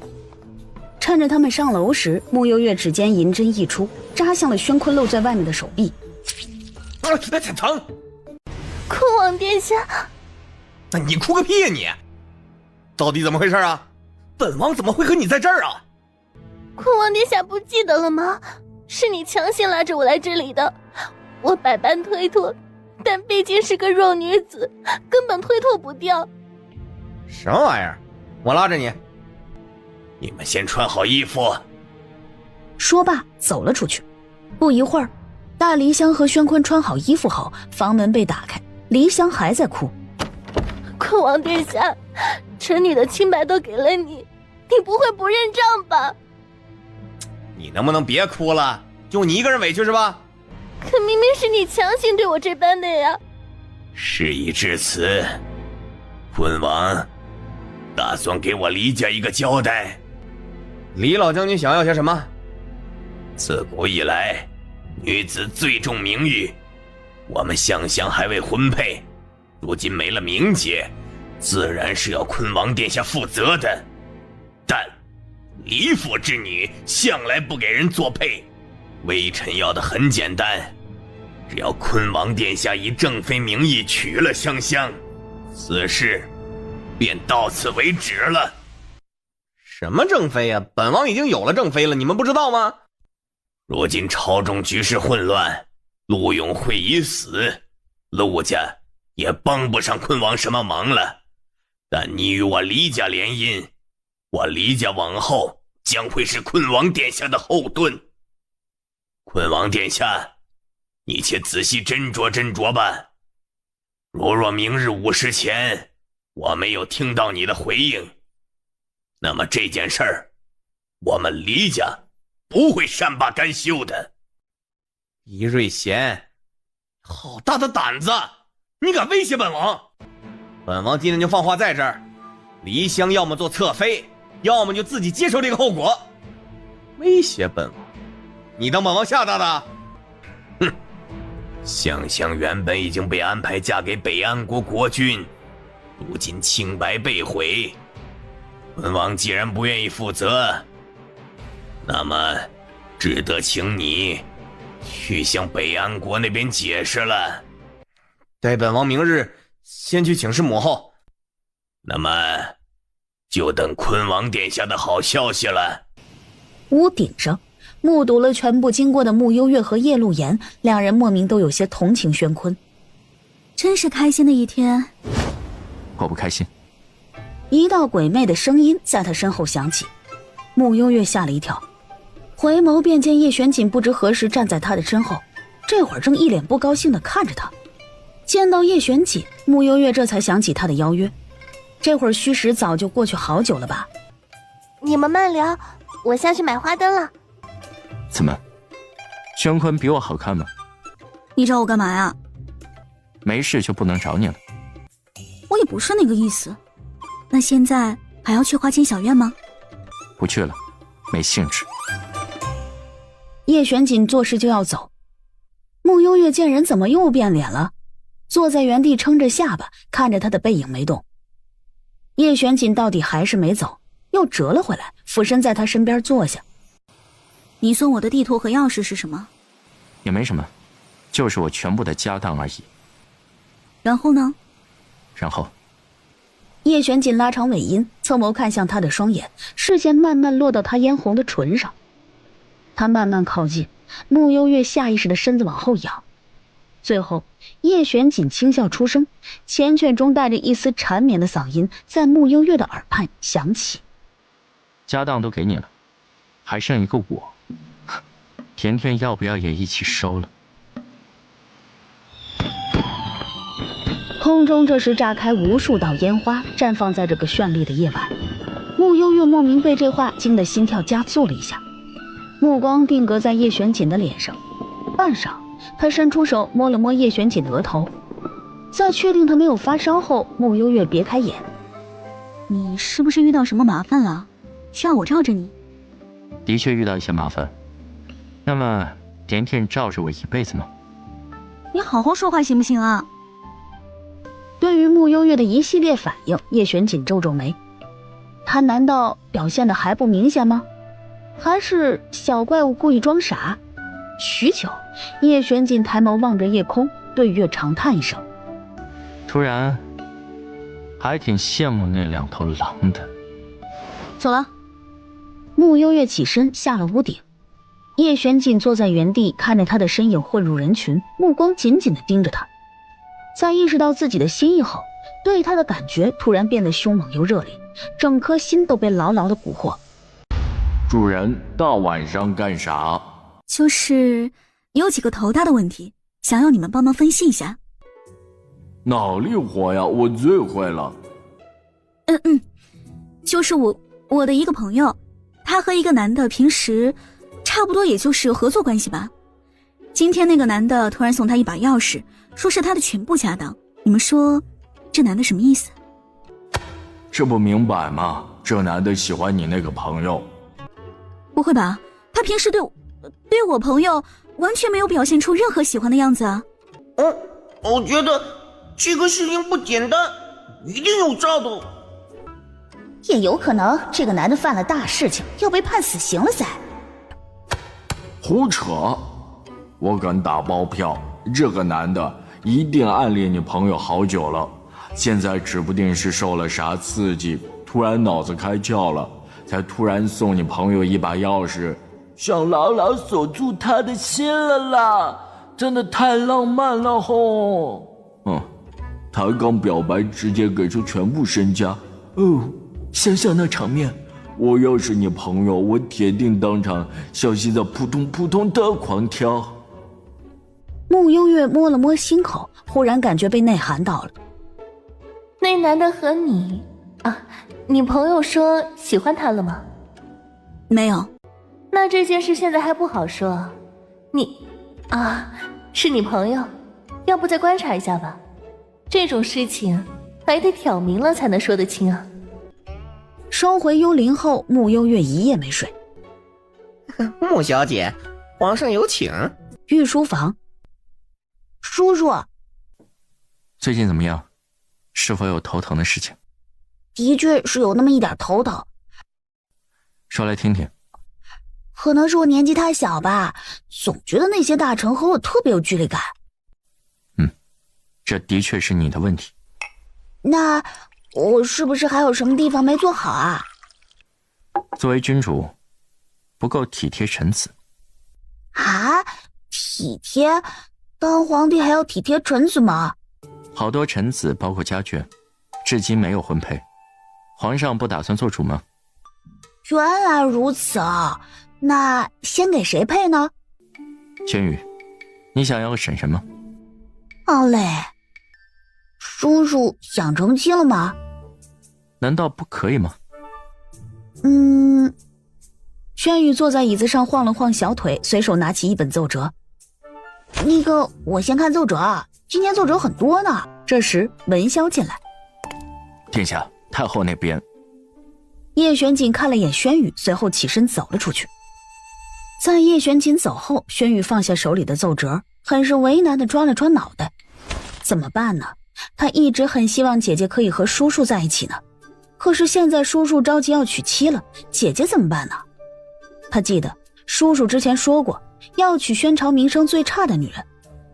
趁着他们上楼时，穆幽月指尖银针一出，扎向了宣坤露在外面的手臂。疼！坤王殿下，那你哭个屁呀你！到底怎么回事啊？本王怎么会和你在这儿啊？坤王殿下不记得了吗？是你强行拉着我来这里的，我百般推脱，但毕竟是个弱女子，根本推脱不掉。什么玩意儿？我拉着你。你们先穿好衣服。说罢走了出去。不一会儿，待黎香和宣坤穿好衣服后，房门被打开，黎香还在哭。坤王殿下，臣女的清白都给了你，你不会不认账吧？你能不能别哭了？就你一个人委屈是吧？可明明是你强行对我这般的呀！事已至此，坤王打算给我黎家一个交代。黎老将军想要些什么？自古以来，女子最重名誉，我们项项还未婚配，如今没了名节，自然是要坤王殿下负责的。但李府之女向来不给人作配，微臣要的很简单，只要坤王殿下以正妃名义娶了香香，此事便到此为止了。什么正妃呀？本王已经有了正妃了，你们不知道吗？如今朝中局势混乱，陆永慧已死，陆家也帮不上坤王什么忙了。但你与我李家联姻，我李家往后将会是坤王殿下的后盾。坤王殿下，你且仔细斟酌斟酌吧。若明日午时前我没有听到你的回应，那么这件事儿我们李家不会善罢甘休的。李瑞贤，好大的胆子，你敢威胁本王？本王今天就放话在这儿，黎香要么做侧妃，要么就自己接受这个后果。威胁本王？你当本王吓大的？哼，香香原本已经被安排嫁给北安国国君，如今清白被毁，本王既然不愿意负责，那么只得请你去向北安国那边解释了。待本王明日先去请示母后。那么就等坤王殿下的好消息了。屋顶上目睹了全部经过的穆幽月和叶露言，两人莫名都有些同情宣坤。真是开心的一天。我不开心。一道鬼魅的声音在他身后响起，穆幽月吓了一跳，回眸便见叶玄锦不知何时站在他的身后，这会儿正一脸不高兴地看着他。见到叶玄锦，穆幽月这才想起他的邀约，这会儿虚实早就过去好久了吧。你们慢聊，我下去买花灯了。怎么，宣坤比我好看吗？你找我干嘛呀？没事就不能找你了。我也不是那个意思。那现在还要去花间小院吗？不去了，没兴致。叶玄锦做事就要走，穆幽月见人怎么又变脸了，坐在原地撑着下巴看着他的背影没动。叶玄锦到底还是没走，又折了回来，俯身在他身边坐下。你送我的地图和钥匙是什么？也没什么，就是我全部的家当而已。然后呢？然后叶玄锦拉长尾音，侧眸看向他的双眼，视线慢慢落到他嫣红的唇上。他慢慢靠近，穆幽月下意识的身子往后仰。最后叶玄锦轻笑出声，缱绻中带着一丝缠绵的嗓音在穆幽月的耳畔响起：家当都给你了，还剩一个我，甜甜要不要也一起收了？空中这时炸开无数道烟花，绽放在这个绚丽的夜晚。穆幽月莫名被这话惊得心跳加速了一下，目光定格在叶玄锦的脸上，半晌他伸出手摸了摸叶玄锦的额头，在确定他没有发烧后，穆幽月别开眼：你是不是遇到什么麻烦了？需要我罩着你？的确遇到一些麻烦。那么甜甜罩着我一辈子吗？你好好说话行不行啊？对于穆幽月的一系列反应，叶玄锦皱皱眉，他难道表现的还不明显吗？还是小怪物故意装傻？许久，叶玄锦抬眸望着夜空，对月长叹一声，突然还挺羡慕那两头狼的。走了。穆幽月起身下了屋顶，叶玄锦坐在原地看着他的身影混入人群，目光紧紧地盯着他。在意识到自己的心意后，对他的感觉突然变得凶猛又热烈，整颗心都被牢牢地蛊惑。主人大晚上干啥？就是有几个头大的问题，想要你们帮忙分析一下。脑力活呀，我最会了。就是我的一个朋友，他和一个男的平时差不多也就是合作关系吧。今天那个男的突然送他一把钥匙，说是他的全部家当，你们说这男的什么意思？这不明摆吗？这男的喜欢你那个朋友。不会吧，他平时对我朋友完全没有表现出任何喜欢的样子啊。我觉得这个事情不简单，一定有诈的。也有可能这个男的犯了大事情，要被判死刑了噻。胡扯！我敢打包票，这个男的一定暗恋你朋友好久了，现在指不定是受了啥刺激，突然脑子开窍了，才突然送你朋友一把钥匙，想牢牢锁住他的心了啦！真的太浪漫了吼！他刚表白，直接给出全部身家。想想那场面，我要是你朋友，我铁定当场小心脏扑通扑通的狂跳。穆幽月摸了摸心口，忽然感觉被内涵到了。那男的和你你朋友说喜欢他了吗？没有。那这件事现在还不好说。是你朋友，要不再观察一下吧。这种事情还得挑明了才能说得清啊。收回幽灵后，穆幽月一夜没睡。穆小姐，皇上有请。御书房，叔叔，最近怎么样？是否有头疼的事情？的确是有那么一点头疼。说来听听。可能是我年纪太小吧，总觉得那些大臣和我特别有距离感。这的确是你的问题。那我是不是还有什么地方没做好啊？作为君主，不够体贴臣子。体贴？当皇帝还要体贴臣子吗？好多臣子，包括家眷，至今没有婚配。皇上不打算做主吗？原来如此啊！那先给谁配呢？轩宇，你想要个婶婶吗？好嘞。叔叔想成亲了吗？难道不可以吗？轩宇坐在椅子上晃了晃小腿，随手拿起一本奏折。那个，我先看奏折，今天奏折很多呢。这时文萧进来。殿下，太后那边。叶玄景看了眼轩宇，随后起身走了出去。在叶玄景走后，轩宇放下手里的奏折，很是为难地抓了抓脑袋。怎么办呢？他一直很希望姐姐可以和叔叔在一起呢，可是现在叔叔着急要娶妻了，姐姐怎么办呢？他记得叔叔之前说过要娶宣朝名声最差的女人，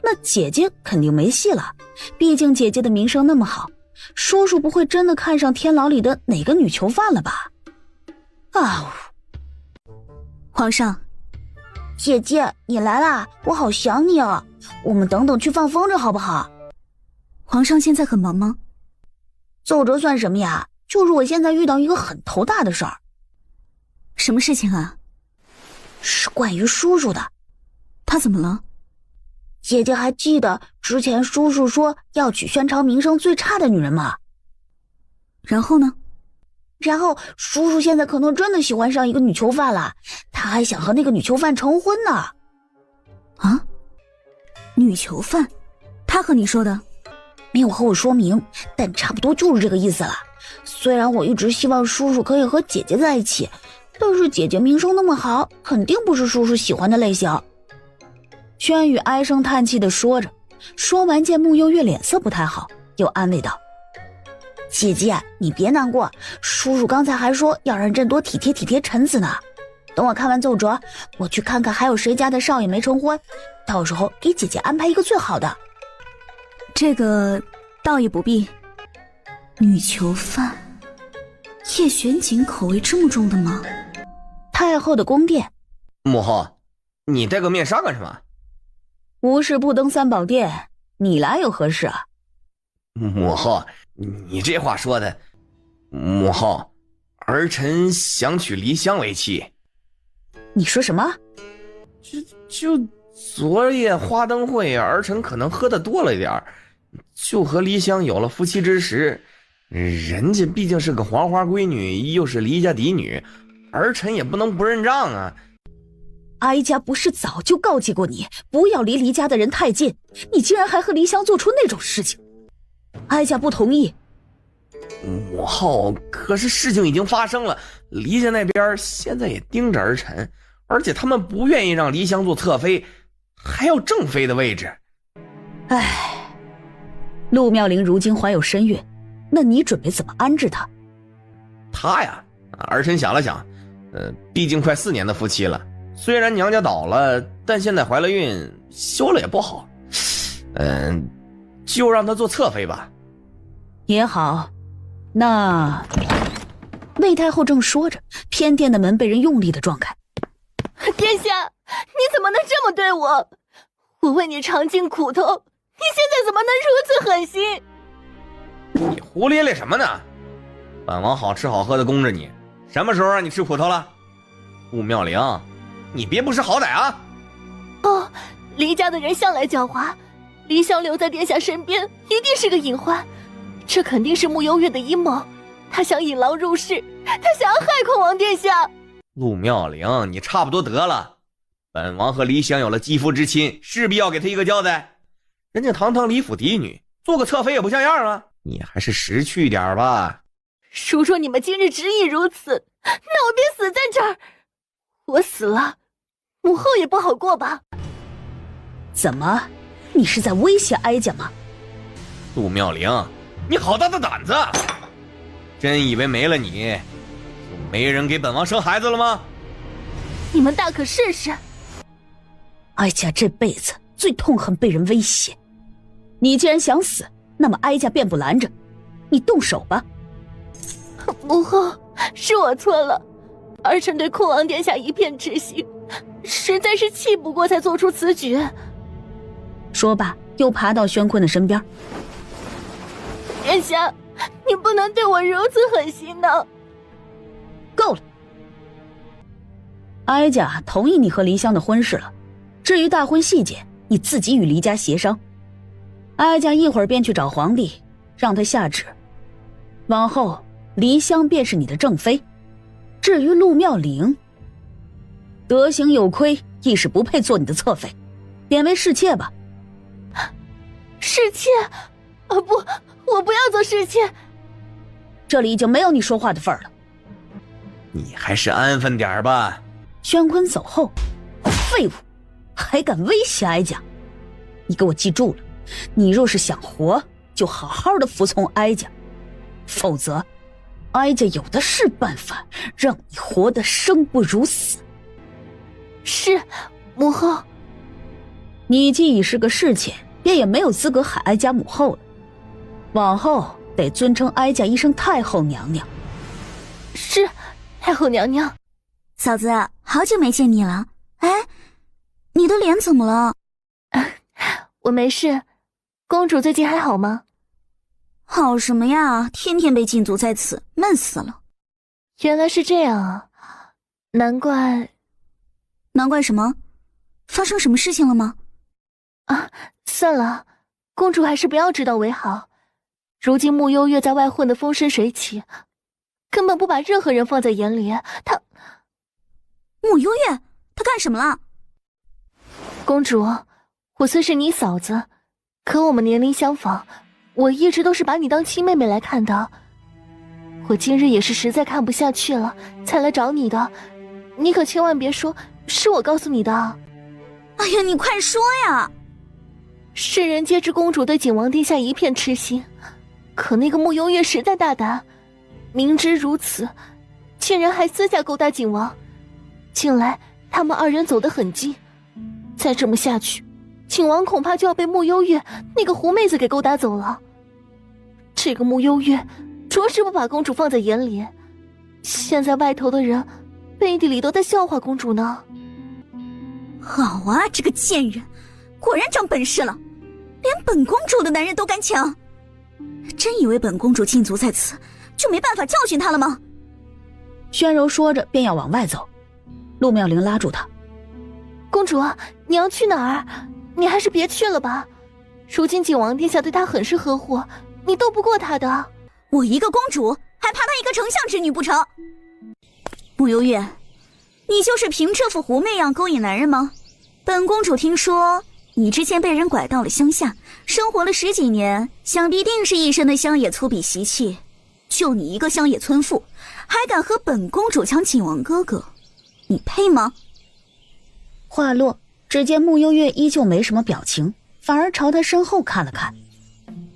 那姐姐肯定没戏了，毕竟姐姐的名声那么好，叔叔不会真的看上天牢里的哪个女囚犯了吧？皇上，姐姐你来啦，我好想你啊，我们等等去放风筝好不好？皇上现在很忙吗？奏折算什么呀？就是我现在遇到一个很头大的事儿。什么事情啊？是关于叔叔的。他怎么了？姐姐还记得之前叔叔说要娶宣朝名声最差的女人吗？然后呢？然后叔叔现在可能真的喜欢上一个女囚犯了，他还想和那个女囚犯成婚呢。女囚犯？他和你说的？没有和我说明，但差不多就是这个意思了。虽然我一直希望叔叔可以和姐姐在一起，但是姐姐名声那么好，肯定不是叔叔喜欢的类型。轩宇唉声叹气地说着，说完见穆幽月脸色不太好，又安慰道：姐姐你别难过，叔叔刚才还说要让朕多体贴体贴臣子呢。等我看完奏折，我去看看还有谁家的少爷没成婚，到时候给姐姐安排一个最好的。这个倒也不必。女囚犯，叶玄景口味这么重的吗？太后的宫殿。母后，你戴个面纱干什么？无事不登三宝殿，你来有何事啊？母后，你这话说的。母后，儿臣想娶梨香为妻。你说什么？就昨夜花灯会，儿臣可能喝得多了一点，就和梨香有了夫妻之实。人家毕竟是个黄花闺女，又是黎家嫡女，儿臣也不能不认账啊。哀家不是早就告诫过你不要离黎家的人太近，你竟然还和黎香做出那种事情，哀家不同意。母后，可是事情已经发生了，黎家那边现在也盯着儿臣，而且他们不愿意让黎香做侧妃，还要正妃的位置。陆妙龄如今怀有身孕，那你准备怎么安置他？他呀，儿臣想了想，毕竟快4年的夫妻了，虽然娘家倒了，但现在怀了孕，休了也不好。就让他做侧妃吧。也好，那……魏太后正说着，偏殿的门被人用力的撞开。殿下，你怎么能这么对我？我为你尝尽苦头，你现在怎么能如此狠心？你胡咧咧什么呢？本王好吃好喝的供着你，什么时候让你吃苦头了？陆妙龄，你别不识好歹啊！哦，离家的人向来狡猾，离香留在殿下身边一定是个隐患，这肯定是慕幽月的阴谋，他想引狼入室，他想要害孔王殿下。陆妙龄，你差不多得了，本王和离香有了肌肤之亲，势必要给他一个交代。人家堂堂李府嫡女，做个侧妃也不像样啊！你还是识趣一点吧。如若你们今日执意如此，那我便死在这儿。我死了，母后也不好过吧？怎么，你是在威胁哀家吗？陆妙龄，你好大的胆子！真以为没了你，就没人给本王生孩子了吗？你们大可试试。哀家这辈子最痛恨被人威胁。你既然想死，那么哀家便不拦着，你动手吧。母后，是我错了，儿臣对孔王殿下一片痴心，实在是气不过才做出此举。说罢，又爬到宣坤的身边。殿下，你不能对我如此狠心呢。够了，哀家同意你和黎香的婚事了，至于大婚细节，你自己与黎家协商。哀家一会儿便去找皇帝，让他下旨，往后黎香便是你的正妃。至于陆妙龄，德行有亏，亦是不配做你的侧妃，贬为侍妾吧。侍妾？不，我不要做侍妾。这里已经没有你说话的份儿了。你还是安分点吧。宣坤走后，废物，还敢威胁哀家！你给我记住了，你若是想活，就好好的服从哀家，否则哀家有的是办法让你活得生不如死。是，母后。你既已是个侍妾，便也没有资格喊哀家母后了，往后得尊称哀家一声太后娘娘。是，太后娘娘。嫂子，好久没见你了。哎，你的脸怎么了？我没事。公主最近还好吗？好什么呀，天天被禁足在此，闷死了。原来是这样啊，难怪什么？发生什么事情了吗？啊，算了，公主还是不要知道为好。如今慕幽月在外混得风生水起，根本不把任何人放在眼里。慕幽月，她干什么了？公主，我虽是你嫂子，可我们年龄相仿，我一直都是把你当亲妹妹来看的。我今日也是实在看不下去了，才来找你的。你可千万别说是我告诉你的。哎呀，你快说呀！世人皆知公主对景王殿下一片痴心，可那个慕幽月实在大胆，明知如此，竟然还私下勾搭景王。近来他们二人走得很近，再这么下去，景王恐怕就要被慕幽月那个狐妹子给勾搭走了。这个慕幽月着实不把公主放在眼里，现在外头的人背地里都在笑话公主呢。好啊，这个贱人，果然长本事了，连本公主的男人都敢抢。真以为本公主禁足在此，就没办法教训她了吗？宣柔说着便要往外走，陆妙龄拉住她。公主，你要去哪儿？你还是别去了吧。如今景王殿下对她很是呵护，你斗不过他的。我一个公主，还怕她一个丞相之女不成？慕幽月，你就是凭这副狐媚样勾引男人吗？本公主听说你之前被人拐到了乡下，生活了10几年，想必定是一身的乡野粗鄙习气。就你一个乡野村妇，还敢和本公主抢景王哥哥，你配吗？话落，只见慕幽月依旧没什么表情，反而朝他身后看了看。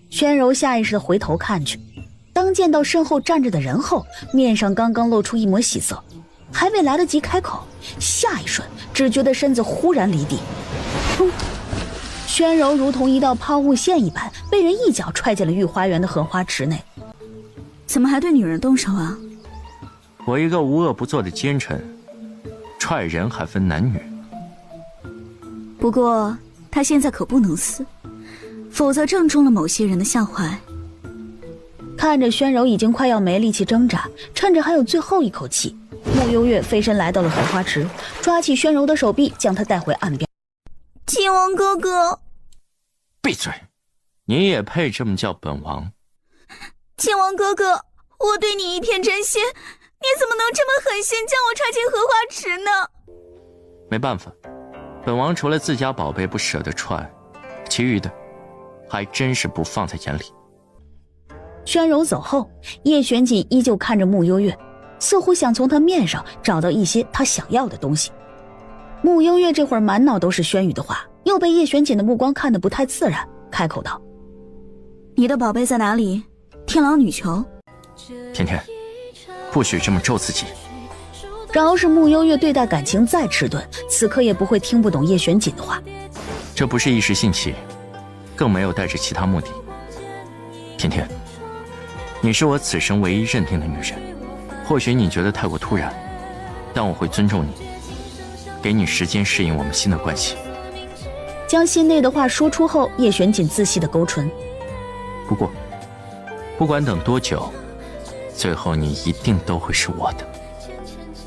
宣柔下意识地回头看去，当见到身后站着的人后，面上刚刚露出一抹喜色，还未来得及开口，下一瞬只觉得身子忽然离地，砰！宣柔如同一道抛物线一般，被人一脚踹进了御花园的荷花池内。怎么还对女人动手啊？我一个无恶不作的奸臣，踹人还分男女。不过他现在可不能死，否则正中了某些人的下怀。看着宣柔已经快要没力气挣扎，趁着还有最后一口气，慕幽月飞身来到了荷花池，抓起宣柔的手臂，将她带回岸边。靖王哥哥，闭嘴！你也配这么叫本王？靖王哥哥，我对你一片真心，你怎么能这么狠心将我踹进荷花池呢？没办法，本王除了自家宝贝不舍得踹，其余的还真是不放在眼里。宣柔走后，叶玄锦依旧看着慕幽月，似乎想从她面上找到一些他想要的东西。慕幽月这会儿满脑都是轩宇的话，又被叶玄锦的目光看得不太自然，开口道：你的宝贝在哪里？天狼女球。甜甜，不许这么咒自己。饶是慕幽月对待感情再迟钝，此刻也不会听不懂叶玄锦的话。这不是一时兴起，更没有带着其他目的。甜甜，你是我此生唯一认定的女人，或许你觉得太过突然，但我会尊重你，给你时间适应我们新的关系。将心内的话说出后，叶玄锦自细的勾唇。不过不管等多久，最后你一定都会是我的。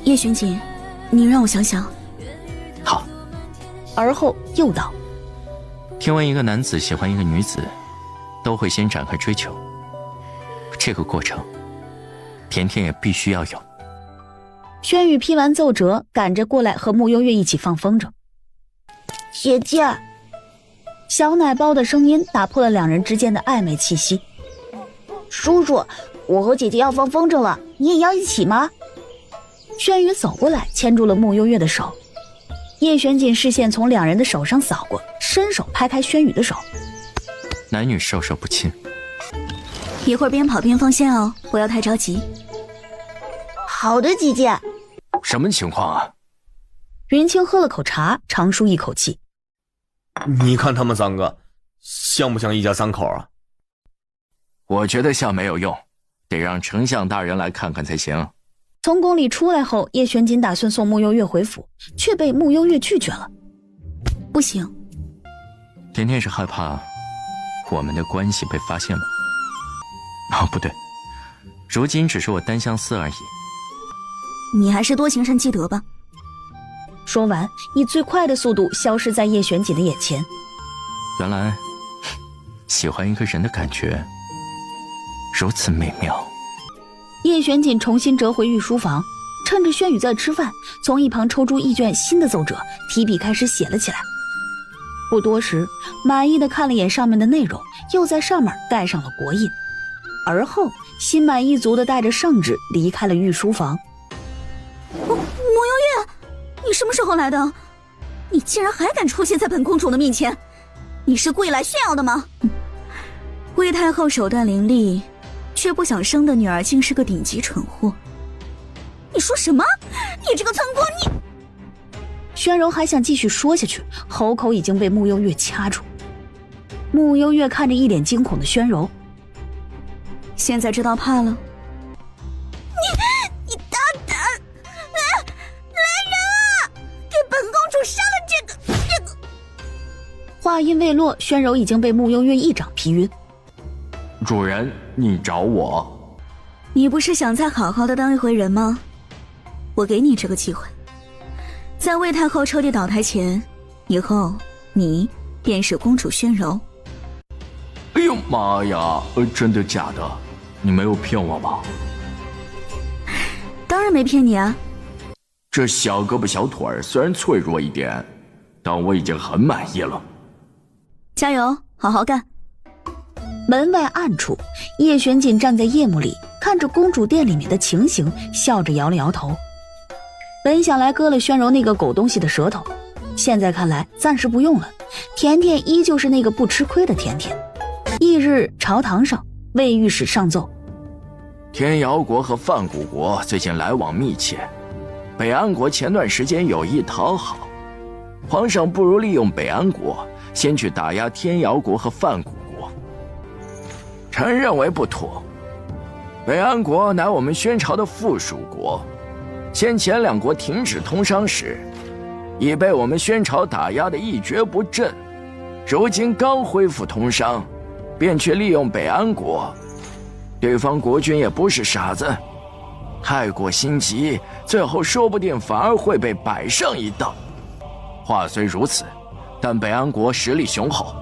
叶玄锦，你让我想想。好。而后又道：听闻一个男子喜欢一个女子，都会先展开追求，这个过程甜甜也必须要有。轩宇批完奏折，赶着过来和慕幽月一起放风筝。姐姐，小奶包的声音打破了两人之间的暧昧气息。叔叔，我和姐姐要放风筝了，你也要一起吗？轩宇走过来，牵住了慕幽月的手。叶玄锦视线从两人的手上扫过，伸手拍开轩宇的手。男女授受不亲。一会儿边跑边放线哦，不要太着急。好的，姐姐。什么情况啊？云清喝了口茶，长舒一口气。你看他们三个，像不像一家三口啊？我觉得像没有用，得让丞相大人来看看才行。从宫里出来后，叶玄锦打算送慕幽月回府，却被慕幽月拒绝了。不行。甜甜是害怕我们的关系被发现吗？哦，不对，如今只是我单相思而已。你还是多情善积德吧。说完，以最快的速度消失在叶玄锦的眼前。原来喜欢一个人的感觉如此美妙。叶玄锦重新折回御书房，趁着轩宇在吃饭，从一旁抽出一卷新的奏折，提笔开始写了起来。不多时，满意的看了眼上面的内容，又在上面盖上了国印，而后心满意足的带着圣旨离开了御书房。慕幽月，你什么时候来的？你竟然还敢出现在本公主的面前，你是故意来炫耀的吗？魏太后手段凌厉，却不想生的女儿竟是个顶级蠢货。你说什么？你这个村姑，你……宣柔还想继续说下去，喉口已经被慕幽月掐住。慕幽月看着一脸惊恐的宣柔，现在知道怕了？你大胆！来人啊！给本公主杀了这个！话音未落，宣柔已经被慕幽月一掌劈晕。主人，你找我？你不是想再好好的当一回人吗？我给你这个机会，在魏太后彻底倒台前，以后你便是公主宣柔。哎呦妈呀！真的假的？你没有骗我吧？当然没骗你啊。这小胳膊小腿儿虽然脆弱一点，但我已经很满意了。加油，好好干。门外暗处，叶玄锦站在夜幕里，看着公主殿里面的情形，笑着摇了摇头。本想来割了宣柔那个狗东西的舌头，现在看来暂时不用了。甜甜依旧是那个不吃亏的甜甜。翌日朝堂上，魏御史上奏，天瑶国和范谷国最近来往密切，北安国前段时间有意讨好，皇上不如利用北安国先去打压天瑶国和范谷国。臣认为不妥。北安国乃我们宣朝的附属国，先前两国停止通商时，已被我们宣朝打压得一蹶不振，如今刚恢复通商，便去利用北安国。对方国君也不是傻子，太过心急，最后说不定反而会被摆上一道。话虽如此，但北安国实力雄厚，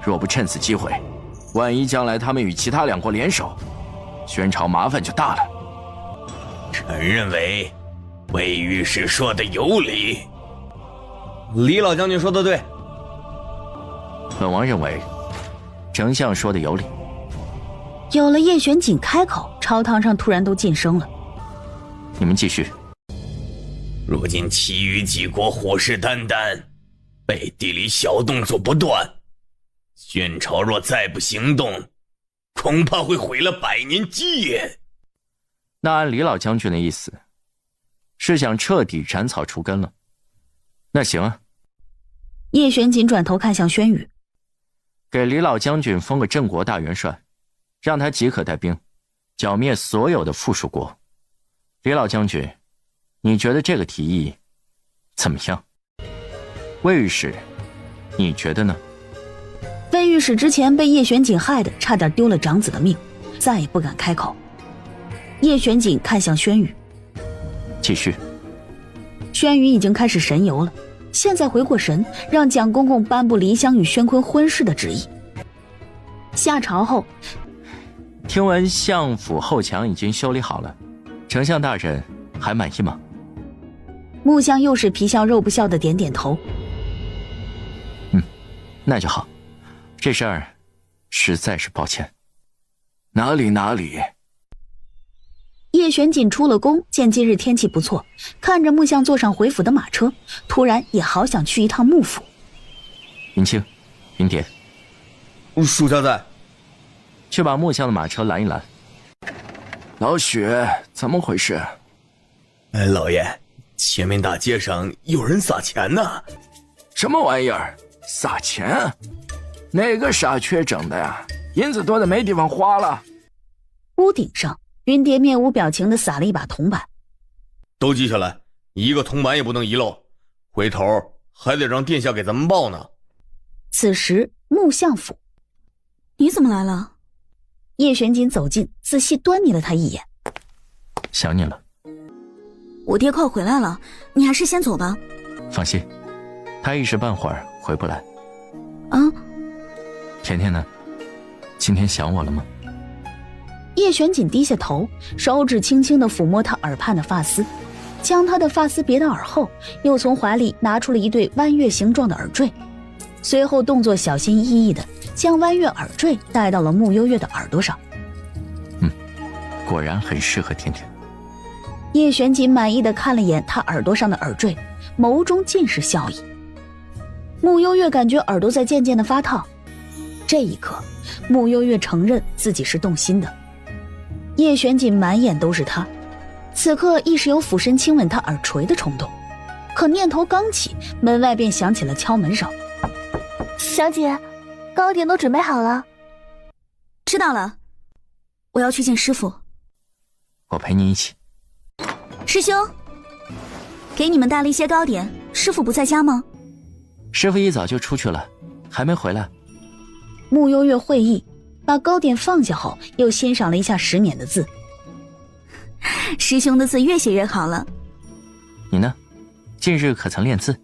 若不趁此机会，万一将来他们与其他两国联手，宣朝麻烦就大了。臣认为魏御史说的有理。李老将军说的对。本王认为丞相说的有理。有了叶玄景开口，朝堂上突然都噤声了。你们继续。如今其余几国虎视眈眈，背地里小动作不断，宣朝若再不行动，恐怕会毁了100年基业。那按李老将军的意思，是想彻底斩草除根了。那行啊。叶玄景转头看向轩宇，给李老将军封个镇国大元帅，让他即可带兵剿灭所有的附属国。李老将军，你觉得这个提议怎么样？魏御史，你觉得呢？魏御史之前被叶玄景害得差点丢了长子的命，再也不敢开口。叶玄景看向轩宇，继续。轩宇已经开始神游了，现在回过神，让蒋公公颁布黎香与宣坤婚事的旨意。下朝后，听闻相府后墙已经修理好了，丞相大人还满意吗？木相又是皮笑肉不笑的点点头。那就好，这事儿实在是抱歉。哪里。叶玄景出了宫，见今日天气不错，看着木相坐上回府的马车，突然也好想去一趟幕府。云清、云蝶，属下在。去把木相的马车拦一拦。老许，怎么回事？老爷，前面大街上有人撒钱呢。什么玩意儿？撒钱？哪个傻缺整的呀？银子多的没地方花了。屋顶上，云蝶面无表情地撒了一把铜板。都记下来，一个铜板也不能遗漏，回头还得让殿下给咱们报呢。此时木相府，你怎么来了？叶玄景走近，仔细端倪了他一眼。想你了。我爹快回来了，你还是先走吧。放心，他一时半会儿回不来。啊？甜甜呢？今天想我了吗？叶玄景低下头，手指轻轻地抚摸他耳畔的发丝，将他的发丝别到耳后，又从怀里拿出了一对弯月形状的耳坠，随后动作小心翼翼地将弯月耳坠戴到了穆幽月的耳朵上。果然很适合甜甜。叶玄景满意地看了眼他耳朵上的耳坠，眸中尽是笑意。穆幽月感觉耳朵在渐渐地发烫，这一刻穆幽月承认自己是动心的。叶玄景满眼都是他，此刻一时有俯身亲吻他耳垂的冲动，可念头刚起，门外便响起了敲门声。小姐，糕点都准备好了。知道了，我要去见师傅。我陪你一起。师兄，给你们带了一些糕点，师傅不在家吗？师傅一早就出去了，还没回来。穆幽月会意，把糕点放下后，又欣赏了一下石碾的字。师兄的字越写越好了。你呢？近日可曾练字？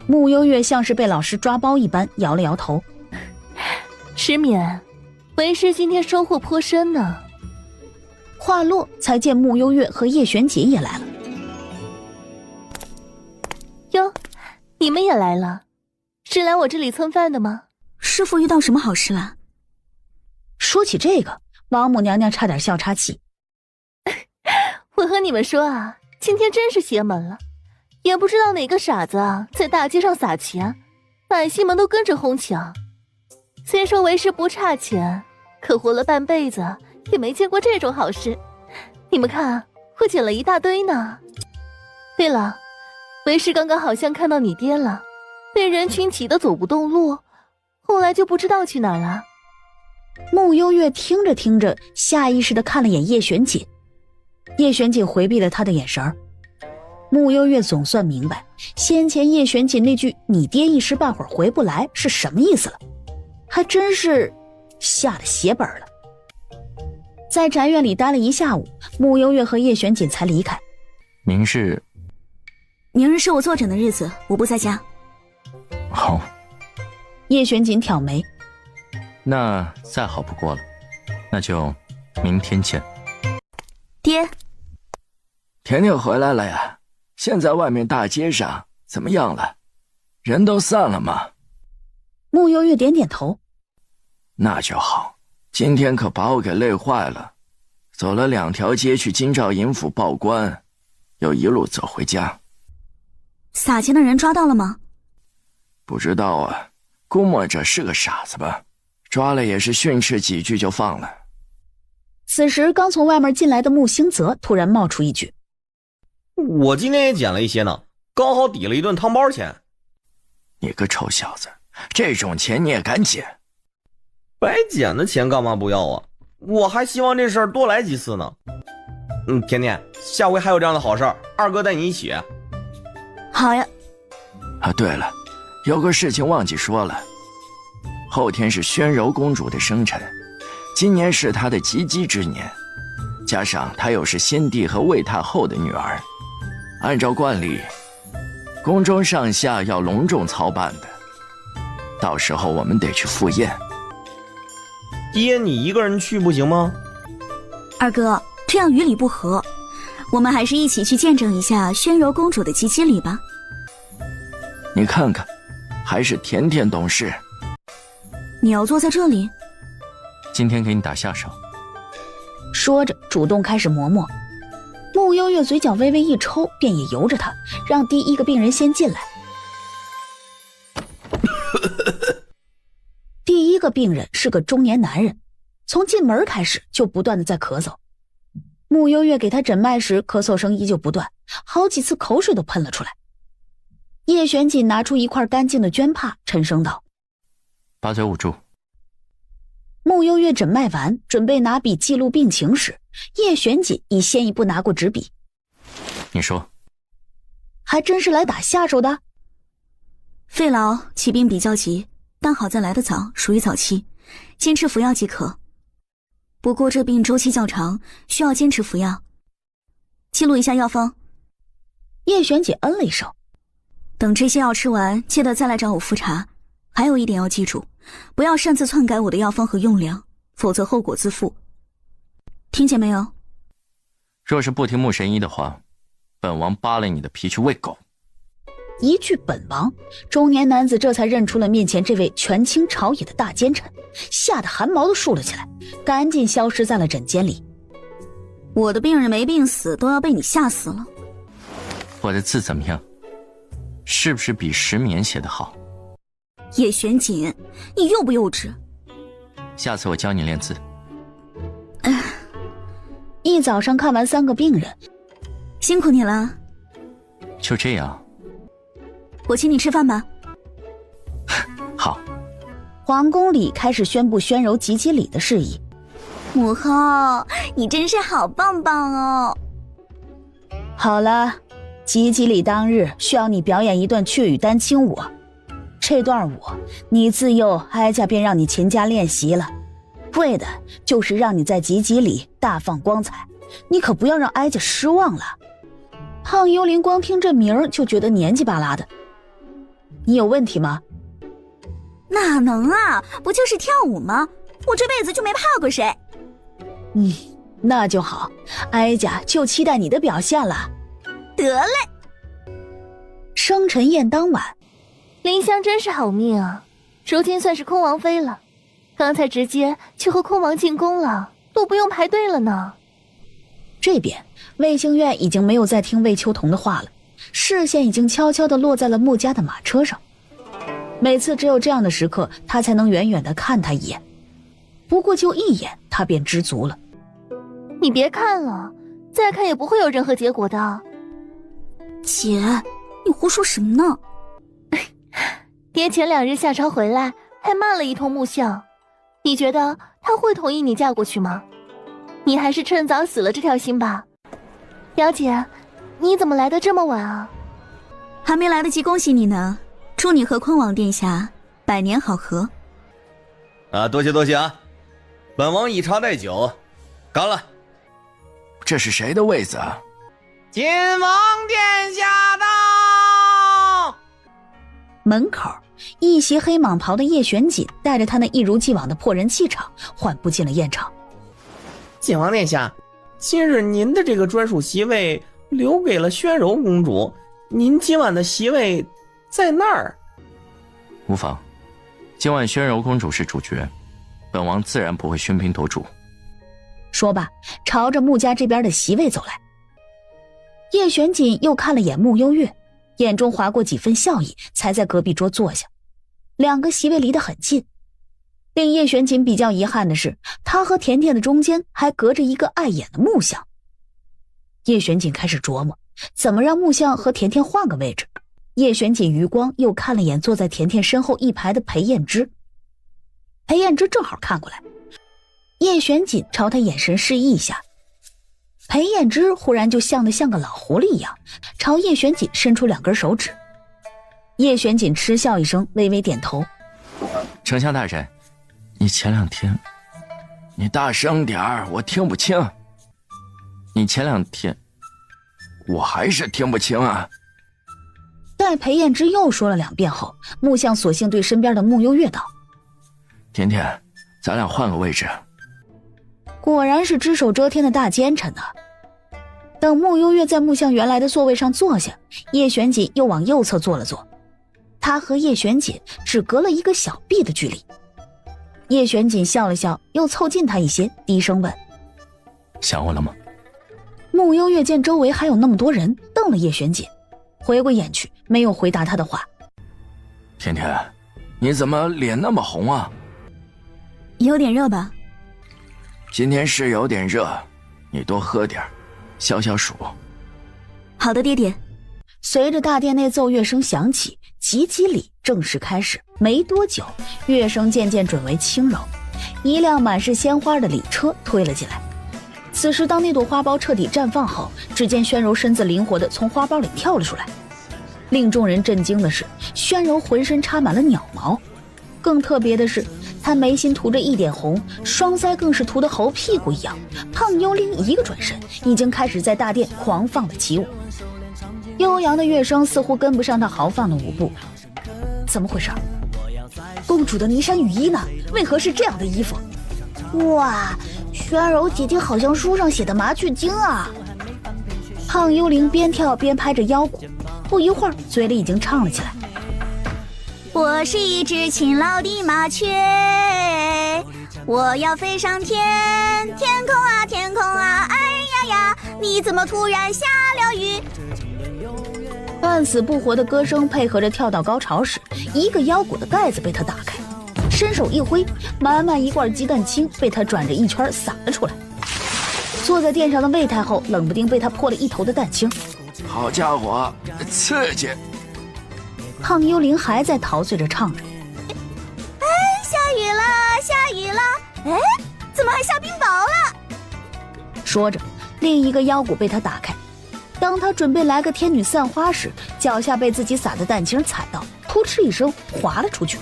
穆幽月像是被老师抓包一般，摇了摇头。石冕，为师今天收获颇深呢。话落，才见穆幽月和叶玄景也来了。哟，你们也来了，是来我这里蹭饭的吗？师父遇到什么好事了？说起这个，王母娘娘差点笑岔气。我和你们说啊，今天真是邪门了，也不知道哪个傻子在大街上撒钱，百姓们都跟着哄抢。虽说为师不差钱，可活了半辈子也没见过这种好事。你们看，我捡了一大堆呢。对了，为师刚刚好像看到你爹了，被人群挤得走不动路，后来就不知道去哪儿了。穆幽月听着听着，下意识地看了眼叶玄锦。叶玄锦回避了他的眼神儿。穆幽月总算明白先前叶玄锦那句“你爹一时半会儿回不来”是什么意思了，还真是下了血本了。在宅院里待了一下午，穆幽月和叶玄锦才离开。明日是我坐诊的日子，我不在家。好。叶玄锦挑眉，那再好不过了，那就明天见。爹，甜甜回来了呀？现在外面大街上怎么样了？人都散了吗？穆幽月点点头。那就好，今天可把我给累坏了，走了2条街去京兆尹府报官，又一路走回家。撒钱的人抓到了吗？不知道啊，估摸着是个傻子吧，抓了也是训斥几句就放了。此时刚从外面进来的穆兴泽突然冒出一句：我今天也捡了一些呢，刚好抵了一顿汤包钱。你个臭小子，这种钱你也敢捡？白捡的钱干嘛不要啊？我还希望这事儿多来几次呢。甜甜，下回还有这样的好事儿，二哥带你一起。好呀。啊，对了，有个事情忘记说了，后天是宣柔公主的生辰，今年是她的及笄之年，加上她又是先帝和魏太后的女儿，按照惯例，宫中上下要隆重操办的，到时候我们得去赴宴。爹，你一个人去不行吗？二哥，这样于理不合，我们还是一起去见证一下宣柔公主的及笄礼吧。你看看，还是甜甜懂事。你要坐在这里？今天给你打下手。说着主动开始磨墨。穆幽月嘴角微微一抽，便也由着他，让第一个病人先进来。第一个病人是个中年男人，从进门开始就不断的在咳嗽。穆幽月给他诊脉时，咳嗽声依旧不断，好几次口水都喷了出来。叶玄锦拿出一块干净的绢帕，沉声道：把嘴捂住。穆幽月诊脉完，准备拿笔记录病情时，叶玄锦已先一步拿过纸笔。你说，还真是来打下手的。肺痨，起病比较急，但好在来得早，属于早期，坚持服药即可。不过这病周期较长，需要坚持服药。记录一下药方。叶玄锦嗯了一声。等这些药吃完，记得再来找我复查。还有一点要记住，不要擅自篡改我的药方和用量，否则后果自负。听见没有？若是不听穆神医的话，本王扒了你的皮去喂狗。一句本王，中年男子这才认出了面前这位权倾朝野的大奸臣，吓得汗毛都竖了起来，赶紧消失在了诊间里。我的病人没病死，都要被你吓死了。我的字怎么样？是不是比石棉写得好？叶玄锦，你幼不幼稚？下次我教你练字。一早上看完3个病人，辛苦你了。就这样，我请你吃饭吧。好。皇宫里开始宣布宣柔及笄礼的事宜。母后，你真是好棒棒哦。好了，及笄礼当日需要你表演一段雀羽丹青舞，这段舞你自幼哀家便让你勤加练习了，为的就是让你在及笄里大放光彩，你可不要让哀家失望了。胖幽灵光听这名儿就觉得年纪巴拉的。你有问题吗？哪能啊，不就是跳舞吗？我这辈子就没怕过谁。那就好，哀家就期待你的表现了。得嘞。生辰宴当晚，林香真是好命啊，如今算是空王妃了，刚才直接就和空王进宫了，都不用排队了呢。这边魏兴苑已经没有再听魏秋桐的话了，视线已经悄悄地落在了穆家的马车上。每次只有这样的时刻，他才能远远地看他一眼，不过就一眼他便知足了。你别看了，再看也不会有任何结果的。姐，你胡说什么呢？爹前2日下朝回来，还骂了一通木相，你觉得他会同意你嫁过去吗？你还是趁早死了这条心吧。表姐，你怎么来得这么晚啊？还没来得及恭喜你呢，祝你和坤王殿下百年好合。多谢多谢啊，本王以茶代酒，干了。这是谁的位子啊？晋王殿下到。门口，一袭黑蟒袍的叶玄锦带着他那一如既往的破人气场，缓步进了宴场。晋王殿下，今日您的这个专属席位留给了宣柔公主，您今晚的席位在那儿。无妨，今晚宣柔公主是主角，本王自然不会喧宾夺主。说罢，朝着穆家这边的席位走来。叶玄锦又看了眼穆幽月，眼中划过几分笑意，才在隔壁桌坐下。2个席位离得很近。令叶玄锦比较遗憾的是，他和甜甜的中间还隔着一个碍眼的木像。叶玄锦开始琢磨，怎么让木像和甜甜换个位置。叶玄锦余光又看了眼坐在甜甜身后一排的裴燕之，裴燕之正好看过来，叶玄锦朝他眼神示意一下，裴燕之忽然就像个老狐狸一样，朝叶玄锦伸出2根手指。叶玄锦嗤笑一声，微微点头。丞相大人，你前2天，你大声点儿，我听不清。你前2天，我还是听不清啊。待裴燕之又说了2遍后，木像索性对身边的穆幽月道：甜甜，咱俩换个位置。果然是只手遮天的大奸臣啊。等穆幽月在木像原来的座位上坐下，叶玄锦又往右侧坐了坐，他和叶玄锦只隔了一个小臂的距离。叶玄锦笑了笑，又凑近他一些，低声问：想我了吗？穆幽月见周围还有那么多人，瞪了叶玄锦，回过眼去，没有回答他的话。甜甜，你怎么脸那么红啊？有点热吧？今天是有点热，你多喝点，消消暑。好的，爹爹。随着大殿内奏乐声响起，集集礼正式开始。没多久，乐声渐渐转为轻柔，一辆满是鲜花的礼车推了进来。此时当那朵花苞彻底绽放后，只见宣柔身子灵活地从花苞里跳了出来。令众人震惊的是，宣柔浑身插满了鸟毛，更特别的是，她眉心涂着一点红，双腮更是涂得猴屁股一样。胖幽灵一个转身，已经开始在大殿狂放的起舞。悠扬的乐声似乎跟不上她豪放的舞步。怎么回事？公主的霓衫羽衣呢？为何是这样的衣服？哇，宣柔姐姐好像书上写的麻雀精啊！胖幽灵边跳边拍着腰鼓，不一会儿嘴里已经唱了起来。我是一只勤劳的麻雀，我要飞上天，天空啊天空啊，哎呀呀，你怎么突然下了雨？半死不活的歌声配合着跳到高潮时，一个腰鼓的盖子被他打开，伸手一挥，满满一罐鸡蛋清被他转着一圈洒了出来。坐在殿上的魏太后冷不丁被他泼了一头的蛋清。好家伙，刺激！胖幽灵还在陶醉着唱着。哎，下雨了，下雨了！哎，怎么还下冰雹了？说着，另一个腰鼓被他打开。当他准备来个天女散花时，脚下被自己撒的蛋清踩到，扑哧一声滑了出去。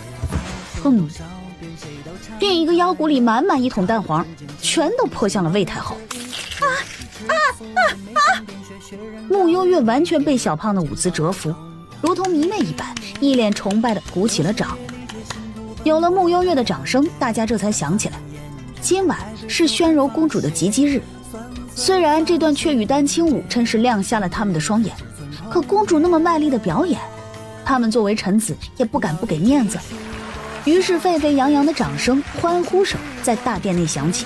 砰！另一个腰鼓里满满一桶蛋黄，全都泼向了魏太后。穆幽月完全被小胖的舞姿折服，如同迷妹一般，一脸崇拜地鼓起了掌。有了穆幽月的掌声，大家这才想起来，今晚是宣柔公主的吉吉日。虽然这段雀羽丹青舞真是亮瞎了他们的双眼，可公主那么卖力的表演，他们作为臣子也不敢不给面子。于是沸沸扬扬的掌声、欢呼声在大殿内响起。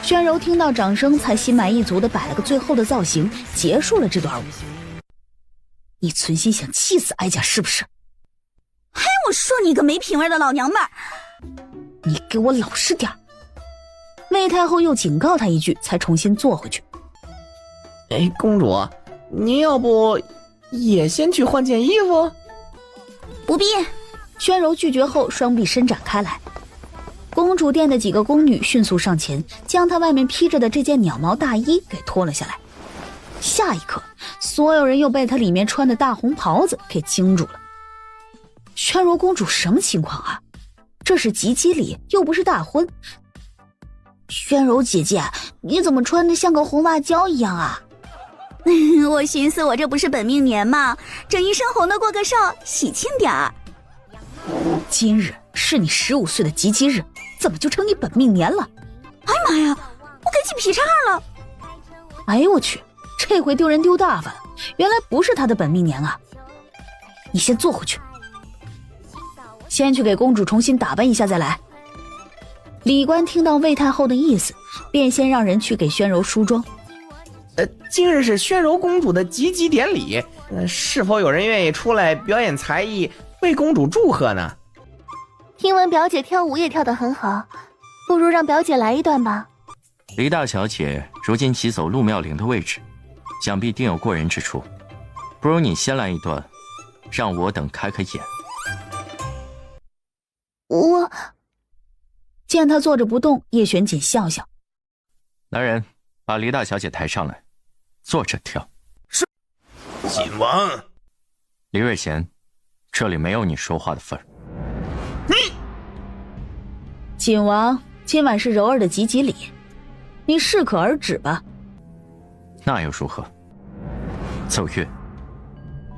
宣柔听到掌声，才心满意足地摆了个最后的造型，结束了这段舞。你存心想气死哀家是不是？嘿，我说你个没品味的老娘们儿！你给我老实点。魏太后又警告他一句，才重新坐回去。哎，公主，您要不也先去换件衣服？不必。宣柔拒绝后，双臂伸展开来。公主殿的几个宫女迅速上前，将她外面披着的这件鸟毛大衣给脱了下来。下一刻，所有人又被她里面穿的大红袍子给惊住了。宣柔公主什么情况啊？这是吉吉礼，又不是大婚。宣柔姐姐，你怎么穿得像个红辣椒一样啊？我寻思我这不是本命年吗？整一身红的过个寿，喜庆点儿。今日是你15岁的吉吉日，怎么就成你本命年了？哎呀妈呀，我给记劈叉了！哎呦我去，这回丢人丢大发了，原来不是他的本命年啊！你先坐回去，先去给公主重新打扮一下再来。李官听到魏太后的意思，便先让人去给宣柔梳妆。今日是宣柔公主的吉吉典礼，是否有人愿意出来表演才艺，为公主祝贺呢？听闻表姐跳舞也跳得很好，不如让表姐来一段吧。李大小姐如今挤走陆妙龄的位置，想必定有过人之处，不如你先来一段，让我等开开眼。我见他坐着不动，叶玄锦笑笑：“来人，把李大小姐抬上来，坐着跳。”是。锦王，李瑞贤，这里没有你说话的份儿。锦王，今晚是柔儿的吉吉礼，你适可而止吧。那又如何？奏乐。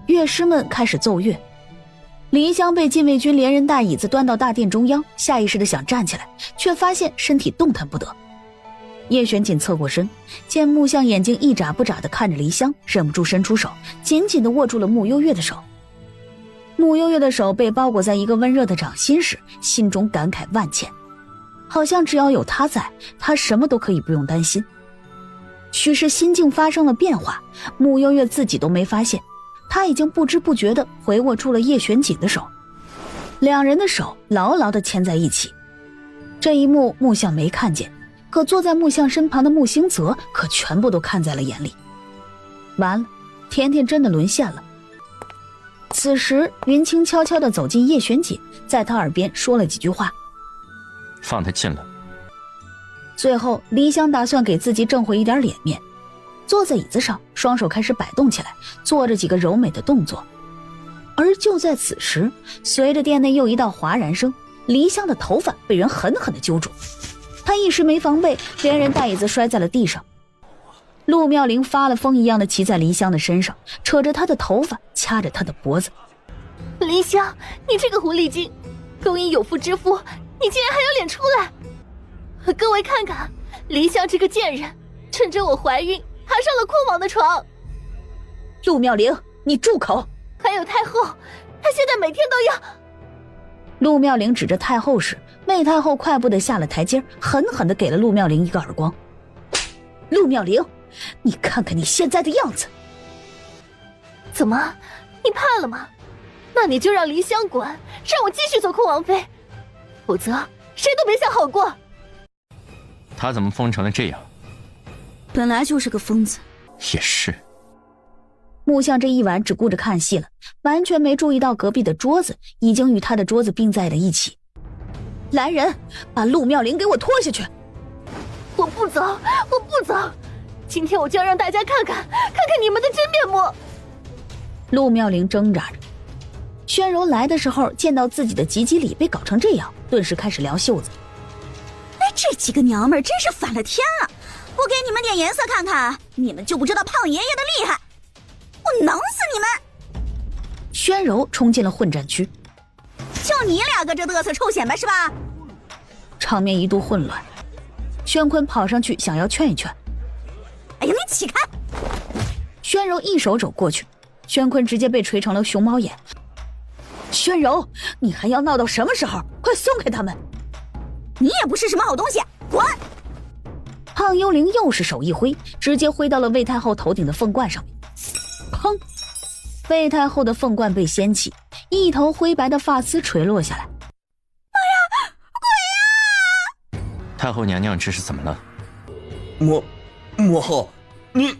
乐师们开始奏乐。黎香被禁卫军连人带椅子端到大殿中央，下意识地想站起来，却发现身体动弹不得。叶玄锦侧过身，见木像眼睛一眨不眨地看着黎香，忍不住伸出手，紧紧地握住了穆幽月的手。穆幽月的手被包裹在一个温热的掌心时，心中感慨万千，好像只要有他在，他什么都可以不用担心。许是心境发生了变化，穆幽月自己都没发现，他已经不知不觉地回握住了叶玄锦的手，两人的手牢牢地牵在一起。这一幕木像没看见，可坐在木像身旁的木星泽可全部都看在了眼里。完了，甜甜真的沦陷了。此时云清悄悄地走进叶玄锦，在他耳边说了几句话：“放他进来。”最后黎香打算给自己挣回一点脸面，坐在椅子上，双手开始摆动起来，做着几个柔美的动作。而就在此时，随着殿内又一道哗然声，黎香的头发被人狠狠地揪住，她一时没防备，连人带椅子摔在了地上。陆妙龄发了疯一样的骑在黎香的身上，扯着她的头发，掐着她的脖子。黎香，你这个狐狸精，勾引有妇之夫，你竟然还有脸出来！各位看看，黎香这个贱人，趁着我怀孕爬上了坤王的床。陆妙龄，你住口！还有太后，她现在每天都要……陆妙龄指着太后时，魏太后快步地下了台阶，狠狠地给了陆妙龄一个耳光。陆妙龄，你看看你现在的样子。怎么，你怕了吗？那你就让黎香滚，让我继续做坤王妃，否则谁都别想好过。他怎么疯成了这样？本来就是个疯子。也是。木像这一晚只顾着看戏了，完全没注意到隔壁的桌子已经与他的桌子并在了一起。来人，把陆妙龄给我拖下去！我不走，我不走！今天我就要让大家看看你们的真面目！陆妙龄挣扎着。宣柔来的时候见到自己的吉吉礼被搞成这样，顿时开始撩袖子。哎，这几个娘们儿真是反了天了！我给你们点颜色看看，你们就不知道胖爷爷的厉害！我能死你们！宣柔冲进了混战区。就你俩搁这嘚瑟臭显摆是吧？场面一度混乱。宣坤跑上去想要劝一劝。哎呀，你起开！宣柔一手肘过去，宣坤直接被锤成了熊猫眼。宣柔，你还要闹到什么时候？快松开他们！你也不是什么好东西，滚！胖幽灵又是手一挥，直接挥到了魏太后头顶的凤冠上面。砰！魏太后的凤冠被掀起，一头灰白的发丝垂落下来。妈呀，鬼呀！太后娘娘这是怎么了？母后，你……我的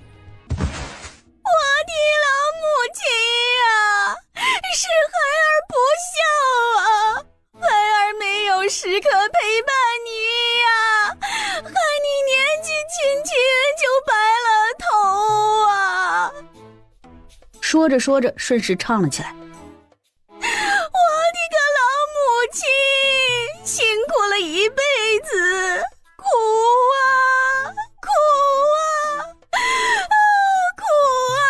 老母亲呀，是孩儿不孝啊！孩儿没有时刻陪伴你呀，害你年纪轻轻就白了头啊！说着说着，顺势唱了起来。我的个老母亲，辛苦了一辈子，苦啊苦啊苦啊！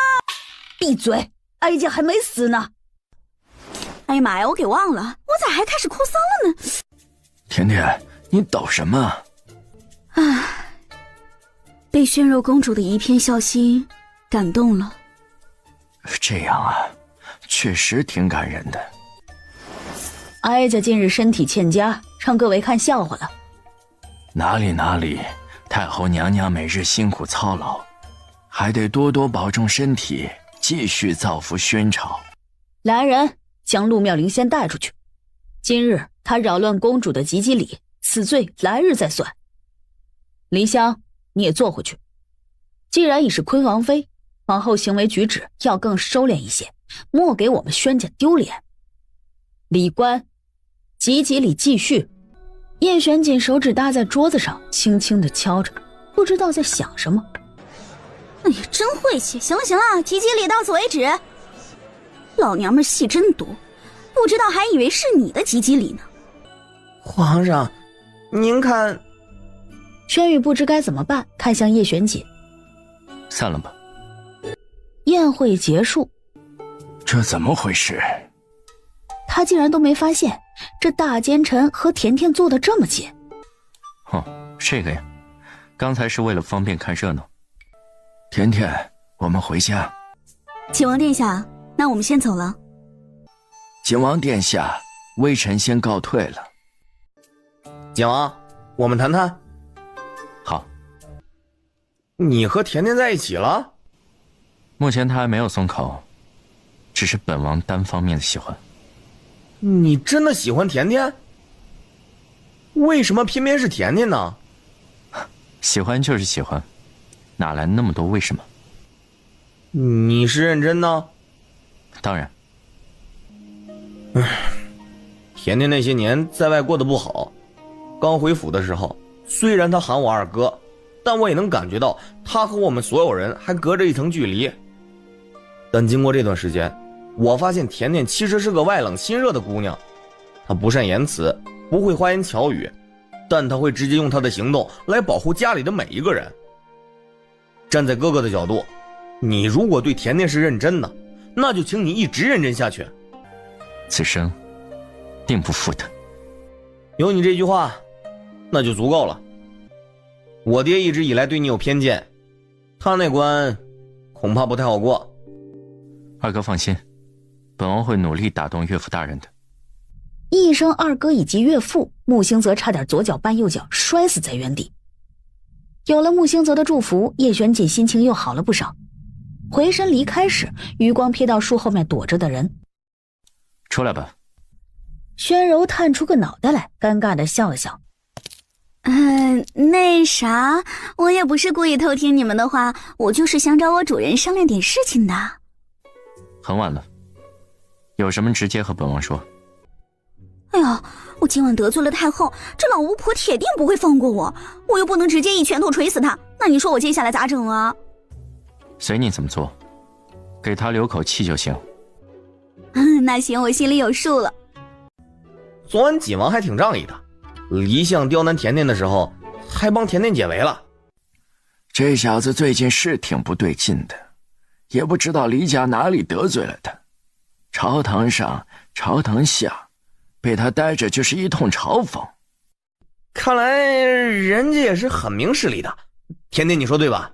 闭嘴，哀家还没死呢。哎呀妈呀，我给忘了，我咋还开始哭丧了呢？甜甜，你抖什么？被宣柔公主的一片孝心感动了。这样啊，确实挺感人的。哀家近日身体欠佳，让各位看笑话了。哪里，太后娘娘每日辛苦操劳，还得多多保重身体，继续造福宣朝。来人，将陆妙龄先带出去。今日她扰乱公主的吉吉礼，此罪来日再算。林香，你也坐回去。既然已是坤王妃，往后行为举止要更收敛一些，莫给我们宣家丢脸。李官，吉吉礼继续。叶玄锦手指搭在桌子上，轻轻地敲着，不知道在想什么。哎呀，真晦气！行了，吉吉礼到此为止。老娘们戏真多，不知道还以为是你的吉吉礼呢。皇上，您看……轩宇不知该怎么办，看向叶玄锦。散了吧。宴会结束。这怎么回事？他竟然都没发现，这大奸臣和甜甜坐得这么近。这个呀，刚才是为了方便看热闹。甜甜，我们回家。景王殿下，那我们先走了。景王殿下，微臣先告退了。景王，我们谈谈。好。你和甜甜在一起了？目前他还没有松口，只是本王单方面的喜欢。你真的喜欢甜甜？为什么偏偏是甜甜呢？喜欢就是喜欢，哪来那么多为什么？你是认真的？当然。甜甜那些年在外过得不好，刚回府的时候，虽然她喊我二哥，但我也能感觉到她和我们所有人还隔着一层距离。但经过这段时间，我发现甜甜其实是个外冷心热的姑娘，她不善言辞，不会花言巧语，但她会直接用她的行动来保护家里的每一个人。站在哥哥的角度，你如果对甜甜是认真的，那就请你一直认真下去。此生定不负她。有你这句话，那就足够了。我爹一直以来对你有偏见，他那关恐怕不太好过。二哥放心，本王会努力打动岳父大人的。一声二哥以及岳父，穆兴泽差点左脚绊右脚，摔死在原地。有了穆兴泽的祝福，叶玄锦心情又好了不少。回身离开时，余光瞥到树后面躲着的人。出来吧。宣柔探出个脑袋来，尴尬地笑了笑。那啥，我也不是故意偷听你们的话，我就是想找我主人商量点事情的。很晚了，有什么直接和本王说。哎呀，我今晚得罪了太后，这老巫婆铁定不会放过我，我又不能直接一拳头捶死她，那你说我接下来咋整啊？随你怎么做，给她留口气就行。那行，我心里有数了。昨晚锦王还挺仗义的，离相刁难甜甜的时候，还帮甜甜解围了。这小子最近是挺不对劲的，也不知道离家哪里得罪了他。朝堂上，朝堂下，被他待着就是一通嘲讽。看来人家也是很明事理的，甜甜你说对吧？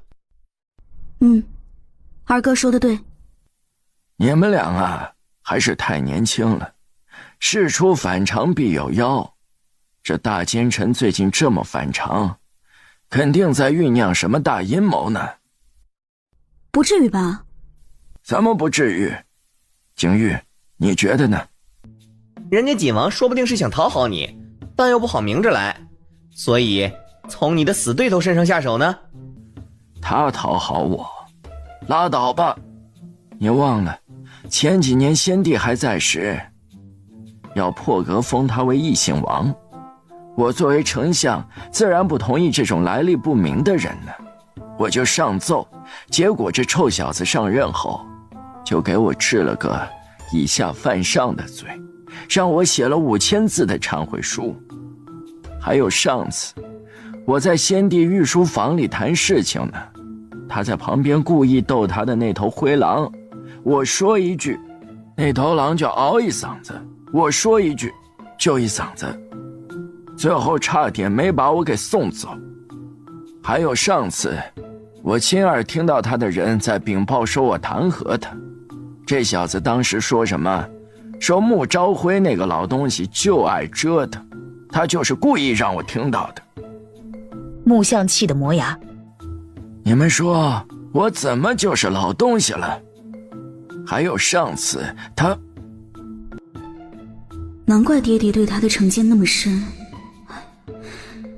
二哥说的对。你们俩啊，还是太年轻了，事出反常必有妖。这大奸臣最近这么反常，肯定在酝酿什么大阴谋呢。不至于吧？怎么不至于？景玉，你觉得呢？人家锦王说不定是想讨好你，但又不好明着来，所以从你的死对头身上下手呢？他讨好我，拉倒吧。你忘了，前几年先帝还在时，要破格封他为异姓王。我作为丞相，自然不同意这种来历不明的人呢。我就上奏，结果这臭小子上任后，就给我治了个以下犯上的罪，让我写了5000字的忏悔书。还有上次，我在先帝御书房里谈事情呢，他在旁边故意逗他的那头灰狼，我说一句，那头狼就嗷一嗓子，我说一句，就一嗓子，最后差点没把我给送走。还有上次，我亲耳听到他的人在禀报说我弹劾他，这小子当时说什么？说穆朝辉那个老东西就爱折腾，他就是故意让我听到的。穆相气得磨牙。你们说我怎么就是老东西了？还有上次他……难怪爹爹对他的成见那么深，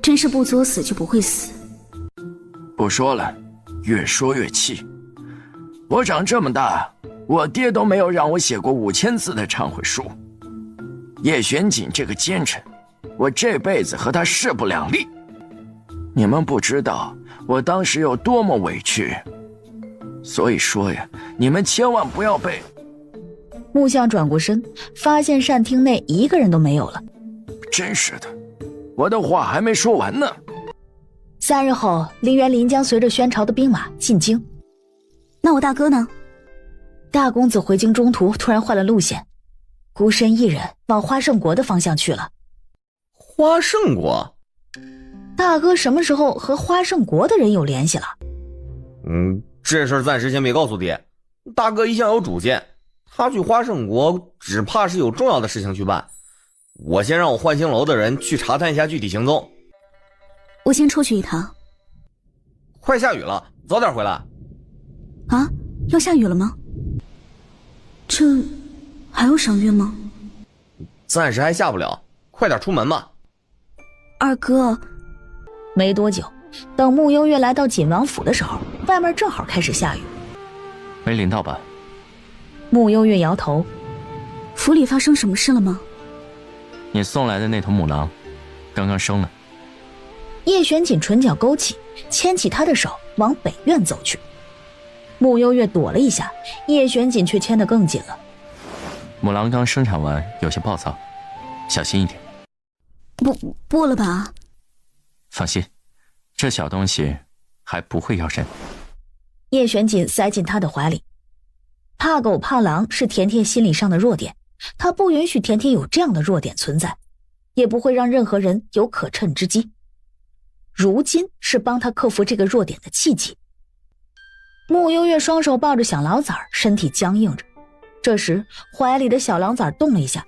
真是不作死就不会死。不说了，越说越气。我长这么大，我爹都没有让我写过5000字的忏悔书。叶玄锦这个奸臣，我这辈子和他势不两立。你们不知道我当时有多么委屈，所以说呀，你们千万不要被……穆相转过身，发现膳厅内一个人都没有了。真是的，我的话还没说完呢。3日后，林元林将随着宣朝的兵马进京。那我大哥呢？大公子回京中途突然换了路线，孤身一人往花胜国的方向去了。花胜国？大哥什么时候和花胜国的人有联系了？这事儿暂时先别告诉爹。大哥一向有主见，他去花胜国只怕是有重要的事情去办。我先让我幻星楼的人去查探一下具体行踪。我先出去一趟。快下雨了，早点回来。啊，要下雨了吗？这还有赏月吗？暂时还下不了，快点出门吧。二哥。没多久，等穆幽月来到锦王府的时候，外面正好开始下雨。没淋到吧？穆幽月摇头。府里发生什么事了吗？你送来的那头母狼，刚刚生了。叶玄锦唇角勾起，牵起他的手往北院走去。穆幽月躲了一下，叶玄锦却牵得更紧了。母狼刚生产完，有些暴躁，小心一点。不了吧？放心，这小东西还不会咬人。叶玄锦塞进他的怀里。怕狗怕狼是甜甜心理上的弱点，他不允许甜甜有这样的弱点存在，也不会让任何人有可乘之机。如今是帮他克服这个弱点的契机。穆幽月双手抱着小狼崽，身体僵硬着。这时怀里的小狼崽动了一下，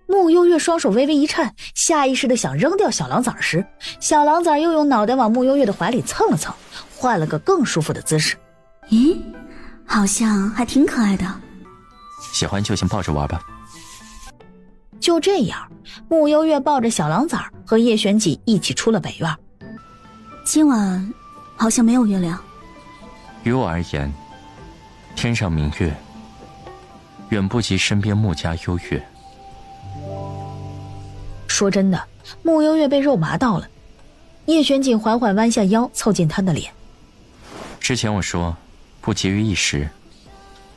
穆幽月双手微微一颤，下意识地想扔掉小狼崽时，小狼崽又用脑袋往穆幽月的怀里蹭了蹭，换了个更舒服的姿势。咦，好像还挺可爱的。喜欢就先抱着玩吧。就这样，穆幽月抱着小狼崽和叶玄锦一起出了北院。今晚好像没有月亮。于我而言，天上明月远不及身边穆家幽月。说真的，穆幽月被肉麻到了。叶玄锦缓缓弯下腰，凑近他的脸。之前我说不急于一时，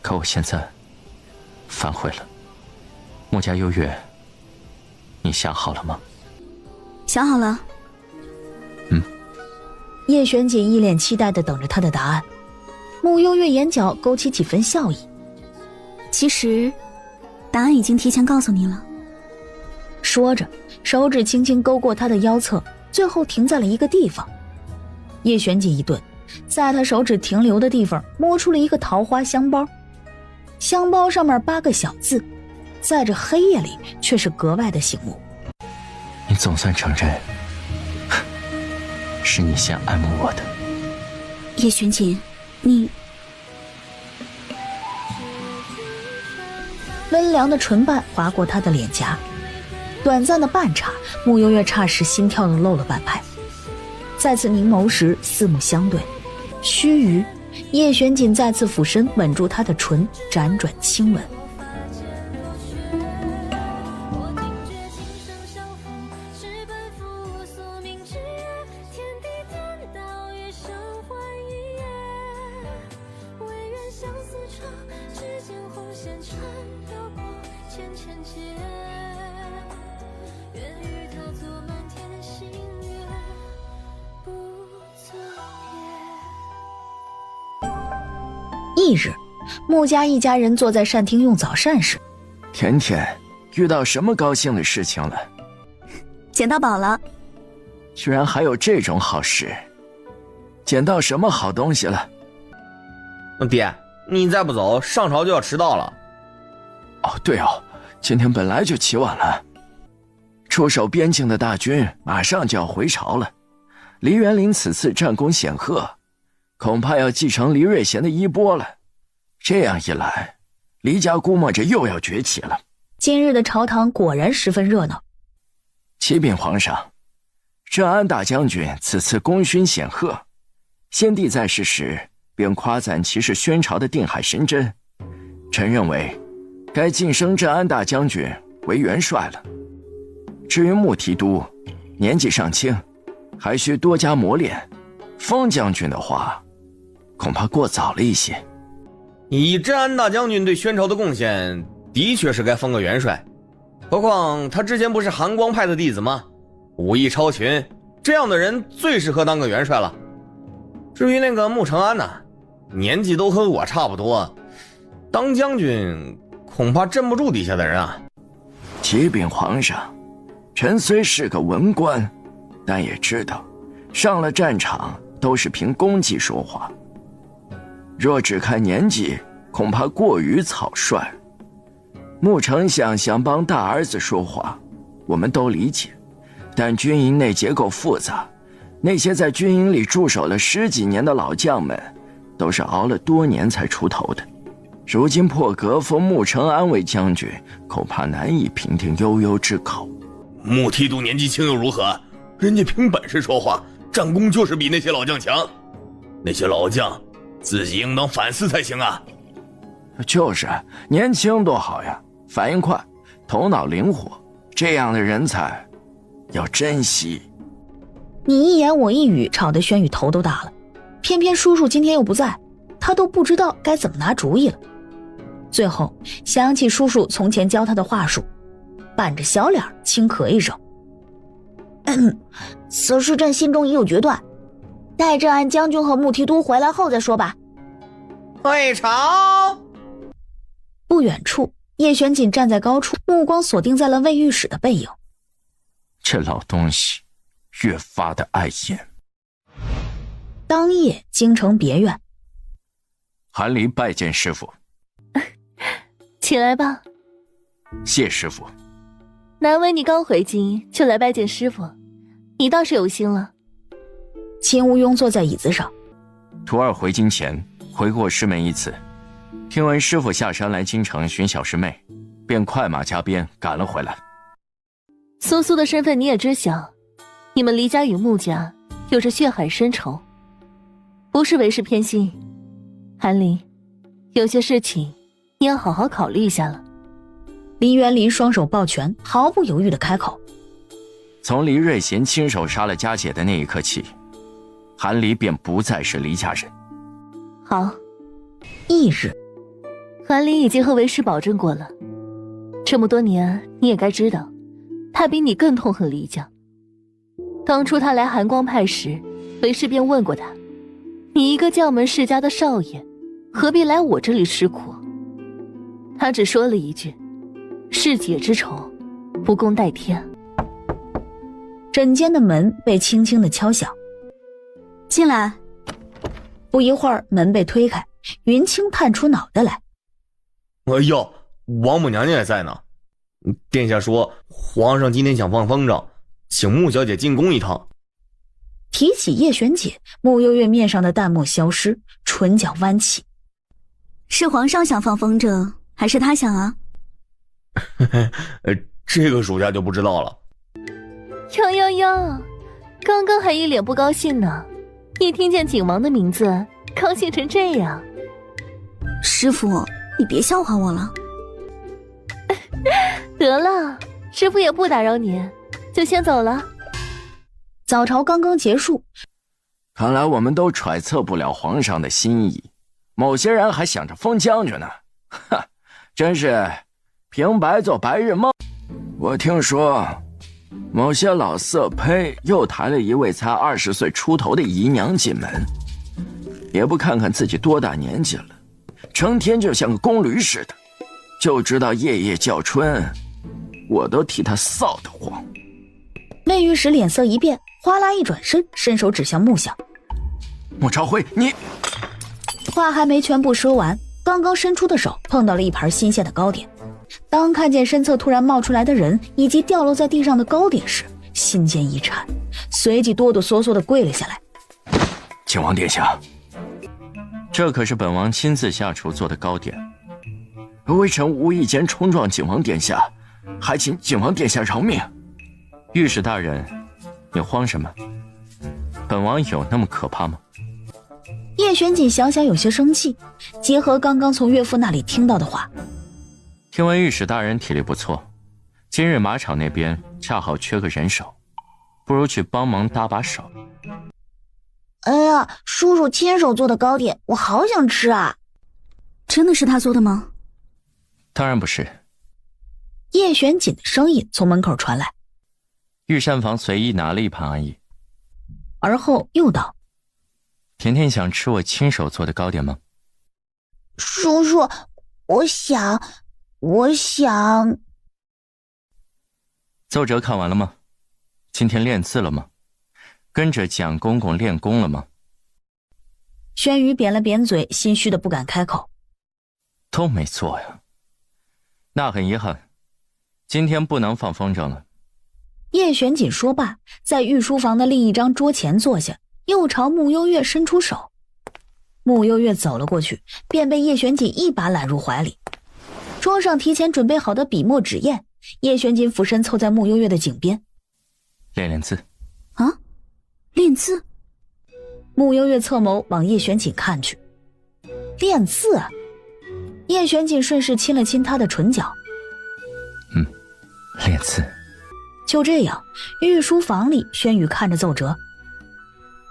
可我现在反悔了。穆家幽月，你想好了吗？想好了。叶玄锦一脸期待地等着他的答案。穆幽月眼角勾起几分笑意。其实答案已经提前告诉你了。说着，手指轻轻勾过他的腰侧，最后停在了一个地方。叶玄锦一顿，在他手指停留的地方摸出了一个桃花香包，香包上面8个小字，在这黑夜里却是格外的醒目。你总算承认，是你先爱慕我的。叶玄锦，你……温凉的唇瓣划过他的脸颊，短暂的半晌，穆幽月霎时心跳都漏了半拍。再次凝眸时四目相对，须臾，叶玄锦再次俯身吻住她的唇，辗转亲吻。翌日，穆家一家人坐在膳厅用早膳时，甜甜遇到什么高兴的事情了？捡到宝了。居然还有这种好事，捡到什么好东西了？爹，你再不走，上朝就要迟到了。哦，对哦，今天本来就起晚了。驻守边境的大军马上就要回朝了，黎元林此次战功显赫，恐怕要继承黎瑞贤的衣钵了。这样一来，黎家估摸着又要崛起了。今日的朝堂果然十分热闹。启禀皇上，郑安大将军此次功勋显赫，先帝在世时便夸赞其是宣朝的定海神针。臣认为，该晋升郑安大将军为元帅了。至于穆提督，年纪尚轻，还需多加磨练。封将军的话，恐怕过早了一些。以郑安大将军对宣朝的贡献，的确是该封个元帅。何况他之前不是寒光派的弟子吗？武艺超群，这样的人最适合当个元帅了。至于那个穆承安呢，年纪都和我差不多，当将军恐怕镇不住底下的人啊。启禀皇上，臣虽是个文官，但也知道上了战场都是凭功绩说话，若只看年纪，恐怕过于草率。穆丞相想帮大儿子说话，我们都理解，但军营内结构复杂，那些在军营里驻守了10几年的老将们，都是熬了多年才出头的。如今破格封穆承安为将军，恐怕难以平定悠悠之口。穆提督年纪轻又如何？人家凭本事说话，战功就是比那些老将强。那些老将自己应当反思才行啊。就是年轻多好呀，反应快，头脑灵活，这样的人才要珍惜。你一言我一语，吵得轩宇头都大了。偏偏叔叔今天又不在，他都不知道该怎么拿主意了。最后想起叔叔从前教他的话术，板着小脸轻咳一声：“此事朕心中已有决断，待郑安将军和穆提督回来后再说吧。”会朝。不远处，叶玄锦站在高处，目光锁定在了卫御史的背影。这老东西越发的碍眼。当夜，京城别院，韩离拜见师父。起来吧。谢师父。难为你刚回京就来拜见师父，你倒是有心了。秦无庸坐在椅子上。徒儿回京前回过师门一次，听闻师父下山来京城寻小师妹，便快马加鞭赶了回来。苏苏的身份你也知晓，你们黎家与穆家有着血海深仇，不是为师偏心。韩离，有些事情你要好好考虑一下了。黎元林双手抱拳，毫不犹豫地开口：“从黎瑞贤亲手杀了家姐的那一刻起，韩离便不再是黎家人。”好。翌日，韩离已经和为师保证过了，这么多年你也该知道，他比你更痛恨黎家。当初他来寒光派时，为师便问过他，你一个将门世家的少爷，何必来我这里吃苦？他只说了一句：世姐之仇，不共戴天。诊间的门被轻轻地敲响。进来。不一会儿，门被推开，云清探出脑袋来。哎呦，王母娘娘也在呢。殿下说皇上今天想放风筝，请穆小姐进宫一趟。提起叶璇姐，穆幽月面上的淡漠消失，唇角弯起。是皇上想放风筝，还是他想啊？这个属下就不知道了。哟哟哟，刚刚还一脸不高兴呢，一听见景王的名字，高兴成这样。师傅，你别笑话我了。得了，师傅也不打扰你，就先走了。早朝刚刚结束，看来我们都揣测不了皇上的心意，某些人还想着封将军呢，哈，真是平白做白日梦。我听说某些老色胚又抬了一位才20岁出头的姨娘进门，也不看看自己多大年纪了，成天就像个宫驴似的，就知道夜夜叫春，我都替他臊得慌。魏御史脸色一变，哗啦一转身，伸手指向木想。穆朝辉，你……话还没全部说完，刚刚伸出的手碰到了一盘新鲜的糕点。当看见身侧突然冒出来的人以及掉落在地上的糕点时，心间一颤，随即哆哆嗦嗦地跪了下来。景王殿下，这可是本王亲自下厨做的糕点，微臣无意间冲撞景王殿下，还请景王殿下饶命。御史大人，你慌什么？本王有那么可怕吗？叶玄锦想想有些生气，结合刚刚从岳父那里听到的话，听闻御史大人体力不错，今日马场那边恰好缺个人手，不如去帮忙搭把手。哎呀，叔叔亲手做的糕点，我好想吃啊！真的是他做的吗？当然不是。叶玄锦的声音从门口传来，御膳房随意拿了一盘而已。而后又道：甜甜想吃我亲手做的糕点吗？叔叔，我想。奏折看完了吗？今天练字了吗？跟着蒋公公练功了吗？轩辕扁了扁嘴，心虚的不敢开口。都没做呀。那很遗憾，今天不能放风筝了。叶玄锦说罢，在御书房的另一张桌前坐下，又朝穆幽月伸出手。穆幽月走了过去，便被叶玄锦一把揽入怀里。桌上提前准备好的笔墨纸砚，叶玄锦俯身凑在穆幽月的颈边，练练字。啊，练字？穆幽月侧眸往叶玄锦看去，练字？叶玄锦顺势亲了亲他的唇角。练字。就这样，御书房里，轩宇看着奏折，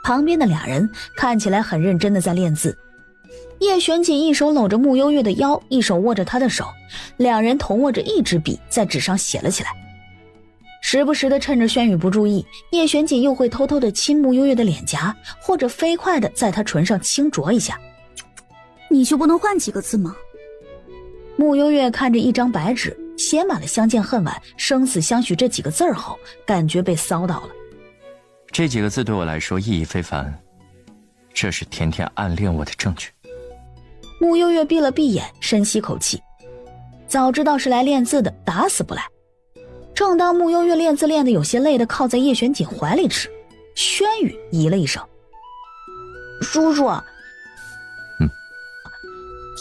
旁边的俩人看起来很认真的在练字。叶玄锦一手搂着穆幽月的腰，一手握着她的手，两人同握着一支笔在纸上写了起来。时不时的趁着轩宇不注意，叶玄锦又会偷偷的亲穆幽月的脸颊，或者飞快的在她唇上轻啄一下。你就不能换几个字吗？穆幽月看着一张白纸，写满了相见恨晚、生死相许这几个字儿后，感觉被骚到了。这几个字对我来说意义非凡，这是甜甜暗恋我的证据。穆幽月闭了闭眼，深吸口气。早知道是来练字的，打死不来。正当穆幽月练字练得有些累的靠在叶玄锦怀里时，轩宇咦了一声：“叔叔。”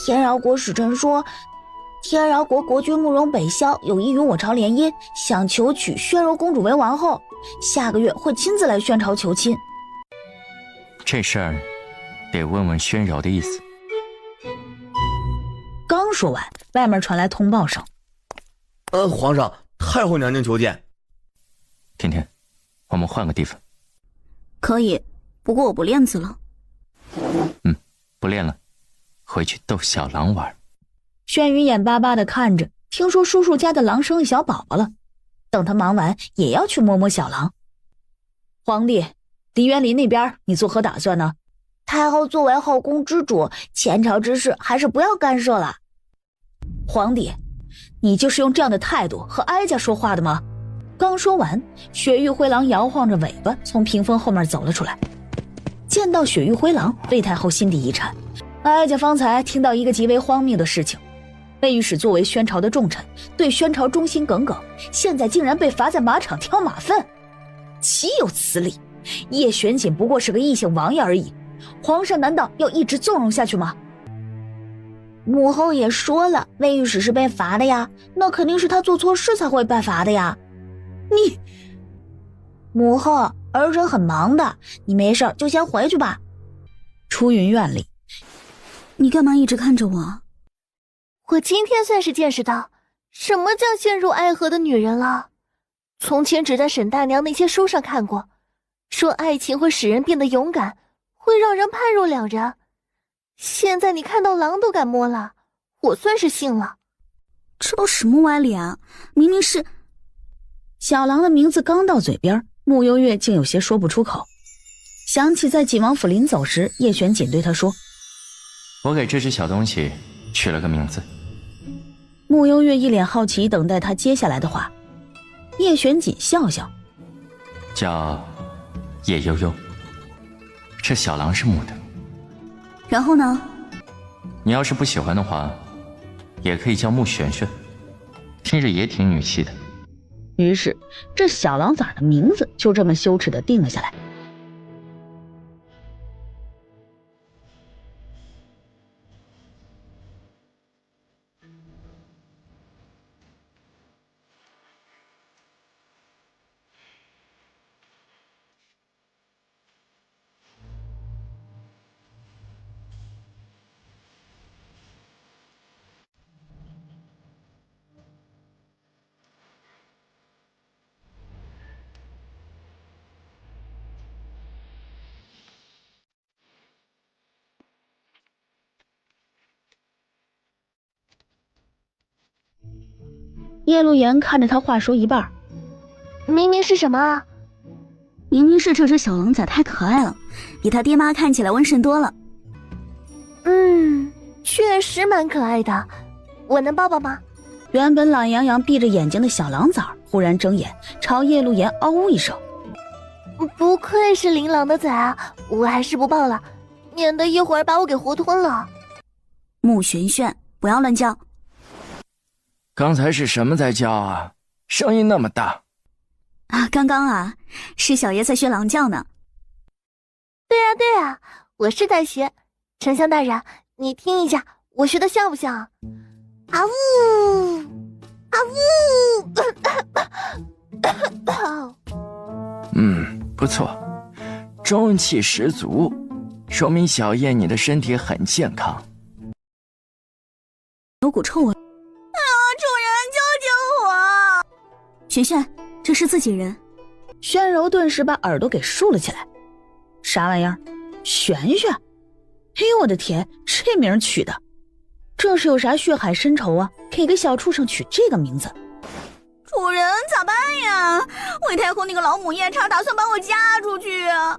天饶国使臣说，天饶国国君慕容北萧有意与我朝联姻，想求娶宣柔公主为王后，下个月会亲自来宣朝求亲。这事儿得问问宣柔的意思。刚说完，外面传来通报声：“皇上，太后娘娘求见。”甜甜，我们换个地方。可以，不过我不练字了。不练了，回去逗小狼玩。轩宇眼巴巴地看着，听说叔叔家的狼生了小宝宝了，等他忙完也要去摸摸小狼。皇帝，梨园林那边你作何打算呢？太后作为后宫之主，前朝之事还是不要干涉了。皇帝，你就是用这样的态度和哀家说话的吗？刚说完，雪域灰狼摇晃着尾巴从屏风后面走了出来。见到雪域灰狼，魏太后心底一颤。哀家方才听到一个极为荒谬的事情，魏御史作为宣朝的重臣，对宣朝忠心耿耿，现在竟然被罚在马场挑马粪，岂有此理！叶玄锦不过是个异姓王爷而已，皇上难道要一直纵容下去吗？母后也说了，魏御史是被罚的呀，那肯定是他做错事才会被罚的呀。你，母后，儿臣很忙的，你没事就先回去吧。出云院里，你干嘛一直看着我？我今天算是见识到什么叫陷入爱河的女人了。从前只在沈大娘那些书上看过，说爱情会使人变得勇敢，会让人判若两人。现在你看到狼都敢摸了，我算是信了。这都什么歪理啊？明明是……小狼的名字刚到嘴边，慕幽月竟有些说不出口。想起在景王府临走时，叶玄锦对他说：“我给这只小东西取了个名字。”慕幽月一脸好奇，等待他接下来的话。叶玄锦笑笑：“叫叶悠悠。这小狼是母的。然后呢？你要是不喜欢的话，也可以叫慕璇璇，听着也挺女气的。”于是，这小狼崽的名字就这么羞耻地定了下来。叶陆言看着他话说一半，明明是什么啊？明明是这只小狼崽太可爱了，比他爹妈看起来温顺多了。确实蛮可爱的，我能抱抱吗？原本懒洋洋闭着眼睛的小狼崽忽然睁眼，朝叶陆言嗷呜一声。不愧是琳琅的崽啊，我还是不抱了，免得一会儿把我给活吞了。慕璇璇，不要乱叫。刚才是什么在叫啊？声音那么大。刚刚啊，是小爷在学狼叫呢。对啊，我是在学。丞相大人，你听一下，我学的像不像？啊呜，啊呜。不错，中气十足，说明小叶你的身体很健康。有股臭味。主人，救救我！璇璇，这是自己人。宣柔顿时把耳朵给竖了起来。啥玩意儿？璇璇？哎呦我的天，这名取的，这是有啥血海深仇啊？给个小畜生取这个名字？主人咋办呀？魏太后那个老母夜叉打算把我嫁出去啊！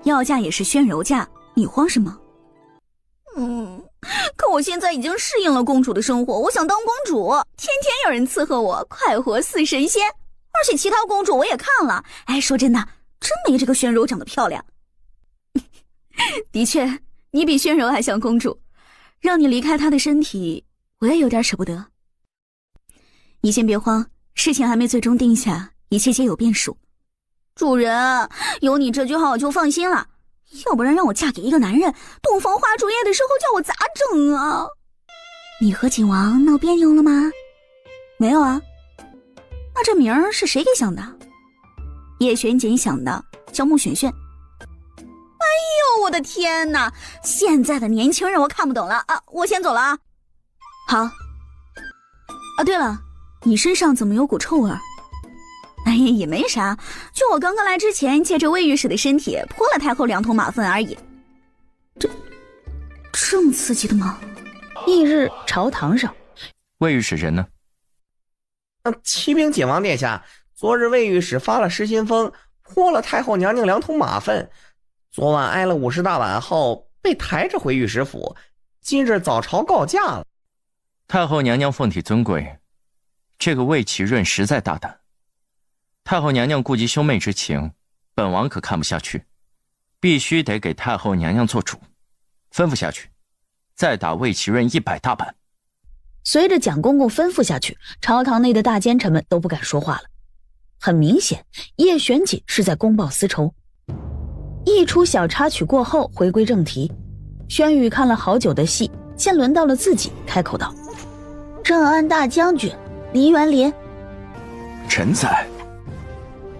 要嫁也是宣柔嫁，你慌什么？可我现在已经适应了公主的生活，我想当公主，天天有人伺候我，快活似神仙。而且其他公主我也看了，说真的，真没这个宣柔长得漂亮。的确，你比宣柔还像公主，让你离开她的身体，我也有点舍不得。你先别慌，事情还没最终定下，一切皆有变数。主人，有你这句话我就放心了。要不然让我嫁给一个男人，洞房花烛夜的时候叫我咋整啊？你和景王闹别扭了吗？没有啊。那这名儿是谁给想的？叶玄锦想的，叫慕璇璇。哎呦，我的天哪！现在的年轻人我看不懂了啊！我先走了啊。好。对了，你身上怎么有股臭味？也没啥，就我刚刚来之前借着魏御史的身体泼了太后2桶马粪而已。这么刺激的吗？翌日朝堂上，魏御史人呢？启禀景王殿下，昨日魏御史发了失心疯，泼了太后娘娘2桶马粪。昨晚挨了50大板后，被抬着回御史府，今日早朝告假了。太后娘娘凤体尊贵，这个魏启润实在大胆。太后娘娘顾及兄妹之情，本王可看不下去，必须得给太后娘娘做主，吩咐下去，再打魏启润100大板。随着蒋公公吩咐下去，朝堂内的大奸臣们都不敢说话了。很明显，叶玄锦是在公报私仇。一出小插曲过后，回归正题，轩宇看了好久的戏，现轮到了自己开口道：“正安大将军黎元林。”臣在。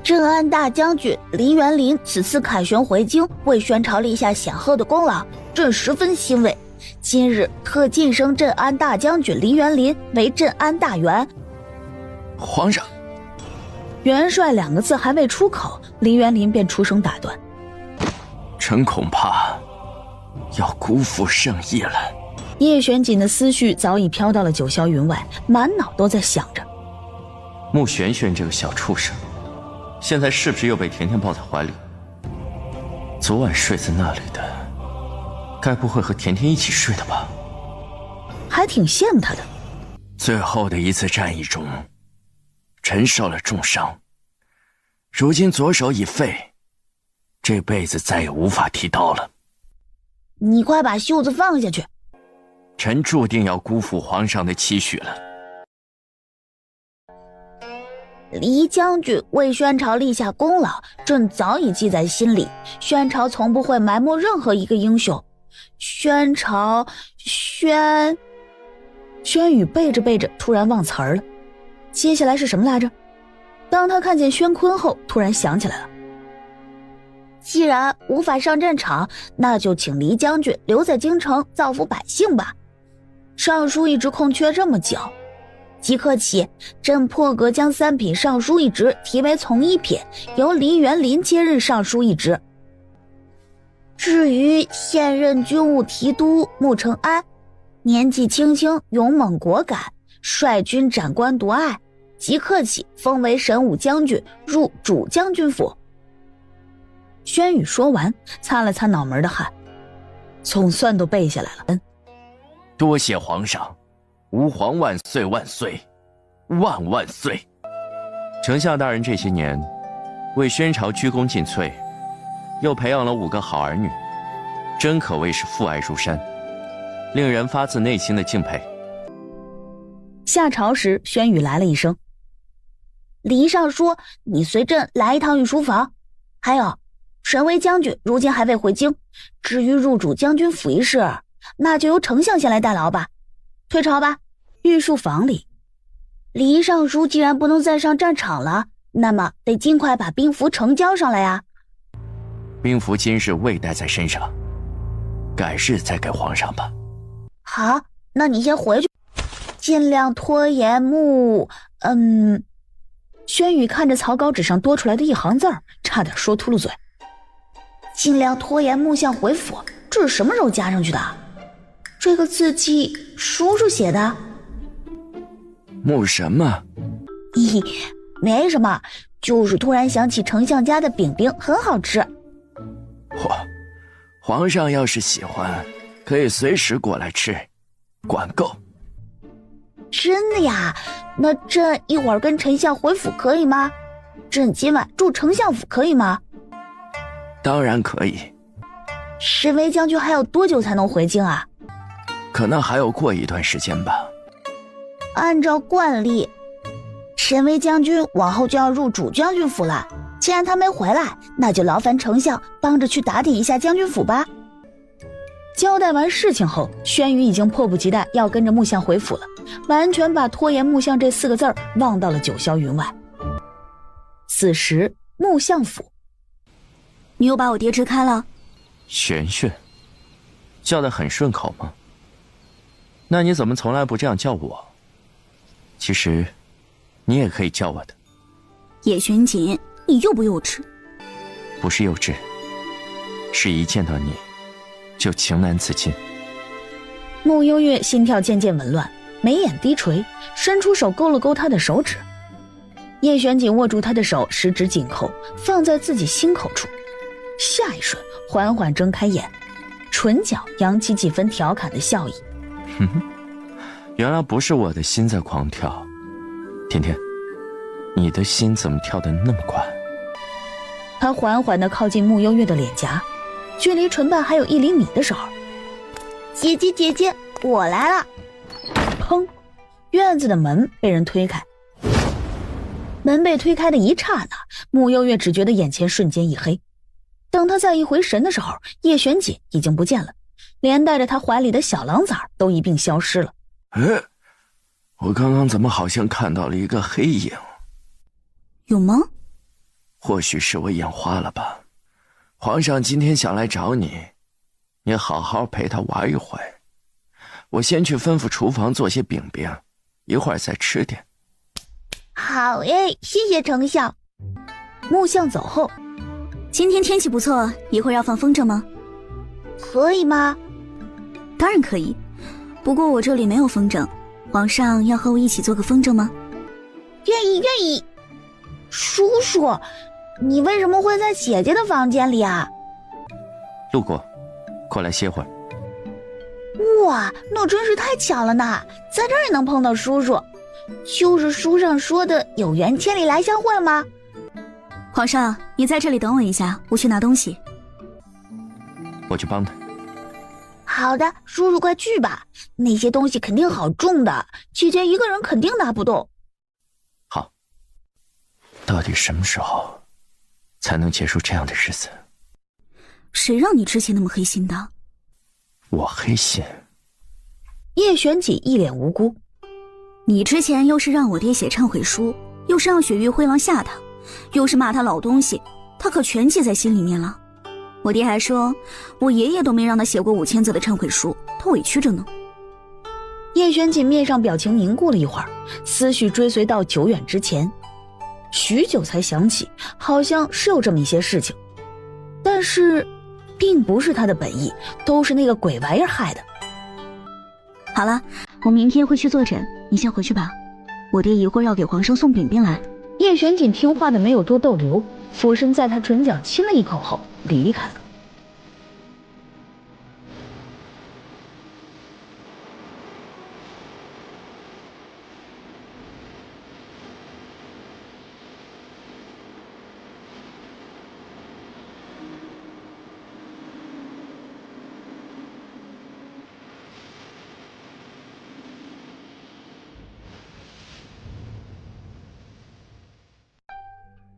镇安大将军林元林此次凯旋回京，为宣朝立下显赫的功劳，朕十分欣慰。今日特晋升镇安大将军林元林为镇安大元。皇上，元帅2个字还未出口，林元林便出声打断：臣恐怕要辜负圣意了。叶玄锦的思绪早已飘到了九霄云外，满脑都在想着穆玄玄这个小畜生，现在是不是又被甜甜抱在怀里？昨晚睡在那里的，该不会和甜甜一起睡的吧？还挺羡慕他的。最后的一次战役中，臣受了重伤，如今左手已废，这辈子再也无法提刀了。你快把袖子放下去！臣注定要辜负皇上的期许了。黎将军为宣朝立下功劳，朕早已记在心里。宣朝从不会埋没任何一个英雄。宣宇背着背着突然忘词儿了，接下来是什么来着？当他看见宣坤后，突然想起来了。既然无法上战场，那就请黎将军留在京城造福百姓吧。尚书一职空缺这么久，即刻起，朕破格将3品尚书一职提为从1品，由黎元林接任尚书一职。至于现任军务提督穆承安，年纪轻轻，勇猛果敢，率军斩官夺爱，即刻起封为神武将军，入主将军府。宣宇说完，擦了擦脑门的汗，总算都背下来了。多谢皇上，吾皇万岁万岁，万万岁！丞相大人这些年为宣朝鞠躬尽瘁，又培养了5个好儿女，真可谓是父爱如山，令人发自内心的敬佩。下朝时，宣宇来了一声：黎尚书，你随朕来一趟御书房。还有，神威将军如今还未回京，至于入主将军府一事，那就由丞相先来代劳吧。退朝吧。御书房里，黎尚书既然不能再上战场了，那么得尽快把兵符呈交上来呀。兵符今日未带在身上，改日再给皇上吧。好，那你先回去，尽量拖延宣宇看着草稿纸上多出来的一行字儿，差点说秃噜嘴。尽量拖延穆相回府，这是什么时候加上去的？这个字迹叔叔写的？穆什么？咦，没什么，就是突然想起丞相家的饼饼很好吃。皇上要是喜欢，可以随时过来吃，管够。真的呀？那朕一会儿跟丞相回府可以吗？朕今晚住丞相府可以吗？当然可以。神威将军还有多久才能回京啊？可能还要过一段时间吧。按照惯例，神威将军往后就要入主将军府了。既然他没回来，那就劳烦丞相帮着去打点一下将军府吧。交代完事情后，宣宇已经迫不及待要跟着穆相回府了，完全把拖延穆相这4个字忘到了九霄云外。此时穆相府，你又把我爹支开了？玄玄，叫得很顺口吗？那你怎么从来不这样叫我？其实你也可以叫我的。叶玄锦，你幼不幼稚？不是幼稚，是一见到你就情难自禁。穆幽月心跳渐渐紊乱，眉眼低垂，伸出手勾了勾他的手指。叶玄锦握住他的手，十指紧扣，放在自己心口处。下一瞬，缓缓睁开眼，唇角扬起几分调侃的笑意。哼哼，原来不是我的心在狂跳，甜甜，你的心怎么跳得那么快？他缓缓地靠近穆幽月的脸颊，距离唇瓣还有1厘米的时候，姐姐，我来了！砰！院子的门被人推开。门被推开的一刹那，穆幽月只觉得眼前瞬间一黑。等他再一回神的时候，叶玄锦已经不见了，连带着他怀里的小狼崽都一并消失了。我刚刚怎么好像看到了一个黑影？有吗？或许是我眼花了吧。皇上今天想来找你，你好好陪他玩一会。我先去吩咐厨房做些饼饼，一会儿再吃点。好耶，谢谢丞相。木相走后，今天天气不错，一会儿要放风筝吗？可以吗？当然可以，不过我这里没有风筝，皇上要和我一起做个风筝吗？愿意愿意。叔叔，你为什么会在姐姐的房间里啊？路过，过来歇会儿。哇，那真是太巧了呢，在这儿也能碰到叔叔，就是书上说的有缘千里来相会吗？皇上，你在这里等我一下，我去拿东西。我去帮他。好的，叔叔快去吧，那些东西肯定好重的，姐姐一个人肯定拿不动。好，到底什么时候才能结束这样的日子？谁让你之前那么黑心的？我黑心？叶璇锦一脸无辜。你之前又是让我爹写忏悔书，又是让雪域灰狼吓他，又是骂他老东西，他可全记在心里面了。我爹还说我爷爷都没让他写过5000字的忏悔书，他委屈着呢。叶璇锦面上表情凝固了一会儿，思绪追随到久远之前，许久才想起好像是有这么一些事情，但是并不是他的本意，都是那个鬼玩意儿害的。好了，我明天会去坐诊，你先回去吧，我爹一会儿要给皇上送饼饼来。叶璇锦听话的没有多逗留，俯身在他唇角亲了一口后离开了。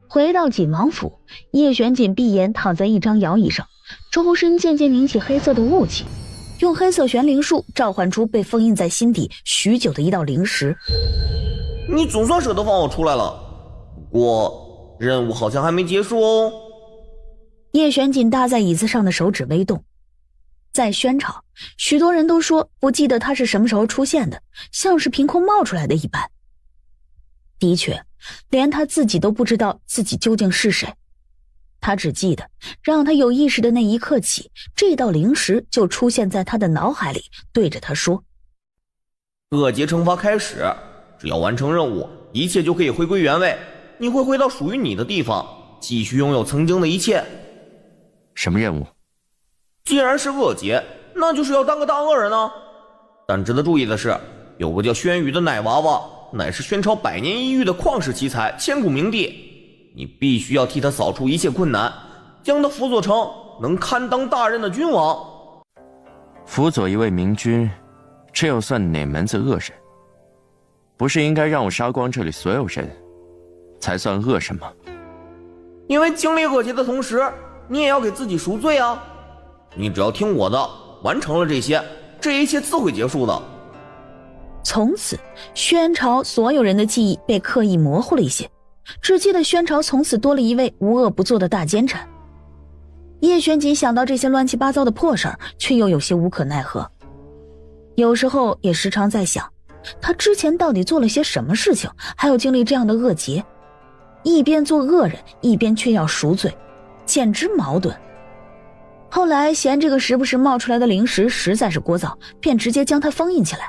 回到锦王府，叶璇锦闭眼躺在一张摇椅上，周身渐渐凝起黑色的雾气，用黑色玄灵术召唤出被封印在心底许久的一道灵石。你总算舍得放我出来了，不过任务好像还没结束哦。叶璇锦搭在椅子上的手指微动。在宣朝，许多人都说不记得他是什么时候出现的，像是凭空冒出来的一般。的确，连他自己都不知道自己究竟是谁。他只记得让他有意识的那一刻起，这道灵石就出现在他的脑海里，对着他说：恶劫惩罚开始，只要完成任务，一切就可以回归原位，你会回到属于你的地方，继续拥有曾经的一切。什么任务？既然是恶劫，那就是要当个大恶人啊。但值得注意的是，有个叫轩辕的奶娃娃，乃是宣朝100年一遇的旷世奇才，千古名帝，你必须要替他扫除一切困难，将他辅佐成能堪当大任的君王。辅佐一位明君，这又算哪门子恶人？不是应该让我杀光这里所有人才算恶人吗？因为经历恶劫的同时，你也要给自己赎罪啊。你只要听我的，完成了这些，这一切自会结束的。从此，宣朝所有人的记忆被刻意模糊了一些，只记得宣朝从此多了一位无恶不作的大奸臣。叶璇锦想到这些乱七八糟的破事儿，却又有些无可奈何。有时候也时常在想，他之前到底做了些什么事情，还要经历这样的恶劫，一边做恶人，一边却要赎罪，简直矛盾。后来嫌这个时不时冒出来的灵石实在是聒噪，便直接将它封印起来。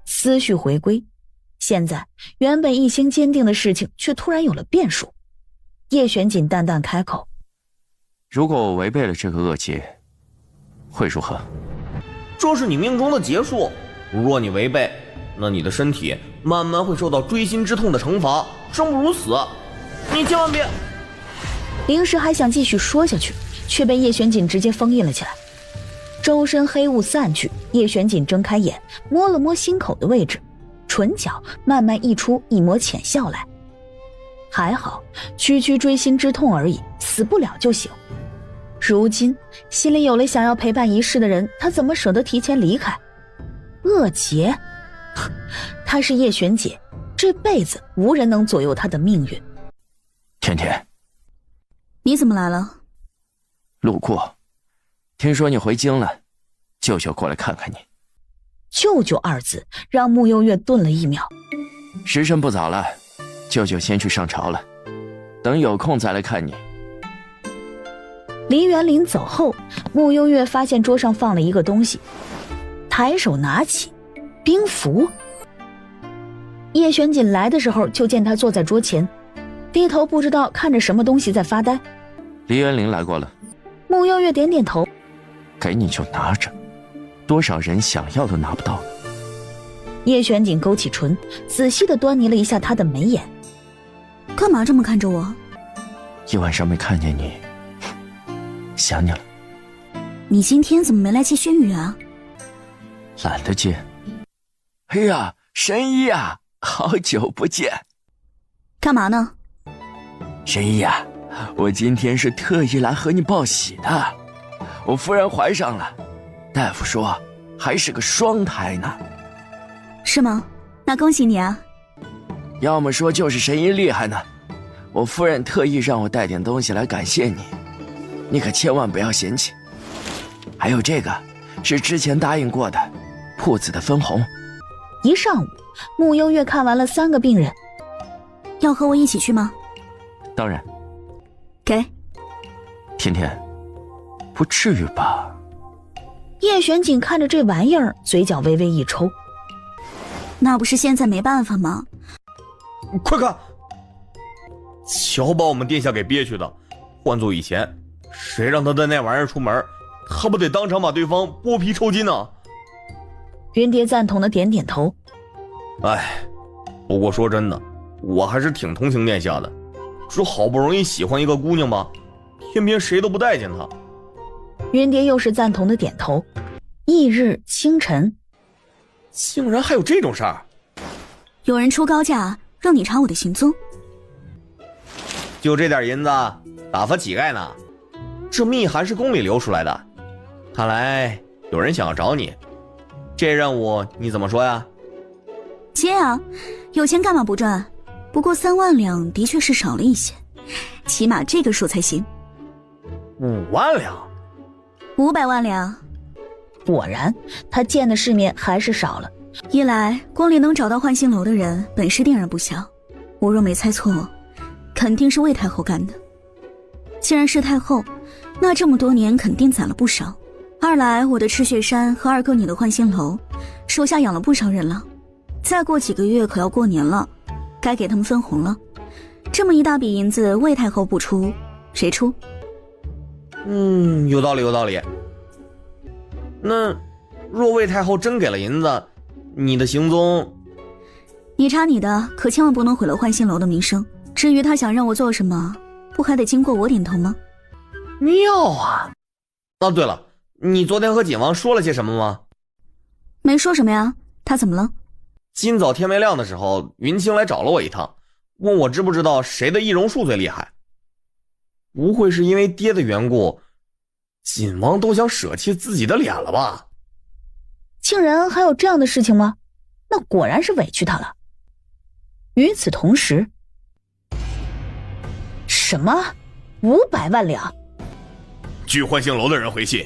思绪回归，现在原本一心坚定的事情却突然有了变数。叶璇锦淡淡开口：如果我违背了这个恶劫，会如何？这是你命中的劫数，若你违背，那你的身体慢慢会受到锥心之痛的惩罚，生不如死。你千万别……灵石还想继续说下去，却被叶璇锦直接封印了起来。周身黑雾散去，叶璇锦睁开眼，摸了摸心口的位置，唇角慢慢溢出一抹浅笑来。还好，区区锥心之痛而已，死不了就行。如今心里有了想要陪伴一世的人，他怎么舍得提前离开？恶劫，他是叶璇姐，这辈子无人能左右他的命运。甜甜，你怎么来了？路过，听说你回京了，舅舅过来看看你。舅舅二字让穆幽月顿了一秒。时辰不早了，舅舅先去上朝了，等有空再来看你。黎元林走后，穆幽月发现桌上放了一个东西，抬手拿起，兵符。叶玄锦来的时候就见他坐在桌前，低头不知道看着什么东西在发呆。黎元林来过了。穆幽月点点头，给你就拿着，多少人想要都拿不到的。叶玄锦勾起唇，仔细地端倪了一下他的眉眼。干嘛这么看着我？一晚上没看见你，想你了。你今天怎么没来接轩宇啊？懒得接。哎呀，神医啊，好久不见。干嘛呢？神医啊，我今天是特意来和你报喜的。我夫人怀上了，大夫说还是个双胎呢。是吗？那恭喜你啊。要么说就是神医厉害呢。我夫人特意让我带点东西来感谢你，你可千万不要嫌弃。还有这个是之前答应过的铺子的分红。一上午，穆幽月看完了3个病人。要和我一起去吗？当然。给。甜甜，不至于吧？叶玄锦看着这玩意儿，嘴角微微一抽。那不是现在没办法吗？快看，瞧把我们殿下给憋屈的。换做以前，谁让他带那玩意儿出门，他不得当场把对方剥皮抽筋呢？云蝶赞同的点点头。哎，不过说真的，我还是挺同情殿下的。这好不容易喜欢一个姑娘吧，偏偏谁都不待见她。云蝶又是赞同的点头。翌日清晨，竟然还有这种事儿！有人出高价让你查我的行踪。就这点银子，打发乞丐呢？这密函是宫里流出来的，看来有人想要找你。这任务你怎么说呀？接啊，有钱干嘛不赚？不过3万两的确是少了一些，起码这个数才行。5万两？500万两。果然，他见的世面还是少了。一来，宫里能找到幻星楼的人本事定然不小，我若没猜错，肯定是魏太后干的。既然是太后，那这么多年肯定攒了不少。二来，我的赤血山和2个你的幻星楼，手下养了不少人了。再过几个月可要过年了，该给他们分红了。这么一大笔银子，魏太后不出，谁出？有道理，有道理。那若魏太后真给了银子，你的行踪？你查你的，可千万不能毁了幻星楼的名声。至于他想让我做什么，不还得经过我点头吗？妙啊！哦，对了，你昨天和锦王说了些什么吗？没说什么呀。他怎么了？今早天没亮的时候，云清来找了我一趟，问我知不知道谁的易容术最厉害。不会是因为爹的缘故，锦王都想舍弃自己的脸了吧？竟然还有这样的事情吗？那果然是委屈他了。与此同时，什么500万两？据幻星楼的人回信，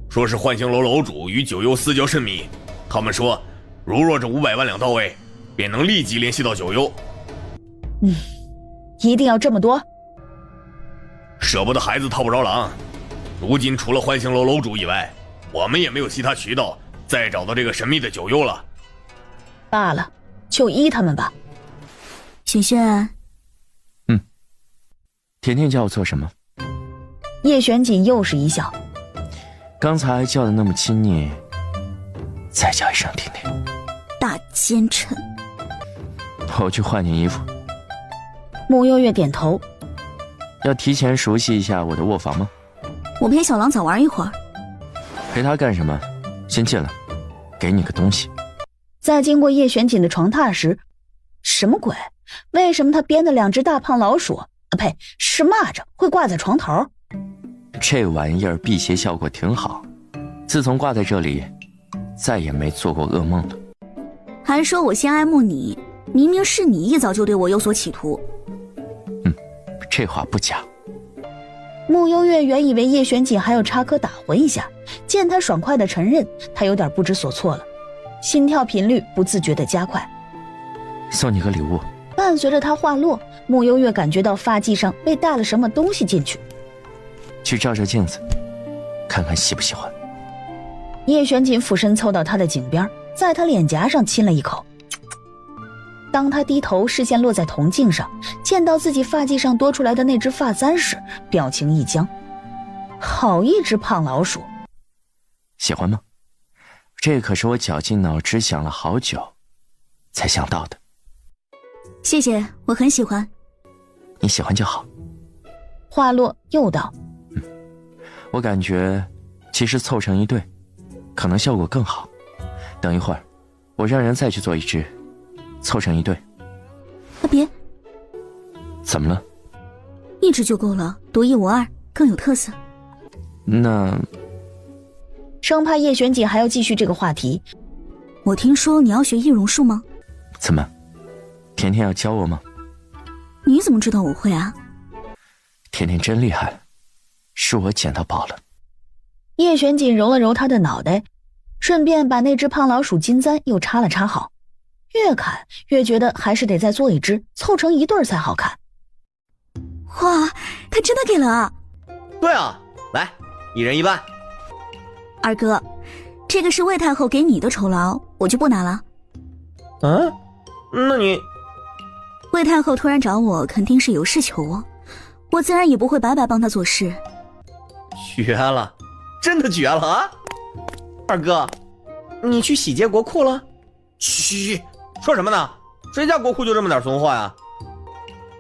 说是幻星楼楼主与九幽私交甚密，他们说如若这500万两到位，便能立即联系到九幽。一定要这么多？舍不得孩子套不着狼，如今除了幻星楼楼主以外，我们也没有其他渠道再找到这个神秘的九幽了。罢了，就依他们吧。雪雪。甜甜叫我做什么？叶玄锦又是一笑。刚才叫的那么亲昵，再叫一声甜甜。大奸臣。我去换件衣服。穆幽月点头。要提前熟悉一下我的卧房吗？我陪小狼早玩一会儿。陪他干什么？先进来，给你个东西。在经过叶玄锦的床榻时，什么鬼？为什么他编的2只大胖老鼠，呸，是蚂蚱会挂在床头？这玩意儿辟邪效果挺好，自从挂在这里，再也没做过噩梦了。还说我先爱慕你，明明是你一早就对我有所企图。这话不假。穆幽月原以为叶玄锦还要插科打诨一下，见他爽快地承认，他有点不知所措了，心跳频率不自觉地加快。送你个礼物。伴随着他话落，穆幽月感觉到发髻上被带了什么东西进去，去照照镜子，看看喜不喜欢。叶玄锦俯身凑到他的颈边，在他脸颊上亲了一口。当他低头，视线落在铜镜上，见到自己发髻上多出来的那只发簪时，表情一僵。好一只胖老鼠！喜欢吗？这可是我绞尽脑汁想了好久才想到的。谢谢，我很喜欢。你喜欢就好。话落又道：我感觉其实凑成一对可能效果更好。等一会儿我让人再去做一只，凑成一对。别，怎么了？一只就够了，独一无二，更有特色。那生怕叶玄锦还要继续这个话题。我听说你要学易容术吗？怎么，甜甜要教我吗？你怎么知道我会啊？甜甜真厉害，是我捡到宝了。叶玄锦揉了揉他的脑袋，顺便把那只胖老鼠金簪又插了插好。越看越觉得还是得再做一只，凑成一对才好看。哇，他真的给了啊！对啊，来，一人一半。二哥，这个是魏太后给你的酬劳，我就不拿了。嗯，那你……魏太后突然找我，肯定是有事求我，我自然也不会白白帮她做事。绝了，真的绝了啊！二哥，你去洗劫国库了？嘘，说什么呢？谁家国库就这么点怂货呀？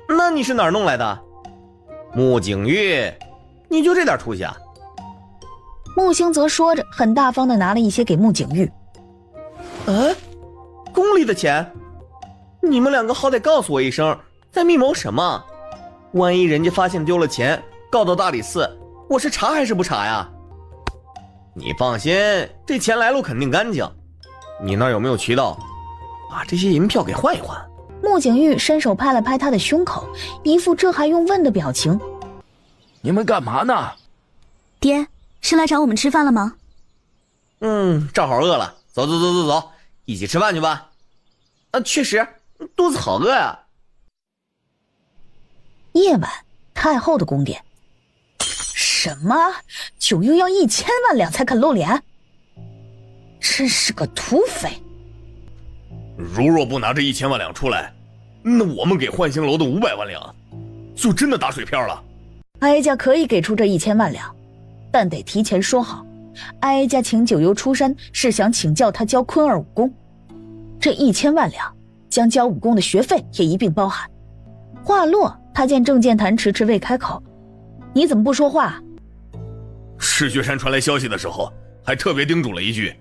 那你是哪儿弄来的？穆景玉，你就这点出息啊？穆兴泽说着，很大方地拿了一些给穆景玉。宫里的钱？你们两个好歹告诉我一声，在密谋什么？万一人家发现丢了钱，告到大理寺，我是查还是不查呀？你放心，这钱来路肯定干净。你那儿有没有渠道把这些银票给换一换？穆景玉伸手拍了拍他的胸口，一副这还用问的表情。你们干嘛呢？爹，是来找我们吃饭了吗？正好饿了，走，一起吃饭去吧。确实，肚子好饿呀。夜晚，太后的宫殿。什么？九幽要1000万两才肯露脸？真是个土匪！如若不拿这1000万两出来，那我们给幻星楼的500万两，就真的打水漂了。哀家可以给出这1000万两，但得提前说好，哀家请九幽出山是想请教他教坤儿武功，这1000万两将教武功的学费也一并包含。话落，他见郑健谈迟迟未开口，你怎么不说话？赤血山传来消息的时候，还特别叮嘱了一句，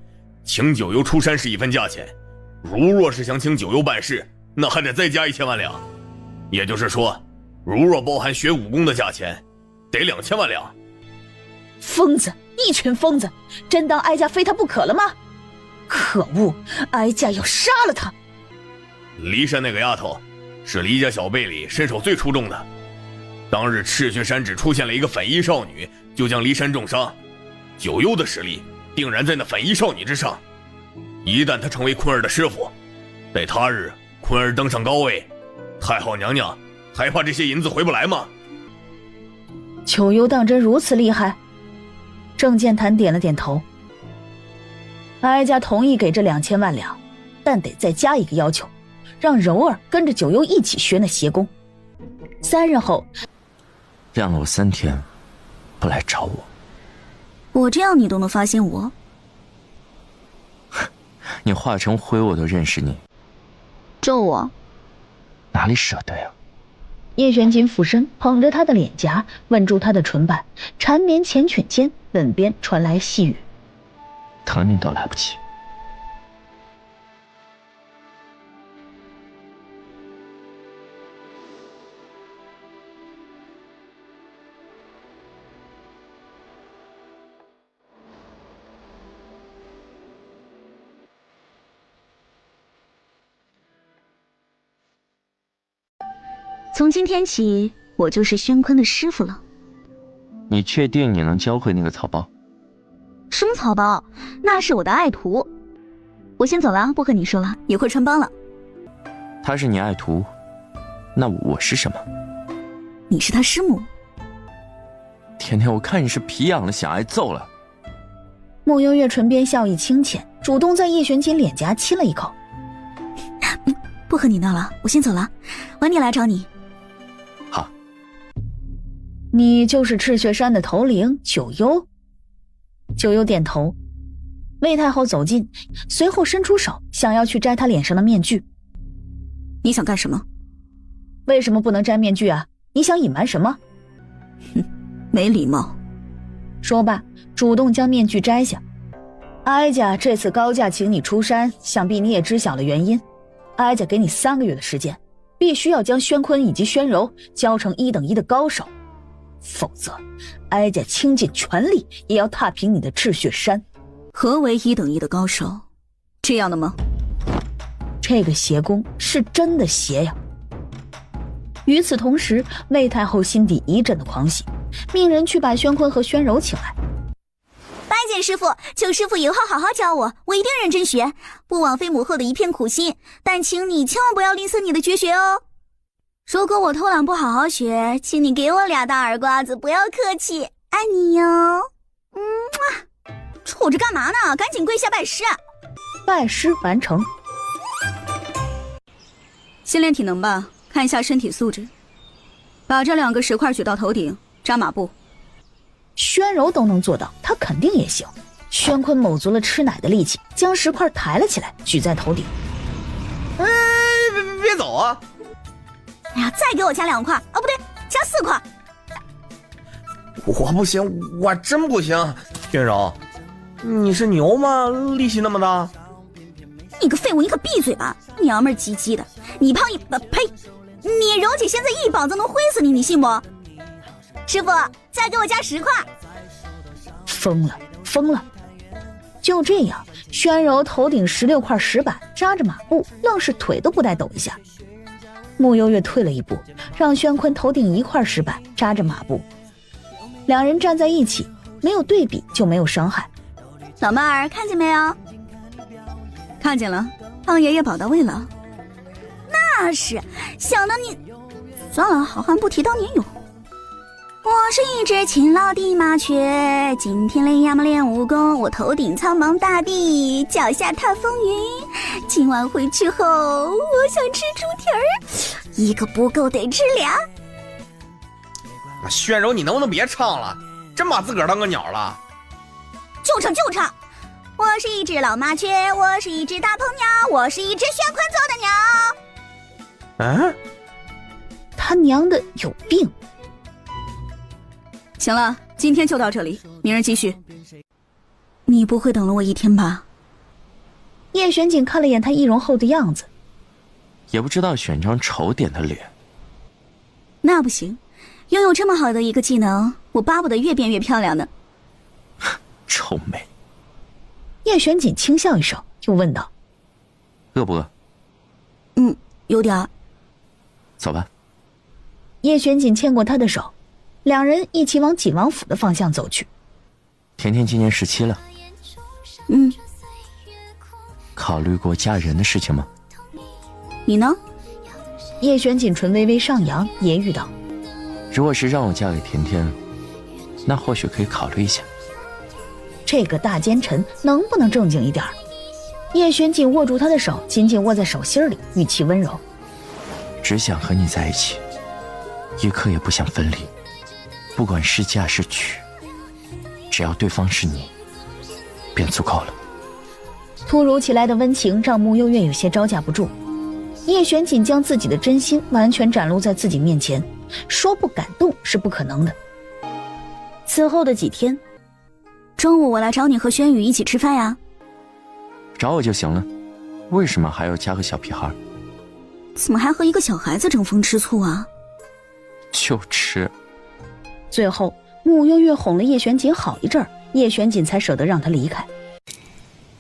请九幽出山是一分价钱，如若是想请九幽办事，那还得再加1000万两。也就是说，如若包含学武功的价钱，得2000万两。疯子，一群疯子，真当哀家非他不可了吗？可恶，哀家要杀了他！骊山那个丫头，是骊家小辈里身手最出众的。当日赤血山只出现了一个粉衣少女，就将骊山重伤。九幽的实力定然在那粉衣少女之上。一旦她成为坤儿的师傅，待他日坤儿登上高位，太后娘娘还怕这些银子回不来吗？九幽当真如此厉害？郑健谈点了点头。哀家同意给这2000万两，但得再加一个要求，让柔儿跟着九幽一起学那邪功。3日后，让了我3天，不来找我。我这样你都能发现我？你化成灰我都认识你。咒我？哪里舍得呀？叶玄锦俯身捧着他的脸颊，吻住他的唇瓣，缠绵缱绻间，吻边传来细语：疼你都来不及。从今天起，我就是宣坤的师傅了。你确定你能教会那个草包？什么草包？那是我的爱徒。我先走了，不和你说了，也会穿帮了。他是你爱徒，那我是什么？你是他师母。甜甜，我看你是皮痒了，想挨揍了。慕幽月唇边笑意轻浅，主动在叶璇锦脸颊亲了一口。不和你闹了，我先走了，晚点来找你。好。你就是赤血山的头领九幽？九幽点头。魏太后走近，随后伸出手，想要去摘他脸上的面具。你想干什么？为什么不能摘面具啊？你想隐瞒什么？哼，没礼貌。说罢，主动将面具摘下。哀家这次高价请你出山，想必你也知晓了原因。哀家给你3个月的时间，必须要将宣坤以及宣柔教成1等1的高手，否则哀家倾尽全力也要踏平你的赤血山。何为1等1的高手？这样的吗？这个邪功是真的邪呀！与此同时，魏太后心底一阵的狂喜，命人去把宣坤和宣柔请来。拜见师傅，求师傅以后好好教我，我一定认真学，不枉费母后的一片苦心。但请你千万不要吝啬你的绝学哦。如果我偷懒不好好学，请你给我2大耳刮子，不要客气，爱你哟。杵着干嘛呢？赶紧跪下拜师。拜师完成。先练体能吧，看一下身体素质。把这2个石块举到头顶，扎马步。宣柔都能做到，他肯定也行。宣坤卯足了吃奶的力气，将石块抬了起来，举在头顶。别走啊！哎呀，再给我加2块，哦不对，加4块。我不行，我真不行。宣柔，你是牛吗？力气那么大？你个废物，你可闭嘴吧！娘们儿唧唧的，你胖呸！你柔姐现在一膀子能挥死你，你信不？师傅，再给我加10块。疯了！就这样，宣柔头顶16块石板，扎着马步，愣是腿都不带抖一下。慕幽月退了一步，让宣坤头顶1块石板，扎着马步。2人站在一起，没有对比就没有伤害。老妹儿看见没有？看见了，胖爷爷宝到位了。那是，想得你……算了，好汉不提当年勇。我是一只勤劳的麻雀，今天练呀么练武功，我头顶苍茫大地，脚下踏风云。今晚回去后，我想吃猪蹄儿，一个不够得吃2。宣柔，你能不能别唱了？真把自个儿当个鸟了？就唱！我是一只老麻雀，我是一只大鹏鸟，我是一只宣坤做的鸟。他娘的有病！行了，今天就到这里，明日继续。你不会等了我1天吧？叶璇锦看了眼他易容后的样子，也不知道选张丑点的脸。那不行，拥有这么好的一个技能，我巴不得越变越漂亮呢。臭美。叶璇锦轻笑一声，又问道：“饿不饿？”“有点儿。”“走吧。”叶璇锦牵过他的手，2人一起往锦王府的方向走去。甜甜今年17了。考虑过嫁人的事情吗？你呢？叶璇锦唇微微上扬，言语道：“如果是让我嫁给甜甜，那或许可以考虑一下。”这个大奸臣能不能正经一点？叶璇锦握住他的手，紧紧握在手心里，语气温柔：“只想和你在一起，一刻也不想分离。不管是嫁是娶，只要对方是你，便足够了。”突如其来的温情让慕幽月有些招架不住。叶璇锦将自己的真心完全展露在自己面前，说不感动是不可能的。此后的几天，中午我来找你和轩宇一起吃饭呀。找我就行了，为什么还要加个小屁孩？怎么还和一个小孩子争风吃醋啊？就吃。最后慕幽月哄了叶璇锦好一阵儿，叶璇锦才舍得让他离开。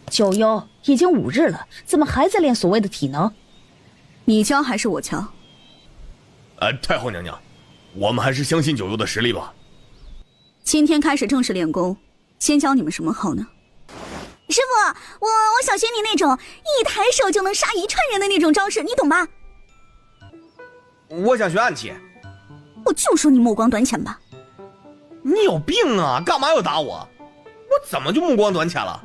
九幽，已经5日了，怎么还在练所谓的体能？你教还是我教？太后娘娘，我们还是相信九幽的实力吧。今天开始正式练功，先教你们什么好呢？师傅，我想学你那种一抬手就能杀一串人的那种招式，你懂吧？我想学暗器。我就说你目光短浅吧。你有病啊！干嘛要打我？我怎么就目光短浅了？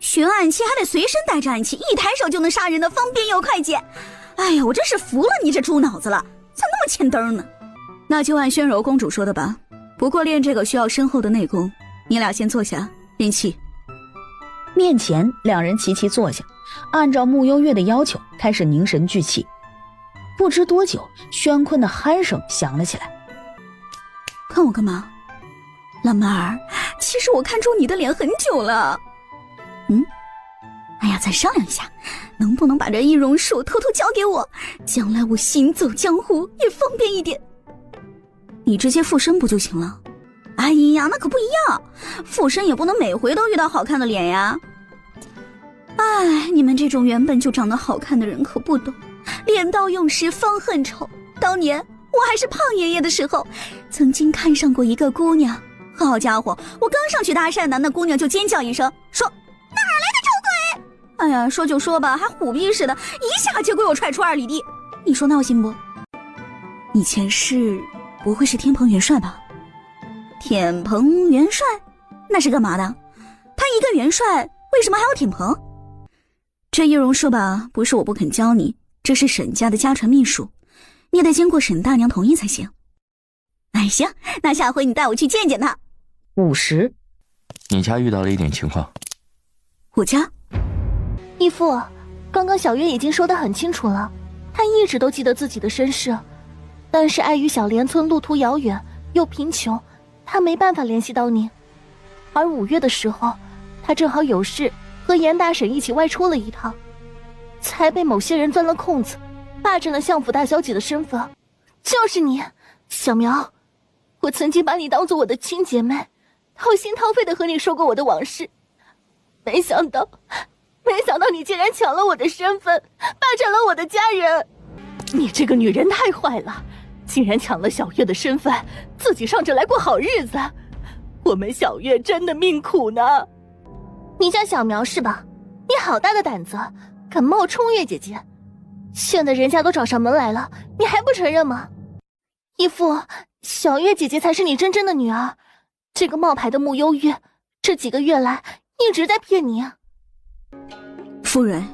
学暗器还得随身带着暗器，一抬手就能杀人的，方便又快捷。哎呀，我真是服了你这猪脑子了，咋那么欠灯呢？那就按宣柔公主说的吧。不过练这个需要深厚的内功，你俩先坐下练气。面前两人齐齐坐下，按照穆幽月的要求开始凝神聚气。不知多久，宣坤的鼾声响了起来。看我干嘛？老妹儿，其实我看中你的脸很久了。哎呀，咱商量一下，能不能把这易容术偷偷交给我，将来我行走江湖也方便一点。你直接附身不就行了？哎呀，那可不一样，附身也不能每回都遇到好看的脸呀。哎，你们这种原本就长得好看的人可不懂，脸到用时方恨丑。当年我还是胖爷爷的时候，曾经看上过一个姑娘，好家伙，我刚上去搭讪呢，那姑娘就尖叫一声，说哪来的丑鬼。哎呀，说就说吧，还虎逼似的，一下就给我踹出2里地，你说闹心不？你前世不会是天蓬元帅吧？天蓬元帅那是干嘛的？他一个元帅为什么还要天蓬？这易容术吧，不是我不肯教你，这是沈家的家传秘术，你得经过沈大娘同意才行。哎，行，那下回你带我去见见他。50。你家遇到了一点情况。我家？义父，刚刚小月已经说得很清楚了，她一直都记得自己的身世，但是碍于小莲村路途遥远又贫穷，她没办法联系到你。而5月的时候，她正好有事和严大婶一起外出了一趟，才被某些人钻了空子，霸占了相府大小姐的身份。就是你，小苗，我曾经把你当做我的亲姐妹，掏心掏肺的和你说过我的往事，没想到你竟然抢了我的身份，霸占了我的家人。你这个女人太坏了，竟然抢了小月的身份，自己上这来过好日子。我们小月真的命苦呢。你叫小苗是吧？你好大的胆子，敢冒充月姐姐，现在人家都找上门来了，你还不承认吗？义父，小月姐姐才是你真正的女儿，这个冒牌的穆幽月这几个月来一直在骗你。夫人，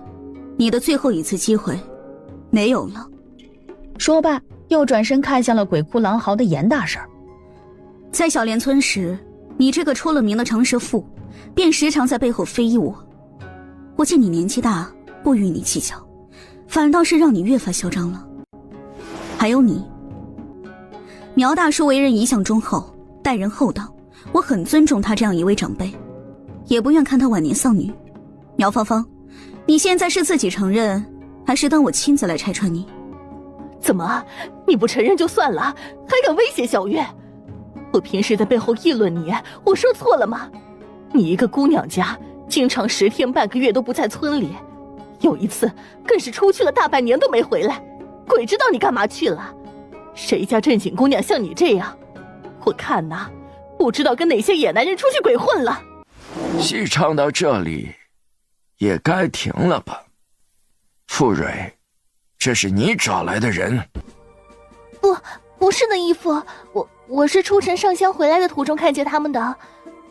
你的最后一次机会没有了。说罢又转身看向了鬼哭狼嚎的严大婶。在小莲村时，你这个出了名的长舌妇便时常在背后非议我。我见你年纪大，不与你计较，反倒是让你越发嚣张了。还有你，苗大叔为人一向忠厚，待人厚道，我很尊重他这样一位长辈，也不愿看他晚年丧女。苗芳芳，你现在是自己承认，还是等我亲自来拆穿你？怎么，你不承认就算了，还敢威胁小月？我平时在背后议论你，我说错了吗？你一个姑娘家，经常10天半个月都不在村里，有一次更是出去了大半年都没回来，鬼知道你干嘛去了。谁家正经姑娘像你这样，我看呐，不知道跟哪些野男人出去鬼混了。戏唱到这里也该停了吧。傅蕊，这是你找来的人？不是的，义父，我是出城上香回来的途中看见他们的，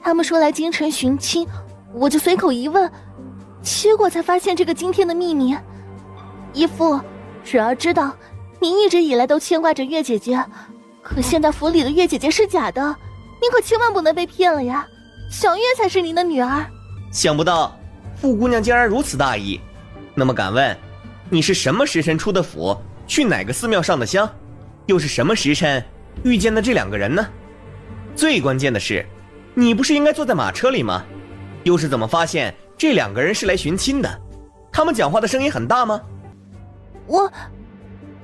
他们说来京城寻亲，我就随口一问，结果才发现这个惊天的秘密。义父，蕊儿知道您一直以来都牵挂着月姐姐，可现在府里的月姐姐是假的，您可千万不能被骗了呀，小月才是您的女儿。想不到傅姑娘竟然如此大意。那么敢问，你是什么时辰出的府，去哪个寺庙上的香，又是什么时辰遇见的这2个人呢？最关键的是，你不是应该坐在马车里吗？又是怎么发现这2个人是来寻亲的？他们讲话的声音很大吗？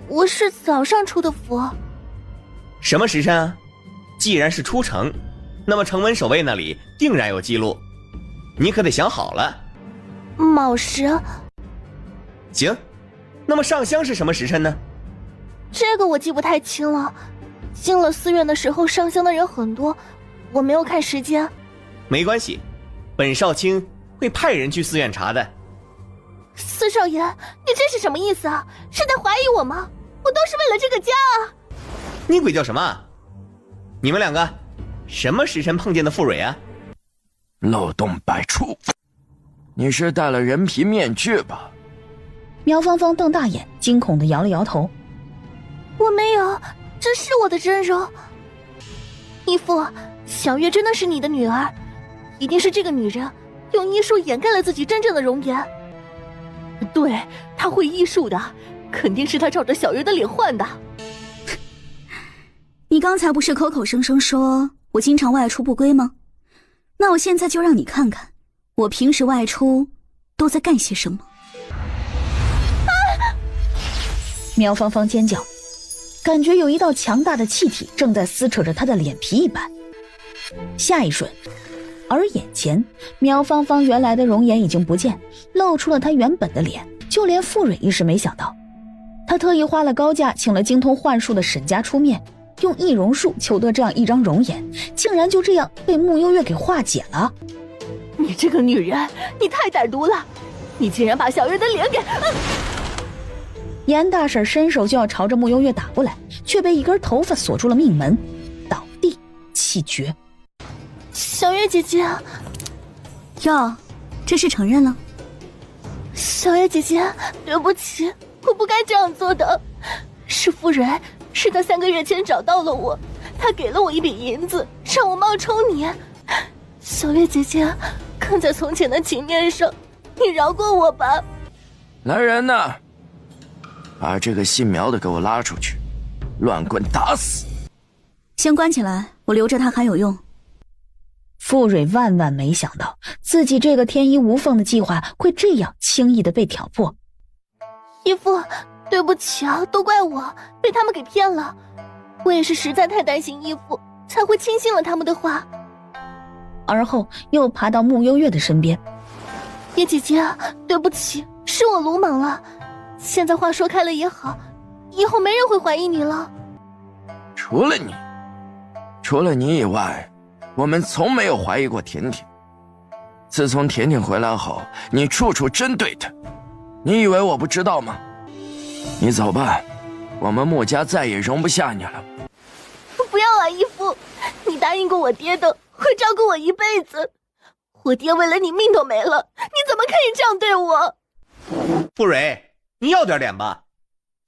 我是早上出的府。什么时辰啊？既然是出城，那么城门守卫那里定然有记录，你可得想好了。卯时。行，那么上香是什么时辰呢？这个我记不太清了，进了寺院的时候上香的人很多，我没有看时间。没关系，本少卿会派人去寺院查的。四少爷，你这是什么意思啊？是在怀疑我吗？我都是为了这个家啊！你鬼叫什么？你们两个什么时辰碰见的傅蕊啊？漏洞百出，你是戴了人皮面具吧？苗芳芳瞪大眼，惊恐地摇了摇头。我没有，这是我的真容。义父，小月真的是你的女儿，一定是这个女人用医术掩盖了自己真正的容颜。对，她会医术的，肯定是她照着小月的脸换的。你刚才不是口口声声说我经常外出不归吗？那我现在就让你看看，我平时外出都在干些什么。苗芳芳尖叫，感觉有一道强大的气体正在撕扯着她的脸皮一般。下一瞬，而眼前苗芳芳原来的容颜已经不见，露出了她原本的脸。就连傅蕊亦是没想到，她特意花了高价请了精通幻术的沈家出面，用易容术求得这样一张容颜，竟然就这样被慕幽月给化解了。你这个女人，你太歹毒了！你竟然把小月的脸给……严大婶伸手就要朝着慕幽月打过来，却被一根头发锁住了命门，倒地气绝。小月姐姐，哟，这是承认了？小月姐姐，对不起，我不该这样做的。是傅蕊，是他3个月前找到了我，他给了我一笔银子，让我冒充你。小月姐姐，看在从前的情面上，你饶过我吧。来人呐，把这个姓苗的给我拉出去，乱棍打死。先关起来，我留着他还有用。傅蕊万万没想到，自己这个天衣无缝的计划会这样轻易的被挑破。义父，对不起啊，都怪我被他们给骗了。我也是实在太担心义父，才会轻信了他们的话。而后又爬到慕幽月的身边。叶姐姐，对不起，是我鲁莽了。现在话说开了也好，以后没人会怀疑你了。除了你以外，我们从没有怀疑过甜甜。自从甜甜回来后，你处处针对她，你以为我不知道吗？你走吧，我们穆家再也容不下你了。不要啊，义父，你答应过我爹的，会照顾我一辈子。我爹为了你命都没了，你怎么可以这样对我？傅蕊，你要点脸吧。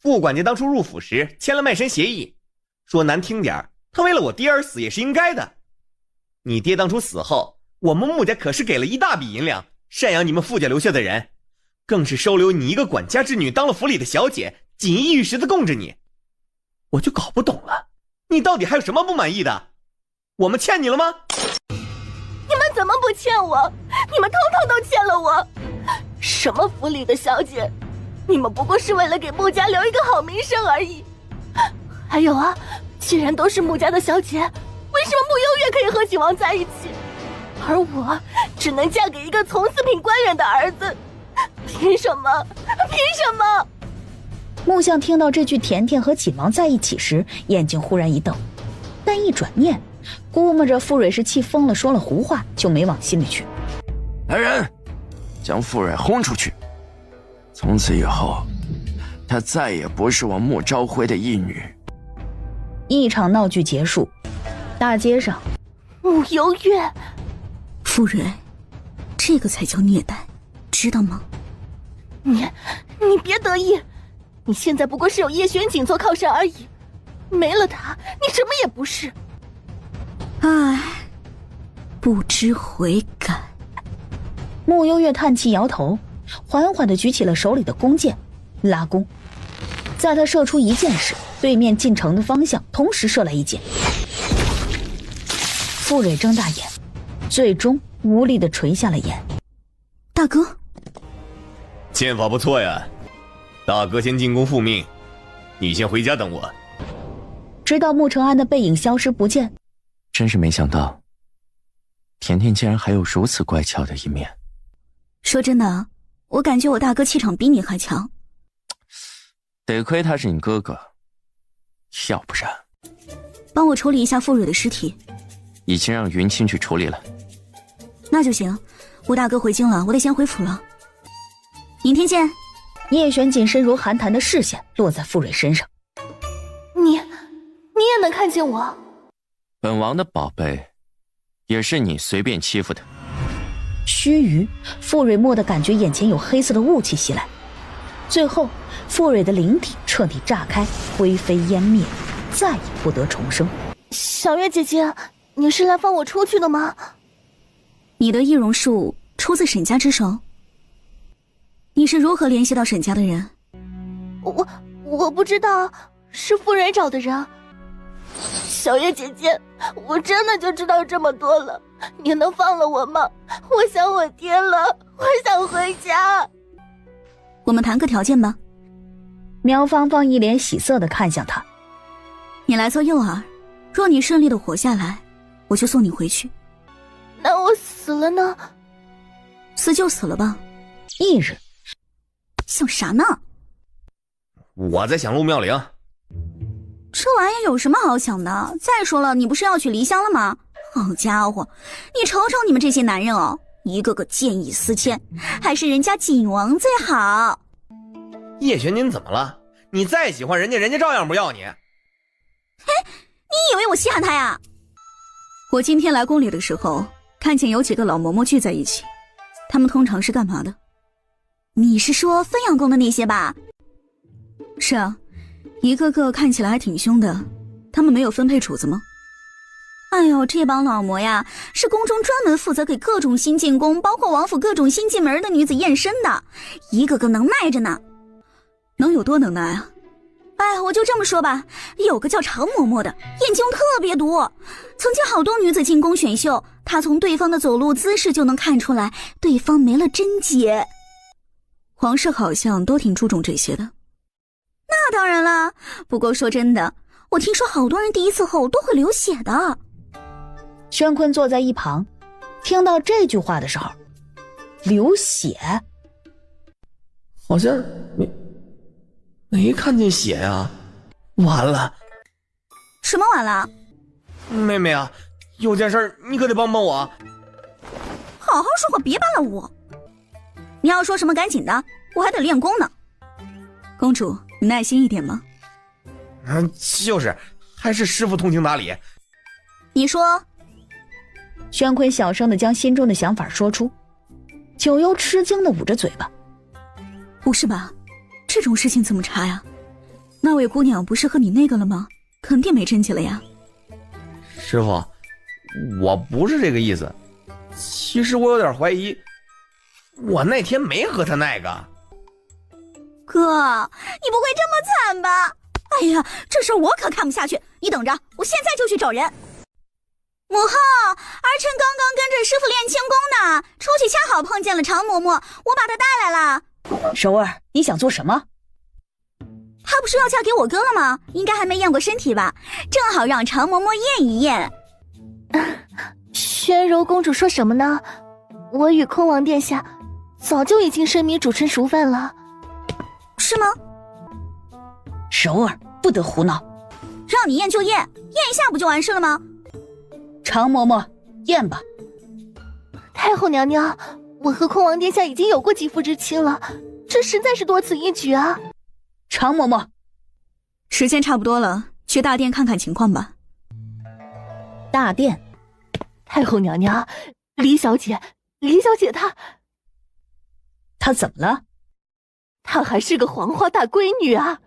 傅管家当初入府时签了卖身协议，说难听点，他为了我爹而死也是应该的。你爹当初死后，我们穆家可是给了一大笔银两赡养你们傅家留下的人，更是收留你一个管家之女当了府里的小姐，锦衣玉食的供着你。我就搞不懂了，你到底还有什么不满意的？我们欠你了吗？你们怎么不欠我？你们通通都欠了我。什么府里的小姐，你们不过是为了给穆家留一个好名声而已。还有啊，既然都是穆家的小姐，为什么慕幽月可以和景王在一起，而我只能嫁给一个从四品官员的儿子？凭什么？凭什么？穆相听到这句甜甜和景王在一起时，眼睛忽然一瞪，但一转念，估摸着傅蕊是气疯了，说了胡话，就没往心里去。来人，将傅蕊轰出去。从此以后，她再也不是我穆昭辉的义女。一场闹剧结束，大街上，慕幽月，傅蕊，这个才叫虐待，知道吗？你别得意，你现在不过是有叶玄景做靠山而已，没了他，你什么也不是。唉，不知悔改。慕幽月叹气摇头，缓缓地举起了手里的弓箭，拉弓。在他射出一箭时，对面进城的方向同时射来一箭。傅蕊睁大眼，最终无力地垂下了眼。大哥，剑法不错呀，大哥先进宫复命，你先回家等我。直到穆承安的背影消失不见，真是没想到，甜甜竟然还有如此乖巧的一面。说真的，我感觉我大哥气场比你还强。得亏他是你哥哥，要不然……帮我处理一下傅蕊的尸体。已经让云清去处理了。那就行，吴大哥回京了，我得先回府了。明天见。叶璇紧身如寒潭的视线落在傅蕊身上。你也能看见我？本王的宝贝，也是你随便欺负的。须臾，傅蕊蓦地感觉眼前有黑色的雾气袭来，最后傅蕊的灵体彻底炸开，灰飞烟灭，再也不得重生。小月姐姐，你是来放我出去的吗？你的易容术出自沈家之手？你是如何联系到沈家的人？我不知道，是傅蕊找的人。小月姐姐，我真的就知道这么多了，你能放了我吗？我想我爹了，我想回家。我们谈个条件吧。苗芳芳一脸喜色地看向他。你来做诱饵，若你顺利地活下来，我就送你回去。那我死了呢？死就死了吧。翌日，想啥呢？我在想陆妙龄。这玩意有什么好想的？再说了，你不是要去离乡了吗？好家伙，你瞅瞅你们这些男人哦，一个个见异思迁，还是人家景王最好。叶璇，您怎么了？你再喜欢人家，人家照样不要你。嘿，你以为我稀罕他呀？我今天来宫里的时候，看见有几个老嬷嬷聚在一起，他们通常是干嘛的？你是说分养宫的那些吧？是啊，一个个看起来还挺凶的，他们没有分配主子吗？哎呦，这帮老嬷呀，是宫中专门负责给各种新进宫，包括王府各种新进门的女子验身的，一个个能耐着呢。能有多能耐啊？哎，我就这么说吧，有个叫常嬷嬷的，眼睛特别毒，曾经好多女子进宫选秀，她从对方的走路姿势就能看出来对方没了贞洁。皇室好像都挺注重这些的。那当然了，不过说真的，我听说好多人第一次后都会流血的。宣坤坐在一旁，听到这句话的时候，流血？好像没看见血呀，完了！什么完了？妹妹啊，有件事你可得帮帮我。好好说话，别扒拉我。你要说什么赶紧的，我还得练功呢。公主，你耐心一点吗？就是，还是师父通情达理。你说。宣坤小声地将心中的想法说出，九幽吃惊地捂着嘴巴。不是吧？这种事情怎么查呀？那位姑娘不是和你那个了吗？肯定没贞洁了呀。师父，我不是这个意思。其实我有点怀疑，我那天没和他那个。哥，你不会这么惨吧？哎呀，这事我可看不下去。你等着，我现在就去找人。母后，儿臣刚刚跟着师父练轻功呢，出去恰好碰见了常嬷嬷，我把她带来了。首儿，你想做什么？她不是要嫁给我哥了吗？应该还没验过身体吧？正好让常嬷嬷验一验。宣柔公主说什么呢？我与空王殿下早就已经生米煮成熟饭了。是吗？首儿，不得胡闹。让你验就验，验一下不就完事了吗？常嬷嬷，验吧。太后娘娘，我和空王殿下已经有过肌肤之亲了，这实在是多此一举啊。常嬷嬷，时间差不多了，去大殿看看情况吧。大殿，太后娘娘，李小姐她怎么了？她还是个黄花大闺女啊。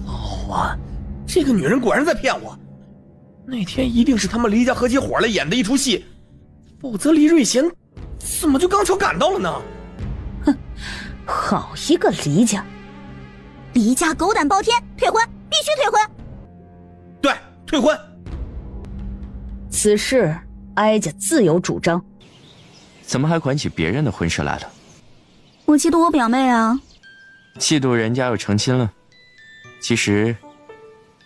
老啊，这个女人果然在骗我。那天一定是他们黎家合起伙来演的一出戏，否则黎瑞贤怎么就刚巧赶到了呢？哼，好一个黎家！黎家狗胆包天，退婚，必须退婚！对，退婚。此事哀家自有主张。怎么还管起别人的婚事来了？我嫉妒我表妹啊。嫉妒人家又成亲了，其实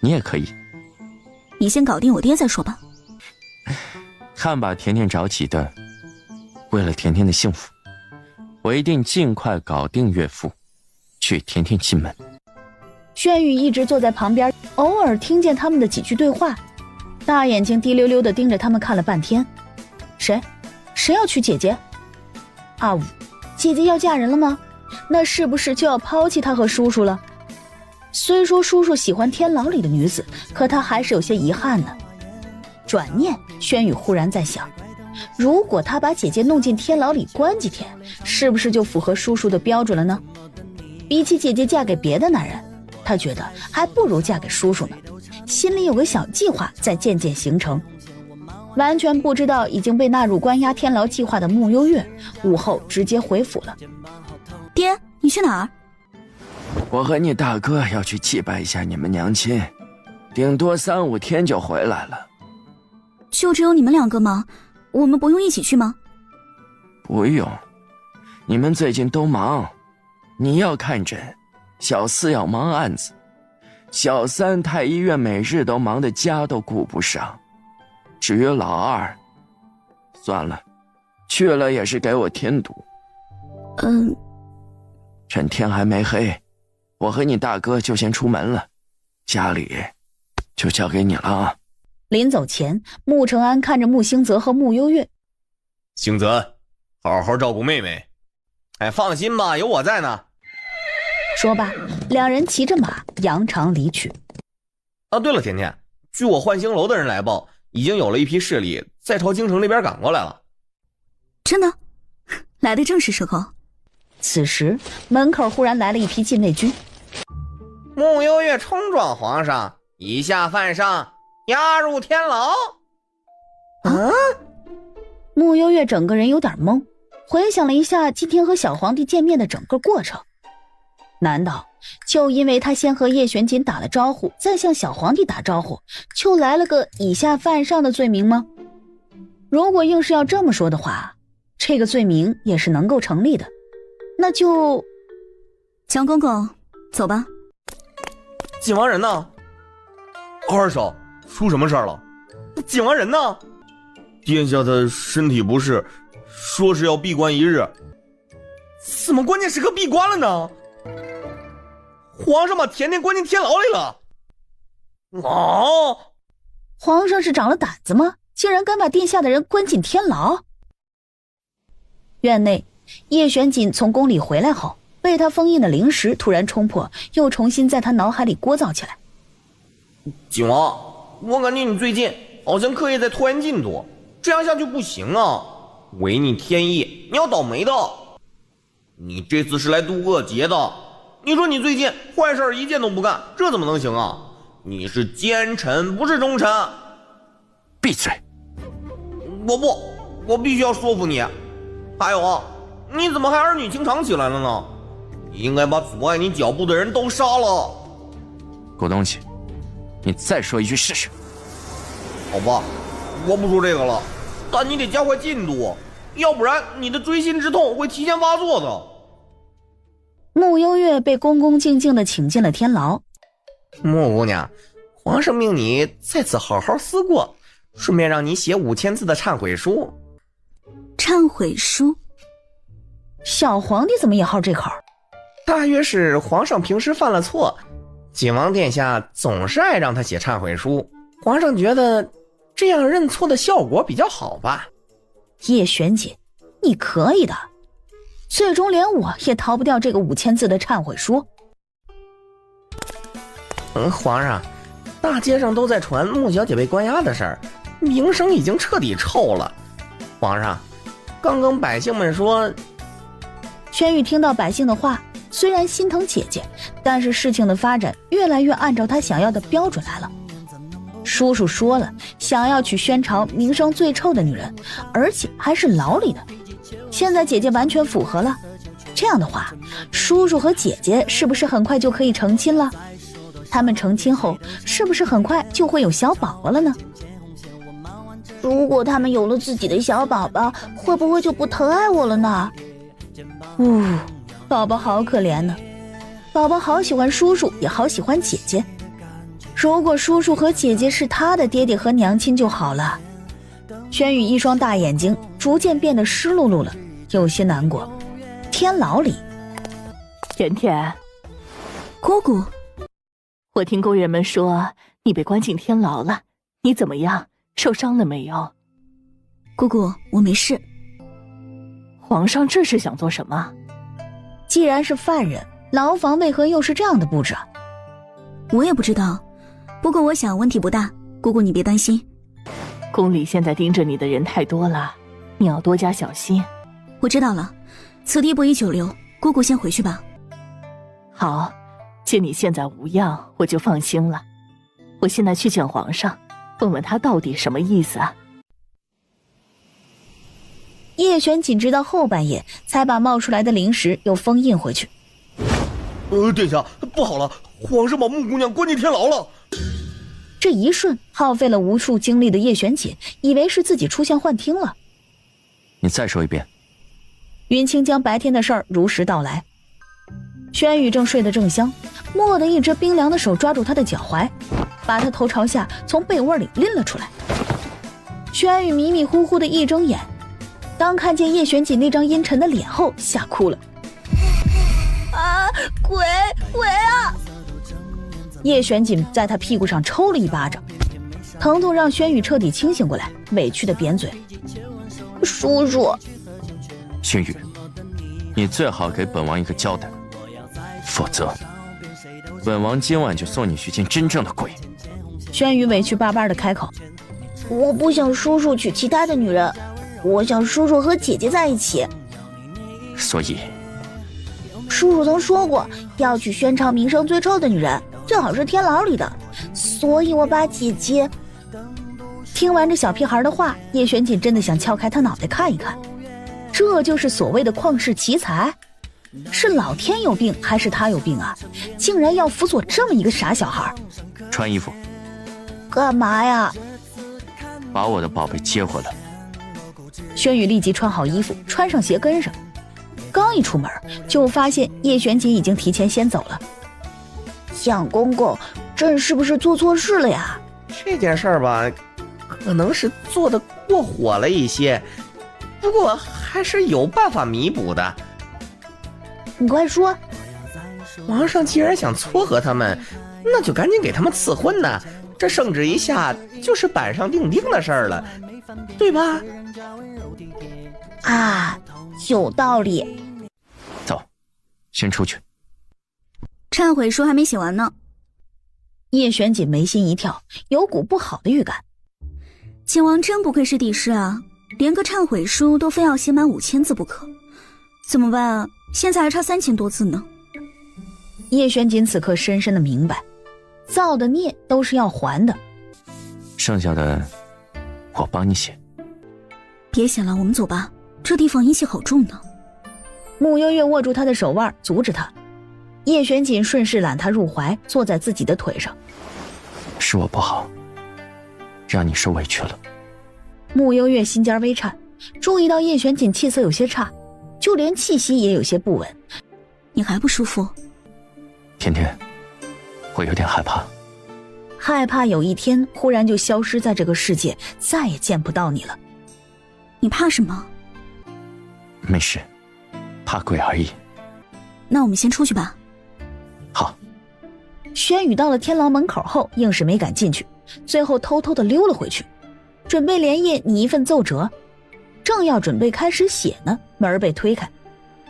你也可以。你先搞定我爹再说吧。看把甜甜着急的，为了甜甜的幸福，我一定尽快搞定岳父，娶甜甜进门。轩宇一直坐在旁边，偶尔听见他们的几句对话，大眼睛滴溜溜地盯着他们看了半天。谁要娶姐姐？阿武，姐姐要嫁人了吗？那是不是就要抛弃他和叔叔了？虽说叔叔喜欢天牢里的女子，可他还是有些遗憾呢。转念，轩宇忽然在想，如果他把姐姐弄进天牢里关几天，是不是就符合叔叔的标准了呢？比起姐姐嫁给别的男人，他觉得还不如嫁给叔叔呢。心里有个小计划在渐渐形成。完全不知道已经被纳入关押天牢计划的穆幽月，午后直接回府了。爹，你去哪儿？我和你大哥要去祭拜一下你们娘亲，顶多3、5天就回来了。就只有你们2个吗？我们不用一起去吗？不用，你们最近都忙，你要看诊，小4要忙案子，小3太医院每日都忙得家都顾不上。至于老2，算了，去了也是给我添堵。趁天还没黑，我和你大哥就先出门了，家里就交给你了啊。临走前，穆承安看着穆星泽和穆幽月，星泽，好好照顾妹妹。哎，放心吧，有我在呢。说罢，两人骑着马扬长离去。啊，对了，甜甜，据我幻星楼的人来报，已经有了一批势力在朝京城那边赶过来了。真的？来的正是时候。此时门口忽然来了一批禁卫军。穆幽月冲撞皇上，以下犯上，押入天牢。穆幽月整个人有点懵，回想了一下今天和小皇帝见面的整个过程。难道就因为他先和叶玄锦打了招呼，再向小皇帝打招呼，就来了个以下犯上的罪名吗？如果硬是要这么说的话，这个罪名也是能够成立的。那就……强公公，走吧。景王人呢？二嫂，出什么事儿了？景王人呢？殿下的身体不适，说是要闭关1日。怎么关键时刻闭关了呢？皇上把甜甜关进天牢里了。皇上是长了胆子吗？竟然敢把殿下的人关进天牢。院内，叶玄锦从宫里回来后，被他封印的灵石突然冲破，又重新在他脑海里聒噪起来。景王，我感觉你最近好像刻意在拖延进度，这样下去不行啊！违逆天意，你要倒霉的。你这次是来度恶劫的，你说你最近坏事一件都不干，这怎么能行啊？你是奸臣，不是忠臣。闭嘴！我必须要说服你。还有啊，你怎么还儿女情长起来了呢？你应该把阻碍你脚步的人都杀了。狗东西，你再说一句试试。好吧，我不说这个了，但你得加快进度，要不然你的锥心之痛会提前发作的。穆幽月被恭恭敬敬地请进了天牢。穆姑娘，皇上命你在此好好思过，顺便让你写5000字的忏悔书。忏悔书？小皇帝怎么也好这口？大约是皇上平时犯了错，景王殿下总是爱让他写忏悔书，皇上觉得这样认错的效果比较好吧。叶玄锦，你可以的，最终连我也逃不掉这个5000字的忏悔书。皇上，大街上都在传穆小姐被关押的事儿，名声已经彻底臭了。皇上，刚刚百姓们说……轩玉听到百姓的话，虽然心疼姐姐，但是事情的发展越来越按照他想要的标准来了。叔叔说了，想要娶宣朝名声最臭的女人，而且还是牢里的。现在姐姐完全符合了，这样的话，叔叔和姐姐是不是很快就可以成亲了？他们成亲后，是不是很快就会有小宝宝了呢？如果他们有了自己的小宝宝，会不会就不疼爱我了呢？宝宝好可怜呢，宝宝好喜欢叔叔，也好喜欢姐姐。如果叔叔和姐姐是他的爹爹和娘亲就好了。轩宇一双大眼睛逐渐变得湿漉漉了，有些难过。天牢里，甜甜，姑姑，我听宫人们说你被关进天牢了，你怎么样？受伤了没有？姑姑，我没事。皇上这是想做什么？既然是犯人，牢房为何又是这样的布置啊？我也不知道，不过我想问题不大，姑姑你别担心。宫里现在盯着你的人太多了，你要多加小心。我知道了，此地不宜久留，姑姑先回去吧。好，见你现在无恙，我就放心了。我现在去见皇上，问问他到底什么意思啊？叶璇紧直到后半夜才把冒出来的灵石又封印回去。殿下，不好了，皇上把穆姑娘关进天牢了。这一瞬耗费了无数精力的叶璇锦以为是自己出现幻听了。你再说一遍。云清将白天的事儿如实道来。轩宇正睡得正香，蓦地一只冰凉的手抓住他的脚踝，把他头朝下从被窝里拎了出来。轩宇迷迷糊糊的一睁眼，当看见叶璇锦那张阴沉的脸后，吓哭了。啊，鬼啊！叶璇锦在他屁股上抽了一巴掌，疼痛让轩宇彻底清醒过来，委屈的扁嘴：“叔叔。”轩宇，你最好给本王一个交代，否则本王今晚就送你去见真正的鬼。轩宇委屈巴巴的开口：“我不想叔叔娶其他的女人，我想叔叔和姐姐在一起。”所以叔叔曾说过要娶轩朝名声最臭的女人，最好是天牢里的，所以我把姐姐……听完这小屁孩的话，叶璇锦真的想撬开他脑袋看一看，这就是所谓的旷世奇才？是老天有病还是他有病啊？竟然要辅佐这么一个傻小孩！穿衣服。干嘛呀？把我的宝贝接回来。轩宇立即穿好衣服，穿上鞋跟上。刚一出门，就发现叶璇锦已经提前先走了。相公公，朕是不是做错事了呀？这件事儿吧，可能是做的过火了一些，不过还是有办法弥补的。你快说。皇上既然想撮合他们，那就赶紧给他们赐婚呐，这圣旨一下就是板上钉钉的事儿了，对吧？啊，有道理。走，先出去。忏悔书还没写完呢。叶璇锦眉心一跳，有股不好的预感。秦王真不愧是帝师啊，连个忏悔书都非要写满5000字不可。怎么办啊？现在还差3000多字呢。叶璇锦此刻深深的明白，造的孽都是要还的。剩下的我帮你写。别写了，我们走吧，这地方阴气好重呢。穆悠悠握住他的手腕，阻止他。叶璇锦顺势揽他入怀，坐在自己的腿上。是我不好，让你受委屈了。穆悠悠心尖微颤，注意到叶璇锦气色有些差，就连气息也有些不稳。你还不舒服？甜甜，我有点害怕。害怕有一天忽然就消失在这个世界，再也见不到你了。你怕什么？没事，怕鬼而已。那我们先出去吧。好。轩宇到了天牢门口后，硬是没敢进去，最后偷偷的溜了回去，准备连夜拟一份奏折。正要准备开始写呢，门被推开，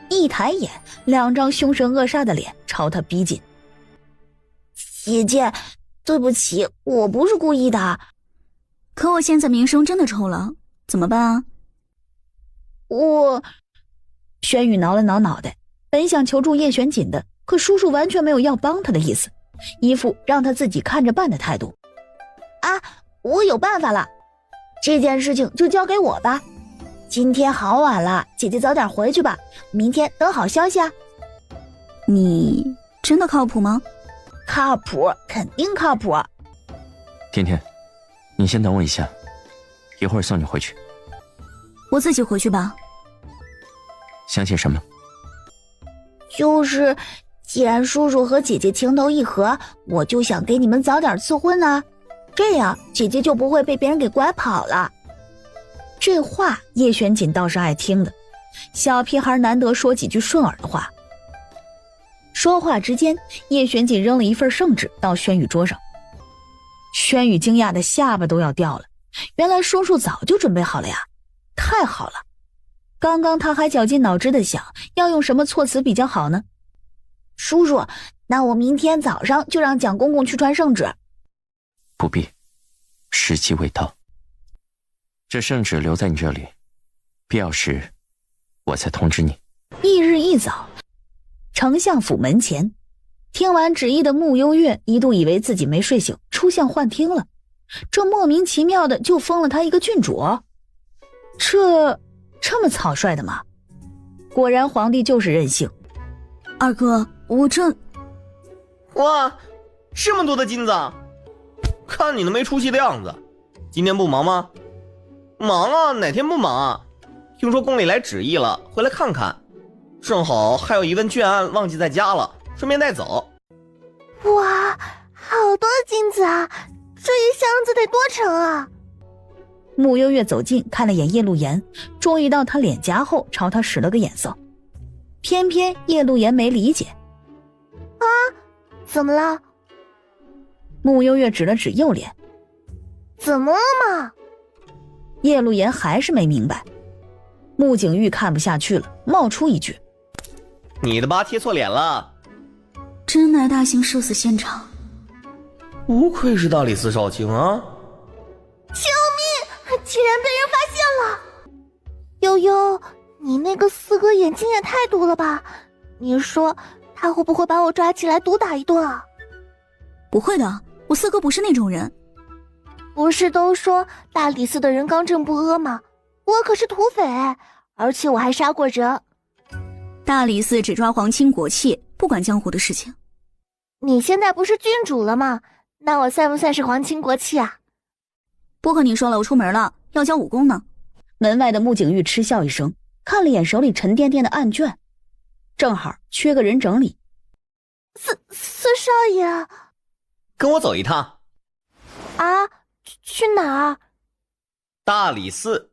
一抬眼，2张凶神恶煞的脸朝他逼近。姐姐，对不起，我不是故意的。可我现在名声真的臭了，怎么办啊？轩宇挠了挠脑袋，本想求助叶璇锦的，可叔叔完全没有要帮他的意思，一副让他自己看着办的态度。啊，我有办法了，这件事情就交给我吧。今天好晚了，姐姐早点回去吧，明天等好消息啊。你真的靠谱吗？靠谱，肯定靠谱。甜甜，你先等我一下，一会儿送你回去。我自己回去吧。想写什么？就是既然叔叔和姐姐情投意合，我就想给你们早点赐婚啊，这样姐姐就不会被别人给拐跑了。这话叶璇锦倒是爱听的，小屁孩难得说几句顺耳的话。说话之间，叶璇锦扔了一份圣旨到轩宇桌上。轩宇惊讶的下巴都要掉了，原来叔叔早就准备好了呀，太好了。刚刚他还绞尽脑汁的想要用什么措辞比较好呢。叔叔，那我明天早上就让蒋公公去传圣旨。不必，时机未到。这圣旨留在你这里，必要时我再通知你。翌日一早，丞相府门前，听完旨意的穆幽月一度以为自己没睡醒，出现幻听了，这莫名其妙的就封了他一个郡主。这么草率的吗？果然皇帝就是任性。二哥，哇，这么多的金子，看你那没出息的样子，今天不忙吗？忙啊，哪天不忙啊？听说宫里来旨意了，回来看看，正好还有一份卷案忘记在家了，顺便带走。哇，好多金子啊，这一箱子得多沉啊！穆幽月走近看了眼叶露言，注意到他脸颊后朝他使了个眼色，偏偏叶露言没理解。啊，怎么了？穆幽月指了指右脸。怎么了嘛？叶露言还是没明白。穆景玉看不下去了，冒出一句：你的疤贴错脸了。真乃大型社死现场。不愧是大理寺少卿啊！救命！竟然被人发现了！悠悠，你那个四哥眼睛也太毒了吧？你说他会不会把我抓起来毒打一顿啊？不会的，我四哥不是那种人。不是都说大理寺的人刚正不阿吗？我可是土匪，而且我还杀过人。大理寺只抓皇亲国戚，不管江湖的事情。你现在不是郡主了吗？那我算不算是皇亲国戚啊？不和你说了，我出门了，要教武功呢。门外的穆景玉嗤笑一声，看了眼手里沉甸甸的案卷，正好缺个人整理。四少爷，跟我走一趟。啊？去哪儿？大理寺。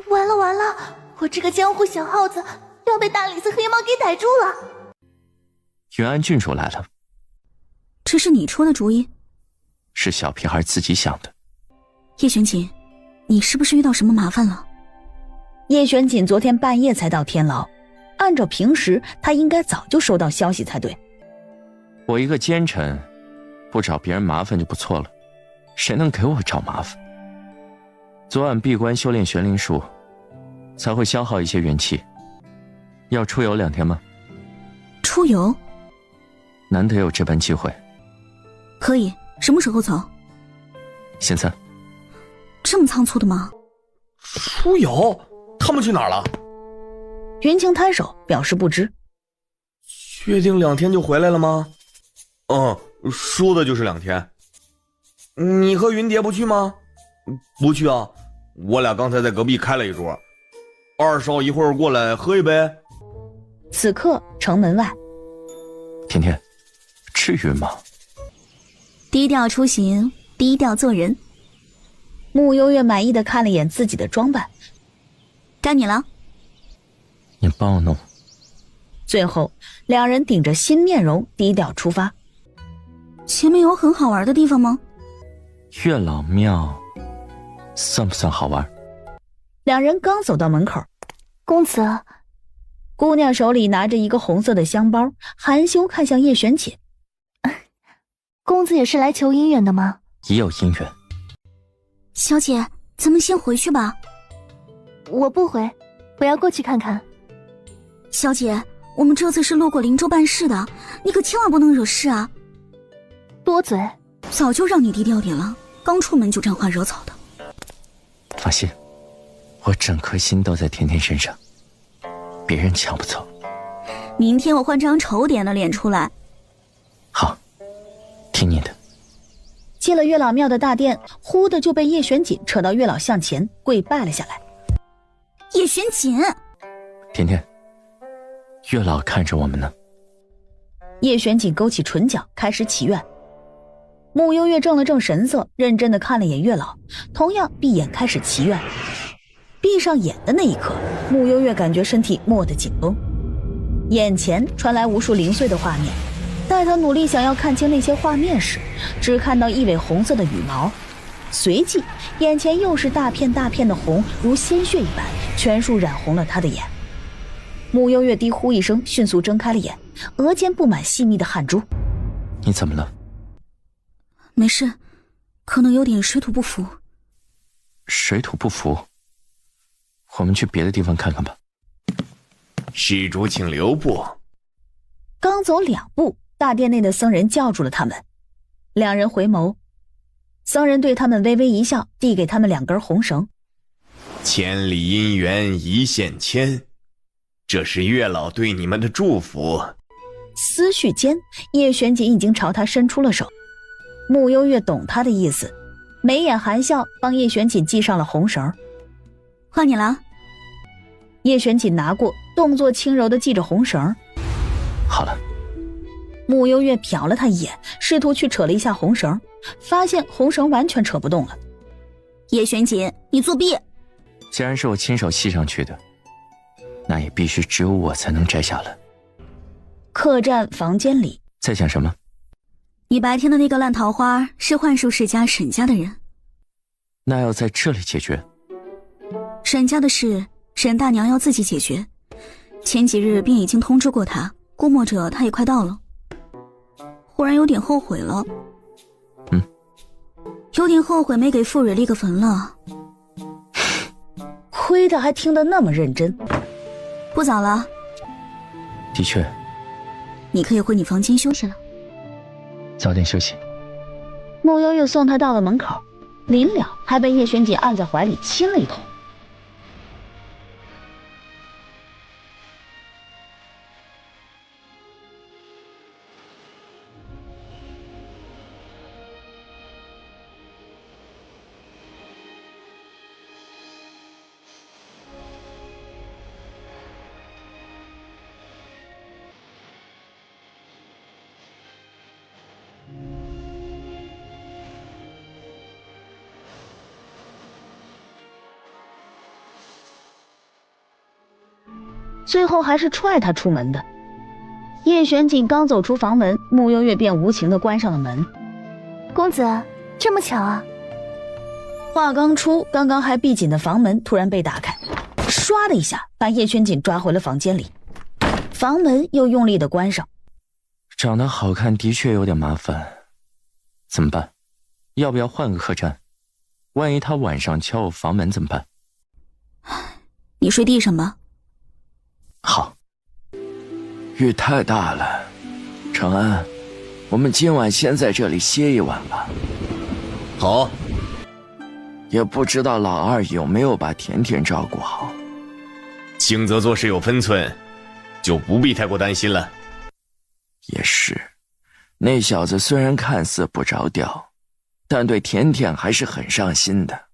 完了完了，我这个江湖小耗子要被大理寺黑猫给逮住了。元安郡主来了。这是你出的主意？是小屁孩自己想的。叶玄锦，你是不是遇到什么麻烦了？叶玄锦昨天半夜才到天牢，按照平时他应该早就收到消息才对。我一个奸臣，不找别人麻烦就不错了，谁能给我找麻烦？昨晚闭关修炼玄灵术，才会消耗一些元气。要出游2天吗？出游？难得有这般机会。可以，什么时候走？现在。这么仓促的吗？出游？他们去哪儿了？云清摊手表示不知。确定2天就回来了吗？说的就是2天。你和云蝶不去吗？不去啊，我俩刚才在隔壁开了一桌，二少一会儿过来喝一杯。此刻城门外，甜甜，至于吗？低调出行，低调做人。穆幽月满意的看了眼自己的装扮，该你了。你帮我弄。最后两人顶着新面容低调出发。前面有很好玩的地方吗？月老庙算不算好玩？两人刚走到门口，公子，姑娘手里拿着一个红色的香包，含羞看向叶玄锦。公子也是来求姻缘的吗？也有姻缘。小姐，咱们先回去吧。我不回，我要过去看看。小姐，我们这次是路过灵州办事的，你可千万不能惹事啊。多嘴，早就让你低调点了，刚出门就沾花惹草的。放心，我整颗心都在甜甜身上，别人抢不走。明天我换张丑点的脸出来。好，听你的。进了月老庙的大殿，忽的就被叶玄锦扯到月老像前跪拜了下来。叶玄锦，甜甜，月老看着我们呢。叶玄锦勾起唇角，开始祈愿。穆幽月正了正神色，认真的看了眼月老，同样闭眼开始祈愿。闭上眼的那一刻，穆幽月感觉身体蓦地紧绷，眼前传来无数零碎的画面，但在他努力想要看清那些画面时，只看到一尾红色的羽毛，随即眼前又是大片大片的红，如鲜血一般，全数染红了他的眼。穆幽月低呼一声，迅速睁开了眼，额间布满细密的汗珠。你怎么了？没事，可能有点水土不服。水土不服？我们去别的地方看看吧。施主请留步。刚走2步，大殿内的僧人叫住了他们。两人回眸，僧人对他们微微一笑，递给他们2根红绳。千里姻缘一线牵，这是月老对你们的祝福。思绪间，叶玄锦已经朝他伸出了手。穆幽月懂他的意思，眉眼含笑，帮叶玄锦系上了红绳。换你了。叶玄锦拿过，动作轻柔地系着红绳。好了。穆幽月瞟了他一眼，试图去扯了一下红绳，发现红绳完全扯不动了。叶玄锦，你作弊！既然是我亲手系上去的，那也必须只有我才能摘下来。客栈房间里，在想什么？你白天的那个烂桃花是幻术世家沈家的人，那要在这里解决？沈家的事，沈大娘要自己解决。前几日便已经通知过他，估摸着他也快到了。忽然有点后悔了。有点后悔没给傅蕊立个坟了。亏他还听得那么认真。不早了。的确。你可以回你房间休息了。早点休息。穆幽幽送他到了门口，临了还被叶玄锦按在怀里亲了一口。最后还是踹他出门的。叶玄锦刚走出房门，穆幽月便无情地关上了门。公子，这么巧啊！话刚出，刚刚还闭紧的房门突然被打开，唰的一下把叶玄锦抓回了房间里。房门又用力地关上。长得好看的确有点麻烦，怎么办？要不要换个客栈？万一他晚上敲我房门怎么办？你睡地上吧。好。雨太大了，长安，我们今晚先在这里歇一晚吧。好。也不知道老二有没有把甜甜照顾好。轻则做事有分寸，就不必太过担心了。也是，那小子虽然看似不着调，但对甜甜还是很上心的。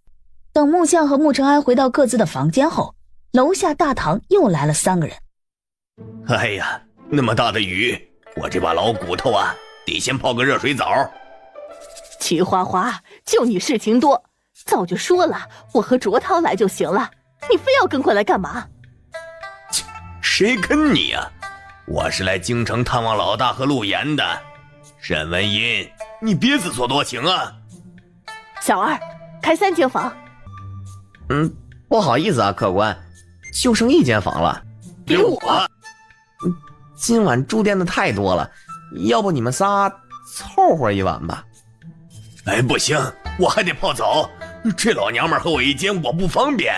等穆相和穆承安回到各自的房间后，楼下大堂又来了3个人。哎呀，那么大的雨，我这把老骨头啊，得先泡个热水澡。齐花花，就你事情多，早就说了，我和卓涛来就行了，你非要跟过来干嘛？谁跟你呀？我是来京城探望老大和陆岩的。沈文音，你别自作多情啊！小二，开3间房。不好意思啊，客官，就剩1间房了。给我。今晚住店的太多了，要不你们仨凑合一晚吧？哎，不行，我还得泡澡，这老娘们和我一间，我不方便。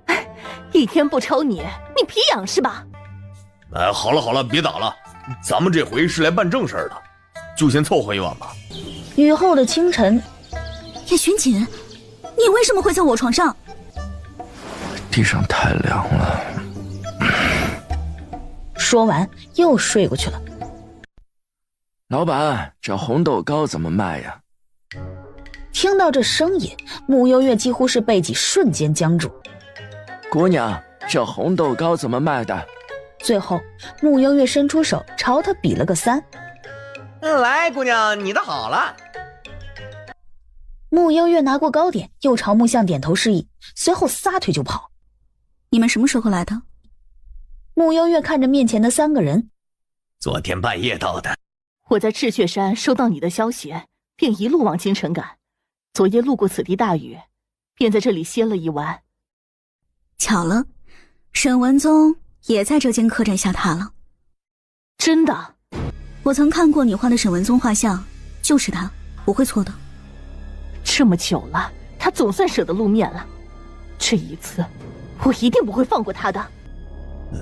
哎，一天不抽你皮痒是吧？哎，好了好了，别打了，咱们这回是来办正事的，就先凑合一晚吧。雨后的清晨，叶玄锦，你为什么会在我床上？地上太凉了。说完又睡过去了。老板，这红豆糕怎么卖呀？听到这声音，穆幽月几乎是背脊瞬间僵住。姑娘，这红豆糕怎么卖的？最后穆幽月伸出手朝他比了个3。来，姑娘，你的好了。穆幽月拿过糕点，又朝穆相点头示意，随后撒腿就跑。你们什么时候来的？穆幽月看着面前的3个人，昨天半夜到的。我在赤血山收到你的消息，便一路往京城赶。昨夜路过此地大雨，便在这里歇了一晚。巧了，沈文宗也在这间客栈下榻了。真的？我曾看过你画的沈文宗画像，就是他，不会错的。这么久了，他总算舍得露面了。这一次，我一定不会放过他的。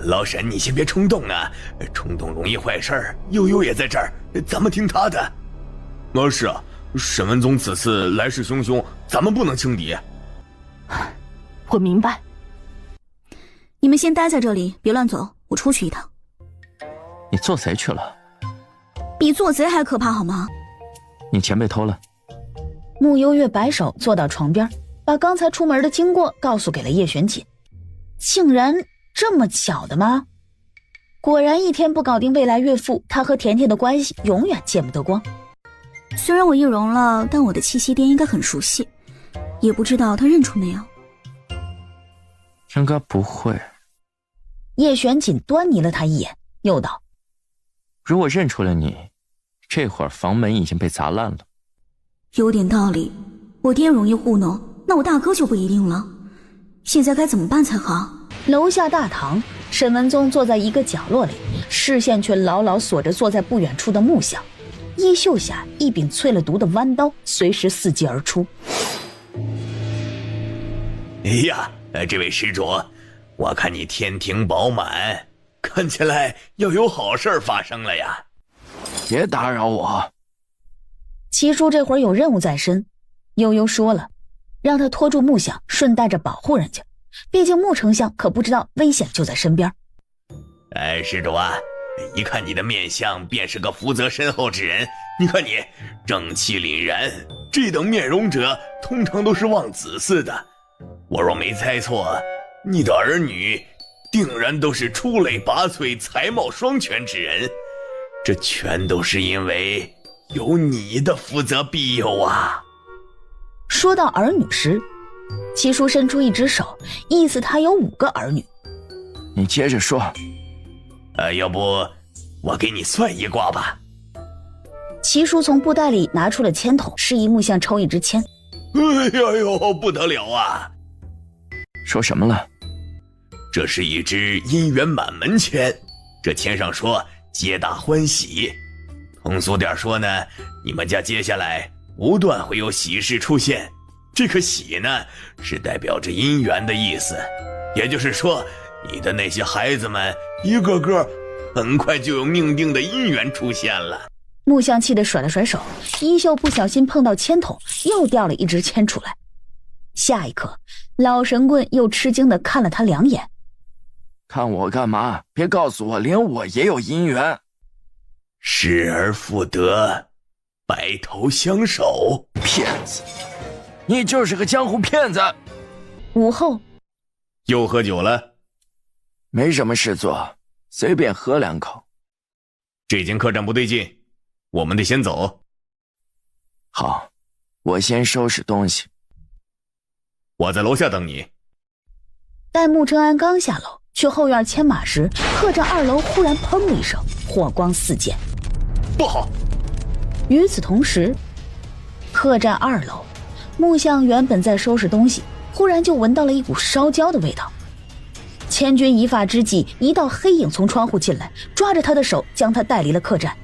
老沈，你先别冲动啊，冲动容易坏事。悠悠也在这儿，咱们听他的。是啊，沈文宗此次来势汹汹，咱们不能轻敌。我明白。你们先待在这里，别乱走，我出去一趟。你做贼去了？比做贼还可怕好吗？你钱被偷了。穆幽月摆手坐到床边，把刚才出门的经过告诉给了叶玄锦。竟然这么巧的吗？果然一天不搞定未来岳父，他和甜甜的关系永远见不得光。虽然我易容了，但我的栖息点应该很熟悉，也不知道他认出没有。应该不会。叶玄锦端睨了他一眼，又道：如果认出了你，这会儿房门已经被砸烂了。有点道理，我爹容易糊弄，那我大哥就不一定了。现在该怎么办才好？楼下大堂，沈文宗坐在一个角落里，视线却牢牢锁着坐在不远处的木像。衣袖下一柄淬了毒的弯刀随时伺机而出。哎呀，这位施主，我看你天庭饱满，看起来要有好事发生了呀。别打扰我。齐叔这会儿有任务在身，悠悠说了，让他拖住木像，顺带着保护人家。毕竟穆丞相可不知道危险就在身边。施主啊，一看你的面相便是个福泽深厚之人。你看你正气凛然，这等面容者通常都是望子嗣的。我若没猜错，你的儿女定然都是出类拔萃、才貌双全之人。这全都是因为有你的福泽庇佑啊。说到儿女时，齐叔伸出一只手，意思他有5个儿女。你接着说。要不我给你算一卦吧。齐叔从布袋里拿出了签筒，示意木像抽一支签。哎呦，不得了啊！说什么了？这是一支姻缘满门签，这签上说皆大欢喜。通俗点说呢，你们家接下来不断会有喜事出现。这个喜呢，是代表着姻缘的意思，也就是说，你的那些孩子们一个个很快就有命定的姻缘出现了。木像气得甩了甩手，衣袖不小心碰到签筒，又掉了一支签出来。下一刻，老神棍又吃惊地看了他2眼。看我干嘛？别告诉我连我也有姻缘。失而复得，白头相守。骗子，你就是个江湖骗子。午后，又喝酒了？没什么事做，随便喝2口。这间客栈不对劲，我们得先走。好，我先收拾东西。我在楼下等你。待穆正安刚下楼去后院牵马时，客栈2楼忽然砰的一声，火光四溅。不好！与此同时，客栈2楼，木像原本在收拾东西，忽然就闻到了一股烧焦的味道。千钧一发之际，一道黑影从窗户进来，抓着他的手将他带离了客栈。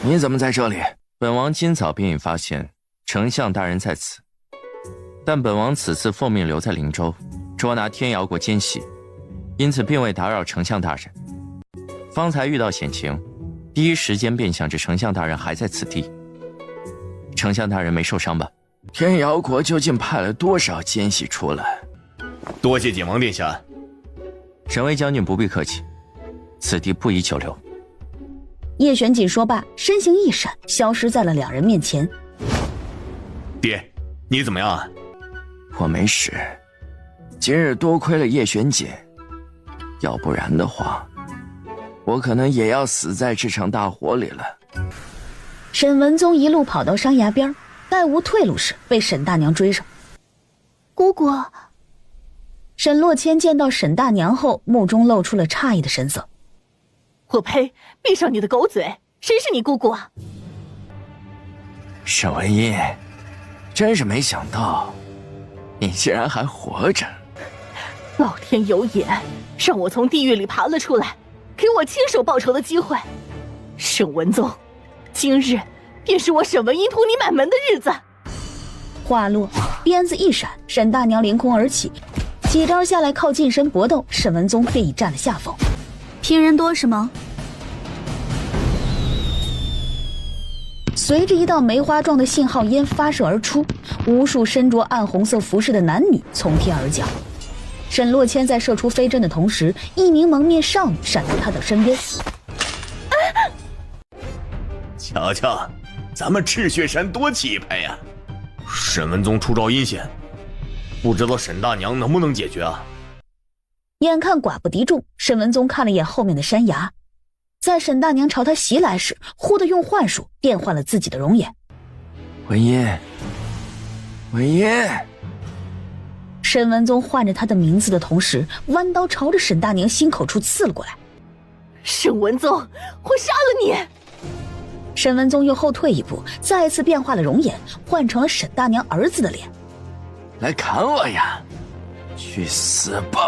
你怎么在这里？本王今早便已发现丞相大人在此，但本王此次奉命留在灵州，捉拿天瑶国奸细，因此并未打扰丞相大人。方才遇到险情，第一时间便想着丞相大人还在此地。丞相大人没受伤吧？天瑶国究竟派了多少奸细出来？多谢景王殿下。沈巍将军不必客气，此地不宜久留。叶玄锦说罢，身形一闪，消失在了2人面前。爹，你怎么样啊？我没事，今日多亏了叶玄锦，要不然的话，我可能也要死在这场大火里了。沈文宗一路跑到山崖边，待无退路时被沈大娘追上。姑姑。沈洛谦见到沈大娘后，目中露出了诧异的神色。我呸！闭上你的狗嘴！谁是你姑姑啊？沈文英，真是没想到，你竟然还活着！老天有眼，让我从地狱里爬了出来，给我亲手报仇的机会。沈文宗，今日便是我沈文英图你满门的日子。话落，鞭子一闪，沈大娘凌空而起，几招下来靠近身搏斗，沈文宗便已占了下风。骗人多是吗？随着一道梅花状的信号烟发射而出，无数身着暗红色服饰的男女从天而降。沈洛谦在射出飞针的同时，一名蒙面少女闪到他的身边。瞧瞧，咱们赤血山多气派呀！沈文宗出招阴险，不知道沈大娘能不能解决啊？眼看寡不敌众，沈文宗看了一眼后面的山崖，在沈大娘朝他袭来时，忽地用幻术变换了自己的容颜。文音，文音。沈文宗唤着他的名字的同时，弯刀朝着沈大娘心口处刺了过来。沈文宗，我杀了你！沈文宗又后退一步，再次变化了容颜，换成了沈大娘儿子的脸。来砍我呀！去死吧！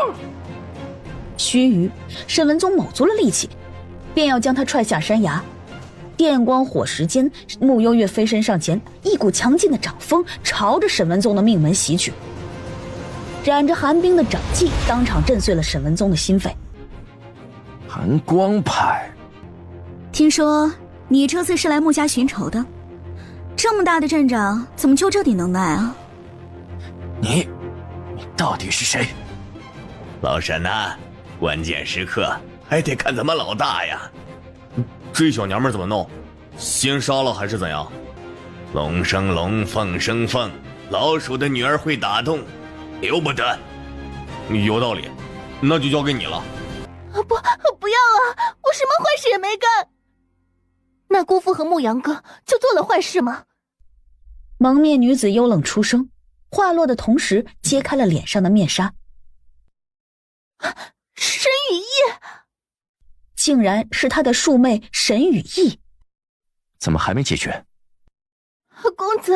须臾，沈文宗卯足了力气，便要将他踹下山崖。电光火石间，穆幽月飞身上前，一股强劲的掌风朝着沈文宗的命门袭去。染着寒冰的掌击当场震碎了沈文宗的心肺。寒光派，听说你这次是来穆家寻仇的，这么大的阵仗，怎么就这点能耐啊？你到底是谁？老沈呐，关键时刻还得看咱们老大呀。这小娘们怎么弄？先杀了还是怎样？龙生龙，凤生凤，老鼠的女儿会打洞，留不得。你有道理，那就交给你了。不要啊！我什么坏事也没干。那姑父和牧羊哥就做了坏事吗？蒙面女子幽冷出声，话落的同时揭开了脸上的面纱。沈雨逸，竟然是他的庶妹沈雨逸。怎么还没解决？公子，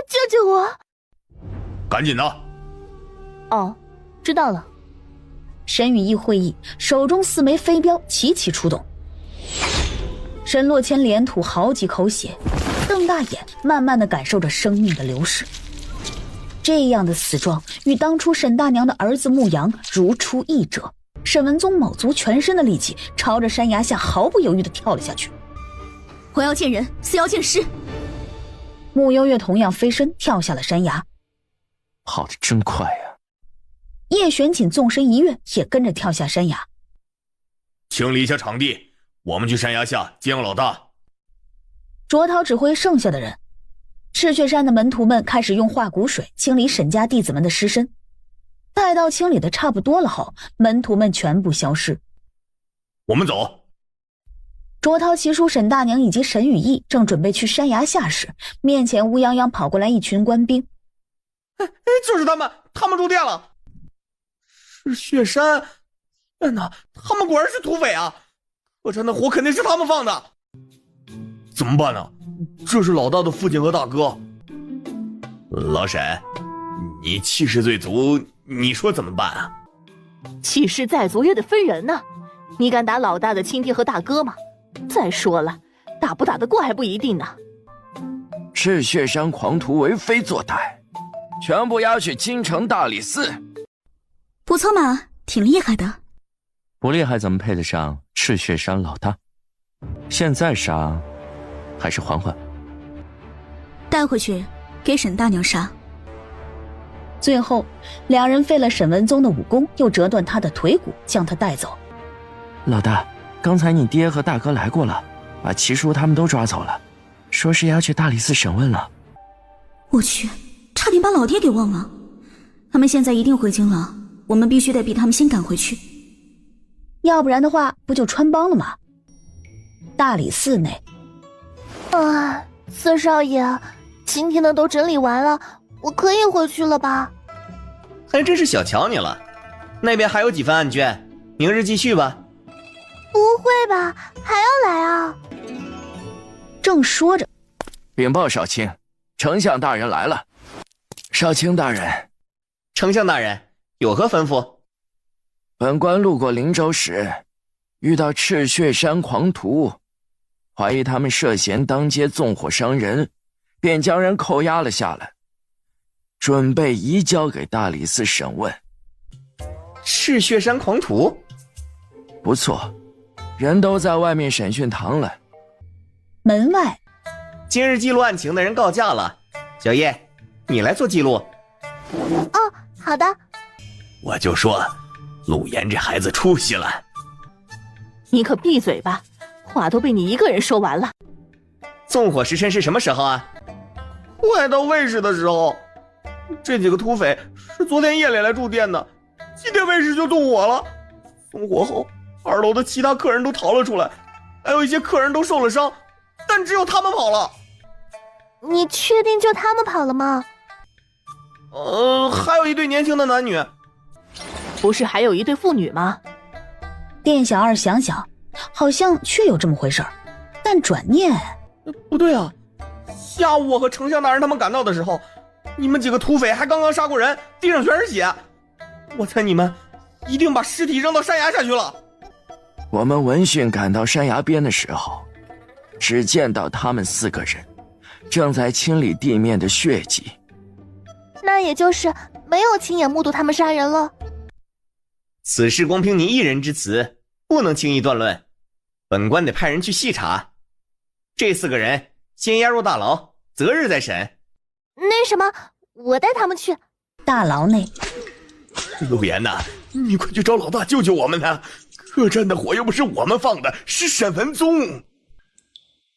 救救我！赶紧的。哦，知道了。沈雨逸会意，手中4枚飞镖齐齐出动。沈洛谦连吐好几口血，瞪大眼，慢慢地感受着生命的流逝。这样的死状与当初沈大娘的儿子牧羊如出一辙。沈文宗卯足全身的力气，朝着山崖下毫不犹豫地跳了下去。活要见人，死要见尸。穆幽月同样飞身跳下了山崖。跑得真快呀！叶玄锦纵身一跃，也跟着跳下山崖。清理一下场地，我们去山崖下接应老大。卓涛指挥剩下的人，赤血山的门徒们开始用化骨水清理沈家弟子们的尸身。待到清理的差不多了后，门徒们全部消失。我们走。卓涛齐叔沈大娘以及沈雨逸正准备去山崖下时，面前乌泱泱跑过来一群官兵。就是他们入殿了。赤血山，天哪，他们果然是土匪啊！客栈的火肯定是他们放的。怎么办呢？这是老大的父亲和大哥。老沈，你气势最足，你说怎么办啊？气势再足也得分人呢。你敢打老大的亲爹和大哥吗？再说了，打不打得过还不一定呢。赤血山狂徒为非作歹，全部押去京城大理寺。不错嘛，挺厉害的。不厉害怎么配得上赤血山老大？现在杀还是缓缓？带回去给沈大娘杀。最后两人废了沈文宗的武功，又折断他的腿骨，将他带走。老大，刚才你爹和大哥来过了，把齐叔他们都抓走了，说是要去大理寺审问了。我去，差点把老爹给忘了。他们现在一定回京了，我们必须得比他们先赶回去。要不然的话，不就穿帮了吗？大理寺内，四少爷，今天的都整理完了，我可以回去了吧？还真是小瞧你了。那边还有几份案卷，明日继续吧。不会吧，还要来啊？正说着，禀报少卿，丞相大人来了。少卿大人，丞相大人有何吩咐？本官路过灵州时，遇到赤血山狂徒，怀疑他们涉嫌当街纵火伤人，便将人扣押了下来，准备移交给大理寺审问。赤血山狂徒？不错，人都在外面审讯堂了。门外，今日记录案情的人告假了，小叶，你来做记录。哦，好的。我就说，陆岩这孩子出息了。你可闭嘴吧，话都被你一个人说完了。纵火时辰是什么时候啊？快到卫士的时候。这几个土匪是昨天夜里来住店的，今天卫士就纵火了。纵火后，2楼的其他客人都逃了出来，还有一些客人都受了伤，但只有他们跑了。你确定就他们跑了吗？还有一对年轻的男女。不是还有一对妇女吗？店小二想想，好像确有这么回事儿，但转念，不对啊，下午我和丞相大人他们赶到的时候，你们几个土匪还刚刚杀过人，地上全是血。我猜你们一定把尸体扔到山崖下去了。我们闻讯赶到山崖边的时候，只见到他们4个人正在清理地面的血迹。那也就是没有亲眼目睹他们杀人了。此事光凭你一人之词，不能轻易断论，本官得派人去细查。这4个人先押入大牢，择日再审。那什么，我带他们去。大牢内，陆岩呐，你快去找老大救救我们呐！客栈的火又不是我们放的，是沈文宗。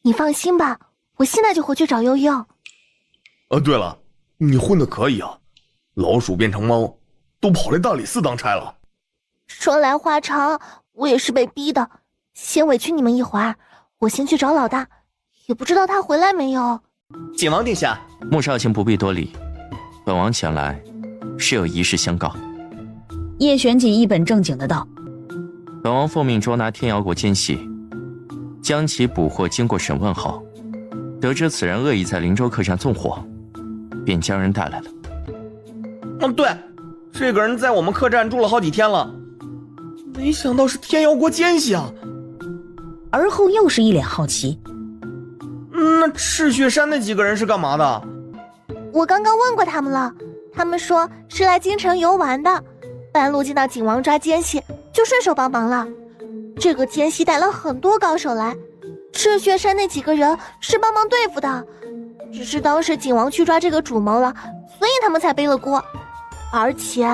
你放心吧，我现在就回去找悠悠。对了，你混得可以啊，老鼠变成猫，都跑来大理寺当差了。说来话长，我也是被逼的。先委屈你们一会儿，我先去找老大，也不知道他回来没有。景王殿下，穆少卿不必多礼，本王前来是有一事相告。叶玄锦一本正经的道：本王奉命捉拿天瑶国奸细，将其捕获，经过审问后，得知此人恶意在灵州客栈纵火，便将人带来了。对，这个人在我们客栈住了好几天了，没想到是天瑶国奸细啊。而后又是一脸好奇。那赤血山那几个人是干嘛的？我刚刚问过他们了，他们说是来京城游玩的，半路见到景王抓奸细，就顺手帮忙了。这个奸细带了很多高手来，赤血山那几个人是帮忙对付的，只是当时景王去抓这个主谋了，所以他们才背了锅。而且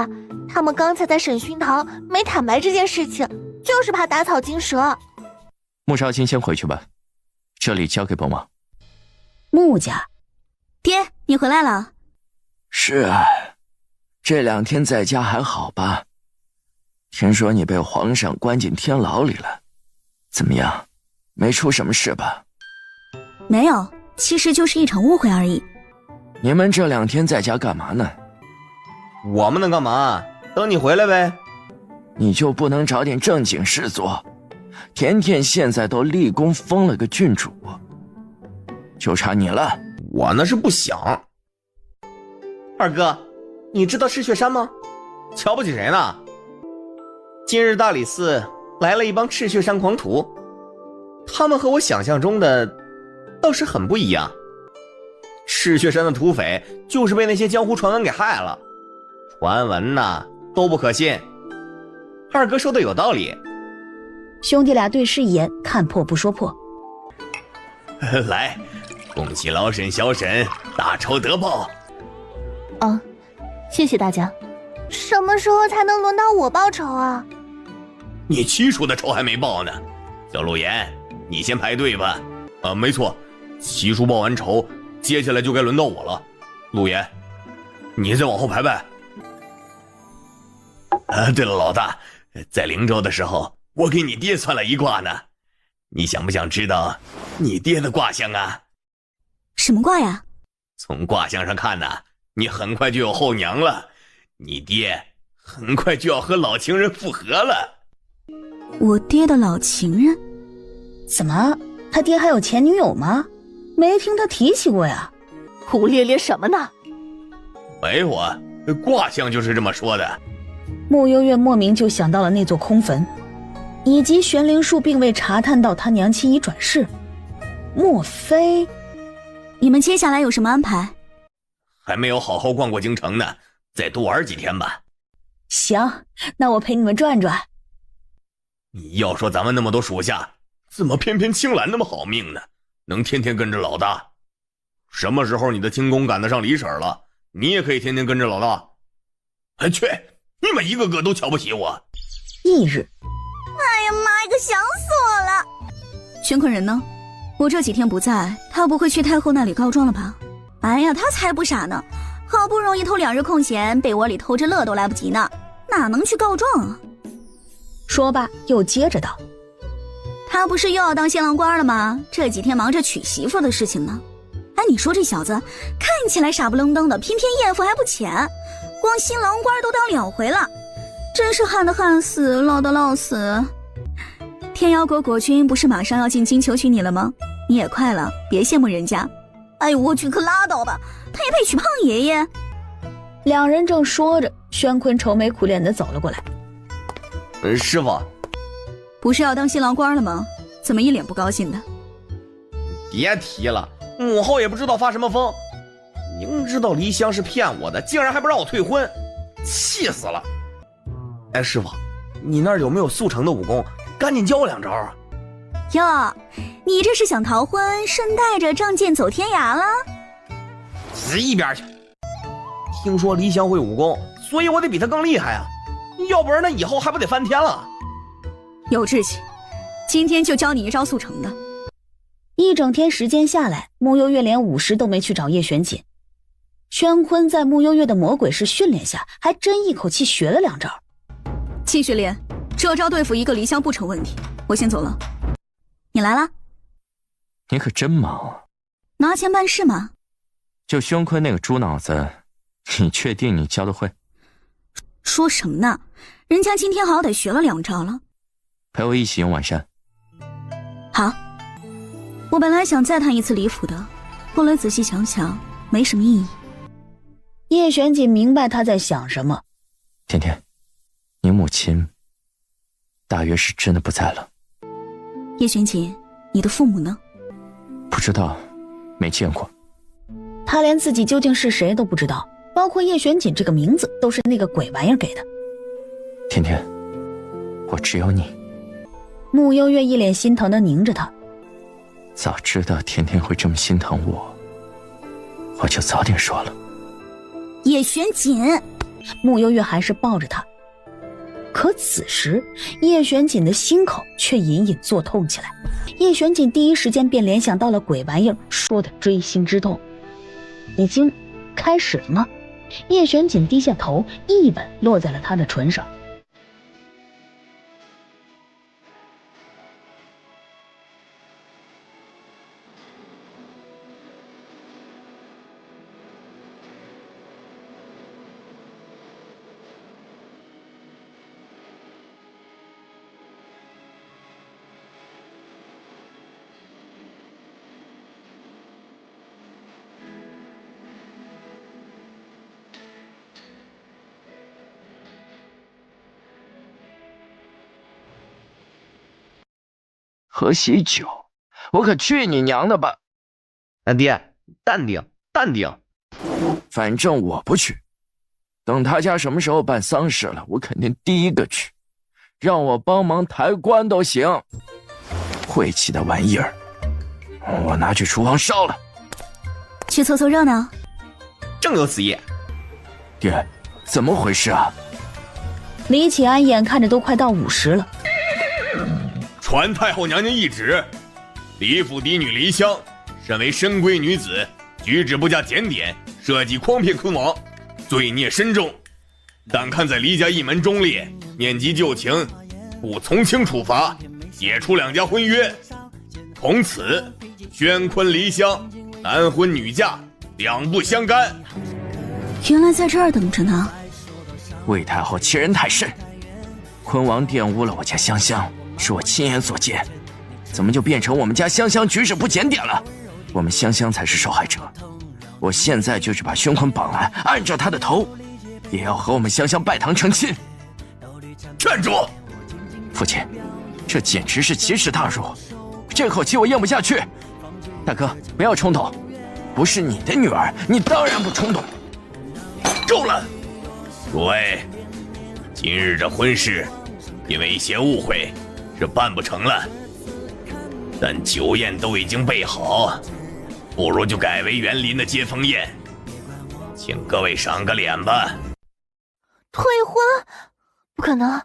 他们刚才在审讯堂没坦白这件事情，就是怕打草惊蛇。穆少卿先回去吧，这里交给本王。穆家，爹，你回来了。是啊，这2天在家还好吧？听说你被皇上关进天牢里了，怎么样？没出什么事吧？没有，其实就是一场误会而已。你们这2天在家干嘛呢？我们能干嘛？等你回来呗。你就不能找点正经事做？甜甜现在都立功封了个郡主，就差你了。我那是不想。二哥，你知道赤血山吗？瞧不起谁呢？今日大理寺来了一帮赤血山狂徒，他们和我想象中的倒是很不一样。赤血山的土匪就是被那些江湖传闻给害了，传闻呐都不可信。二哥说的有道理。兄弟俩对视一眼，看破不说破。来，恭喜老沈小沈大仇得报。谢谢大家。什么时候才能轮到我报仇啊？你七叔的仇还没报呢。小陆岩，你先排队吧。没错，七叔报完仇，接下来就该轮到我了。陆岩，你再往后排排。对了，老大，在灵州的时候，我给你爹算了一卦呢。你想不想知道你爹的卦象啊？什么卦呀？从卦象上看呢，你很快就有后娘了，你爹很快就要和老情人复合了。我爹的老情人？怎么，他爹还有前女友吗？没听他提起过呀。胡咧咧什么呢？没有啊，卦象就是这么说的。穆幽月莫名就想到了那座空坟，以及玄灵术并未查探到他娘亲已转世。莫非……你们接下来有什么安排？还没有好好逛过京城呢，再多玩几天吧。行，那我陪你们转转。你要说咱们那么多属下，怎么偏偏青兰那么好命呢？能天天跟着老大。什么时候你的轻功赶得上李婶了，你也可以天天跟着老大。哎去，你们一个个都瞧不起我。翌日，哎呀妈呀，可想死我了！宣坤人呢？我这几天不在，他不会去太后那里告状了吧？哎呀，他才不傻呢，好不容易偷2日空闲，被窝里偷着乐都来不及呢，哪能去告状啊？说罢又接着道：他不是又要当新郎官了吗？这几天忙着娶媳妇的事情呢。哎，你说这小子看起来傻不愣登的，偏偏艳福还不浅，光新郎官都当2回了，真是旱的旱死，涝的涝死。天妖国国君不是马上要进京求娶你了吗？你也快了，别羡慕人家。哎呦我去，可拉倒吧，他也配娶胖爷爷？两人正说着，宣坤愁眉苦脸的走了过来。师傅，不是要当新郎官了吗？怎么一脸不高兴的？别提了，母后也不知道发什么疯，明知道黎香是骗我的，竟然还不让我退婚，气死了。哎，师傅，你那儿有没有速成的武功？赶紧教我2招啊！哟，你这是想逃婚，顺带着仗剑走天涯了？死一边去！听说黎香会武功，所以我得比他更厉害啊，要不然那以后还不得翻天了？有志气，今天就教你一招速成的。一整天时间下来，穆幽月连午时都没去找叶玄锦。宣坤在穆幽月的魔鬼式训练下，还真一口气学了2招。继续练，这招对付一个黎香不成问题。我先走了。你来啦？你可真忙啊！拿钱办事嘛。就宣坤那个猪脑子，你确定你教得会？说什么呢？人家今天好歹学了2招了。陪我一起用晚膳。好。我本来想再探一次李府的，后来仔细想想，没什么意义。叶玄锦明白他在想什么。甜甜，你母亲大约是真的不在了。叶玄锦，你的父母呢？不知道，没见过。他连自己究竟是谁都不知道，包括叶玄锦这个名字都是那个鬼玩意儿给的。甜甜，我只有你。穆幽月一脸心疼地凝着他。早知道甜甜会这么心疼我，我就早点说了。叶玄锦，穆幽月还是抱着他。可此时叶玄锦的心口却隐隐作痛起来。叶玄锦第一时间便联想到了鬼玩意儿说的锥心之痛。已经开始了吗？叶玄锦低下头，一吻落在了他的唇上。喝喜酒，我可去你娘的吧！爹，淡定，淡定。反正我不去，等他家什么时候办丧事了，我肯定第一个去，让我帮忙抬棺都行。晦气的玩意儿，我拿去厨房烧了。去凑凑热闹。正有此意。爹，怎么回事啊？李启安眼看着都快到50了。传太后娘娘懿旨，李府嫡女黎香，身为深闺女子，举止不加检点，设计诓骗坤王，罪孽深重。但看在黎家一门忠烈，念及旧情，不从轻处罚，解除2家婚约。从此，宣坤黎香，男婚女嫁，2不相干。原来在这儿等着呢。魏太后欺人太甚，坤王玷污了我家香香，是我亲眼所见，怎么就变成我们家香香举止不检点了？我们香香才是受害者，我现在就去把宣坤绑来，按照他的头，也要和我们香香拜堂成亲。站住！父亲，这简直是奇耻大辱，这口气我咽不下去。大哥，不要冲动，不是你的女儿，你当然不冲动。够了，诸位，今日这婚事因为一些误会是办不成了，但酒宴都已经备好，不如就改为园林的接风宴，请各位赏个脸吧。退婚？不可能，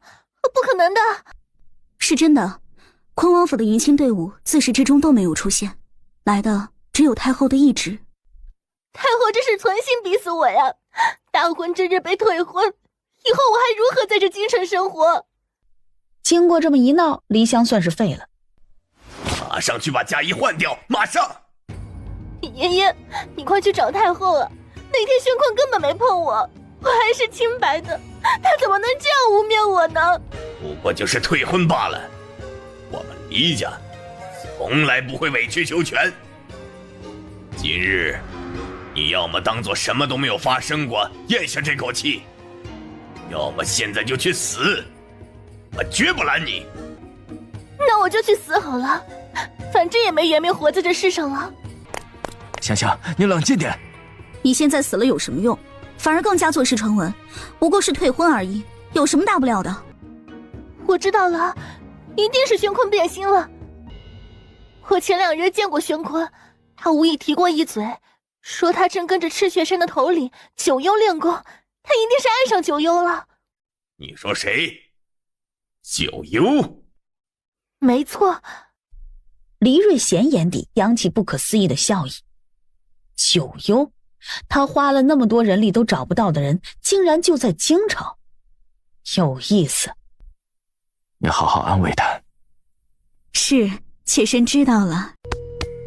不可能的！是真的，昆王府的迎亲队伍自始至终都没有出现，来的只有太后的懿旨。太后这是存心逼死我呀！大婚之日被退婚，以后我还如何在这京城生活？经过这么一闹，黎香算是废了。马上去把嫁衣换掉，马上！爷爷，你快去找太后啊！那天宣坤根本没碰我，我还是清白的，他怎么能这样污蔑我呢？不过就是退婚罢了，我们黎家从来不会委曲求全。今日你要么当做什么都没有发生过，咽下这口气，要么现在就去死，我绝不拦你。那我就去死好了，反正也没颜面活在这世上了。香香，你冷静点。你现在死了有什么用？反而更加坐视传闻，不过是退婚而已，有什么大不了的？我知道了，一定是宣坤变心了。我前2日见过宣坤，他无意提过一嘴，说他正跟着赤雀山的头领九幽练功，他一定是爱上九幽了。你说谁？九幽？没错。黎瑞贤眼底扬起不可思议的笑意。九幽，他花了那么多人力都找不到的人，竟然就在京城，有意思。你好好安慰他。是，妾身知道了。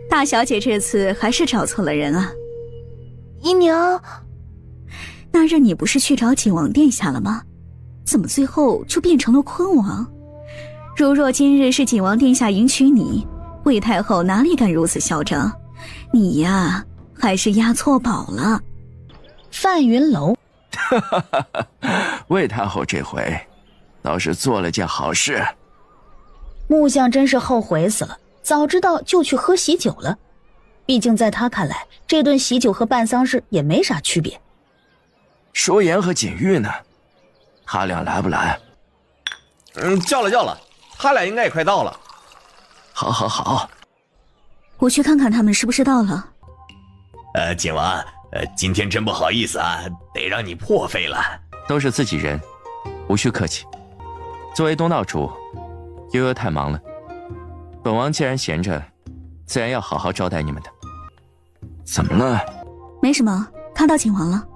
大小姐这次还是找错了人啊。姨娘，那日你不是去找景王殿下了吗？怎么最后就变成了昆王？如若今日是景王殿下迎娶你，魏太后哪里敢如此嚣张？你呀，还是押错宝了。范云楼，魏太后这回倒是做了件好事。木匠真是后悔死了，早知道就去喝喜酒了。毕竟在他看来，这顿喜酒和办丧事也没啥区别。舒言和锦玉呢？他俩来不来？叫了，他俩应该也快到了。好，我去看看他们是不是到了。景王，今天真不好意思啊，得让你破费了。都是自己人，无需客气。作为东道主，悠悠太忙了，本王既然闲着，自然要好好招待你们的。怎么了？没什么，看到景王了。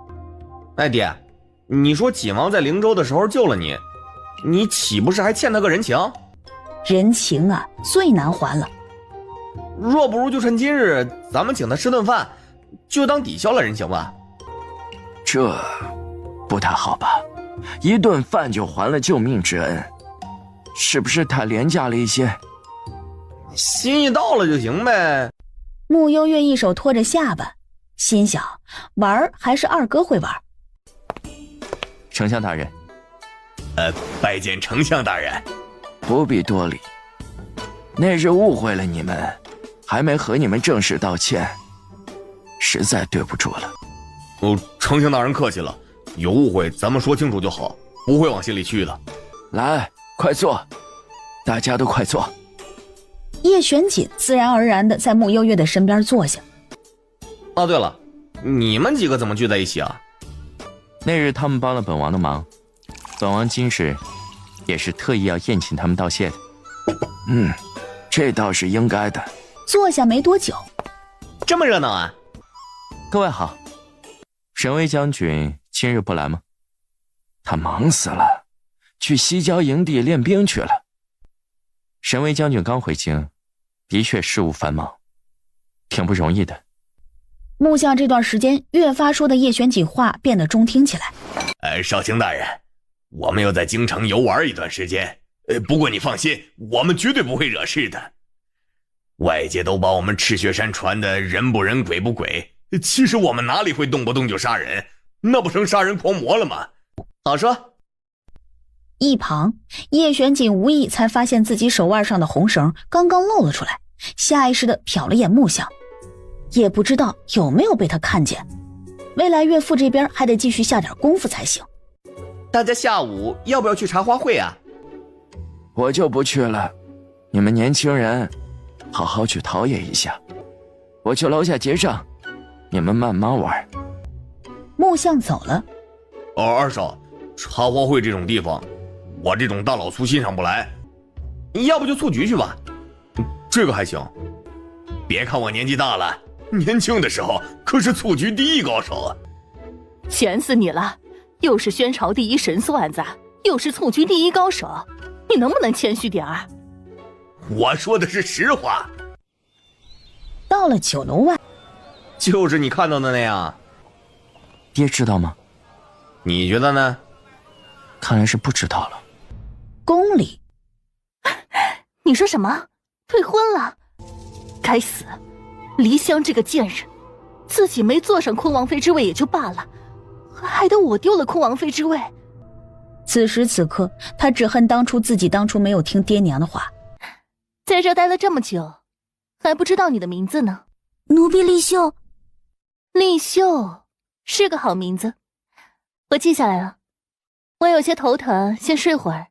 哎爹，你说景王在灵州的时候救了你，你岂不是还欠他个人情？人情啊，最难还了。若不如就趁今日，咱们请他吃顿饭，就当抵消了人情吧。这不太好吧？一顿饭就还了救命之恩，是不是太廉价了一些？心意到了就行呗。穆幽月一手托着下巴，心想玩还是二哥会玩。丞相大人，拜见丞相大人。不必多礼，那日误会了你们，还没和你们正式道歉，实在对不住了。丞相大人客气了，有误会咱们说清楚就好，不会往心里去的。来，快坐，大家都快坐。叶玄锦自然而然地在穆幽月的身边坐下。哦，对了，你们几个怎么聚在一起啊？那日他们帮了本王的忙，本王今日也是特意要宴请他们道谢的。这倒是应该的。坐下没多久，这么热闹啊！各位好，沈巍将军今日不来吗？他忙死了，去西郊营地练兵去了。沈巍将军刚回京，的确事务繁忙，挺不容易的。木匠这段时间越发说的叶玄锦话变得中听起来。少卿大人，我们又在京城游玩一段时间，不过你放心，我们绝对不会惹事的。外界都把我们赤血山传的人不人鬼不鬼，其实我们哪里会动不动就杀人？那不成杀人狂魔了吗？好说。一旁，叶玄锦无意才发现自己手腕上的红绳刚刚露了出来，下意识地瞟了眼木相，也不知道有没有被他看见。未来岳父这边还得继续下点功夫才行。大家下午要不要去茶花会啊？我就不去了，你们年轻人好好去陶冶一下，我去楼下结账，你们慢慢玩。木相走了。二少，茶花会这种地方，我这种大老粗欣赏不来，要不就蹴鞠去吧。这个还行。别看我年纪大了，年轻的时候可是蹴鞠第一高手啊！悬死你了，又是宣朝第一神算子，又是蹴鞠第一高手，你能不能谦虚点儿？我说的是实话。到了酒楼外，就是你看到的那样。爹知道吗？你觉得呢？看来是不知道了。宫里，你说什么？退婚了？该死！黎香这个贱人，自己没坐上坤王妃之位也就罢了，害得我丢了坤王妃之位。此时此刻，他只恨当初没有听爹娘的话。在这待了这么久，还不知道你的名字呢。奴婢丽秀。丽秀是个好名字，我记下来了。我有些头疼，先睡会儿。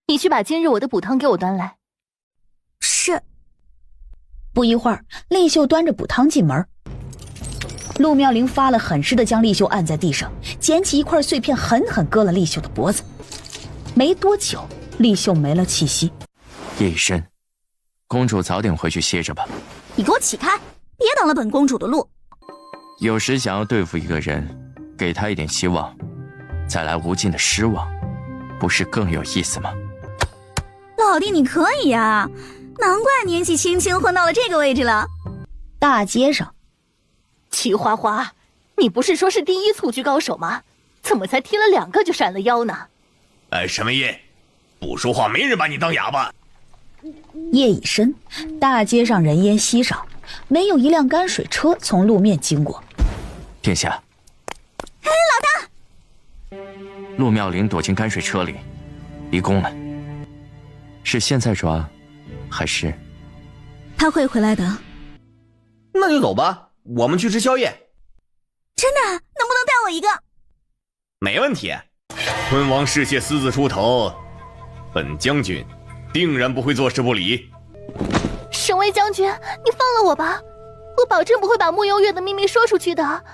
你去把今日我的补汤给我端来。是。不一会儿，丽秀端着补汤进门。陆妙龄发了狠似的将丽秀按在地上，捡起一块碎片狠狠割了丽秀的脖子。没多久，丽秀没了气息。叶以琛，公主早点回去歇着吧。你给我起开，别挡了本公主的路。有时想要对付一个人，给他一点希望，再来无尽的失望，不是更有意思吗？老弟你可以啊，难怪年纪轻轻混到了这个位置了。大街上，齐花花，你不是说是第一蹴鞠高手吗？怎么才踢了2个就闪了腰呢？什么叶？不说话没人把你当哑巴。夜已深，大街上人烟稀少，没有一辆泔水车从路面经过。殿下。嘿，老大！陆妙龄躲进泔水车里，离宫了。是现在抓，还是？他会回来的。那就走吧，我们去吃宵夜。真的？能不能带我一个？没问题。坤王嗜血私自出头，本将军定然不会坐视不理。沈巍将军，你放了我吧，我保证不会把慕幽月的秘密说出去的。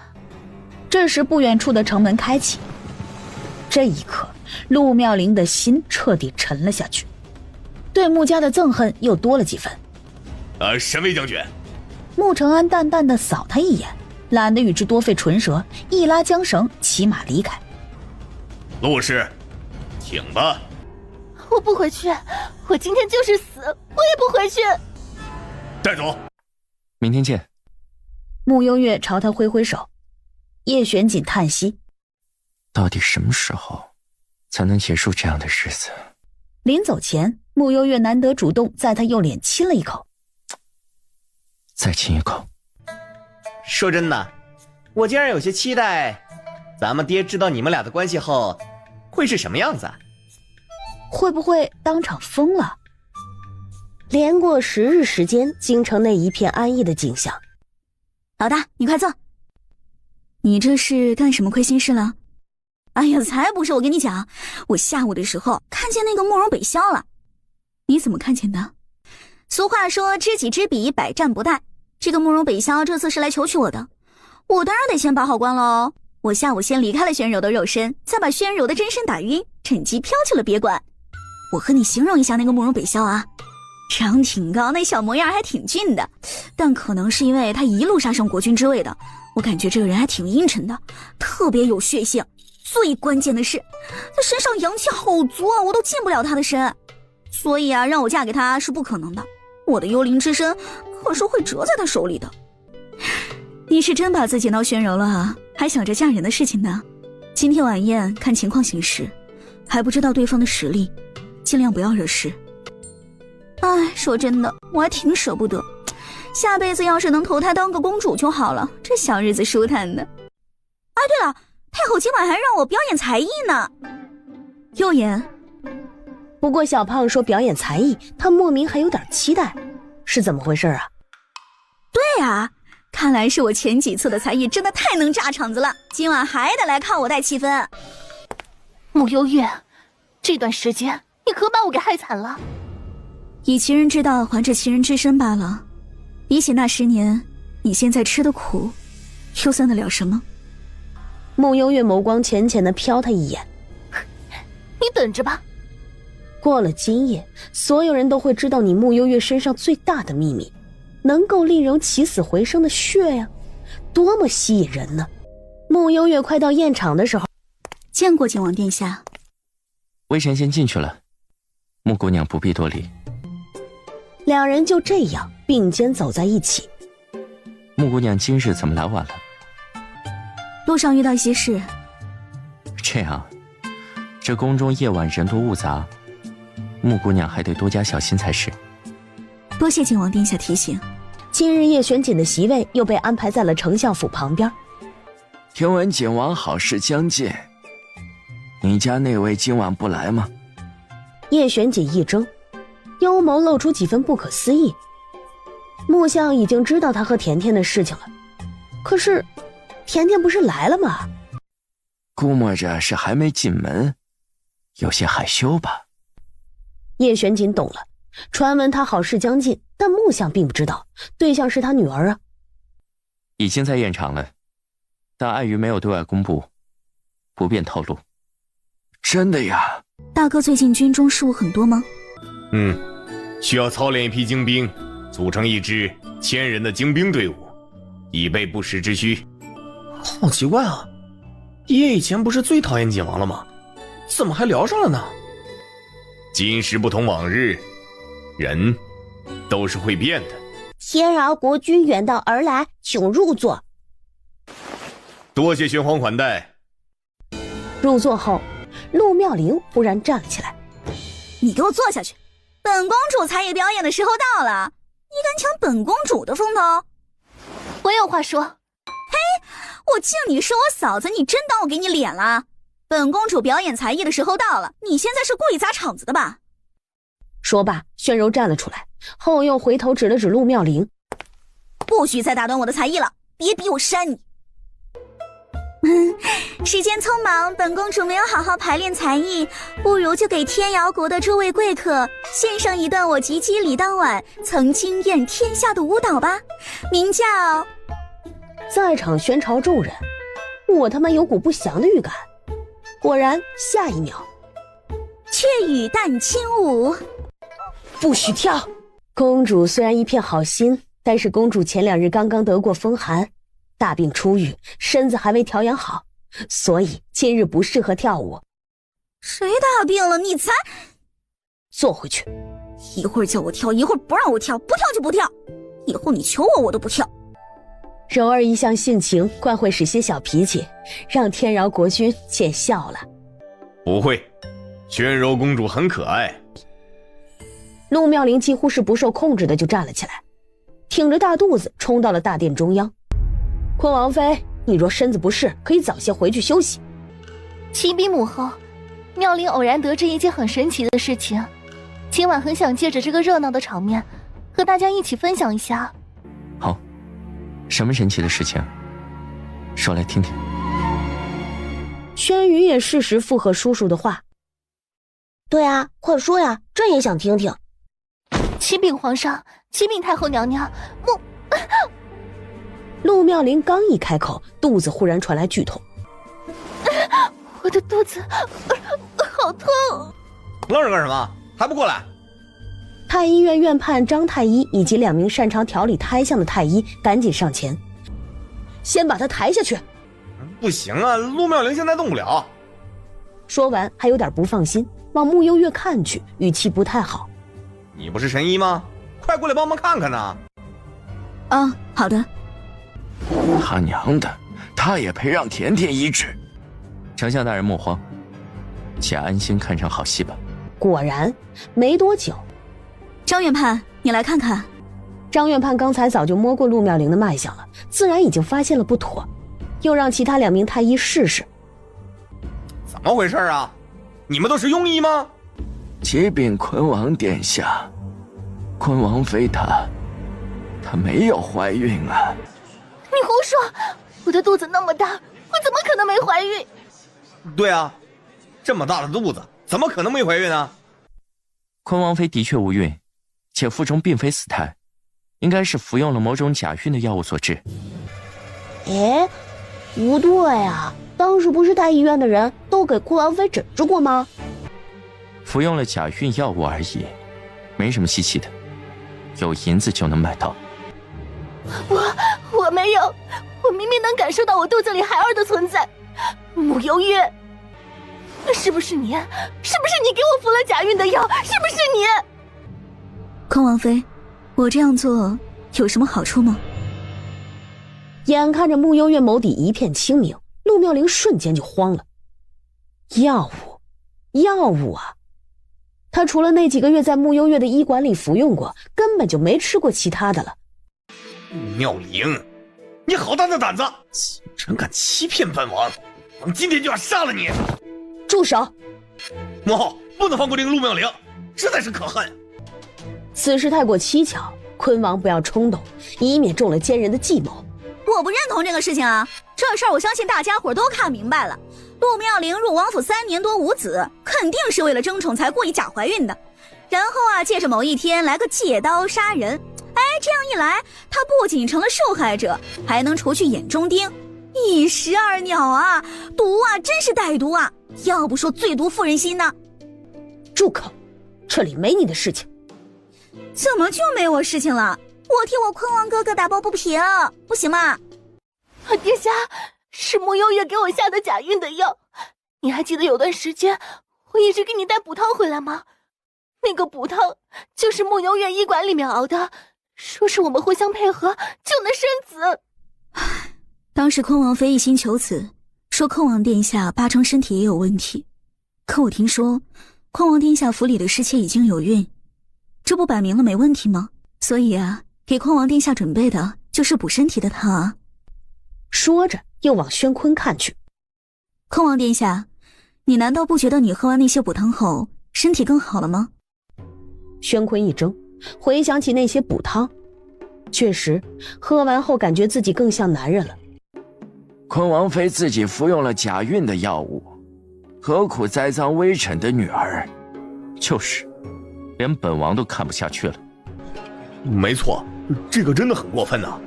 这时不远处的城门开启，这一刻陆妙龄的心彻底沉了下去，对穆家的憎恨又多了几分。沈巍将军。穆承安淡淡的扫他一眼，懒得与之多费唇舌，一拉缰绳，骑马离开。陆氏，请吧。我不回去，我今天就是死，我也不回去。带走。明天见。穆幽月朝他挥挥手。叶玄锦叹息，到底什么时候才能结束这样的日子？临走前，穆幽月难得主动在他右脸亲了一口。再亲一口。说真的，我竟然有些期待，咱们爹知道你们俩的关系后，会是什么样子啊？会不会当场疯了？连过10日时间，京城内一片安逸的景象。老大，你快坐。你这是干什么亏心事了？哎呀，才不是！我跟你讲，我下午的时候看见那个慕容北萧了。你怎么看见的？俗话说知己知彼，百战不殆。这个慕容北萧这次是来求娶我的，我当然得先把好关喽。我下午先离开了宣柔的肉身，再把宣柔的真身打晕，趁机飘去了别馆。我和你形容一下那个慕容北萧啊，长挺高，那小模样还挺俊的，但可能是因为他一路杀上国君之位的，我感觉这个人还挺阴沉的，特别有血性。最关键的是他身上阳气好足啊，我都近不了他的身，所以啊，让我嫁给他是不可能的。我的幽灵之身可是会折在他手里的。你是真把自己闹宣柔了啊，还想着嫁人的事情呢？今天晚宴看情况行事，还不知道对方的实力，尽量不要惹事。哎，说真的，我还挺舍不得，下辈子要是能投胎当个公主就好了，这小日子舒坦的。哎，对了，太后今晚还让我表演才艺呢。又演？不过小胖说表演才艺，他莫名还有点期待，是怎么回事啊？对啊，看来是我前几次的才艺真的太能炸场子了，今晚还得来靠我带气氛。慕幽月，这段时间你可把我给害惨了。以其人之道还治其人之身罢了，比起那10年，你现在吃的苦，又算得了什么？慕幽月眸光浅浅地瞟他一眼，你等着吧。过了今夜，所有人都会知道你慕幽月身上最大的秘密，能够令人起死回生的血呀，多么吸引人呢！慕幽月快到宴场的时候，见过景王殿下。微臣先进去了，穆姑娘不必多礼。两人就这样并肩走在一起。穆姑娘今日怎么来晚了？路上遇到一些事。这样，这宫中夜晚人多物杂，穆姑娘还得多加小心才是。多谢景王殿下提醒。今日叶玄锦的席位又被安排在了丞相府旁边。听闻景王好事将近，你家那位今晚不来吗？叶玄锦一怔，幽眸露出几分不可思议。穆相已经知道他和甜甜的事情了，可是甜甜不是来了吗？估摸着是还没进门，有些害羞吧。叶玄锦懂了，传闻他好事将近，但穆相并不知道对象是他女儿啊。已经在宴场了，但碍于没有对外公布，不便透露。真的呀？大哥最近军中事务很多吗？需要操练一批精兵，组成一支1000人的精兵队伍，以备不时之需。好奇怪啊，爷以前不是最讨厌景王了吗？怎么还聊上了呢？今时不同往日，人都是会变的。天饶国君远道而来，请入座。多谢玄黄款待。入座后，陆妙龄忽然站了起来。你给我坐下去，本公主才艺表演的时候到了，你敢抢本公主的风头？我有话说。嘿，我敬你是我嫂子，你真当我给你脸了？本公主表演才艺的时候到了，你现在是故意砸场子的吧？说罢，宣柔站了出来，后又回头指了指陆妙龄，不许再打断我的才艺了，别逼我扇你。时间匆忙，本公主没有好好排练才艺，不如就给天瑶国的诸位贵客献上一段我及笄李当晚曾惊艳天下的舞蹈吧，名叫……在场宣朝众人，我他妈有股不祥的预感。果然，下一秒，雀羽淡青舞。不许跳！公主虽然一片好心，但是公主前2日刚刚得过风寒，大病初愈，身子还未调养好，所以今日不适合跳舞。谁大病了？你才坐回去。一会儿叫我跳，一会儿不让我跳，不跳就不跳。以后你求我，我都不跳。柔儿一向性情，惯会使些小脾气，让天饶国君见笑了。不会，宣柔公主很可爱。陆妙龄几乎是不受控制的就站了起来，挺着大肚子冲到了大殿中央。昆王妃，你若身子不适，可以早些回去休息。启禀母后，妙龄偶然得知一件很神奇的事情，今晚很想借着这个热闹的场面，和大家一起分享一下。好，什么神奇的事情？说来听听。轩辕也适时附和叔叔的话。对啊，快说呀，朕也想听听。启禀皇上，启禀太后娘娘，陆妙龄刚一开口，肚子忽然传来剧痛。我的肚子好痛！愣着干什么？还不过来！太医院院判张太医以及2名擅长调理胎相的太医赶紧上前，先把他抬下去。不行啊，陆妙龄现在动不了。说完还有点不放心，往慕幽月看去，语气不太好。你不是神医吗？快过来帮忙看看呢。哦，好的。他娘的，他也配让甜甜医治？丞相大人莫慌，且安心看场好戏吧。果然，没多久，张院判，你来看看。张院判刚才早就摸过陆妙龄的脉象了，自然已经发现了不妥，又让其他2名太医试试。怎么回事啊？你们都是庸医吗？启禀昆王殿下，昆王妃她没有怀孕啊。你胡说！我的肚子那么大，我怎么可能没怀孕？对啊，这么大的肚子，怎么可能没怀孕啊？昆王妃的确无孕，且腹中并非死胎，应该是服用了某种假孕的药物所致。哎，不对啊，当时不是太医院的人都给昆王妃诊治过吗？服用了假孕药物而已，没什么稀奇的，有银子就能买到。我没有，我明明能感受到我肚子里孩儿的存在。慕幽月，是不是你？是不是你给我服了假孕的药？是不是你？昆王妃，我这样做有什么好处吗？眼看着慕幽月眸底一片清明，陆妙龄瞬间就慌了。药物啊！他除了那几个月在慕幽月的医馆里服用过，根本就没吃过其他的了。妙龄，你好大的胆子，竟然敢欺骗本王！我今天就要杀了你！住手！母后，不能放过这个陆妙龄，实在是可恨。此事太过蹊跷，昆王不要冲动，以免中了奸人的计谋。我不认同这个事情啊！这事儿我相信大家伙都看明白了。陆妙龄入王府3年多无子，肯定是为了争宠才故意假怀孕的，然后借着某一天来个借刀杀人。这样一来，她不仅成了受害者，还能除去眼中钉，一石二鸟啊！毒啊，真是歹毒啊！要不说最毒妇人心呢？住口！这里没你的事情。怎么就没我事情了？我替我昆王哥哥打抱不平，不行吗？殿下，是慕幽月给我下的假孕的药。你还记得有段时间我一直给你带补汤回来吗？那个补汤就是慕幽月医馆里面熬的，说是我们互相配合就能生子。当时昆王妃一心求子，说昆王殿下8成身体也有问题，可我听说昆王殿下府里的侍妾已经有孕，这不摆明了没问题吗？所以给昆王殿下准备的就是补身体的汤啊。说着又往宣坤看去。昆王殿下，你难道不觉得你喝完那些补汤后身体更好了吗？宣坤一怔，回想起那些补汤，确实喝完后感觉自己更像男人了。昆王妃自己服用了假孕的药物，何苦栽赃微臣的女儿？就是，连本王都看不下去了。没错，这个真的很过分呐。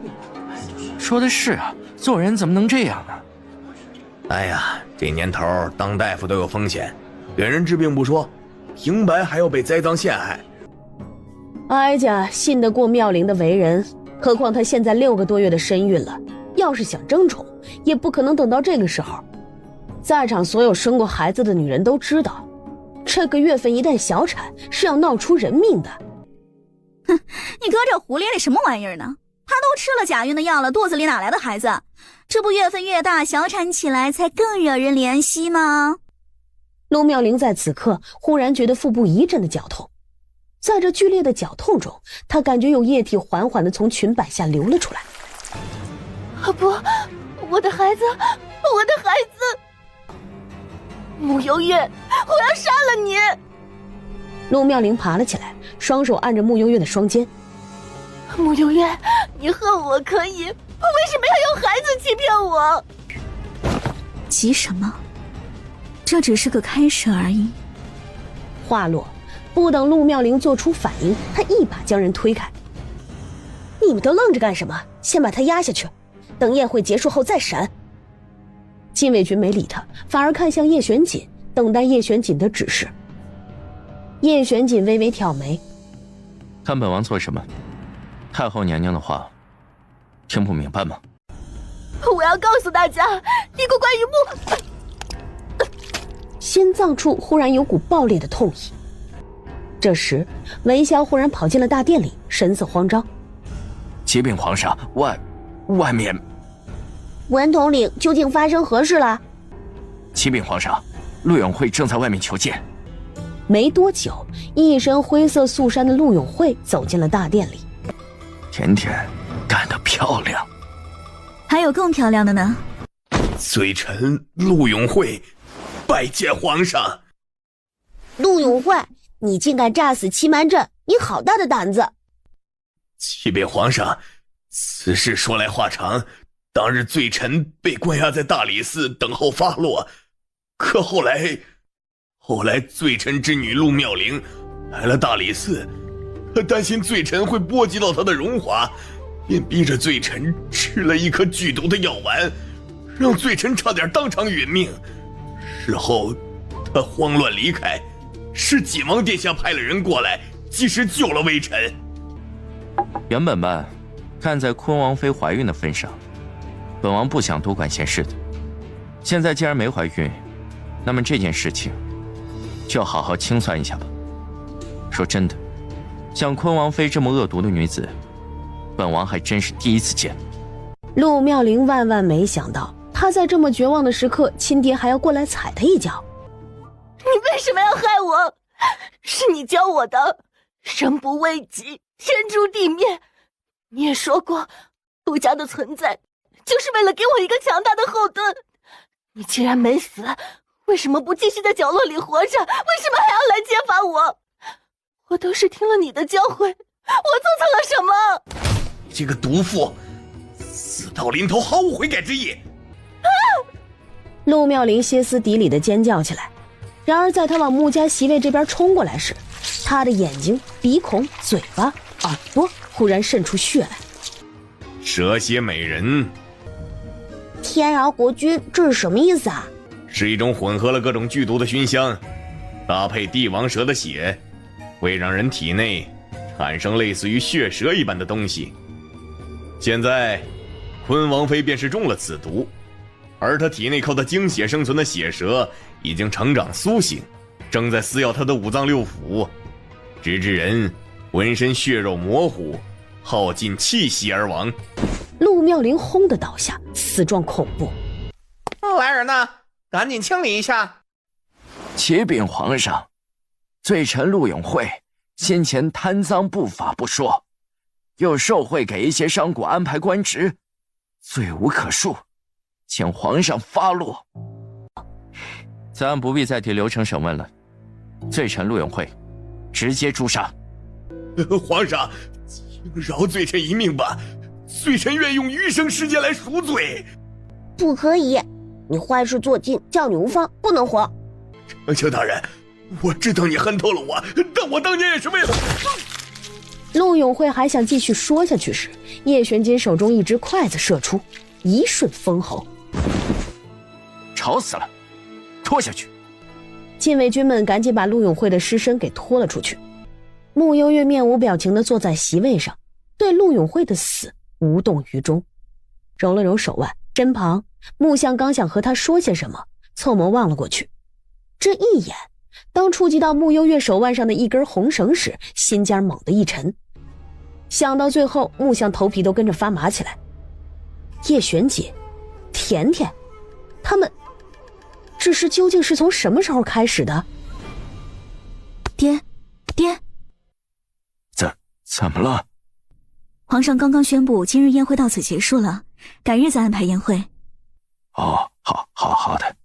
说的是啊，做人怎么能这样呢？哎呀，这年头当大夫都有风险，给人治病不说，平白还要被栽赃陷害。哀家信得过妙龄的为人，何况她现在6个多月的身孕了，要是想争宠，也不可能等到这个时候。在场所有生过孩子的女人都知道，这个月份一旦小产是要闹出人命的。哼，你搁这胡咧咧什么玩意儿呢？她都吃了假孕的药了，肚子里哪来的孩子？这不月份越大，小产起来才更惹人怜惜吗？陆妙龄在此刻忽然觉得腹部一阵的绞痛，在这剧烈的绞痛中，她感觉有液体缓缓地从裙摆下流了出来。不，我的孩子，我的孩子！慕幽月，我要杀了你！陆妙龄爬了起来，双手按着慕幽月的双肩。慕幽月，你恨我可以，为什么要用孩子欺骗我？急什么？这只是个开始而已。话落，不等陆妙龄做出反应，他一把将人推开。你们都愣着干什么？先把他压下去，等宴会结束后再审。禁卫军没理他，反而看向叶玄锦，等待叶玄锦的指示。叶玄锦微微挑眉，看本王做什么？太后娘娘的话听不明白吗？我要告诉大家一个关于心脏处忽然有股爆裂的痛意。这时韦骁忽然跑进了大殿里，神色慌张。启禀皇上，外面。文统领，究竟发生何事了？启禀皇上，陆永慧正在外面求见。没多久，一身灰色素衫的陆永慧走进了大殿里。甜甜，干得漂亮！还有更漂亮的呢。罪臣陆永慧，拜见皇上。陆永慧，你竟敢炸死祁瞒镇，你好大的胆子！启禀皇上，此事说来话长。当日罪臣被关押在大理寺等候发落，可后来罪臣之女陆妙龄来了大理寺，担心罪臣会波及到她的荣华，便逼着罪臣吃了一颗剧毒的药丸，让罪臣差点当场殒命。事后他慌乱离开，是景王殿下派了人过来，及时救了微臣。原本吧，看在坤王妃怀孕的份上，本王不想多管闲事的。现在既然没怀孕，那么这件事情就要好好清算一下吧。说真的，像坤王妃这么恶毒的女子，本王还真是第一次见。陆妙龄万万没想到，她在这么绝望的时刻，亲爹还要过来踩她一脚。你为什么要害我？是你教我的，人不为己，天诛地灭。你也说过，陆家的存在就是为了给我一个强大的后盾。你既然没死，为什么不继续在角落里活着？为什么还要来揭发我？我都是听了你的教诲，我做错了什么？你这个毒妇，死到临头毫无悔改之意！陆妙龄歇斯底里地尖叫起来。然而在她往穆家席位这边冲过来时，她的眼睛、鼻孔、嘴巴、耳朵忽然渗出血来。蛇蝎美人，天饶国君，这是什么意思啊？是一种混合了各种剧毒的熏香，搭配帝王蛇的血，会让人体内产生类似于血蛇一般的东西。现在坤王妃便是中了此毒，而她体内靠她精血生存的血蛇已经成长苏醒，正在撕咬她的五脏六腑，直至人浑身血肉模糊，耗尽气息而亡。陆妙龄轰的倒下，死状恐怖。来人呐，赶紧清理一下。启禀皇上，罪臣陆永慧先前贪赃不法不说，又受贿给一些商贾安排官职，罪无可恕，请皇上发落。此案不必再提流程审问了，罪臣陆永慧直接诛杀。皇上，请饶罪臣一命吧，罪臣愿用余生时间来赎罪。不可以，你坏事做尽，叫你无方，不能活。丞相大人，我知道你恨透了我，但我当年也是为了……陆永慧还想继续说下去时，叶玄金手中一只筷子射出，一瞬封喉。吵死了，拖下去！禁卫军们赶紧把陆永慧的尸身给拖了出去。穆幽月面无表情地坐在席位上，对陆永慧的死无动于衷，揉了揉手腕。身旁穆相刚想和他说些什么，凑眸望了过去。这一眼，当触及到穆幽月手腕上的一根红绳时，心尖猛地一沉。想到最后，穆相头皮都跟着发麻起来。叶璇姐、甜甜，他们这事究竟是从什么时候开始的？爹，怎么了？皇上刚刚宣布今日宴会到此结束了，改日再安排宴会。哦，好的。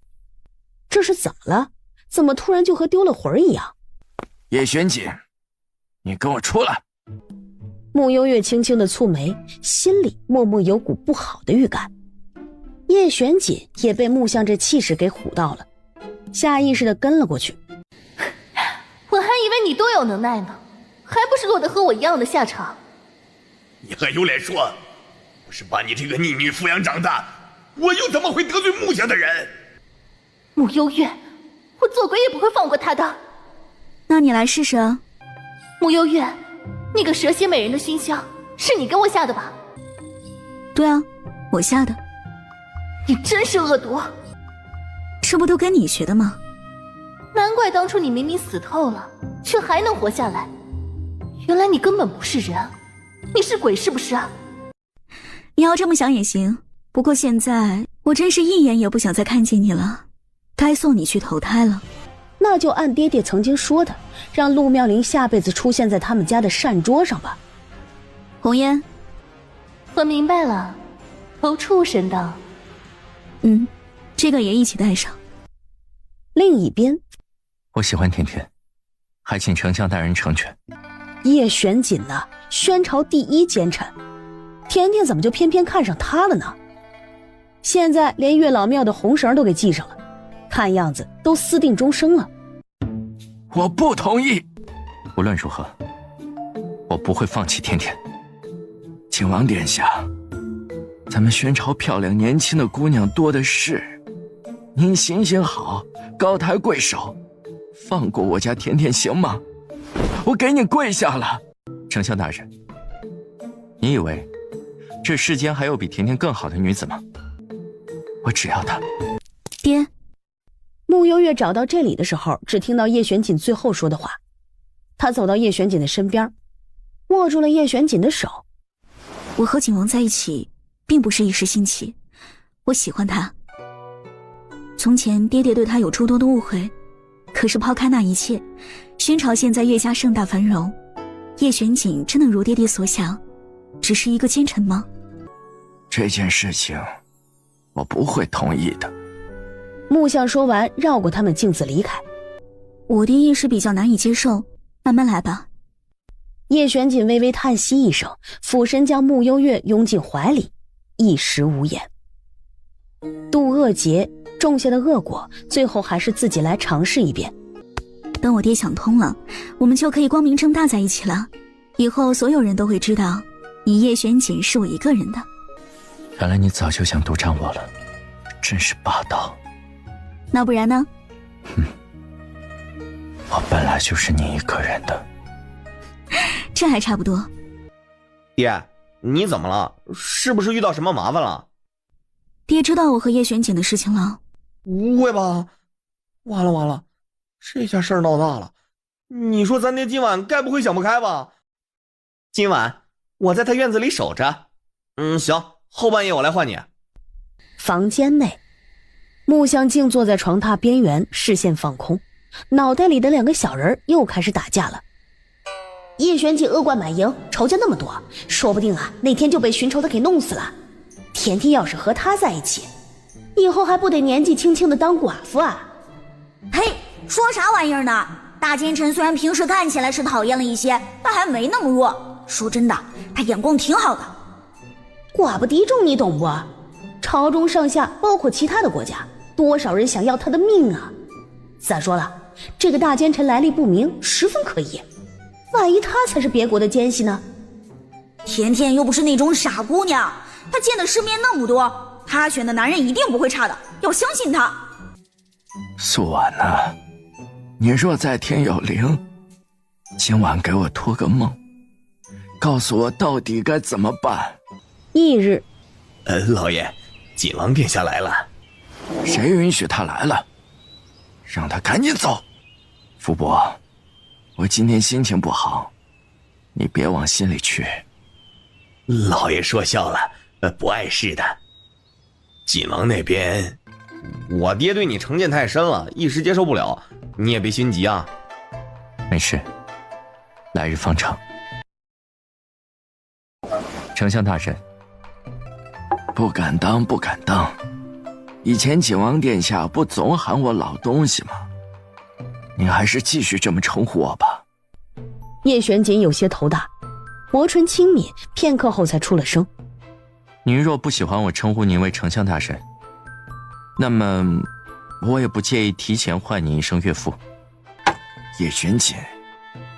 这是怎么了？怎么突然就和丢了魂一样？叶璇姐，你跟我出来。穆幽月轻轻的蹙眉，心里默默有股不好的预感。叶璇姐也被穆相这气势给唬到了，下意识的跟了过去。我还以为你多有能耐呢，还不是落得和我一样的下场。你还有脸说？我是把你这个逆女抚养长大，我又怎么会得罪穆家的人？穆幽月，我做鬼也不会放过他的。那你来试试啊。穆幽月，那个蛇蝎美人的熏香是你给我下的吧？对啊，我下的。你真是恶毒，这不都跟你学的吗？难怪当初你明明死透了，却还能活下来。原来你根本不是人，你是鬼是不是啊？你要这么想也行，不过现在我真是一眼也不想再看见你了，该送你去投胎了。那就按爹爹曾经说的，让陆妙龄下辈子出现在他们家的膳桌上吧。红烟，我明白了，投畜生道。这个也一起带上。另一边，我喜欢甜甜，还请丞相大人成全。叶玄锦呢，宣朝第一奸臣，甜甜怎么就偏偏看上他了呢？现在连月老庙的红绳都给系上了，看样子都私定终生了。我不同意。无论如何，我不会放弃甜甜。靖王殿下，咱们宣朝漂亮年轻的姑娘多的是，您行行好，高抬贵手，放过我家甜甜行吗？我给你跪下了。丞相大人，你以为这世间还有比甜甜更好的女子吗？我只要她。爹。穆幽月找到这里的时候，只听到叶玄锦最后说的话。他走到叶玄锦的身边，握住了叶玄锦的手。我和景王在一起并不是一时兴起，我喜欢他。从前爹爹对他有诸多的误会，可是抛开那一切，宣朝现在越加盛大繁荣，叶玄锦真的如爹爹所想，只是一个奸臣吗？这件事情我不会同意的。穆相说完，绕过他们径自离开。我爹一时比较难以接受，慢慢来吧。叶玄锦微微叹息一声，俯身将穆幽月拥进怀里，一时无言。渡恶劫，种下的恶果，最后还是自己来尝试一遍。等我爹想通了，我们就可以光明正大在一起了。以后所有人都会知道，你叶玄锦是我一个人的。原来你早就想独占我了，真是霸道。那不然呢？我本来就是你一个人的。这还差不多。爹，你怎么了？是不是遇到什么麻烦了？爹知道我和叶玄锦的事情了。不会吧？完了完了，这下事儿闹大了。你说咱爹今晚该不会想不开吧？今晚我在他院子里守着。行，后半夜我来换你。房间内，穆香静坐在床榻边缘，视线放空，脑袋里的两个小人又开始打架了。叶玄锦恶贯满盈，仇家那么多，说不定那天就被寻仇的给弄死了。甜甜要是和他在一起，以后还不得年纪轻轻的当寡妇啊？嘿，说啥玩意儿呢？大奸臣虽然平时看起来是讨厌了一些，但还没那么弱。说真的，他眼光挺好的。寡不敌众，你懂不？朝中上下，包括其他的国家，多少人想要他的命啊！再说了，这个大奸臣来历不明，十分可疑。万一他才是别国的奸细呢？甜甜又不是那种傻姑娘，她见的世面那么多，她选的男人一定不会差的，要相信她。素婉啊，你若在天有灵，今晚给我托个梦，告诉我到底该怎么办。翌日，老爷，景王殿下来了。谁允许他来了？让他赶紧走。福伯，我今天心情不好，你别往心里去。老爷说笑了，不碍事的。景王那边，我爹对你成见太深了，一时接受不了，你也别心急啊。没事，来日方长。丞相大人，不敢当，不敢当。以前景王殿下不总喊我老东西吗？你还是继续这么称呼我吧。叶玄锦有些头大，薄唇轻抿，片刻后才出了声：您若不喜欢我称呼您为丞相大人，那么我也不介意提前唤你一声岳父。叶玄锦，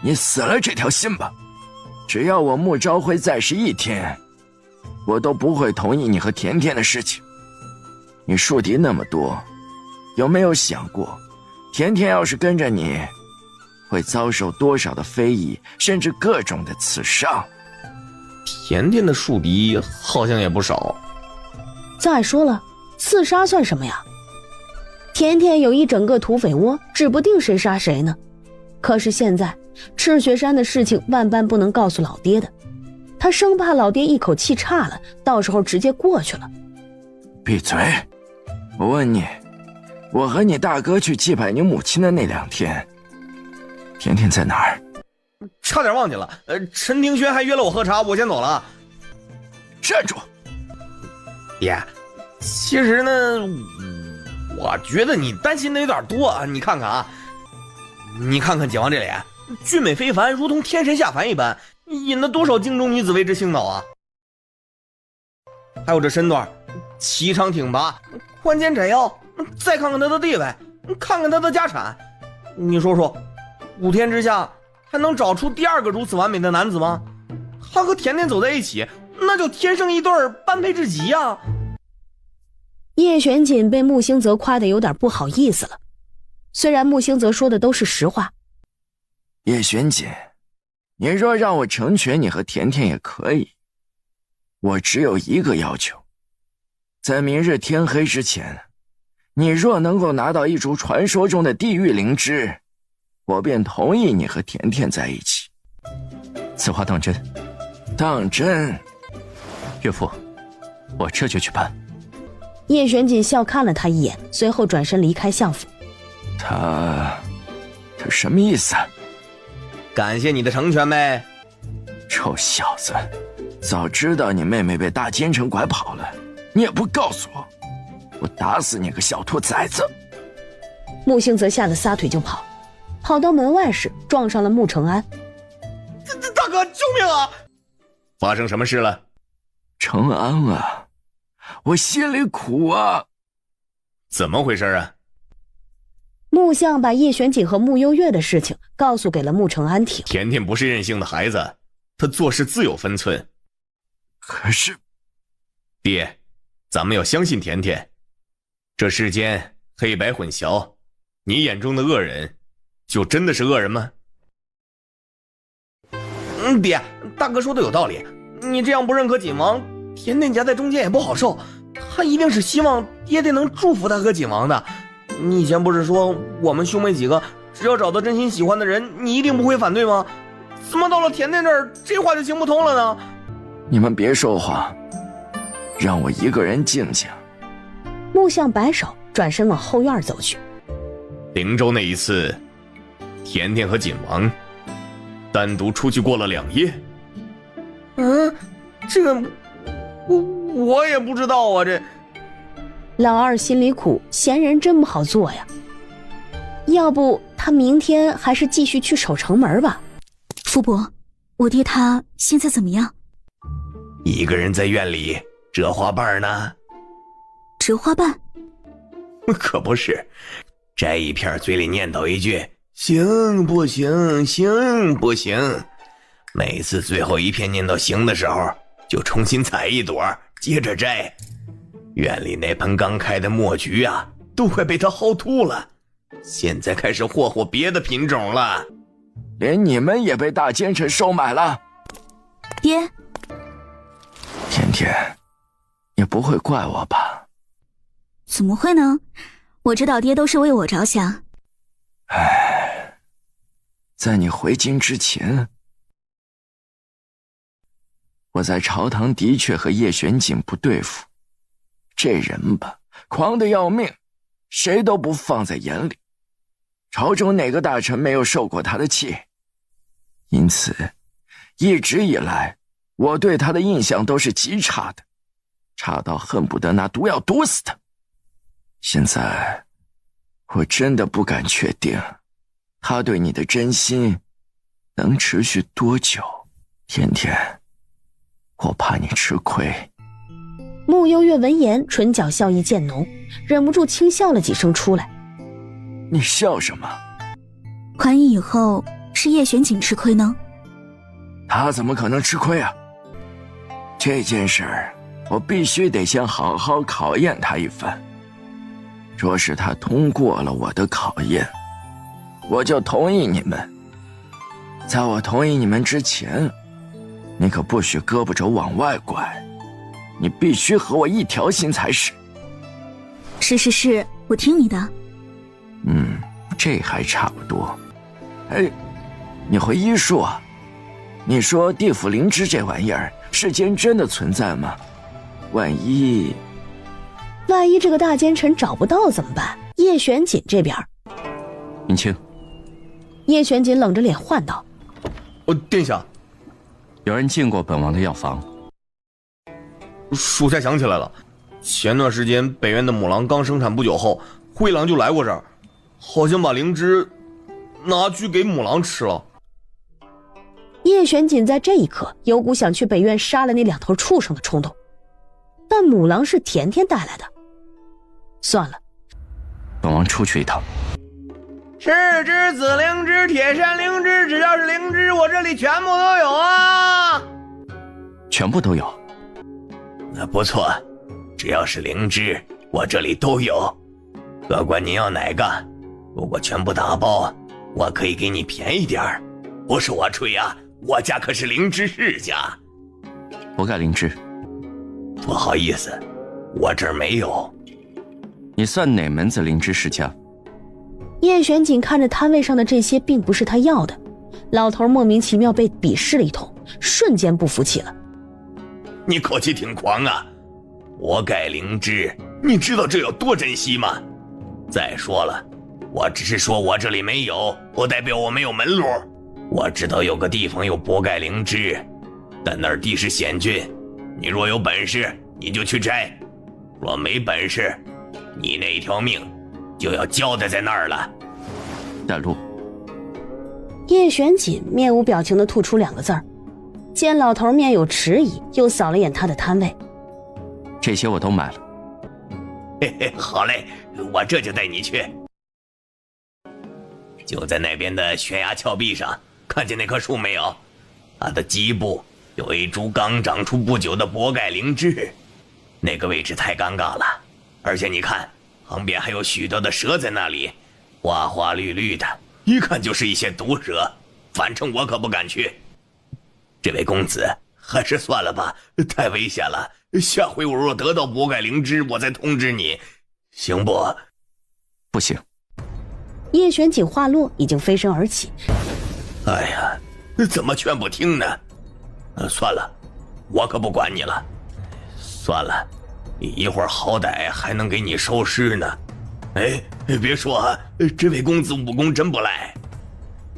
你死了这条心吧。只要我穆昭辉在世一天，我都不会同意你和甜甜的事情。你树敌那么多，有没有想过，甜甜要是跟着你，会遭受多少的非议，甚至各种的刺伤？甜甜的树敌好像也不少。再说了，刺杀算什么呀？甜甜有一整个土匪窝，指不定谁杀谁呢。可是现在赤雪山的事情万般不能告诉老爹的，他生怕老爹一口气差了，到时候直接过去了。闭嘴！我问你，我和你大哥去祭拜你母亲的那2天，甜甜在哪儿？差点忘记了，陈庭轩还约了我喝茶，我先走了。站住！爹，其实呢，我觉得你担心的有点多啊。你看看啊，你看看景王这脸，俊美非凡，如同天神下凡一般，引得多少京中女子为之倾倒啊！还有这身段，颀长挺拔，宽肩窄腰，再看看他的地位，看看他的家产，你说说，5天之下还能找出第2个如此完美的男子吗？他和甜甜走在一起，那就天生一对儿，般配至极啊！叶玄锦被穆星泽夸得有点不好意思了，虽然穆星泽说的都是实话。叶玄锦，你若让我成全你和甜甜也可以，我只有一个要求，在明日天黑之前，你若能够拿到一株传说中的地狱灵芝，我便同意你和甜甜在一起。此话当真？当真。岳父，我这就去办。叶玄锦笑看了他一眼，随后转身离开相府。他什么意思？感谢你的成全呗。臭小子，早知道你妹妹被大奸臣拐跑了，你也不告诉我，我打死你个小兔崽子！穆星泽吓得撒腿就跑，跑到门外时撞上了穆承安。大哥，救命啊！发生什么事了？承安啊，我心里苦啊！怎么回事啊？穆相把叶玄锦和穆幽月的事情告诉给了穆承安听。甜甜不是任性的孩子，她做事自有分寸。可是，爹，咱们要相信甜甜。这世间黑白混淆，你眼中的恶人，就真的是恶人吗？爹，大哥说的有道理。你这样不认可锦王，甜甜夹在中间也不好受。他一定是希望爹爹能祝福他和锦王的。你以前不是说我们兄妹几个只要找到真心喜欢的人，你一定不会反对吗？怎么到了甜甜这儿，这话就行不通了呢？你们别说话，让我一个人静静。穆相摆手，转身往后院走去。灵州那一次，甜甜和锦王单独出去过了2夜。这个我也不知道啊。这老二心里苦，闲人真不好做呀。要不他明天还是继续去守城门吧。傅伯，我爹他现在怎么样？一个人在院里折花瓣呢。折花瓣？可不是，摘一片，嘴里念叨一句行不行，行不行。每次最后一片念到行的时候，就重新采一朵，接着摘。院里那盆刚开的墨菊啊，都快被他薅秃了，现在开始霍霍别的品种了。连你们也被大奸臣收买了。爹，甜甜，你不会怪我吧？怎么会呢？我知道爹都是为我着想。唉，在你回京之前，我在朝堂的确和叶玄锦不对付。这人吧，狂得要命，谁都不放在眼里。朝中哪个大臣没有受过他的气？因此，一直以来，我对他的印象都是极差的，差到恨不得拿毒药毒死他。现在，我真的不敢确定，他对你的真心能持续多久。甜甜，我怕你吃亏。穆幽月闻言，唇角笑意渐浓，忍不住轻笑了几声出来。你笑什么？宽衣以后是叶玄锦吃亏呢？他怎么可能吃亏啊？这件事儿，我必须得先好好考验他一番。若是他通过了我的考验，我就同意你们。在我同意你们之前，你可不许胳膊肘往外拐，你必须和我一条心才是。是，我听你的。这还差不多。哎，你会医术啊？你说地府灵芝这玩意儿，世间真的存在吗？万一这个大奸臣找不到怎么办？叶玄锦这边，明清，叶玄锦冷着脸唤道：“殿下，有人进过本王的药房。”属下想起来了，前段时间北院的母狼刚生产不久后，灰狼就来过这儿，好像把灵芝拿去给母狼吃了。叶玄锦在这一刻有股想去北院杀了那2头畜生的冲动，但母狼是甜甜带来的，算了，本王出去一趟。赤芝、紫灵芝、铁山灵芝，只要是灵芝，我这里全部都有啊！全部都有。那不错，只要是灵芝，我这里都有。各管你要哪个，如果全部打包，我可以给你便宜点儿。不是我吹啊，我家可是灵芝世家。不盖灵芝。不好意思，我这儿没有。你算哪门子灵芝世家？叶玄锦看着摊位上的这些并不是他要的，老头莫名其妙被鄙视了一通，瞬间不服气了。你口气挺狂啊！我盖灵芝，你知道这有多珍惜吗？再说了，我只是说我这里没有，不代表我没有门路。我知道有个地方有博盖灵芝，但那儿地势险峻，你若有本事，你就去摘；若没本事，你那一条命就要交代在那儿了。带路。叶玄锦面无表情地吐出2个字儿，见老头面有迟疑，又扫了眼他的摊位。这些我都买了。嘿嘿，好嘞，我这就带你去。就在那边的悬崖峭壁上，看见那棵树没有？它的基部有一株刚长出不久的博盖灵芝，那个位置太尴尬了，而且你看，旁边还有许多的蛇在那里，花花绿绿的，一看就是一些毒蛇，反正我可不敢去。这位公子，还是算了吧，太危险了。下回我若得到博盖灵芝，我再通知你，行不？不行。叶玄锦话落，已经飞身而起。哎呀，怎么劝不听呢？算了，我可不管你了。算了，一会儿好歹还能给你收尸呢。哎，别说啊，这位公子武功真不赖。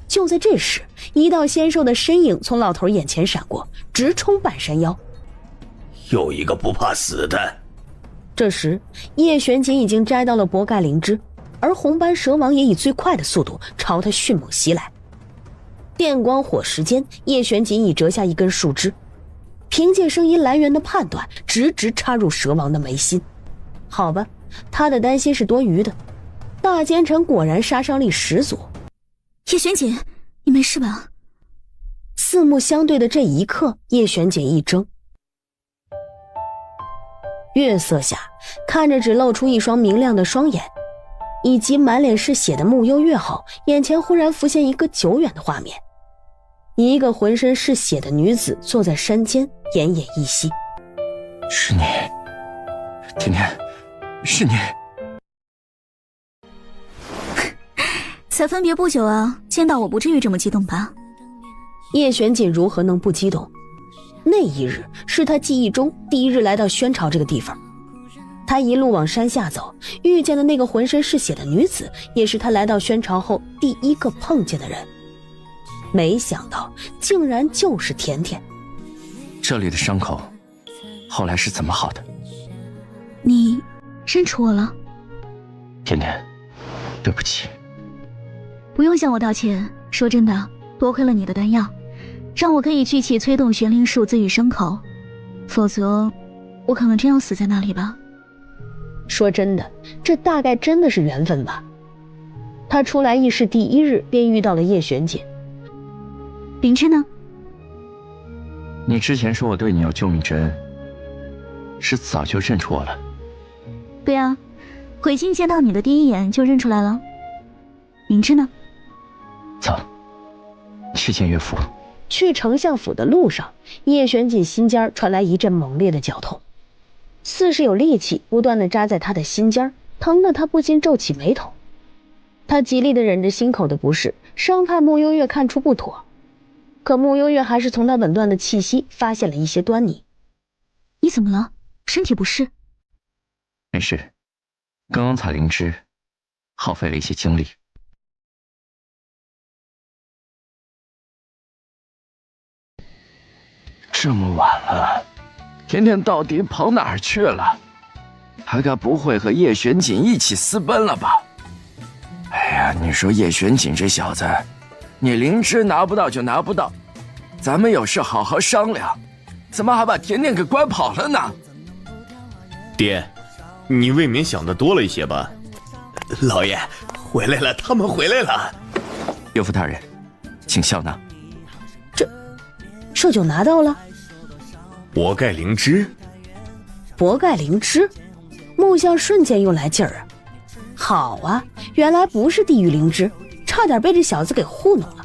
就在这时，一道纤瘦的身影从老头眼前闪过，直冲半山腰。又一个不怕死的。这时，叶玄锦已经摘到了博盖灵芝，而红斑蛇王也以最快的速度朝他迅猛袭来。电光火石间，叶玄锦已折下一根树枝，凭借声音来源的判断，直插入蛇王的眉心。好吧，他的担心是多余的。大奸臣果然杀伤力十足。叶玄锦，你没事吧？四目相对的这一刻，叶玄锦一怔。月色下，看着只露出一双明亮的双眼，以及满脸是血的穆幽月后，眼前忽然浮现一个久远的画面：一个浑身是血的女子坐在山间，奄奄一息。是你，甜甜，是你。才分别不久啊，见到我不至于这么激动吧？叶玄锦如何能不激动？那一日是他记忆中第一日来到宣朝这个地方，他一路往山下走，遇见的那个浑身是血的女子，也是他来到宣朝后第一个碰见的人。没想到竟然就是甜甜。这里的伤口后来是怎么好的？你认出我了？甜甜，对不起。不用向我道歉，说真的，多亏了你的丹药，让我可以聚气催动玄灵术滋育牲口，否则我可能真要死在那里吧。说真的，这大概真的是缘分吧。他出来议事第一日便遇到了叶玄锦。灵芝呢？你之前说我对你有救命之恩，是早就认出我了？对啊，回京见到你的第一眼就认出来了。灵芝呢？走，去见岳父。去丞相府的路上，叶玄锦心尖传来一阵猛烈的绞痛，似是有利器不断地扎在他的心尖，疼得他不禁皱起眉头。他极力地忍着心口的不适，生怕穆幽月看出不妥。可穆幽月还是从他紊乱的气息发现了一些端倪。你怎么了？身体不适？没事，刚刚采灵芝，耗费了一些精力。这么晚了，甜甜到底跑哪儿去了？他该不会和叶玄锦一起私奔了吧？哎呀，你说叶玄锦这小子，你灵芝拿不到就拿不到，咱们有事好好商量，怎么还把甜甜给拐跑了呢？爹，你未免想的多了一些吧？老爷，回来了，他们回来了。岳父大人，请笑纳。这就拿到了博盖灵芝。博盖灵芝，木匠瞬间又来劲儿啊！好啊，原来不是地狱灵芝，差点被这小子给糊弄了。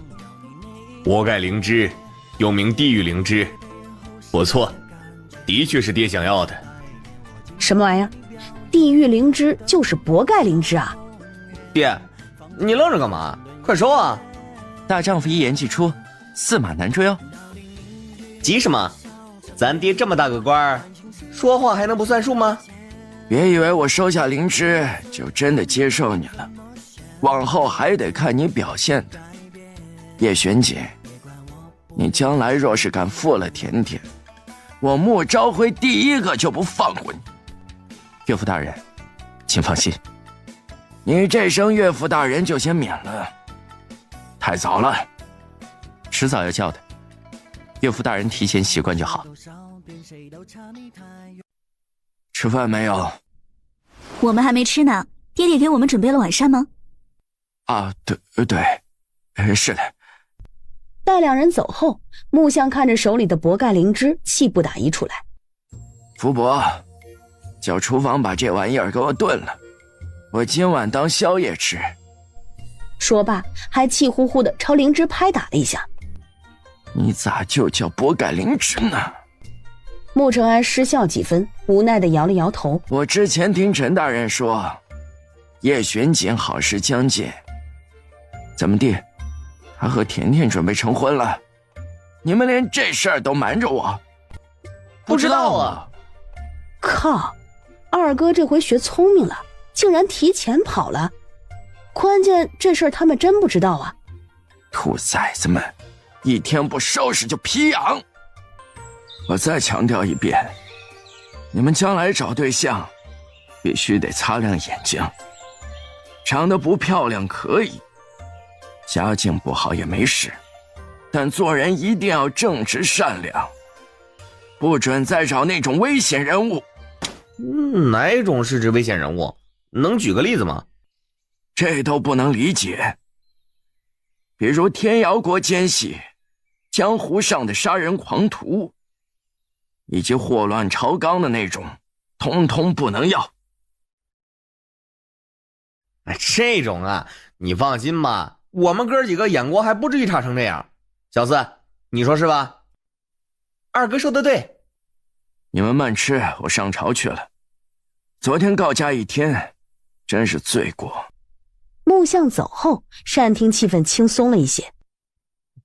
博盖灵芝又名地狱灵芝，不错，的确是爹想要的。什么玩意儿？地狱灵芝就是博盖灵芝啊！爹，你愣着干嘛？快说啊！大丈夫一言既出，驷马难追哦。急什么？咱爹这么大个官儿，说话还能不算数吗？别以为我收下灵芝就真的接受你了，往后还得看你表现的。叶玄锦，你将来若是敢负了甜甜，我穆昭辉第一个就不放过你。岳父大人，请放心，你这声岳父大人就先免了，太早了，迟早要叫的。岳父大人提前习惯就好。吃饭没有？我们还没吃呢，爹爹给我们准备了晚膳吗？啊，对，是的。待两人走后，木匠看着手里的博盖灵芝，气不打一处来。福伯，叫厨房把这玩意儿给我炖了，我今晚当宵夜吃。说罢，还气呼呼地朝灵芝拍打了一下。你咋就叫博盖灵芝呢？穆承安失笑几分，无奈地摇了摇头。我之前听陈大人说，叶玄锦好事将近，怎么地？他和甜甜准备成婚了？你们连这事儿都瞒着我？不知道啊！靠，二哥这回学聪明了，竟然提前跑了。关键这事儿他们真不知道啊！兔崽子们！一天不收拾就皮痒。我再强调一遍，你们将来找对象，必须得擦亮眼睛。长得不漂亮可以，家境不好也没事，但做人一定要正直善良，不准再找那种危险人物。哪种是指危险人物？能举个例子吗？这都不能理解。比如天瑶国奸细、江湖上的杀人狂徒，以及祸乱朝纲的那种，通通不能要。这种啊，你放心吧，我们哥几个眼光还不至于差成这样。小四，你说是吧？二哥说的对。你们慢吃，我上朝去了。昨天告假一天，真是罪过。木匠走后，善厅气氛轻松了一些。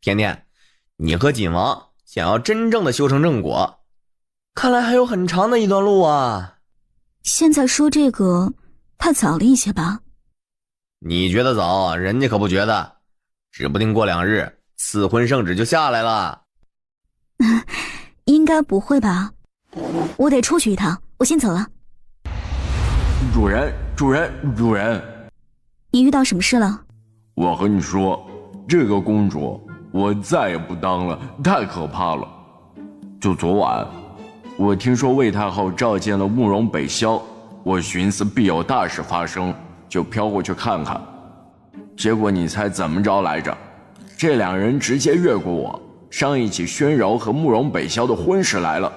甜甜，你和锦王想要真正的修成正果，看来还有很长的一段路啊。现在说这个太早了一些吧？你觉得早，人家可不觉得，指不定过2日赐婚圣旨就下来了。应该不会吧？我得出去一趟，我先走了。主人，你遇到什么事了？我和你说，这个公主我再也不当了，太可怕了。就昨晚，我听说魏太后召见了慕容北萧，我寻思必有大事发生，就飘过去看看。结果你猜怎么着来着？这2人直接越过我，商议起宣柔和慕容北萧的婚事来了。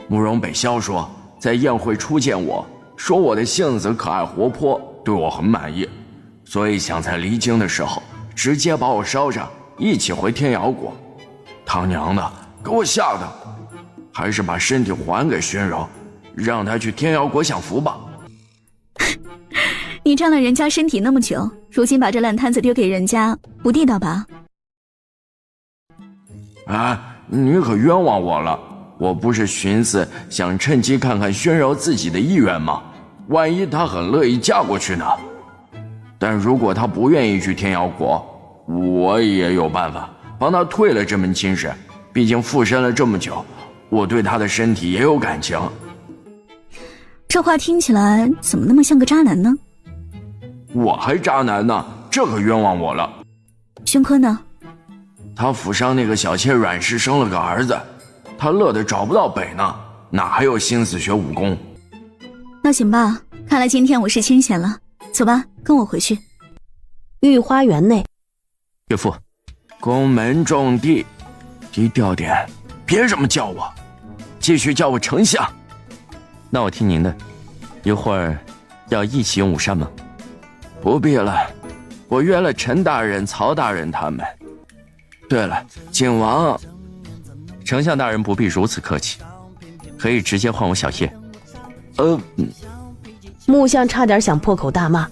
慕容北萧说，在宴会初见我，说我的性子可爱活泼，对我很满意，所以想在离京的时候直接把我捎上，一起回天瑶国。他娘的，给我吓的，还是把身体还给宣柔，让他去天瑶国享福吧。你占了人家身体那么久，如今把这烂摊子丢给人家，不地道吧？啊，你可冤枉我了，我不是寻思想趁机看看宣柔自己的意愿吗？万一她很乐意嫁过去呢？但如果他不愿意去天妖国，我也有办法帮他退了这门亲事。毕竟附身了这么久，我对他的身体也有感情。这话听起来怎么那么像个渣男呢？我还渣男呢，这可冤枉我了。轩科呢？他府上那个小妾阮氏生了个儿子，他乐得找不到北呢，哪还有心思学武功？那行吧，看来今天我是清闲了。走吧，跟我回去。御花园内，岳父，宫门重地，低调点，别这么叫我，继续叫我丞相。那我听您的，一会儿要一起用午膳吗？不必了，我约了陈大人、曹大人他们。对了，景王，丞相大人不必如此客气，可以直接唤我小叶。木相差点想破口大骂，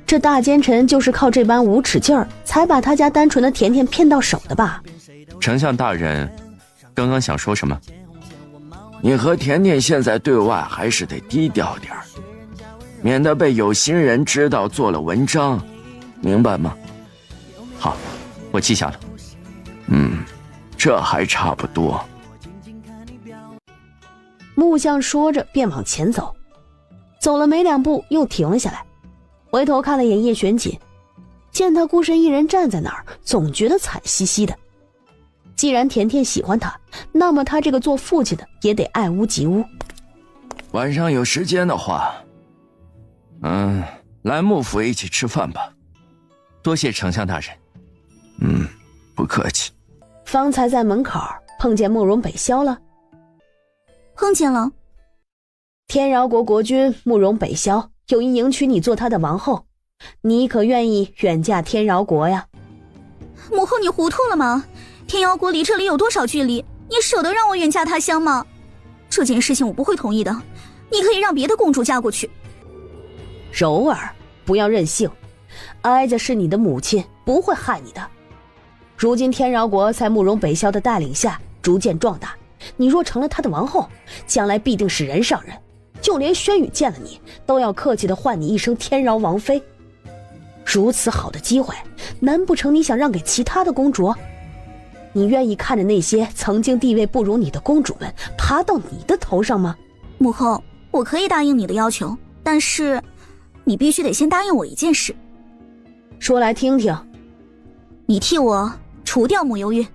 这大奸臣就是靠这般无耻劲儿，才把他家单纯的甜甜骗到手的吧？丞相大人，刚刚想说什么？你和甜甜现在对外还是得低调点儿，免得被有心人知道做了文章，明白吗？好，我记下了。这还差不多。木相说着便往前走，走了没2步又停了下来，回头看了眼叶玄锦，见他孤身一人站在那儿，总觉得惨兮兮的。既然甜甜喜欢他，那么他这个做父亲的也得爱屋及乌。晚上有时间的话，来幕府一起吃饭吧。多谢丞相大人。不客气。方才在门口碰见慕容北萧了？碰见了。天饶国国君慕容北萧有意迎娶你做他的王后，你可愿意远嫁天饶国呀？母后，你糊涂了吗？天妖国离这里有多少距离？你舍得让我远嫁他乡吗？这件事情我不会同意的，你可以让别的公主嫁过去。柔儿，不要任性，哀家是你的母亲，不会害你的。如今天饶国在慕容北萧的带领下逐渐壮大，你若成了他的王后，将来必定是人上人，就连轩宇见了你都要客气地唤你一声天饶王妃。如此好的机会，难不成你想让给其他的公主？你愿意看着那些曾经地位不如你的公主们爬到你的头上吗？母后，我可以答应你的要求，但是你必须得先答应我一件事。说来听听。你替我除掉慕幽月。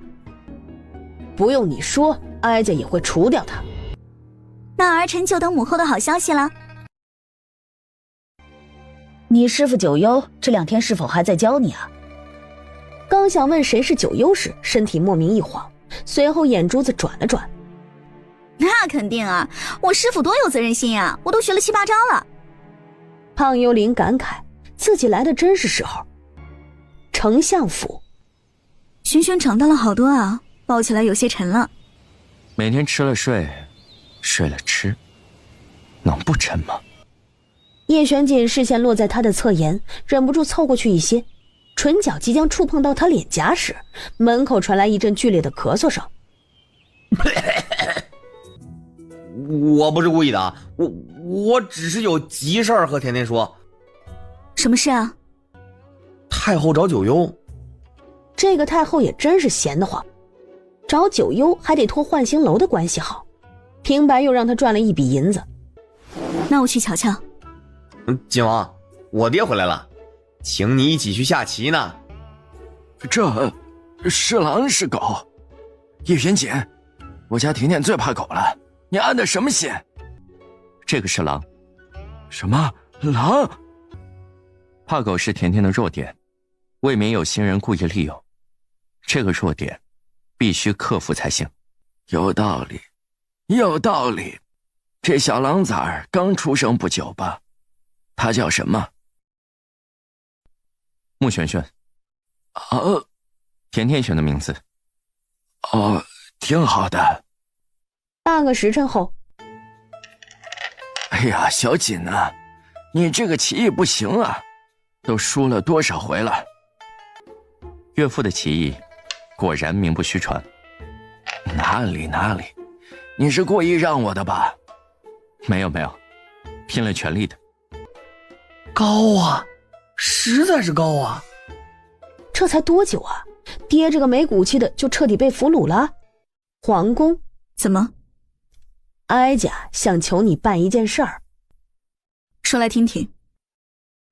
不用你说，哀家也会除掉他。那儿臣就等母后的好消息了。你师父九幽这2天是否还在教你啊？刚想问谁是九幽时，身体莫名一晃，随后眼珠子转了转。那肯定啊，我师父多有责任心啊，我都学了7、8招了。胖幽灵感慨，自己来的真是时候。丞相府，轩轩长大了好多啊，抱起来有些沉了。每天吃了睡，睡了吃，能不沉吗？叶玄锦视线落在他的侧颜，忍不住凑过去一些，唇角即将触碰到他脸颊时，门口传来一阵剧烈的咳嗽声。我不是故意的啊，我只是有急事儿和甜甜说。什么事啊？太后找九幽。这个太后也真是闲得慌，找九幽还得托幻星楼的关系好，平白又让他赚了一笔银子。那我去瞧瞧。景王，我爹回来了，请你一起去下棋呢。这是狼是狗？叶玄锦，我家甜甜最怕狗了，你安的什么心？这个是狼。什么狼？怕狗是甜甜的弱点，未免有心人故意利用，这个弱点必须克服才行。有道理，有道理。这小狼崽儿刚出生不久吧？他叫什么？穆璇璇。甜甜选的名字。挺好的。半个时辰后，哎呀，小锦啊，你这个棋艺不行啊，都输了多少回了？岳父的棋艺果然名不虚传。哪里，你是故意让我的吧？没有，拼了全力的。高啊，实在是高啊！这才多久啊？爹这个没骨气的就彻底被俘虏了？皇宫怎么？哀家想求你办一件事儿。说来听听。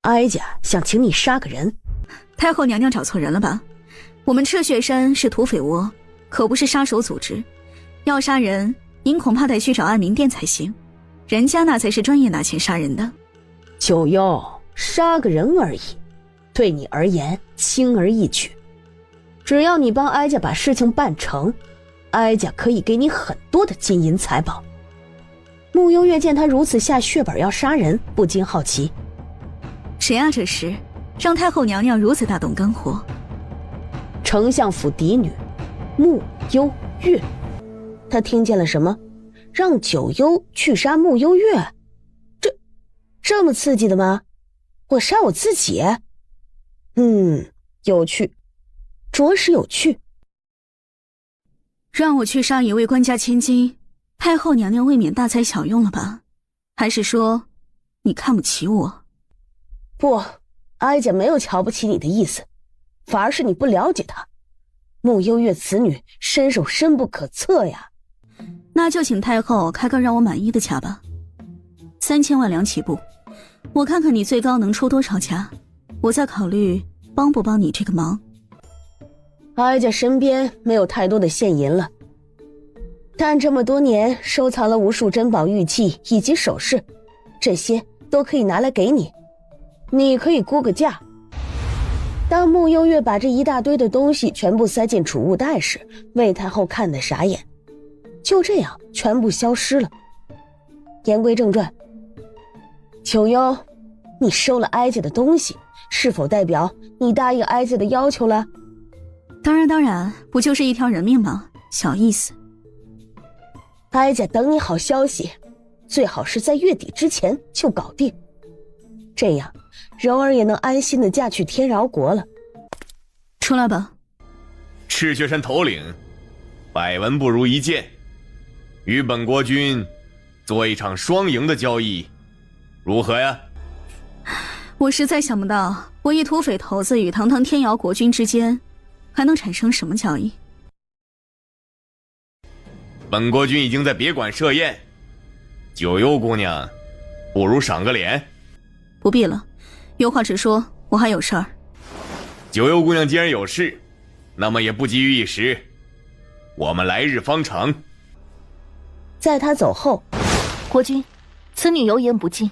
哀家想请你杀个人。太后娘娘找错人了吧？我们赤血山是土匪窝，可不是杀手组织。要杀人，您恐怕得去找安民殿才行，人家那才是专业拿钱杀人的。九幽，杀个人而已，对你而言轻而易举。只要你帮哀家把事情办成，哀家可以给你很多的金银财宝。慕幽月见他如此下血本要杀人，不禁好奇：谁啊？这是让太后娘娘如此大动肝火？丞相府嫡女慕幽月。他听见了什么？让九幽去杀慕幽月？这么刺激的吗？我杀我自己？有趣，着实有趣。让我去杀一位官家千金，太后娘娘未免大材小用了吧？还是说你看不起我？不，哀家没有瞧不起你的意思，反而是你不了解她。慕幽月此女身手深不可测呀。那就请太后开个让我满意的价吧，3000万两起步，我看看你最高能出多少价，我再考虑帮不帮你这个忙。哀家身边没有太多的现银了，但这么多年收藏了无数珍宝玉器以及首饰，这些都可以拿来给你，你可以估个价。当慕幽月把这一大堆的东西全部塞进储物袋时，魏太后看得傻眼，就这样全部消失了。言归正传，九幽，你收了哀家的东西，是否代表你答应哀家的要求了？当然，不就是一条人命吗？小意思。哀家等你好消息，最好是在月底之前就搞定，这样柔儿也能安心的嫁去天饶国了。出来吧。赤血山头领，百闻不如一见，与本国君做一场双赢的交易，如何呀？我实在想不到，我一土匪头子与堂堂天姚国君之间还能产生什么交易。本国君已经在别馆设宴，九幽姑娘不如赏个脸。不必了，有话直说，我还有事儿。九幽姑娘既然有事，那么也不急于一时，我们来日方长。在他走后，国君，此女油盐不进，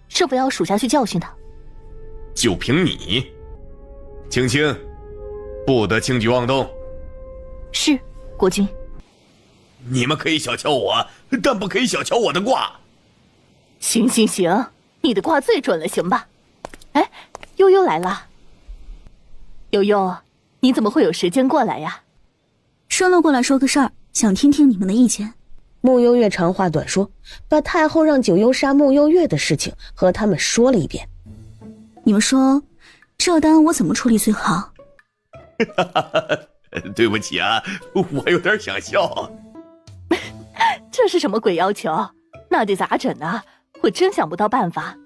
是否要属下去教训她？就凭你，青青，不得轻举妄动。是，国君。你们可以小瞧我，但不可以小瞧我的卦。行，你的卦最准了，行吧？哎，悠悠来了。悠悠，你怎么会有时间过来呀？顺路过来说个事儿，想听听你们的意见。慕幽月长话短说，把太后让九幽杀慕幽月的事情和他们说了一遍。你们说，这单我怎么处理最好？对不起啊，我有点想笑。这是什么鬼要求？那得咋整呢？我真想不到办法。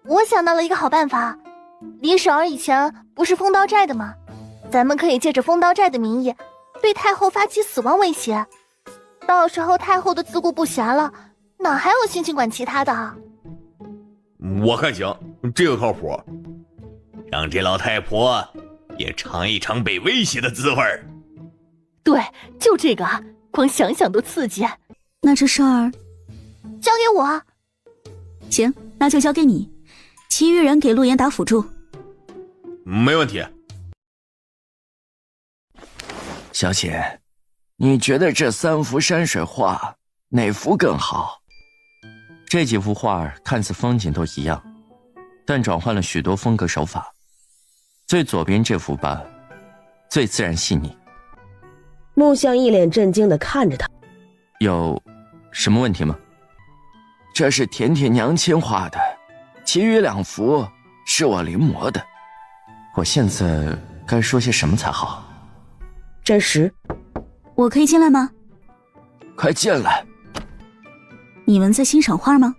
我想到了一个好办法，李婶儿以前不是封刀寨的吗？咱们可以借着封刀寨的名义，对太后发起死亡威胁。到时候太后的自顾不暇了，哪还有心情管其他的？我看行，这个靠谱。让这老太婆也尝一尝被威胁的滋味儿。对，就这个，光想想都刺激。那这事儿交给我。行，那就交给你，其余人给陆延达辅助。没问题。小姐，你觉得这3幅山水画哪幅更好？这几幅画看似风景都一样，但转换了许多风格手法。最左边这幅吧，最自然细腻。木相一脸震惊地看着他。有什么问题吗？这是甜甜娘亲画的，其余2幅是我临摹的。我现在该说些什么才好？这时，我可以进来吗？快进来。你们在欣赏画吗？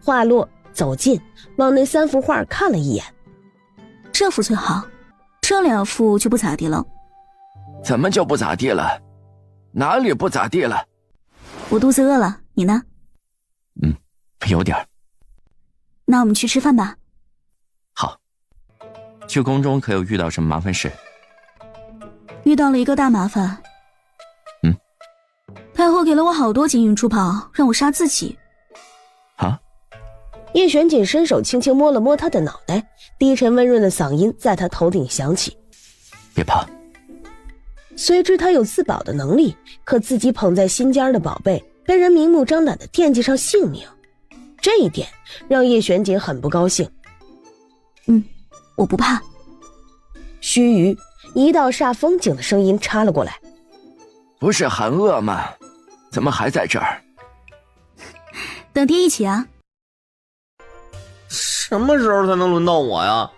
话落，走近，往那3幅画看了一眼。这副最好，这2副就不咋地了。怎么就不咋地了？哪里不咋地了？我肚子饿了，你呢？有点。那我们去吃饭吧。好。去宫中可有遇到什么麻烦事？遇到了一个大麻烦。太后给了我好多金银珠宝，让我杀自己。啊？叶玄锦伸手轻轻摸了摸他的脑袋，低沉温润的嗓音在他头顶响起：别怕。虽知他有自保的能力，可自己捧在心尖的宝贝被人明目张胆地惦记上性命，这一点让叶玄锦很不高兴。我不怕。须臾，一道煞风景的声音插了过来：不是喊饿吗？怎么还在这儿？等爹一起啊。什么时候才能轮到我呀？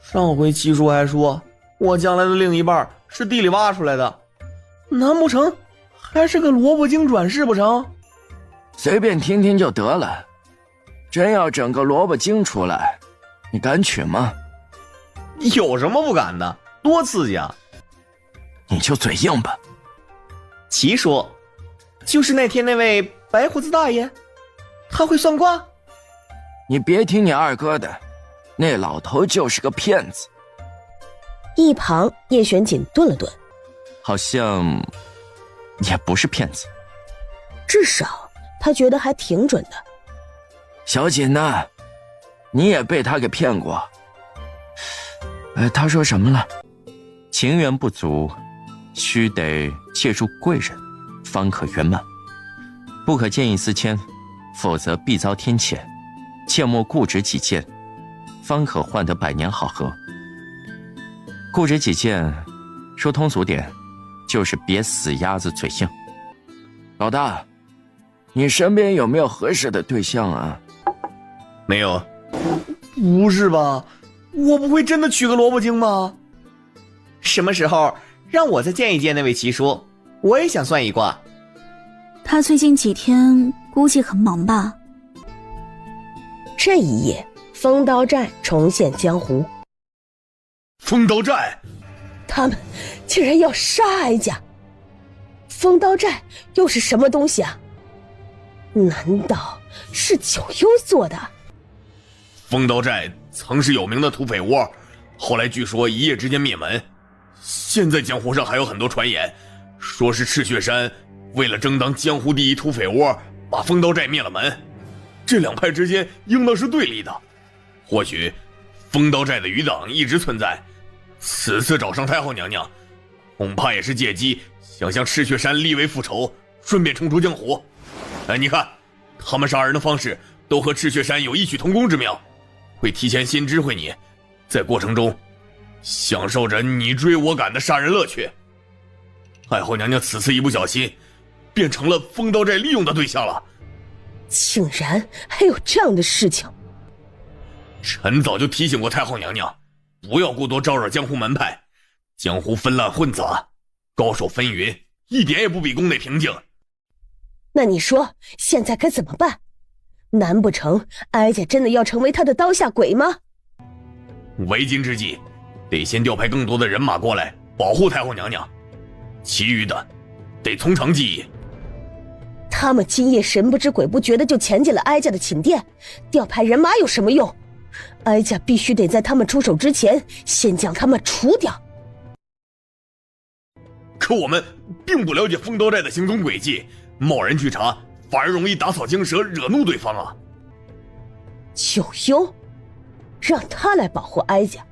上回七叔还说我将来的另一半是地里挖出来的，难不成还是个萝卜精转世不成？随便听听就得了，真要整个萝卜精出来，你敢娶吗？有什么不敢的？多刺激啊！你就嘴硬吧。七叔，就是那天那位白胡子大爷，他会算卦。你别听你二哥的，那老头就是个骗子。一旁叶玄锦顿了顿，好像也不是骗子，至少他觉得还挺准的。小锦呢？你也被他给骗过？他说什么了？情缘不足，须得借助贵人，方可圆满。不可见异思迁，否则必遭天谴。切莫固执己见，方可换得百年好合。固执己见，说通俗点，就是别死鸭子嘴硬。老大，你身边有没有合适的对象啊？没有。不是吧？我不会真的娶个萝卜精吗？什么时候让我再见一见那位奇叔，我也想算一卦。他最近几天估计很忙吧。这一夜，风刀寨重现江湖。风刀寨，他们竟然要杀哀家！风刀寨又是什么东西啊？难道是九幽做的？风刀寨曾是有名的土匪窝，后来据说一夜之间灭门。现在江湖上还有很多传言，说是赤血山为了争当江湖第一土匪窝，把风刀寨灭了门。这两派之间应当是对立的，或许风刀寨的余党一直存在，此次找上太后娘娘，恐怕也是借机想向赤血山立威复仇，顺便冲出江湖。你看他们杀人的方式都和赤血山有异曲同工之妙，会提前先知会你，在过程中享受着你追我赶的杀人乐趣。太后娘娘此次一不小心变成了风刀寨利用的对象了。竟然还有这样的事情！臣早就提醒过太后娘娘，不要过多招惹江湖门派，江湖纷乱混杂，高手纷纭，一点也不比宫内平静。那你说现在该怎么办？难不成哀家真的要成为他的刀下鬼吗？为今之计，得先调派更多的人马过来保护太后娘娘，其余的得从长计议。他们今夜神不知鬼不觉的就潜进了哀家的寝殿，调派人马有什么用？哀家必须得在他们出手之前先将他们除掉。可我们并不了解风刀寨的行踪轨迹，贸然去查反而容易打草惊蛇，惹怒对方啊。九幽，让他来保护哀家。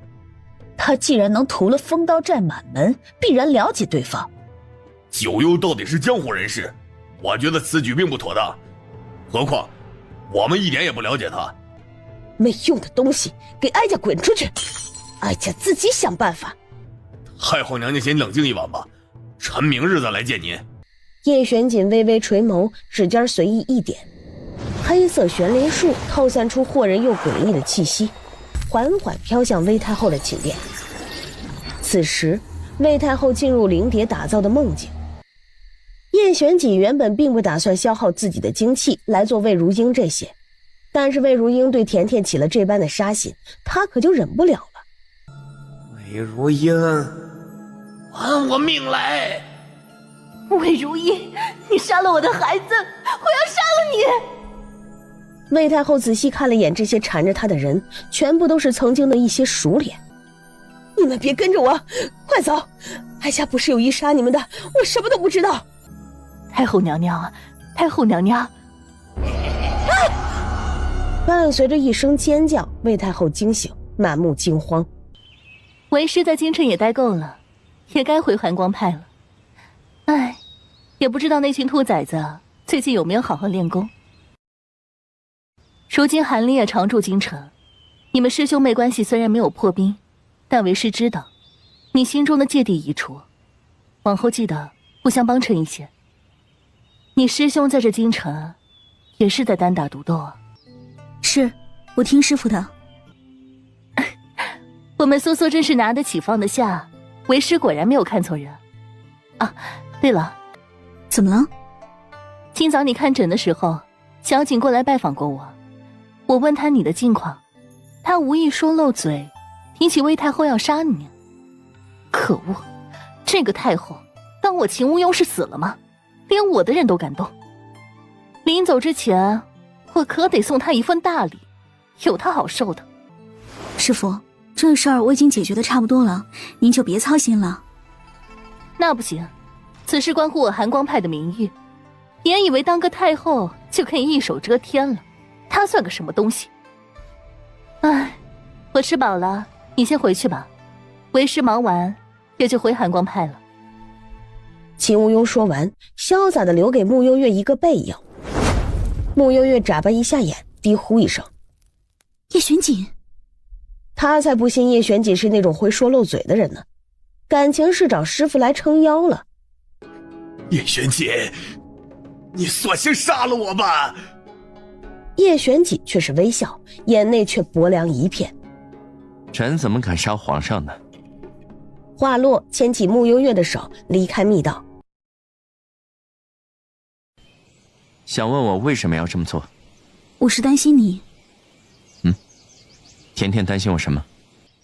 他既然能屠了风刀寨满门，必然了解对方。九幽到底是江湖人士，我觉得此举并不妥当，何况我们一点也不了解他。没用的东西，给哀家滚出去！哀家自己想办法。太后娘娘先冷静一晚吧，臣明日再来见您。叶玄锦微微垂眸，指尖随意一点，黑色悬铃树透散出惑人又诡异的气息，缓缓飘向魏太后的寝殿。此时，魏太后进入灵蝶打造的梦境。叶玄锦原本并不打算消耗自己的精气来做魏如英这些，但是魏如英对甜甜起了这般的杀心，他可就忍不了了。魏如英，还我命来！魏如英，你杀了我的孩子，我要杀了你！魏太后仔细看了眼这些缠着她的人，全部都是曾经的一些熟脸。你们别跟着我，快走！哀家不是有意杀你们的，我什么都不知道。太后娘娘，太后娘娘！伴随着一声尖叫，魏太后惊醒，满目惊慌。为师在京城也待够了，也该回寒光派了。唉，也不知道那群兔崽子最近有没有好好练功。如今韩林也常驻京城，你们师兄妹关系虽然没有破冰，但为师知道，你心中的芥蒂已除，往后记得互相帮衬一些。你师兄在这京城，也是在单打独斗啊。是，我听师傅的。我们苏苏真是拿得起放得下，为师果然没有看错人。啊，对了，怎么了？今早你看诊的时候，小景过来拜访过我，我问他你的近况，他无意说漏嘴，提起魏太后要杀你。可恶，这个太后当我秦无庸是死了吗？连我的人都敢动。临走之前，我可得送他一份大礼，有他好受的。师傅，这事儿我已经解决的差不多了，您就别操心了。那不行，此事关乎我寒光派的名誉，别以为当个太后就可以一手遮天了，他算个什么东西？唉，我吃饱了，你先回去吧，为师忙完也就回寒光派了。秦无庸说完，潇洒的留给穆幽月一个背影。穆幽月眨巴一下眼，低呼一声：“叶玄锦。”他才不信叶玄锦是那种会说漏嘴的人呢，感情是找师傅来撑腰了。叶玄锦，你索性杀了我吧！叶玄锦却是微笑，眼内却薄凉一片。臣怎么敢杀皇上呢？话落，牵起穆幽月的手，离开密道。想问我为什么要这么做？我是担心你。甜甜担心我什么？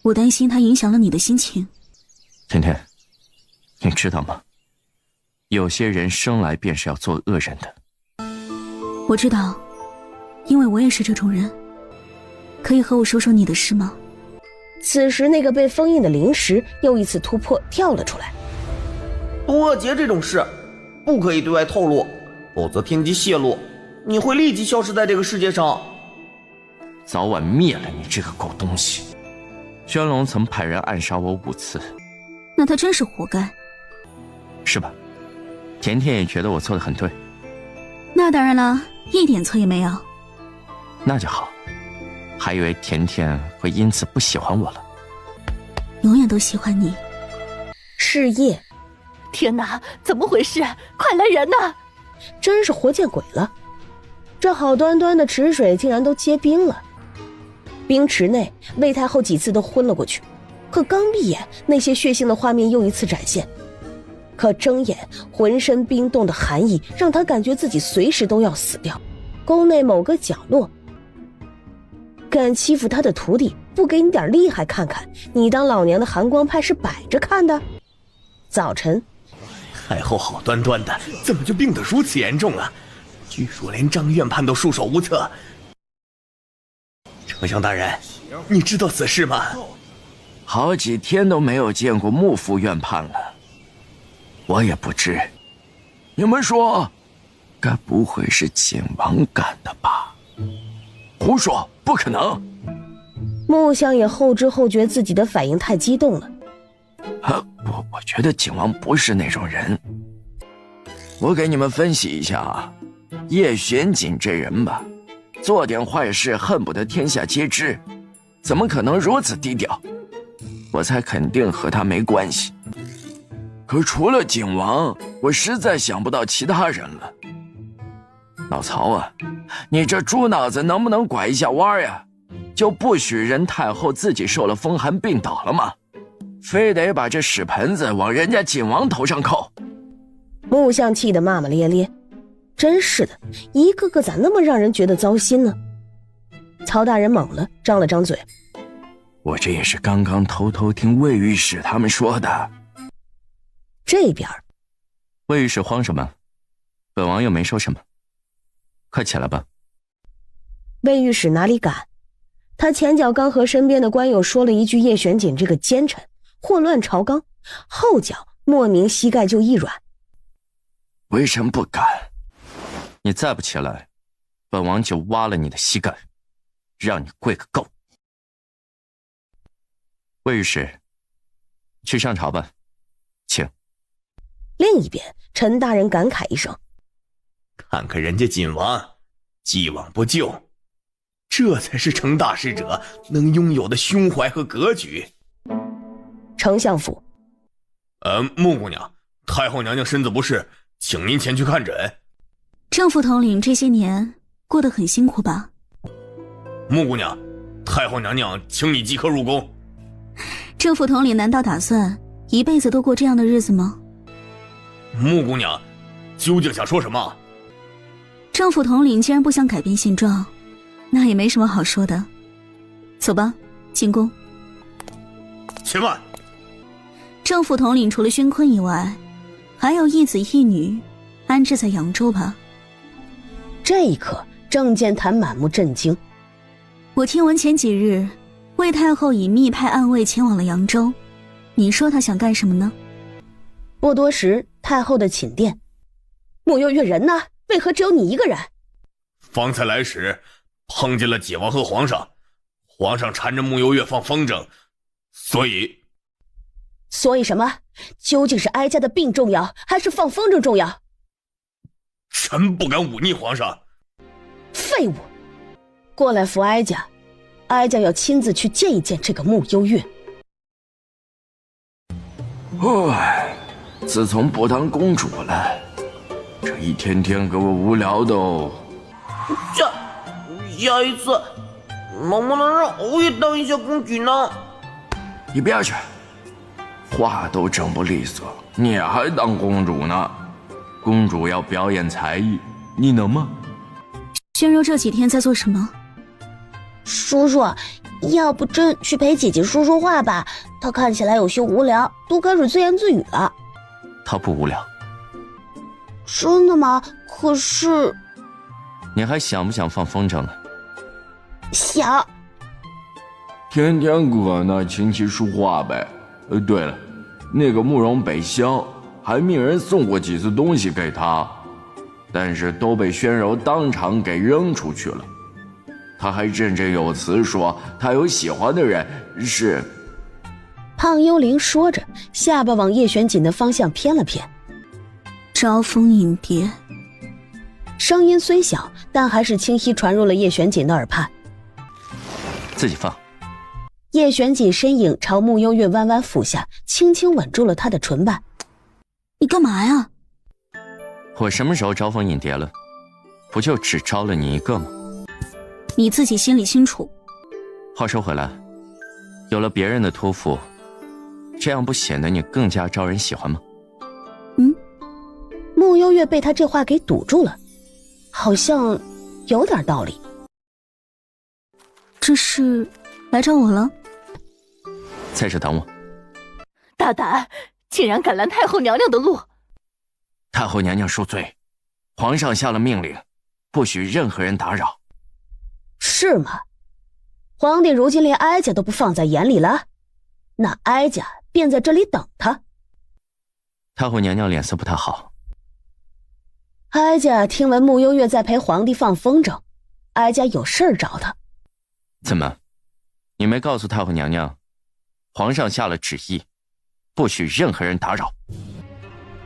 我担心它影响了你的心情。甜甜，你知道吗？有些人生来便是要做恶人的。我知道，因为我也是这种人。可以和我说说你的事吗？此时那个被封印的灵石又一次突破跳了出来。多劫这种事不可以对外透露，否则天机泄露，你会立即消失在这个世界上。早晚灭了你这个狗东西！轩龙曾派人暗杀我5次，那他真是活该，是吧？甜甜也觉得我做得很对。那当然了，一点错也没有。那就好，还以为甜甜会因此不喜欢我了。永远都喜欢你。是夜。天哪，怎么回事？快来人呐！真是活见鬼了，这好端端的池水竟然都结冰了。冰池内，魏太后几次都昏了过去，可刚闭眼，那些血腥的画面又一次展现。可睁眼，浑身冰冻的寒意让她感觉自己随时都要死掉。宫内某个角落，敢欺负她的徒弟，不给你点厉害看看，你当老娘的寒光派是摆着看的？早晨，太后好端端的，怎么就病得如此严重了？据说连张院判都束手无策。丞相大人，你知道此事吗？好几天都没有见过幕府院判了，我也不知。你们说，该不会是景王干的吧？胡说，不可能！木相也后知后觉自己的反应太激动了。我觉得景王不是那种人。我给你们分析一下啊，叶玄锦这人吧，做点坏事恨不得天下皆知，怎么可能如此低调？我猜肯定和他没关系。可除了景王，我实在想不到其他人了。老曹啊，你这猪脑子能不能拐一下弯呀？就不许人太后自己受了风寒病倒了吗？非得把这屎盆子往人家景王头上扣。木相气得骂骂咧咧，真是的，一个个咋那么让人觉得糟心呢？曹大人懵了，张了张嘴。我这也是刚刚偷偷听魏御史他们说的。这边，魏御史慌什么？本王又没说什么，快起来吧。魏御史哪里敢？他前脚刚和身边的官友说了一句叶玄锦这个奸臣祸乱朝纲，后脚莫名膝盖就一软。为什么不敢？你再不起来，本王就挖了你的膝盖，让你跪个够。魏御史，去上朝吧，请。另一边，陈大人感慨一声：“看看人家锦王，既往不咎，这才是成大事者能拥有的胸怀和格局。”丞相府，穆姑娘，太后娘娘身子不适，请您前去看诊。郑副统领这些年过得很辛苦吧？穆姑娘，太后娘娘请你即刻入宫。郑副统领难道打算一辈子都过这样的日子吗？穆姑娘，究竟想说什么？郑副统领既然不想改变现状，那也没什么好说的。走吧，进宫。且慢。郑副统领除了宣坤以外，还有一子一女安置在扬州吧？这一刻，郑建坛满目震惊。我听闻前几日魏太后以密派暗卫前往了扬州，你说她想干什么呢？不多时，太后的寝殿，穆幽月人呢？为何只有你一个人？方才来时碰见了解王和皇上，皇上缠着穆幽月放风筝，所以什么？究竟是哀家的病重要，还是放风筝重要？臣不敢忤逆皇上。废物！过来扶哀家，哀家要亲自去见一见这个穆幽月。唉，自从不当公主了，这一天天给我无聊的哦。下一次能不能让我也当一下公主呢？你不要去，话都整不利索，你还当公主呢？公主要表演才艺，你能吗？宣柔这几天在做什么？叔叔，要不朕去陪姐姐说说话吧？她看起来有些无聊，都开始自言自语了。她不无聊。真的吗？可是……你还想不想放风筝呢？想。天天搁那琴棋书画呗。对了，那个慕容北乡还命人送过几次东西给他，但是都被宣柔当场给扔出去了。他还振振有词说他有喜欢的人是……胖幽灵说着，下巴往叶玄锦的方向偏了偏。招蜂引蝶。声音虽小，但还是清晰传入了叶玄锦的耳畔。自己放。叶玄锦身影朝穆幽月弯弯俯下，轻轻吻住了她的唇瓣。你干嘛呀？我什么时候招蜂引蝶了？不就只招了你一个吗？你自己心里清楚。话说回来，有了别人的托付，这样不显得你更加招人喜欢吗？穆幽月被他这话给堵住了，好像有点道理。这是来找我了？在这等我。大胆，竟然敢拦太后娘娘的路！太后娘娘恕罪，皇上下了命令，不许任何人打扰。是吗？皇帝如今连哀家都不放在眼里了，那哀家便在这里等他。太后娘娘脸色不太好。哀家听闻穆幽月在陪皇帝放风筝，哀家有事儿找他。怎么，你没告诉太后娘娘，皇上下了旨意，不许任何人打扰？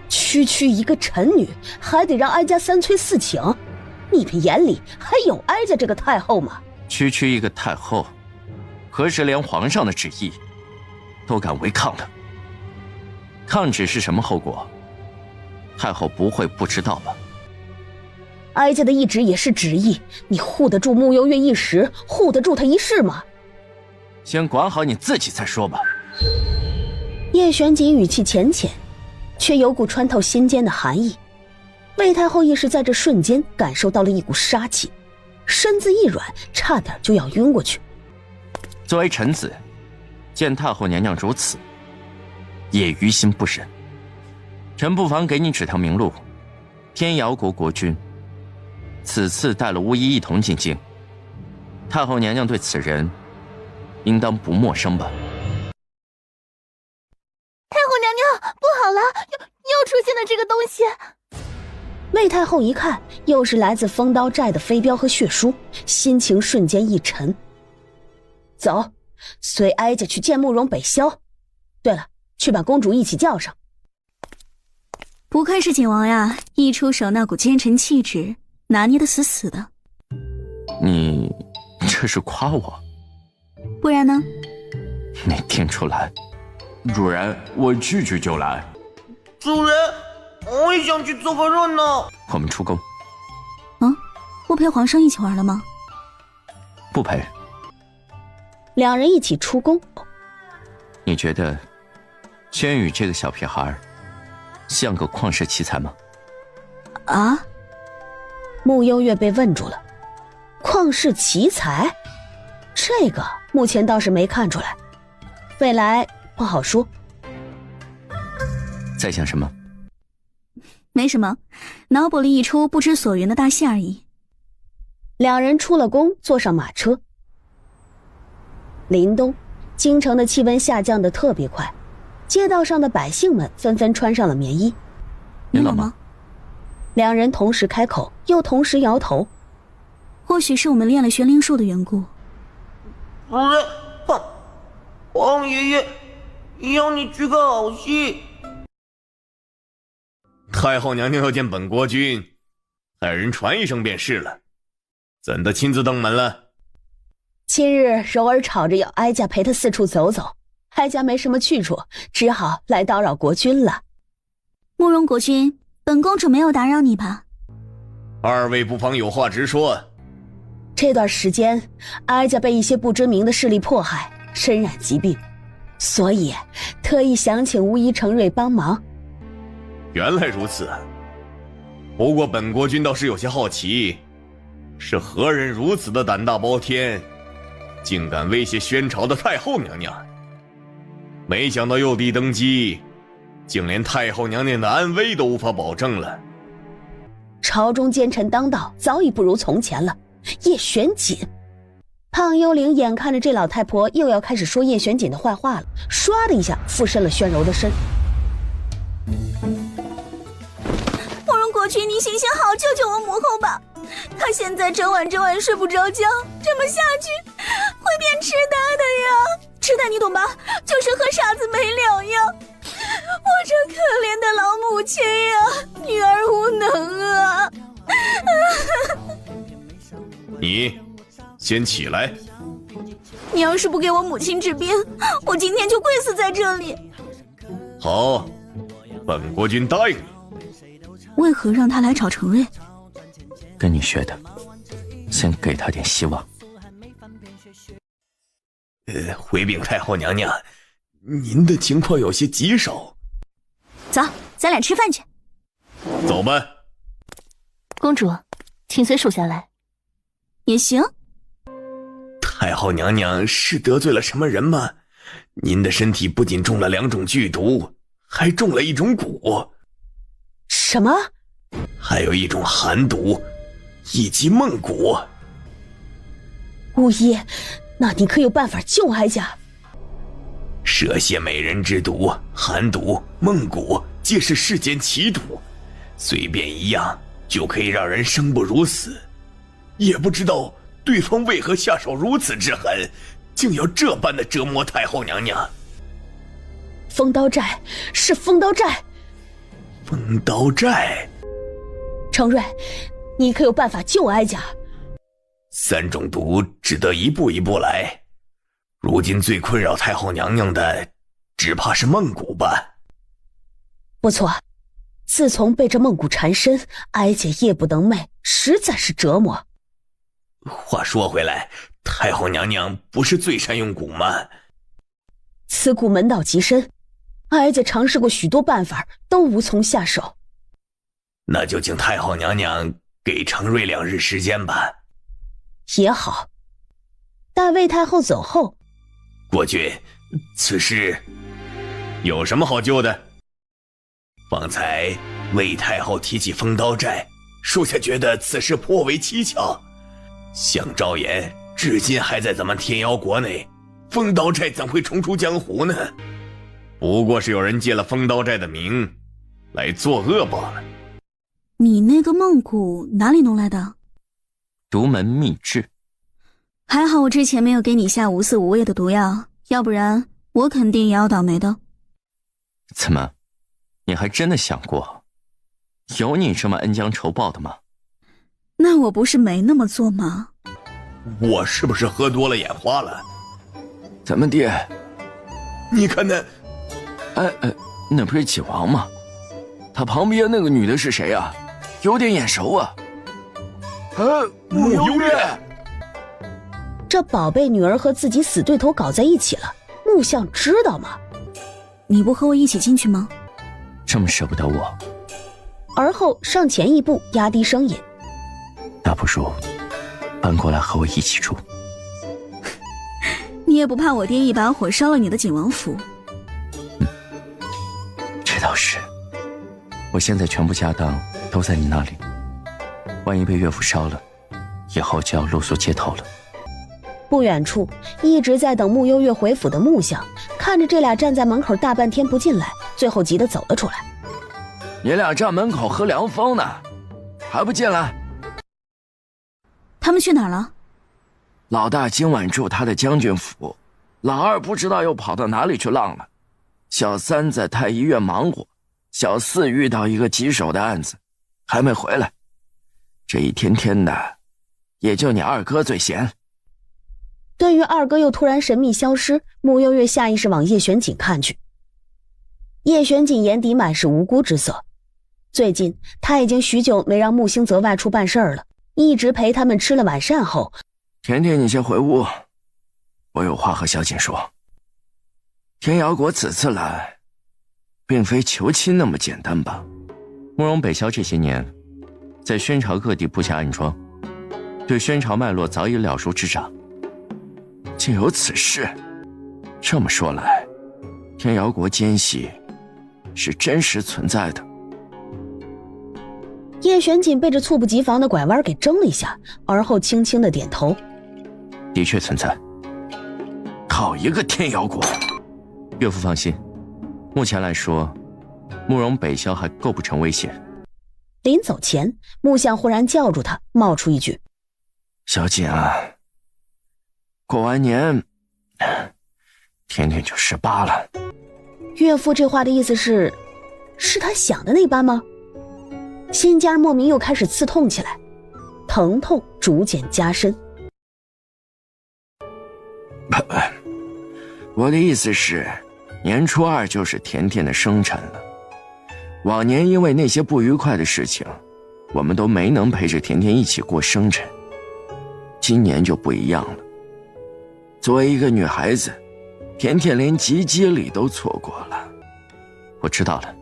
区区一个臣女，还得让哀家三催四请，你们眼里还有哀家这个太后吗？区区一个太后，何时连皇上的旨意都敢违抗了？抗旨是什么后果？太后不会不知道吧？哀家的懿旨也是旨意，你护得住穆幽月一时，护得住她一世吗？先管好你自己再说吧。叶玄锦语气浅浅，却有股穿透心间的寒意。魏太后亦是在这瞬间感受到了一股杀气，身子一软，差点就要晕过去。作为臣子，见太后娘娘如此，也于心不忍。臣不妨给你指条明路。天瑶国国君此次带了巫医一同进京，太后娘娘对此人应当不陌生吧？太后娘娘，不好了，又出现了这个东西！魏太后一看，又是来自风刀寨的飞镖和血书，心情瞬间一沉。走，随哀家去见慕容北萧。对了，去把公主一起叫上。不愧是景王呀，一出手那股奸臣气质拿捏得死死的。你这是夸我？不然呢？没听出来。主人，我去就来。主人，我也想去做个人呢。我们出宫。不陪皇上一起玩了吗？不陪。两人一起出宫。你觉得轩宇这个小屁孩像个旷世奇才吗？啊？慕幽月被问住了。旷世奇才？这个目前倒是没看出来，未来不好说。在想什么？没什么，脑补了一出不知所云的大戏而已。两人出了宫，坐上马车。临冬，京城的气温下降得特别快，街道上的百姓们纷纷穿上了棉衣。你冷吗？两人同时开口，又同时摇头。或许是我们练了玄灵术的缘故。主人，皇爷爷要你去个好戏。太后娘娘要见本国君，派人传一声便是了，怎的亲自登门了？今日柔儿吵着要哀家陪她四处走走，哀家没什么去处，只好来叨扰国君了。慕容国君，本公主没有打扰你吧？二位不妨有话直说。这段时间，哀家被一些不知名的势力迫害，身染疾病，所以特意想请巫医程瑞帮忙。原来如此，不过本国君倒是有些好奇，是何人如此的胆大包天，竟敢威胁宣朝的太后娘娘？没想到幼帝登基，竟连太后娘娘的安危都无法保证了。朝中奸臣当道，早已不如从前了。叶玄锦，胖幽灵眼看着这老太婆又要开始说叶玄锦的坏话了，唰的一下附身了宣柔的身。慕容国君，您行行好，救救我母后吧！她现在整晚睡不着觉，这么下去会变痴呆的呀！痴呆你懂吧？就是和傻子没两样。我这可怜的老母亲呀，女儿无能啊！你先起来。你要是不给我母亲治病，我今天就跪死在这里。好，本国君答应你。为何让他来找程瑞？跟你学的，先给他点希望。回禀太后娘娘，您的情况有些棘手。走，咱俩吃饭去。走吧。公主，请随属下来。也行。太后娘娘是得罪了什么人吗？您的身体不仅中了2种剧毒，还中了1种蛊。什么？还有1种寒毒，以及梦蛊。巫医，那你可有办法救哀家？蛇蝎美人之毒、寒毒、梦蛊，皆是世间奇毒，随便一样就可以让人生不如死。也不知道对方为何下手如此之狠，竟要这般的折磨太后娘娘。风刀寨，是风刀寨。风刀寨。程瑞，你可有办法救哀家？3种毒只得一步一步来，如今最困扰太后娘娘的，只怕是梦蛊吧。不错，自从被这梦蛊缠身，哀家夜不能寐，实在是折磨。话说回来，太后娘娘不是最善用蛊吗？此蛊门道极深，哀家尝试过许多办法，都无从下手。那就请太后娘娘给程瑞2日时间吧。也好。待魏太后走后，国君，此事有什么好救的？方才魏太后提起风刀寨，属下觉得此事颇为蹊跷。想昭言至今还在咱们天妖国内，风刀寨怎会重出江湖呢？不过是有人借了风刀寨的名来作恶罢了。你那个梦蛊哪里弄来的？独门秘制。还好我之前没有给你下无色无味的毒药，要不然我肯定也要倒霉的。怎么，你还真的想过，有你这么恩将仇报的吗？那我不是没那么做吗？我是不是喝多了眼花了？怎么地？你看那……那不是景王吗？他旁边那个女的是谁啊？有点眼熟啊。慕幽月。这宝贝女儿和自己死对头搞在一起了，木相知道吗？你不和我一起进去吗？这么舍不得我？而后上前一步，压低声音：那不如搬过来和我一起住。你也不怕我爹一把火烧了你的景王府？这倒是，我现在全部家当都在你那里，万一被岳父烧了，以后就要露宿街头了。不远处，一直在等慕幽月回府的木相看着这俩站在门口大半天不进来，最后急得走了出来。你俩站门口喝凉风呢，还不进来？他们去哪儿了？老大今晚住他的将军府，老二不知道又跑到哪里去浪了，小三在太医院忙活，小四遇到一个棘手的案子，还没回来。这一天天的，也就你二哥最闲。对于二哥又突然神秘消失，慕幽月下意识往叶玄锦看去。叶玄锦眼底满是无辜之色，最近他已经许久没让穆星泽外出办事了，一直陪他们吃了晚膳后，甜甜你先回屋，我有话和小锦说。天瑶国此次来，并非求亲那么简单吧？慕容北萧这些年在宣朝各地布下暗桩，对宣朝脉络早已了如指掌。竟有此事，这么说来，天瑶国奸细是真实存在的。叶玄锦被这猝不及防的拐弯给怔了一下，而后轻轻的点头，的确存在。好一个天瑶国！岳父放心，目前来说，慕容北萧还构不成威胁。临走前，木相忽然叫住他，冒出一句：小锦啊，过完年甜甜就18了。岳父这话的意思是他想的那般吗？心尖莫名又开始刺痛起来，疼痛逐渐加深。我的意思是，年初2就是甜甜的生辰了。往年因为那些不愉快的事情，我们都没能陪着甜甜一起过生辰，今年就不一样了。作为一个女孩子，甜甜连吉吉礼都错过了。我知道了。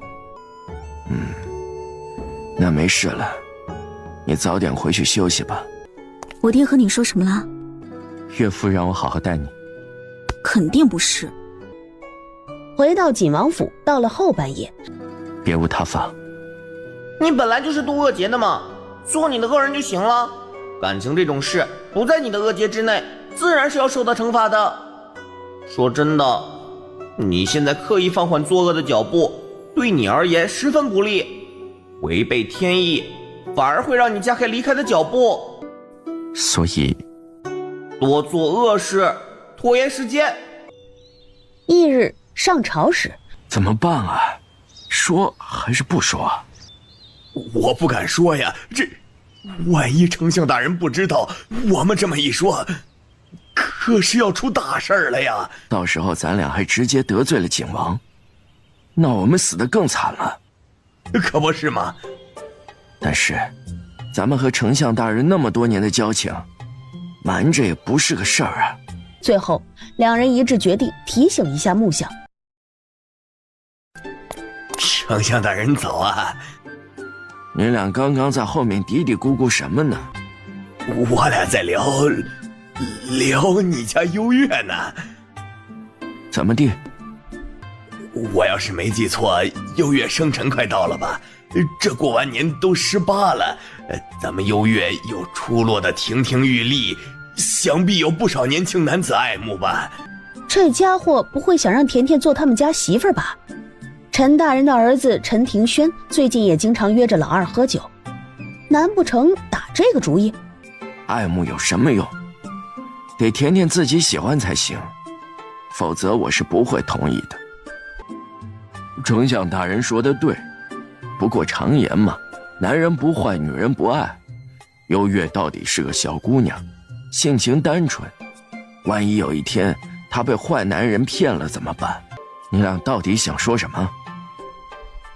那没事了，你早点回去休息吧。我爹和你说什么了？岳父让我好好待你。肯定不是。回到锦王府，到了后半夜，别无他法。你本来就是渡恶劫的嘛，做你的恶人就行了。感情这种事不在你的恶劫之内，自然是要受到惩罚的。说真的，你现在刻意放缓作恶的脚步，对你而言十分不利，违背天意，反而会让你加快离开的脚步。所以，多做恶事，拖延时间。翌日上朝时，怎么办啊？说还是不说啊？我不敢说呀，这万一丞相大人不知道，我们这么一说，可是要出大事儿了呀！到时候咱俩还直接得罪了景王，那我们死得更惨了。可不是吗？但是，咱们和丞相大人那么多年的交情，瞒着也不是个事儿啊。最后，两人一致决定提醒一下木相。丞相大人早啊！你俩刚刚在后面嘀嘀咕咕什么呢？我俩在聊你家幽月呢。怎么地？我要是没记错，优越生辰快到了吧？这过完年都18了，咱们优越又出落得亭亭玉立，想必有不少年轻男子爱慕吧？这家伙不会想让甜甜做他们家媳妇儿吧？陈大人的儿子陈庭轩最近也经常约着老二喝酒，难不成打这个主意？爱慕有什么用？得甜甜自己喜欢才行，否则我是不会同意的。丞相大人说的对，不过常言嘛，男人不坏，女人不爱。优越到底是个小姑娘，性情单纯，万一有一天她被坏男人骗了怎么办？你俩到底想说什么？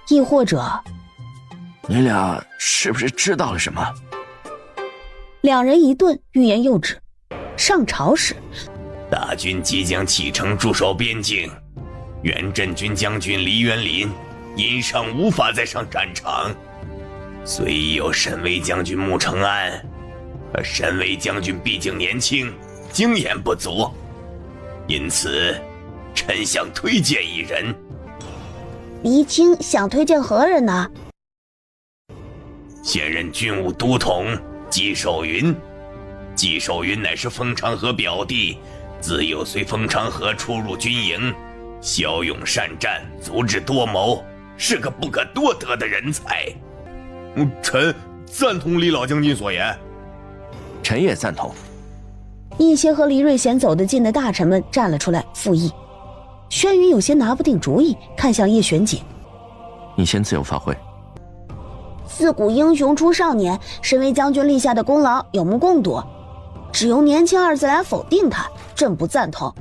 亦或者，你俩是不是知道了什么？两人一顿，欲言又止。上朝时，大军即将启程驻守边境，原镇军将军黎元林因伤无法再上战场，虽已有沈巍将军穆承安，可沈巍将军毕竟年轻，经验不足，因此臣想推荐一人。黎青想推荐何人呢？现任军务都统纪守云。纪守云乃是封长河表弟，自幼随封长河出入军营，骁勇善战，足智多谋，是个不可多得的人才。臣赞同李老将军所言。臣也赞同。一些和黎瑞贤走得近的大臣们站了出来附议。轩辕有些拿不定主意，看向叶玄锦：“你先自由发挥。自古英雄出少年，身为将军立下的功劳有目共睹。只用年轻二字来否定他，朕不赞同。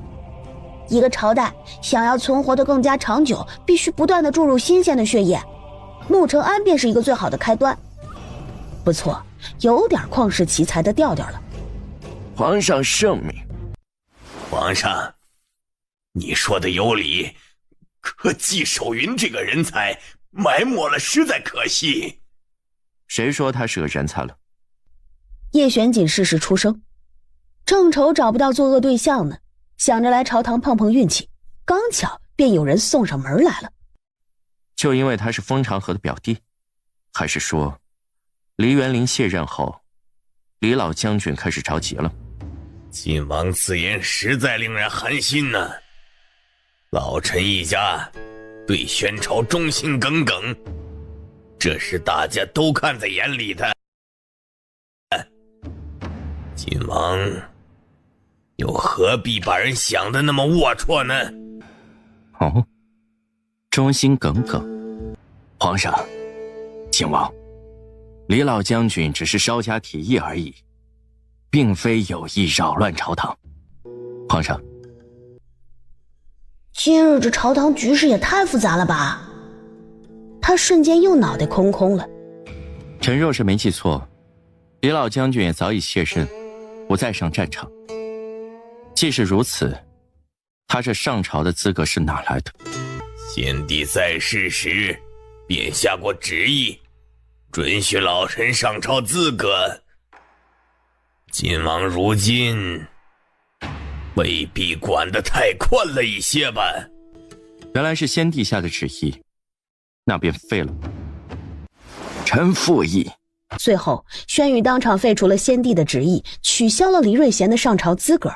一个朝代想要存活得更加长久，必须不断地注入新鲜的血液。穆承安便是一个最好的开端。不错，有点旷世奇才的调调了。”皇上圣明。皇上，你说的有理，可纪守云这个人才埋没了，实在可惜。谁说他是个人才了？叶玄锦适时出声，正愁找不到作恶对象呢，想着来朝堂碰碰运气，刚巧便有人送上门来了。就因为他是封长河的表弟，还是说黎元林卸任后，李老将军开始着急了？晋王此言实在令人寒心呐。老臣一家对宣朝忠心耿耿，这是大家都看在眼里的。晋王又何必把人想得那么龌龊呢？哦，忠心耿耿。皇上，靖王，李老将军只是稍加提议而已，并非有意扰乱朝堂。皇上，今日这朝堂局势也太复杂了吧？他瞬间又脑袋空空了。臣若是没记错，李老将军也早已卸任，不再上战场。既是如此，他这上朝的资格是哪来的？先帝在世时便下过旨意，准许老臣上朝资格。晋王如今未必管得太宽了一些吧？原来是先帝下的旨意，那便废了。臣复议。最后，轩辕当场废除了先帝的旨意，取消了黎瑞贤的上朝资格。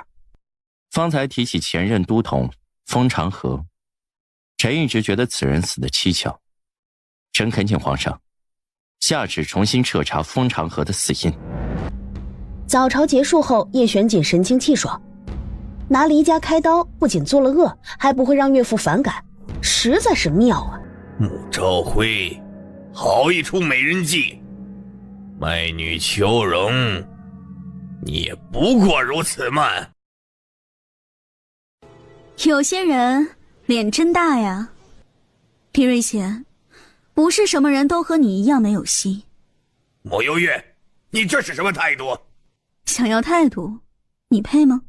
方才提起前任都统封长河，臣一直觉得此人死得蹊跷。臣恳请皇上下旨重新彻查封长河的死因。早朝结束后，叶玄锦神清气爽，拿黎家开刀，不仅做了恶，还不会让岳父反感，实在是妙啊！穆昭辉，好一出美人计！卖女求荣，你也不过如此嘛！有些人脸真大呀。李瑞贤，不是什么人都和你一样没有心。莫幽月，你这是什么态度？想要态度，你配吗？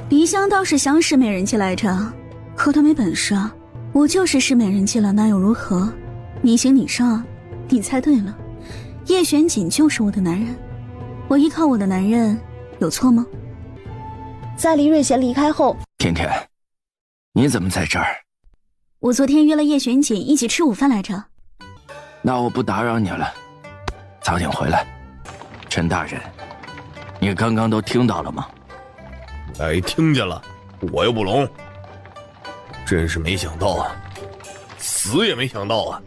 黎香倒是想使美人计来着，可她没本事啊。我就是使美人计了，那又如何？你行你上，你猜对了，叶玄锦就是我的男人，我依靠我的男人有错吗？在黎瑞贤离开后，甜甜，你怎么在这儿？我昨天约了叶玄锦一起吃午饭来着。那我不打扰你了，早点回来。陈大人，你刚刚都听到了吗？哎，听见了，我又不聋。真是没想到啊，死也没想到啊！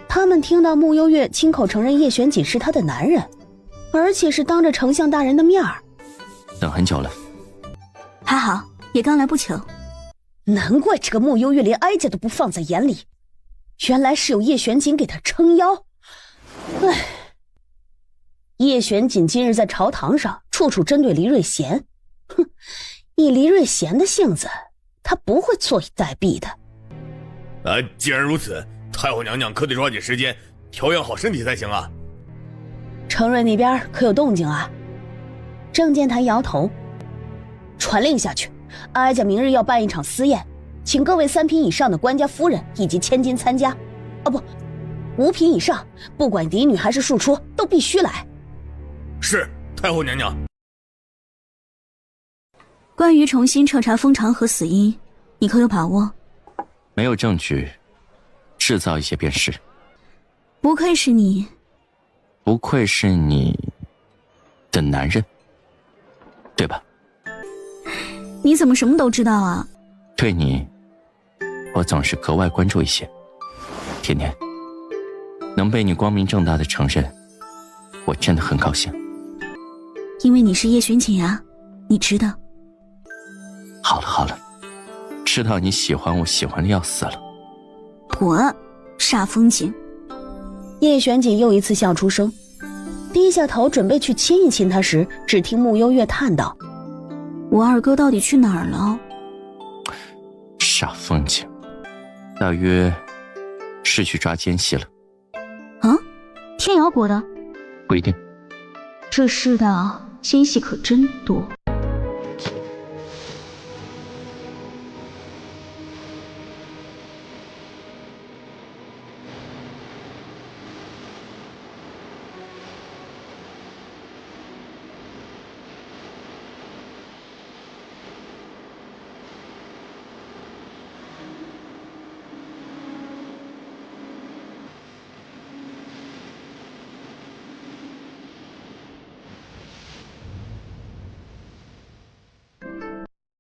他们听到穆幽月亲口承认叶玄锦是他的男人，而且是当着丞相大人的面儿。等很久了。还好，也刚来不久。难怪这个穆幽月连哀家都不放在眼里，原来是有叶玄锦给他撑腰。唉，叶玄锦今日在朝堂上处处针对黎瑞贤，哼，以黎瑞贤的性子，他不会坐以待毙的。既然如此，太后娘娘可得抓紧时间调养好身体才行啊。承瑞那边可有动静啊？郑建台摇头，传令下去，哀家明日要办一场私宴，请各位3品以上的官家夫人以及千金参加。哦不，5品以上，不管嫡女还是庶出，都必须来。是，太后娘娘。关于重新彻查封长河死因，你可有把握？没有证据，制造一些便是。不愧是你，不愧是你的男人，对吧？你怎么什么都知道啊？对你，我总是格外关注一些。甜甜，能被你光明正大的承认，我真的很高兴。因为你是叶玄锦啊，你知道。好了好了，知道你喜欢我，喜欢的要死了。滚，煞风景。叶玄锦又一次笑出声，低下头准备去亲一亲他时，只听穆幽月叹道：“我二哥到底去哪儿了？”煞风景，大约是去抓奸细了。啊？天瑶国的？不一定。这世道啊，奸细可真多。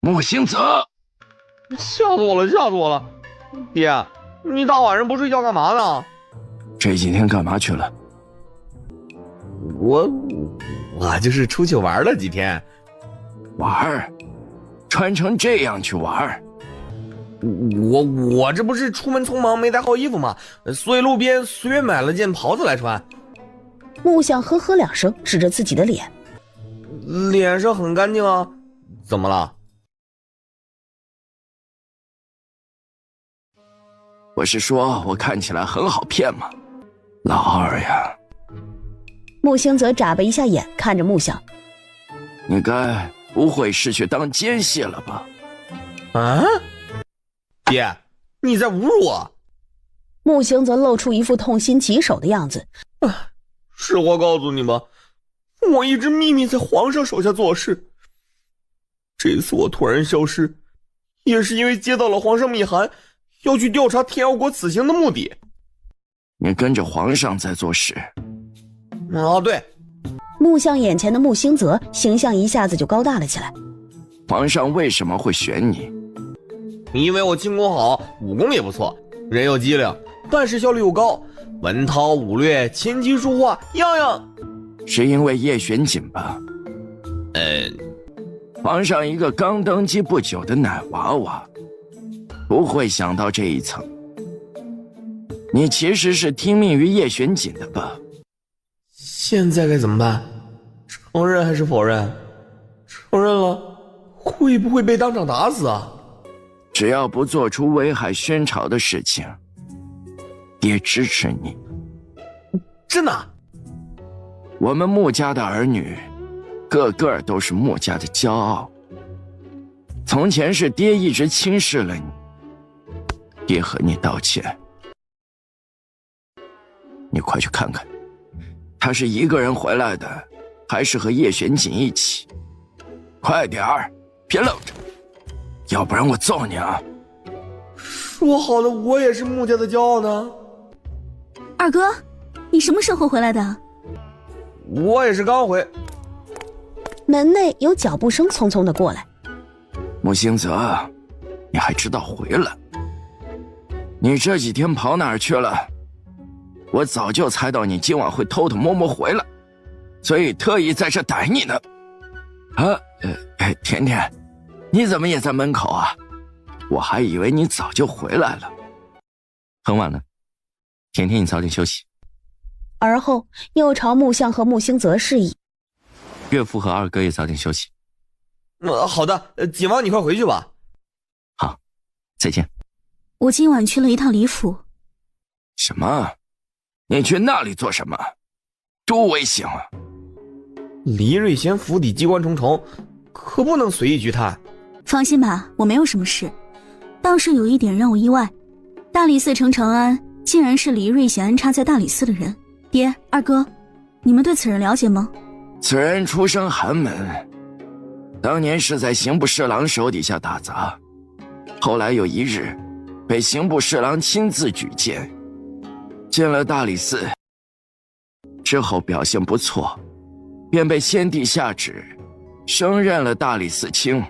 穆星泽，吓死我了，吓死我了！爹，你大晚上不睡觉干嘛呢？这几天干嘛去了？我就是出去玩了几天。玩？穿成这样去玩？我这不是出门匆忙没带好衣服吗？所以路边随便买了件袍子来穿。穆想呵呵2声，指着自己的脸，脸上很干净啊，怎么了？我是说我看起来很好骗吗？老二呀。穆星泽眨巴一下眼，看着穆想，你该不会是去当奸细了吧？啊？爹，你在侮辱我！穆星泽露出一副痛心疾首的样子。实话告诉你吧，我一直秘密在皇上手下做事。这次我突然消失，也是因为接到了皇上密函，要去调查天瑶国此行的目的。你跟着皇上在做事？哦，对。穆相眼前的穆星泽形象一下子就高大了起来。皇上为什么会选你？因为我轻功好，武功也不错，人又机灵，办事效率又高，文韬武略、琴棋书画样样。是因为叶玄锦吧？皇上一个刚登基不久的奶娃娃，不会想到这一层。你其实是听命于叶玄锦的吧？现在该怎么办？承认还是否认？承认了，会不会被当场打死啊？只要不做出危害宣朝的事情，爹支持你。真的？我们穆家的儿女，个个都是穆家的骄傲。从前是爹一直轻视了你，爹和你道歉。你快去看看，他是一个人回来的，还是和叶玄锦一起？快点儿，别愣着。要不然我揍你啊！说好的我也是穆家的骄傲呢？二哥，你什么时候回来的？我也是刚回。门内有脚步声匆匆的过来。穆星泽，你还知道回来？你这几天跑哪儿去了？我早就猜到你今晚会偷偷摸摸回来，所以特意在这逮你呢。甜甜，你怎么也在门口啊？我还以为你早就回来了。很晚了，甜甜你早点休息。而后又朝木相和穆星泽示意，岳父和二哥也早点休息。好的，景王你快回去吧。好，再见。我今晚去了一趟李府。什么？你去那里做什么？多危险啊！黎瑞贤府邸机关重重，可不能随意去探。放心吧，我没有什么事。倒是有一点让我意外，大理寺程长安竟然是黎瑞贤安插在大理寺的人。爹，二哥，你们对此人了解吗？此人出身寒门，当年是在刑部侍郎手底下打杂，后来有一日被刑部侍郎亲自举荐，进了大理寺之后表现不错，便被先帝下旨升任了大理寺卿。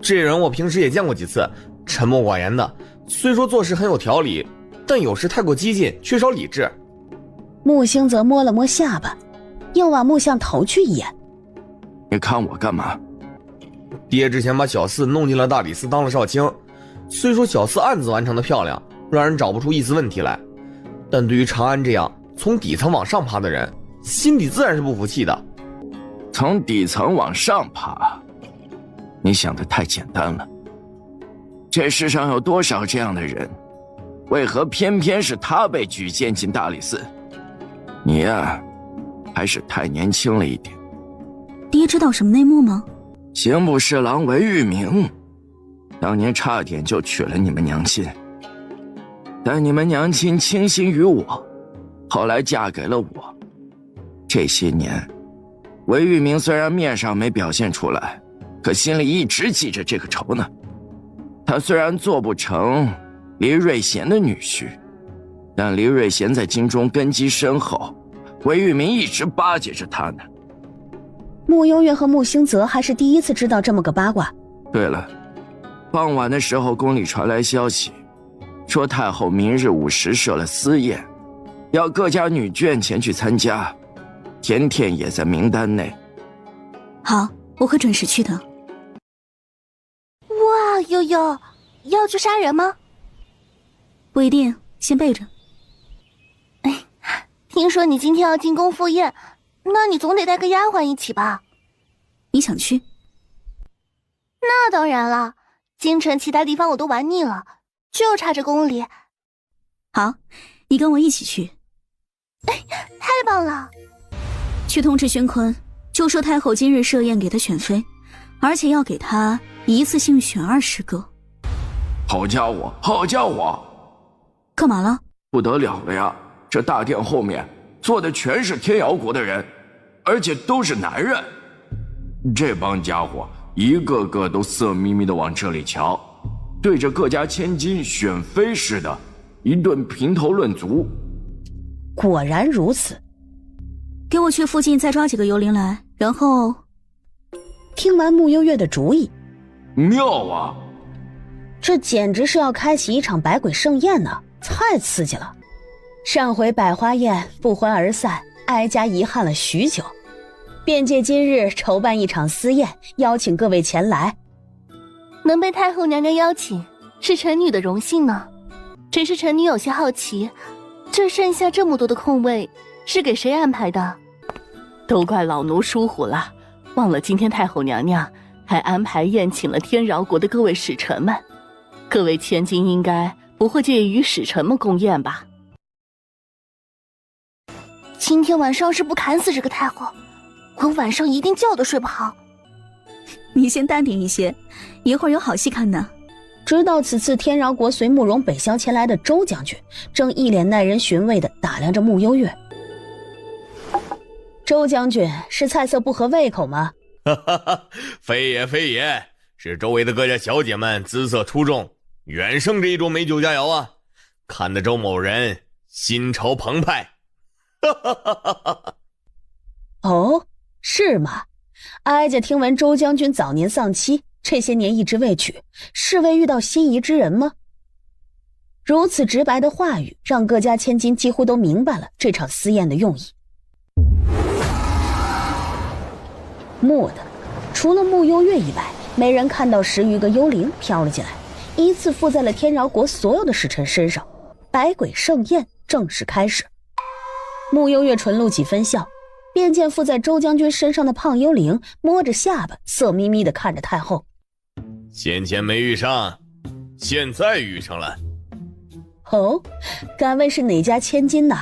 这人我平时也见过几次，沉默寡言的，虽说做事很有条理，但有时太过激进，缺少理智。穆星泽摸了摸下巴，又往穆相投去一眼。你看我干嘛？爹之前把小四弄进了大理寺当了少卿，虽说小四案子完成的漂亮，让人找不出一丝问题来，但对于长安这样从底层往上爬的人，心底自然是不服气的。从底层往上爬，你想的太简单了。这世上有多少这样的人，为何偏偏是他被举荐进大理寺？你呀，还是太年轻了一点。爹知道什么内幕吗？刑部侍郎韦玉明当年差点就娶了你们娘亲，但你们娘亲倾心于我，后来嫁给了我。这些年韦玉明虽然面上没表现出来，可心里一直记着这个仇呢。他虽然做不成黎瑞贤的女婿，但黎瑞贤在京中根基深厚，韦玉明一直巴结着他呢。穆幽月和穆星泽还是第一次知道这么个八卦。对了，傍晚的时候宫里传来消息，说太后明日午时设了私宴，要各家女眷前去参加，甜甜也在名单内。好，我会准时去的。哇，悠悠，要去杀人吗？不一定，先备着。听说你今天要进宫赴宴，那你总得带个丫鬟一起吧？你想去？那当然了，京城其他地方我都玩腻了，就差这宫里。好，你跟我一起去。太棒了！去通知宣坤，就说太后今日设宴给他选妃，而且要给他一次性选20个。好家伙，好家伙！干嘛了？不得了了呀！这大殿后面坐的全是天瑶国的人，而且都是男人。这帮家伙一个个都色眯眯的往这里瞧，对着各家千金选妃似的，一顿评头论足。果然如此。给我去附近再抓几个幽灵来，然后……听完穆幽月的主意，妙啊！这简直是要开启一场百鬼盛宴呢，太刺激了。上回百花宴不欢而散，哀家遗憾了许久，便借今日筹办一场私宴，邀请各位前来。能被太后娘娘邀请，是臣女的荣幸呢。只是臣女有些好奇，这剩下这么多的空位，是给谁安排的？都怪老奴疏忽了，忘了今天太后娘娘还安排宴请了天饶国的各位使臣们，各位千金应该不会介意与使臣们共宴吧？今天晚上是不砍死这个太后，我晚上一定觉都睡不好。你先淡定一些，一会儿有好戏看呢。直到此次天饶国随慕容北萧前来的周将军，正一脸耐人寻味地打量着穆幽月。周将军是菜色不合胃口吗？非也非也，是周围的各家小姐们姿色出众，远胜这一桌美酒佳肴啊，看得周某人心潮澎湃。哦，是吗？哀家听闻周将军早年丧妻，这些年一直未娶，是为遇到心仪之人吗？如此直白的话语，让各家千金几乎都明白了这场私宴的用意。蓦地，除了慕幽月以外，没人看到10余个幽灵飘了进来，依次附在了天饶国所有的使臣身上。百鬼盛宴正式开始。慕幽月唇露几分笑，便见附在周将军身上的胖幽灵摸着下巴，色眯眯地看着太后。先前没遇上，现在遇上了。哦，敢问是哪家千金呢？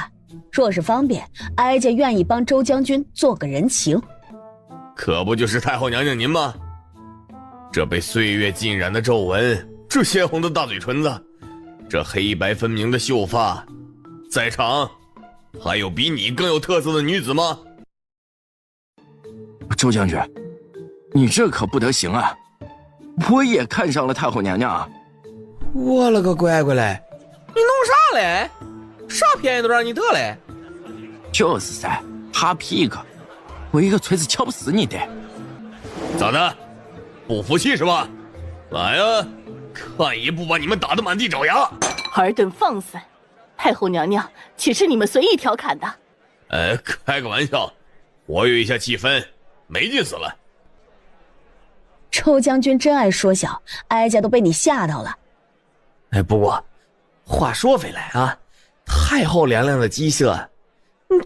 若是方便，哀家愿意帮周将军做个人情。可不就是太后娘娘您吗？这被岁月浸染的皱纹，这鲜红的大嘴唇子，这黑白分明的秀发，在场还有比你更有特色的女子吗？周将军，你这可不得行啊！我也看上了太后娘娘啊！我了个乖乖嘞！你弄啥嘞？啥便宜都让你得嘞？就是噻，哈皮个，我一个锤子敲不死你的。咋的？不服气是吧？来呀，看爷不把你们打得满地找牙！尔等放肆！太后娘娘岂是你们随意调侃的？开个玩笑，活跃一下气氛，没劲死了。周将军真爱说笑，哀家都被你吓到了。不过话说回来啊，太后娘娘的姿色，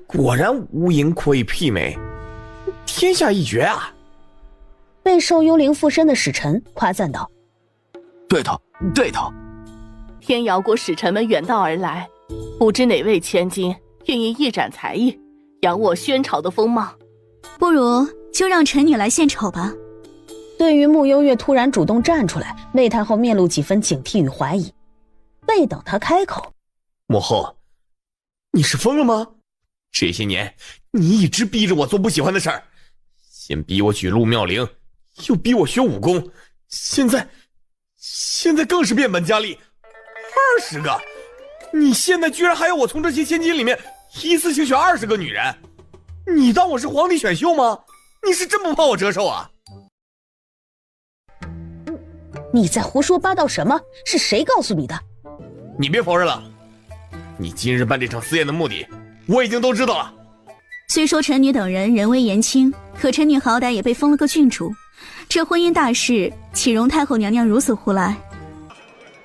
果然无垠可以媲美，天下一绝啊！被受幽灵附身的使臣夸赞道：“对头，对头！天瑶国使臣们远道而来，不知哪位千金愿意一展才艺，扬我宣朝的风貌？不如就让臣女来献丑吧。”对于慕幽月突然主动站出来，魏太后面露几分警惕与怀疑。未等她开口，母后，你是疯了吗？这些年你一直逼着我做不喜欢的事儿，先逼我娶陆妙龄，又逼我学武功，现在更是变本加厉，20个！你现在居然还要我从这些千金里面一次性选20个女人？你当我是皇帝选秀吗？你是真不怕我折寿啊？你在胡说八道什么？是谁告诉你的？你别否认了，你今日办这场私宴的目的，我已经都知道了。虽说臣女等人人微言轻，可臣女好歹也被封了个郡主，这婚姻大事岂容太后娘娘如此胡来？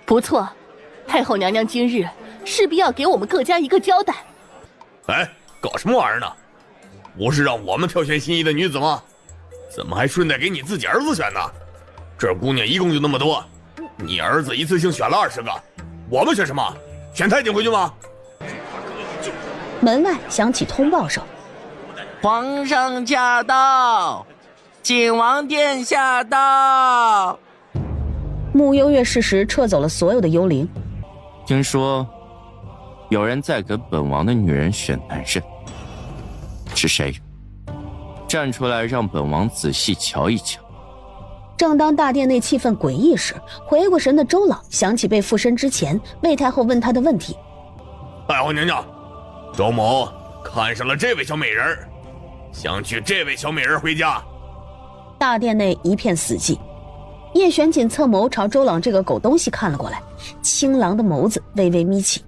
不错，太后娘娘今日势必要给我们各家一个交代。搞什么玩意儿呢？不是让我们挑选心仪的女子吗？怎么还顺带给你自己儿子选呢？这姑娘一共就那么多，你儿子一次性选了20个，我们选什么？选太监回去吗？门外响起通报声：“皇上驾到，景王殿下到。”慕幽月适时撤走了所有的幽灵。听说有人在给本王的女人选男人，是谁？站出来让本王仔细瞧一瞧。正当大殿内气氛诡异时，回过神的周朗想起被附身之前魏太后问他的问题：“太后娘娘，周某看上了这位小美人，想娶这位小美人回家。”大殿内一片死寂。叶玄锦侧眸朝周朗这个狗东西看了过来，青狼的眸子微微眯起。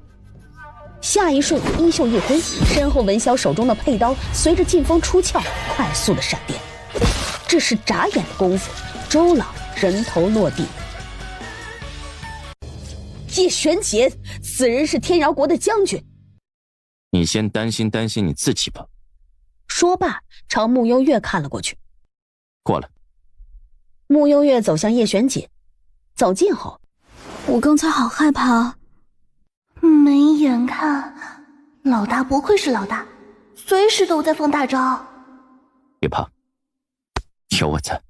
下一瞬，衣袖一挥，身后文霄手中的佩刀随着劲风出鞘，快速的闪电。这是眨眼的功夫，周朗人头落地。叶玄锦，此人是天饶国的将军。你先担心你自己吧。说罢，朝慕幽月看了过去。过来。慕幽月走向叶玄锦，走近后，我刚才好害怕。没眼看，老大不愧是老大，随时都在放大招。别怕，有我在。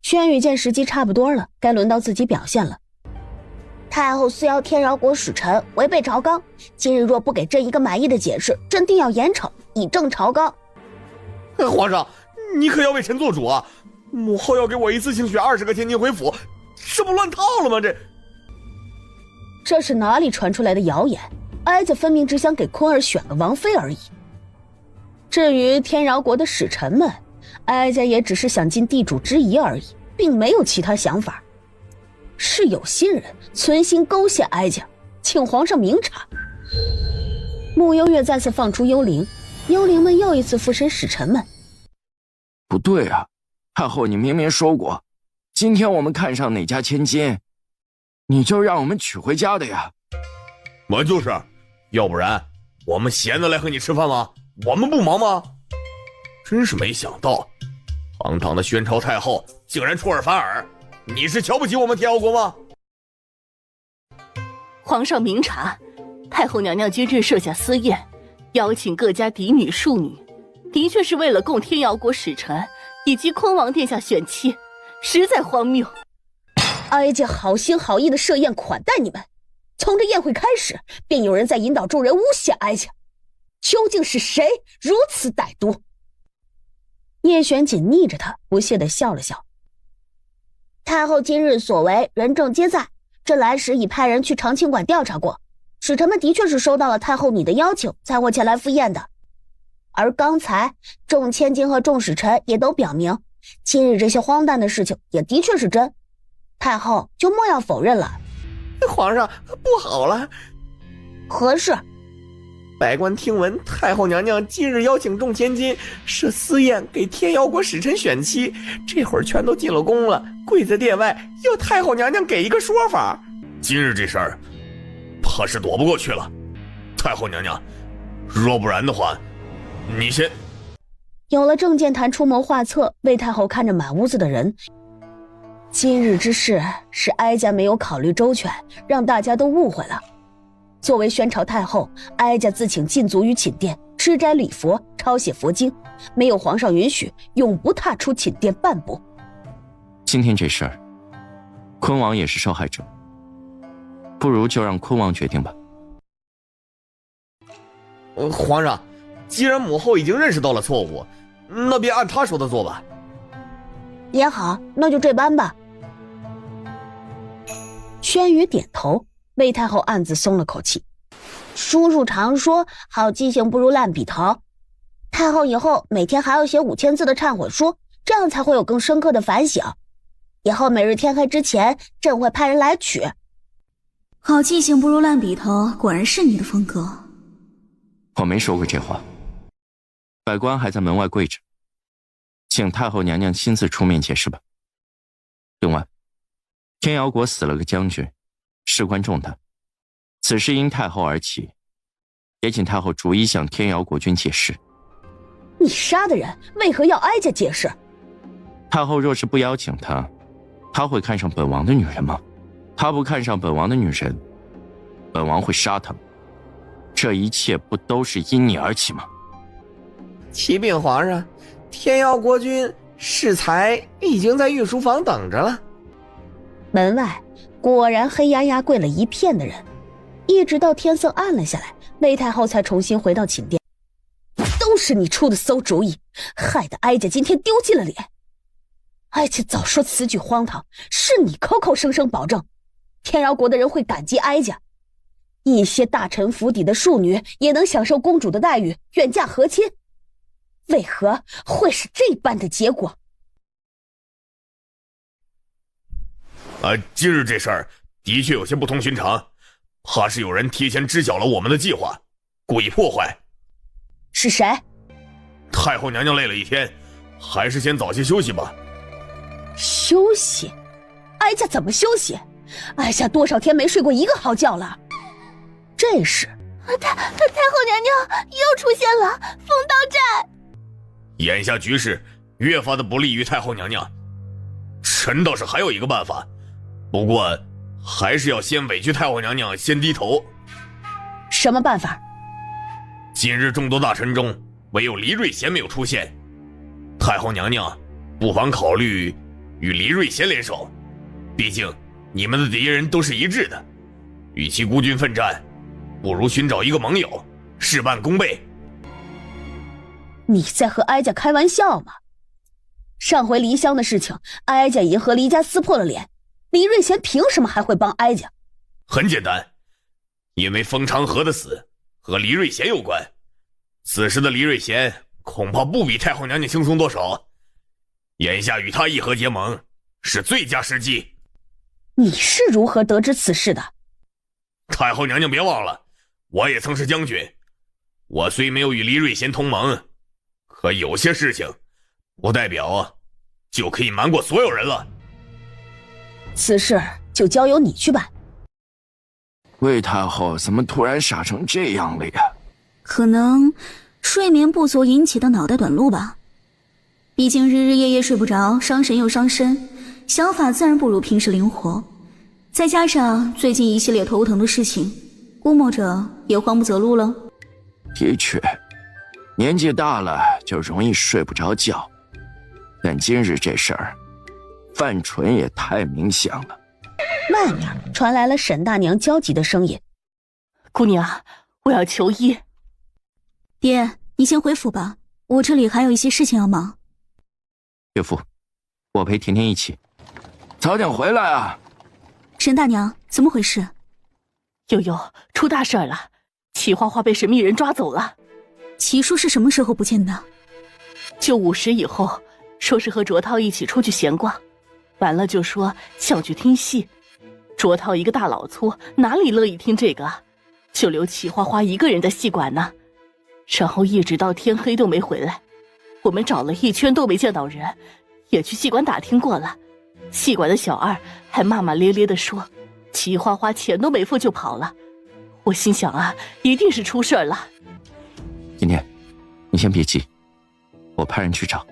轩宇见时机差不多了，该轮到自己表现了。太后私邀天饶国使臣，违背朝纲，今日若不给朕一个满意的解释，朕定要严惩，以正朝纲。皇上，你可要为臣做主啊！母后要给我一次性选20个千金回府，这不乱套了吗？这是哪里传出来的谣言？哀家分明只想给坤儿选个王妃而已。至于天饶国的使臣们，哀家也只是想尽地主之谊而已，并没有其他想法。是有心人存心勾陷哀家，请皇上明察。慕幽月再次放出幽灵，幽灵们又一次附身使臣们。不对啊，太后，你明明说过，今天我们看上哪家千金，你就让我们娶回家的呀。我就是，要不然我们闲着来和你吃饭吗？我们不忙吗？真是没想到，堂堂的宣朝太后竟然出尔反尔，你是瞧不起我们天瑶国吗？皇上明察，太后娘娘今日设下私宴，邀请各家嫡女庶女，的确是为了供天瑶国使臣以及坤王殿下选妻，实在荒谬。哀家好心好意的设宴款待你们，从这宴会开始，便有人在引导众人诬陷哀家，究竟是谁如此歹毒？叶璇紧睨着他，不屑地笑了笑。太后今日所为，人证皆在。朕来时已派人去长清馆调查过，使臣们的确是收到了太后你的邀请，才会前来赴宴的。而刚才众千金和众使臣也都表明，今日这些荒诞的事情也的确是真，太后就莫要否认了。皇上，不好了！何事？百官听闻太后娘娘今日邀请众千金设私宴给天瑶国使臣选妻，这会儿全都进了宫了，跪在殿外要太后娘娘给一个说法。今日这事儿怕是躲不过去了，太后娘娘，若不然的话，你先。有了郑健谈出谋划策，魏太后看着满屋子的人，今日之事是哀家没有考虑周全，让大家都误会了。作为宣朝太后，哀家自请禁足于寝殿，吃斋礼佛，抄写佛经，没有皇上允许，永不踏出寝殿半步。今天这事儿，坤王也是受害者，不如就让坤王决定吧。皇上，既然母后已经认识到了错误，那便按他说的做吧。也好，那就这般吧。轩辕点头，魏太后暗自松了口气。叔叔常说好记性不如烂笔头，太后以后每天还要写5000字的忏悔书，这样才会有更深刻的反省。以后每日天黑之前，朕会派人来取。好记性不如烂笔头，果然是你的风格。我没说过这话。百官还在门外跪着，请太后娘娘亲自出面解释吧。另外，天瑶国死了个将军，事关重大，此事因太后而起，也请太后逐一向天瑶国君解释。你杀的人为何要哀家解释？太后若是不邀请他会看上本王的女人吗？他不看上本王的女人，本王会杀他吗？这一切不都是因你而起吗？启禀皇上，天瑶国君适才已经在御书房等着了。门外果然黑压压跪了一片的人，一直到天色暗了下来，魏太后才重新回到寝殿。都是你出的馊主意，害得哀家今天丢尽了脸。哀家早说此举荒唐，是你口口声声保证天瑶国的人会感激哀家，一些大臣府邸的庶女也能享受公主的待遇，远嫁和亲，为何会是这般的结果？今日这事儿的确有些不同寻常，怕是有人提前知晓了我们的计划，故意破坏。是谁？太后娘娘累了一天，还是先早些休息吧。休息？哀家怎么休息？哀家多少天没睡过一个好觉了。这时太后娘娘又出现了，风刀寨。眼下局势越发的不利于太后娘娘，臣倒是还有一个办法，不过还是要先委屈太后娘娘先低头。什么办法？今日众多大臣中，唯有黎瑞贤没有出现，太后娘娘不妨考虑与黎瑞贤联手，毕竟你们的敌人都是一致的，与其孤军奋战，不如寻找一个盟友，事半功倍。你在和哀家开玩笑吗？上回黎乡的事情，哀家也和黎家撕破了脸，黎瑞贤凭什么还会帮哀家？很简单，因为封长河的死和黎瑞贤有关。此时的黎瑞贤恐怕不比太后娘娘轻松多少，眼下与他议和结盟是最佳时机。你是如何得知此事的？太后娘娘别忘了，我也曾是将军。我虽没有与黎瑞贤同盟，可有些事情不代表就可以瞒过所有人了。此事就交由你去办。魏太后怎么突然傻成这样了呀？可能睡眠不足引起的脑袋短路吧。毕竟日日夜夜睡不着，伤神又伤身，想法自然不如平时灵活。再加上最近一系列头疼的事情，估摸着也慌不择路了。的确，年纪大了就容易睡不着觉。但今日这事儿，范纯也太明显了。外面传来了沈大娘焦急的声音：“姑娘，我要求医。”爹，你先回府吧，我这里还有一些事情要忙。岳父，我陪甜甜一起。早点回来啊！沈大娘，怎么回事？悠悠，出大事了！齐花花被神秘人抓走了。齐叔是什么时候不见的？就午时以后，说是和卓涛一起出去闲逛，完了就说想去听戏。卓涛一个大老粗，哪里乐意听这个，就留齐花花一个人在戏馆呢。然后一直到天黑都没回来，我们找了一圈都没见到人，也去戏馆打听过了。戏馆的小二还骂骂咧咧地说，齐花花钱都没付就跑了。我心想啊，一定是出事了。甜甜，你先别急，我派人去找。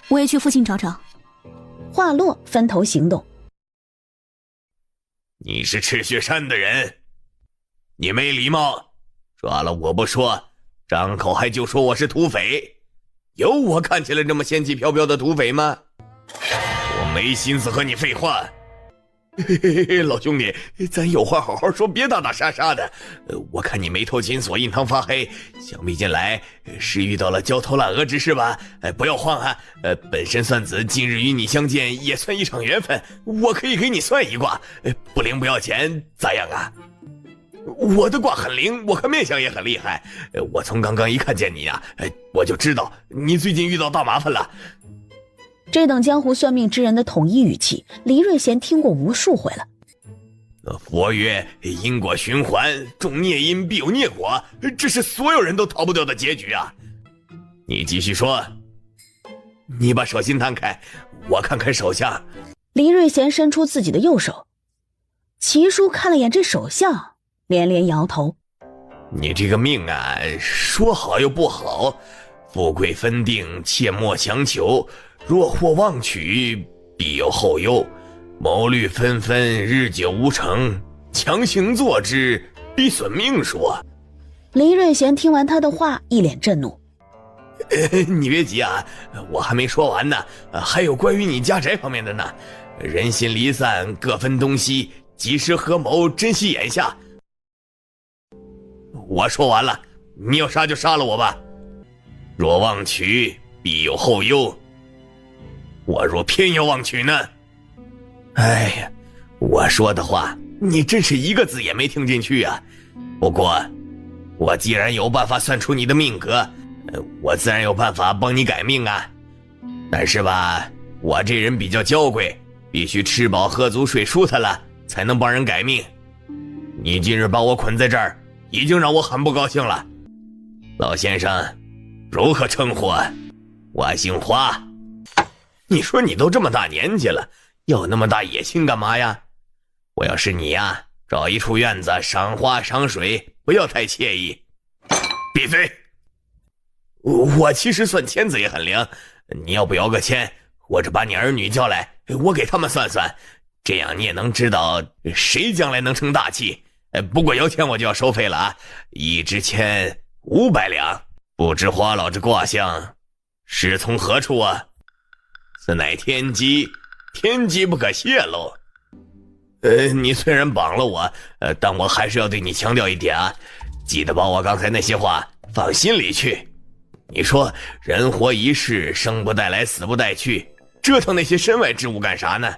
我也去附近找找。话落，分头行动。你是赤血山的人，你没礼貌，抓了我不说，张口还就说我是土匪。有我看起来这么仙气飘飘的土匪吗？我没心思和你废话。老兄弟，咱有话好好说，别打打杀杀的。我看你眉头紧锁，印堂发黑，想必近来是遇到了焦头烂额之事吧？不要慌啊！本身算子今日与你相见，也算一场缘分，我可以给你算一卦，不灵不要钱，咋样啊？我的卦很灵，我看面相也很厉害。我从刚刚一看见你啊，我就知道你最近遇到大麻烦了。这等江湖算命之人的统一语气，黎瑞贤听过无数回了。佛曰因果循环，种孽因必有孽果，这是所有人都逃不掉的结局啊！你继续说，你把手心摊开，我看看手相。黎瑞贤伸出自己的右手，齐叔看了眼这手相，连连摇头。你这个命啊，说好又不好，富贵分定，切莫强求。若或妄取，必有后忧；谋虑纷纷，日久无成。强行做之，必损命数。黎瑞贤听完他的话，一脸震怒。你别急啊，我还没说完呢，还有关于你家宅方面的呢。人心离散，各分东西，及时合谋，珍惜眼下。我说完了，你要杀就杀了我吧。若妄取，必有后忧。我若偏要妄取呢？哎呀，我说的话你真是一个字也没听进去啊。不过我既然有办法算出你的命格，我自然有办法帮你改命啊。但是吧，我这人比较娇贵，必须吃饱喝足睡舒坦了才能帮人改命。你今日把我捆在这儿，已经让我很不高兴了。老先生如何称呼？我姓花。你说你都这么大年纪了，要那么大野心干嘛呀？我要是你呀，找一处院子赏花赏水，不要太惬意。闭嘴！我其实算签子也很灵，你要不摇个签，或者把你儿女叫来，我给他们算算，这样你也能知道谁将来能成大器。不过摇签我就要收费了啊，一支签500两。不知花老这卦象是从何处啊？此乃天机，天机不可泄露。你虽然绑了我，但我还是要对你强调一点啊，记得把我刚才那些话放心里去。你说人活一世，生不带来，死不带去，折腾那些身外之物干啥呢？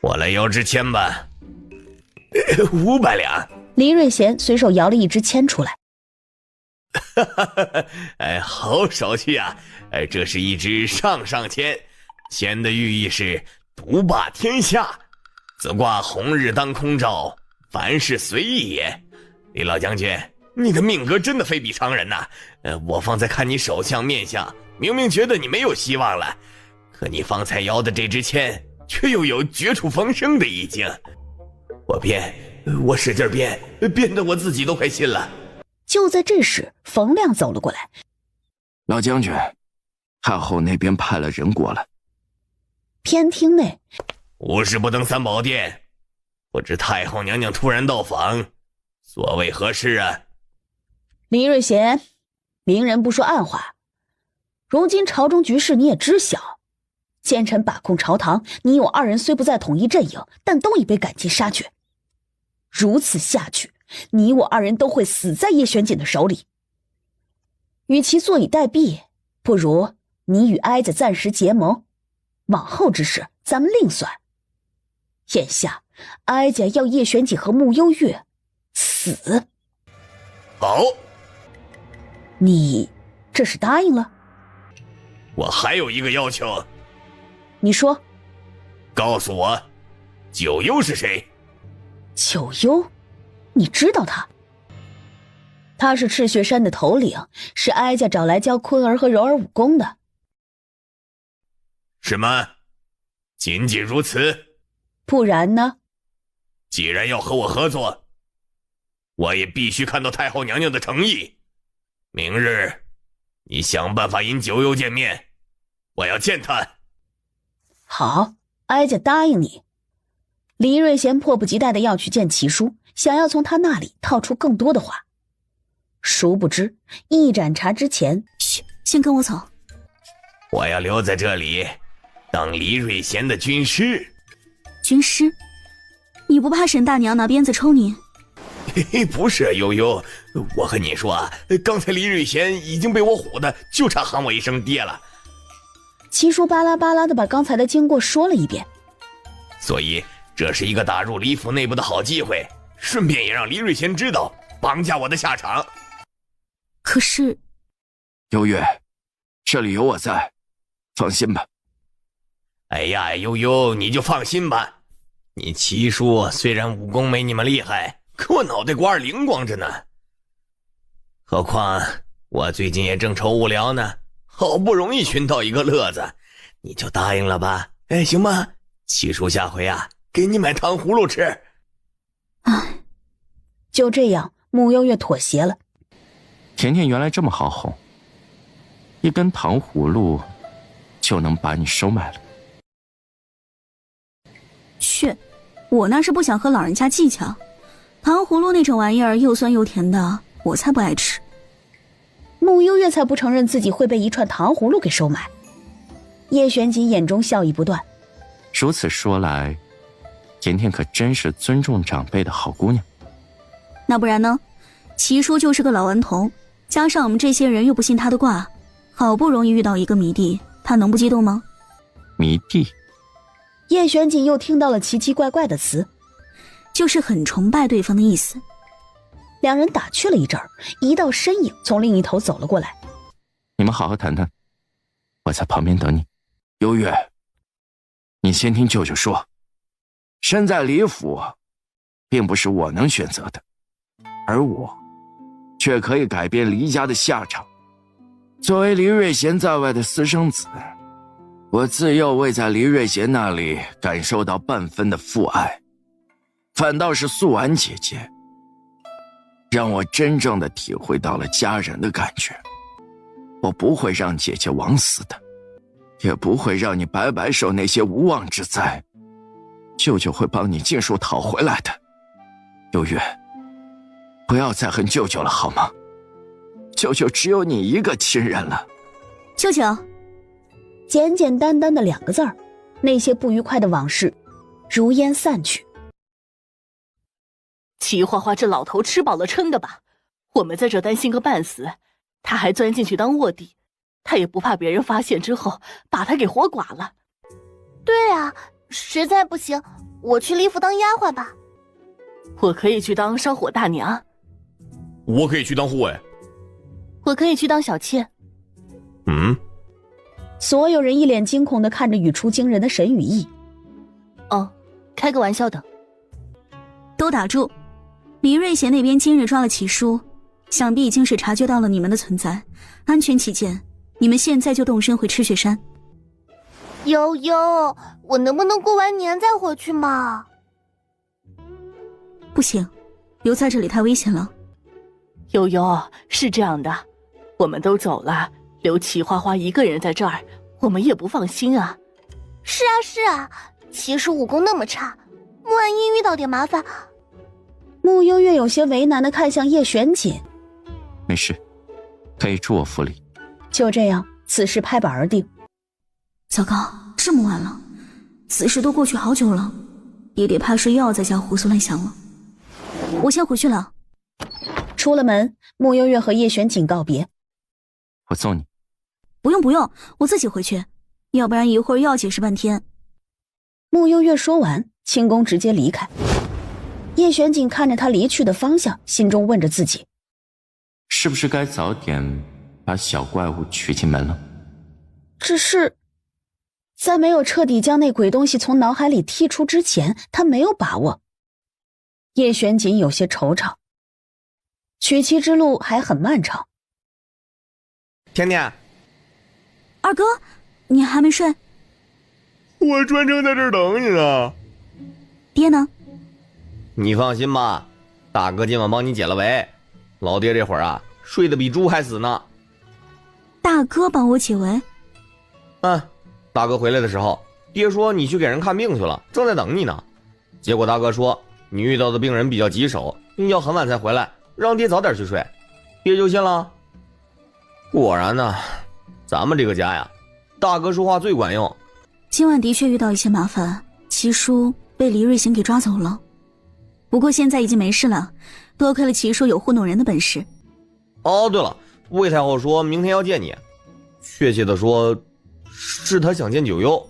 我来摇支签吧，500两。黎瑞贤随手摇了一支签出来。哎，好手气啊！哎，这是一支上签，签的寓意是独霸天下，自挂红日当空照，凡事随意也。李老将军，你的命格真的非比常人呐！我方在看你手相面相，明明觉得你没有希望了，可你方才摇的这支签，却又有绝处逢生的意境。我使劲编得我自己都快信了。就在这时，冯亮走了过来。老将军，太后那边派了人过来。偏厅内，无事不登三宝殿，不知太后娘娘突然到访，所谓何事啊？黎瑞贤，明人不说暗话，如今朝中局势你也知晓，奸臣把控朝堂，你我二人虽不在统一阵营，但都已被赶尽杀绝。如此下去，你我二人都会死在叶玄锦的手里。与其坐以待毙，不如你与哀家暂时结盟，往后之事咱们另算。眼下哀家要叶玄锦和穆幽月死。好，你这是答应了？我还有一个要求。你说。告诉我，九幽是谁？九幽？你知道他？他是赤血山的头领，是哀家找来教坤儿和柔儿武功的。什么？仅仅如此？不然呢？既然要和我合作，我也必须看到太后娘娘的诚意。明日你想办法引九幽见面，我要见他。好，哀家答应你。黎瑞贤迫不及待地要去见齐叔，想要从他那里套出更多的话。殊不知一盏茶之前，嘘，先跟我走。我要留在这里当黎瑞贤的军师。军师？你不怕沈大娘拿鞭子抽你？嘿嘿，不是悠悠，我和你说啊，刚才黎瑞贤已经被我唬的就差喊我一声爹了。齐叔巴拉巴拉的把刚才的经过说了一遍。所以这是一个打入李府内部的好机会，顺便也让黎瑞贤知道绑架我的下场。可是幽月，这里有我在，放心吧。哎呀，悠悠，你就放心吧。你齐叔虽然武功没你们厉害，可我脑袋瓜灵光着呢。何况我最近也正愁无聊呢，好不容易寻到一个乐子，你就答应了吧？哎，行吗？齐叔下回啊，给你买糖葫芦吃。唉，就这样，穆幽月妥协了。甜甜原来这么好哄，一根糖葫芦就能把你收买了。去，我那是不想和老人家计较，糖葫芦那种玩意儿又酸又甜的，我才不爱吃。穆幽月才不承认自己会被一串糖葫芦给收买。叶玄锦眼中笑意不断。如此说来，甜甜可真是尊重长辈的好姑娘。那不然呢？齐叔就是个老顽童，加上我们这些人又不信他的卦，好不容易遇到一个迷弟，他能不激动吗？迷弟？叶玄锦又听到了奇奇怪怪的词，就是很崇拜对方的意思。两人打趣了一阵儿，一道身影从另一头走了过来。你们好好谈谈，我在旁边等你。幽月，你先听舅舅说，身在李府并不是我能选择的，而我却可以改变黎家的下场。作为黎瑞贤在外的私生子，我自幼未在黎瑞贤那里感受到半分的父爱，反倒是素婉姐姐让我真正的体会到了家人的感觉。我不会让姐姐枉死的，也不会让你白白受那些无妄之灾，舅舅会帮你尽数讨回来的。幽月，不要再恨舅舅了好吗？舅舅只有你一个亲人了。舅舅，简简单单的2个字儿，那些不愉快的往事如烟散去。齐花花这老头吃饱了撑的吧？我们在这担心个半死，他还钻进去当卧底，他也不怕别人发现之后把他给活剐了。对啊，实在不行，我去李府当丫鬟吧。我可以去当烧火大娘。我可以去当护卫。我可以去当小妾。所有人一脸惊恐地看着语出惊人的沈雨意。哦，开个玩笑的。都打住！李瑞贤那边今日抓了齐叔，想必已经是察觉到了你们的存在。安全起见，你们现在就动身回赤雪山。悠悠，我能不能过完年再回去嘛？不行，留在这里太危险了。悠悠，是这样的，我们都走了，留齐花花一个人在这儿，我们也不放心啊。是啊是啊，齐叔武功那么差，万一遇到点麻烦。穆幽月有些为难地看向叶玄锦。没事，可以住我府里。就这样，此事拍板而定。糟糕，这么晚了，此事都过去好久了，爹爹怕是又要在家胡思乱想了。我先回去了。出了门，穆幽月和叶玄锦告别。我送你。不用不用，我自己回去，要不然一会儿又要解释半天。穆幽月说完，轻功直接离开。叶玄锦看着他离去的方向，心中问着自己，是不是该早点把小怪物娶进门了？只是在没有彻底将那鬼东西从脑海里剔除之前，他没有把握。叶玄锦有些惆怅，娶妻之路还很漫长。甜甜，二哥，你还没睡？我专程在这儿等你呢。爹呢？你放心吧，大哥今晚帮你解了围，老爹这会儿啊睡得比猪还死呢。大哥帮我解围？大哥回来的时候，爹说你去给人看病去了，正在等你呢。结果大哥说你遇到的病人比较棘手，要很晚才回来，让爹早点去睡。爹就信了。果然呢，咱们这个家呀，大哥说话最管用。今晚的确遇到一些麻烦，齐叔被黎瑞贤给抓走了，不过现在已经没事了，多亏了齐叔有糊弄人的本事。哦，对了，魏太后说明天要见你，确切的说是她想见九幽。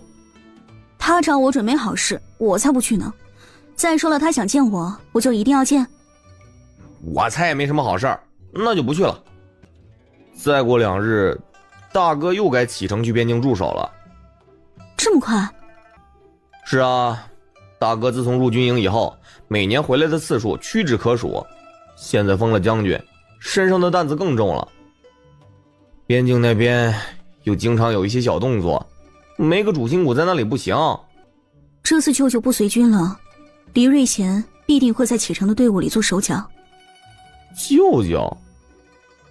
他找我准没好事，我才不去呢。再说了，他想见我，我就一定要见。我猜也没什么好事儿，那就不去了。再过2日，大哥又该启程去边境驻守了。这么快？是啊，大哥自从入军营以后，每年回来的次数屈指可数，现在封了将军，身上的担子更重了。边境那边又经常有一些小动作，没个主心骨在那里不行。这次舅舅不随军了，黎瑞贤必定会在启程的队伍里做手脚。舅舅？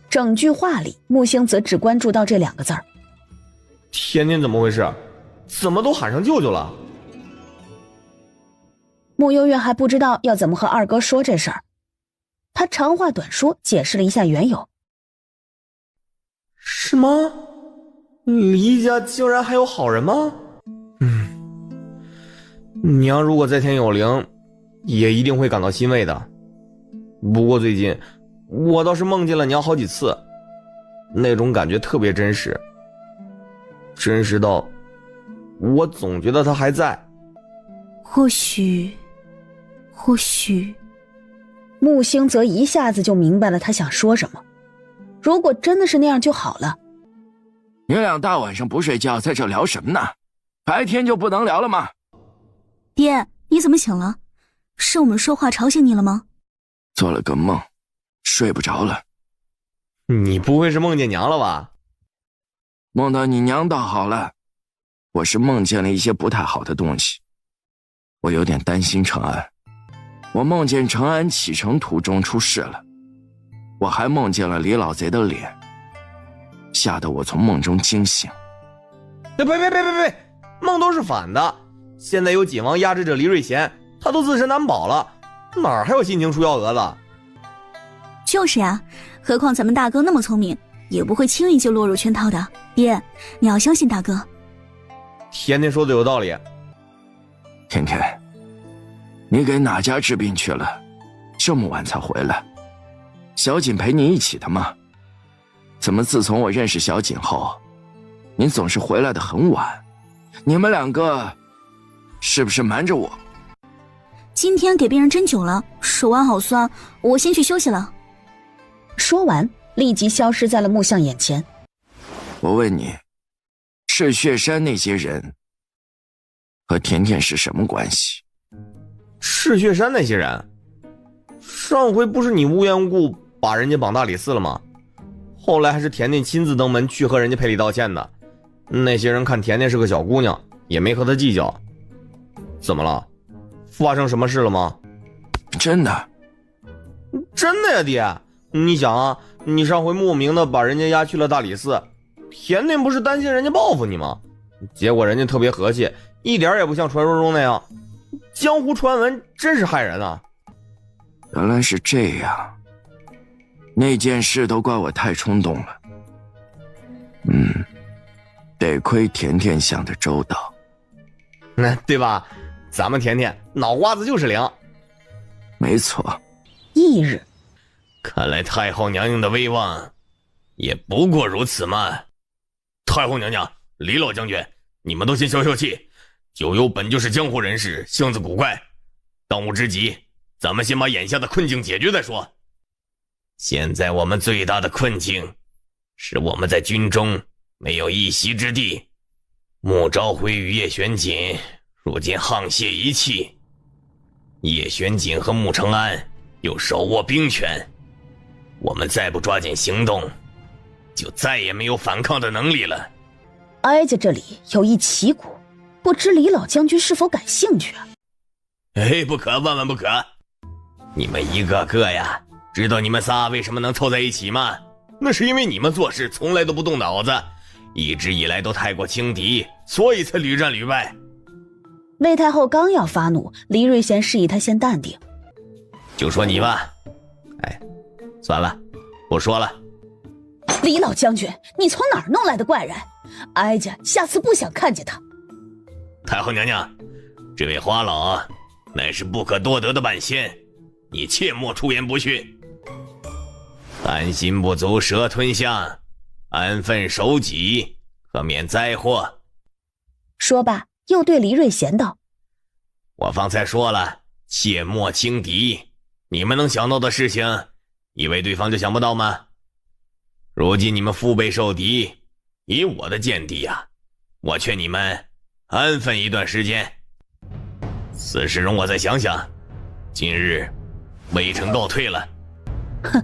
整句话里，木星则只关注到这2个字儿。天天怎么回事？怎么都喊上舅舅了？穆幽月还不知道要怎么和二哥说这事儿，他长话短说，解释了一下缘由。是吗？黎家竟然还有好人吗？娘如果在天有灵，也一定会感到欣慰的。不过最近我倒是梦见了娘好几次，那种感觉特别真实，真实到我总觉得她还在。或许木星则一下子就明白了他想说什么。如果真的是那样就好了。你俩大晚上不睡觉，在这聊什么呢？白天就不能聊了吗？爹，你怎么醒了？是我们说话吵醒你了吗？做了个梦，睡不着了。你不会是梦见娘了吧？梦到你娘倒好了，我是梦见了一些不太好的东西。我有点担心程安，我梦见程安启程途中出事了，我还梦见了李老贼的脸，吓得我从梦中惊醒。别，梦都是反的。现在有锦王压制着黎瑞贤，他都自身难保了，哪儿还有心情出幺蛾子？就是呀，何况咱们大哥那么聪明，也不会轻易就落入圈套的。爹，你要相信大哥。甜甜说的有道理。甜甜，你给哪家治病去了？这么晚才回来？小锦陪你一起的吗？怎么自从我认识小锦后，你总是回来的很晚，你们两个是不是瞒着我？今天给别人针灸了，手腕好酸，我先去休息了。说完，立即消失在了木像眼前。我问你，赤血山那些人和甜甜是什么关系？赤血山那些人，上回不是你无缘无故把人家绑大理寺了吗？后来还是甜甜亲自登门去和人家赔礼道歉的。那些人看甜甜是个小姑娘，也没和她计较。怎么了？发生什么事了吗？真的。真的呀，爹。你想啊，你上回莫名的把人家押去了大理寺，甜甜不是担心人家报复你吗？结果人家特别和气，一点也不像传说中那样。江湖传闻真是害人啊。原来是这样。那件事都怪我太冲动了。得亏甜甜想得周到。对吧？咱们甜甜脑瓜子就是灵。没错。翌日，看来太后娘娘的威望也不过如此嘛。太后娘娘，李老将军，你们都先消消气。九幽本就是江湖人士，性子古怪，当务之急，咱们先把眼下的困境解决再说。现在我们最大的困境是我们在军中没有一席之地。穆昭辉与叶玄锦如今沆瀣一气，叶玄锦和穆承安又手握兵权，我们再不抓紧行动，就再也没有反抗的能力了。哀家这里有一奇鼓，不知李老将军是否感兴趣啊？不可，万万不可！你们一个个呀，知道你们仨为什么能凑在一起吗？那是因为你们做事从来都不动脑子，一直以来都太过轻敌，所以才屡战屡败。魏太后刚要发怒，黎瑞贤示意他先淡定。就说你吧。算了，不说了。李老将军，你从哪儿弄来的怪人？哀家下次不想看见他。太后娘娘，这位花老乃是不可多得的半仙，你切莫出言不逊。丹心不足蛇吞象，安分守己，可免灾祸。说罢，又对黎瑞贤道：我方才说了，切莫轻敌，你们能想到的事情，以为对方就想不到吗？如今你们腹背受敌，以我的见地啊，我劝你们安分一段时间。此事容我再想想。今日微臣告退了。哼，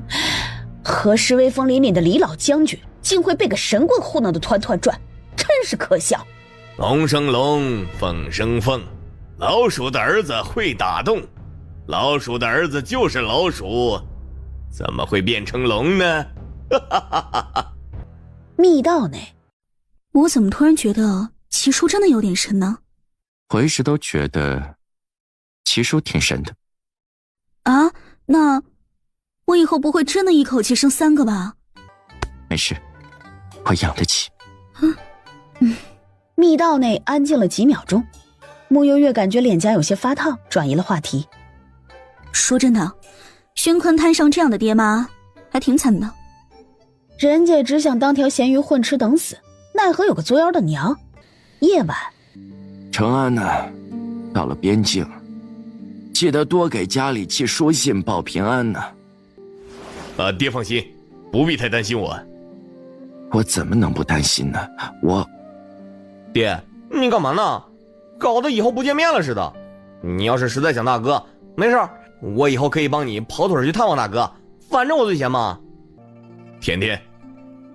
何时威风凛凛的李老将军，竟会被个神棍糊弄得团团转，真是可笑。龙生龙，凤生凤，老鼠的儿子会打洞，老鼠的儿子就是老鼠，怎么会变成龙呢？密道内，我怎么突然觉得齐叔真的有点神呢？我一直都觉得齐叔挺神的。啊，那我以后不会真的一口气生3个吧？没事，我养得起。密道内安静了几秒钟，穆幽月感觉脸颊有些发烫，转移了话题。说真的，宣坤摊上这样的爹妈还挺惨的。人家只想当条咸鱼混吃等死，奈何有个作妖的娘。夜晚，承安呢，到了边境，记得多给家里寄书信报平安呢。爹放心，不必太担心我。我怎么能不担心呢？爹，你干嘛呢？搞得以后不见面了似的。你要是实在想大哥，没事，我以后可以帮你跑腿去探望大哥，反正我最闲嘛。甜甜，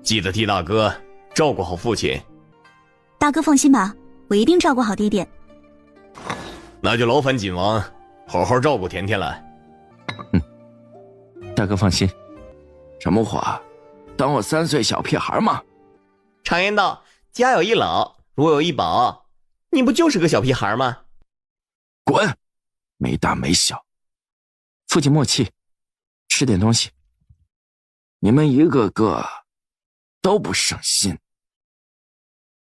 记得替大哥照顾好父亲。大哥放心吧，我一定照顾好爹爹。那就劳烦锦王好好照顾甜甜了。大哥放心。什么话？当我3岁小屁孩吗？常言道，家有一老，如有一宝，你不就是个小屁孩吗？滚！没大没小。父亲莫气，吃点东西。你们一个个都不省心，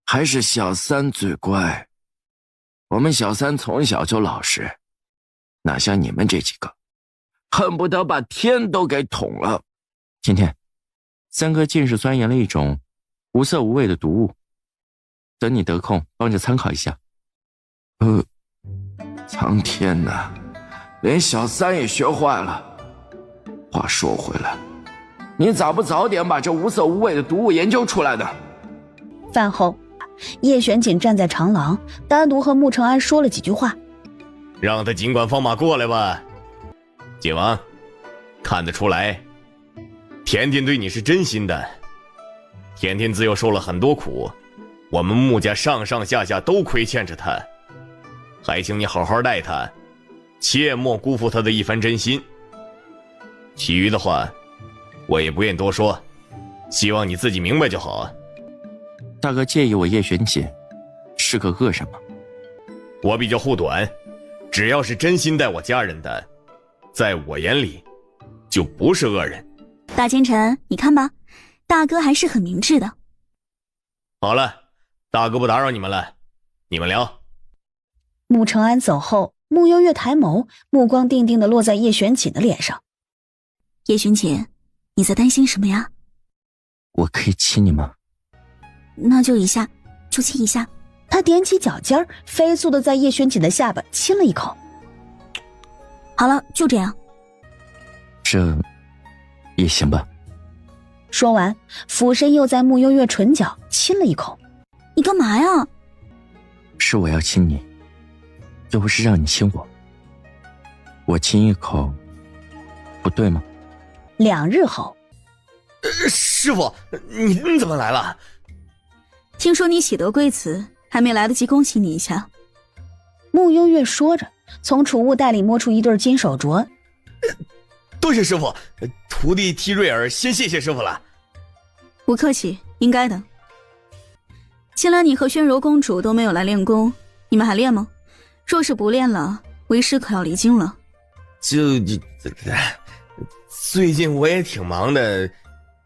还是小三最乖。我们小三从小就老实，哪像你们这几个，恨不得把天都给捅了。甜甜，3哥近日钻研了一种无色无味的毒物，等你得空帮着参考一下。苍天呐，连小三也学坏了。话说回来，你咋不早点把这无色无味的毒物研究出来呢？饭后，叶玄锦站在长廊，单独和穆承安说了几句话。让他尽管放马过来吧。景王，看得出来，甜甜对你是真心的。甜甜自幼受了很多苦，我们穆家上上下下都亏欠着她，还请你好好待她，切莫辜负她的一番真心。其余的话，我也不愿多说，希望你自己明白就好。大哥介意我叶玄锦是个恶人吗？我比较护短，只要是真心待我家人的，在我眼里就不是恶人。大奸臣，你看吧，大哥还是很明智的。好了，大哥不打扰你们了，你们聊。穆承安走后，穆幽月抬眸，目光定定地落在叶玄锦的脸上。叶玄锦，你在担心什么呀？我可以亲你吗？那就一下，就亲一下。他踮起脚尖，飞速地在叶玄锦的下巴亲了一口。好了，就这样。这也行吧。说完，俯身又在穆幽月唇角亲了一口。你干嘛呀？是我要亲你，又不是让你亲我。我亲一口，不对吗？2日后，师傅，你怎么来了？听说你喜得贵子，还没来得及恭喜你一下。穆幽月说着，从储物袋里摸出一对金手镯。多谢师傅，徒弟提瑞尔先谢谢师傅了。不客气，应该的。近来你和宣柔公主都没有来练功，你们还练吗？若是不练了，为师可要离京了。最近我也挺忙的，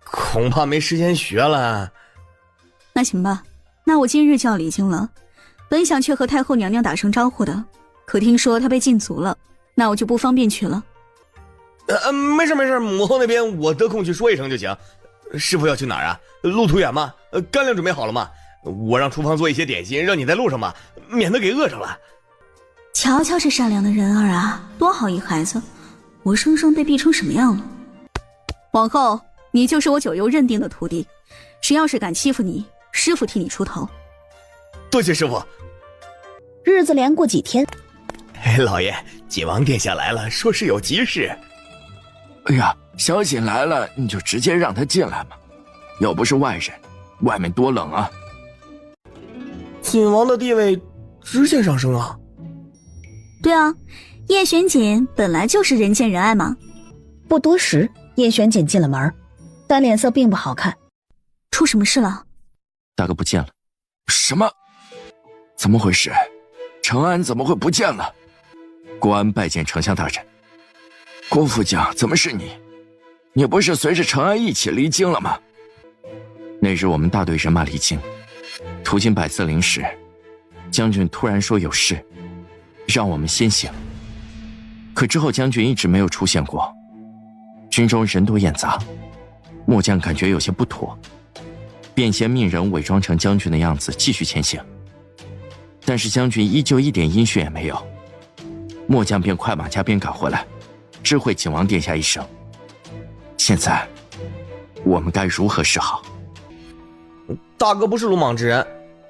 恐怕没时间学了。那行吧，那我今日就要离京了，本想去和太后娘娘打声招呼的，可听说她被禁足了，那我就不方便去了。没事，母后那边我得空去说一声就行。师傅要去哪儿啊？路途远吗？干粮准备好了吗？我让厨房做一些点心，让你在路上吧，免得给饿着了。瞧瞧这善良的人儿啊，多好一孩子，活生生被逼成什么样了。往后你就是我九幽认定的徒弟，谁要是敢欺负你，师傅替你出头。多谢师傅。日子连过几天，老爷，景王殿下来了，说是有急事。哎呀，小锦来了，你就直接让他进来嘛，又不是外人，外面多冷啊。景王的地位直线上升啊。对啊，叶玄锦本来就是人见人爱嘛。不多时，叶玄锦进了门，但脸色并不好看。出什么事了？大哥不见了。什么？怎么回事？承安怎么会不见了？国安拜见丞相大人。郭副将，怎么是你？你不是随着承安一起离京了吗？那日我们大队人马离京，途经百色林时，将军突然说有事，让我们先行。可之后将军一直没有出现过，军中人多眼杂，末将感觉有些不妥，便先命人伪装成将军的样子继续前行。但是将军依旧一点音讯也没有，末将便快马加鞭赶回来，知会景王殿下一声。现在我们该如何是好？大哥不是鲁莽之人，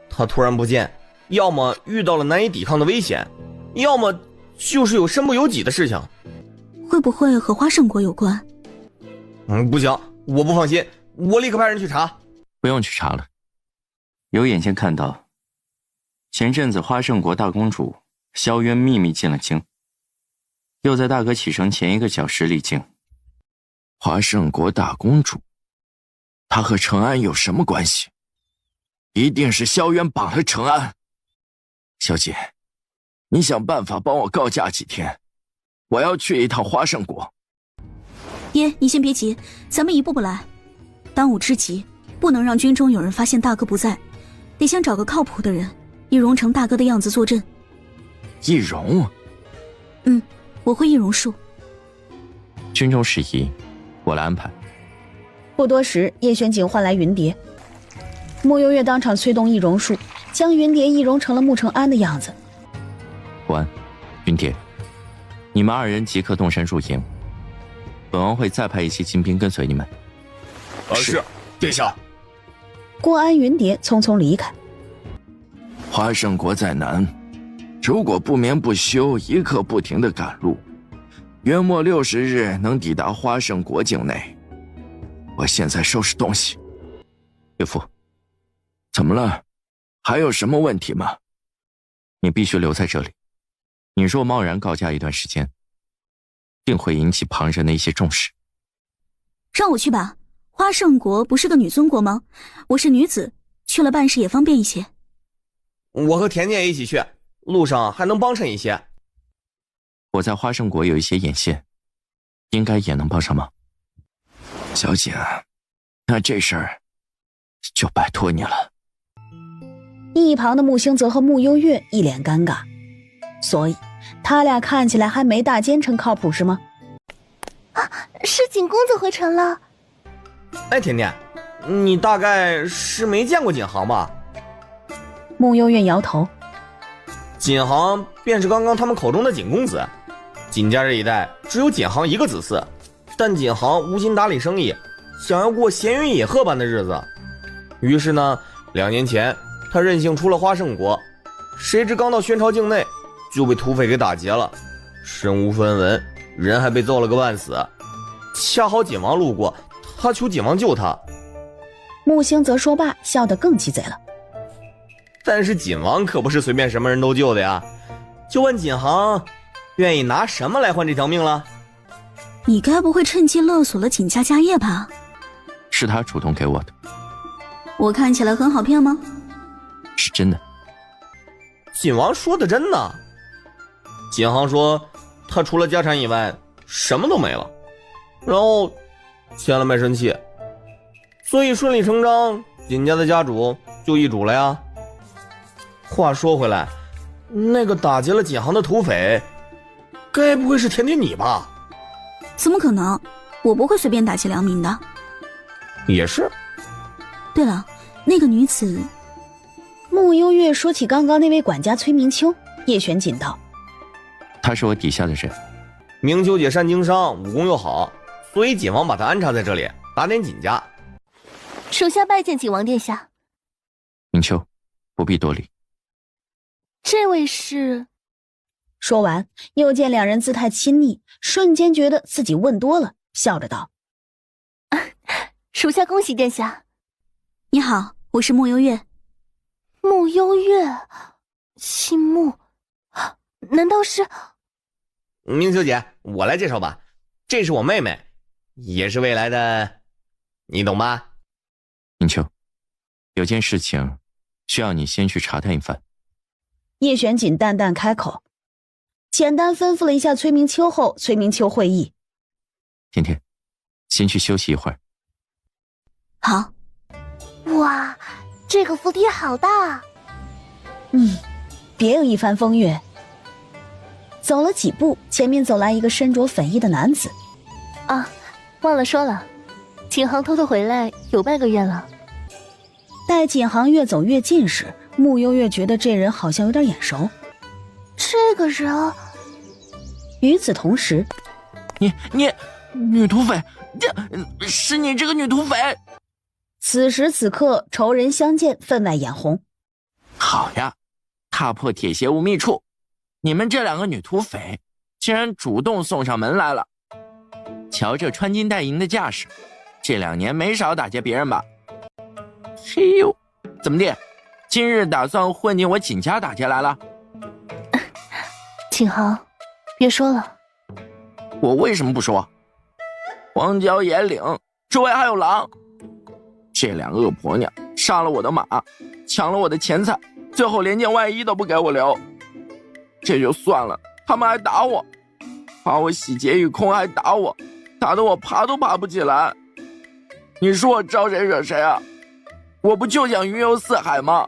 他突然不见，要么遇到了难以抵抗的危险，要么就是有身不由己的事情。会不会和花胜国有关？不行，我不放心，我立刻派人去查。不用去查了，有眼睛看到前阵子花胜国大公主萧渊秘密进了京，又在大哥启程前1个小时离京。花胜国大公主，她和承安有什么关系？一定是萧渊绑了承安。小姐，你想办法帮我告假几天，我要去一趟花胜国。爷，你先别急，咱们一步步来。当务之急，不能让军中有人发现大哥不在，得先找个靠谱的人，易容成大哥的样子坐镇。易容？我会易容术。军中事宜我来安排。不多时，叶玄景唤来云蝶，穆幽月当场催动易容术，将云蝶易容成了穆成安的样子。国安、云蝶，你们2人即刻动身入营，本王会再派一些精兵跟随你们。是，殿下。国安、云蝶匆匆离开。花圣国在南，如果不眠不休，一刻不停地赶路，约莫60日能抵达花圣国境内。我现在收拾东西。岳父，怎么了？还有什么问题吗？你必须留在这里。你若贸然告假一段时间，定会引起旁人的一些重视。让我去吧，花圣国不是个女尊国吗？我是女子，去了办事也方便一些。我和甜甜一起去，路上还能帮衬一些。我在花圣国有一些眼线，应该也能帮上忙。小姐，那这事儿就拜托你了。一旁的穆星泽和穆幽月一脸尴尬，所以他俩看起来还没大奸臣靠谱是吗？啊，是景公子回城了。哎，甜甜，你大概是没见过景行吧？穆幽月摇头。景行便是刚刚他们口中的景公子。景家这一代只有景行一个子嗣，但景行无心打理生意，想要过闲云野鹤般的日子。于是呢，2年前他任性出了花圣国，谁知刚到宣朝境内就被土匪给打劫了，身无分文，人还被揍了个半死。恰好景王路过，他求景王救他。穆星泽说罢，笑得更鸡贼了。但是景王可不是随便什么人都救的呀，就问景行愿意拿什么来换这条命了？你该不会趁机勒索了景家家业吧？是他主动给我的。我看起来很好骗吗？是真的。景王说的真的。景行说他除了家产以外什么都没了，然后签了卖身契，所以顺理成章景家的家主就易主了呀。话说回来，那个打劫了景行的土匪该不会是甜甜你吧？怎么可能，我不会随便打击良民的。也是。对了，那个女子。穆幽月说起刚刚那位管家崔明秋，叶璇紧道：他是我底下的人。明秋姐善经商，武功又好，所以景王把她安插在这里打点景家。属下拜见景王殿下。明秋，不必多礼。这位是？说完，又见2人姿态亲昵，瞬间觉得自己问多了，笑着道：属下恭喜殿下。你好，我是穆幽月。穆幽月，姓穆，难道是？明秋姐，我来介绍吧，这是我妹妹，也是未来的，你懂吧？明秋，有件事情需要你先去查探一番。叶璇锦淡淡开口，简单吩咐了一下崔明秋后，崔明秋会意。甜甜，先去休息一会儿。好。哇，这个府邸好大。别有一番风月。走了几步，前面走来一个身着粉衣的男子。啊，忘了说了，景行偷偷回来有半个月了。待景行越走越近时，穆幽月觉得这人好像有点眼熟。这个人。与此同时，你女土匪，是你这个女土匪！此时此刻，仇人相见，分外眼红。好呀，踏破铁鞋无觅处，你们这2个女土匪竟然主动送上门来了。瞧这穿金戴银的架势，这2年没少打劫别人吧？嘿呦，怎么的？今日打算混进我景家打劫来了？景行，别说了。我为什么不说？荒郊野岭，周围还有狼。这2恶婆娘杀了我的马，抢了我的钱财，最后连件外衣都不给我留。这就算了，他们还打我，把我洗劫一空，还打我，打得我爬都爬不起来。你说我招谁惹谁啊？我不就想云游四海吗？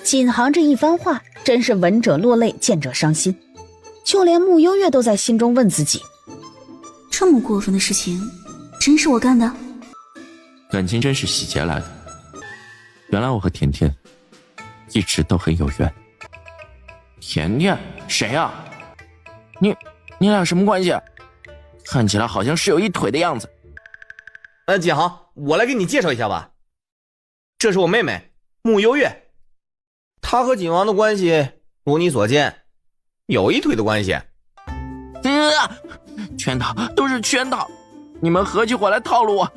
锦行这一番话，真是闻者落泪，见者伤心。就连穆幽月都在心中问自己：这么过分的事情，真是我干的？感情真是喜劫来的。原来我和甜甜一直都很有缘。甜甜，谁呀？你俩什么关系？看起来好像是有一腿的样子。景航，我来给你介绍一下吧。这是我妹妹慕幽月，她和景王的关系如你所见，有一腿的关系。圈套，都是圈套！你们合起伙来套路我，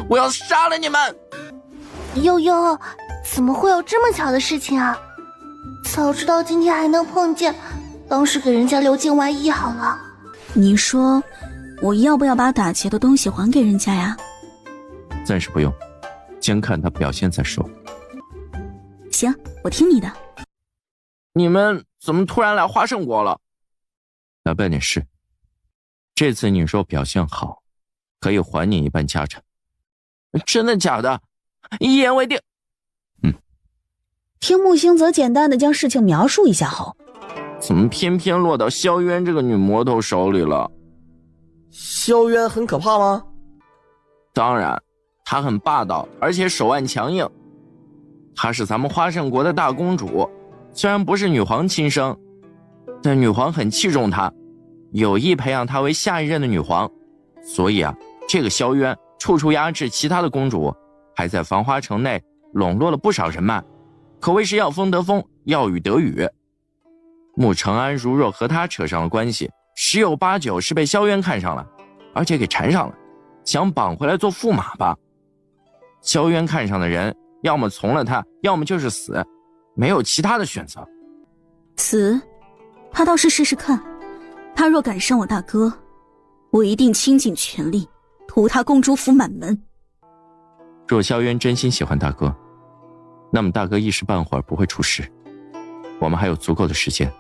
我要杀了你们！悠悠，怎么会有这么巧的事情啊？早知道今天还能碰见，当时给人家留件外衣好了。你说我要不要把打劫的东西还给人家呀？暂时不用，先看他表现再说。行，我听你的。你们怎么突然来花胜国了？来办点事。这次你说表现好，可以还你一半家产。真的假的？一言为定。听木星则简单的将事情描述一下后，怎么偏偏落到萧渊这个女魔头手里了？萧渊很可怕吗？当然，她很霸道，而且手腕强硬。她是咱们花胜国的大公主，虽然不是女皇亲生，但女皇很器重她，有意培养她为下一任的女皇。所以这个萧渊处处压制其他的公主，还在繁花城内笼络了不少人脉，可谓是要风得风，要雨得雨。穆承安如若和他扯上了关系，十有八九是被萧渊看上了，而且给缠上了，想绑回来做驸马吧。萧渊看上的人，要么从了他，要么就是死，没有其他的选择。死，他倒是试试看。他若敢伤我大哥，我一定倾尽全力图他公主府满门。若萧渊真心喜欢大哥，那么大哥一时半会儿不会出事，我们还有足够的时间，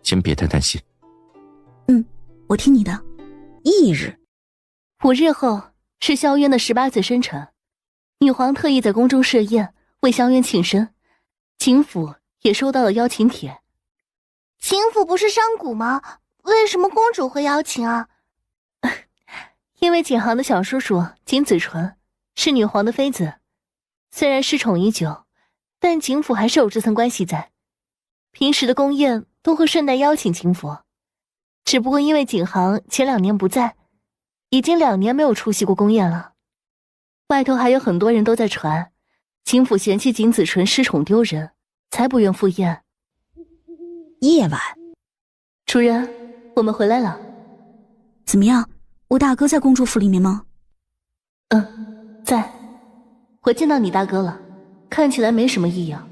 先别太担心。我听你的。翌日5日后是萧渊的18岁生辰，女皇特意在宫中设宴为萧渊庆生，景府也收到了邀请帖。景府不是商贾吗？为什么公主会邀请啊？因为景行的小叔叔景子纯是女皇的妃子，虽然失宠已久，但景府还是有这层关系在。平时的宫宴都会顺带邀请景府，只不过因为景行前2年不在，已经2年没有出席过宫宴了。外头还有很多人都在传，景府嫌弃景子纯失宠丢人，才不愿赴宴。夜晚，主人，我们回来了。怎么样？我大哥在公主府里面吗？在。我见到你大哥了，看起来没什么异样，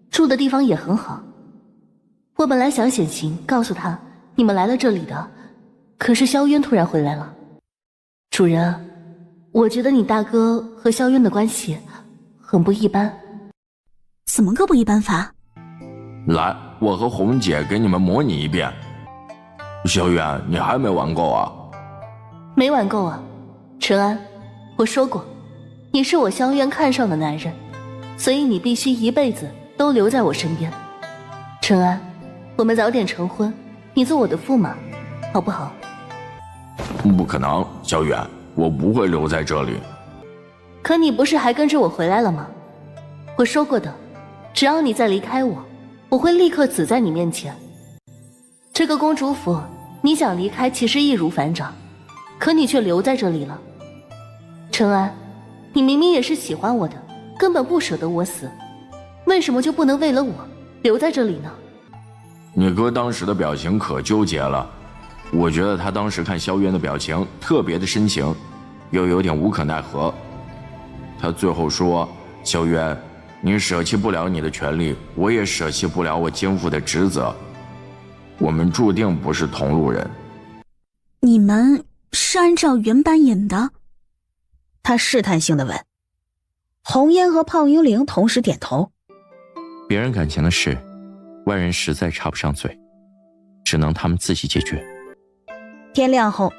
住的地方也很好。我本来想显形告诉他你们来了这里的，可是萧渊突然回来了。主人，我觉得你大哥和萧渊的关系很不一般。怎么个不一般法？来，我和红姐给你们模拟一遍。萧渊，你还没玩够啊？没玩够啊。陈安，我说过，你是我萧渊看上的男人，所以你必须一辈子都留在我身边。陈安，我们早点成婚，你做我的驸马，好不好？不可能，萧渊，我不会留在这里。可你不是还跟着我回来了吗？我说过的，只要你再离开我，我会立刻死在你面前。这个公主府，你想离开其实易如反掌，可你却留在这里了。陈安，你明明也是喜欢我的，根本不舍得我死，为什么就不能为了我留在这里呢？你哥当时的表情可纠结了，我觉得他当时看萧渊的表情特别的深情，又有点无可奈何。他最后说，萧渊，你舍弃不了你的权利，我也舍弃不了我肩负的职责，我们注定不是同路人。你们是按照原版演的？他试探性的问。红烟和胖幽灵同时点头。别人感情的事，外人实在插不上嘴，只能他们自己解决。天亮后，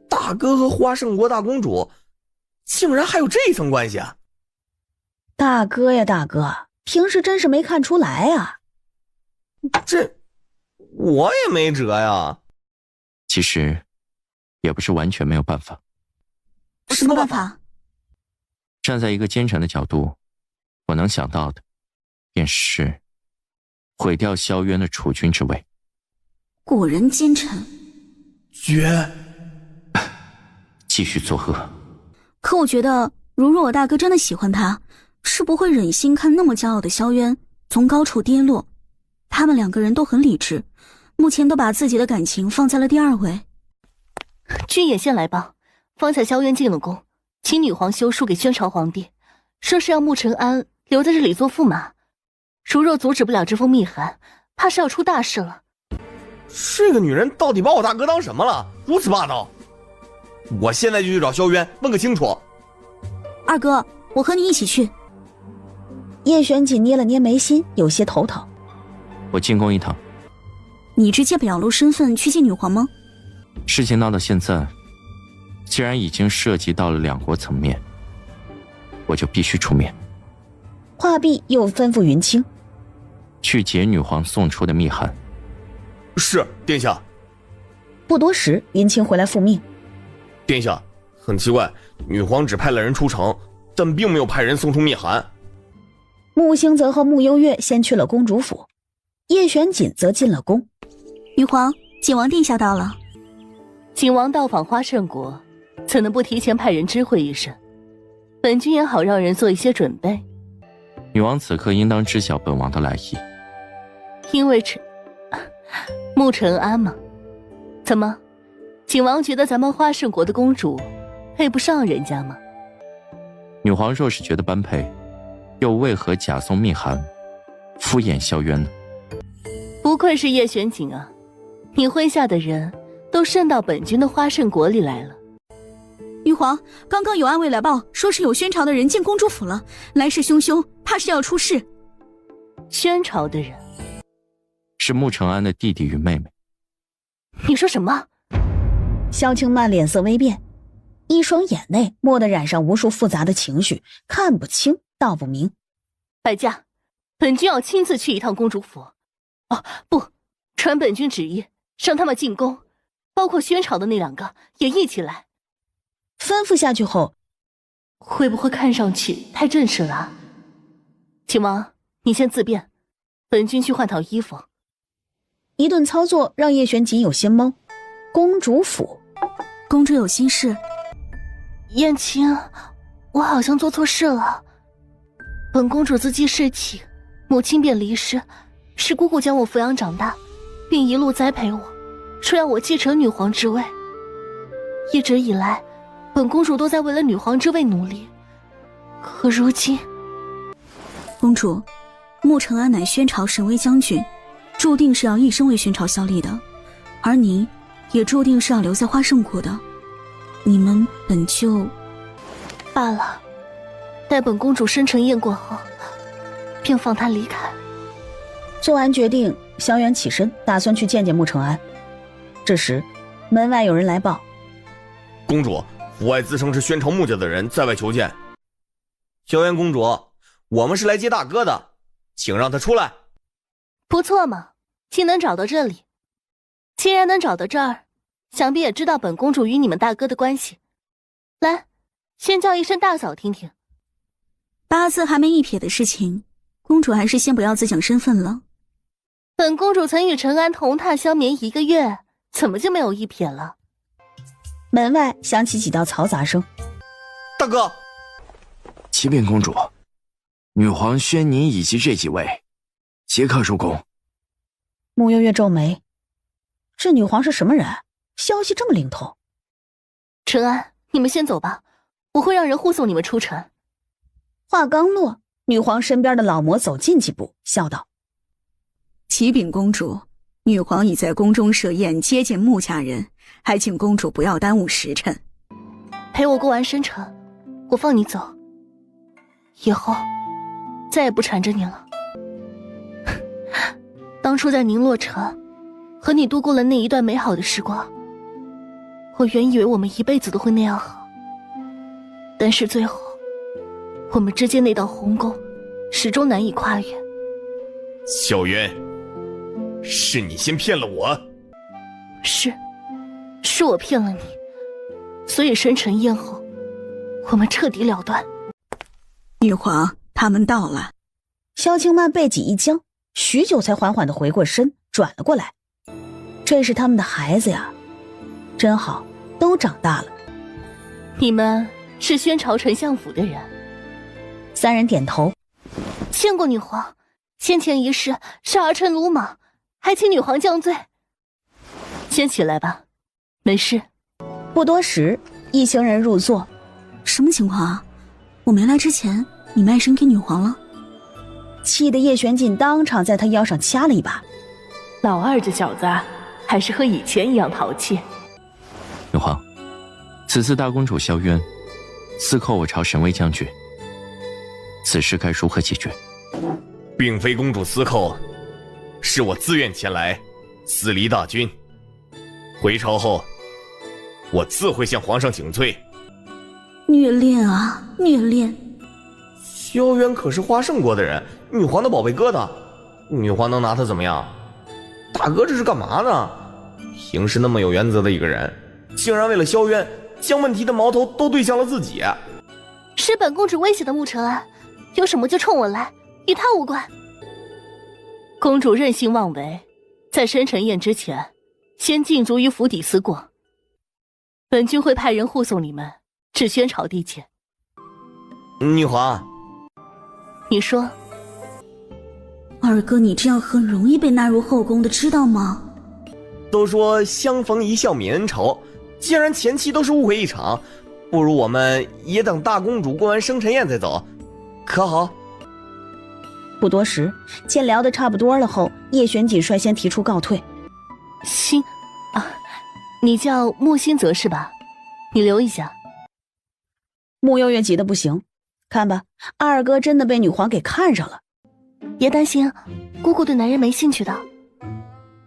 大哥和花胜国大公主竟然还有这一层关系啊！大哥呀大哥，平时真是没看出来啊。这我也没辙呀。其实也不是完全没有办法。什么办法？站在一个奸臣的角度，我能想到的，便是毁掉萧渊的储君之位。果然奸臣。绝！继续作恶。可我觉得，如若我大哥真的喜欢他，是不会忍心看那么骄傲的萧渊从高处跌落。他们两个人都很理智，目前都把自己的感情放在了第二位。君也先来报，方才萧渊进了宫，请女皇修书给宣朝皇帝，说是让穆承安留在这里做驸马。如若阻止不了这封密函，怕是要出大事了。这个女人到底把我大哥当什么了？如此霸道！我现在就去找萧渊问个清楚。二哥，我和你一起去。叶玄锦捏了捏眉心，有些头疼。我进宫一趟。你直接表露身份去见女皇吗？事情闹到现在，既然已经涉及到了两国层面，我就必须出面。话毕，又吩咐云清去解女皇送出的密函。是，殿下。不多时，云清回来复命。殿下，很奇怪，女皇只派了人出城，但并没有派人送出密函。穆星泽和穆幽月先去了公主府，叶玄锦则进了宫。女皇，景王殿下到了。景王到访花圣国，怎能不提前派人知会一声？本君也好让人做一些准备。女王此刻应当知晓本王的来意。因为穆承安吗？怎么，景王觉得咱们花圣国的公主配不上人家吗？女皇若是觉得般配，又为何假送密函，敷衍萧渊呢？不愧是叶玄景啊，你麾下的人都渗到本君的花圣国里来了。女皇，刚刚有暗卫来报，说是有宣朝的人进公主府了，来势汹汹，怕是要出事。宣朝的人？是穆承安的弟弟与妹妹。你说什么？萧清曼脸色微变，一双眼内蓦地染上无数复杂的情绪，看不清道不明。百家，本君要亲自去一趟公主府。哦，不，传本君旨意，让他们进宫，包括宣朝的那两个也一起来。吩咐下去后，会不会看上去太正式了？景王，你先自便，本君去换套衣服。一顿操作让叶玄锦有些懵。公主府，公主有心事。燕青，我好像做错事了。本公主自记事起，母亲便离世，是姑姑将我抚养长大，并一路栽培我，说让我继承女皇之位。一直以来，本公主都在为了女皇之位努力，可如今……公主，穆承安乃宣朝神威将军，注定是要一生为宣朝效力的，而您也注定是要留在花圣国的。你们本就……罢了，待本公主生辰宴过后，便放她离开。做完决定，萧远起身，打算去见见穆承安。这时，门外有人来报：公主，府外自称是宣朝穆家的人在外求见。萧渊公主，我们是来接大哥的，请让他出来。不错嘛，竟能找到这里。既然能找到这儿，想必也知道本公主与你们大哥的关系。来，先叫一声大嫂听听。八字还没一撇的事情，公主还是先不要自讲身份了。本公主曾与承安同榻相眠1个月，怎么就没有一撇了？门外响起几道嘈杂声。大哥，启禀公主，女皇宣您以及这几位即刻入宫。穆月月皱眉，这女皇是什么人？消息这么灵通。承安，你们先走吧，我会让人护送你们出城。话刚落，女皇身边的老魔走近几步，笑道：启禀公主，女皇已在宫中设宴接见穆家人，还请公主不要耽误时辰。陪我过完生辰，我放你走，以后再也不缠着你了。当初在宁洛城和你度过了那一段美好的时光，我原以为我们一辈子都会那样好，但是最后我们之间那道鸿沟始终难以跨越。萧渊，是你先骗了我。是我骗了你，所以生辰宴后我们彻底了断。女皇，他们到了。萧清曼背脊一僵，许久才缓缓地回过身，转了过来。这是他们的孩子呀，真好，都长大了。你们是宣朝丞相府的人？三人点头。见过女皇，先前一事是儿臣鲁莽，还请女皇降罪。先起来吧，没事。不多时，一行人入座。什么情况啊？我没来之前，你卖身给女皇了？气得叶玄锦当场在他腰上掐了一把。老二这小子还是和以前一样淘气。女皇，此次大公主萧渊私扣我朝神威将军，此事该如何解决？并非公主私扣，是我自愿前来私离大军。回朝后，我自会向皇上请罪。虐恋啊，虐恋！萧渊可是花圣国的人，女皇的宝贝疙瘩，女皇能拿他怎么样？大哥这是干嘛呢？平时那么有原则的一个人，竟然为了萧渊，将问题的矛头都对向了自己。是本公主威胁的穆承安，有什么就冲我来，与他无关。公主任性妄为，在生辰宴之前，先禁足于府邸思过。本君会派人护送你们至宣朝地界。女皇，你说。二哥，你这样很容易被纳入后宫的，知道吗？都说相逢一笑泯恩仇，既然前期都是误会一场，不如我们也等大公主过完生辰宴再走，可好？不多时，见聊得差不多了后，叶玄锦率先提出告退。你叫穆新泽是吧？你留一下。穆悠悠急得不行，看吧，二哥真的被女皇给看上了。别担心，姑姑对男人没兴趣的。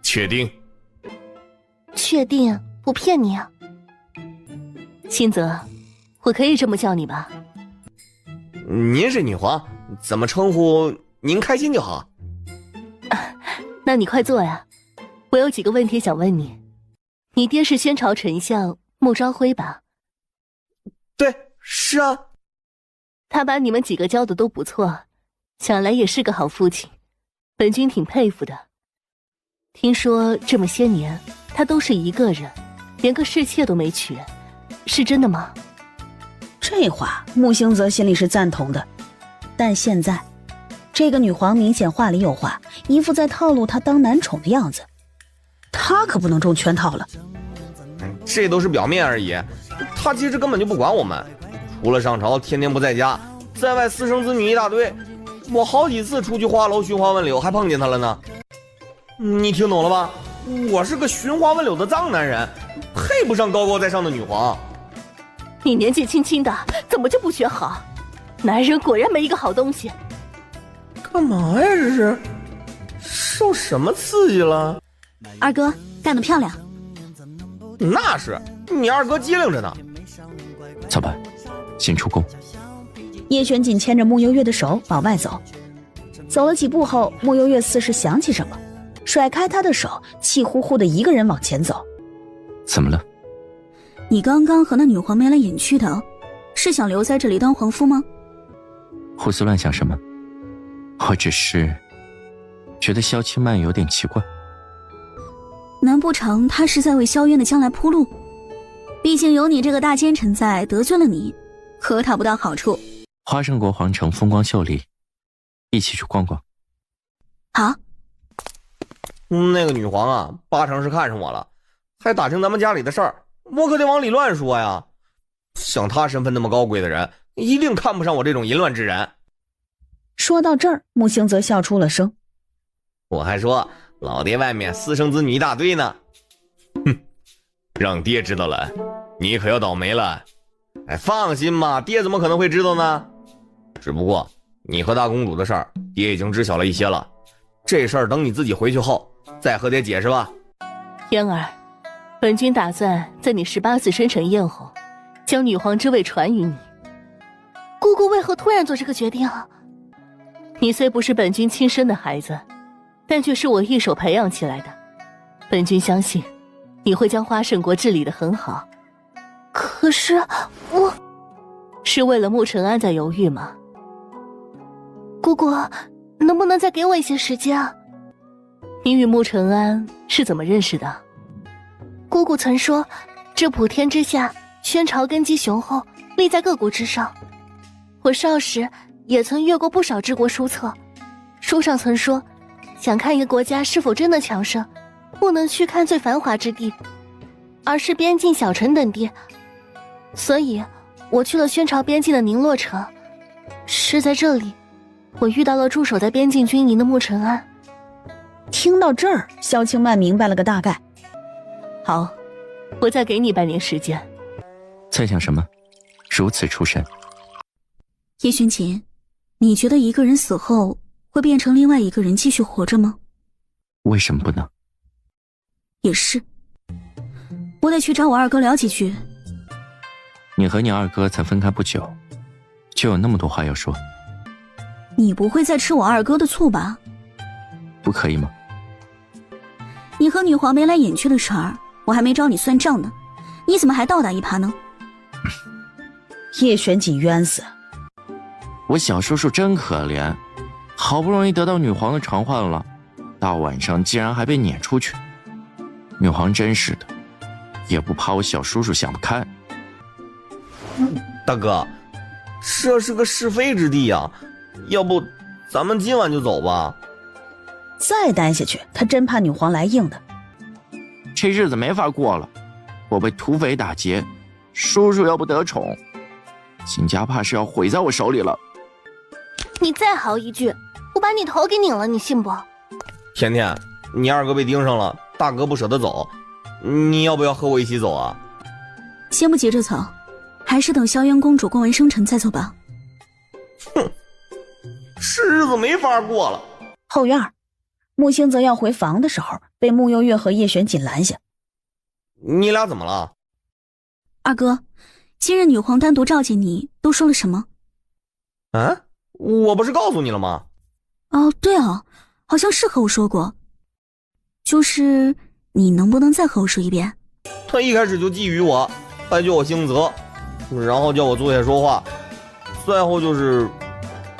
确定？确定，不骗你啊。新泽，我可以这么叫你吧？您是女皇，怎么称呼您开心就好。那你快坐呀，我有几个问题想问你。你爹是宣朝丞相穆昭辉吧？对，是啊。他把你们几个教的都不错，想来也是个好父亲，本君挺佩服的。听说这么些年他都是一个人，连个侍妾都没娶，是真的吗？这话穆兴泽心里是赞同的，但现在这个女皇明显话里有话，一副在套路他当男宠的样子，他可不能中圈套了。这都是表面而已，他其实根本就不管我们，除了上朝天天不在家，在外私生子女一大堆，我好几次出去花楼寻花问柳还碰见他了呢。你听懂了吧？我是个寻花问柳的脏男人，配不上高高在上的女皇。你年纪轻轻的怎么就不学好？男人果然没一个好东西。干嘛呀这是？受什么刺激了？二哥干得漂亮。那是，你二哥机灵着呢。早班，先出宫。叶玄锦牵着穆悠月的手往外走，走了几步后，穆悠月似是想起什么，甩开他的手，气呼呼的一个人往前走。怎么了？你刚刚和那女皇眉来眼去的，是想留在这里当皇夫吗？胡思乱想什么？我只是觉得萧清曼有点奇怪。难不成他是在为萧渊的将来铺路？毕竟有你这个大奸臣在，得罪了你，可讨不到好处。花圣国皇城风光秀丽，一起去逛逛。好。那个女皇啊，八成是看上我了，还打听咱们家里的事儿，我可得往里乱说呀。像她身份那么高贵的人，一定看不上我这种淫乱之人。说到这儿，穆兴则笑出了声。我还说老爹外面私生子女一大堆呢。哼，让爹知道了，你可要倒霉了。哎，放心吧，爹怎么可能会知道呢？只不过你和大公主的事儿，爹已经知晓了一些了。这事儿等你自己回去后再和爹解释吧。嫣儿，本君打算在你18岁生辰宴后，将女皇之位传于你。姑姑为何突然做这个决定啊？你虽不是本君亲生的孩子，但却是我一手培养起来的。本君相信你会将花圣国治理得很好。可是我是为了穆承安在犹豫吗？姑姑，能不能再给我一些时间啊？你与穆承安是怎么认识的？姑姑曾说，这普天之下，宣朝根基雄厚，立在各国之上。我少时也曾阅过不少治国书册，书上曾说，想看一个国家是否真的强盛，不能去看最繁华之地，而是边境小城等地。所以我去了宣朝边境的宁洛城，是在这里，我遇到了驻守在边境军营的穆承安。听到这儿，萧清曼明白了个大概。好，我再给你半年时间。在想什么？如此出神。叶璇锦，你觉得一个人死后会变成另外一个人继续活着吗？为什么不能？也是，我得去找我二哥聊几句。你和你二哥才分开不久，就有那么多话要说。你不会再吃我二哥的醋吧？不可以吗？你和女皇眉来眼去的事儿，我还没找你算账呢，你怎么还倒打一耙呢？叶璇锦冤死。我小叔叔真可怜，好不容易得到女皇的传唤了，大晚上竟然还被撵出去。女皇真是的，也不怕我小叔叔想不开。大哥，这是个是非之地呀，要不咱们今晚就走吧？再待下去，他真怕女皇来硬的。这日子没法过了，我被土匪打劫，叔叔要不得宠，秦家怕是要毁在我手里了。你再嚎一句，我把你头给拧了，你信不？甜甜，你二哥被盯上了，大哥不舍得走，你要不要和我一起走啊？先不急着走，还是等萧渊公主过完生辰再走吧。哼，这日子没法过了。后院，穆兴泽要回房的时候，被穆幽月和叶璇锦拦下。你俩怎么了？二哥，今日女皇单独召见你，都说了什么？啊？我不是告诉你了吗？哦，对哦，好像是和我说过。就是你能不能再和我说一遍？他一开始就觊觎我，还叫我兴泽，然后叫我坐下说话，最后就是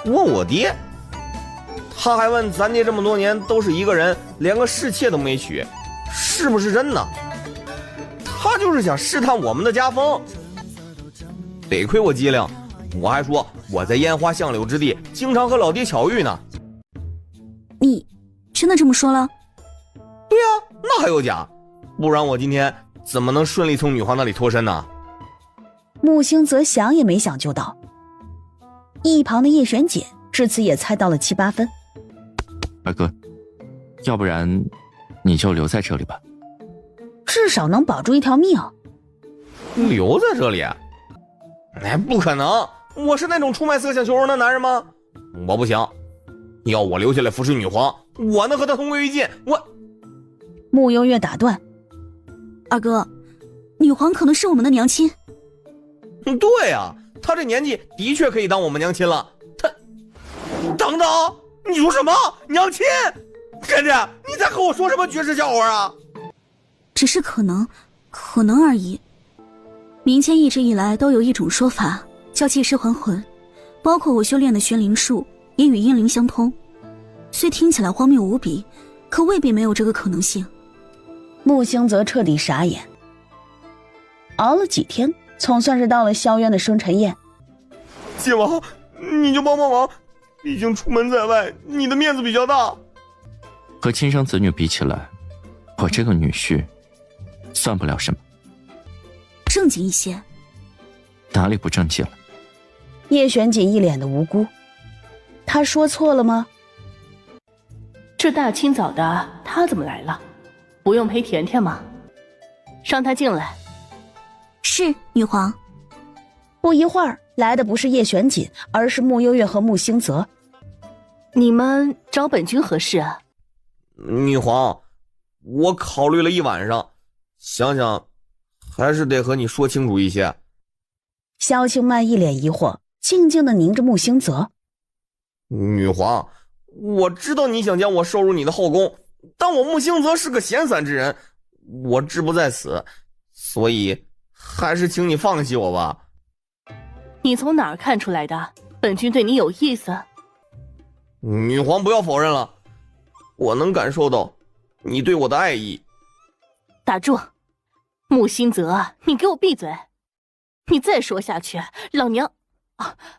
问我爹。他还问咱爹这么多年都是一个人，连个侍妾都没娶，是不是真的？他就是想试探我们的家风。得亏我机灵，我还说我在烟花巷柳之地经常和老爹巧遇呢。你真的这么说了？对啊，那还有假？不然我今天怎么能顺利从女皇那里脱身呢？穆兴泽想也没想就到，一旁的叶璇锦至此也猜到了7、8分。二哥，要不然你就留在这里吧，至少能保住一条命。留在这里？哎，不可能！我是那种出卖色相求荣的男人吗？我不行，要我留下来扶持女皇，我能和她同归于尽。穆幽月打断：“二哥，女皇可能是我们的娘亲。”对啊，她这年纪的确可以当我们娘亲了。她，等等，你说什么？娘亲？甜甜，你在和我说什么绝世笑话啊？只是可能而已。民间一直以来都有一种说法，叫借尸还魂，包括我修炼的玄灵术也与阴灵相通。虽听起来荒谬无比，可未必没有这个可能性。穆兴泽彻底傻眼。熬了几天，总算是到了萧渊的生辰宴。靖王，你就帮帮忙，毕竟出门在外，你的面子比较大。和亲生子女比起来，我这个女婿算不了什么。正经一些。哪里不正经了？叶璇锦一脸的无辜。他说错了吗？这大清早的，他怎么来了？不用陪甜甜吗？让他进来。是，女皇。不一会儿，来的不是叶璇锦，而是穆幽月和穆兴泽。你们找本君何事啊？女皇，我考虑了一晚上，想想还是得和你说清楚一些。萧清曼一脸疑惑，静静地凝着穆兴泽。女皇，我知道你想将我收入你的后宫，但我穆兴泽是个闲散之人，我志不在此，所以还是请你放弃我吧。你从哪儿看出来的？本君对你有意思？女皇不要否认了，我能感受到你对我的爱意。打住！穆新泽，你给我闭嘴！你再说下去，老娘……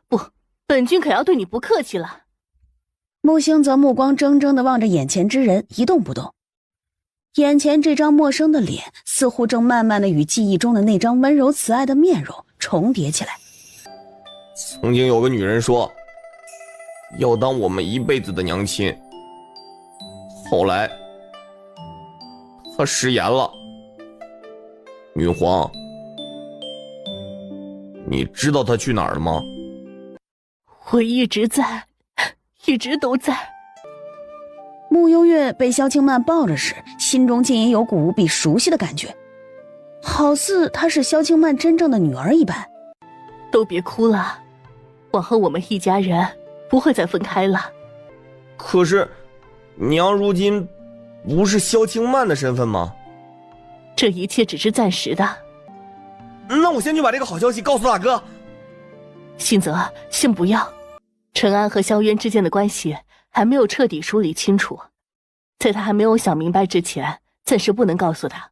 不，本君可要对你不客气了。穆兴泽目光怔怔地望着眼前之人，一动不动。眼前这张陌生的脸，似乎正慢慢地与记忆中的那张温柔慈爱的面容重叠起来。曾经有个女人说，要当我们一辈子的娘亲。后来，她食言了。女皇，你知道她去哪儿了吗？我一直在，一直都在。穆幽月被萧清曼抱着时，心中竟也有股无比熟悉的感觉，好似她是萧清曼真正的女儿一般。都别哭了，我和我们一家人不会再分开了。可是，娘如今不是萧清曼的身份吗？这一切只是暂时的。那我先去把这个好消息告诉大哥。信泽，先不要。陈安和萧渊之间的关系还没有彻底梳理清楚，在他还没有想明白之前，暂时不能告诉他。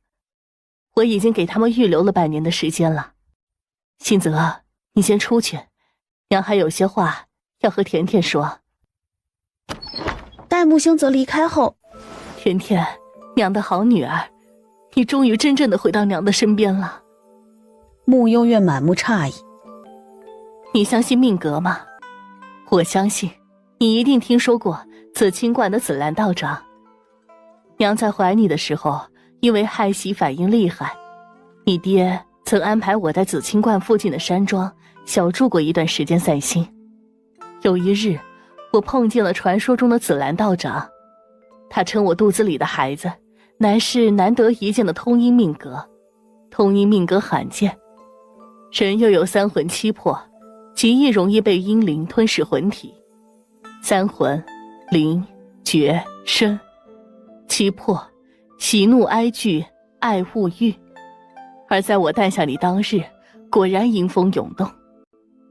我已经给他们预留了半年的时间了。信泽，你先出去，娘还有些话要和甜甜说。待穆兴泽离开后，甜甜，娘的好女儿，你终于真正的回到娘的身边了。穆幽月满目诧异。你相信命格吗？我相信你一定听说过紫清观的紫兰道长。娘在怀你的时候，因为害喜反应厉害，你爹曾安排我在紫清观附近的山庄小住过一段时间散心。有一日，我碰见了传说中的紫兰道长，他称我肚子里的孩子乃是难得一见的通阴命格，通阴命格罕见，人又有三魂七魄，极易容易被阴灵吞噬魂体。三魂、灵、觉、身，七魄，喜怒哀惧、爱恶欲。而在我诞下你当日，果然阴风涌动。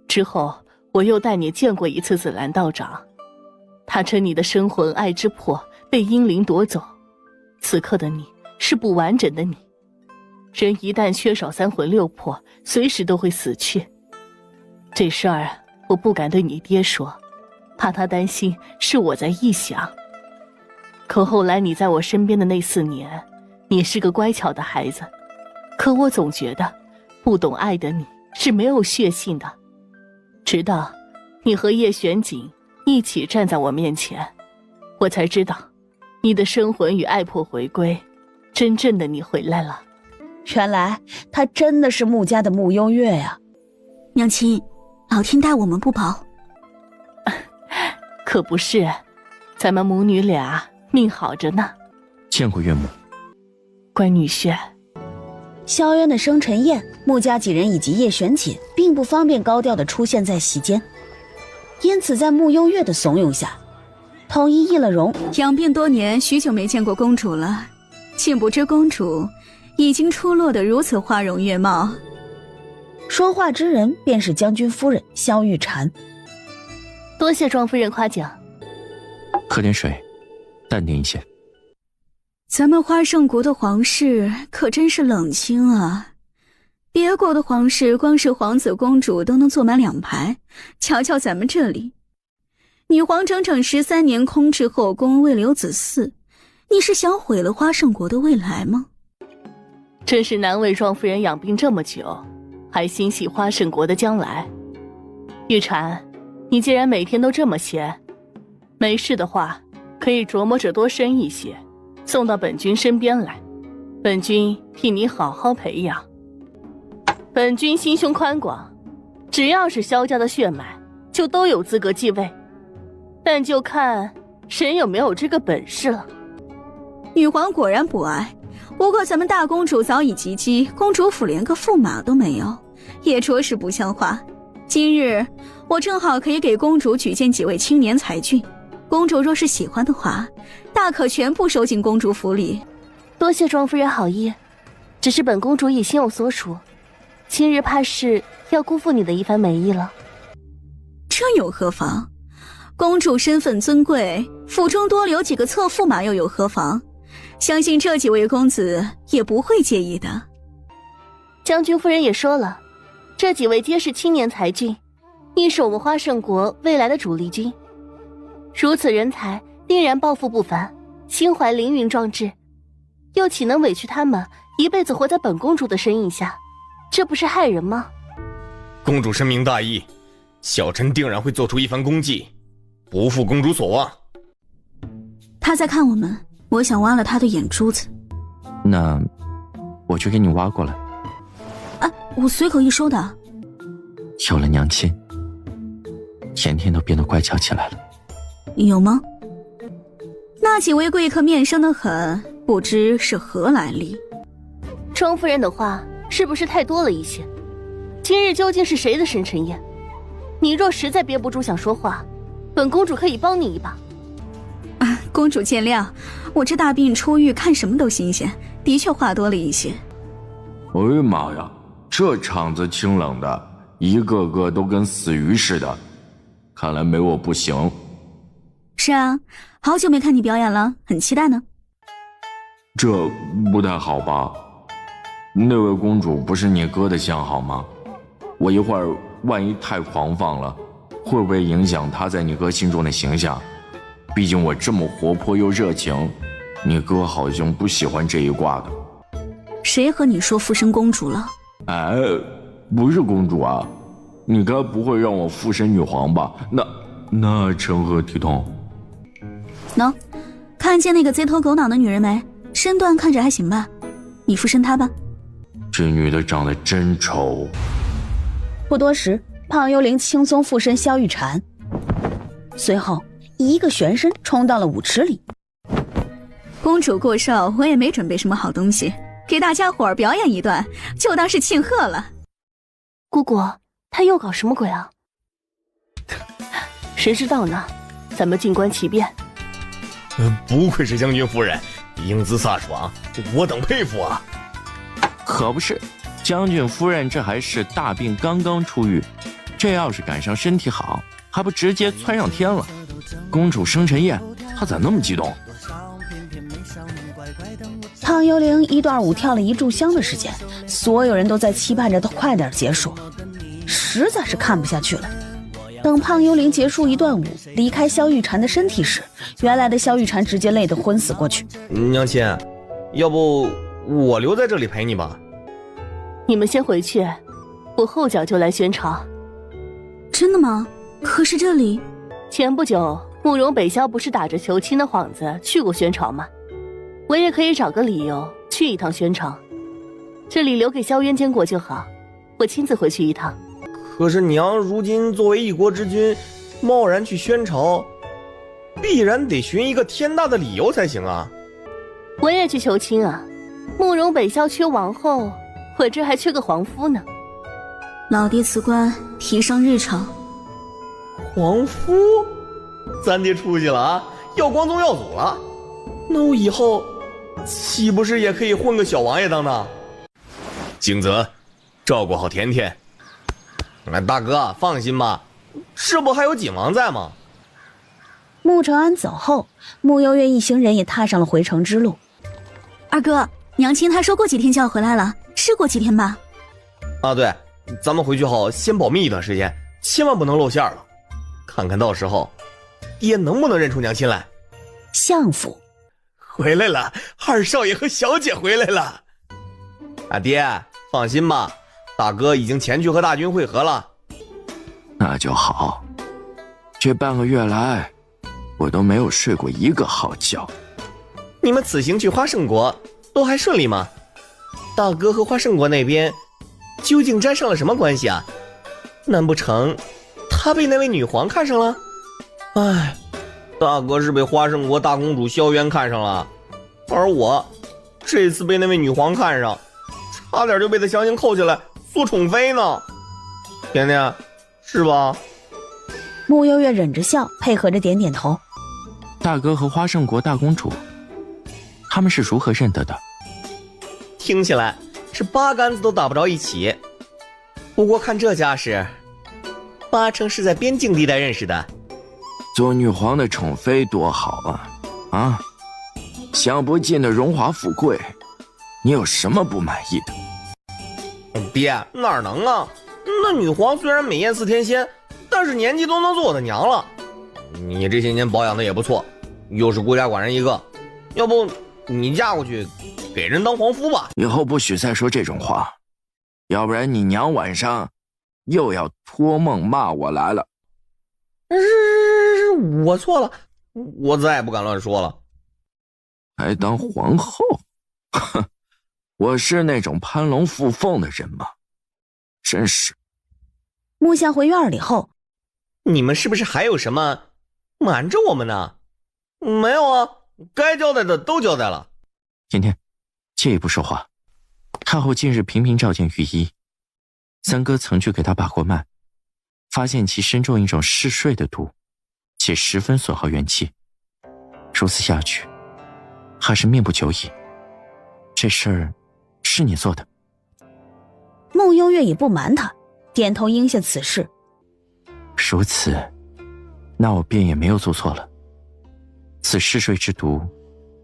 之后，我又带你见过一次紫兰道长，他称你的生魂爱之魄被阴灵夺走，此刻的你是不完整的你。人一旦缺少三魂六魄，随时都会死去。这事儿我不敢对你爹说，怕他担心是我在臆想。可后来你在我身边的那4年，你是个乖巧的孩子，可我总觉得不懂爱的你是没有血性的。直到你和叶玄景一起站在我面前，我才知道你的生魂与爱魄回归，真正的你回来了。原来她真的是穆家的穆幽月呀。娘亲，老天待我们不薄。可不是，咱们母女俩命好着呢。见过岳母。乖女婿。萧渊的生辰宴，穆家几人以及叶玄锦并不方便高调地出现在席间，因此在穆幽月的怂恿下，统一易了容。养病多年，许久没见过公主了，竟不知公主已经出落得如此花容月貌。说话之人便是将军夫人萧玉婵。多谢庄夫人夸奖。喝点水，淡定一些。咱们花圣国的皇室可真是冷清啊，别国的皇室光是皇子公主都能坐满2排，瞧瞧咱们这里，女皇整整13年空置后宫未留子嗣，你是想毁了花圣国的未来吗？真是难为庄夫人养病这么久，还心系花圣国的将来。玉婵，你既然每天都这么闲，没事的话可以琢磨着多生一些，送到本君身边来，本君替你好好培养。本君心胸宽广，只要是萧家的血脉，就都有资格继位，但就看谁有没有这个本事了。女皇果然不爱，不过咱们大公主早已及笄，公主府连个驸马都没有，也着实不像话。今日我正好可以给公主举荐几位青年才俊，公主若是喜欢的话，大可全部收进公主府里。多谢庄夫人好意，只是本公主已心有所属，今日怕是要辜负你的一番美意了。这又何妨？公主身份尊贵，府中多留几个侧驸马又有何妨？相信这几位公子也不会介意的。将军夫人也说了，这几位皆是青年才俊，亦是我们花圣国未来的主力军。如此人才，定然抱负不凡，心怀凌云壮志，又岂能委屈他们一辈子活在本公主的身影下？这不是害人吗？公主深明大义，小臣定然会做出一番功绩，不负公主所望。他在看我们，我想挖了他的眼珠子。那我去给你挖过来。啊，我随口一说的。有了娘亲，甜甜都变得乖巧起来了。有吗？那几位贵客面生得很，不知是何来历。庄夫人的话是不是太多了一些？今日究竟是谁的生辰宴？你若实在憋不住想说话，本公主可以帮你一把。啊，公主见谅，我这大病初愈，看什么都新鲜，的确话多了一些。哎呀妈呀，这场子清冷的，一个个都跟死鱼似的，看来没我不行。是啊，好久没看你表演了，很期待呢。这不太好吧？那位公主不是你哥的相好吗？我一会儿万一太狂放了，会不会影响她在你哥心中的形象？毕竟我这么活泼又热情，你哥好像不喜欢这一挂的。谁和你说附身公主了？哎，不是公主啊，你该不会让我附身女皇吧？那成何体统？喏，看见那个贼头狗脑的女人没？身段看着还行吧，你附身她吧。这女的长得真丑。不多时，胖幽灵轻松附身萧玉婵，随后一个旋身冲到了舞池里。公主过寿，我也没准备什么好东西，给大家伙儿表演一段，就当是庆贺了。姑姑，他又搞什么鬼啊？谁知道呢？咱们静观其变。不愧是将军夫人，英姿飒爽，我等佩服啊！可不是，将军夫人这还是大病刚刚出愈，这要是赶上身体好，还不直接蹿上天了。公主生辰宴，她咋那么激动？胖幽灵一段舞跳了一炷香的时间，所有人都在期盼着它快点结束，实在是看不下去了。等胖幽灵结束一段舞，离开萧玉婵的身体时，原来的萧玉婵直接累得昏死过去。娘亲，要不我留在这里陪你吧？你们先回去，我后脚就来宣朝。真的吗？可是这里……前不久慕容北萧不是打着求亲的幌子去过宣朝吗？我也可以找个理由去一趟宣朝，这里留给萧渊监国就好，我亲自回去一趟。可是娘如今作为一国之君，贸然去宣朝，必然得寻一个天大的理由才行啊！我也去求亲啊，慕容北萧缺王后，我这还缺个皇夫呢。老爹辞官，提上日程。皇夫？咱爹出息了啊，要光宗耀祖了。那我以后岂不是也可以混个小王爷当当？景泽，照顾好甜甜。大哥放心吧，这不还有景王在吗？穆承安走后，穆幽月一行人也踏上了回城之路。二哥，娘亲她说过几天就要回来了，是过几天吧？啊对，咱们回去后先保密一段时间，千万不能露馅了。看看到时候爹能不能认出娘亲来。相府回来了，二少爷和小姐回来了。爹放心吧，大哥已经前去和大军会合了。那就好，这半个月来我都没有睡过一个好觉。你们此行去花圣国都还顺利吗？大哥和花圣国那边究竟沾上了什么关系啊？难不成他被那位女皇看上了？哎，大哥是被花圣国大公主萧渊看上了，而我这次被那位女皇看上，差点就被她强行扣起来做宠妃呢。甜甜，是吧？穆幽月忍着笑，配合着点点头。大哥和花圣国大公主，他们是如何认得的？听起来是八竿子都打不着一起，不过看这架势，八成是在边境地带认识的。做女皇的宠妃多好啊！享不尽的荣华富贵，你有什么不满意的？爹，哪能啊？那女皇虽然美艳似天仙，但是年纪都能做我的娘了。你这些年保养的也不错，又是孤家寡人一个，要不你嫁过去给人当皇夫吧？以后不许再说这种话，要不然你娘晚上又要托梦骂我来了。是，我错了，我再也不敢乱说了。还当皇后？哼，我是那种攀龙附凤的人吗？真是。木下回院里后，你们是不是还有什么瞒着我们呢？没有啊，该交代的都交代了。甜甜，借一步说话。太后近日频频召见御医，三哥曾去给她把过脉，发现其身中一种嗜睡的毒，且十分损耗元气。如此下去，还是命不久矣。这事儿是你做的？穆幽月也不瞒他，点头应下此事。如此，那我便也没有做错了。此嗜睡之毒，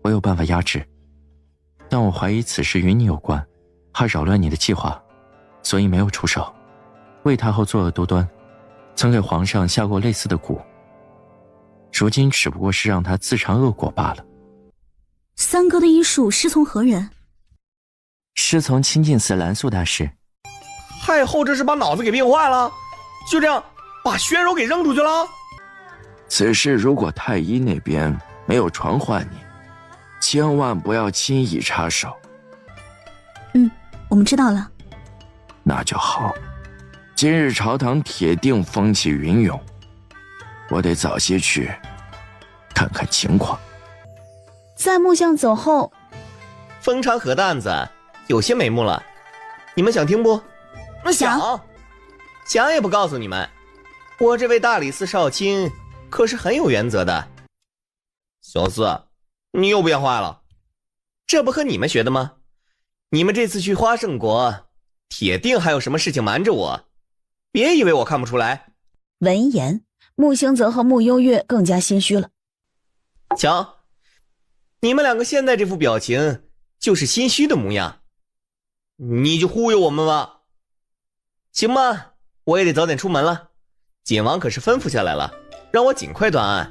我有办法压制，但我怀疑此事与你有关，怕扰乱你的计划，所以没有出手。魏太后作恶多端，曾给皇上下过类似的蛊，如今只不过是让他自尝恶果罢了。三哥的医术师从何人？师从清净寺蓝素大师。太后这是把脑子给病坏了，就这样把宣柔给扔出去了。此事如果太医那边没有传唤你，千万不要轻易插手。我们知道了。那就好。今日朝堂铁定风起云涌，我得早些去看看情况。在木相走后，风场河担子有些眉目了，你们想听不？想也不告诉你们，我这位大理寺少卿可是很有原则的。小四，你又变坏了，这不和你们学的吗？你们这次去花圣国，铁定还有什么事情瞒着我，别以为我看不出来。闻言，木星泽和木幽月更加心虚了。瞧，你们两个现在这副表情就是心虚的模样，你就忽悠我们吧。行吧，我也得早点出门了，锦王可是吩咐下来了，让我尽快断案。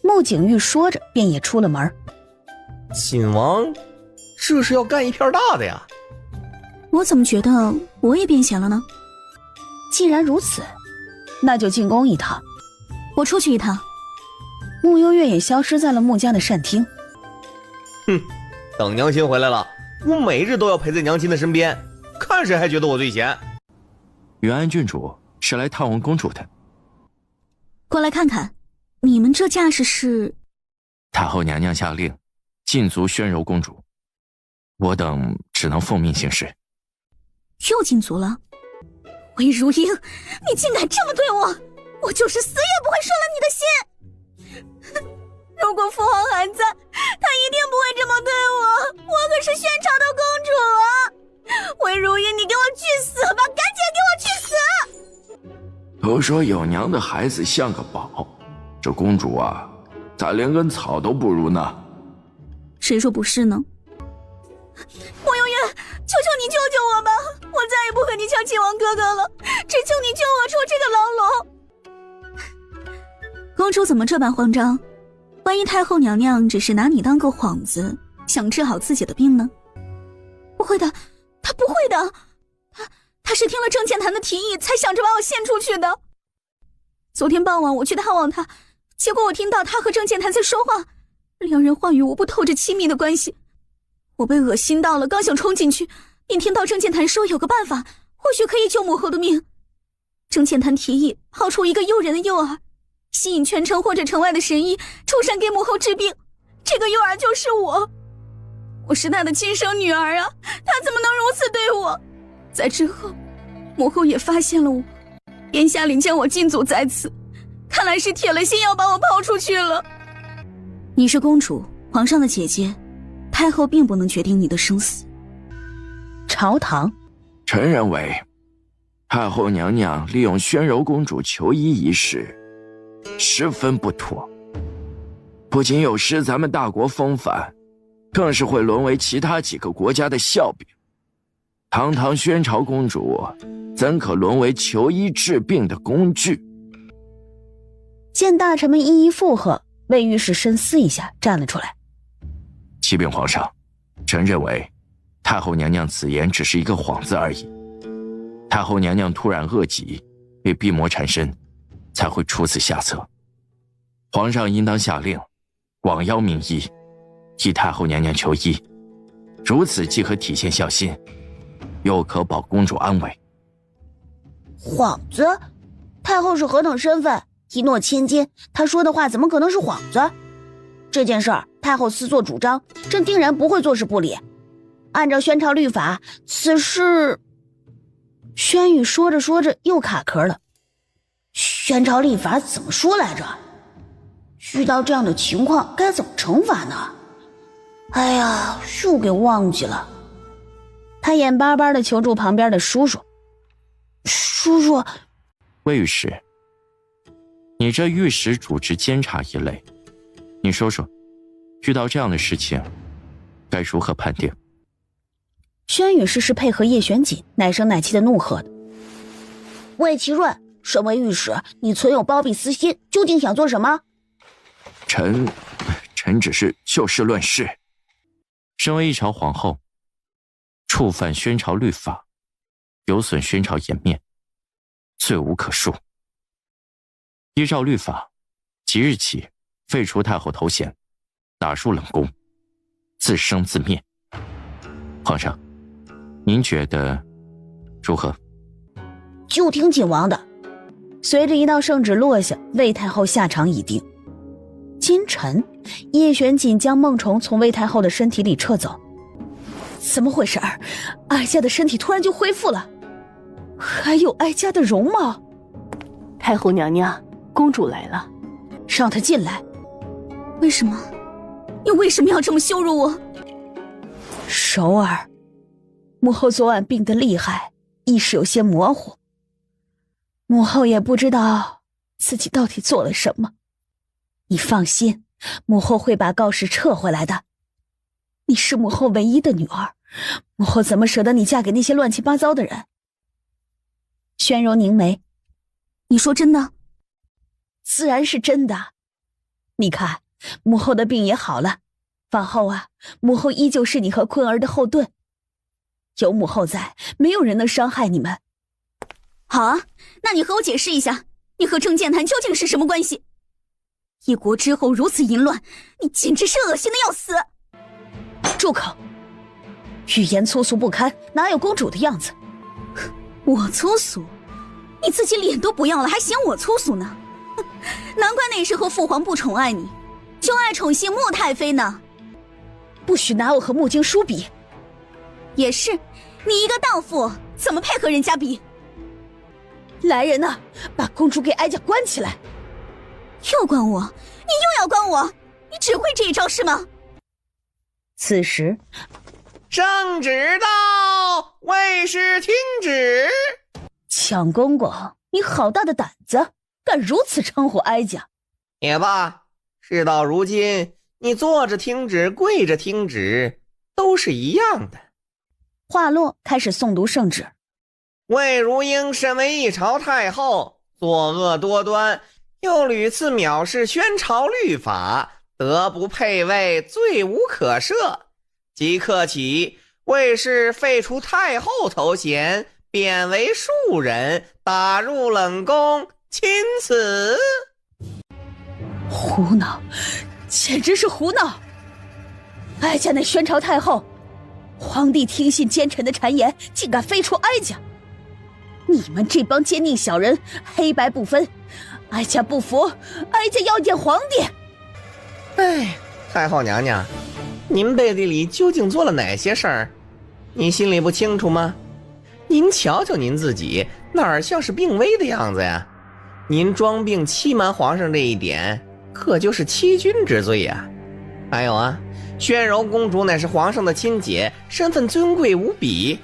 穆景玉说着便也出了门。锦王这是要干一片大的呀。我怎么觉得我也变闲了呢？既然如此，那就进宫一趟。我出去一趟。穆幽月也消失在了穆家的膳厅。等娘亲回来了，我每日都要陪在娘亲的身边，看谁还觉得我最闲。元安郡主是来探望公主的。过来看看，你们这架势是？太后娘娘下令禁足宣柔公主，我等只能奉命行事。又禁足了？魏如英，你竟敢这么对我，我就是死也不会顺了你的心。如果父皇还在，他一定不会这么对我，我可是宣朝的公主啊！魏如英，你给我去死吧，赶紧给我去死！都说有娘的孩子像个宝，这公主啊，咋连根草都不如呢？谁说不是呢？莫幽月，求求你救救我吧！我再也不和你抢亲王哥哥了，只求你救我出这个牢笼。公主怎么这般慌张？万一太后娘娘只是拿你当个幌子，想治好自己的病呢？不会的，她不会的，她是听了郑倩檀的提议才想着把我献出去的。昨天傍晚我去探望她，结果我听到她和郑倩檀在说话，两人话语无不透着亲密的关系。我被恶心到了，刚想冲进去，便听到郑倩檀说有个办法，或许可以救母后的命。郑倩檀提议抛出一个诱人的诱饵，吸引全城或者城外的神医出山给母后治病，这个诱饵就是我。我是她的亲生女儿啊，她怎么能如此对我？在之后，母后也发现了我，便下令将我禁足在此，看来是铁了心要把我抛出去了。你是公主，皇上的姐姐，太后并不能决定你的生死。朝堂，臣认为太后娘娘利用宣柔公主求医一事，十分不妥。不仅有失咱们大国风范，更是会沦为其他几个国家的笑柄。堂堂宣朝公主，怎可沦为求医治病的工具？见大臣们一一附和，魏御史深思一下，站了出来。启禀皇上，臣认为太后娘娘此言只是一个幌子而已。太后娘娘突然恶疾，被逼魔缠身，才会出此下策。皇上应当下令广邀名医，替太后娘娘求医，如此既可体现孝心，又可保公主安危。幌子？太后是何等身份？一诺千金，她说的话怎么可能是幌子？这件事儿，太后私作主张，朕定然不会坐视不理。按照宣朝律法，此事……宣宇说着说着又卡壳了。宣朝律法怎么说来着？遇到这样的情况该怎么惩罚呢？哎呀，又给忘记了。他眼巴巴地求助旁边的叔叔。叔叔，魏御史，你这御史主持监察一类，你说说，遇到这样的事情，该如何判定？宣宇是配合叶玄锦，奶声奶气的怒喝的。魏其润，身为御史，你存有包庇私心，究竟想做什么？臣只是就事论事。身为一朝皇后，触犯宣朝律法，有损宣朝颜面，罪无可恕。依照律法，即日起废除太后头衔，打入冷宫，自生自灭。皇上，您觉得如何？就听景王的。随着一道圣旨落下，魏太后下场已定。今晨，叶玄锦将梦虫从魏太后的身体里撤走。怎么回事？哀家的身体突然就恢复了，还有哀家的容貌。太后娘娘，公主来了，让她进来。为什么？你为什么要这么羞辱我？首儿，母后昨晚病得厉害，意识有些模糊。母后也不知道自己到底做了什么。你放心，母后会把告示撤回来的。你是母后唯一的女儿，母后怎么舍得你嫁给那些乱七八糟的人？宣柔凝眉，你说真的？自然是真的。你看，母后的病也好了，往后啊，母后依旧是你和坤儿的后盾。有母后在，没有人能伤害你们。好啊，那你和我解释一下，你和郑健谈究竟是什么关系？一国之后如此淫乱，你简直是恶心的要死！住口！语言粗俗不堪，哪有公主的样子？我粗俗？你自己脸都不要了，还嫌我粗俗呢？难怪那时候父皇不宠爱你，就爱宠幸穆太妃呢。不许拿我和穆经书比。也是，你一个荡妇，怎么配和人家比？来人呐，把公主给哀家关起来！又关我？你又要关我？你只会这一招是吗？此时，圣旨到，卫士听旨。蒋公公，你好大的胆子，敢如此称呼哀家！也罢，事到如今，你坐着听旨，跪着听旨，都是一样的。话落，开始诵读圣旨。魏如英身为一朝太后，作恶多端，又屡次藐视宣朝律法，德不配位，罪无可赦。即刻起，魏氏废除太后头衔，贬为庶人，打入冷宫，钦此。胡闹，简直是胡闹！哀家乃宣朝太后，皇帝听信奸臣的谗言，竟敢废除哀家！你们这帮奸佞小人，黑白不分，哀家不服，哀家要见皇帝！哎，太后娘娘，您背地里究竟做了哪些事儿？你心里不清楚吗？您瞧瞧您自己，哪儿像是病危的样子呀？您装病欺瞒皇上这一点，可就是欺君之罪呀！还有啊，宣柔公主乃是皇上的亲姐，身份尊贵无比，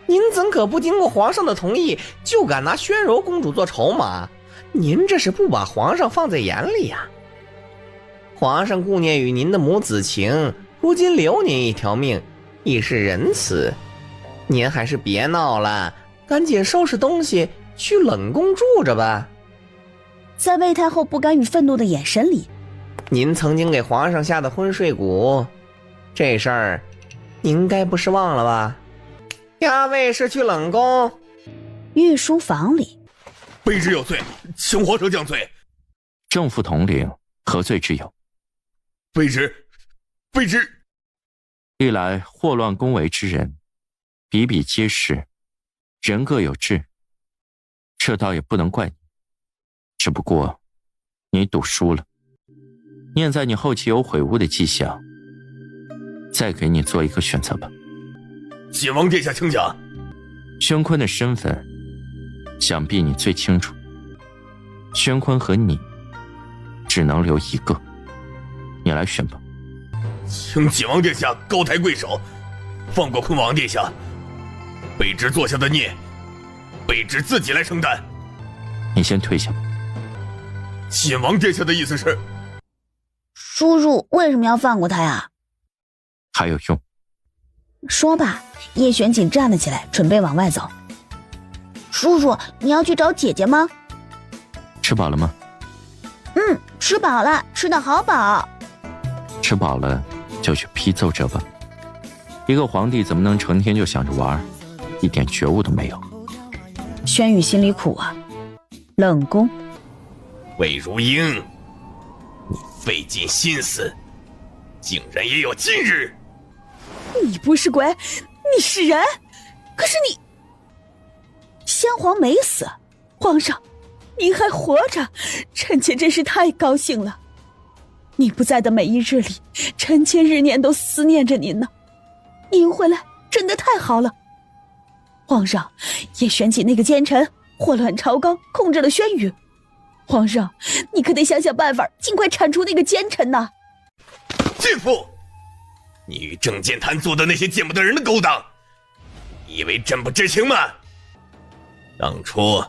您怎可不经过皇上的同意，就敢拿宣柔公主做筹码？您这是不把皇上放在眼里呀？皇上顾念于您的母子情，如今留您一条命，已是仁慈。您还是别闹了，赶紧收拾东西去冷宫住着吧。在魏太后不甘与愤怒的眼神里，您曾经给皇上下的昏睡蛊，这事儿您该不是忘了吧？下尉是去冷宫。御书房里，卑职有罪，请皇上降罪。正副统领何罪之有？卑职。历来祸乱宫闱之人，比比皆是，人各有志，这倒也不能怪你。只不过你赌输了，念在你后期有悔悟的迹象，再给你做一个选择吧。晋王殿下请讲。宣坤的身份想必你最清楚，宣坤和你只能留一个，你来选吧。请晋王殿下高抬贵手，放过坤王殿下。卑职做下的孽，卑职自己来承担。你先退下吧。晋王殿下的意思是？叔叔为什么要放过他呀？还有用。说罢，叶玄锦站了起来，准备往外走。叔叔，你要去找姐姐吗？吃饱了吗？吃饱了，吃得好饱。吃饱了就去批奏折吧。一个皇帝怎么能成天就想着玩，一点觉悟都没有？轩宇心里苦啊。冷宫，魏如英，你费尽心思，竟然也有今日。你不是鬼，你是人，可是你……先皇没死，皇上，您还活着，臣妾真是太高兴了。你不在的每一日里，臣妾日念都思念着您呢。您回来真的太好了。皇上，叶玄锦那个奸臣祸乱朝纲，控制了轩宇。皇上，你可得想想办法，尽快铲除那个奸臣呐！禁妇，你与郑建坛做的那些见不得人的勾当，你以为朕不知情吗？当初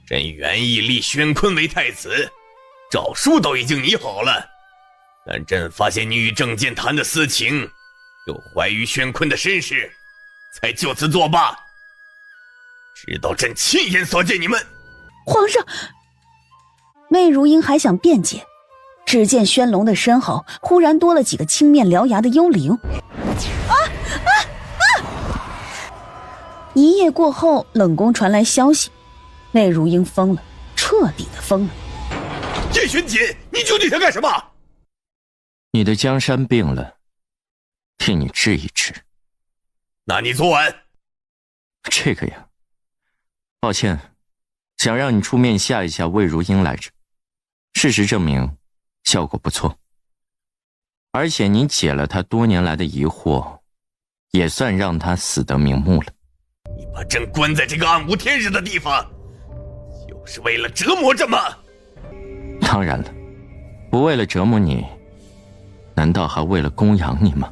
朕原意立宣坤为太子，诏书都已经拟好了，但朕发现你与郑建坛的私情，又怀疑宣坤的身世，才就此作罢。直到朕亲眼所见你们。皇上，魏如英还想辩解，只见宣龙的身后忽然多了几个青面獠牙的幽灵。一夜过后，冷宫传来消息，魏如英疯了，彻底的疯了。叶玄锦，你究竟想干什么？你的江山病了，替你治一治。那你昨晚……这个呀，抱歉，想让你出面吓一吓魏如英来着。事实证明，效果不错。而且你解了他多年来的疑惑，也算让他死得瞑目了。你把朕关在这个暗无天日的地方，就是为了折磨朕吗？当然了，不为了折磨你，难道还为了供养你吗？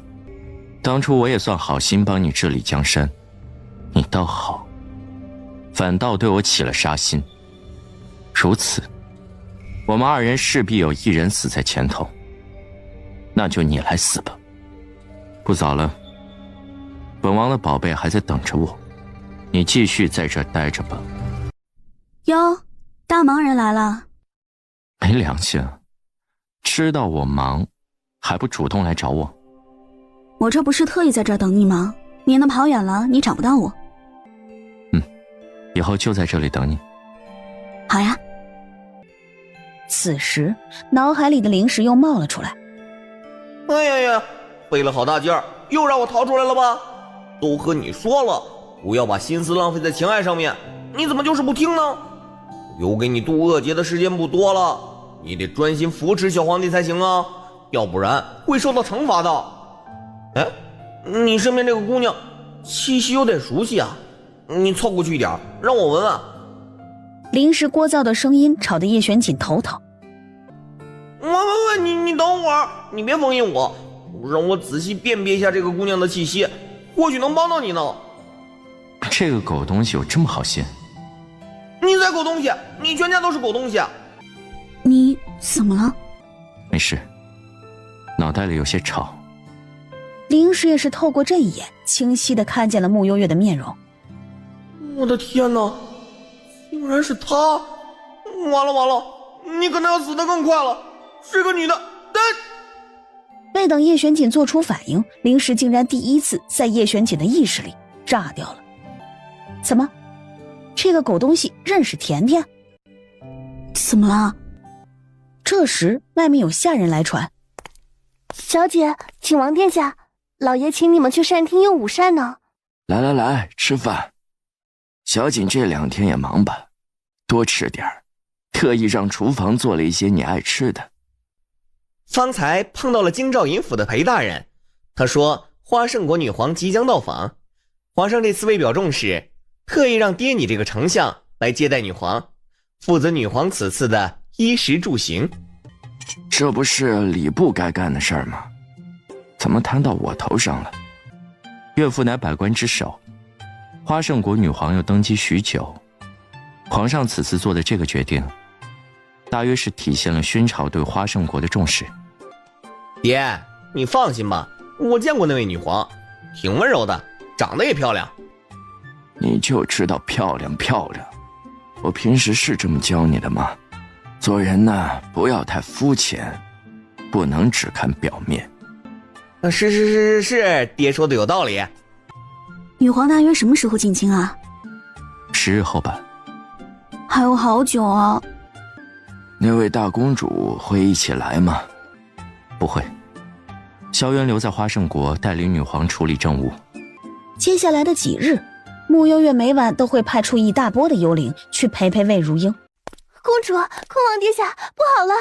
当初我也算好心帮你治理江山，你倒好，反倒对我起了杀心。如此，我们二人势必有一人死在前头，那就你来死吧。不早了，本王的宝贝还在等着我，你继续在这儿待着吧。哟，大忙人来了。没良心啊，知道我忙还不主动来找我。我这不是特意在这儿等你吗？免得跑远了你找不到我。以后就在这里等你。好呀。此时脑海里的灵石又冒了出来。哎呀呀，费了好大劲儿，又让我逃出来了吧？都和你说了，不要把心思浪费在情爱上面，你怎么就是不听呢？留给你渡恶劫的时间不多了，你得专心扶持小皇帝才行啊，要不然会受到惩罚的。哎，你身边这个姑娘气息有点熟悉啊，你凑过去一点，让我闻闻。灵石聒噪的声音吵得叶玄锦头疼。喂，你等会儿，你别封印我，让我仔细辨别一下这个姑娘的气息，或许能帮到你呢。这个狗东西有这么好心？你才狗东西，你全家都是狗东西。你怎么了？没事，脑袋里有些吵。灵石也是透过这一眼，清晰地看见了穆幽月的面容。我的天哪，竟然是她！完了完了，你可能要死得更快了，是个女的。未等叶玄锦做出反应，灵石竟然第一次在叶玄锦的意识里炸掉了。怎么，这个狗东西认识甜甜？怎么了？这时外面有下人来传：小姐，请王殿下，老爷请你们去膳厅用午膳呢。来，吃饭。小锦这2天也忙吧，多吃点儿，特意让厨房做了一些你爱吃的。方才碰到了京兆尹府的裴大人，他说花圣国女皇即将到访，皇上这次为表重视，特意让爹你这个丞相来接待女皇，负责女皇此次的衣食住行。这不是礼部该干的事儿吗？怎么摊到我头上了？岳父乃百官之首，花圣国女皇又登基许久，皇上此次做的这个决定，大约是体现了宣朝对花圣国的重视。爹，你放心吧，我见过那位女皇，挺温柔的，长得也漂亮。你就知道漂亮，我平时是这么教你的吗？做人呢，不要太肤浅，不能只看表面。是，爹说的有道理。女皇大约什么时候进京啊？10日后吧。还有好久啊。那位大公主会一起来吗？不会，萧渊留在花圣国带领女皇处理政务。接下来的几日，穆幽月每晚都会派出一大波的幽灵去陪魏如英。公主，空王殿下，不好了！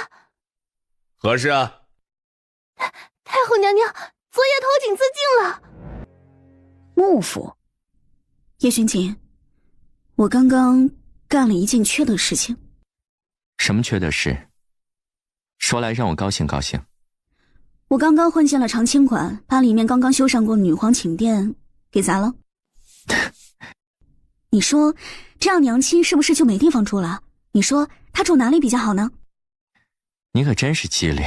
何事啊？太后娘娘昨夜投井自尽了。穆府，叶玄锦，我刚刚干了一件缺德事情。什么缺德事？说来让我高兴高兴。我刚刚混进了长清馆，把里面刚刚修缮过的女皇寝殿给砸了。你说这样娘亲是不是就没地方住了？你说她住哪里比较好呢？你可真是机灵。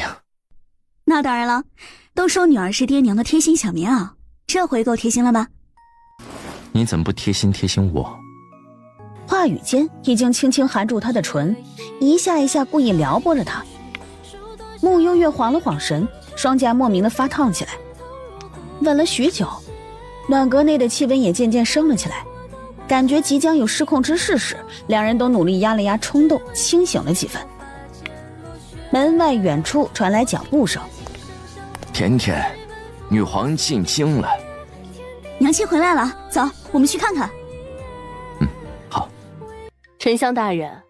那当然了，都说女儿是爹娘的贴心小棉袄，这回够贴心了吧？你怎么不贴心我？话语间已经轻轻含住他的唇，一下一下故意撩拨着他。穆幽月晃了晃神，双颊莫名的发烫起来。吻了许久，暖阁内的气温也渐渐升了起来，感觉即将有失控之势时，两人都努力压了压冲动，清醒了几分。门外远处传来脚步声。甜甜，女皇进京了。娘亲回来了，走，我们去看看。好。丞相大人，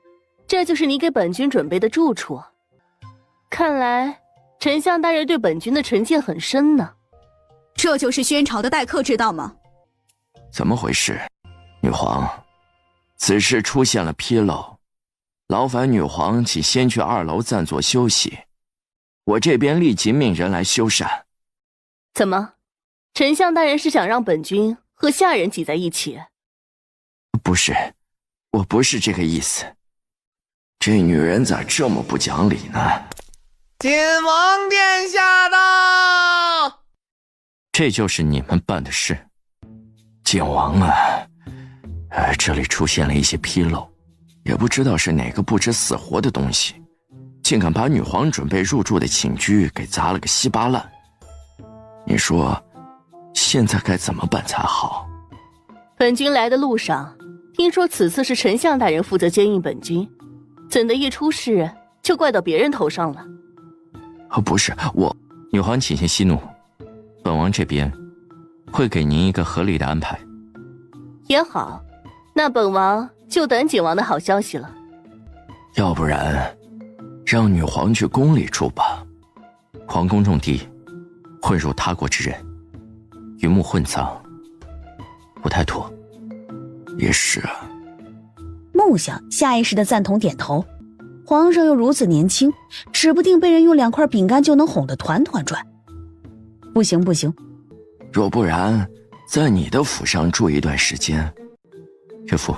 这就是你给本君准备的住处。看来丞相大人对本君的成见很深呢。这就是宣朝的待客之道吗？怎么回事？女皇，此事出现了纰漏，劳烦女皇请先去2楼暂作休息，我这边立即命人来修缮。怎么，丞相大人是想让本君和下人挤在一起？不是，我不是这个意思。这女人咋这么不讲理呢？晋王殿下到！这就是你们办的事。晋王啊，这里出现了一些纰漏，也不知道是哪个不知死活的东西，竟敢把女皇准备入住的寝居给砸了个稀巴烂。你说，现在该怎么办才好？本君来的路上，听说此次是丞相大人负责监应本君，怎的一出事就怪到别人头上了？不是我，女皇请先息怒，本王这边会给您一个合理的安排。也好，那本王就等景王的好消息了。要不然，让女皇去宫里住吧。皇宫重地，混入他国之人，鱼目混杂，不太妥。也是啊。穆想下意识的赞同点头。皇上又如此年轻，指不定被人用2块饼干就能哄得团团转。不行不行，若不然，在你的府上住一段时间。岳父，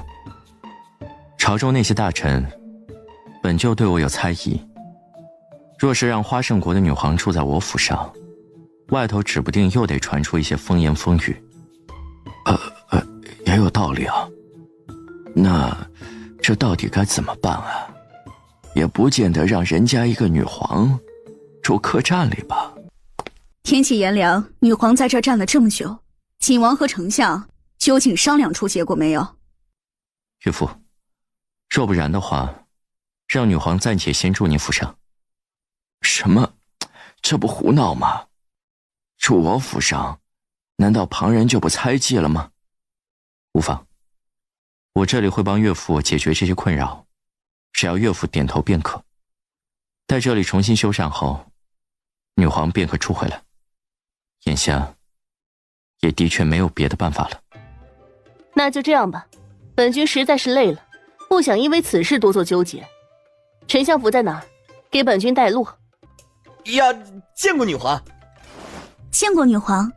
朝中那些大臣本就对我有猜疑，若是让花胜国的女皇住在我府上，外头指不定又得传出一些风言风语。也有道理啊。那这到底该怎么办啊？也不见得让人家一个女皇住客栈里吧。天气炎凉，女皇在这站了这么久，景王和丞相究竟商量出结果没有？岳父，若不然的话，让女皇暂且先住您府上。什么？这不胡闹吗？住我府上，难道旁人就不猜忌了吗？无妨，我这里会帮岳父解决这些困扰，只要岳父点头便可。待这里重新修缮后，女皇便可出回来。眼下也的确没有别的办法了。那就这样吧，本君实在是累了，不想因为此事多做纠结。丞相府在哪儿？给本君带路。呀，见过女皇。见过女皇。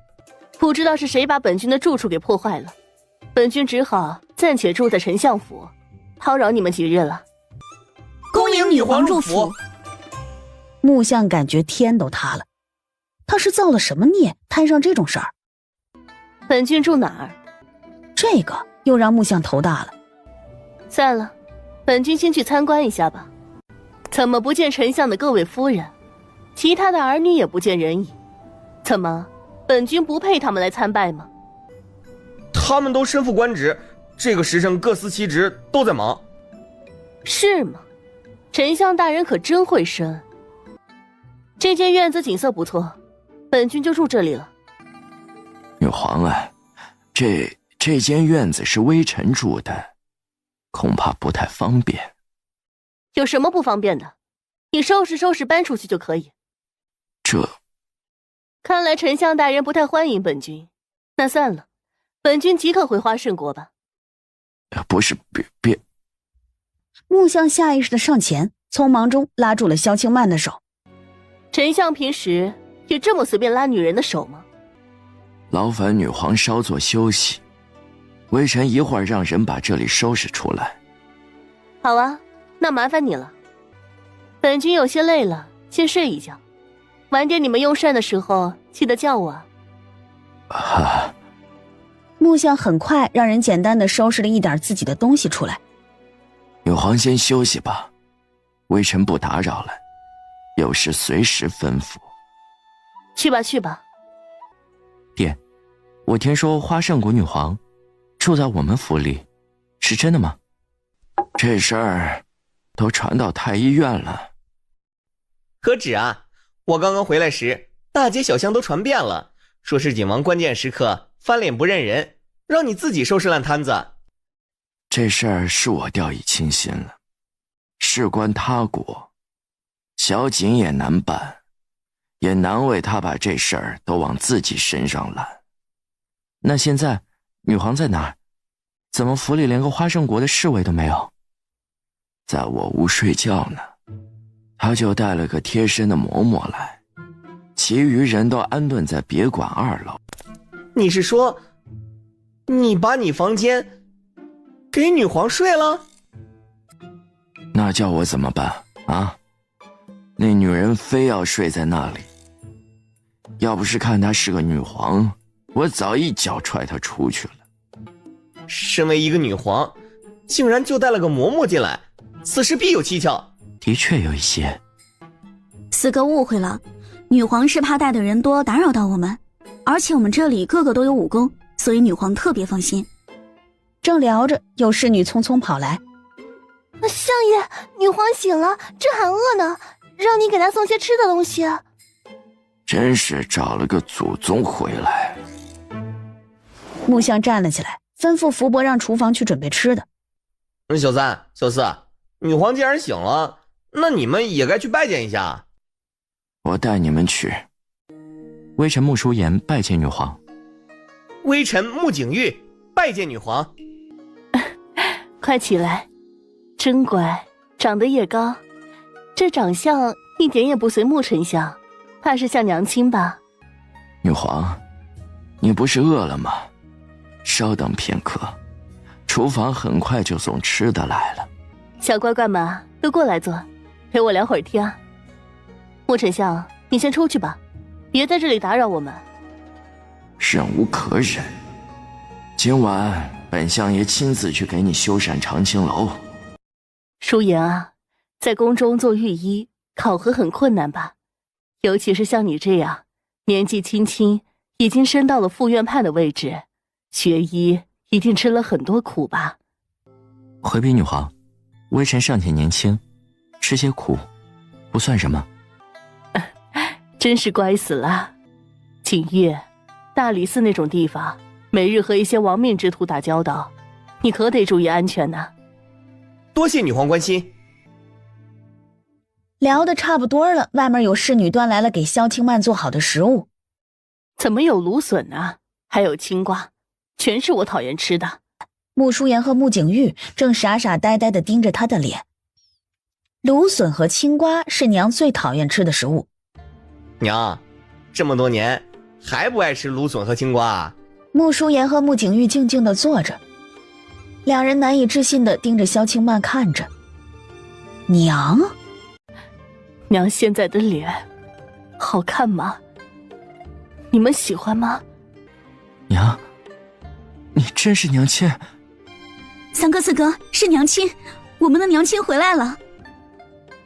不知道是谁把本君的住处给破坏了，本君只好暂且住在丞相府，叨扰你们几日了。恭迎女皇入府。木相感觉天都塌了，他是造了什么孽，摊上这种事儿？本君住哪儿？这个又让木相头大了。算了，本君先去参观一下吧。怎么不见丞相的各位夫人，其他的儿女也不见人影？怎么，本君不配他们来参拜吗？他们都身负官职，这个时辰各司其职，都在忙。是吗？丞相大人可真会生。这间院子景色不错，本君就住这里了。女皇啊，这间院子是微臣住的，恐怕不太方便。有什么不方便的？你收拾收拾搬出去就可以。看来丞相大人不太欢迎本君，那算了，本君即刻回花胜国吧。不是，别。木相下意识的上前，匆忙中拉住了萧清曼的手。丞相平时也这么随便拉女人的手吗？劳烦女皇稍作休息，微臣一会儿让人把这里收拾出来。好啊，那麻烦你了。本君有些累了，先睡一觉。晚点你们用膳的时候记得叫我啊。木相很快让人简单的收拾了一点自己的东西出来。女皇先休息吧，微臣不打扰了，有事随时吩咐。去吧去吧。爹，我听说花胜国女皇住在我们府里，是真的吗？这事儿都传到太医院了。何止啊，我刚刚回来时，大街小巷都传遍了，说是景王关键时刻翻脸不认人，让你自己收拾烂摊子。这事儿是我掉以轻心了，事关他国，小景也难办，也难为他把这事儿都往自己身上揽。那现在女皇在哪儿？怎么府里连个花胜国的侍卫都没有？在我屋睡觉呢，他就带了个贴身的嬷嬷来，其余人都安顿在别馆2楼。你是说，你把你房间给女皇睡了？那叫我怎么办啊？那女人非要睡在那里，要不是看她是个女皇，我早一脚踹她出去了。身为一个女皇，竟然就带了个嬷嬷进来，此事必有蹊跷。的确有一些。四哥误会了，女皇是怕带的人多打扰到我们，而且我们这里个个都有武功，所以女皇特别放心。正聊着，有侍女匆匆跑来。相爷，女皇醒了，正喊饿呢，让你给她送些吃的东西。真是找了个祖宗回来。木相站了起来，吩咐福伯让厨房去准备吃的。小三、小四，女皇既然醒了，那你们也该去拜见一下。我带你们去。微臣穆淑颜拜见女皇。微臣穆景玉拜见女皇。快起来，真乖，长得也高，这长相一点也不随穆丞相，怕是像娘亲吧？女皇，你不是饿了吗？稍等片刻，厨房很快就送吃的来了。小乖乖们都过来坐，陪我聊会儿天。穆丞相，你先出去吧，别在这里打扰我们。忍无可忍，今晚本相爷亲自去给你修缮长青楼。舒言啊，在宫中做御医，考核很困难吧？尤其是像你这样年纪轻轻，已经升到了副院判的位置，学医一定吃了很多苦吧？回禀女皇，微臣尚且年轻，吃些苦不算什么。真是乖死了。景岳、大理寺那种地方，每日和一些亡命之徒打交道，你可得注意安全呐。多谢女皇关心。聊得差不多了，外面有侍女端来了给萧清曼做好的食物。怎么有芦笋啊，还有青瓜，全是我讨厌吃的。穆舒言和穆景玉正傻傻呆呆地盯着他的脸。芦笋和青瓜是娘最讨厌吃的食物。娘，这么多年还不爱吃芦笋和青瓜啊？穆舒言和穆景玉静静地坐着，两人难以置信地盯着萧清曼看着。娘现在的脸好看吗？你们喜欢吗？娘，你真是娘亲。三哥四哥，是娘亲，我们的娘亲回来了。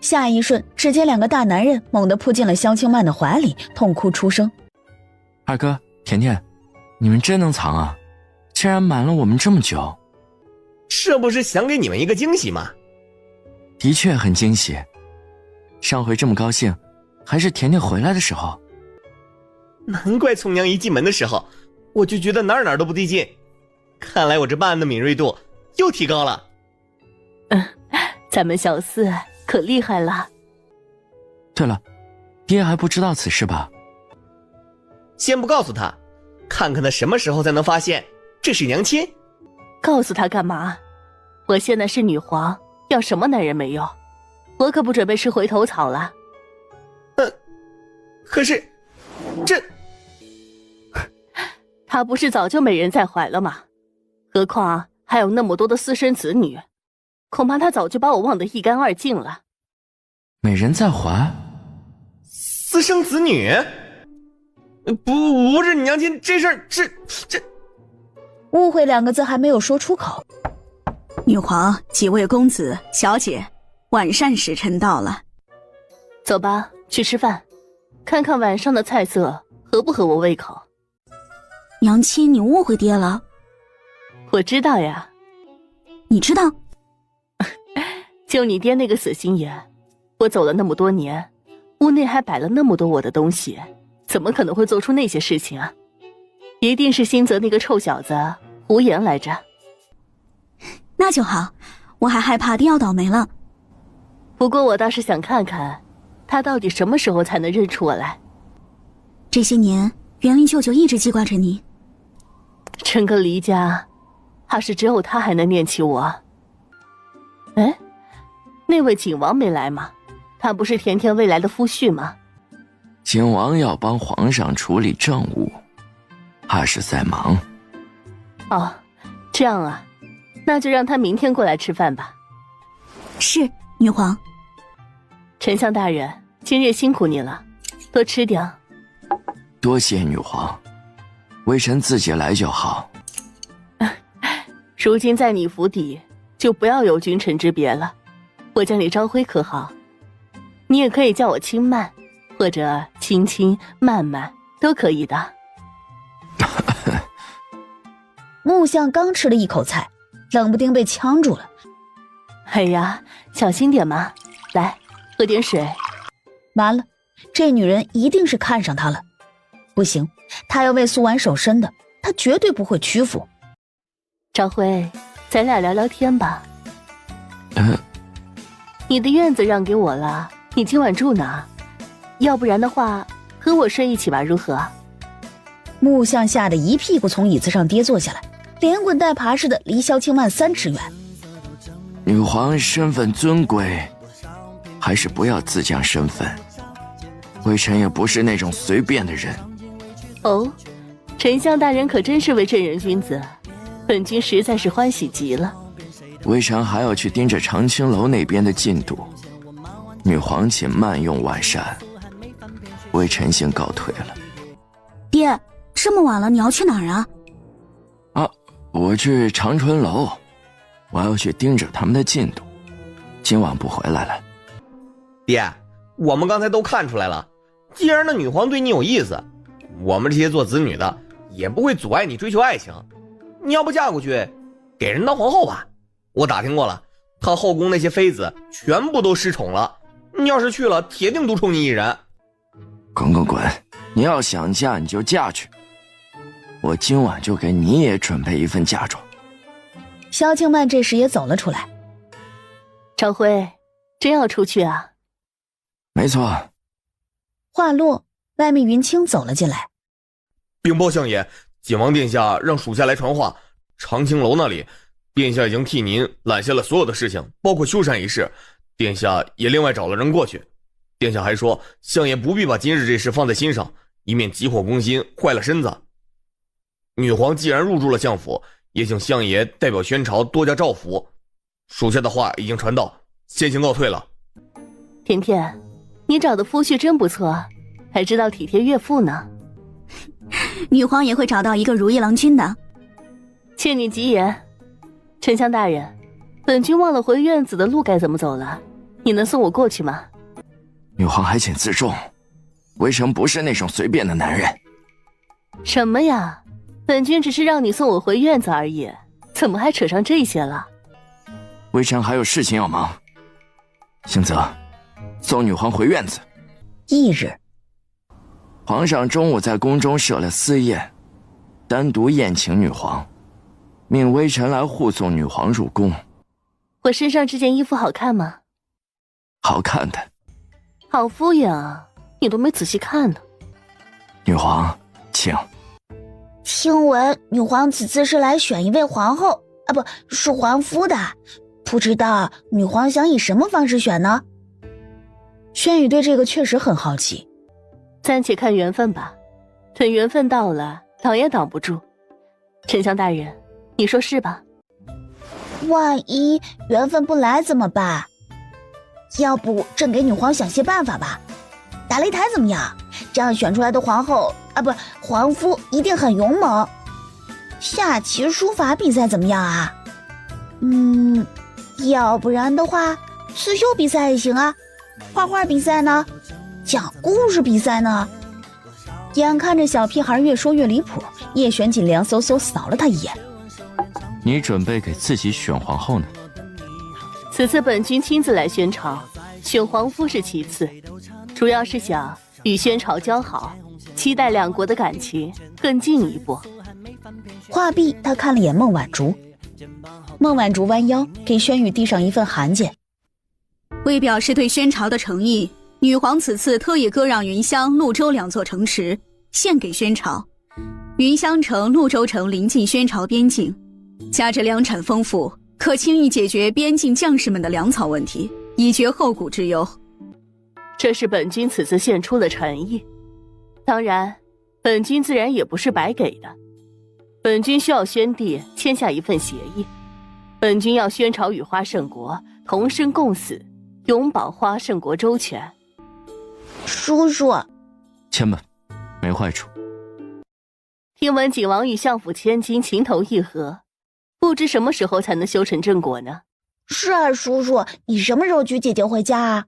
下一瞬，只见两个大男人猛地扑进了萧清曼的怀里，痛哭出声。二哥，甜甜，你们真能藏啊，竟然瞒了我们这么久。这不是想给你们一个惊喜吗？的确很惊喜，上回这么高兴还是甜甜回来的时候。难怪从娘一进门的时候我就觉得哪儿都不对劲，看来我这办案的敏锐度又提高了。咱们小四可厉害了。对了，爹还不知道此事吧？先不告诉他，看看他什么时候才能发现这是娘亲。告诉他干嘛？我现在是女皇，要什么男人没有？我可不准备吃回头草了。可是这他不是早就没人在怀了吗？何况还有那么多的私生子女，恐怕他早就把我忘得一干二净了。美人在怀？私生子女？不是娘亲，这事儿这误会两个字还没有说出口。女皇，几位公子小姐，晚膳时辰到了。走吧，去吃饭，看看晚上的菜色合不合我胃口。娘亲，你误会爹了。我知道呀。你知道？就你爹那个死心眼，我走了那么多年，屋内还摆了那么多我的东西，怎么可能会做出那些事情啊？一定是新泽那个臭小子胡言来着。那就好，我还害怕爹要倒霉了。不过我倒是想看看，他到底什么时候才能认出我来。这些年，园林舅舅一直记挂着你。整个黎家，怕是只有他还能念起我。哎，那位景王没来吗？他不是甜甜未来的夫婿吗？景王要帮皇上处理政务，怕是在忙。哦，这样啊，那就让他明天过来吃饭吧。是，女皇。丞相大人，今日辛苦你了，多吃点。多谢女皇，微臣自己来就好。如今在你府邸，就不要有君臣之别了。我叫你朝晖可好？你也可以叫我清曼，或者青青、曼曼都可以的。木相刚吃了一口菜，冷不丁被呛住了。哎呀，小心点嘛，来，喝点水。完了，这女人一定是看上他了。不行，他要为苏婉守身的，他绝对不会屈服。朝晖，咱俩聊聊天吧。你的院子让给我了，你今晚住哪？要不然的话，和我睡一起吧，如何？木相吓得一屁股从椅子上跌坐下来，连滚带爬似的离萧清曼3尺远。女皇身份尊贵，还是不要自降身份。微臣也不是那种随便的人。哦，丞相大人可真是位正人君子，本君实在是欢喜极了。微臣还要去盯着长青楼那边的进度。女皇请慢用晚膳，微臣先告退了。爹，这么晚了，你要去哪儿啊？我去长春楼，我要去盯着他们的进度，今晚不回来了。爹，我们刚才都看出来了，既然那女皇对你有意思，我们这些做子女的也不会阻碍你追求爱情。你要不嫁过去，给人当皇后吧。我打听过了，她后宫那些妃子全部都失宠了，你要是去了，铁定独宠你一人。滚滚滚！你要想嫁你就嫁去，我今晚就给你也准备一份嫁妆。萧庆曼这时也走了出来。常辉，真要出去啊？没错。话落，外面云清走了进来。禀报相爷，景王殿下让属下来传话，长青楼那里，殿下已经替您揽下了所有的事情，包括修缮一事，殿下也另外找了人过去。殿下还说，相爷不必把今日这事放在心上，以免急火攻心，坏了身子。女皇既然入住了相府，也请相爷代表宣朝多加照拂。属下的话已经传到，先行告退了。甜甜，你找的夫婿真不错，还知道体贴岳父呢。女皇也会找到一个如意郎君的。欠你吉言。丞相大人，本君忘了回院子的路该怎么走了，你能送我过去吗？女皇还请自重，微臣不是那种随便的男人。什么呀？本君只是让你送我回院子而已，怎么还扯上这些了？微臣还有事情要忙。幸泽，送女皇回院子。翌日，皇上中午在宫中设了私宴，单独宴请女皇，命微臣来护送女皇入宫。我身上这件衣服好看吗？好看的。好敷衍啊，你都没仔细看呢。女皇，请。听闻女皇此次是来选一位皇后啊，不是皇夫的，不知道女皇想以什么方式选呢？轩宇对这个确实很好奇。暂且看缘分吧，等缘分到了，挡也挡不住。丞相大人，你说是吧？万一缘分不来怎么办？要不朕给女皇想些办法吧。打擂台怎么样？这样选出来的皇后啊，不，皇夫一定很勇猛。下棋书法比赛怎么样啊？要不然的话，刺绣比赛也行啊。画画比赛呢？讲故事比赛呢？眼看着小屁孩越说越离谱，叶璇锦凉飕飕扫了他一眼。你准备给自己选皇后呢？此次本君亲自来宣朝，选皇夫是其次，主要是想与宣朝交好，期待两国的感情更进一步。话毕，他看了眼孟晚竹。孟晚竹弯腰给轩宇递上一份函件。为表示对宣朝的诚意，女皇此次特意割让云乡、潞州两座城池，献给宣朝。云乡城、潞州城临近宣朝边境，加之粮产丰富，可轻易解决边境将士们的粮草问题，以绝后顾之忧。这是本君此次献出的诚意，当然，本君自然也不是白给的。本君需要宣帝签下一份协议，本君要宣朝与花圣国同生共死，永保花圣国周全。叔叔，签吧，没坏处。听闻景王与相府千金情投意合，不知什么时候才能修成正果呢？是啊，叔叔，你什么时候娶姐姐回家啊？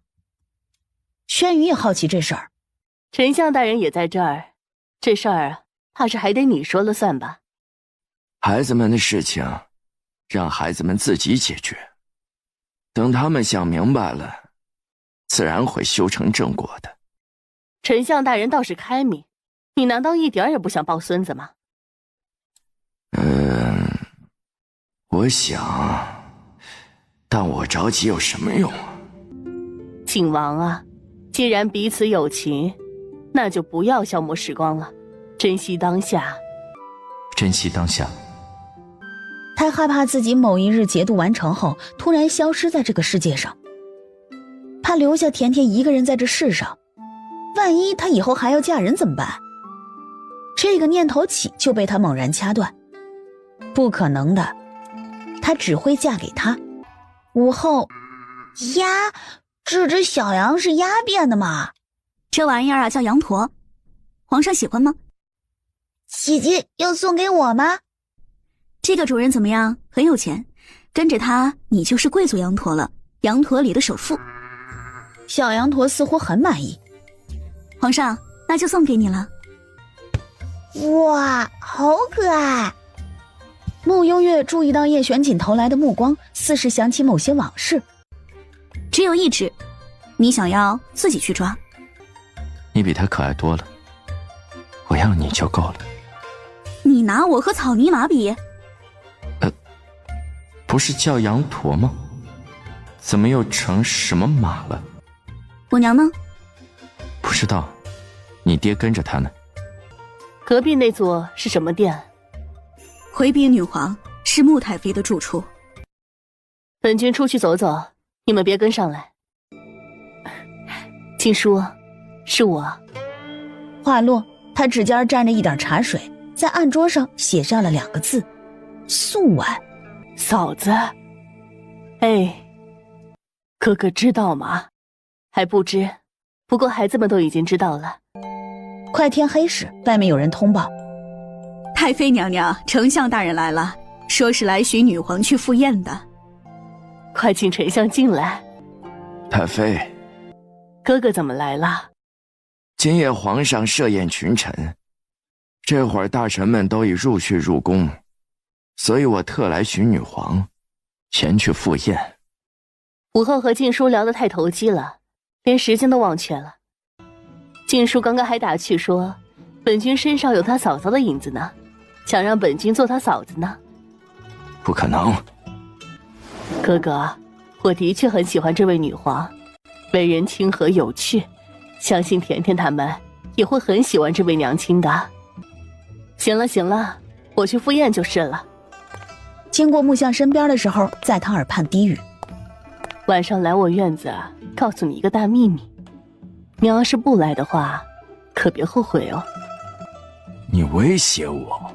轩宇也好奇这事儿。丞相大人也在这儿，这事儿怕是还得你说了算吧？孩子们的事情，让孩子们自己解决。等他们想明白了，自然会修成正果的。丞相大人倒是开明，你难道一点也不想抱孙子吗？我想，但我着急有什么用啊？景王啊，既然彼此有情，那就不要消磨时光了，珍惜当下。珍惜当下。他害怕自己某一日节度完成后突然消失在这个世界上，怕留下甜甜一个人在这世上，万一她以后还要嫁人怎么办？这个念头起就被他猛然掐断。不可能的，她只会嫁给他，午后，鸭，这只小羊是鸭变的吗？这玩意儿啊叫羊驼，皇上喜欢吗？姐姐要送给我吗？这个主人怎么样？很有钱，跟着他你就是贵族羊驼了，羊驼里的首富。小羊驼似乎很满意。皇上，那就送给你了。哇，好可爱！慕幽月注意到叶璇锦投来的目光，似是想起某些往事。只有一只，你想要自己去抓。你比他可爱多了，我要你就够了。你拿我和草泥马比？不是叫羊驼吗？怎么又成什么马了？我娘呢？不知道，你爹跟着他呢。隔壁那座是什么殿？回禀女皇，是穆太妃的住处。本君出去走走，你们别跟上来。静书，是我。话落，他指尖沾着一点茶水，在案桌上写下了2个字：素婉。嫂子，哎，哥哥知道吗？还不知，不过孩子们都已经知道了。快天黑时，外面有人通报，太妃娘娘，丞相大人来了，说是来寻女皇去赴宴的。快请丞相进来。太妃，哥哥怎么来了？今夜皇上设宴群臣，这会儿大臣们都已入去入宫，所以我特来寻女皇，前去赴宴。武后和静书聊得太投机了，连时间都忘却了。静书刚刚还打趣说，本君身上有他嫂嫂的影子呢，想让本君做他嫂子呢。不可能。哥哥，我的确很喜欢这位女皇，为人亲和有趣，相信甜甜他们也会很喜欢这位娘亲的。行了行了，我去赴宴就是了。经过木像身边的时候，在他耳畔低语：晚上来我院子，告诉你一个大秘密，你要是不来的话，可别后悔哦。你威胁我？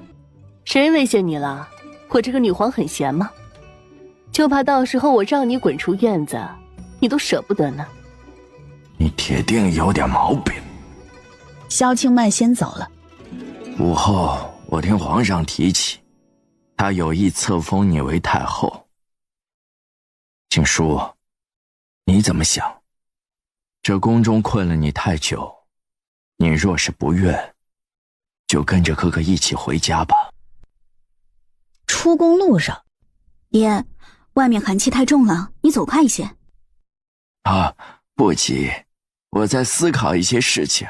谁威胁你了？我这个女皇很闲吗？就怕到时候我让你滚出院子，你都舍不得呢。你铁定有点毛病。萧清曼先走了。午后，我听皇上提起，他有意册封你为太后。静书，你怎么想？这宫中困了你太久，你若是不愿，就跟着哥哥一起回家吧。出宫路上，爷，外面寒气太重了，你走快一些。啊，不急，我在思考一些事情。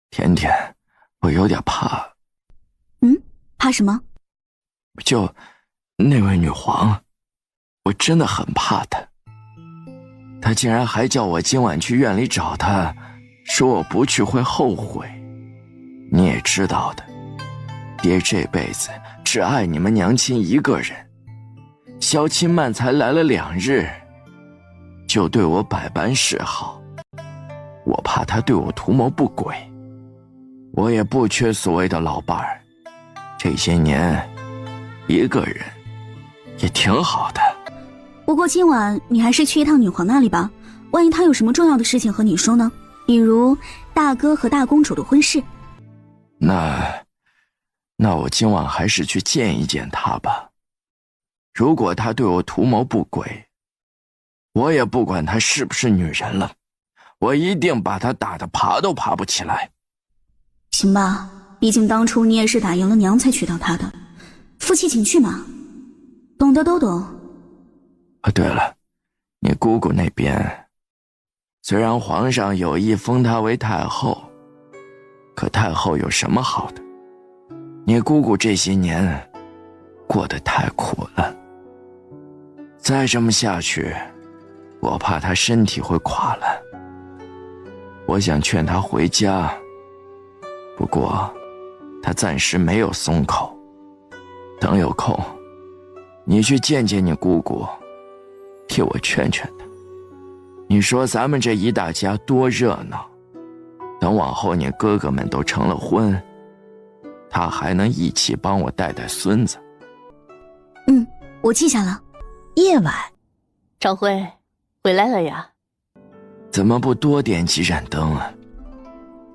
甜甜，我有点怕。怕什么？就那位女皇，我真的很怕她。她竟然还叫我今晚去院里找她，说我不去会后悔。你也知道的，爹这辈子只爱你们娘亲一个人。萧清曼才来了2日，就对我百般示好，我怕她对我图谋不轨。我也不缺所谓的老伴儿，这些年一个人也挺好的。不过今晚你还是去一趟女皇那里吧，万一她有什么重要的事情和你说呢？比如大哥和大公主的婚事。那我今晚还是去见一见她吧。如果她对我图谋不轨，我也不管她是不是女人了，我一定把她打得爬都爬不起来。行吧，毕竟当初你也是打赢了娘才娶到她的，夫妻情趣嘛，懂得都懂。啊，对了，你姑姑那边，虽然皇上有意封她为太后，可太后有什么好的？你姑姑这些年过得太苦了，再这么下去，我怕她身体会垮了。我想劝她回家，不过她暂时没有松口。等有空，你去见见你姑姑，替我劝劝她。你说咱们这一大家多热闹，等往后你哥哥们都成了婚，她还能一起帮我带带孙子。我记下了。夜晚，朝晖，回来了呀？怎么不多点几盏灯啊？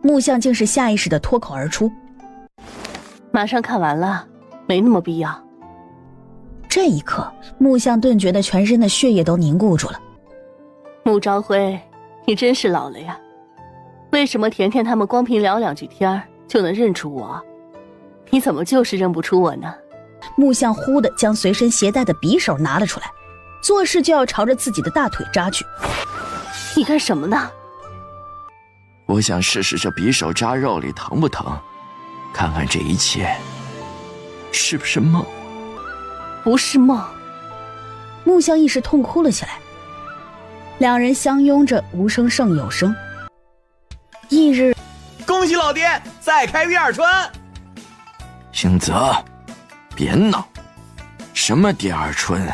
木相竟是下意识地脱口而出。马上看完了，没那么必要。这一刻，木相顿觉得全身的血液都凝固住了。穆朝晖，你真是老了呀。为什么甜甜他们光凭聊2句天就能认出我？你怎么就是认不出我呢？木相忽地将随身携带的匕首拿了出来，做事就要朝着自己的大腿扎去。你干什么呢？我想试试这匕首扎肉里疼不疼，看看这一切是不是梦。不是梦。木相一时痛哭了起来。两人相拥着，无声胜有声。翌日，恭喜老爹再开第2春。星泽，别闹，什么第2春？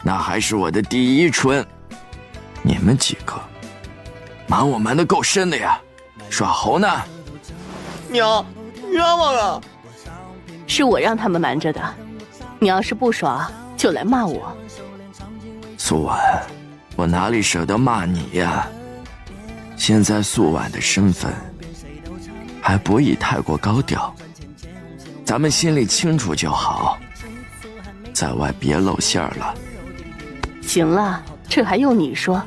那还是我的第1春。你们几个瞒我瞒得够深的呀，耍猴呢？娘，冤枉啊！是我让他们瞒着的，你要是不爽就来骂我。素婉，我哪里舍得骂你呀？现在素婉的身份还不宜太过高调，咱们心里清楚就好，在外别露馅了。行了，这还用你说？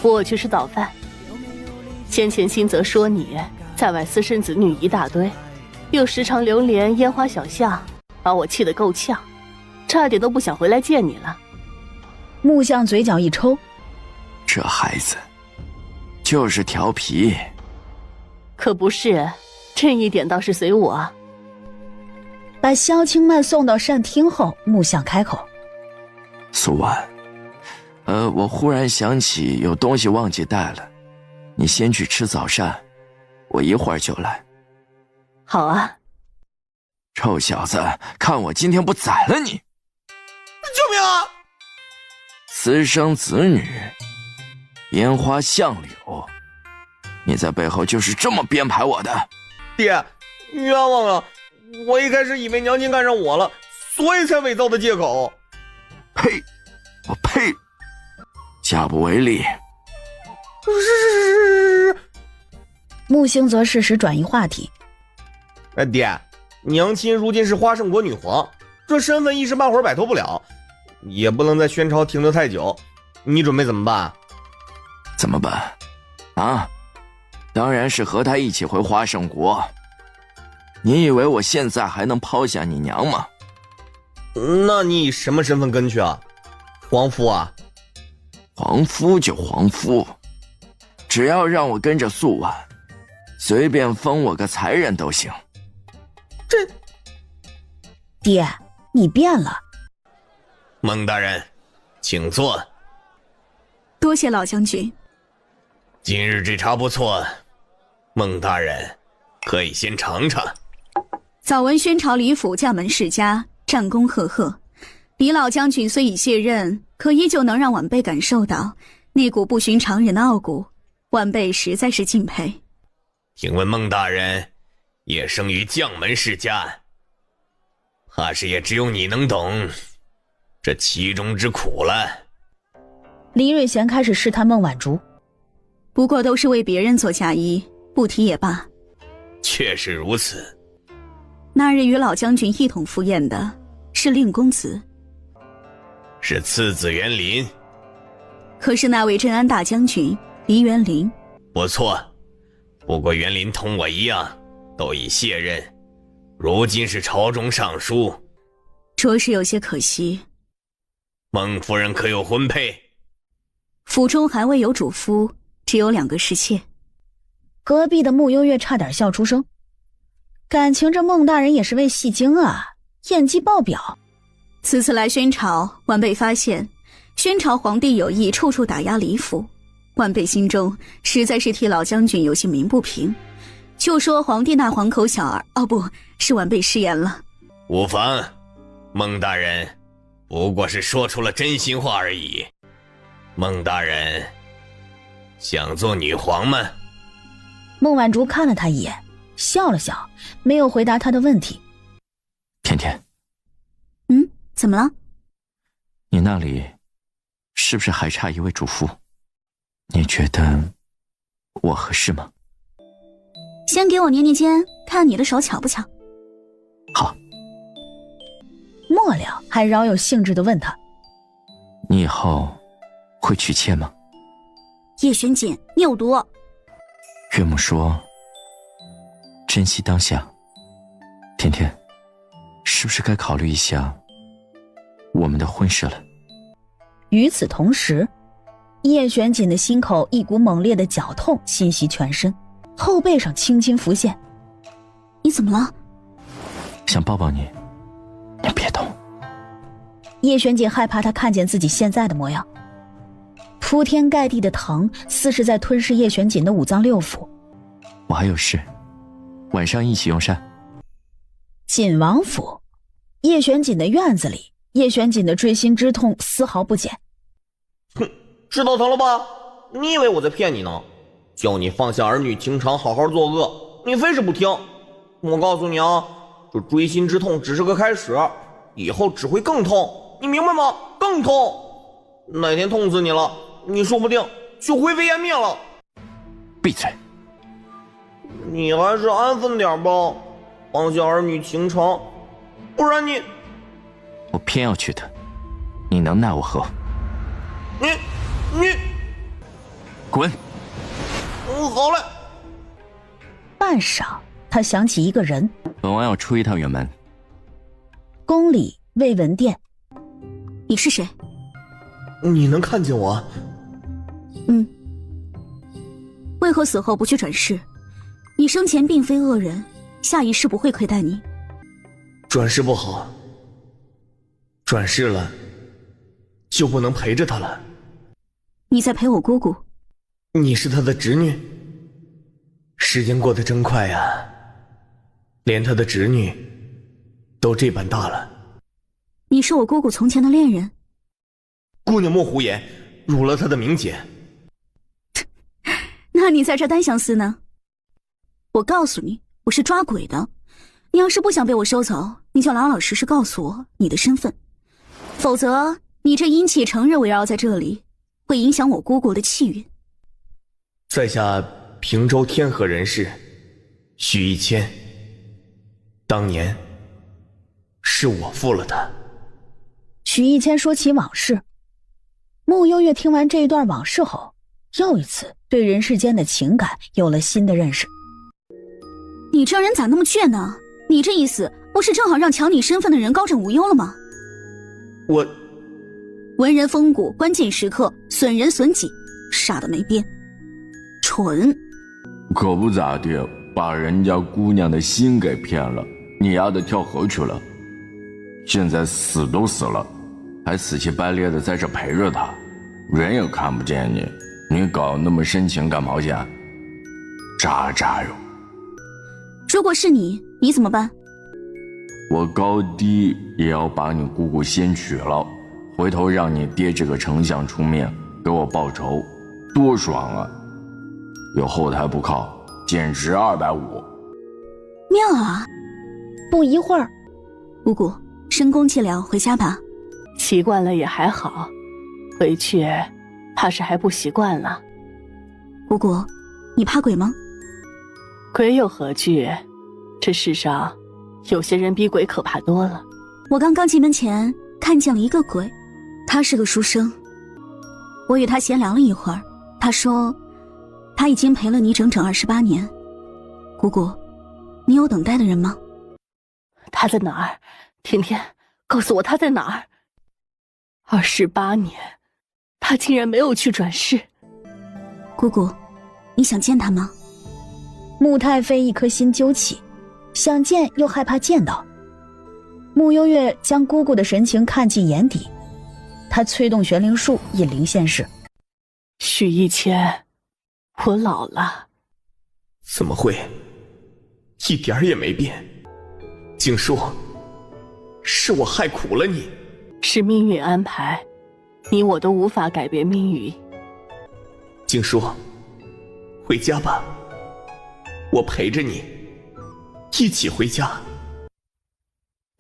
我去吃早饭。先前新泽说你在外私生子女一大堆，又时常流连烟花小巷，把我气得够呛，差点都不想回来见你了。木相嘴角一抽，这孩子就是调皮。可不是，这一点倒是随我。把萧清曼送到膳厅后，木相开口：素婉，我忽然想起有东西忘记带了，你先去吃早膳，我一会儿就来。好啊。臭小子，看我今天不宰了你！救命啊！私生子女，烟花巷柳，你在背后就是这么编排我的。爹，冤枉了！我一开始以为娘亲看上我了，所以才伪造的借口。呸！我呸！下不为例。木星则适时转移话题。爹，娘亲如今是花圣国女皇，这身份一时半会儿摆脱不了，也不能在宣朝停留太久。你准备怎么办？怎么办？啊？当然是和他一起回花圣国。你以为我现在还能抛下你娘吗？那你以什么身份跟去啊？皇夫啊？皇夫就皇夫，只要让我跟着素婉，随便封我个才人都行。这，爹，你变了。孟大人，请坐。多谢老将军。今日这茶不错，孟大人可以先尝尝。早闻宣朝李府将门世家，战功赫赫，李老将军虽已卸任，可依旧能让晚辈感受到那股不寻常人的傲骨，晚辈实在是敬佩。听闻孟大人也生于将门世家，怕是也只有你能懂这其中之苦了。李瑞贤开始试探孟晚竹，不过都是为别人做嫁衣，不提也罢。确实如此。那日与老将军一同赴宴的是令公子，是次子园林。可是那位镇安大将军黎园林。不错，不过园林同我一样都已卸任，如今是朝中尚书，着实有些可惜。孟夫人可有婚配？府中还未有主夫，只有2个侍妾。隔壁的穆幽月差点笑出声，感情这孟大人也是位戏精啊，演技爆表。此次来宣朝，晚辈发现宣朝皇帝有意处处打压李府，晚辈心中实在是替老将军有些鸣不平。就说皇帝那黄口小儿，哦不是晚辈失言了。无妨，孟大人不过是说出了真心话而已。孟大人想做女皇吗？孟晚竹看了他一眼，笑了笑，没有回答他的问题。甜甜，怎么了？你那里是不是还差一位主妇？你觉得我合适吗？先给我捏捏肩，看你的手巧不巧。好。末了还饶有兴致地问他：你以后会娶妾吗？叶璇锦，你有毒。岳母说珍惜当下，甜甜，是不是该考虑一下我们的婚事了？与此同时，叶璇锦的心口一股猛烈的绞痛侵袭全身，后背上轻轻浮现。你怎么了？想抱抱你，你别动。叶璇锦害怕他看见自己现在的模样，铺天盖地的疼似是在吞噬叶璇锦的五脏六腑。我还有事，晚上一起用膳。锦王府，叶璇锦的院子里，叶璇锦的锥心之痛丝毫不减。哼，知道疼了吧？你以为我在骗你呢？叫你放下儿女情长，好好作恶，你非是不听。我告诉你啊，这锥心之痛只是个开始，以后只会更痛，你明白吗？更痛，哪天痛死你了，你说不定就灰飞烟灭了。闭嘴！你还是安分点吧，放下儿女情长，不然你……我偏要去的，你能奈我何？你滚！好嘞。半晌，他想起一个人。本王要出一趟远门。宫里魏文殿。你是谁？你能看见我？为何死后不去转世？你生前并非恶人，下一世不会亏待你。转世不好，转世了就不能陪着他了。你在陪我姑姑。你是他的侄女。时间过得真快呀，连他的侄女都这般大了。你是我姑姑从前的恋人。姑娘莫胡言，辱了他的名节。那你在这单相思呢？我告诉你，我是抓鬼的。你要是不想被我收走，你就老老实实告诉我你的身份，否则你这阴气成日围绕在这里，会影响我姑姑的气运。在下平州天河人士许一谦，当年是我负了他。许一谦说起往事，穆幽月听完这一段往事后，又一次对人世间的情感有了新的认识。你这人咋那么倔呢？你这意思不是正好让抢你身份的人高枕无忧了吗？我文人风骨，关键时刻损人损己，傻得没边，蠢。可不咋地，把人家姑娘的心给骗了，你丫的跳河去了。现在死都死了，还死乞白咧的在这陪着他，人也看不见你，你搞那么深情干毛线？渣渣哟！如果是你，你怎么办？我高低也要把你姑姑先娶了，回头让你爹这个丞相出面给我报仇，多爽啊！有后台不靠，简直250。妙啊！不一会儿，姑姑深宫寂寥，回家吧。习惯了也还好，回去怕是还不习惯了。姑姑，你怕鬼吗？鬼有何惧？这世上有些人比鬼可怕多了。我刚刚进门前看见了一个鬼，他是个书生。我与他闲聊了一会儿，他说他已经陪了你整整28年。姑姑，你有等待的人吗？他在哪儿？甜甜，告诉我他在哪儿？28年，他竟然没有去转世。姑姑，你想见他吗？穆太妃一颗心揪起，想见又害怕见到。穆幽月将姑姑的神情看进眼底，她催动玄灵术引灵现世。许一谦，我老了。怎么会？一点儿也没变。静书，是我害苦了你。是命运安排，你我都无法改变命运。静书，回家吧，我陪着你，一起回家。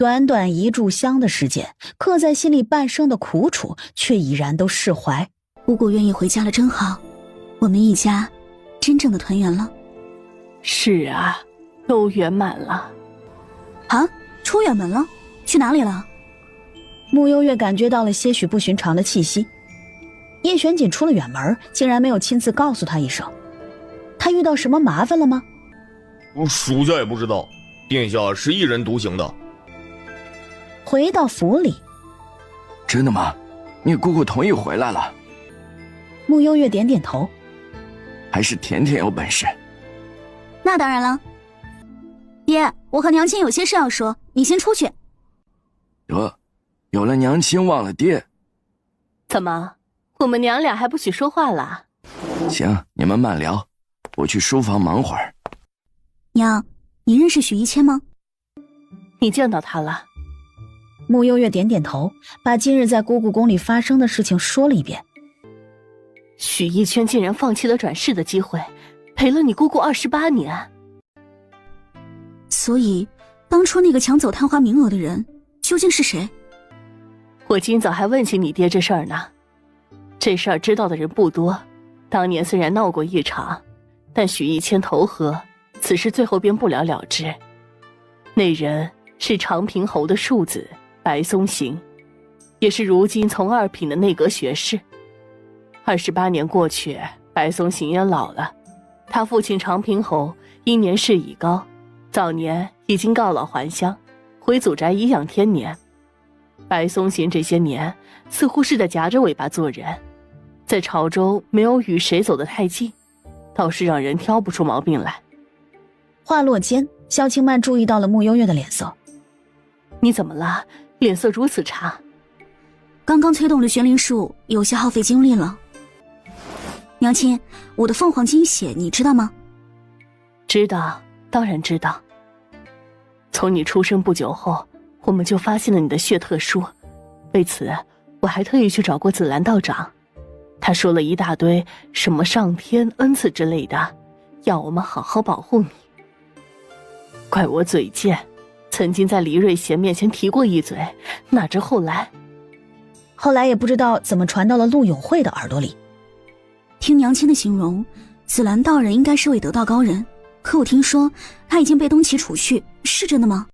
短短一炷香的时间，刻在心里半生的苦楚却已然都释怀。姑姑愿意回家了真好，我们一家真正的团圆了。是啊，都圆满了。啊，出远门了？去哪里了？慕幽月感觉到了些许不寻常的气息。叶玄锦出了远门，竟然没有亲自告诉他一声。他遇到什么麻烦了吗？属下也不知道，殿下是一人独行的。回到府里，真的吗？你姑姑同意回来了？慕幽月点点头。还是甜甜有本事。那当然了。爹，我和娘亲有些事要说，你先出去。得，有了娘亲忘了爹。怎么，我们娘俩还不许说话了？行，你们慢聊，我去书房忙会儿。娘，你认识许一谦吗？你见到他了？慕幽月点点头，把今日在姑姑宫里发生的事情说了一遍。许一轩竟然放弃了转世的机会，陪了你姑姑28年。所以，当初那个抢走探花名额的人究竟是谁？我今早还问起你爹这事儿呢。这事儿知道的人不多，当年虽然闹过一场，但许一谦投河，此事最后便不了了之。那人是长平侯的庶子白松行，也是如今从2品的内阁学士。28年过去，白松行也老了，他父亲长平侯因年事已高，早年已经告老还乡，回祖宅颐养天年。白松行这些年似乎是在夹着尾巴做人，在朝中没有与谁走得太近，倒是让人挑不出毛病来。话落间，萧清曼注意到了慕幽月的脸色。你怎么了？脸色如此差？刚刚催动了玄灵术，有些耗费精力了。娘亲，我的凤凰金血你知道吗？知道，当然知道。从你出生不久后，我们就发现了你的血特殊，为此我还特意去找过紫兰道长，他说了一大堆什么上天恩赐之类的，要我们好好保护你。怪我嘴贱，曾经在黎瑞贤面前提过一嘴，哪知后来也不知道怎么传到了陆永慧的耳朵里。听娘亲的形容，紫兰道人应该是位得道高人，可我听说他已经被东岐处去，是真的吗？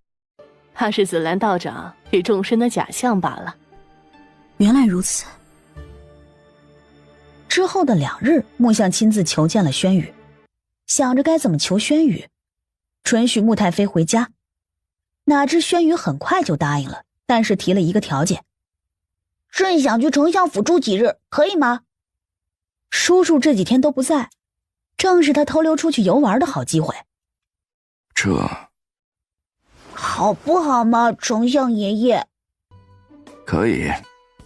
他是紫兰道长给众生的假象罢了。原来如此。之后的2日，木相亲自求见了轩宇，想着该怎么求轩宇，准许穆太妃回家。哪知轩宇很快就答应了，但是提了一个条件：朕想去丞相府住几日，可以吗？叔叔这几天都不在，正是他偷溜出去游玩的好机会。这好不好嘛，丞相爷爷？可以，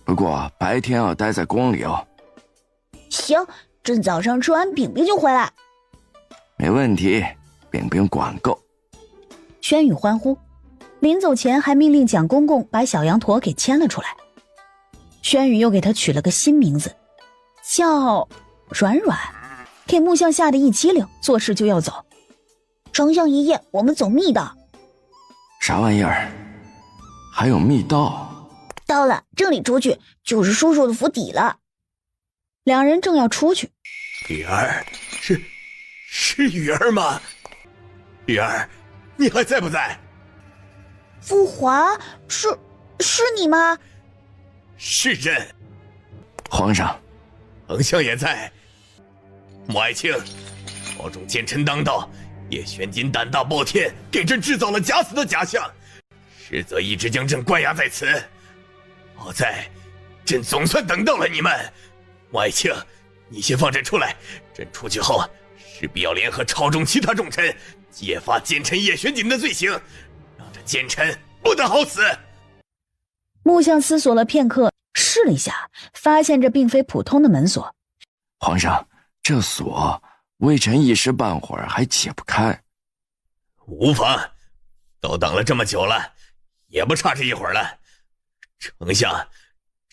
不过白天要待在宫里哦。行，朕早上吃完饼饼就回来。没问题，饼饼管够。轩宇欢呼，临走前还命令蒋公公把小羊驼给牵了出来。轩宇又给他取了个新名字，叫软软，给木相吓得一激灵，做事就要走。丞相爷爷，我们走密道。啥玩意儿？还有密道？到了，这里出去就是叔叔的府邸了。2人正要出去，雨儿，是雨儿吗？雨儿，你还在不在？父皇，是你吗？是朕。皇上，丞相也在。穆爱卿，朝中奸臣当道，叶玄锦胆大包天，给朕制造了假死的假象，实则一直将朕关押在此。好在朕总算等到了你们。穆爱卿，你先放朕出来，朕出去后势必要联合朝中其他重臣，揭发奸臣叶玄锦的罪行，让这奸臣不得好死。木相思索了片刻，试了一下，发现这并非普通的门锁。皇上，这锁微臣一时半会儿还解不开。无妨，都等了这么久了，也不差这一会儿了。丞相，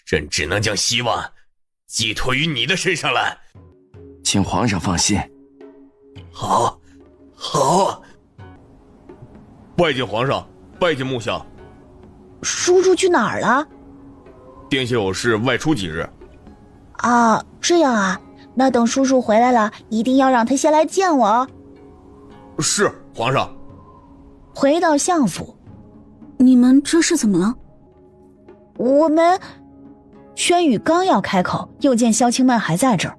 朕只能将希望寄托于你的身上了。请皇上放心。好，拜见皇上，拜见木相。叔叔去哪儿了？丁系有事外出几日。啊，这样啊，那等叔叔回来了，一定要让他先来见我哦。是，皇上。回到相府，你们这是怎么了？我们……轩宇刚要开口，又见萧清曼还在这儿。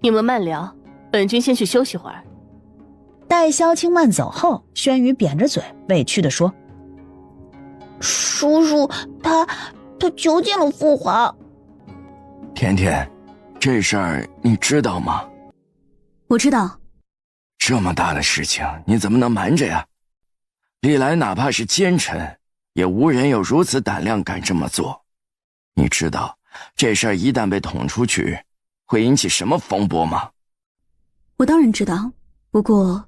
你们慢聊，本君先去休息会儿。待萧清曼走后，轩宇扁着嘴，委屈地说：“叔叔，他囚禁了父皇。”甜甜，这事儿你知道吗？我知道。这么大的事情，你怎么能瞒着呀？历来哪怕是奸臣，也无人有如此胆量敢这么做。你知道这事儿一旦被捅出去，会引起什么风波吗？我当然知道，不过，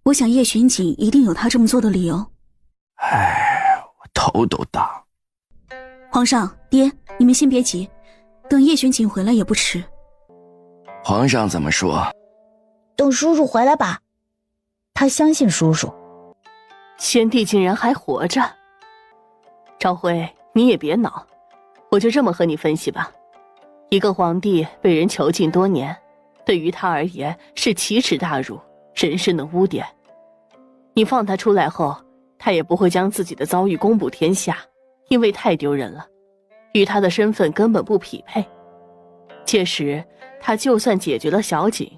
我想叶巡锦一定有他这么做的理由。我头都大。皇上，爹，你们先别急，等叶巡锦回来也不迟。皇上怎么说？等叔叔回来吧。他相信叔叔。先帝竟然还活着。朝晖，你也别恼，我就这么和你分析吧。一个皇帝被人囚禁多年，对于他而言是奇耻大辱，人生的污点。你放他出来后，他也不会将自己的遭遇公布天下，因为太丢人了，与他的身份根本不匹配。届时他就算解决了小景，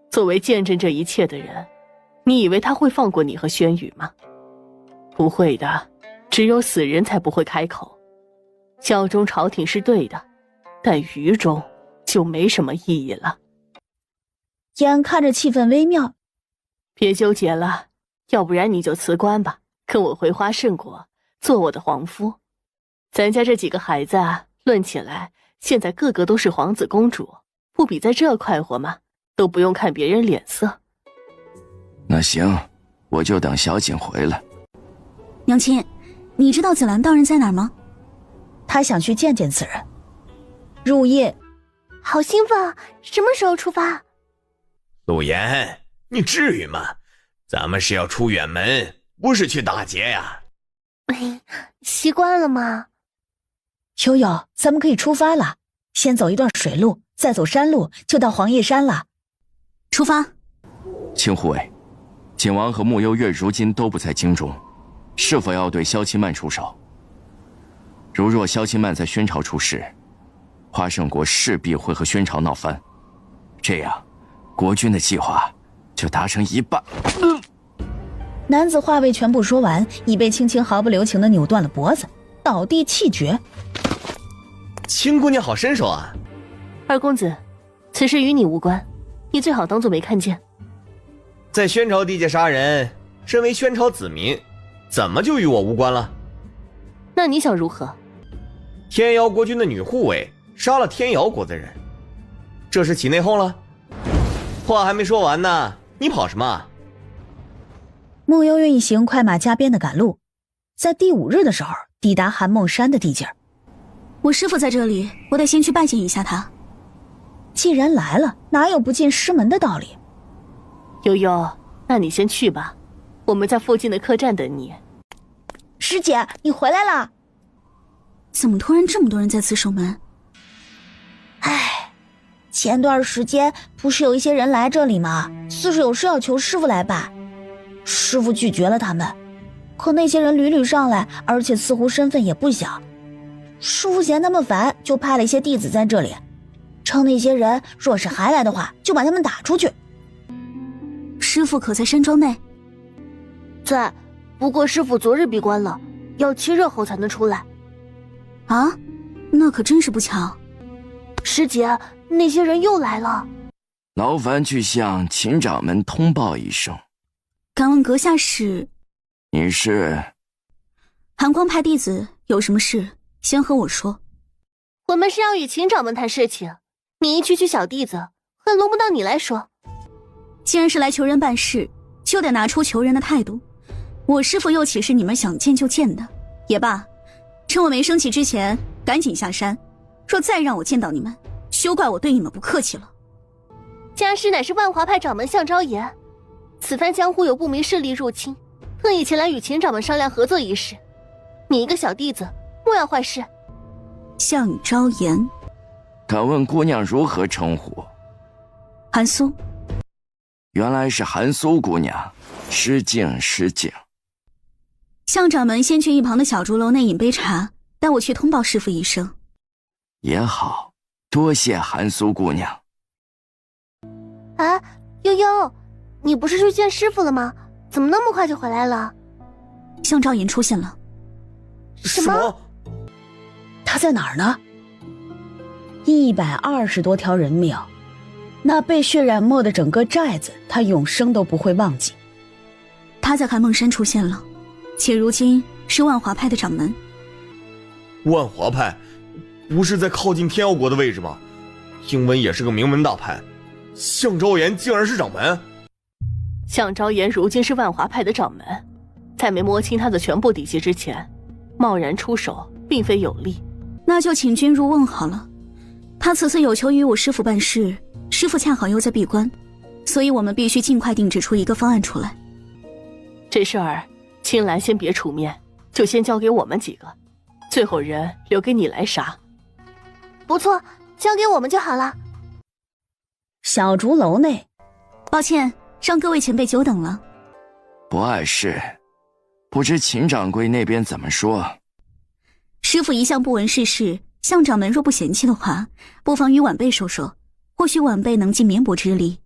作为见证这一切的人，你以为他会放过你和轩宇吗？不会的，只有死人才不会开口。效忠朝廷是对的，但于中就没什么意义了。眼看着气氛微妙，别纠结了，要不然你就辞官吧，跟我回花圣国做我的皇夫。咱家这几个孩子啊，论起来现在个个都是皇子公主，不比在这快活吗？都不用看别人脸色。那行，我就等小景回来。娘亲，你知道紫兰道人在哪儿吗？他想去见见此人。入夜，好兴奋啊！什么时候出发？陆言，你至于吗？咱们是要出远门，不是去打劫呀。习惯了吗？悠悠，咱们可以出发了。先走一段水路，再走山路，就到黄叶山了。出发。秦护卫，景王和穆幽月如今都不在京中，是否要对萧清曼出手？如若萧清曼在宣朝出事，花圣国势必会和宣朝闹翻，这样国君的计划就达成一半。男子话未全部说完，已被青青毫不留情地扭断了脖子，倒地气绝。青姑娘好身手啊！二公子，此事与你无关，你最好当作没看见。在宣朝地界杀人，身为宣朝子民，怎么就与我无关了？那你想如何？天瑶国君的女护卫杀了天瑶国的人，这是起内讧了？话还没说完呢，你跑什么？穆幽月一行快马加鞭的赶路，在第5日的时候抵达寒梦山的地界。我师父在这里，我得先去拜见一下他。既然来了，哪有不进师门的道理？悠悠，那你先去吧，我们在附近的客栈等你。师姐，你回来了。怎么突然这么多人在此守门？唉，前段时间不是有一些人来这里吗？似是有事要求师父来拜，师父拒绝了他们。可那些人屡屡上来，而且似乎身份也不小。师父嫌他们烦，就派了一些弟子在这里，称那些人若是还来的话，就把他们打出去。师父可在山庄内？在，不过师父昨日闭关了，要7日后才能出来。啊，那可真是不巧。师姐，那些人又来了。劳烦去向秦掌门通报一声。敢问阁下是？你是？寒光派弟子，有什么事先和我说。我们是要与秦掌门谈事情，你一区区小弟子，还轮不到你来说。既然是来求人办事，就得拿出求人的态度。我师父又岂是你们想见就见的？也罢，趁我没生气之前，赶紧下山。若再让我见到你们，休怪我对你们不客气了。家师乃是万华派掌门向昭言，此番江湖有不明势力入侵，特意前来与秦掌门商量合作一事。你一个小弟子，莫要坏事。向昭言，敢问姑娘如何称呼？韩苏。原来是韩苏姑娘，失敬失敬。向掌门先去一旁的小竹楼内饮杯茶，带我去通报师傅一声。也好，多谢韩苏姑娘。啊，悠悠，你不是去见师傅了吗？怎么那么快就回来了？向昭言出现了。什么？他在哪儿呢？120多条人命，那被血染没的整个寨子，他永生都不会忘记。他在寒梦山出现了，且如今是万华派的掌门。万华派不是在靠近天妖国的位置吗？听闻也是个名门大派，向昭言竟然是掌门。向昭言如今是万华派的掌门，在没摸清他的全部底细之前，贸然出手并非有利。那就请君入瓮好了。他此次有求于我师父办事，师父恰好又在闭关，所以我们必须尽快定制出一个方案出来。这事儿青兰先别出面，就先交给我们几个，最后人留给你来杀。不错，交给我们就好了。小竹楼内，抱歉，让各位前辈久等了。不碍事，不知秦掌柜那边怎么说？师父一向不闻世事，向掌门若不嫌弃的话，不妨与晚辈说说，或许晚辈能尽绵薄之力。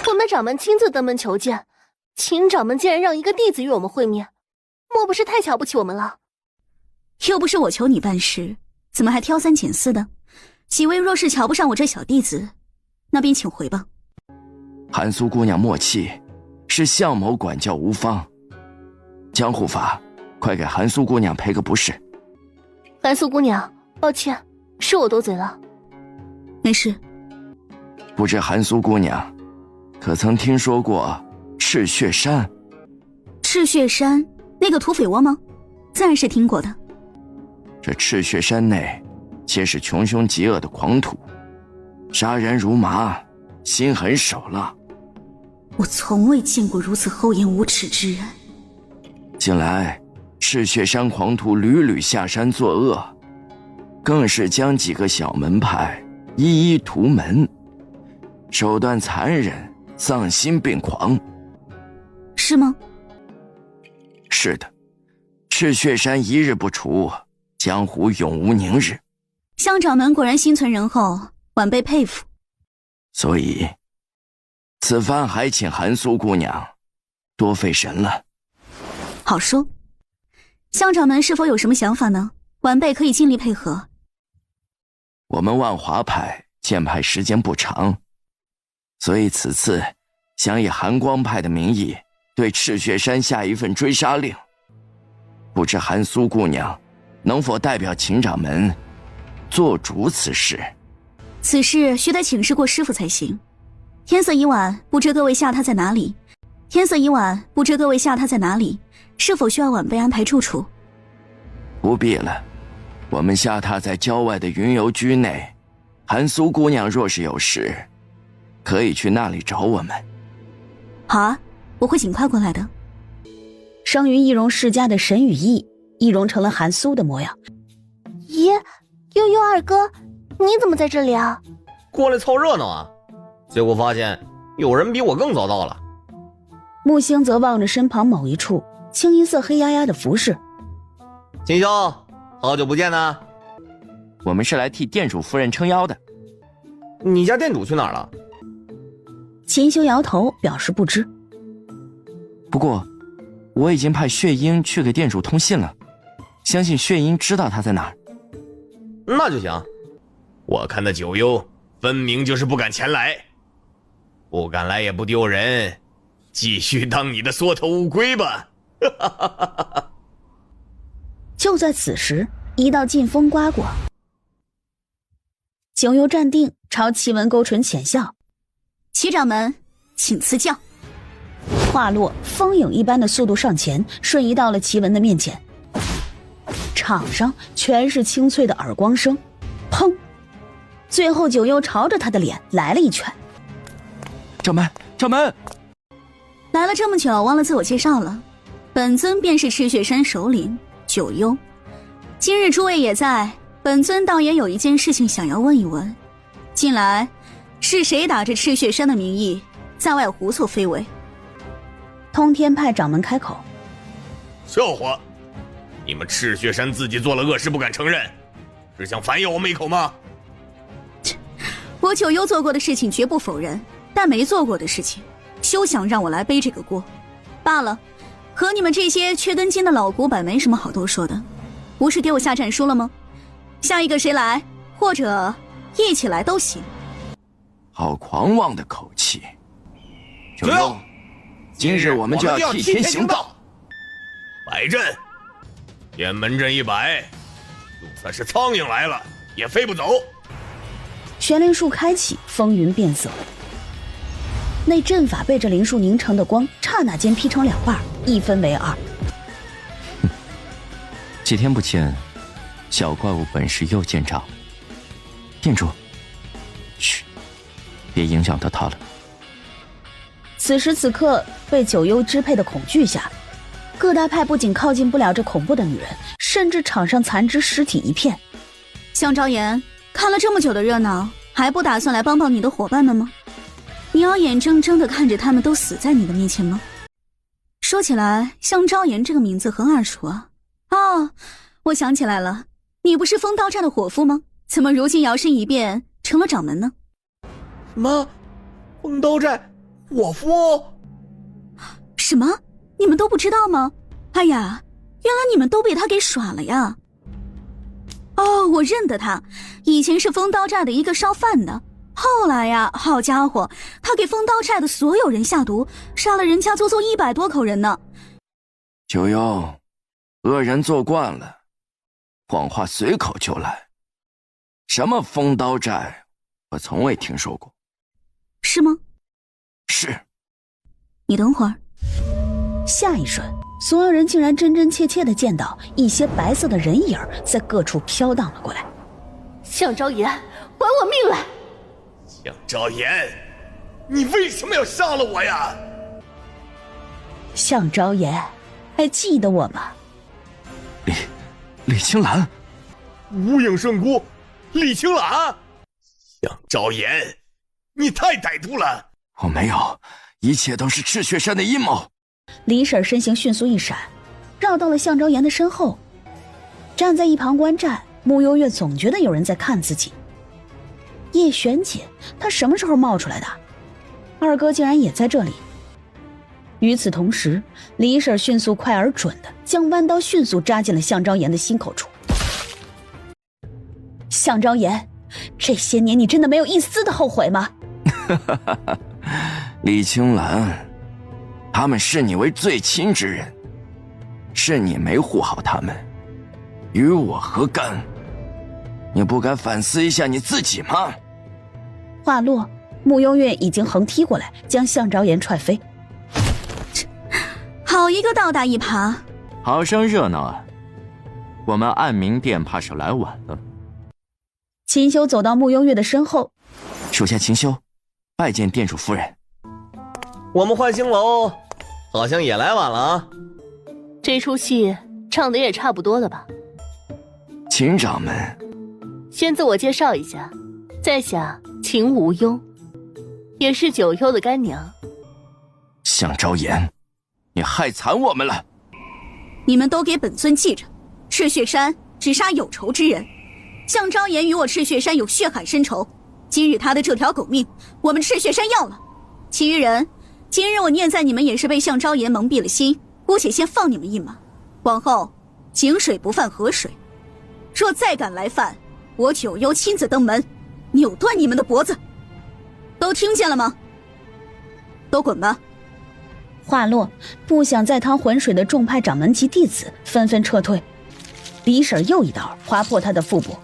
我们掌门亲自登门求见，秦掌门竟然让一个弟子与我们会面，莫不是太瞧不起我们了？又不是我求你办事，怎么还挑三拣四的？几位若是瞧不上我这小弟子，那便请回吧。韩苏姑娘莫气，是向某管教无方。江护法，快给韩苏姑娘赔个不是。韩苏姑娘，抱歉，是我多嘴了。没事。不知韩苏姑娘可曾听说过赤血山？赤血山，那个土匪窝吗？自然是听过的。这赤血山内皆是穷凶极恶的狂徒，杀人如麻，心狠手辣。我从未见过如此厚颜无耻之人。近来赤血山狂徒屡屡下山作恶，更是将几个小门派一一屠门，手段残忍，丧心病狂。是吗？是的，赤血山一日不除，江湖永无宁日。向掌门果然心存仁厚，晚辈佩服。所以此番还请韩苏姑娘多费神了。好说。向掌门是否有什么想法呢？晚辈可以尽力配合。我们万华派建派时间不长，所以此次想以寒光派的名义对赤血山下一份追杀令，不知韩苏姑娘能否代表秦掌门做主此事？此事须得请示过师父才行。天色已晚，不知各位下榻在哪里？是否需要晚辈安排住处？不必了，我们下榻在郊外的云游居内。韩苏姑娘若是有事，可以去那里找我们。好啊，我会尽快过来的。生于易容世家的沈羽翼，易容成了韩苏的模样。咦，悠悠二哥，你怎么在这里啊？过来凑热闹啊！结果发现有人比我更早到了。木星则望着身旁某一处清一色黑压压的服饰。秦兄，好久不见呢。我们是来替店主夫人撑腰的。你家店主去哪儿了？秦修摇头表示不知。不过我已经派血鹰去给店主通信了，相信血鹰知道他在哪儿。那就行。我看那九幽分明就是不敢前来，不敢来也不丢人，继续当你的缩头乌龟吧。就在此时，一道劲风刮过，九幽站定，朝祁文勾唇浅笑：“祁掌门，请赐教。”话落，风影一般的速度上前，瞬移到了祁文的面前。场上全是清脆的耳光声，砰！最后九幽朝着他的脸来了一拳。掌门，掌门！来了这么久，忘了自我介绍了。本尊便是赤血山首领，九幽。今日诸位也在，本尊倒也有一件事情想要问一问。近来是谁打着赤血山的名义在外胡作非为？通天派掌门开口：笑话，你们赤血山自己做了恶事不敢承认，是想反咬我们一口吗？我九幽做过的事情绝不否认，但没做过的事情休想让我来背这个锅。罢了，和你们这些缺根筋的老古板没什么好多说的，不是给我下战书了吗？下一个谁来，或者一起来都行。好狂妄的口气！九幽，今日我们就要替天行道。摆阵，天门阵一摆，就算是苍蝇来了也飞不走。玄灵术开启，风云变色。那阵法被这灵术凝成的光，刹那间劈成两半，一分为二。几天不见，小怪物本事又见长。店主，嘘，别影响到他了。此时此刻，被九幽支配的恐惧下，各大派不仅靠近不了这恐怖的女人，甚至场上残肢尸体一片。向昭言，看了这么久的热闹，还不打算来帮帮你的伙伴们吗？你要眼睁睁地看着他们都死在你的面前吗？说起来，向昭言这个名字很耳熟啊。哦，我想起来了，你不是风刀寨的伙夫吗？怎么如今摇身一变成了掌门呢？什么？风刀寨伙夫？什么？你们都不知道吗？哎呀，原来你们都被他给耍了呀！哦，我认得他，以前是风刀寨的一个烧饭的，后来呀，好家伙，他给风刀寨的所有人下毒，杀了人家足足100多口人呢。九幽，恶人做惯了，谎话随口就来。什么风刀寨，我从未听说过。是吗？是。你等会儿。下一瞬，所有人竟然真真切切地见到一些白色的人影在各处飘荡了过来。向昭言，还我命来！向昭言，你为什么要杀了我呀？向昭言，还记得我吗？李青兰，无影圣姑，李青兰，向昭言，你太歹毒了！我没有，一切都是赤血山的阴谋。李婶身形迅速一闪，绕到了向昭言的身后，站在一旁观战。穆幽月总觉得有人在看自己。叶璇姐，她什么时候冒出来的？二哥竟然也在这里。与此同时，李婶迅速快而准的将弯刀迅速扎进了向昭言的心口处。向昭言，这些年你真的没有一丝的后悔吗？李青兰，他们视你为最亲之人，是你没护好他们，与我何干？你不敢反思一下你自己吗？话落，穆幽月已经横踢过来，将向昭言踹飞。好一个倒打一耙！好生热闹啊！我们暗明殿怕是来晚了。秦修走到穆幽月的身后，属下秦修，拜见店主夫人。我们幻星楼好像也来晚了啊。这出戏唱的也差不多了吧？秦掌门，先自我介绍一下，在下秦无忧，也是九幽的干娘。向昭言，你害惨我们了！你们都给本尊记着，赤血山只杀有仇之人。向昭言与我赤血山有血海深仇，今日他的这条狗命，我们赤血山要了。其余人，今日我念在你们也是被向昭言蒙蔽了心，姑且先放你们一马。往后井水不犯河水，若再敢来犯，我九幽亲自登门，扭断你们的脖子。都听见了吗？都滚吧！话落，不想再趟浑水的众派掌门级弟子纷纷撤退。李婶又一刀划破他的腹部，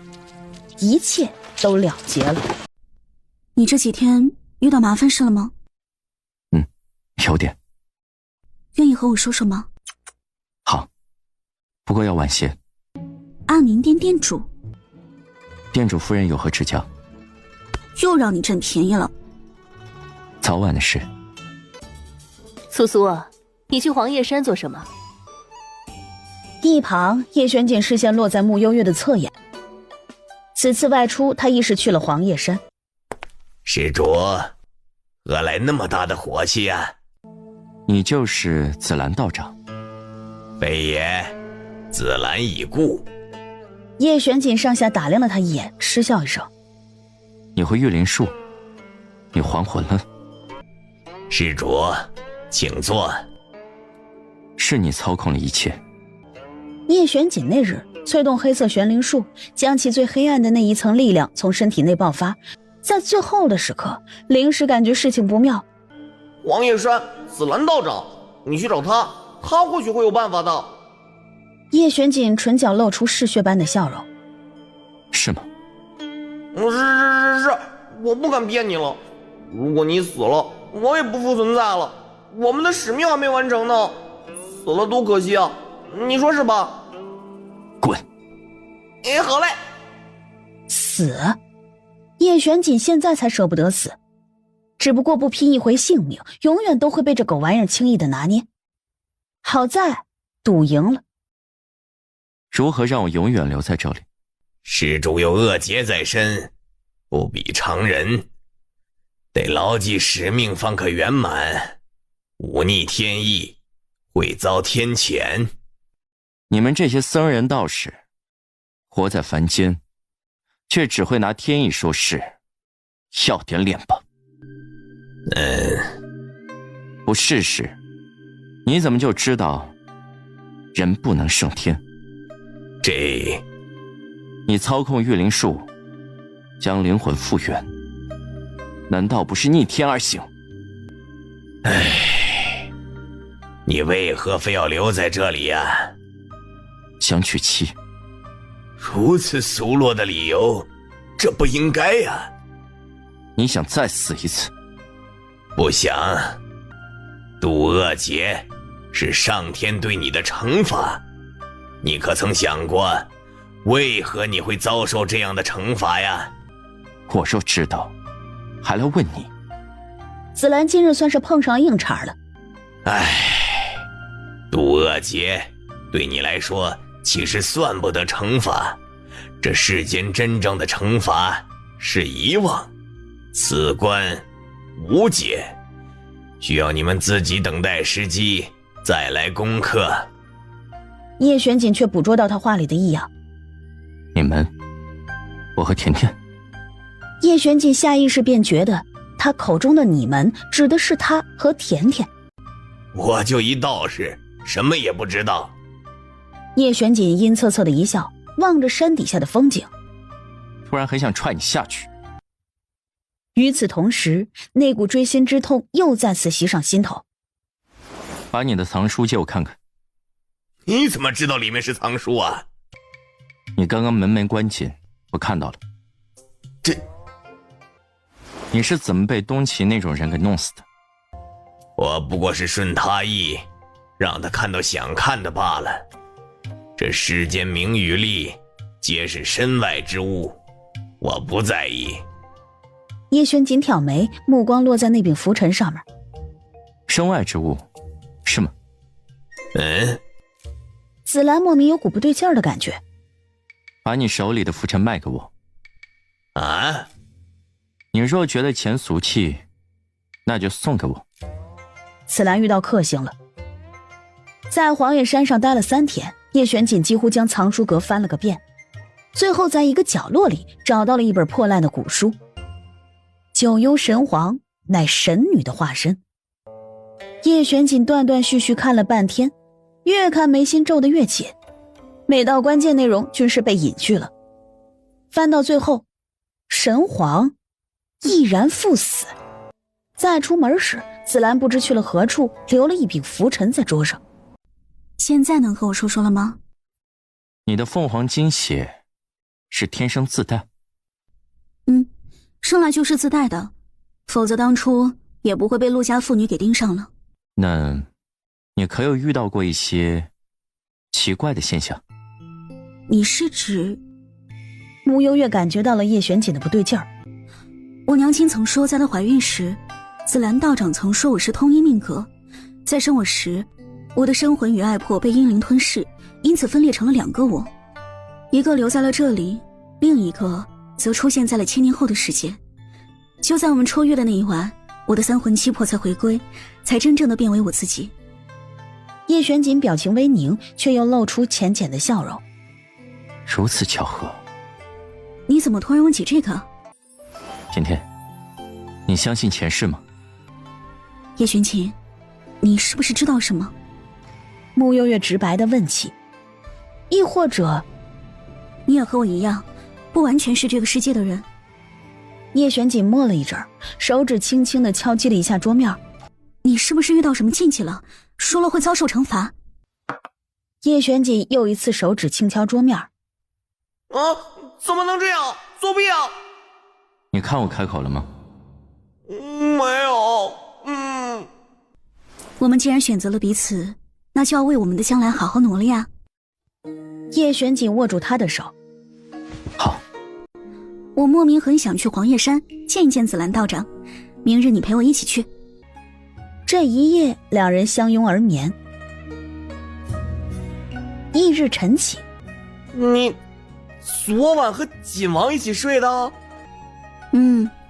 一切都了结了。你这几天遇到麻烦事了吗？有点。愿意和我说说吗？好，不过要晚些。暗明殿店主，店主夫人有何指教？又让你占便宜了。早晚的事。苏苏，你去黄叶山做什么？一旁，叶玄锦视线落在穆幽月的侧眼。此次外出，他亦是去了黄叶山。施主，何来那么大的火气呀？你就是紫兰道长？非也，紫兰已故。叶玄锦上下打量了他一眼，嗤笑一声：“你会御灵术？你还魂了？”施主，请坐。是你操控了一切。叶玄锦那日催动黑色玄灵术，将其最黑暗的那一层力量从身体内爆发，在最后的时刻，临时感觉事情不妙。黄叶山紫兰道长，你去找他，他或许会有办法的。叶玄锦唇角露出嗜血般的笑容。是吗？是，我不敢骗你了。如果你死了，我也不复存在了，我们的使命还没完成呢，死了多可惜啊！你说是吧？滚！哎，好嘞。死？叶玄锦现在才舍不得死，只不过不拼一回性命，永远都会被这狗玩意儿轻易的拿捏。好在赌赢了。如何让我永远留在这里？施主有恶劫在身，不比常人，得牢记使命方可圆满，忤逆天意，会遭天谴。你们这些僧人道士，活在凡间，却只会拿天意说事，要点脸吧。不试试，你怎么就知道人不能胜天？你操控御灵术，将灵魂复原，难道不是逆天而行？你为何非要留在这里呀？想娶妻。如此俗落的理由，这不应该呀。你想再死一次？不想。渡恶劫是上天对你的惩罚，你可曾想过为何你会遭受这样的惩罚呀？我若知道，还来问你。紫兰今日算是碰上硬茬了。渡恶劫对你来说其实算不得惩罚，这世间真正的惩罚是遗忘，此关无解，需要你们自己等待时机再来攻克。叶玄锦却捕捉到他话里的异样。你们，我和甜甜。叶玄锦下意识便觉得他口中的你们指的是他和甜甜。我就一道士，什么也不知道。叶玄锦阴恻恻的一笑，望着山底下的风景，突然很想踹你下去。与此同时，那股锥心之痛又再次袭上心头。把你的藏书借我看看。你怎么知道里面是藏书啊？你刚刚门没关紧，我看到了。你是怎么被东岐那种人给弄死的？我不过是顺他意，让他看到想看的罢了。这世间名与利，皆是身外之物，我不在意。叶轩紧挑眉，目光落在那柄拂尘上面。身外之物，是吗？紫兰莫名有股不对劲儿的感觉。把你手里的拂尘卖给我。啊？你若觉得钱俗气，那就送给我。紫兰遇到克星了。在黄叶山上待了3天，叶玄锦几乎将藏书阁翻了个遍，最后在一个角落里找到了一本破烂的古书。九幽神皇乃神女的化身。叶玄锦断断续续看了半天，越看眉心皱得越紧，每到关键内容均是被隐去了。翻到最后，神皇毅然赴死。再出门时，紫兰不知去了何处，留了一柄拂尘在桌上。现在能和我说说了吗？你的凤凰金血是天生自带？生来就是自带的，否则当初也不会被陆家妇女给盯上了。那你可有遇到过一些奇怪的现象？你是指？穆幽月感觉到了叶玄锦的不对劲儿。我娘亲曾说，在她怀孕时，紫兰道长曾说我是通阴命格，在生我时，我的生魂与爱魄被阴灵吞噬，因此分裂成了2个我，一个留在了这里，另一个则出现在了千年后的世界。就在我们出狱的那一晚，我的3魂7魄才回归，才真正的变为我自己。叶玄锦表情微凝，却又露出浅浅的笑容。如此巧合。你怎么突然问起这个？甜甜，你相信前世吗？叶玄锦，你是不是知道什么？穆悠月直白地问起。亦或者，你也和我一样，不完全是这个世界的人。叶玄锦默了一阵，手指轻轻地敲击了一下桌面。你是不是遇到什么禁忌了？说了会遭受惩罚。叶玄锦又一次手指轻敲桌面。怎么能这样？作弊啊！你看我开口了吗？没有。我们既然选择了彼此，那就要为我们的将来好好努力呀。叶玄锦握住他的手。好。我莫名很想去黄叶山见一见紫兰道长，明日你陪我一起去。这一夜，两人相拥而眠。翌日晨起，你昨晚和锦王一起睡的？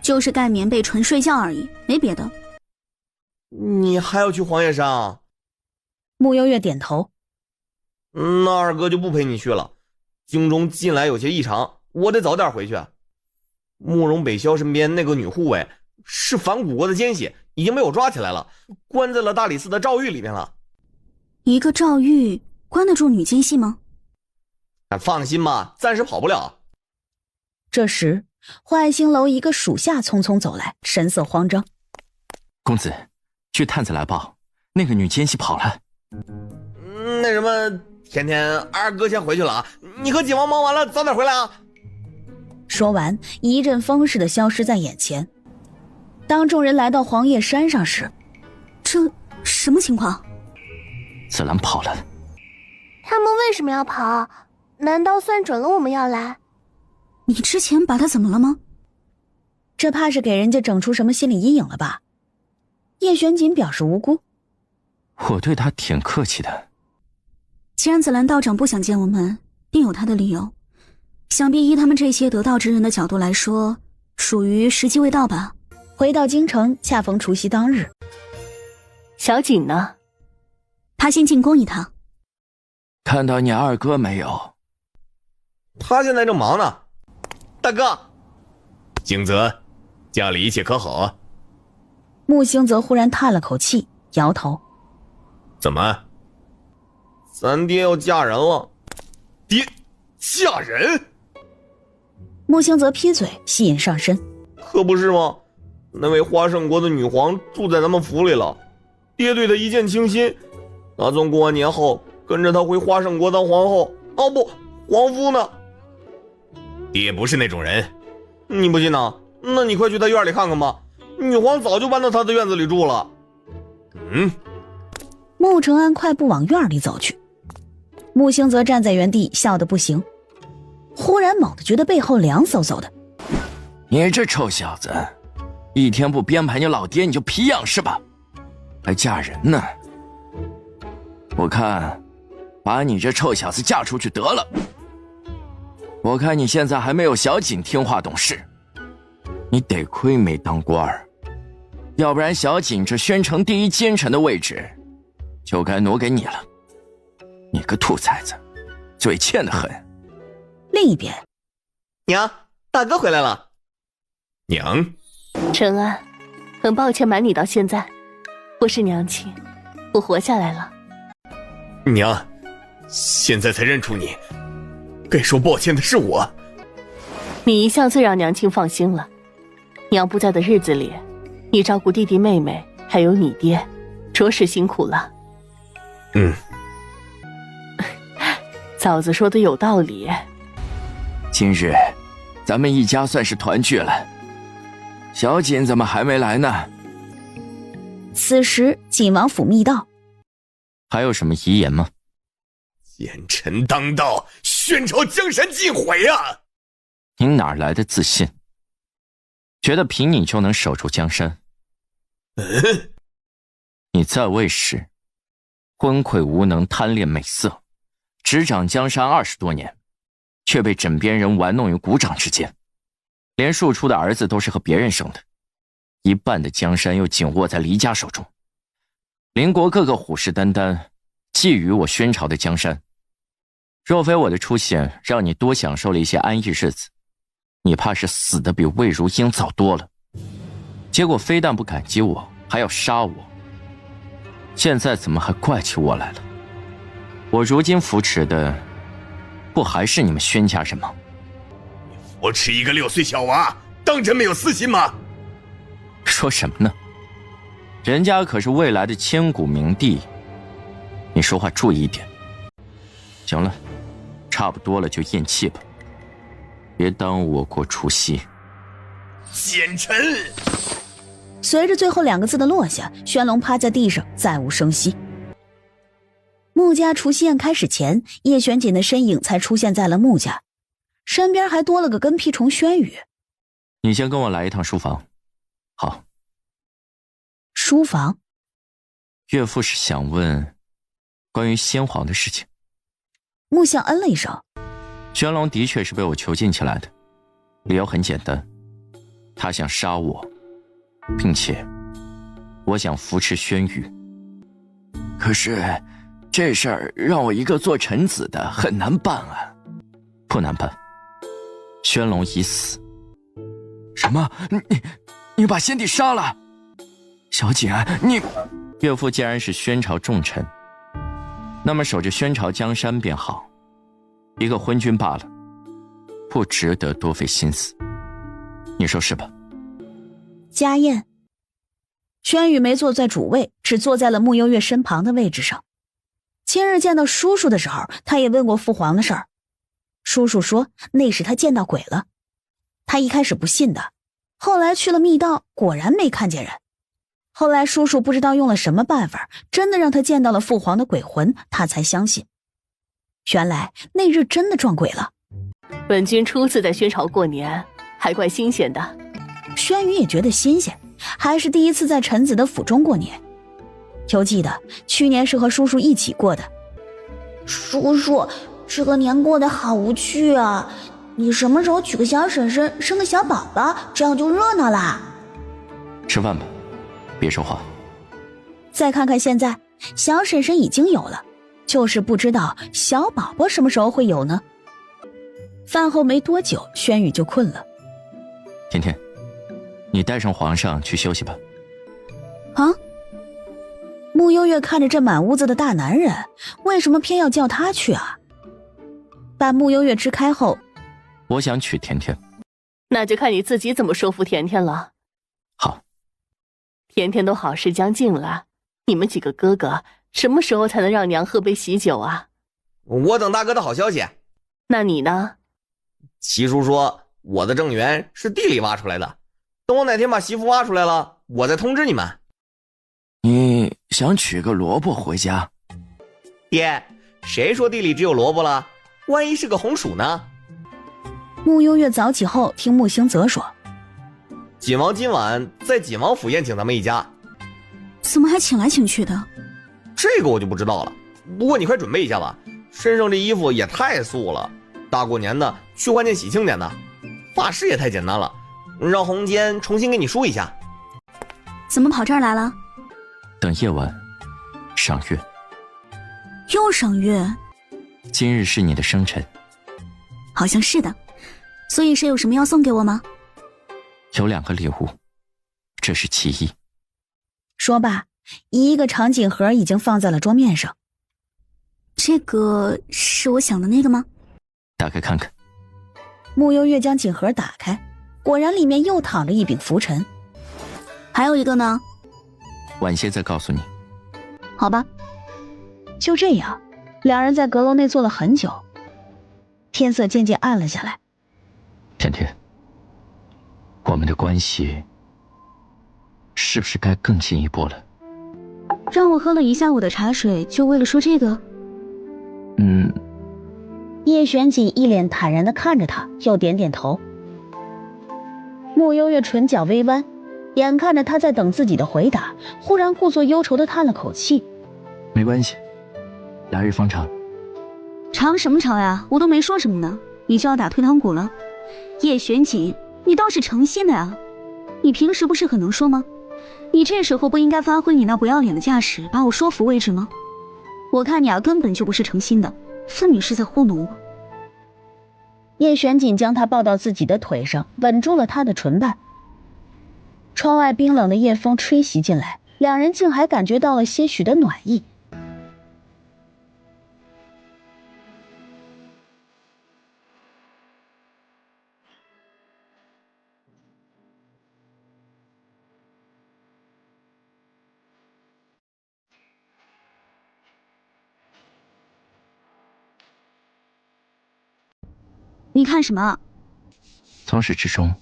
就是盖棉被纯睡觉而已，没别的。你还要去黄叶山啊？穆悠月点头。那二哥就不陪你去了。京中近来有些异常，我得早点回去。慕容北萧身边那个女护卫是反古国的奸细，已经被我抓起来了，关在了大理寺的诏狱里面了。一个诏狱关得住女奸细吗？放心吧，暂时跑不了。这时华爱星楼一个属下匆匆走来，神色慌张。公子，据探子来报，那个女奸细跑了。那什么，甜甜，二哥先回去了啊，你和锦王忙完了早点回来啊。说完，一阵风似的消失在眼前。当众人来到黄叶山上时，这什么情况？紫兰跑了。他们为什么要跑？难道算准了我们要来？你之前把他怎么了吗？这怕是给人家整出什么心理阴影了吧？叶玄锦表示无辜。我对他挺客气的。既然紫兰道长不想见我们，定有他的理由。想必依他们这些得道之人的角度来说，属于时机未到吧。回到京城，恰逢除夕当日。小锦呢？他先进宫一趟。看到你二哥没有？他现在正忙呢。大哥，景泽，家里一切可好啊？穆星泽忽然叹了口气，摇头。怎么？咱爹要嫁人了。爹嫁人？穆星泽劈嘴，吸引上身。可不是吗？那位花圣国的女皇住在咱们府里了，爹对她一见倾心，打算过完年后跟着她回花圣国当皇后。哦不，皇夫呢？爹不是那种人。你不信呢？那你快去她院里看看吧，女皇早就搬到她的院子里住了。穆承安快步往院里走去。穆星泽站在原地笑得不行，忽然猛地觉得背后凉飕飕的。你这臭小子，一天不编排你老爹你就皮痒是吧？还嫁人呢？我看把你这臭小子嫁出去得了。我看你现在还没有小锦听话懂事，你得亏没当官儿，要不然小锦这宣城第一奸臣的位置就该挪给你了。你个兔崽子，嘴欠得很。另一边，娘，大哥回来了。娘，承安，很抱歉瞒你到现在，我是娘亲，我活下来了。娘，现在才认出你，该说抱歉的是我。你一向最让娘亲放心了，娘不在的日子里，你照顾弟弟妹妹还有你爹，着实辛苦了。嫂子说的有道理。今日咱们一家算是团聚了，小锦怎么还没来呢？此时锦王府密道，还有什么遗言吗？奸臣当道，宣朝江山尽毁啊！你哪来的自信？觉得凭你就能守住江山？你在位时昏聩无能，贪恋美色，执掌江山20多年，却被枕边人玩弄于股掌之间，连庶出的儿子都是和别人生的，一半的江山又紧握在黎家手中。邻国个个虎视眈眈，觊觎我宣朝的江山。若非我的出现让你多享受了一些安逸日子，你怕是死得比魏如英早多了。结果非但不感激我，还要杀我。现在怎么还怪起我来了？我如今扶持的不还是你们宣家人吗？扶持一个6岁小娃，当真没有私心吗？说什么呢？人家可是未来的千古明帝，你说话注意一点。行了，差不多了就咽气吧，别耽误我过除夕。奸臣！随着最后2个字的落下，宣龙趴在地上，再无声息。穆家除夕宴开始前，叶玄锦的身影才出现在了穆家，身边还多了个跟屁虫轩宇。你先跟我来一趟书房。好。书房？岳父是想问关于先皇的事情。穆相嗯了一声。玄龙的确是被我囚禁起来的，理由很简单，他想杀我，并且我想扶持轩宇。可是这事儿让我一个做臣子的很难办啊。不难办，轩龙已死。什么？你把先帝杀了？小锦，你……岳父既然是宣朝重臣，那么守着宣朝江山便好。一个昏君罢了，不值得多费心思，你说是吧？家宴，轩宇没坐在主位，只坐在了穆幽月身旁的位置上。前日见到叔叔的时候，他也问过父皇的事儿。叔叔说那时他见到鬼了，他一开始不信的，后来去了密道，果然没看见人。后来叔叔不知道用了什么办法，真的让他见到了父皇的鬼魂，他才相信。原来那日真的撞鬼了。本君初次在宣朝过年，还怪新鲜的。轩宇也觉得新鲜，还是第一次在臣子的府中过年。就记得去年是和叔叔一起过的。叔叔，这个年过得好无趣啊！你什么时候娶个小婶婶，生个小宝宝，这样就热闹啦。吃饭吧，别说话。再看看现在，小婶婶已经有了，就是不知道小宝宝什么时候会有呢？饭后没多久，轩宇就困了。甜甜，你带上皇上去休息吧。啊？穆幽月看着这满屋子的大男人，为什么偏要叫他去啊？把穆幽月支开后，我想娶甜甜。那就看你自己怎么说服甜甜了。好。甜甜都好事将近了，你们几个哥哥什么时候才能让娘喝杯喜酒啊？我等大哥的好消息。那你呢？七叔说我的正缘是地里挖出来的，等我哪天把媳妇挖出来了，我再通知你们。你想娶个萝卜回家？爹，谁说地里只有萝卜了？万一是个红薯呢？穆幽月早起后听穆兴泽说，锦王今晚在锦王府宴请咱们一家。怎么还请来请去的？这个我就不知道了，不过你快准备一下吧，身上这衣服也太素了，大过年的去换件喜庆点的，发饰也太简单了，让红间重新给你梳一下。怎么跑这儿来了？等夜晚赏月。又赏月？今日是你的生辰。好像是的，所以是有什么要送给我吗？有2个礼物，这是其一。说罢，一个长锦盒已经放在了桌面上。这个是我想的那个吗？打开看看。穆幽月将锦盒打开，果然里面又躺着一柄拂尘。还有一个呢？晚些再告诉你。好吧。就这样，2人在阁楼内坐了很久，天色渐渐暗了下来。甜甜，我们的关系是不是该更进一步了？让我喝了一下午的茶水，就为了说这个？叶玄锦一脸坦然地看着他，又点点头。穆幽月唇角微弯，眼看着他在等自己的回答，忽然故作忧愁地叹了口气。没关系，来日方长。长什么长呀？我都没说什么呢，你就要打退堂鼓了？叶玄锦，你倒是诚心的呀！你平时不是很能说吗？你这时候不应该发挥你那不要脸的架势，把我说服为止吗？我看你啊，根本就不是诚心的，分明是在糊弄我。叶玄锦将他抱到自己的腿上，吻住了他的唇瓣。窗外冰冷的夜风吹袭进来，两人竟还感觉到了些许的暖意。你看什么？从始至终，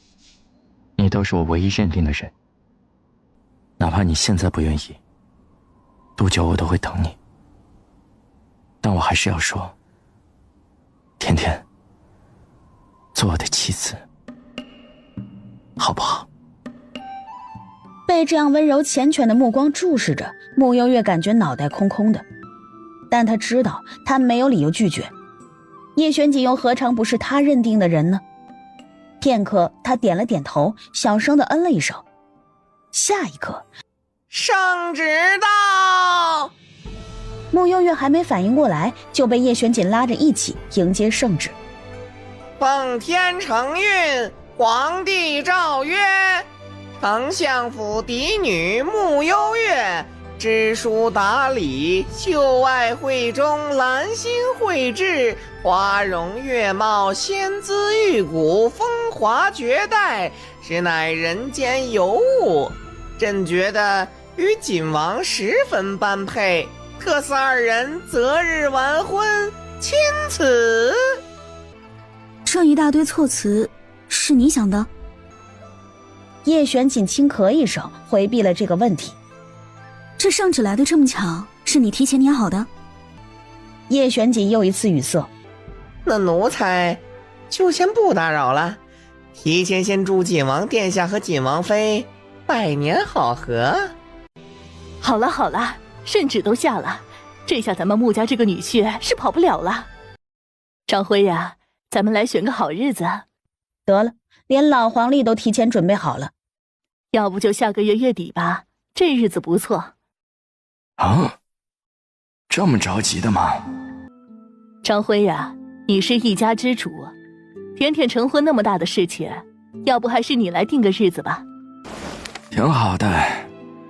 你都是我唯一认定的人。哪怕你现在不愿意，多久我都会等你。但我还是要说，甜甜，做我的妻子，好不好？被这样温柔缱绻的目光注视着，穆幽月感觉脑袋空空的，但他知道他没有理由拒绝。叶玄锦又何尝不是他认定的人呢？片刻，他点了点头，小声地嗯了一声。下一刻，圣旨到！穆幽月还没反应过来，就被叶玄锦拉着一起迎接圣旨。奉天承运，皇帝诏曰：丞相府嫡女穆幽月知书达理，秀外慧中，兰心蕙质，花容月貌，仙姿玉骨，风华绝代，实乃人间尤物。朕觉得与锦王十分般配，特此二人择日完婚，钦此。这一大堆措辞是你想的？叶玄锦轻咳一声，回避了这个问题。这圣旨来得这么巧，是你提前拟好的？叶玄锦又一次语塞。那奴才就先不打扰了，提前先祝锦王殿下和锦王妃百年好合。好了好了，圣旨都下了，这下咱们穆家这个女婿是跑不了了。张辉呀，咱们来选个好日子。得了，连老黄历都提前准备好了。要不就下个月月底吧，这日子不错。啊，这么着急的吗？张辉呀，你是一家之主，甜甜成婚那么大的事情，要不还是你来定个日子吧。挺好的，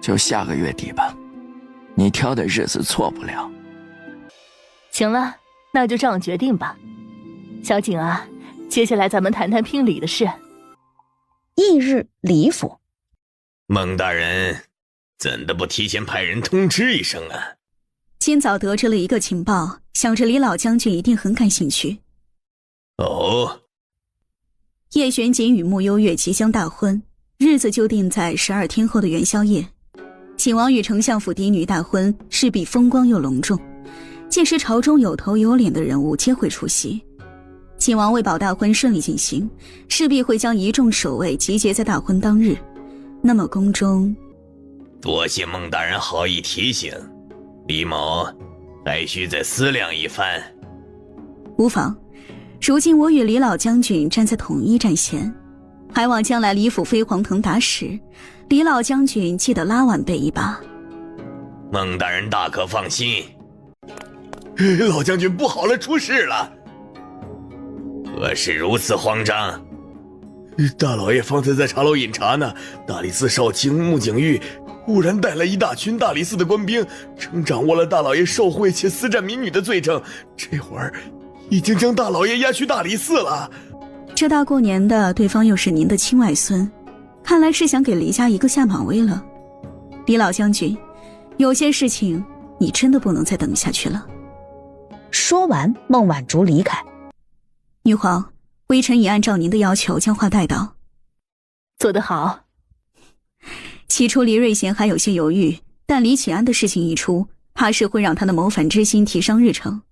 就下个月底吧，你挑的日子错不了。行了，那就这样决定吧。小景啊，接下来咱们谈谈聘礼的事。翌日，李府。孟大人怎的不提前派人通知一声啊？今早得知了一个情报，想着李老将军一定很感兴趣。哦。叶玄锦与穆幽月即将大婚，日子就定在12天后的元宵夜。景王与丞相府嫡女大婚势必风光又隆重，届时朝中有头有脸的人物皆会出席。景王为保大婚顺利进行，势必会将一众守卫集结在大婚当日。那么宫中，多谢孟大人好意提醒，李某还需再思量一番。无妨，如今我与李老将军站在统一战线，还望将来李府飞黄腾达时，李老将军记得拉晚辈一把。孟大人大可放心。老将军不好了，出事了！何事如此慌张？大老爷方才在茶楼饮茶呢，大理寺少卿穆景玉忽然带来一大群大理寺的官兵，称掌握了大老爷受贿且私占民女的罪证，这会儿已经将大老爷押去大理寺了。这大过年的，对方又是您的亲外孙，看来是想给黎家一个下马威了。李老将军，有些事情你真的不能再等下去了。说完，孟晚竹离开。女皇，微臣已按照您的要求将话带到。做得好。起初黎瑞贤还有些犹豫，但李启安的事情一出，怕是会让他的谋反之心提上日程。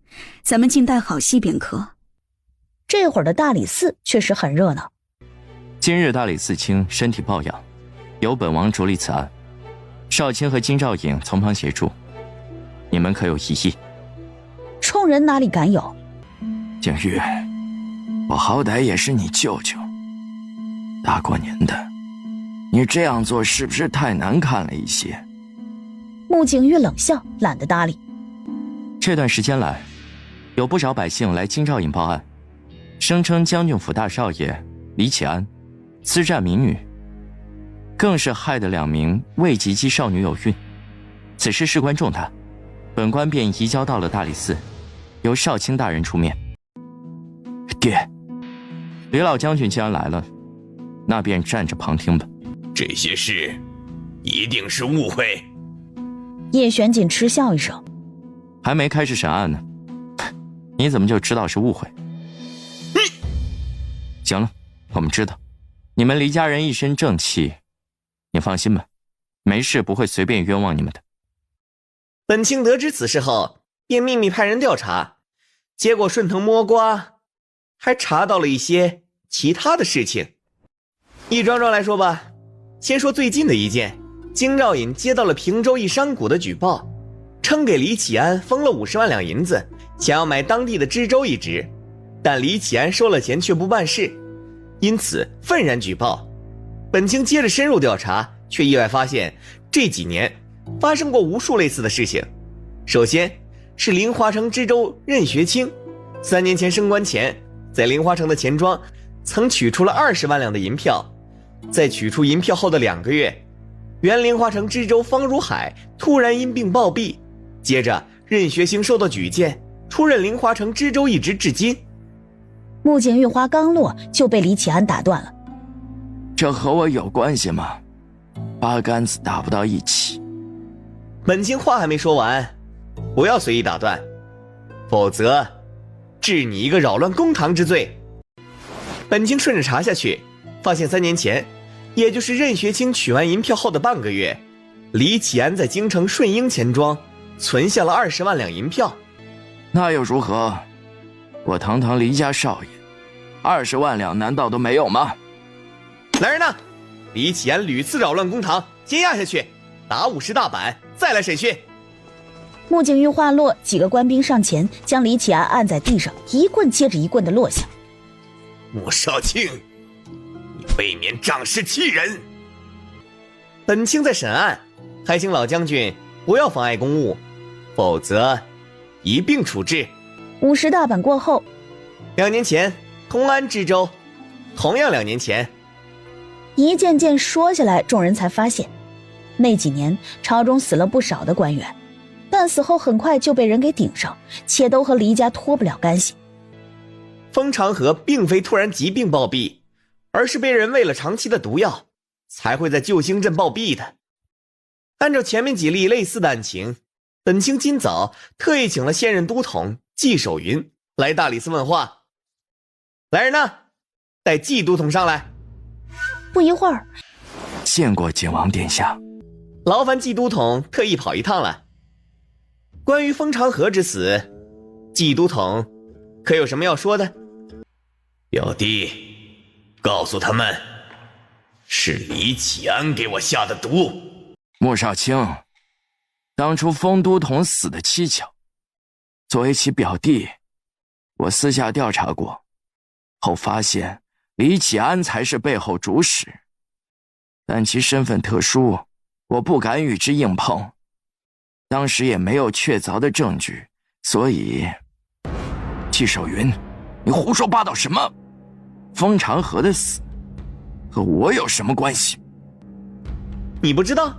咱们静待好戏便可。这会儿的大理寺确实很热闹。今日大理寺卿身体抱恙，由本王着力此案，少卿和金兆颖从旁协助，你们可有异议？冲人哪里敢有？景玉，我好歹也是你舅舅，大过年的，你这样做是不是太难看了一些？穆景玉冷笑，懒得搭理。这段时间来，有不少百姓来京兆尹报案，声称将军府大少爷李启安私占民女，更是害得2名未及笄少女有孕。此事事关重大，本官便移交到了大理寺，由少卿大人出面。爹，李老将军既然来了，那便站着旁听吧。这些事一定是误会。叶玄锦嗤笑一声，还没开始审案呢，你怎么就知道是误会？行了，我们知道，你们黎家人一身正气，你放心吧，没事不会随便冤枉你们的。本卿得知此事后，便秘密派人调查，结果顺藤摸瓜，还查到了一些其他的事情。一桩桩来说吧，先说最近的一件，京兆尹接到了平州一商贾的举报，称给李启安封了50万两银子，想要买当地的知州一职，但李启安收了钱却不办事，因此愤然举报。本卿接着深入调查，却意外发现这几年发生过无数类似的事情。首先是灵华城知州任学清，3年前升官前，在灵华城的钱庄曾取出了20万两的银票，在取出银票后的2个月，原灵华城知州方如海突然因病暴毙，接着任学清受到举荐，出任灵华城知州一职至今。穆景玉话刚落就被李启安打断了。这和我有关系吗？8竿子打不到一起。本卿话还没说完，不要随意打断，否则治你一个扰乱公堂之罪。本卿顺着查下去，发现3年前，也就是任学清取完银票后的半个月，李启安在京城顺英钱庄存下了20万两银票。那又如何？我堂堂黎家少爷，20万两难道都没有吗？来人呐！李启安屡次扰乱公堂，先压下去，打50大板，再来审讯。穆景玉话落，几个官兵上前将李启安按在地上，一棍接着一棍的落下。穆少卿，你未免仗势欺人。本卿在审案，还请老将军不要妨碍公务，否则一并处置。50大板过后，2年前同安知州，同样2年前。一件件说下来，众人才发现，那几年朝中死了不少的官员，但死后很快就被人给顶上，且都和黎家脱不了干系。封长河并非突然疾病暴毙，而是被人喂了长期的毒药，才会在救星镇暴毙的。按照前面几例类似的案情，本卿今早特意请了现任都统纪守云来大理寺问话。来人呐，带纪都统上来。不一会儿，见过景王殿下。劳烦纪都统特意跑一趟了。关于封长河之死，纪都统可有什么要说的？表弟，告诉他们，是李启安给我下的毒。穆少卿，当初封都统死的蹊跷，作为其表弟，我私下调查过，后发现李启安才是背后主使，但其身份特殊，我不敢与之硬碰，当时也没有确凿的证据，所以……纪守云，你胡说八道什么？封长河的死和我有什么关系？你不知道？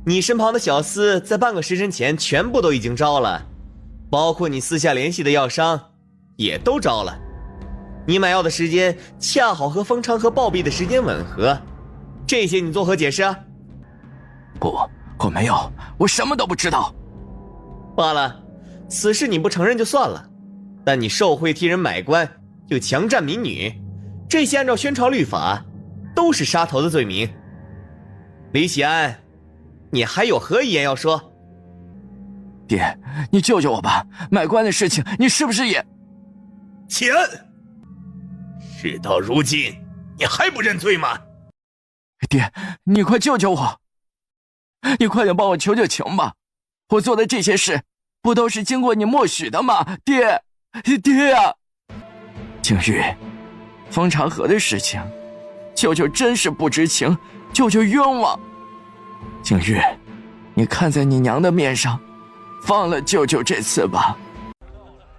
你身旁的小厮在半个时辰前全部都已经招了，包括你私下联系的药商也都招了。你买药的时间恰好和封长河暴毙的时间吻合，这些你作何解释啊？不，我没有，我什么都不知道。罢了，此事你不承认就算了，但你受贿替人买官，又强占民女，这些按照宣朝律法都是杀头的罪名。李启安，你还有何遗言要说？爹，你救救我吧！买官的事情，你是不是也……启安，事到如今，你还不认罪吗？爹，你快救救我！你快点帮我求求情吧！我做的这些事，不都是经过你默许的吗？爹啊！景玉，风长河的事情，舅舅真是不知情，舅舅冤枉。景玉，你看在你娘的面上，放了舅舅这次吧。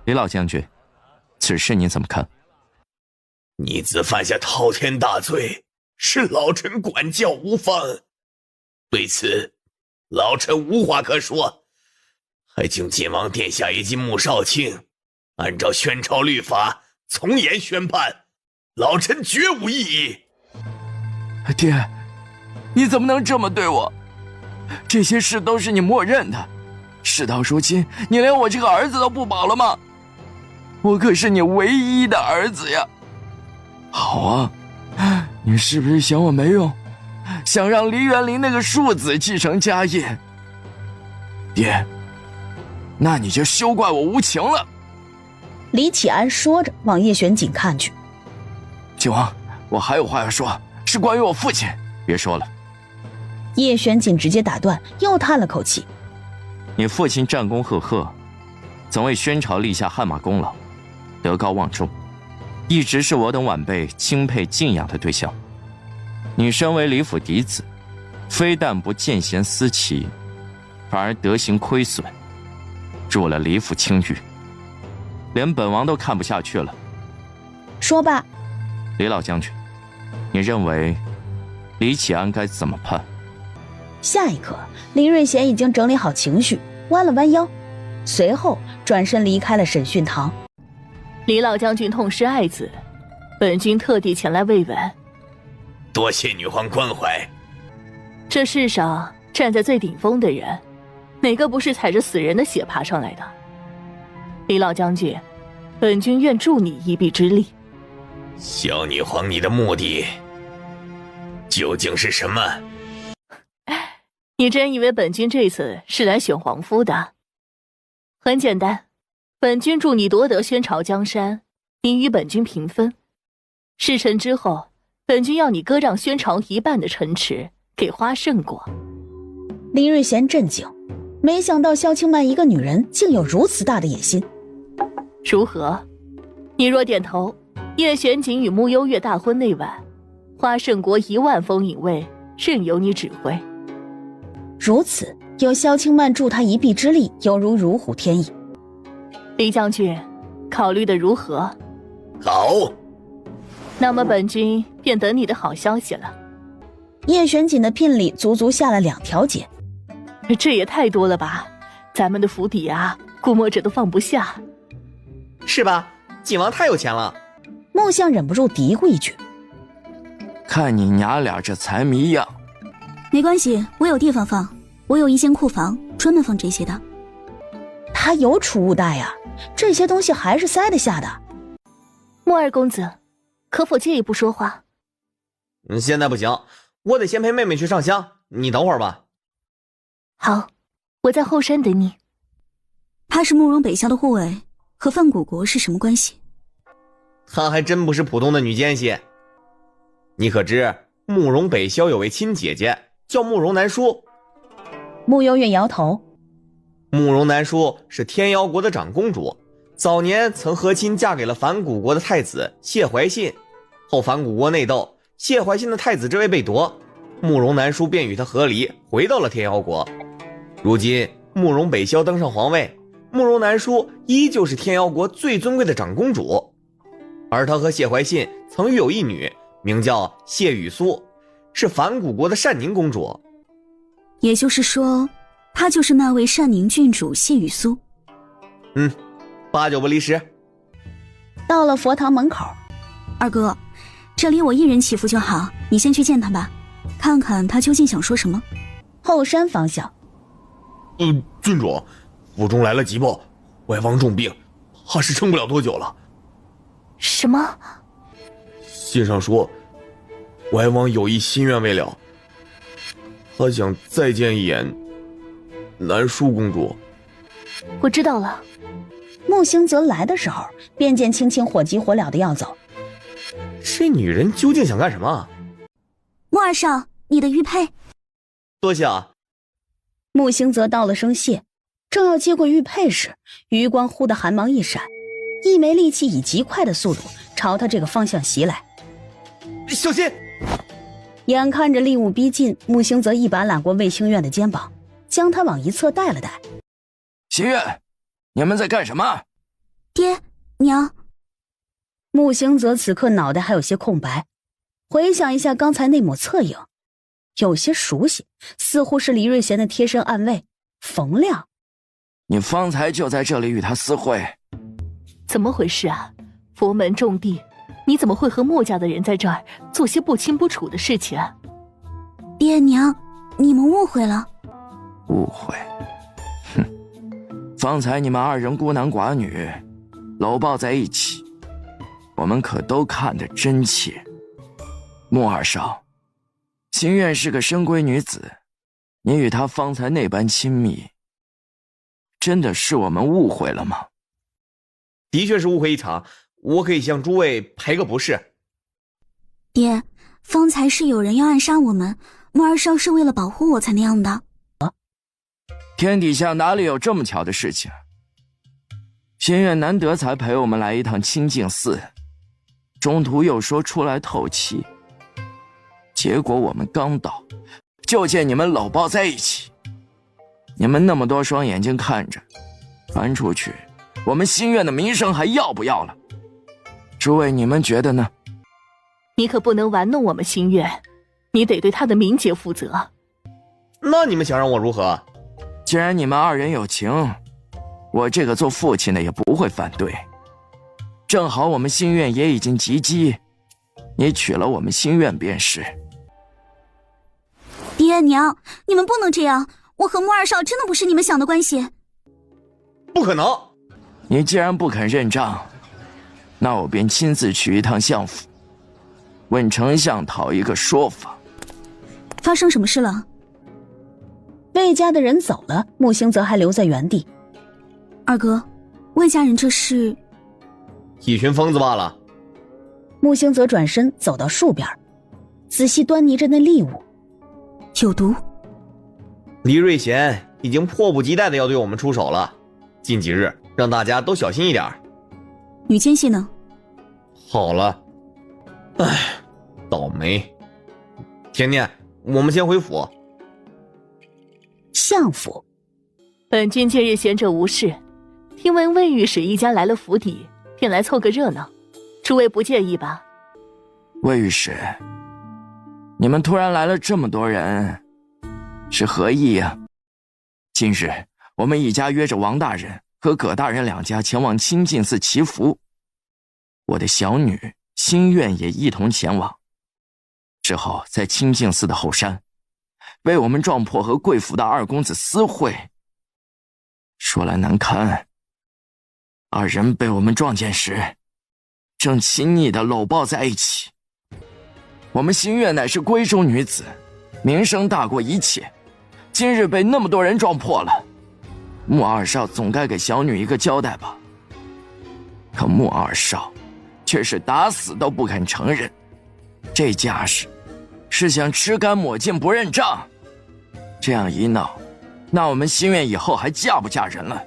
李老将军，此事你怎么看？你自犯下滔天大罪，是老臣管教无方，对此老臣无话可说，还请晋王殿下以及穆少卿按照宣朝律法从严宣判，老臣绝无异议。爹，你怎么能这么对我？这些事都是你默认的，事到如今，你连我这个儿子都不保了吗？我可是你唯一的儿子呀！好啊，你是不是嫌我没用，想让黎元林那个庶子继承家业？爹，那你就休怪我无情了。李启安说着往叶玄景看去。靖王，我还有话要说，是关于我父亲。别说了。叶玄景直接打断，又叹了口气。你父亲战功赫赫，曾为宣朝立下汗马功劳，德高望重，一直是我等晚辈钦佩敬仰的对象。你身为李府嫡子，非但不见贤思齐，反而德行亏损，入了李府清狱，连本王都看不下去了。说罢，李老将军，你认为李启安该怎么判？下一刻，林瑞贤已经整理好情绪，弯了弯腰，随后转身离开了审讯堂。李老将军痛失爱子，本君特地前来慰问。多谢女皇关怀。这世上站在最顶峰的人，哪个不是踩着死人的血爬上来的？李老将军，本君愿助你一臂之力。小女皇，你的目的究竟是什么？你真以为本君这次是来选皇夫的？很简单，本君助你夺得宣朝江山，你与本君平分。事成之后，本君要你割让宣朝一半的城池给花胜国。林瑞贤震惊，没想到萧清曼一个女人竟有如此大的野心。如何？你若点头，叶玄景与穆幽月大婚那晚，花胜国1万封印卫任由你指挥。如此，有萧清曼助他一臂之力，犹如如虎添翼。李将军，考虑的如何？好。那么本君便等你的好消息了。叶玄景的聘礼足足下了2条街，这也太多了吧？咱们的府邸啊，估摸着都放不下。是吧？晋王太有钱了。穆相忍不住嘀咕一句：看你娘俩这财迷样。没关系，我有地方放，我有一间库房，专门放这些的。他有储物袋呀，这些东西还是塞得下的。穆二公子，可否借一步说话？现在不行，我得先陪妹妹去上香，你等会儿吧。好，我在后山等你。她是慕容北萧的护卫，和范谷国是什么关系？她还真不是普通的女奸细。你可知慕容北萧有位亲姐姐叫慕容南书？穆幽月摇头。慕容南书是天妖国的长公主，早年曾和亲嫁给了反古国的太子谢怀信，后反古国内斗，谢怀信的太子之位被夺，慕容南书便与他和离，回到了天妖国。如今慕容北萧登上皇位，慕容南书依旧是天妖国最尊贵的长公主，而他和谢怀信曾育有一女，名叫谢雨苏，是反古国的善宁公主。也就是说，她就是那位善宁郡主谢雨苏。8九不离10。到了佛堂门口，二哥，这里我一人祈福就好，你先去见他吧，看看他究竟想说什么。后山方向。郡主，府中来了急报，外王重病，怕是撑不了多久了。什么？信上说，外王有一心愿未了，他想再见一眼南书公主。我知道了。穆兴泽来的时候，便见青青火急火燎的要走。这女人究竟想干什么？穆二少，你的玉佩。多谢啊。穆兴泽道了声谢，正要接过玉佩时，余光忽的寒芒一闪，一枚利器以极快的速度朝他这个方向袭来。小心！眼看着利物逼近，木星则一把揽过魏星月的肩膀，将他往一侧带了带。星月，你们在干什么？爹娘。木星则此刻脑袋还有些空白，回想一下刚才那抹侧影，有些熟悉，似乎是黎瑞贤的贴身暗卫冯亮。你方才就在这里与他私会？怎么回事啊？佛门重地，你怎么会和穆家的人在这儿做些不清不楚的事情啊？爹娘，你们误会了。误会？哼！方才你们二人孤男寡女，搂抱在一起，我们可都看得真切。穆二少，心愿是个深闺女子，你与她方才那般亲密，真的是我们误会了吗？的确是误会一场，我可以向诸位赔个不是。爹，方才是有人要暗杀我们，穆二少是为了保护我才那样的。天底下哪里有这么巧的事情？心愿难得才陪我们来一趟清净寺，中途又说出来透气，结果我们刚到，就见你们搂抱在一起。你们那么多双眼睛看着，传出去，我们心愿的名声还要不要了？诸位，你们觉得呢？你可不能玩弄我们心愿，你得对他的名节负责。那你们想让我如何？既然你们二人有情，我这个做父亲的也不会反对。正好我们心愿也已经及笄，你娶了我们心愿便是。爹娘，你们不能这样，我和穆二少真的不是你们想的关系。不可能！你既然不肯认账，那我便亲自去一趟相府，问丞相讨一个说法。发生什么事了？魏家的人走了，木星则还留在原地。二哥，魏家人这是？一群疯子罢了。木星则转身走到树边，仔细端倪着那利物。有毒。黎瑞贤已经迫不及待的要对我们出手了，近几日让大家都小心一点。女奸细呢？好了。唉，倒霉。甜甜，我们先回府。相府，本君近日闲着无事，听闻魏御史一家来了府邸，便来凑个热闹，诸位不介意吧？魏御史，你们突然来了这么多人，是何意呀？今日我们一家约着王大人和葛大人两家前往清净寺祈福，我的小女心愿也一同前往，之后在清净寺的后山被我们撞破和贵府的二公子私会。说来难堪，二人被我们撞见时正亲昵地搂抱在一起。我们心愿乃是闺中女子，名声大过一切，今日被那么多人撞破了，穆二少总该给小女一个交代吧。可穆二少却是打死都不肯承认，这架势是想吃干抹净不认账。这样一闹，那我们心愿以后还嫁不嫁人了？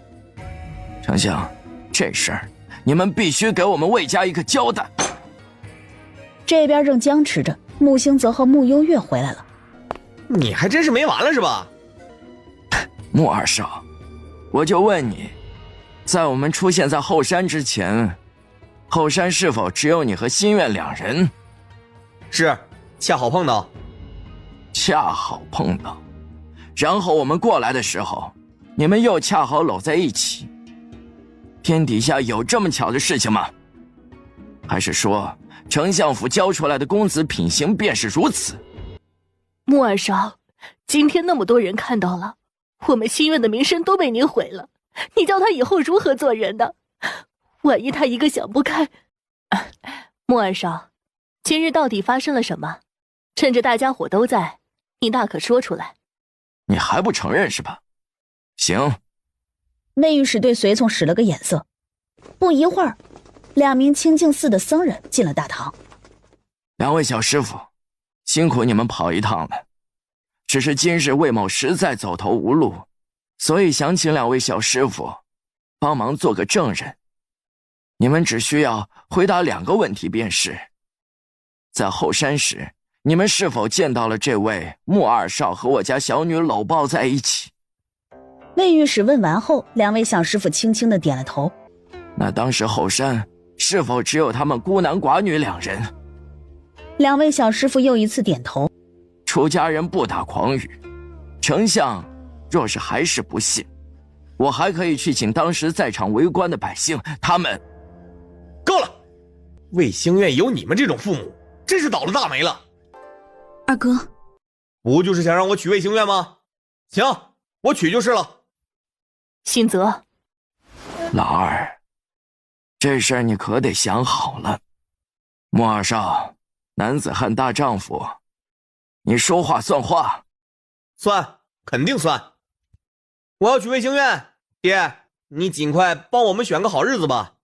丞相，这事儿你们必须给我们魏家一个交代。这边正僵持着，木星泽和穆幽月回来了。你还真是没完了是吧？穆二少，我就问你，在我们出现在后山之前，后山是否只有你和心愿两人？是，恰好碰到。恰好碰到。然后我们过来的时候，你们又恰好搂在一起。天底下有这么巧的事情吗？还是说丞相府教出来的公子品行便是如此？穆二少，今天那么多人看到了，我们心愿的名声都被你毁了，你叫他以后如何做人呢？万一他一个想不开……穆二少，今日到底发生了什么？趁着大家伙都在，你大可说出来。你还不承认是吧？行。内御史对随从使了个眼色，不一会儿，2名清净寺的僧人进了大堂。两位小师傅，辛苦你们跑一趟了。只是今日魏某实在走投无路，所以想请2位小师傅帮忙做个证人。你们只需要回答2个问题便是：在后山时，你们是否见到了这位穆二少和我家小女搂抱在一起？魏御史问完后，2位小师傅轻轻地点了头。那当时后山是否只有他们孤男寡女2人？2位小师傅又一次点头。出家人不打诳语，丞相若是还是不信，我还可以去请当时在场围观的百姓，他们……够了！魏兴院有你们这种父母，真是倒了大霉了。二哥，不就是想让我娶魏兴院吗？行，我娶就是了。辛泽，老二，这事儿你可得想好了。穆二少，男子汉大丈夫，你说话算话。算，肯定算。我要娶魏兴院，爹，你尽快帮我们选个好日子吧。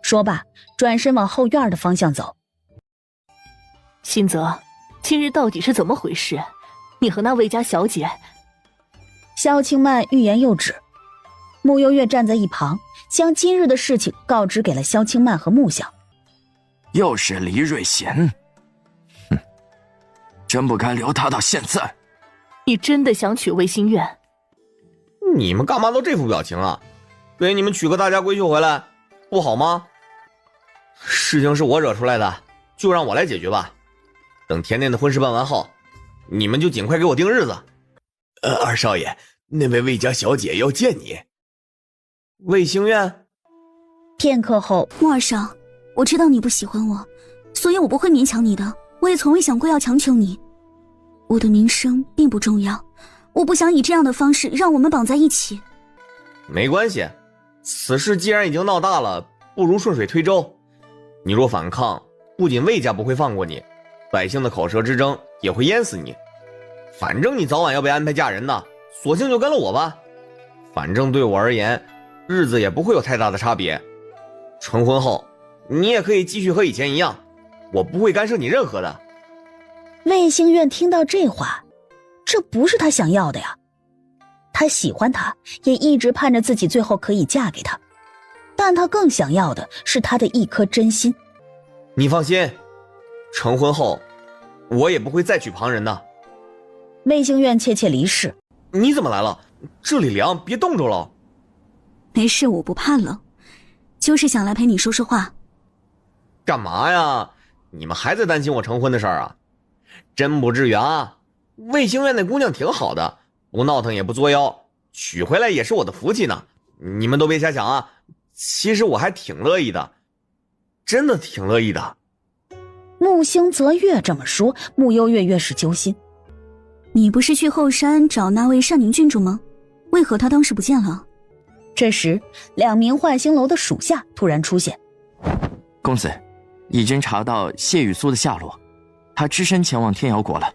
说罢，转身往后院的方向走。辛泽，今日到底是怎么回事？你和那魏家小姐……萧清曼欲言又止，穆幽月站在一旁，将今日的事情告知给了萧清曼和穆想。又是黎瑞贤，真不该留他到现在。你真的想娶魏心愿？你们干嘛都这副表情啊？给你们娶个大家闺秀回来，不好吗？事情是我惹出来的，就让我来解决吧。等甜甜的婚事办完后，你们就尽快给我定日子。二少爷，那位魏家小姐要见你。魏兴院。片刻后，穆二少，我知道你不喜欢我，所以我不会勉强你的，我也从未想过要强求你。我的名声并不重要，我不想以这样的方式让我们绑在一起。没关系，此事既然已经闹大了，不如顺水推舟。你若反抗，不仅魏家不会放过你，百姓的口舌之争也会淹死你。反正你早晚要被安排嫁人的，索性就跟了我吧。反正对我而言，日子也不会有太大的差别。成婚后，你也可以继续和以前一样，我不会干涉你任何的。魏兴院听到这话，这不是他想要的呀。他喜欢他，也一直盼着自己最后可以嫁给他，但他更想要的是他的一颗真心。你放心，成婚后我也不会再娶旁人的。魏兴院切切离世。你怎么来了？这里凉，别冻着了。没事，我不怕冷，就是想来陪你说说话。干嘛呀？你们还在担心我成婚的事儿啊？真不至于啊！魏兴院那姑娘挺好的，不闹腾也不作妖，娶回来也是我的福气呢。你们都别瞎想啊！其实我还挺乐意的，真的挺乐意的。穆兴泽越这么说，穆幽月越是揪心。你不是去后山找那位单宁郡主吗？为何他当时不见了？这时，2名幻星楼的属下突然出现。公子，已经查到谢雨苏的下落，他只身前往天瑶国了。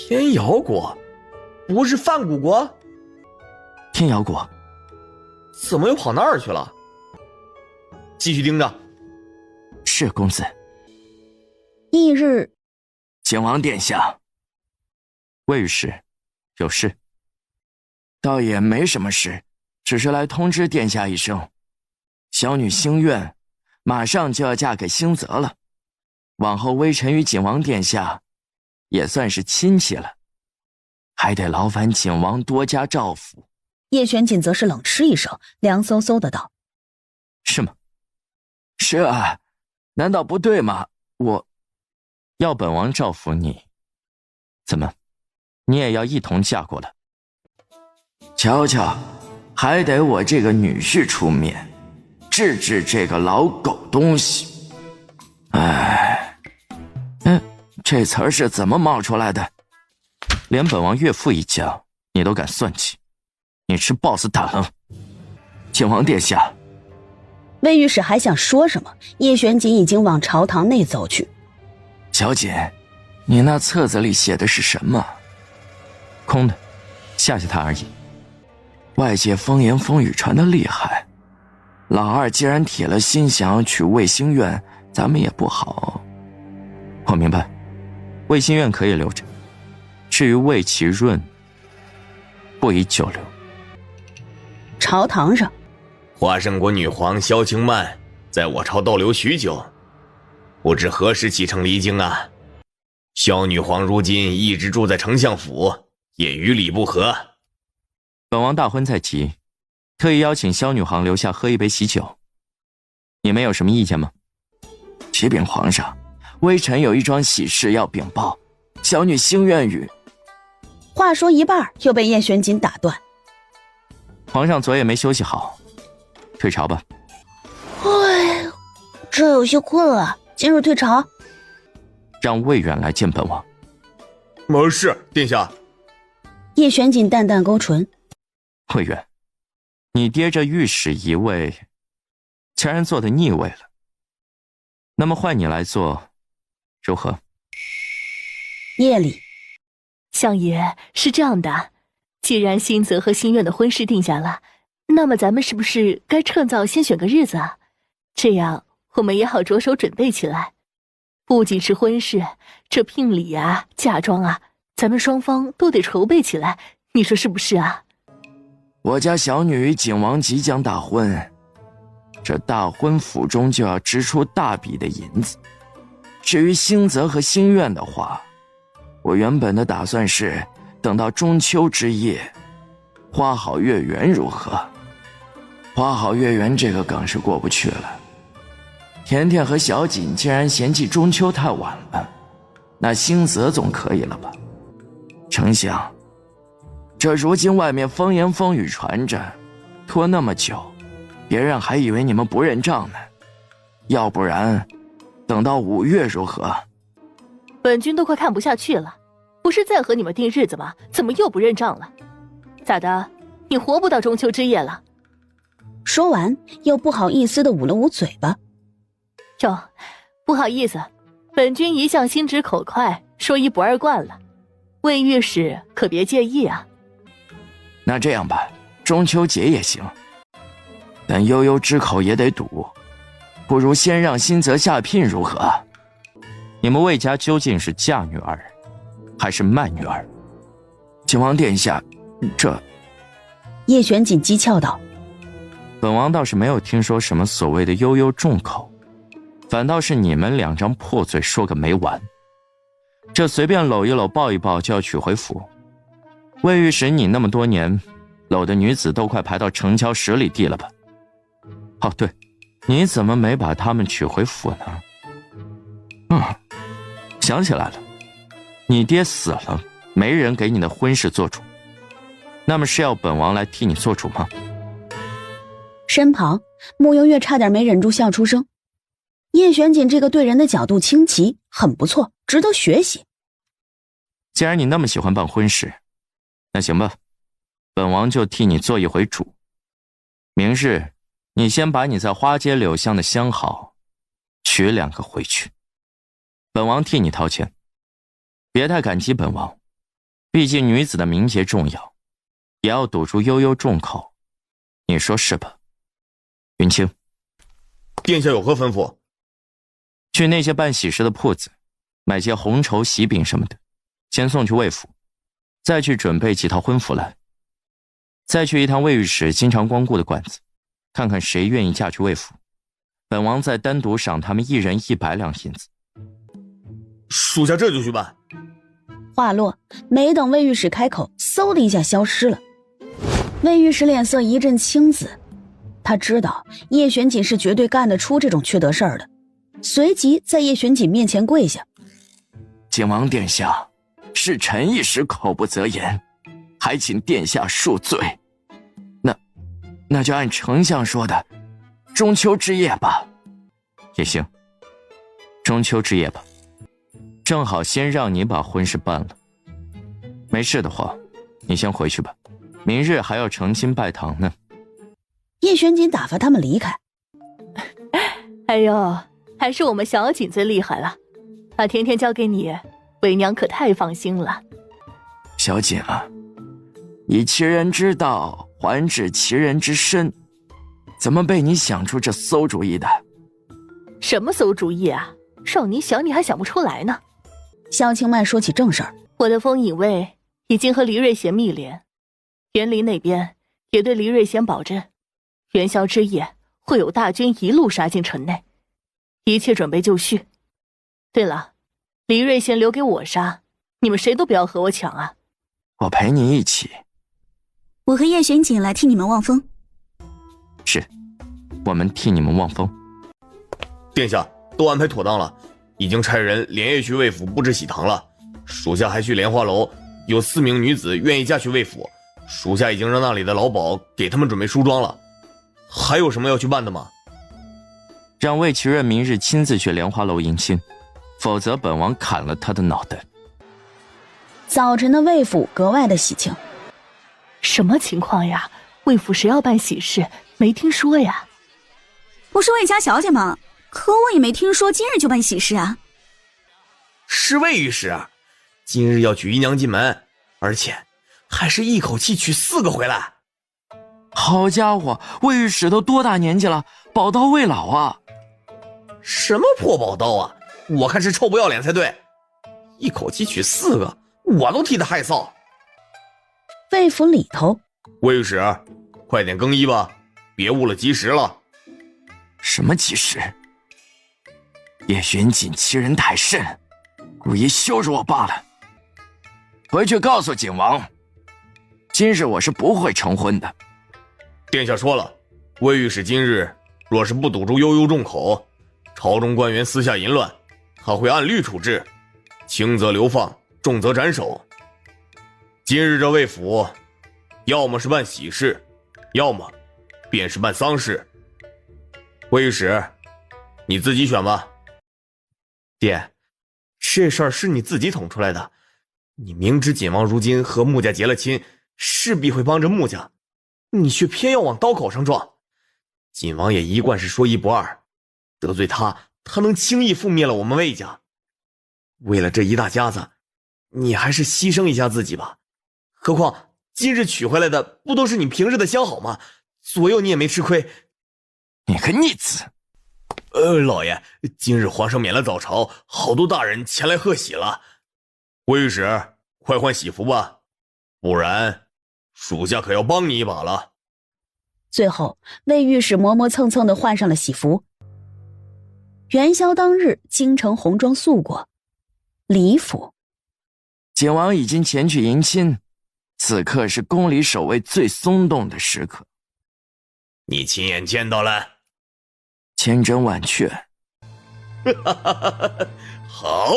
天瑶国？不是范谷国？天瑶国。怎么又跑那儿去了？继续盯着。是公子。翌日，景王殿下。魏御史，有事？倒也没什么事，只是来通知殿下一声，小女星愿马上就要嫁给星泽了，往后微臣与景王殿下也算是亲戚了，还得劳烦景王多加照拂。叶玄锦则是冷嗤一声，凉飕飕的道：是吗？是啊，难道不对吗？我要本王照拂你，怎么你也要一同嫁过来？瞧瞧，还得我这个女婿出面治治这个老狗东西。哎，这词儿是怎么冒出来的？连本王岳父一家你都敢算计，你吃 boss 胆了？景王殿下。魏御史还想说什么，叶玄锦已经往朝堂内走去。小姐，你那册子里写的是什么？空的，吓吓他而已。外界风言风语传得厉害，老二既然铁了心想要娶魏兴院，咱们也不好。我明白，魏兴院可以留着，至于魏其润，不宜久留。朝堂上，华圣国女皇萧晴曼在我朝逗留许久，不知何时启程离京啊。萧女皇如今一直住在丞相府，也与礼不合。本王大婚在即，特意邀请萧女皇留下喝一杯喜酒，你们有什么意见吗？启禀皇上，微臣有一桩喜事要禀报，小女心愿与……话说一半又被叶玄锦打断。皇上昨夜没休息好，退朝吧。哎，这有些困了，今日退朝。让魏远来见本王。是，殿下。叶玄锦淡淡勾唇。魏远，你爹这御史一位，竟然做得腻味了。那么换你来做，如何？夜里，相爷，是这样的，既然新泽和新苑的婚事定下了，那么咱们是不是该趁早先选个日子啊？这样我们也好着手准备起来。不仅是婚事，这聘礼啊、嫁妆啊，咱们双方都得筹备起来，你说是不是啊？我家小女与景王即将大婚，这大婚府中就要支出大笔的银子。至于新泽和新苑的话，我原本的打算是等到中秋之夜，花好月圆如何？花好月圆这个梗是过不去了。甜甜和小锦既然嫌弃中秋太晚了，那新泽总可以了吧？丞相，这如今外面风言风语传着，拖那么久，别人还以为你们不认账呢。要不然，等到5月如何？本君都快看不下去了，不是在和你们定日子吗？怎么又不认账了？咋的？你活不到中秋之夜了？说完，又不好意思地捂了捂嘴巴。哟，不好意思，本君一向心直口快，说一不二惯了，魏御史可别介意啊。那这样吧，中秋节也行，但悠悠之口也得堵，不如先让新泽下聘如何？你们魏家究竟是嫁女儿，还是卖女儿？景王殿下，这……叶玄锦讥诮道：“本王倒是没有听说什么所谓的悠悠重口，反倒是你们2张破嘴说个没完。这随便搂一搂抱一抱就要娶回府，魏御史你那么多年搂的女子都快排到城郊10里地了吧？哦对，你怎么没把她们娶回府呢？想起来了，你爹死了，没人给你的婚事做主，那么是要本王来替你做主吗？”身旁，慕幽月差点没忍住笑出声。叶玄锦这个对人的角度清奇，很不错，值得学习。既然你那么喜欢办婚事，那行吧，本王就替你做一回主。明日，你先把你在花街柳巷的相好娶2个回去，本王替你掏钱，别太感激本王，毕竟女子的名节重要，也要堵住悠悠重口，你说是吧？云清，殿下有何吩咐？去那些办喜事的铺子，买些红绸喜饼什么的，先送去魏府，再去准备几套婚服来。再去一趟魏御史经常光顾的馆子，看看谁愿意嫁去魏府，本王再单独赏他们1人100两银子。属下这就去办。话落，没等魏御史开口，嗖的一下消失了。魏御史脸色一阵青紫，他知道叶玄锦是绝对干得出这种缺德事儿的，随即在叶玄锦面前跪下：“景王殿下，是臣一时口不择言，还请殿下恕罪。那就按丞相说的，中秋之夜吧。”也行，中秋之夜吧，正好先让你把婚事办了。没事的话，你先回去吧，明日还要成亲拜堂呢。叶玄锦打发他们离开。哎呦，还是我们小锦最厉害了，把甜甜交给你，为娘可太放心了。小锦啊，以其人之道还治其人之身，怎么被你想出这馊主意的？什么馊主意啊？让你想你还想不出来呢。萧清迈说起正事儿：“我的风影卫已经和黎瑞贤密联，园林那边也对黎瑞贤保证，元宵之夜会有大军一路杀进城内，一切准备就绪。对了，黎瑞贤留给我杀，你们谁都不要和我抢啊！我陪你一起。我和叶玄锦来替你们望风。是，我们替你们望风。殿下，都安排妥当了，已经差人连夜去魏府布置喜堂了。属下还去莲花楼，有4名女子愿意嫁去魏府，属下已经让那里的老鸨给他们准备梳妆了。还有什么要去办的吗？让魏奇润明日亲自去莲花楼迎亲，否则本王砍了他的脑袋。早晨的魏府格外的喜庆。什么情况呀？魏府谁要办喜事？没听说呀。不是魏家小姐吗？可我也没听说今日就办喜事啊。是魏御史，今日要娶姨娘进门，而且还是一口气娶4个回来。好家伙，魏御史都多大年纪了，宝刀未老啊！什么破宝刀啊，我看是臭不要脸才对，一口气娶4个，我都替他害臊。魏府里头，魏御史，快点更衣吧，别误了吉时了。什么吉时？叶玄锦欺人太甚，故意羞辱我罢了。回去告诉景王，今日我是不会成婚的。殿下说了，魏御史今日若是不堵住悠悠众口，朝中官员私下淫乱，他会按律处置，轻则流放，重则斩首。今日这魏府，要么是办喜事，要么便是办丧事。魏御史，你自己选吧。爹，这事儿是你自己捅出来的，你明知锦王如今和穆家结了亲，势必会帮着穆家，你却偏要往刀口上撞。锦王也一贯是说一不二，得罪他能轻易覆灭了我们魏家。为了这一大家子，你还是牺牲一下自己吧。何况今日娶回来的不都是你平日的相好吗？左右你也没吃亏。你个逆子！老爷，今日皇上免了早朝，好多大人前来贺喜了。魏御史，快换喜服吧，不然属下可要帮你一把了。最后，魏御史磨磨蹭蹭地换上了喜服。元宵当日，京城红装素裹，李府，景王已经前去迎亲，此刻是宫里守卫最松动的时刻。你亲眼见到了？千真万确。好，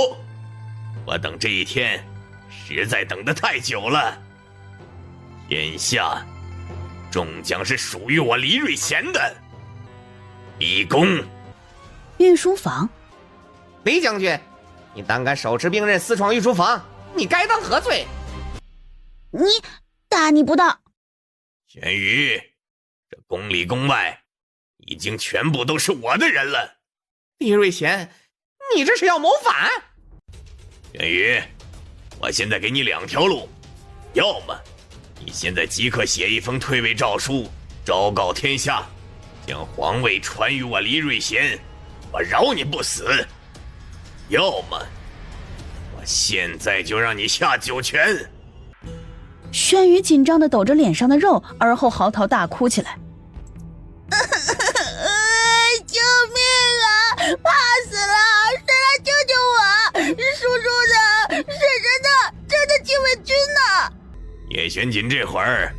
我等这一天实在等得太久了。眼下终将是属于我黎瑞贤的。立功。御书房，李将军，你胆敢手持兵刃私闯御书房，你该当何罪？你大逆不道！玄宇，这宫里宫外已经全部都是我的人了。李瑞贤，你这是要谋反？玄宇，我现在给你2条路，要么你现在即刻写一封退位诏书，昭告天下，将皇位传于我黎瑞贤，我饶你不死；要么我现在就让你下9泉。轩宇紧张地抖着脸上的肉，而后嚎啕大哭起来。救命啊！怕死了！谁来救救我？叔叔呢？婶婶呢？朕的禁卫军呢？叶玄锦这会儿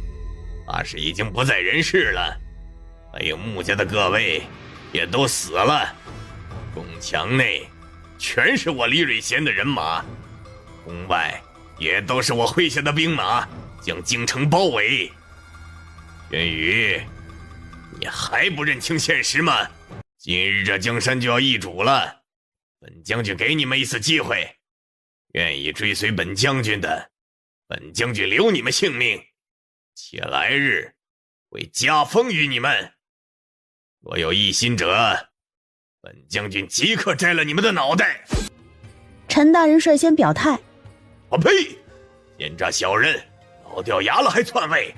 怕是已经不在人世了，还有穆家的各位也都死了，宫墙内全是我黎瑞贤的人马，宫外也都是我麾下的兵马，将京城包围。玄宇，你还不认清现实吗？今日这江山就要易主了，本将军给你们一次机会，愿意追随本将军的，本将军留你们性命，且来日会加封于你们。若有异心者，本将军即刻摘了你们的脑袋。陈大人率先表态：我呸！奸诈小人，老掉牙了还篡位，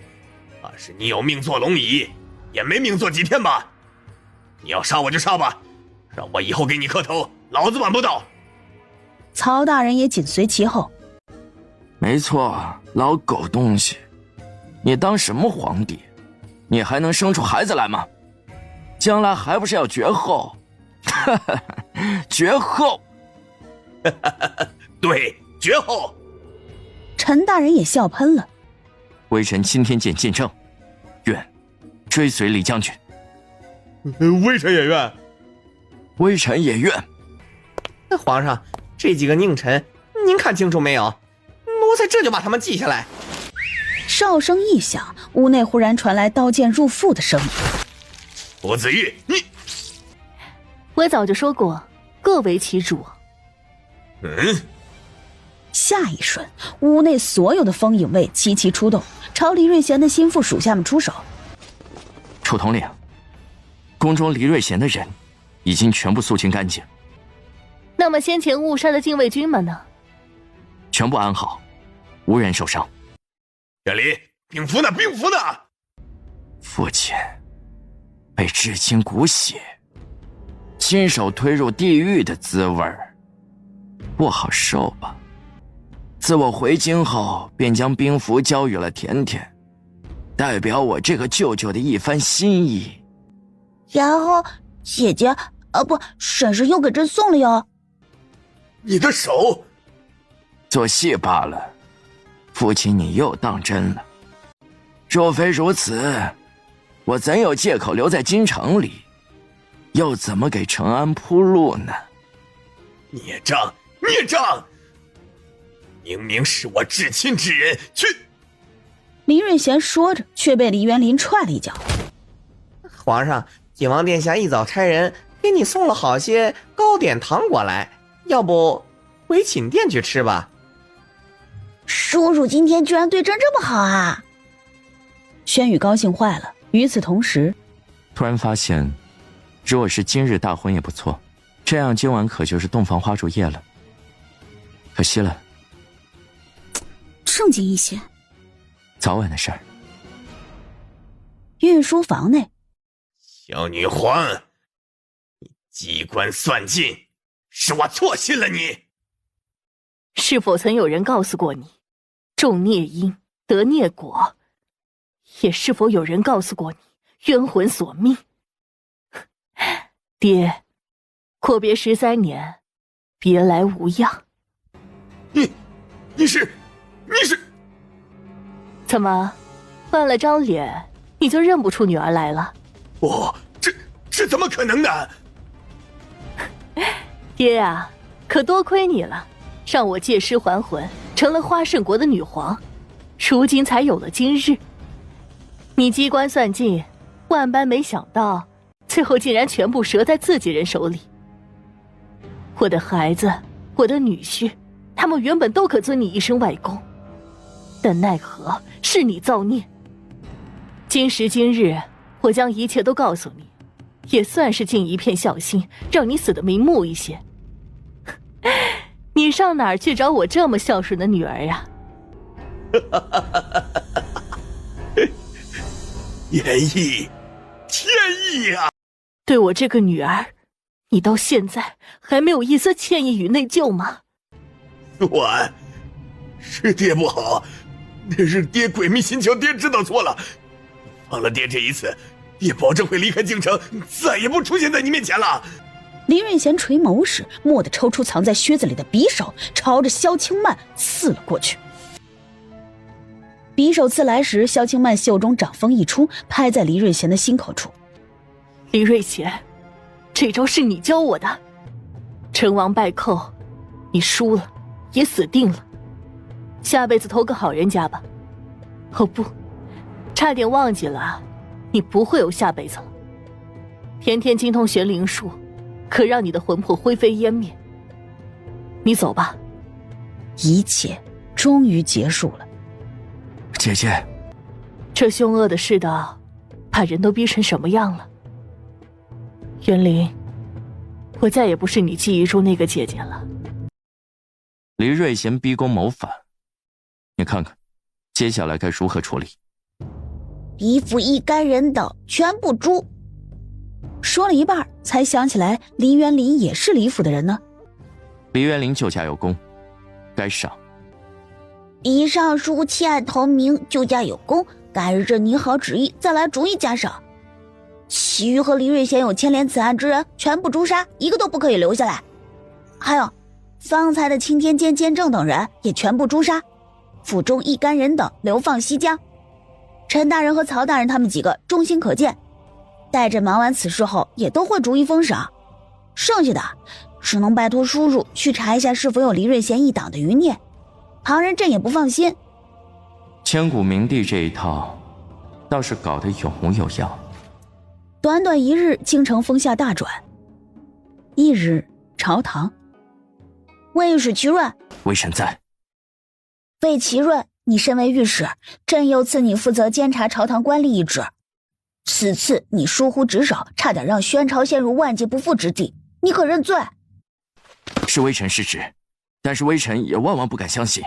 怕是你有命坐龙椅，也没命坐几天吧？你要杀我就杀吧，让我以后给你磕头，老子办不到。曹大人也紧随其后。没错，老狗东西，你当什么皇帝？你还能生出孩子来吗？将来还不是要绝后？绝后！对，绝后！陈大人也笑喷了。微臣今天见见证，愿追随李将军。微臣也愿。微臣也愿。皇上，这几个佞臣，您看清楚没有？奴才这就把他们记下来。哨声一响，屋内忽然传来刀剑入腹的声音。傅子玉，你……我早就说过，各为其主。下一瞬，屋内所有的风影卫齐齐出动，朝黎瑞贤的心腹属下们出手。楚统领，宫中黎瑞贤的人已经全部肃清干净。那么先前误杀的禁卫军们呢？全部安好，无人受伤。这里兵符呢？兵符呢？父亲被至今骨血，亲手推入地狱的滋味不好受吧？自我回京后，便将兵符交予了甜甜，代表我这个舅舅的一番心意。然后姐姐不，婶婶又给朕送了哟。你的手，做戏罢了。父亲，你又当真了。若非如此，我怎有借口留在京城里？又怎么给承安铺路呢？孽障，孽障！明明是我至亲之人，却……黎瑞贤说着，却被黎元林踹了一脚。皇上，景王殿下一早差人给你送了好些糕点糖果来，要不回寝殿去吃吧？叔叔今天居然对朕这么好啊！轩宇高兴坏了。与此同时，突然发现，若是今日大婚也不错，这样今晚可就是洞房花烛夜了。可惜了，正经一些。早晚的事儿。御书房内，小女皇，你机关算尽，是我错信了你。是否曾有人告诉过你，种孽因得孽果？也是否有人告诉过你，冤魂索命？爹，阔别13年，别来无恙。你是？怎么，换了张脸，你就认不出女儿来了？这怎么可能呢？爹啊，可多亏你了，让我借尸还魂，成了花圣国的女皇，如今才有了今日。你机关算尽，万般没想到，最后竟然全部折在自己人手里。我的孩子，我的女婿，他们原本都可尊你一声外公，但奈何是你造孽。今时今日，我将一切都告诉你，也算是尽一片孝心，让你死得瞑目一些。你上哪儿去找我这么孝顺的女儿呀？天意，天意啊！对我这个女儿，你到现在还没有一丝歉意与内疚吗？婉，是爹不好，那是爹鬼迷心窍，爹知道错了。放了爹这一次，爹保证会离开京城，再也不出现在你面前了。黎瑞贤垂眸时，蓦地抽出藏在靴子里的匕首，朝着萧清曼刺了过去。匕首刺来时，萧清曼袖中掌风一出，拍在黎瑞贤的心口处。黎瑞贤，这招是你教我的。成王败寇，你输了，也死定了。下辈子投个好人家吧。哦不，差点忘记了，你不会有下辈子了。天天精通玄灵术，可让你的魂魄灰飞烟灭。你走吧。一切终于结束了。姐姐，这凶恶的世道，把人都逼成什么样了？袁林，我再也不是你记忆中那个姐姐了。黎瑞贤逼宫谋反，你看看，接下来该如何处理？李府一干人等全部诛。说了一半，才想起来黎元林也是李府的人呢。黎元林救驾有功，该赏。黎尚书弃暗投明，救驾有功，改日朕拟好旨意，再来逐一加赏。其余和黎瑞贤有牵连此案之人，全部诛杀，一个都不可以留下来。还有方才的青天监监正等人也全部诛杀，府中一干人等流放西疆。陈大人和曹大人他们几个忠心可见，待朕忙完此事后，也都会逐一封赏。剩下的只能拜托叔叔去查一下是否有黎瑞贤一党的余孽，旁人朕也不放心。千古明帝这一套，倒是搞得有模有样。短短一日，京城风向大转。一日，朝堂，魏御史祁润，微臣在。魏祁润，你身为御史，朕又赐你负责监察朝堂官吏一职。此次你疏忽职守，差点让宣朝陷入万劫不复之地，你可认罪？是微臣失职，但是微臣也万万不敢相信，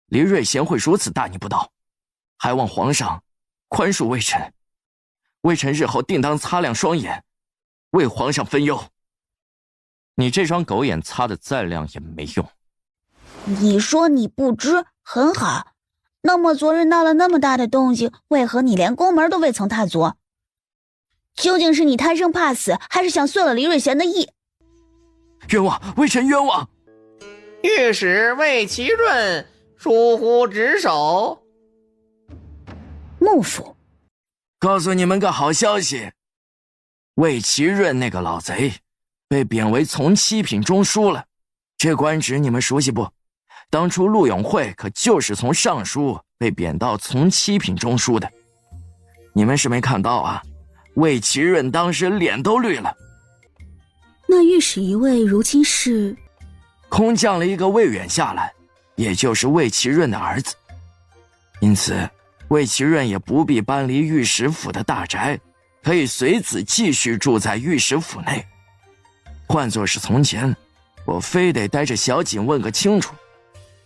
黎瑞贤会如此大逆不道，还望皇上宽恕微臣。微臣日后定当擦亮双眼，为皇上分忧。你这双狗眼擦得再亮也没用。你说你不知，很好。那么昨日闹了那么大的动静，为何你连宫门都未曾踏足？究竟是你贪生怕死，还是想遂了黎瑞贤的意？冤枉，微臣冤枉！御史魏祁润疏忽职守。幕府告诉你们个好消息，魏祁润那个老贼被贬为从七品中书了。这官职你们熟悉不？当初陆永会可就是从尚书被贬到从七品中书的。你们是没看到啊，魏祁润当时脸都绿了。那御史一位如今是空降了一个魏远下来，也就是魏祁润的儿子。因此魏祁润也不必搬离御史府的大宅，可以随子继续住在御史府内。换作是从前，我非得带着小景问个清楚，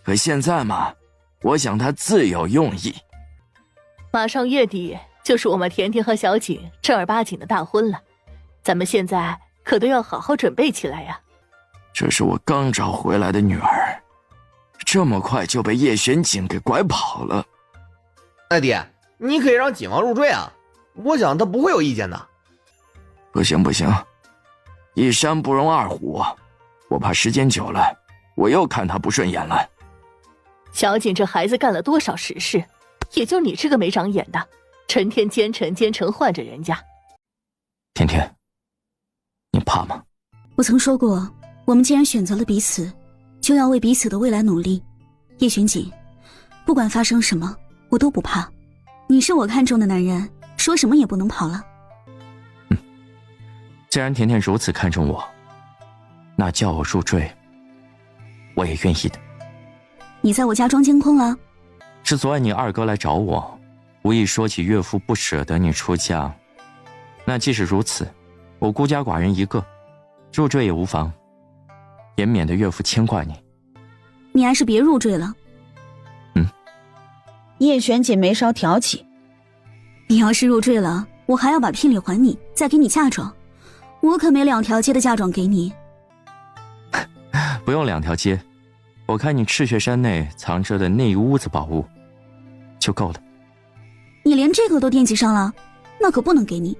可现在嘛，我想他自有用意。马上月底就是我们甜甜和小景正儿八经的大婚了，咱们现在可都要好好准备起来呀。这是我刚找回来的女儿，这么快就被叶玄景给拐跑了。二弟，你可以让景王入赘啊，我想他不会有意见的。不行不行，一山不容二虎，我怕时间久了，我又看他不顺眼了。小景这孩子干了多少实事，也就你这个没长眼的，成天奸臣换着人家。甜甜，你怕吗？我曾说过，我们既然选择了彼此，就要为彼此的未来努力。叶玄景，不管发生什么，我都不怕。你是我看中的男人，说什么也不能跑了。既然甜甜如此看重我，那叫我入赘，我也愿意的。你在我家装监控了？是昨晚你二哥来找我，无意说起岳父不舍得你出嫁。那即使如此，我孤家寡人一个，入赘也无妨，也免得岳父牵挂你。你还是别入赘了。叶玄锦眉梢挑起，你要是入赘了，我还要把聘礼还你，再给你嫁妆。我可没2条街的嫁妆给你。不用2条街，我看你赤血山内藏着的那一屋子宝物就够了。你连这个都惦记上了，那可不能给你。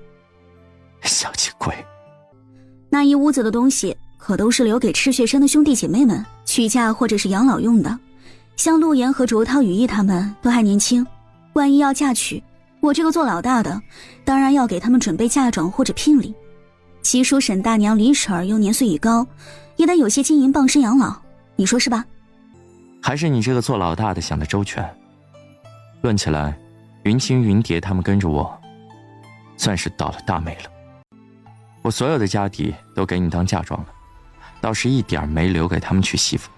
小气鬼！那一屋子的东西可都是留给赤血山的兄弟姐妹们娶嫁或者是养老用的。像陆岩和卓涛、羽翼他们都还年轻，万一要嫁娶，我这个做老大的当然要给他们准备嫁妆或者聘礼。其叔沈大娘李婶儿又年岁已高，也得有些金银傍身养老，你说是吧？还是你这个做老大的想得周全。论起来，云清云蝶他们跟着我，算是倒了大霉了。我所有的家底都给你当嫁妆了，倒是一点没留给他们娶媳妇。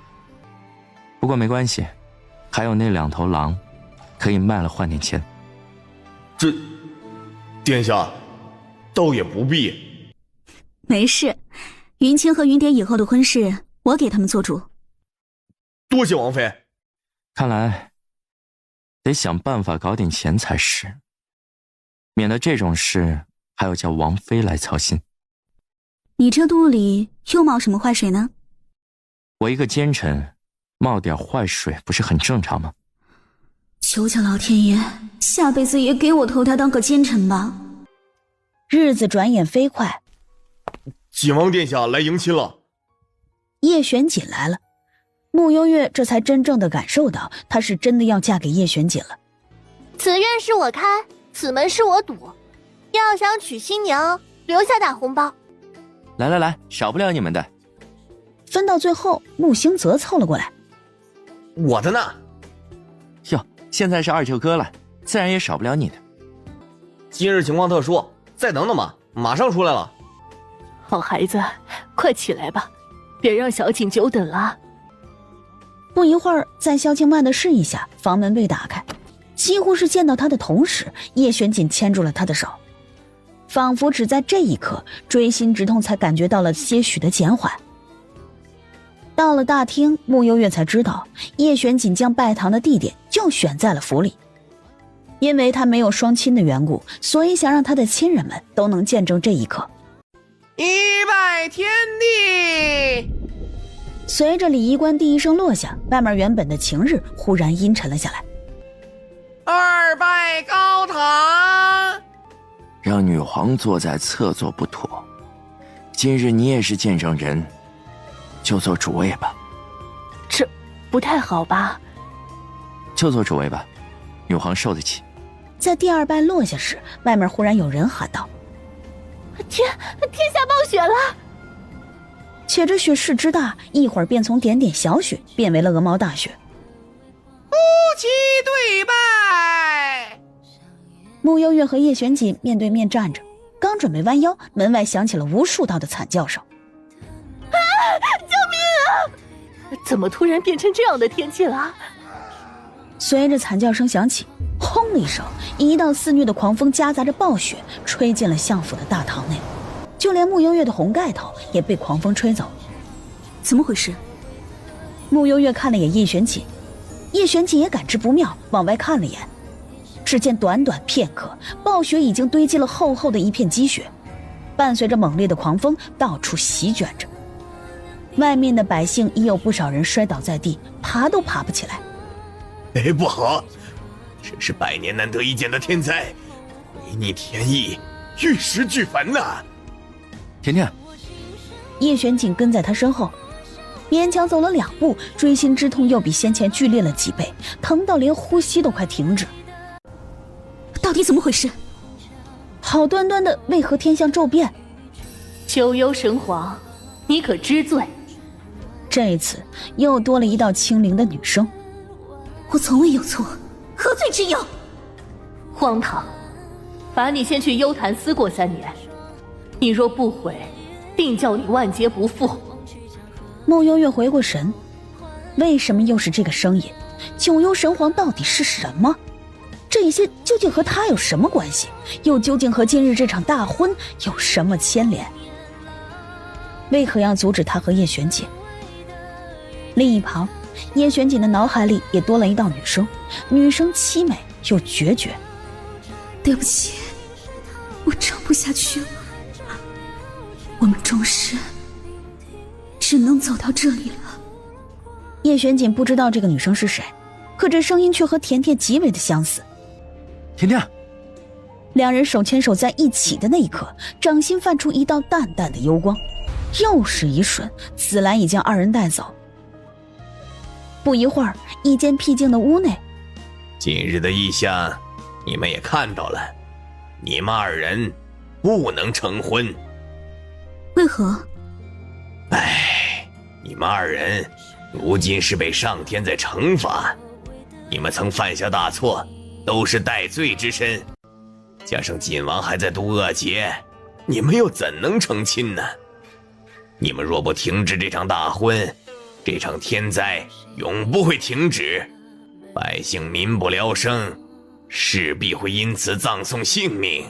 不过没关系，还有那2头狼，可以卖了换点钱。这，殿下，倒也不必。没事，云清和云蝶以后的婚事，我给他们做主。多谢王妃。看来得想办法搞点钱才是，免得这种事还要叫王妃来操心。你这肚里又冒什么坏水呢？我一个奸臣，冒点坏水不是很正常吗？求求老天爷，下辈子也给我投胎当个奸臣吧。日子转眼飞快，景王殿下来迎亲了。叶玄锦来了，慕幽月这才真正的感受到她是真的要嫁给叶玄锦了。此院是我开，此门是我堵，要想娶新娘，留下打红包。来，少不了你们的。分到最后，穆兴泽凑了过来，我的呢？哟，现在是二舅哥了，自然也少不了你的。今日情况特殊，再等等吧，马上出来了。好孩子，快起来吧，别让小景久等了。不一会儿，在萧清曼的示意下，房门被打开，几乎是见到他的同时，叶玄锦牵住了他的手，仿佛只在这一刻，锥心之痛才感觉到了些许的减缓。到了大厅，慕幽月才知道叶玄锦将拜堂的地点就选在了府里，因为他没有双亲的缘故，所以想让他的亲人们都能见证这一刻。一拜天地。随着礼仪官第一声落下，外面原本的晴日忽然阴沉了下来。二拜高堂。让女皇坐在侧座不妥，今日你也是见证人，就做主位吧。这不太好吧？就做主位吧，女皇受得起。在第二拜落下时，外面忽然有人喊道：天下暴雪了！且这雪势之大，一会儿便从点点小雪变为了鹅毛大雪。夫妻对拜。慕幽月和叶玄锦面对面站着，刚准备弯腰，门外响起了无数道的惨叫声。救命啊！怎么突然变成这样的天气了？随着惨叫声响起，轰的一声，一道肆虐的狂风夹杂着暴雪吹进了相府的大堂内，就连慕幽月的红盖头也被狂风吹走。怎么回事？慕幽月看了眼叶玄锦，叶玄锦也感知不妙，往外看了眼，只见短短片刻，暴雪已经堆积了厚厚的一片积雪，伴随着猛烈的狂风到处席卷着，外面的百姓已有不少人摔倒在地，爬都爬不起来。哎，不好，这是百年难得一见的天灾，违逆天意，玉石俱焚呐！甜甜，叶玄锦跟在他身后，勉强走了2步，锥心之痛又比先前剧烈了几倍，疼到连呼吸都快停止。到底怎么回事？好端端的，为何天象骤变？九幽神皇，你可知罪？这一次又多了一道清灵的女声。我从未有错，何罪之有？荒唐！把你先去幽潭思过3年，你若不悔，定叫你万劫不复。慕幽月回过神，为什么又是这个声音？九幽神皇到底是什么？这一些究竟和他有什么关系？又究竟和今日这场大婚有什么牵连？为何要阻止他和叶玄锦？另一旁，叶玄锦的脑海里也多了一道女声，女声凄美又决绝。对不起，我撑不下去了，我们终是只能走到这里了。叶玄锦不知道这个女生是谁，可这声音却和甜甜极为的相似。甜甜，两人手牵手在一起的那一刻，掌心泛出一道淡淡的幽光，又是一瞬，紫兰已将二人带走。不一会儿，一间僻静的屋内，今日的异象，你们也看到了，你们2人不能成婚。为何？哎，你们2人如今是被上天在惩罚，你们曾犯下大错，都是戴罪之身，加上锦王还在度恶劫，你们又怎能成亲呢？你们若不停止这场大婚，这场天灾永不会停止，百姓民不聊生，势必会因此葬送性命。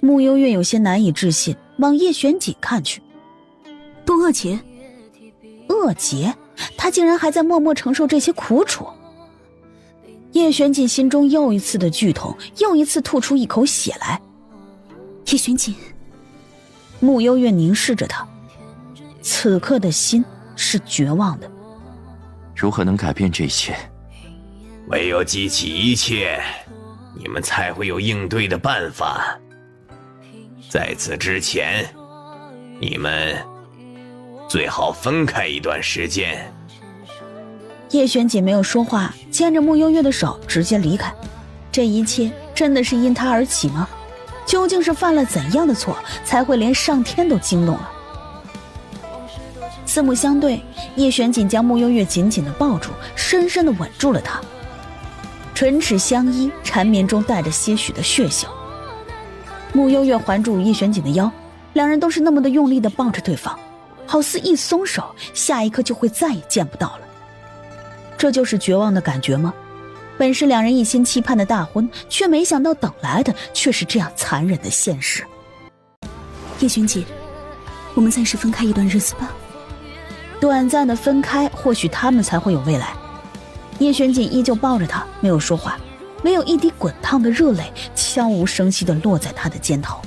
慕幽月有些难以置信，往叶玄锦看去。度恶劫？恶劫？他竟然还在默默承受这些苦楚。叶玄锦心中又一次的剧痛，又一次吐出一口血来。叶玄锦，慕幽月凝视着他，此刻的心是绝望的。如何能改变这一切？唯有记起一切，你们才会有应对的办法。在此之前，你们最好分开一段时间。叶璇锦没有说话，牵着穆幽月的手直接离开。这一切真的是因他而起吗？究竟是犯了怎样的错，才会连上天都惊动了？四目相对，叶璇锦将穆幽月紧紧地抱住，深深地吻住了她。唇齿相依，缠绵中带着些许的血腥。穆幽月环住叶璇锦的腰，两人都是那么的用力地抱着对方，好似一松手，下一刻就会再也见不到了。这就是绝望的感觉吗？本是两人一心期盼的大婚，却没想到等来的却是这样残忍的现实。叶璇锦，我们暂时分开一段日子吧。短暂的分开，或许他们才会有未来。叶璇锦依旧抱着他，没有说话，唯有一滴滚烫的热泪悄无声息地落在他的肩头。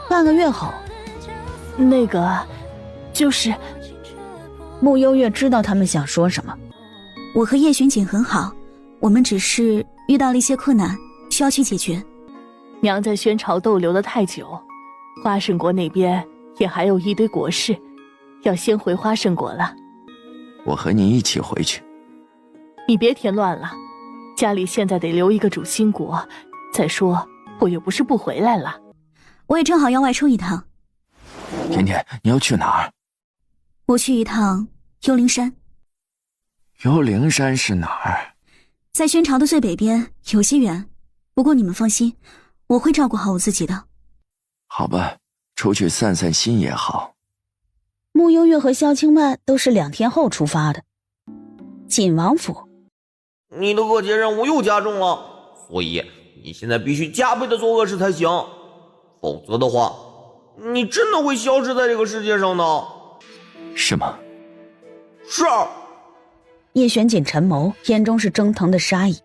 半个月后，那个，就是穆幽月知道他们想说什么。我和叶璇锦很好，我们只是遇到了一些困难，需要去解决。娘在宣朝逗留了太久，花圣国那边也还有一堆国事，要先回花圣国了。我和你一起回去。你别添乱了，家里现在得留一个主心骨。再说我又不是不回来了。我也正好要外出一趟。甜甜，你要去哪儿？我去一趟幽灵山。幽灵山是哪儿？在宣朝的最北边，有些远。不过你们放心，我会照顾好我自己的。好吧，出去散散心也好。穆幽月和萧清曼都是2天后出发的。锦王府，你的恶劫任务又加重了，所以你现在必须加倍的做恶事才行，否则的话，你真的会消失在这个世界上的。是吗？是。叶璇锦沉眸，眼中是蒸腾的杀意。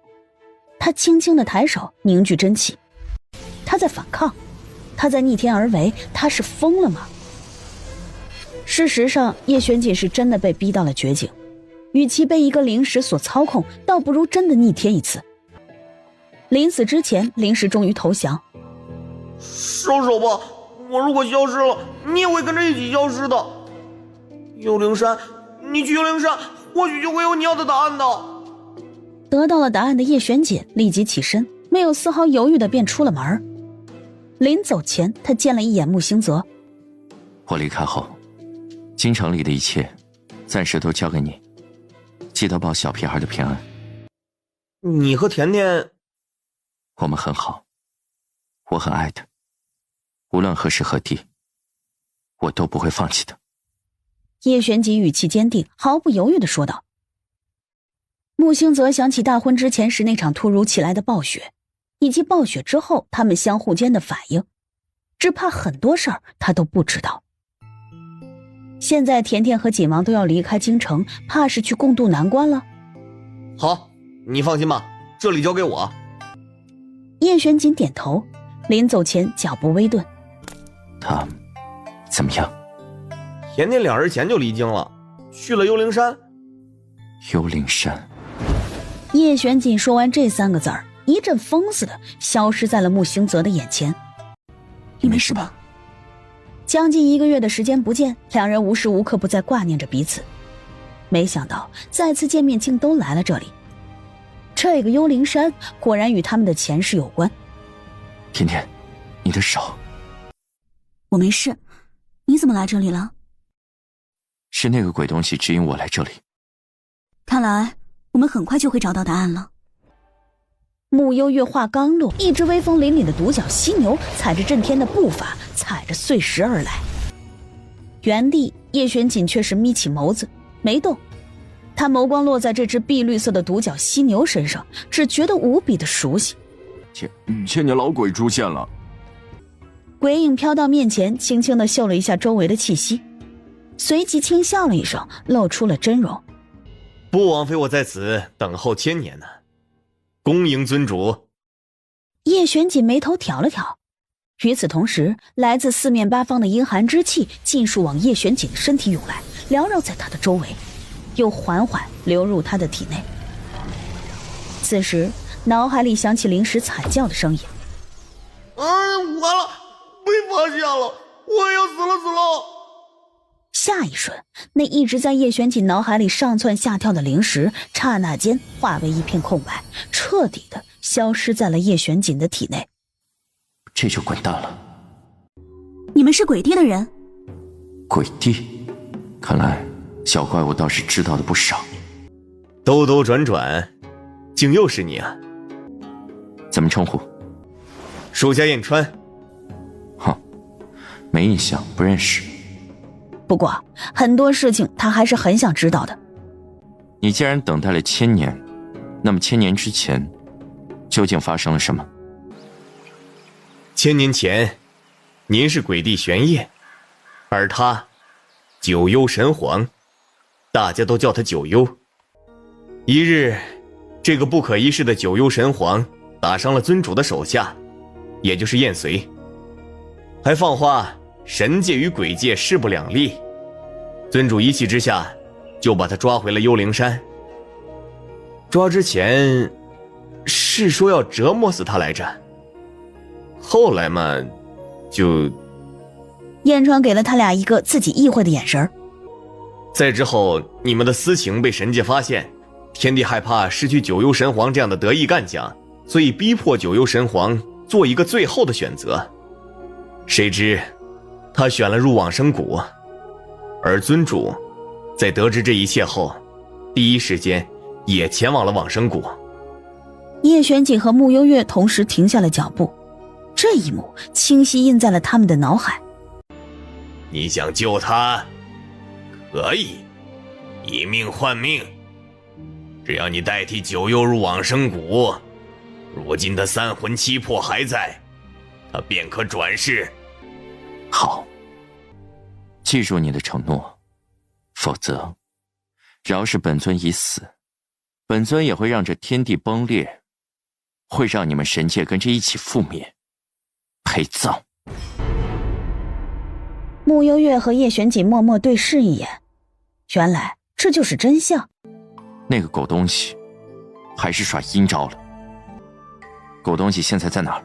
他轻轻的抬手，凝聚真气。他在反抗，他在逆天而为，他是疯了吗？事实上，叶璇锦是真的被逼到了绝境。与其被一个灵石所操控，倒不如真的逆天一次。临死之前，灵石终于投降。收手吧，我如果消失了，你也会跟着一起消失的。幽灵山，你去幽灵山，或许就会有你要的答案的。得到了答案的叶璇锦立即起身，没有丝毫犹豫的便出了门。临走前，他见了一眼穆星泽。我离开后，京城里的一切暂时都交给你，记得保小屁孩的平安。你和甜甜，我们很好，我很爱她，无论何时何地，我都不会放弃的。叶璇锦语气坚定，毫不犹豫地说道。穆星泽想起大婚之前时那场突如其来的暴雪，以及暴雪之后他们相互间的反应，只怕很多事儿他都不知道。现在甜甜和锦王都要离开京城，怕是去共度难关了。好，你放心吧，这里交给我。叶璇锦点头，临走前脚步微顿。他怎么样？甜甜2日前就离京了，去了幽灵山。幽灵山。叶璇锦说完这3个字儿，一阵风似的消失在了穆星泽的眼前。你没事吧？将近1个月的时间不见，两人无时无刻不在挂念着彼此。没想到再次见面竟都来了这里。这个幽灵山果然与他们的前世有关。甜甜，你的手。我没事，你怎么来这里了？是那个鬼东西指引我来这里。看来我们很快就会找到答案了。穆幽月话刚落，一只威风凛凛的独角犀牛踩着震天的步伐，踩着碎石而来。原地，叶璇锦却是眯起眸子没动，他眸光落在这只碧绿色的独角犀牛身上，只觉得无比的熟悉。千年老鬼出现了。鬼影飘到面前，轻轻地嗅了一下周围的气息，随即轻笑了一声，露出了真容。不枉费我在此等候1000年呢，恭迎尊主。叶璇锦眉头挑了挑，与此同时，来自4面8方的阴寒之气尽数往叶璇锦的身体涌来，缭绕在他的周围。又缓缓流入他的体内。此时脑海里响起灵石惨叫的声音：完了，被发现了，我要死了！下一瞬，那一直在叶玄锦脑海里上蹿下跳的灵石刹那间化为一片空白，彻底的消失在了叶玄锦的体内。这就滚蛋了。你们是鬼地的人？鬼地？看来小怪物倒是知道的不少。兜兜转转，竟又是你啊！怎么称呼？属下燕川。哼，没印象，不认识。不过很多事情他还是很想知道的。你既然等待了1000年，那么1000年之前究竟发生了什么？1000年前，您是鬼帝玄烨，而他九幽神皇，大家都叫他九幽。一日，这个不可一世的九幽神皇打伤了尊主的手下，也就是燕随，还放话神界与鬼界势不两立。尊主一气之下就把他抓回了幽灵山。抓之前是说要折磨死他来着，后来嘛就……燕川给了他俩一个自己意会的眼神。再之后你们的私情被神界发现，天帝害怕失去九幽神皇这样的得意干将，所以逼迫九幽神皇做一个最后的选择。谁知他选了入往生谷，而尊主在得知这一切后，第一时间也前往了往生谷。叶玄锦和穆幽月同时停下了脚步，这一幕清晰印在了他们的脑海。你想救他，可以，以命换命，只要你代替九幽入往生谷，如今他三魂七魄还在，他便可转世。好，记住你的承诺，否则饶是本尊已死，本尊也会让这天地崩裂，会让你们神界跟着一起覆灭，陪葬。穆幽月和叶玄锦默默对视一眼，原来这就是真相。那个狗东西还是耍阴招了。狗东西现在在哪儿？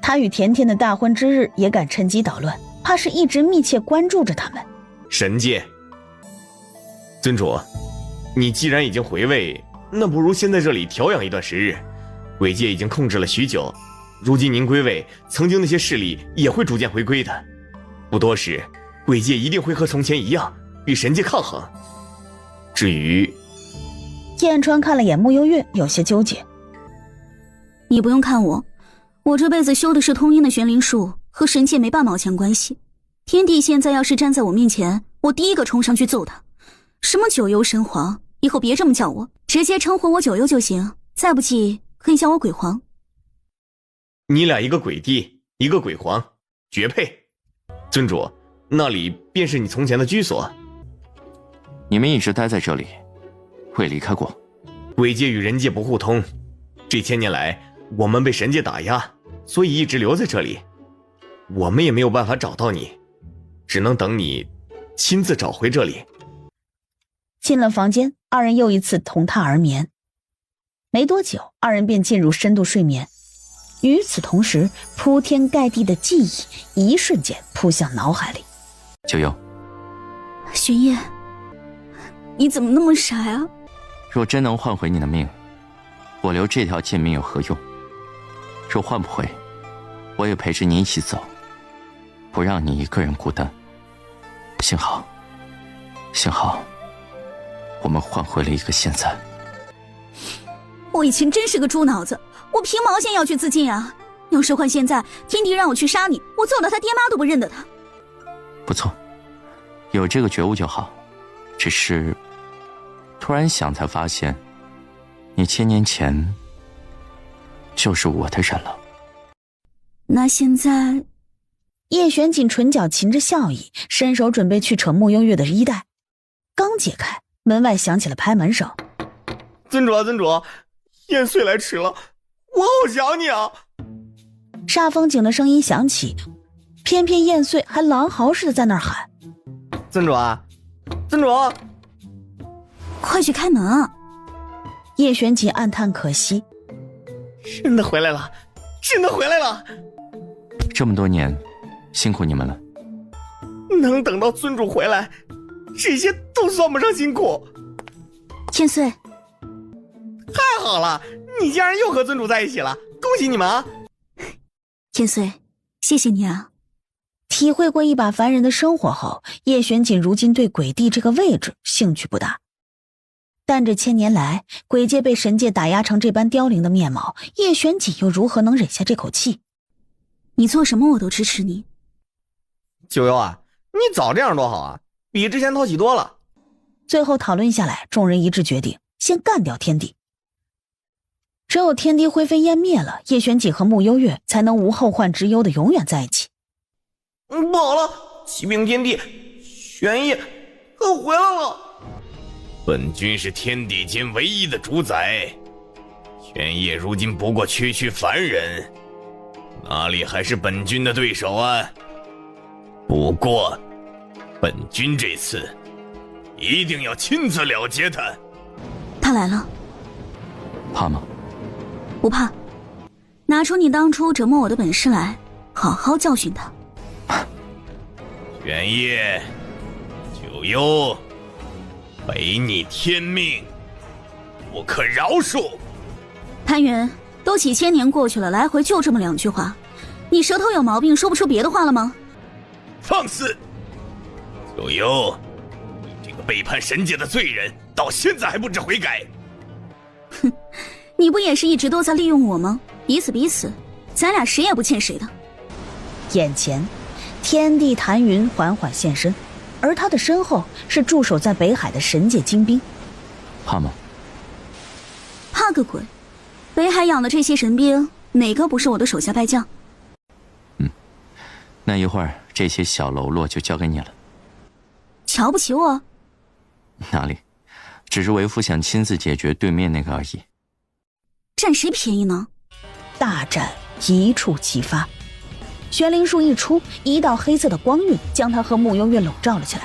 他与甜甜的大婚之日也敢趁机捣乱，怕是一直密切关注着他们。神界。尊主，你既然已经回位，那不如先在这里调养一段时日。鬼界已经控制了许久，如今您归位，曾经那些势力也会逐渐回归的。不多时，鬼界一定会和从前一样，与神界抗衡。至于……燕川看了眼穆幽月，有些纠结。你不用看我，我这辈子修的是通阴的玄灵术，和神界没半毛钱关系。天帝现在要是站在我面前，我第一个冲上去揍他。什么九幽神皇，以后别这么叫我，直接称呼我九幽就行。再不济可以叫我鬼皇。你俩一个鬼帝，一个鬼皇，绝配。尊主，那里便是你从前的居所。你们一直待在这里，未离开过。鬼界与人界不互通，这1000年来我们被神界打压，所以一直留在这里。我们也没有办法找到你，只能等你亲自找回这里。进了房间，二人又一次同榻而眠。没多久，二人便进入深度睡眠。与此同时，铺天盖地的记忆一瞬间扑向脑海里。九幽，玄烨，你怎么那么傻呀？若真能换回你的命，我留这条贱命有何用？若换不回，我也陪着你一起走，不让你一个人孤单。幸好我们换回了一个现在。我以前真是个猪脑子，我凭毛线要去自尽啊？要是换现在，天帝让我去杀你，我揍到他爹妈都不认得他。不错，有这个觉悟就好。只是突然想才发现，你1000年前就是我的人了。那现在……叶玄锦唇角噙着笑意，伸手准备去扯穆幽月的衣带，刚解开，门外响起了拍门声。尊主啊，尊主，燕穗来迟了，我好想你啊！煞风景的声音响起，偏偏燕穗还狼嚎似的在那儿喊：尊主啊，尊主！快去开门啊！叶玄锦暗叹可惜，真的回来了，真的回来了！这么多年，辛苦你们了。能等到尊主回来，这些都算不上辛苦。千岁，太好了，你竟然又和尊主在一起了，恭喜你们啊！千岁，谢谢你啊。体会过一把凡人的生活后，叶玄锦如今对鬼帝这个位置兴趣不大。但这千年来，鬼界被神界打压成这般凋零的面貌，叶玄锦又如何能忍下这口气？你做什么我都支持你。九幽啊，你早这样多好啊，比之前讨喜多了。最后讨论下来，众人一致决定先干掉天帝。只有天帝灰飞烟灭了，叶玄锦和穆幽月才能无后患之忧的永远在一起。不好了，启禀天帝，玄烨他回来了。本君是天地间唯一的主宰，玄烨如今不过区区凡人，哪里还是本君的对手啊？不过，本君这次一定要亲自了结他。他来了，怕吗？不怕，拿出你当初折磨我的本事来，好好教训他。玄烨，九幽，违逆天命，不可饶恕。潘云，都几千年过去了，来回就这么2句话，你舌头有毛病，说不出别的话了吗？放肆！九幽，你这个背叛神界的罪人，到现在还不知悔改。哼，你不也是一直都在利用我吗？彼此，咱俩谁也不欠谁的。眼前，天帝谭云缓缓现身，而他的身后是驻守在北海的神界精兵。怕吗？怕个鬼！北海养的这些神兵，哪个不是我的手下败将？那一会儿这些小喽啰就交给你了。瞧不起我？哪里，只是为夫想亲自解决对面那个而已。占谁便宜呢？大战一触即发，玄灵术一出，一道黑色的光晕将他和穆幽月笼罩了起来。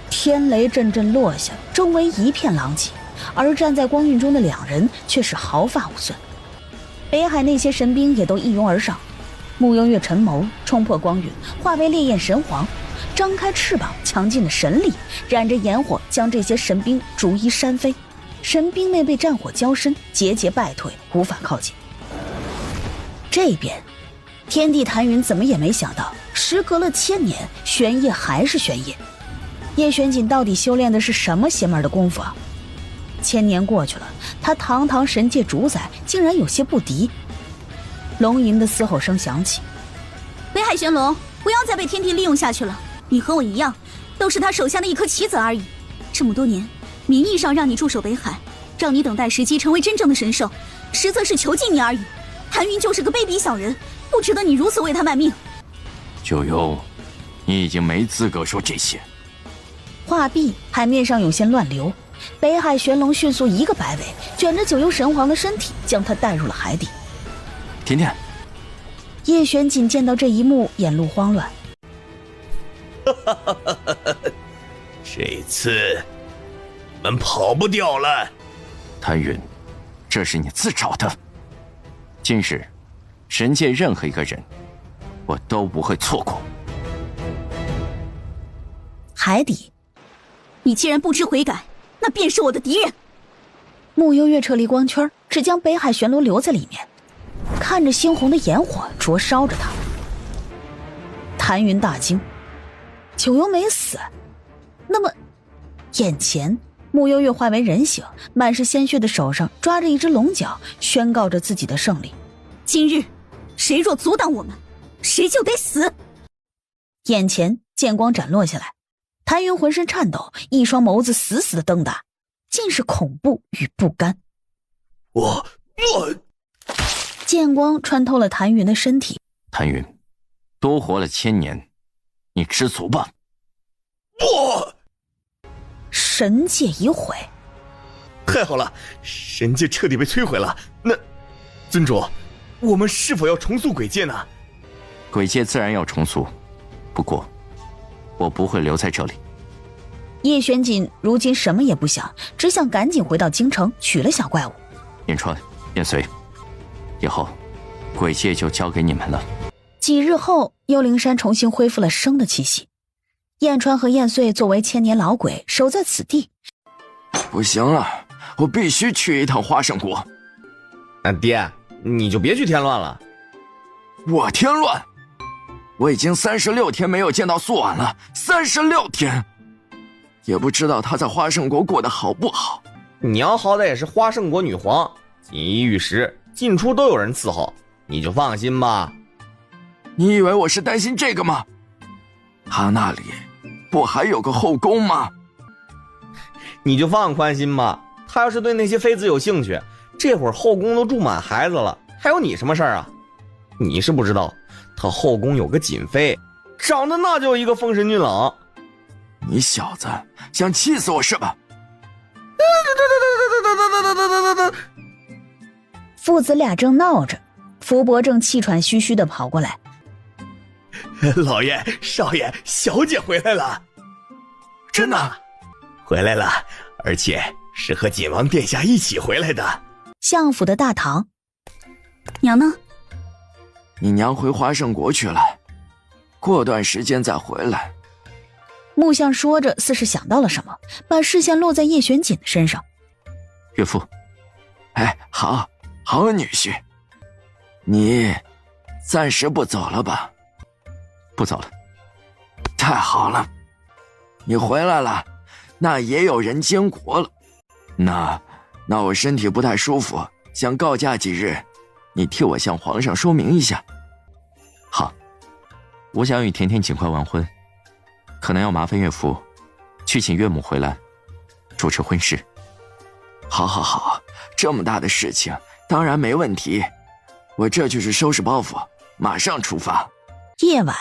天雷阵阵落下，周围一片狼藉，而站在光晕中的2人却是毫发无损。北海那些神兵也都一拥而上，穆幽月沉眸冲破光晕，化为烈焰神皇，张开翅膀，强劲的神力染着炎火，将这些神兵逐一扇飞。神兵们被战火浇身，节节败退，无法靠近。这边天帝谭云怎么也没想到，时隔了1000年，玄烨还是玄烨。叶玄锦到底修炼的是什么邪门的功夫啊？1000年过去了，他堂堂神界主宰竟然有些不敌。龙吟的嘶吼声响起，北海玄龙，不要再被天帝利用下去了，你和我一样，都是他手下的一颗棋子而已。这么多年，名义上让你驻守北海，让你等待时机成为真正的神兽，实则是囚禁你而已。谭云就是个卑鄙小人，不值得你如此为他卖命。九幽，你已经没资格说这些。话毕，海面上有些乱流，北海玄龙迅速一个摆尾，卷着九幽神皇的身体，将他带入了海底。甜甜，叶玄锦见到这一幕，眼路慌乱。这次你们跑不掉了。谭云，这是你自找的。今日，神界任何一个人，我都不会错过。海底，你既然不知悔改，那便是我的敌人。穆幽月撤离光圈，只将北海玄龙留在里面，看着猩红的炎火灼烧着他。谭云大惊，九幽没死，那么眼前穆幽月化为人形，满是鲜血的手上抓着一只龙角，宣告着自己的胜利。今日谁若阻挡我们，谁就得死。眼前剑光斩落下来，谭云浑身颤抖，一双眸子死死的瞪大，尽是恐怖与不甘。我剑光穿透了谭云的身体。谭云，多活了1000年，你知足吧。神界已毁。太好了，神界彻底被摧毁了。那尊主，我们是否要重塑鬼界呢？鬼界自然要重塑，不过我不会留在这里。叶玄锦如今什么也不想，只想赶紧回到京城取了小怪物。燕川、燕随，以后鬼界就交给你们了。几日后，幽灵山重新恢复了生的气息。燕川和燕穗作为千年老鬼，守在此地。不行了，我必须去一趟花圣国。爹，你就别去添乱了。我添乱？我已经36天没有见到素婉了，36天，也不知道她在花圣国过得好不好。娘好歹也是花圣国女皇，锦衣玉食，进出都有人伺候，你就放心吧。你以为我是担心这个吗？她那里不还有个后宫吗？你就放宽心吧，她要是对那些妃子有兴趣，这会儿后宫都住满孩子了，还有你什么事儿啊？你是不知道，她后宫有个锦妃，长得那叫一个风神俊朗。你小子想气死我是吧？父子俩正闹着，福伯正气喘吁吁地跑过来。老爷、少爷、小姐回来了，真的回来了，而且是和锦王殿下一起回来的。相府的大堂，娘呢？你娘回花圣国去了，过段时间再回来。木相说着，似是想到了什么，把视线落在叶玄锦的身上。岳父，好女婿，你暂时不走了吧？不走了。太好了，你回来了，那也有人监国了。那我身体不太舒服，想告假几日，你替我向皇上说明一下。好，我想与甜甜尽快完婚，可能要麻烦岳父去请岳母回来主持婚事。好，这么大的事情当然没问题，我这就是收拾包袱，马上出发。夜晚，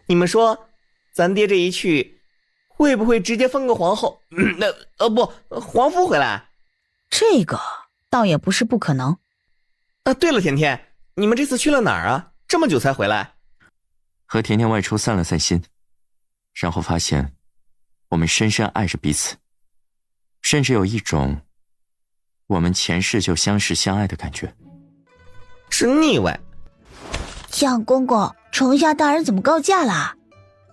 你们说咱爹这一去会不会直接封个皇后皇夫回来？这个倒也不是不可能。对了，甜甜，你们这次去了哪儿啊？这么久才回来？和甜甜外出散了散心，然后发现我们深深爱着彼此，甚至有一种我们前世就相识相爱的感觉。真腻歪。相公公，丞相大人怎么告假啦？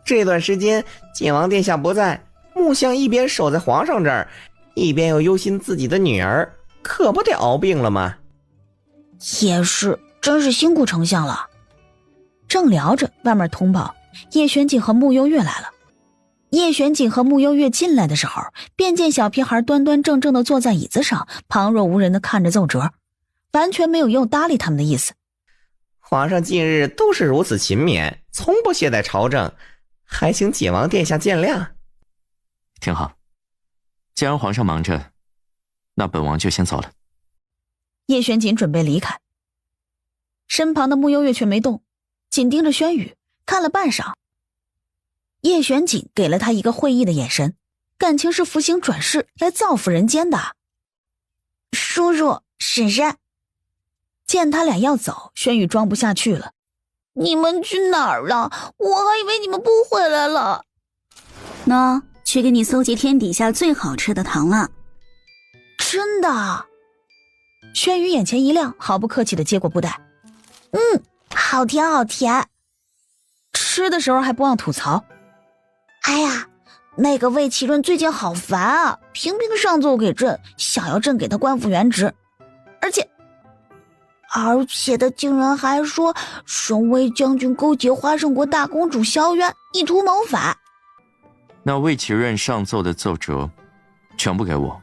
这段时间晋王殿下不在，木相一边守在皇上这儿，一边又忧心自己的女儿，可不得熬病了吗？也是，真是辛苦丞相了。正聊着，外面通报叶玄锦和穆幽月来了。叶玄锦和穆幽月进来的时候，便见小屁孩端端正正地坐在椅子上，旁若无人地看着奏折，完全没有要搭理他们的意思。皇上近日都是如此勤勉，从不懈怠朝政，还请晋王殿下见谅。挺好，既然皇上忙着，那本王就先走了。叶玄锦准备离开，身旁的穆幽月却没动，紧盯着轩宇，看了半晌。叶玄锦给了他一个会意的眼神，感情是服刑转世来造福人间的。叔叔，婶婶。见他俩要走，轩宇装不下去了。你们去哪儿了？我还以为你们不回来了。喏，去给你搜集天底下最好吃的糖了。真的？轩宇眼前一亮，毫不客气地接过布袋。好甜好甜。吃的时候还不忘吐槽。哎呀，那个魏启润最近好烦啊，频频上奏给朕，想要朕给他官复原职，而且他竟然还说沈巍将军勾结花圣国大公主萧渊，意图谋反。那魏启润上奏的奏折全部给我，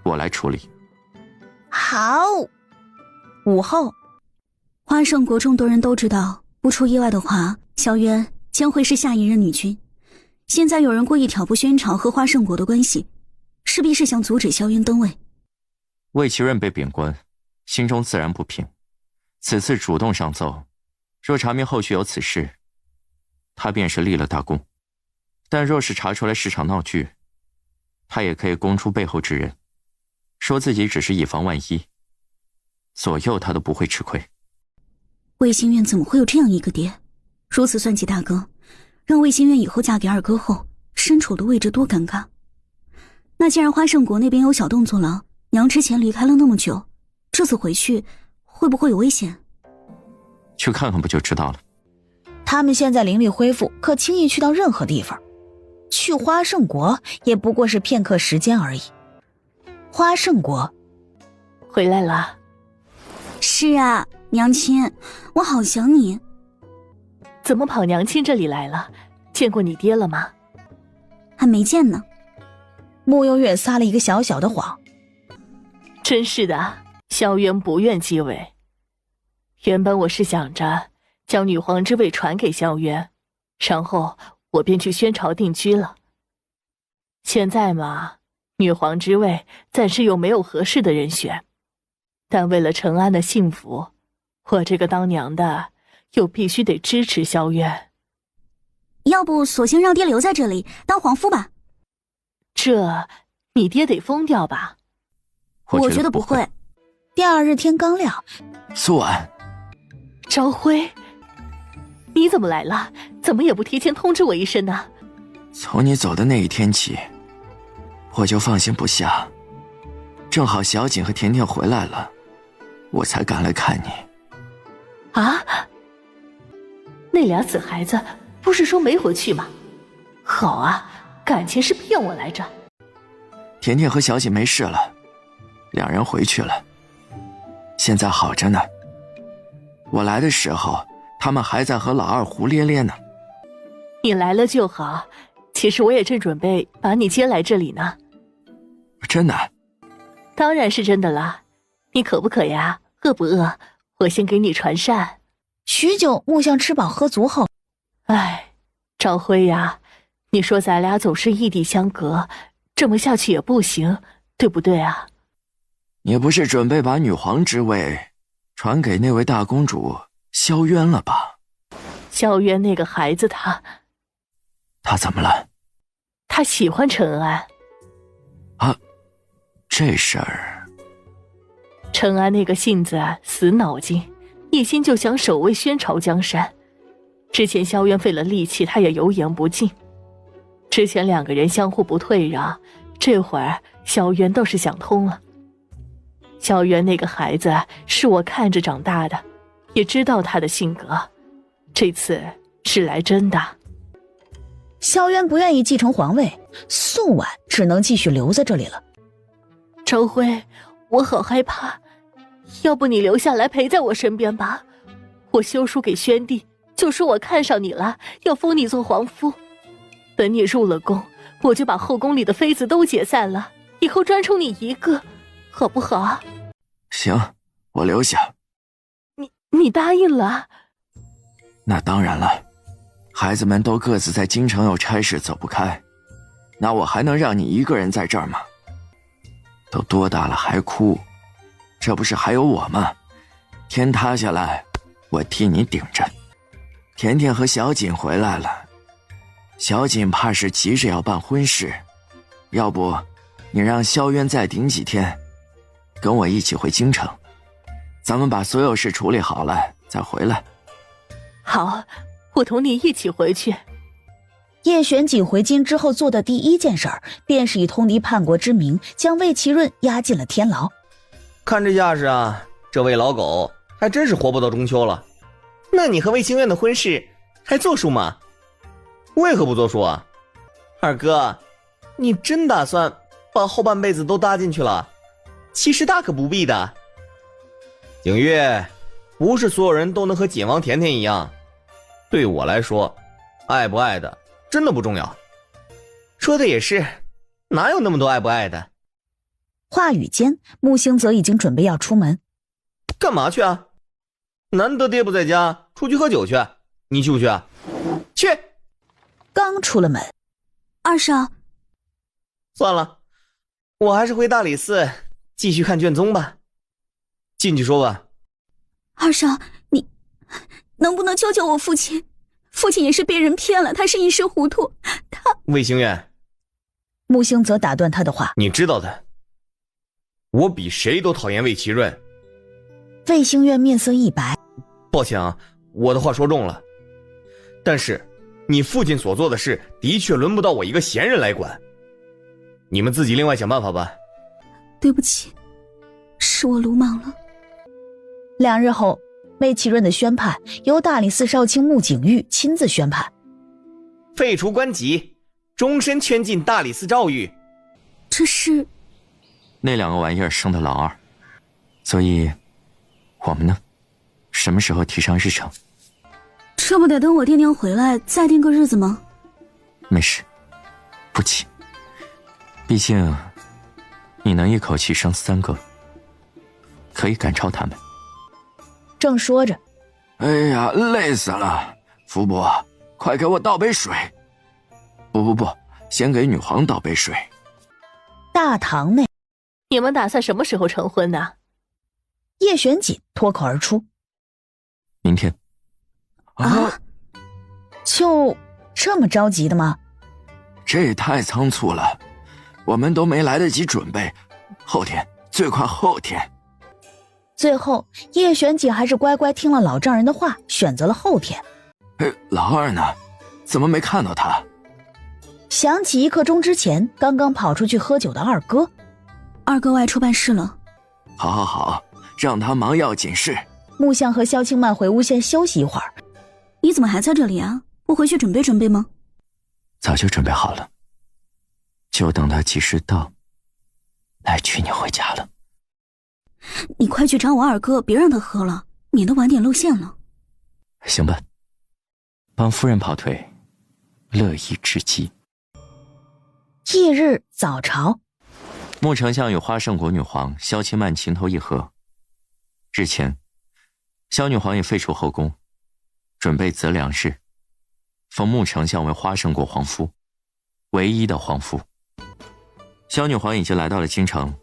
我来处理。好。午后，花圣国众多人都知道，不出意外的话，萧渊将会是下一任女君。现在有人故意挑拨宣朝和花圣国的关系，势必是想阻止萧渊登位。魏启润被贬官，心中自然不平，此次主动上奏，若查明后续有此事，他便是立了大功；但若是查出来是场闹剧，他也可以供出背后之人，说自己只是以防万一，左右他都不会吃亏。魏心愿怎么会有这样一个爹？如此算计大哥，让魏心愿以后嫁给二哥后，身处的位置多尴尬。那既然花胜国那边有小动作了，娘之前离开了那么久，这次回去会不会有危险？去看看不就知道了。他们现在灵力恢复，可轻易去到任何地方。去花胜国也不过是片刻时间而已。花胜国，回来了。是啊，娘亲，我好想你。怎么跑娘亲这里来了？见过你爹了吗？还没见呢。慕幽月撒了一个小小的谎。真是的，萧渊不愿继位。原本我是想着将女皇之位传给萧渊，然后我便去宣朝定居了。现在嘛，女皇之位暂时又没有合适的人选，但为了陈安的幸福，我这个当娘的又必须得支持萧渊。要不索性让爹留在这里当皇夫吧？这你爹得疯掉吧？我觉得不会。第二日天刚亮，苏婉，朝晖，你怎么来了？怎么也不提前通知我一声呢？从你走的那一天起，我就放心不下。正好小景和甜甜回来了，我才赶来看你。啊？那俩死孩子不是说没回去吗？好啊，感情是骗我来着。甜甜和小景没事了，两人回去了，现在好着呢。我来的时候，他们还在和老二胡咧咧呢。你来了就好，其实我也正准备把你接来这里呢。真的？当然是真的啦。你渴不渴呀？饿不饿？我先给你传膳。许久，木像吃饱喝足后，哎，朝晖呀，你说咱俩总是异地相隔，这么下去也不行，对不对啊？你不是准备把女皇之位传给那位大公主萧渊了吧？萧渊那个孩子他怎么了？他喜欢陈安。啊，这事儿……陈安那个性子死脑筋，一心就想守卫宣朝江山。之前萧渊费了力气，他也油盐不进。之前两个人相互不退让，这会儿萧渊倒是想通了。萧渊那个孩子是我看着长大的，也知道他的性格，这次是来真的。萧渊不愿意继承皇位，素婉只能继续留在这里了。朝晖，我好害怕，要不你留下来陪在我身边吧。我休书给宣帝，就说我看上你了，要封你做皇夫。等你入了宫，我就把后宫里的妃子都解散了，以后专宠你一个，好不好啊？行，我留下。你答应了？那当然了，孩子们都各自在京城有差事走不开，那我还能让你一个人在这儿吗？都多大了还哭，这不是还有我吗？天塌下来我替你顶着。甜甜和小景回来了，小景怕是急着要办婚事，要不你让萧渊再顶几天，跟我一起回京城，咱们把所有事处理好了再回来。好，我同你一起回去。叶玄景回京之后做的第一件事儿，便是以通敌叛国之名，将魏齐润押进了天牢。看这架势啊，这位老狗还真是活不到中秋了。那你和魏清苑的婚事还作数吗？为何不作数啊？二哥，你真打算把后半辈子都搭进去了？其实大可不必的。景月，不是所有人都能和锦王甜甜一样。对我来说，爱不爱的真的不重要。说的也是，哪有那么多爱不爱的？话语间，木星泽已经准备要出门。干嘛去啊？难得爹不在家，出去喝酒去，你去不去啊？去。刚出了门，二少，算了，我还是回大理寺继续看卷宗吧。进去说吧。二少，你能不能救救我父亲？父亲也是被人骗了，他是一时糊涂。魏星月，木星泽打断他的话，你知道的，我比谁都讨厌魏齐润。魏星月面色一白，抱歉啊，我的话说重了，但是你父亲所做的事的确轮不到我一个闲人来管，你们自己另外想办法吧。对不起，是我鲁莽了。2日后，魏启润的宣判由大理寺少卿穆景玉亲自宣判，废除官籍，终身圈禁大理寺诏狱。这是那2个玩意儿生的老二，所以我们呢，什么时候提上日程？这不得等我爹娘回来再定个日子吗？没事，不急。毕竟你能一口气生3个，可以赶超他们。正说着，哎呀，累死了！福伯，快给我倒杯水。不，先给女皇倒杯水。大堂内，你们打算什么时候成婚呢？叶玄锦脱口而出：明天。啊？就这么着急的吗？这也太仓促了，我们都没来得及准备。后天，最快后天。最后，叶玄锦还是乖乖听了老丈人的话，选择了后天。老二呢？怎么没看到他？想起1刻钟之前刚刚跑出去喝酒的二哥。二哥外出办事了。好，让他忙要紧事。木相和萧清曼回屋先休息一会儿。你怎么还在这里啊？不回去准备准备吗？早就准备好了，就等他及时到，来娶你回家了。你快去找我二哥，别让他喝了，免得晚点露馅了。行吧，帮夫人跑腿，乐意至极。翌日早朝，穆丞相与花圣国女皇萧清曼情投意合。日前，萧女皇也废除后宫，准备择良日，封穆丞相为花圣国皇夫，唯一的皇夫。萧女皇已经来到了京城，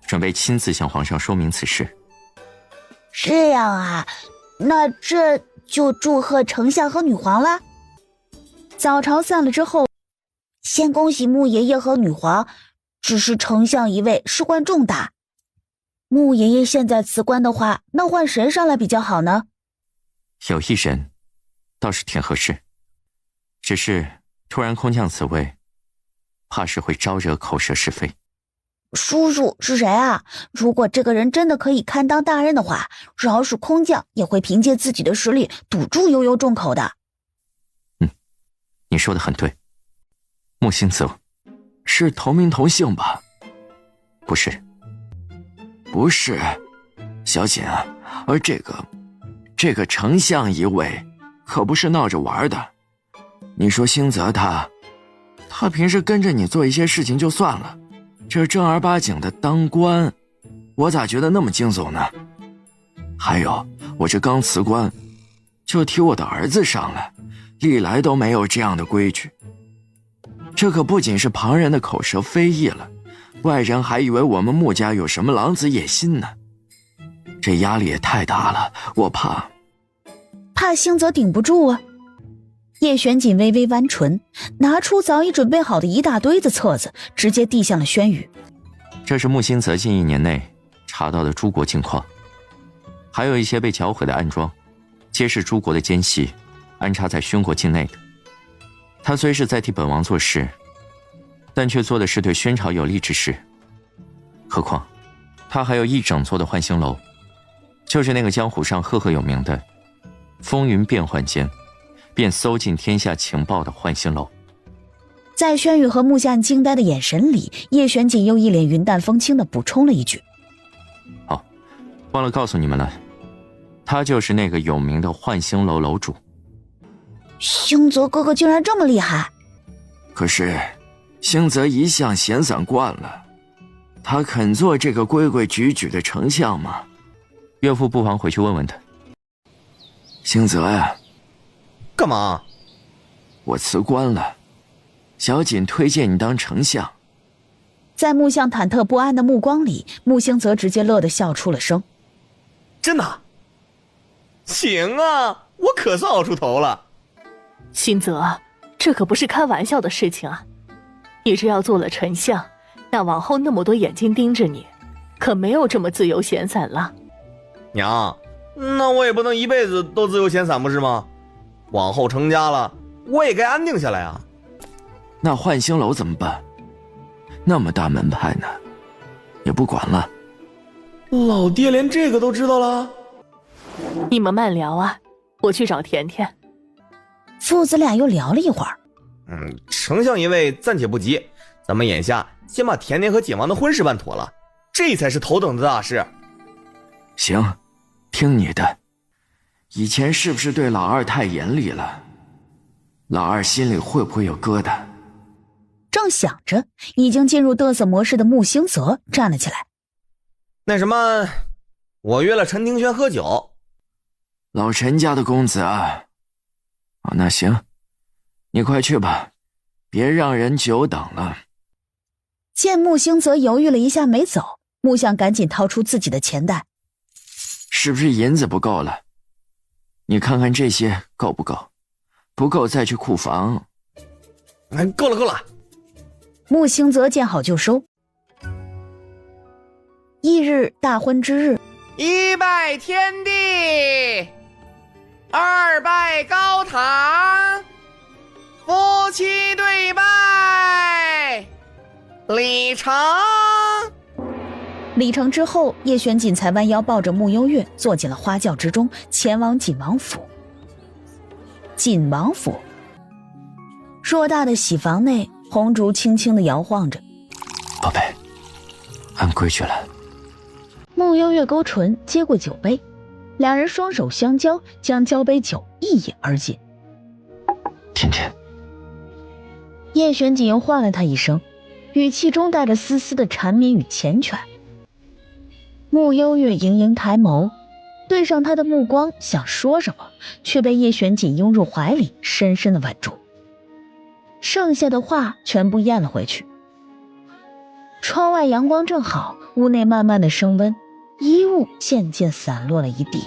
准备亲自向皇上说明此事。这样啊，那这就祝贺丞相和女皇啦。早朝散了之后，先恭喜穆爷爷和女皇，只是丞相一位，事关重大。穆爷爷现在辞官的话，那换谁上来比较好呢？有一人倒是挺合适，只是突然空降此位，怕是会招惹口舌是非。叔叔是谁啊？如果这个人真的可以堪当大任的话，饶是空降也会凭借自己的实力堵住悠悠众口的。你说的很对。穆兴泽是同名同姓吧？不是，小锦啊，而这个丞相一位可不是闹着玩的。你说兴泽他平时跟着你做一些事情就算了，这正儿八经的当官，我咋觉得那么惊悚呢？还有，我这刚辞官，就提我的儿子上来，历来都没有这样的规矩。这可不仅是旁人的口舌非议了，外人还以为我们穆家有什么狼子野心呢。这压力也太大了，我怕兴泽顶不住啊。叶玄锦微微弯唇，拿出早已准备好的一大堆子册子，直接递向了轩宇。这是穆兴泽近1年内查到的诸国境况，还有一些被缴毁的暗桩，皆是诸国的奸细安插在宣国境内的。他虽是在替本王做事，但却做的是对宣朝有利之事。何况他还有一整座的幻星楼，就是那个江湖上赫赫有名的风云变幻间便搜尽天下情报的幻星楼。在轩宇和木下惊呆的眼神里，叶玄锦又一脸云淡风轻地补充了一句：忘了告诉你们了，他就是那个有名的幻星楼楼主。兴泽哥哥竟然这么厉害！可是兴泽一向闲散惯了，他肯做这个规规矩矩的丞相吗？岳父不妨回去问问他。兴泽呀，干嘛？我辞官了，小锦推荐你当丞相。在木相忐忑不安的目光里，木星则直接乐得笑出了声。真的？行啊，我可算熬出头了。兴泽，这可不是开玩笑的事情啊！你这要做了丞相，那往后那么多眼睛盯着你，可没有这么自由闲散了。娘，那我也不能一辈子都自由闲散不是吗？往后成家了，我也该安定下来啊。那幻星楼怎么办？那么大门派呢，也不管了。老爹连这个都知道了？你们慢聊啊，我去找甜甜。父子俩又聊了一会儿。丞相一位暂且不急，咱们眼下先把甜甜和简王的婚事办妥了，这才是头等的大事。行，听你的。以前是不是对老二太严厉了？老二心里会不会有疙瘩？正想着，已经进入嘚瑟模式的穆星泽站了起来。那什么，我约了陈庭轩喝酒。老陈家的公子啊。那行，你快去吧，别让人久等了。见穆星泽犹豫了一下没走，穆相赶紧掏出自己的钱袋。是不是银子不够了？你看看这些够不够？不够再去库房。够了够了。穆星泽见好就收。翌日大婚之日，一拜天地，二拜高堂，夫妻对拜，礼成。礼成之后，叶玄锦才弯腰抱着穆幽月坐进了花轿之中，前往锦王府。锦王府偌大的喜房内，红烛轻轻地摇晃着。宝贝，按规矩来。穆幽月勾唇接过酒杯，两人双手相交，将交杯酒一饮而尽。甜甜。叶玄锦又唤了他一声，语气中带着丝丝的缠绵与缱绻。穆幽月盈盈抬眸，对上他的目光，想说什么，却被叶玄锦拥入怀里，深深的吻住。剩下的话全部咽了回去。窗外阳光正好，屋内慢慢的升温，衣物渐渐散落了一地。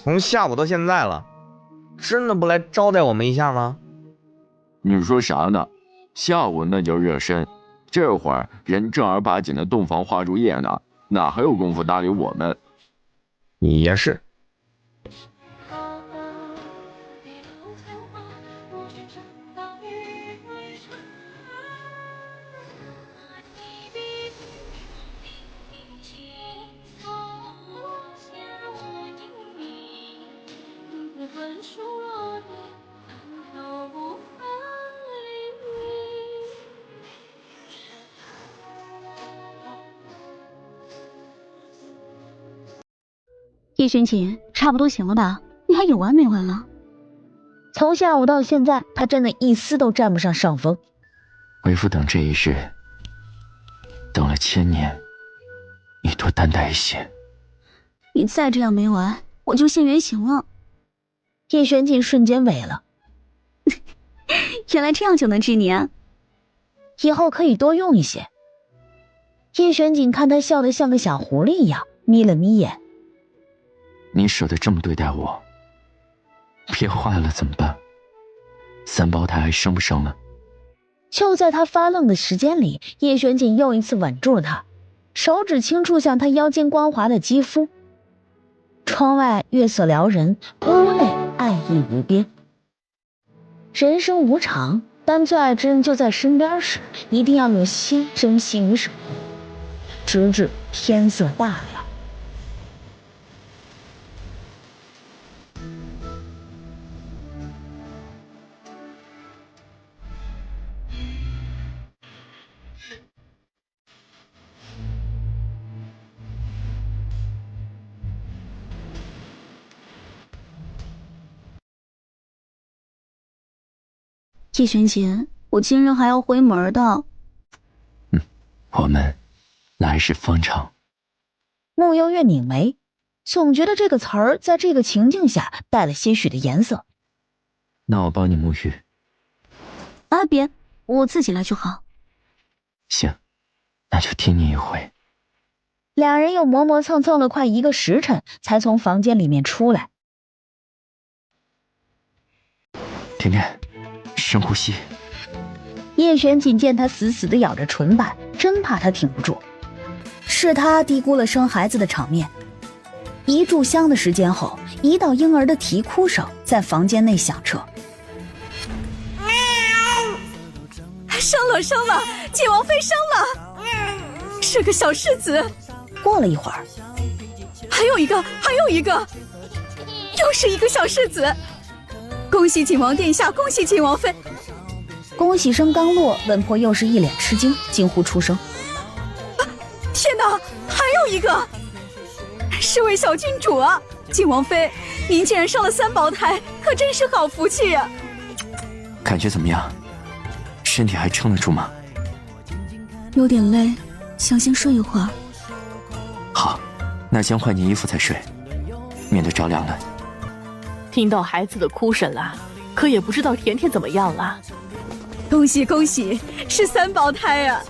从下午到现在了，真的不来招待我们一下吗？你说啥呢？下午那叫热身，这会儿人正儿八经的洞房花烛夜呢，哪还有功夫搭理我们？也是。叶玄锦，差不多行了吧？你还有完没完了？从下午到现在，他真的一丝都占不上上风。为父等这一日，等了1000年，你多担待一些。你再这样没完，我就现原形了。叶玄锦瞬间萎了。原来这样就能治你啊！以后可以多用一些。叶玄锦看他笑得像个小狐狸一样，眯了眯眼。你舍得这么对待我，憋坏了怎么办？3胞胎还生不生了？就在他发愣的时间里，叶玄锦又一次吻住了他，手指轻触向他腰间光滑的肌肤。窗外月色撩人，屋内爱意无边。人生无常，当最爱之人就在身边时，一定要用心珍惜与守护，直至天色大亮。叶玄锦，我今日还要回门的。我们来日方长。穆幽月拧眉，总觉得这个词儿在这个情境下带了些许的颜色。那我帮你沐浴。啊，别，我自己来就好。行，那就听你一回。两人又磨磨蹭蹭了快1个时辰，才从房间里面出来。甜甜，深呼吸。叶璇锦见他死死地咬着唇板，真怕他挺不住。是他低估了生孩子的场面。一炷香的时间后，一道婴儿的啼哭声在房间内响彻。生了，晋王妃生了，是个小世子。过了一会儿，还有一个，又是一个小世子。恭喜晋王殿下，恭喜晋王妃。恭喜声刚落，文婆又是一脸吃惊，惊呼出声：天哪，还有一个！是位小君主啊！晋王妃，您竟然生了3胞胎，可真是好福气啊！感觉怎么样？身体还撑得住吗？有点累，想先睡一会儿。好，那先换件衣服再睡，免得着凉了。听到孩子的哭声了，可也不知道甜甜怎么样了。恭喜恭喜，是3胞胎啊！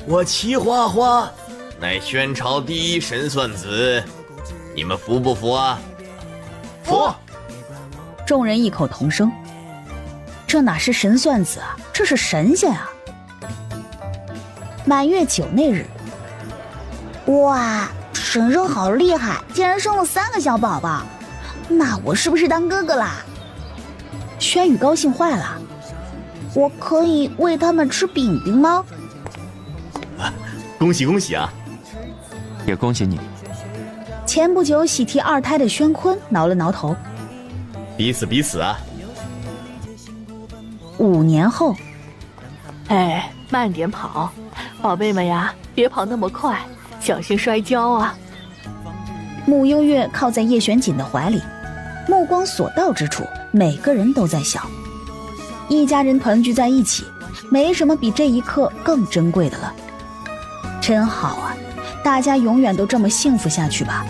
我齐花花乃宣朝第1神算子，你们服不服啊？服！众人异口同声。这哪是神算子啊，这是神仙啊！满月9那日，哇，婶婶好厉害，竟然生了3个小宝宝，那我是不是当哥哥啦？轩宇高兴坏了，我可以喂他们吃饼饼吗？恭喜恭喜啊！也恭喜你。前不久喜提2胎的宣坤挠了挠头，彼此啊。5年后，哎，慢点跑，宝贝们呀，别跑那么快，小心摔跤啊！穆幽月靠在叶璇锦的怀里，目光所到之处，每个人都在笑。一家人团聚在一起，没什么比这一刻更珍贵的了。真好啊，大家永远都这么幸福下去吧。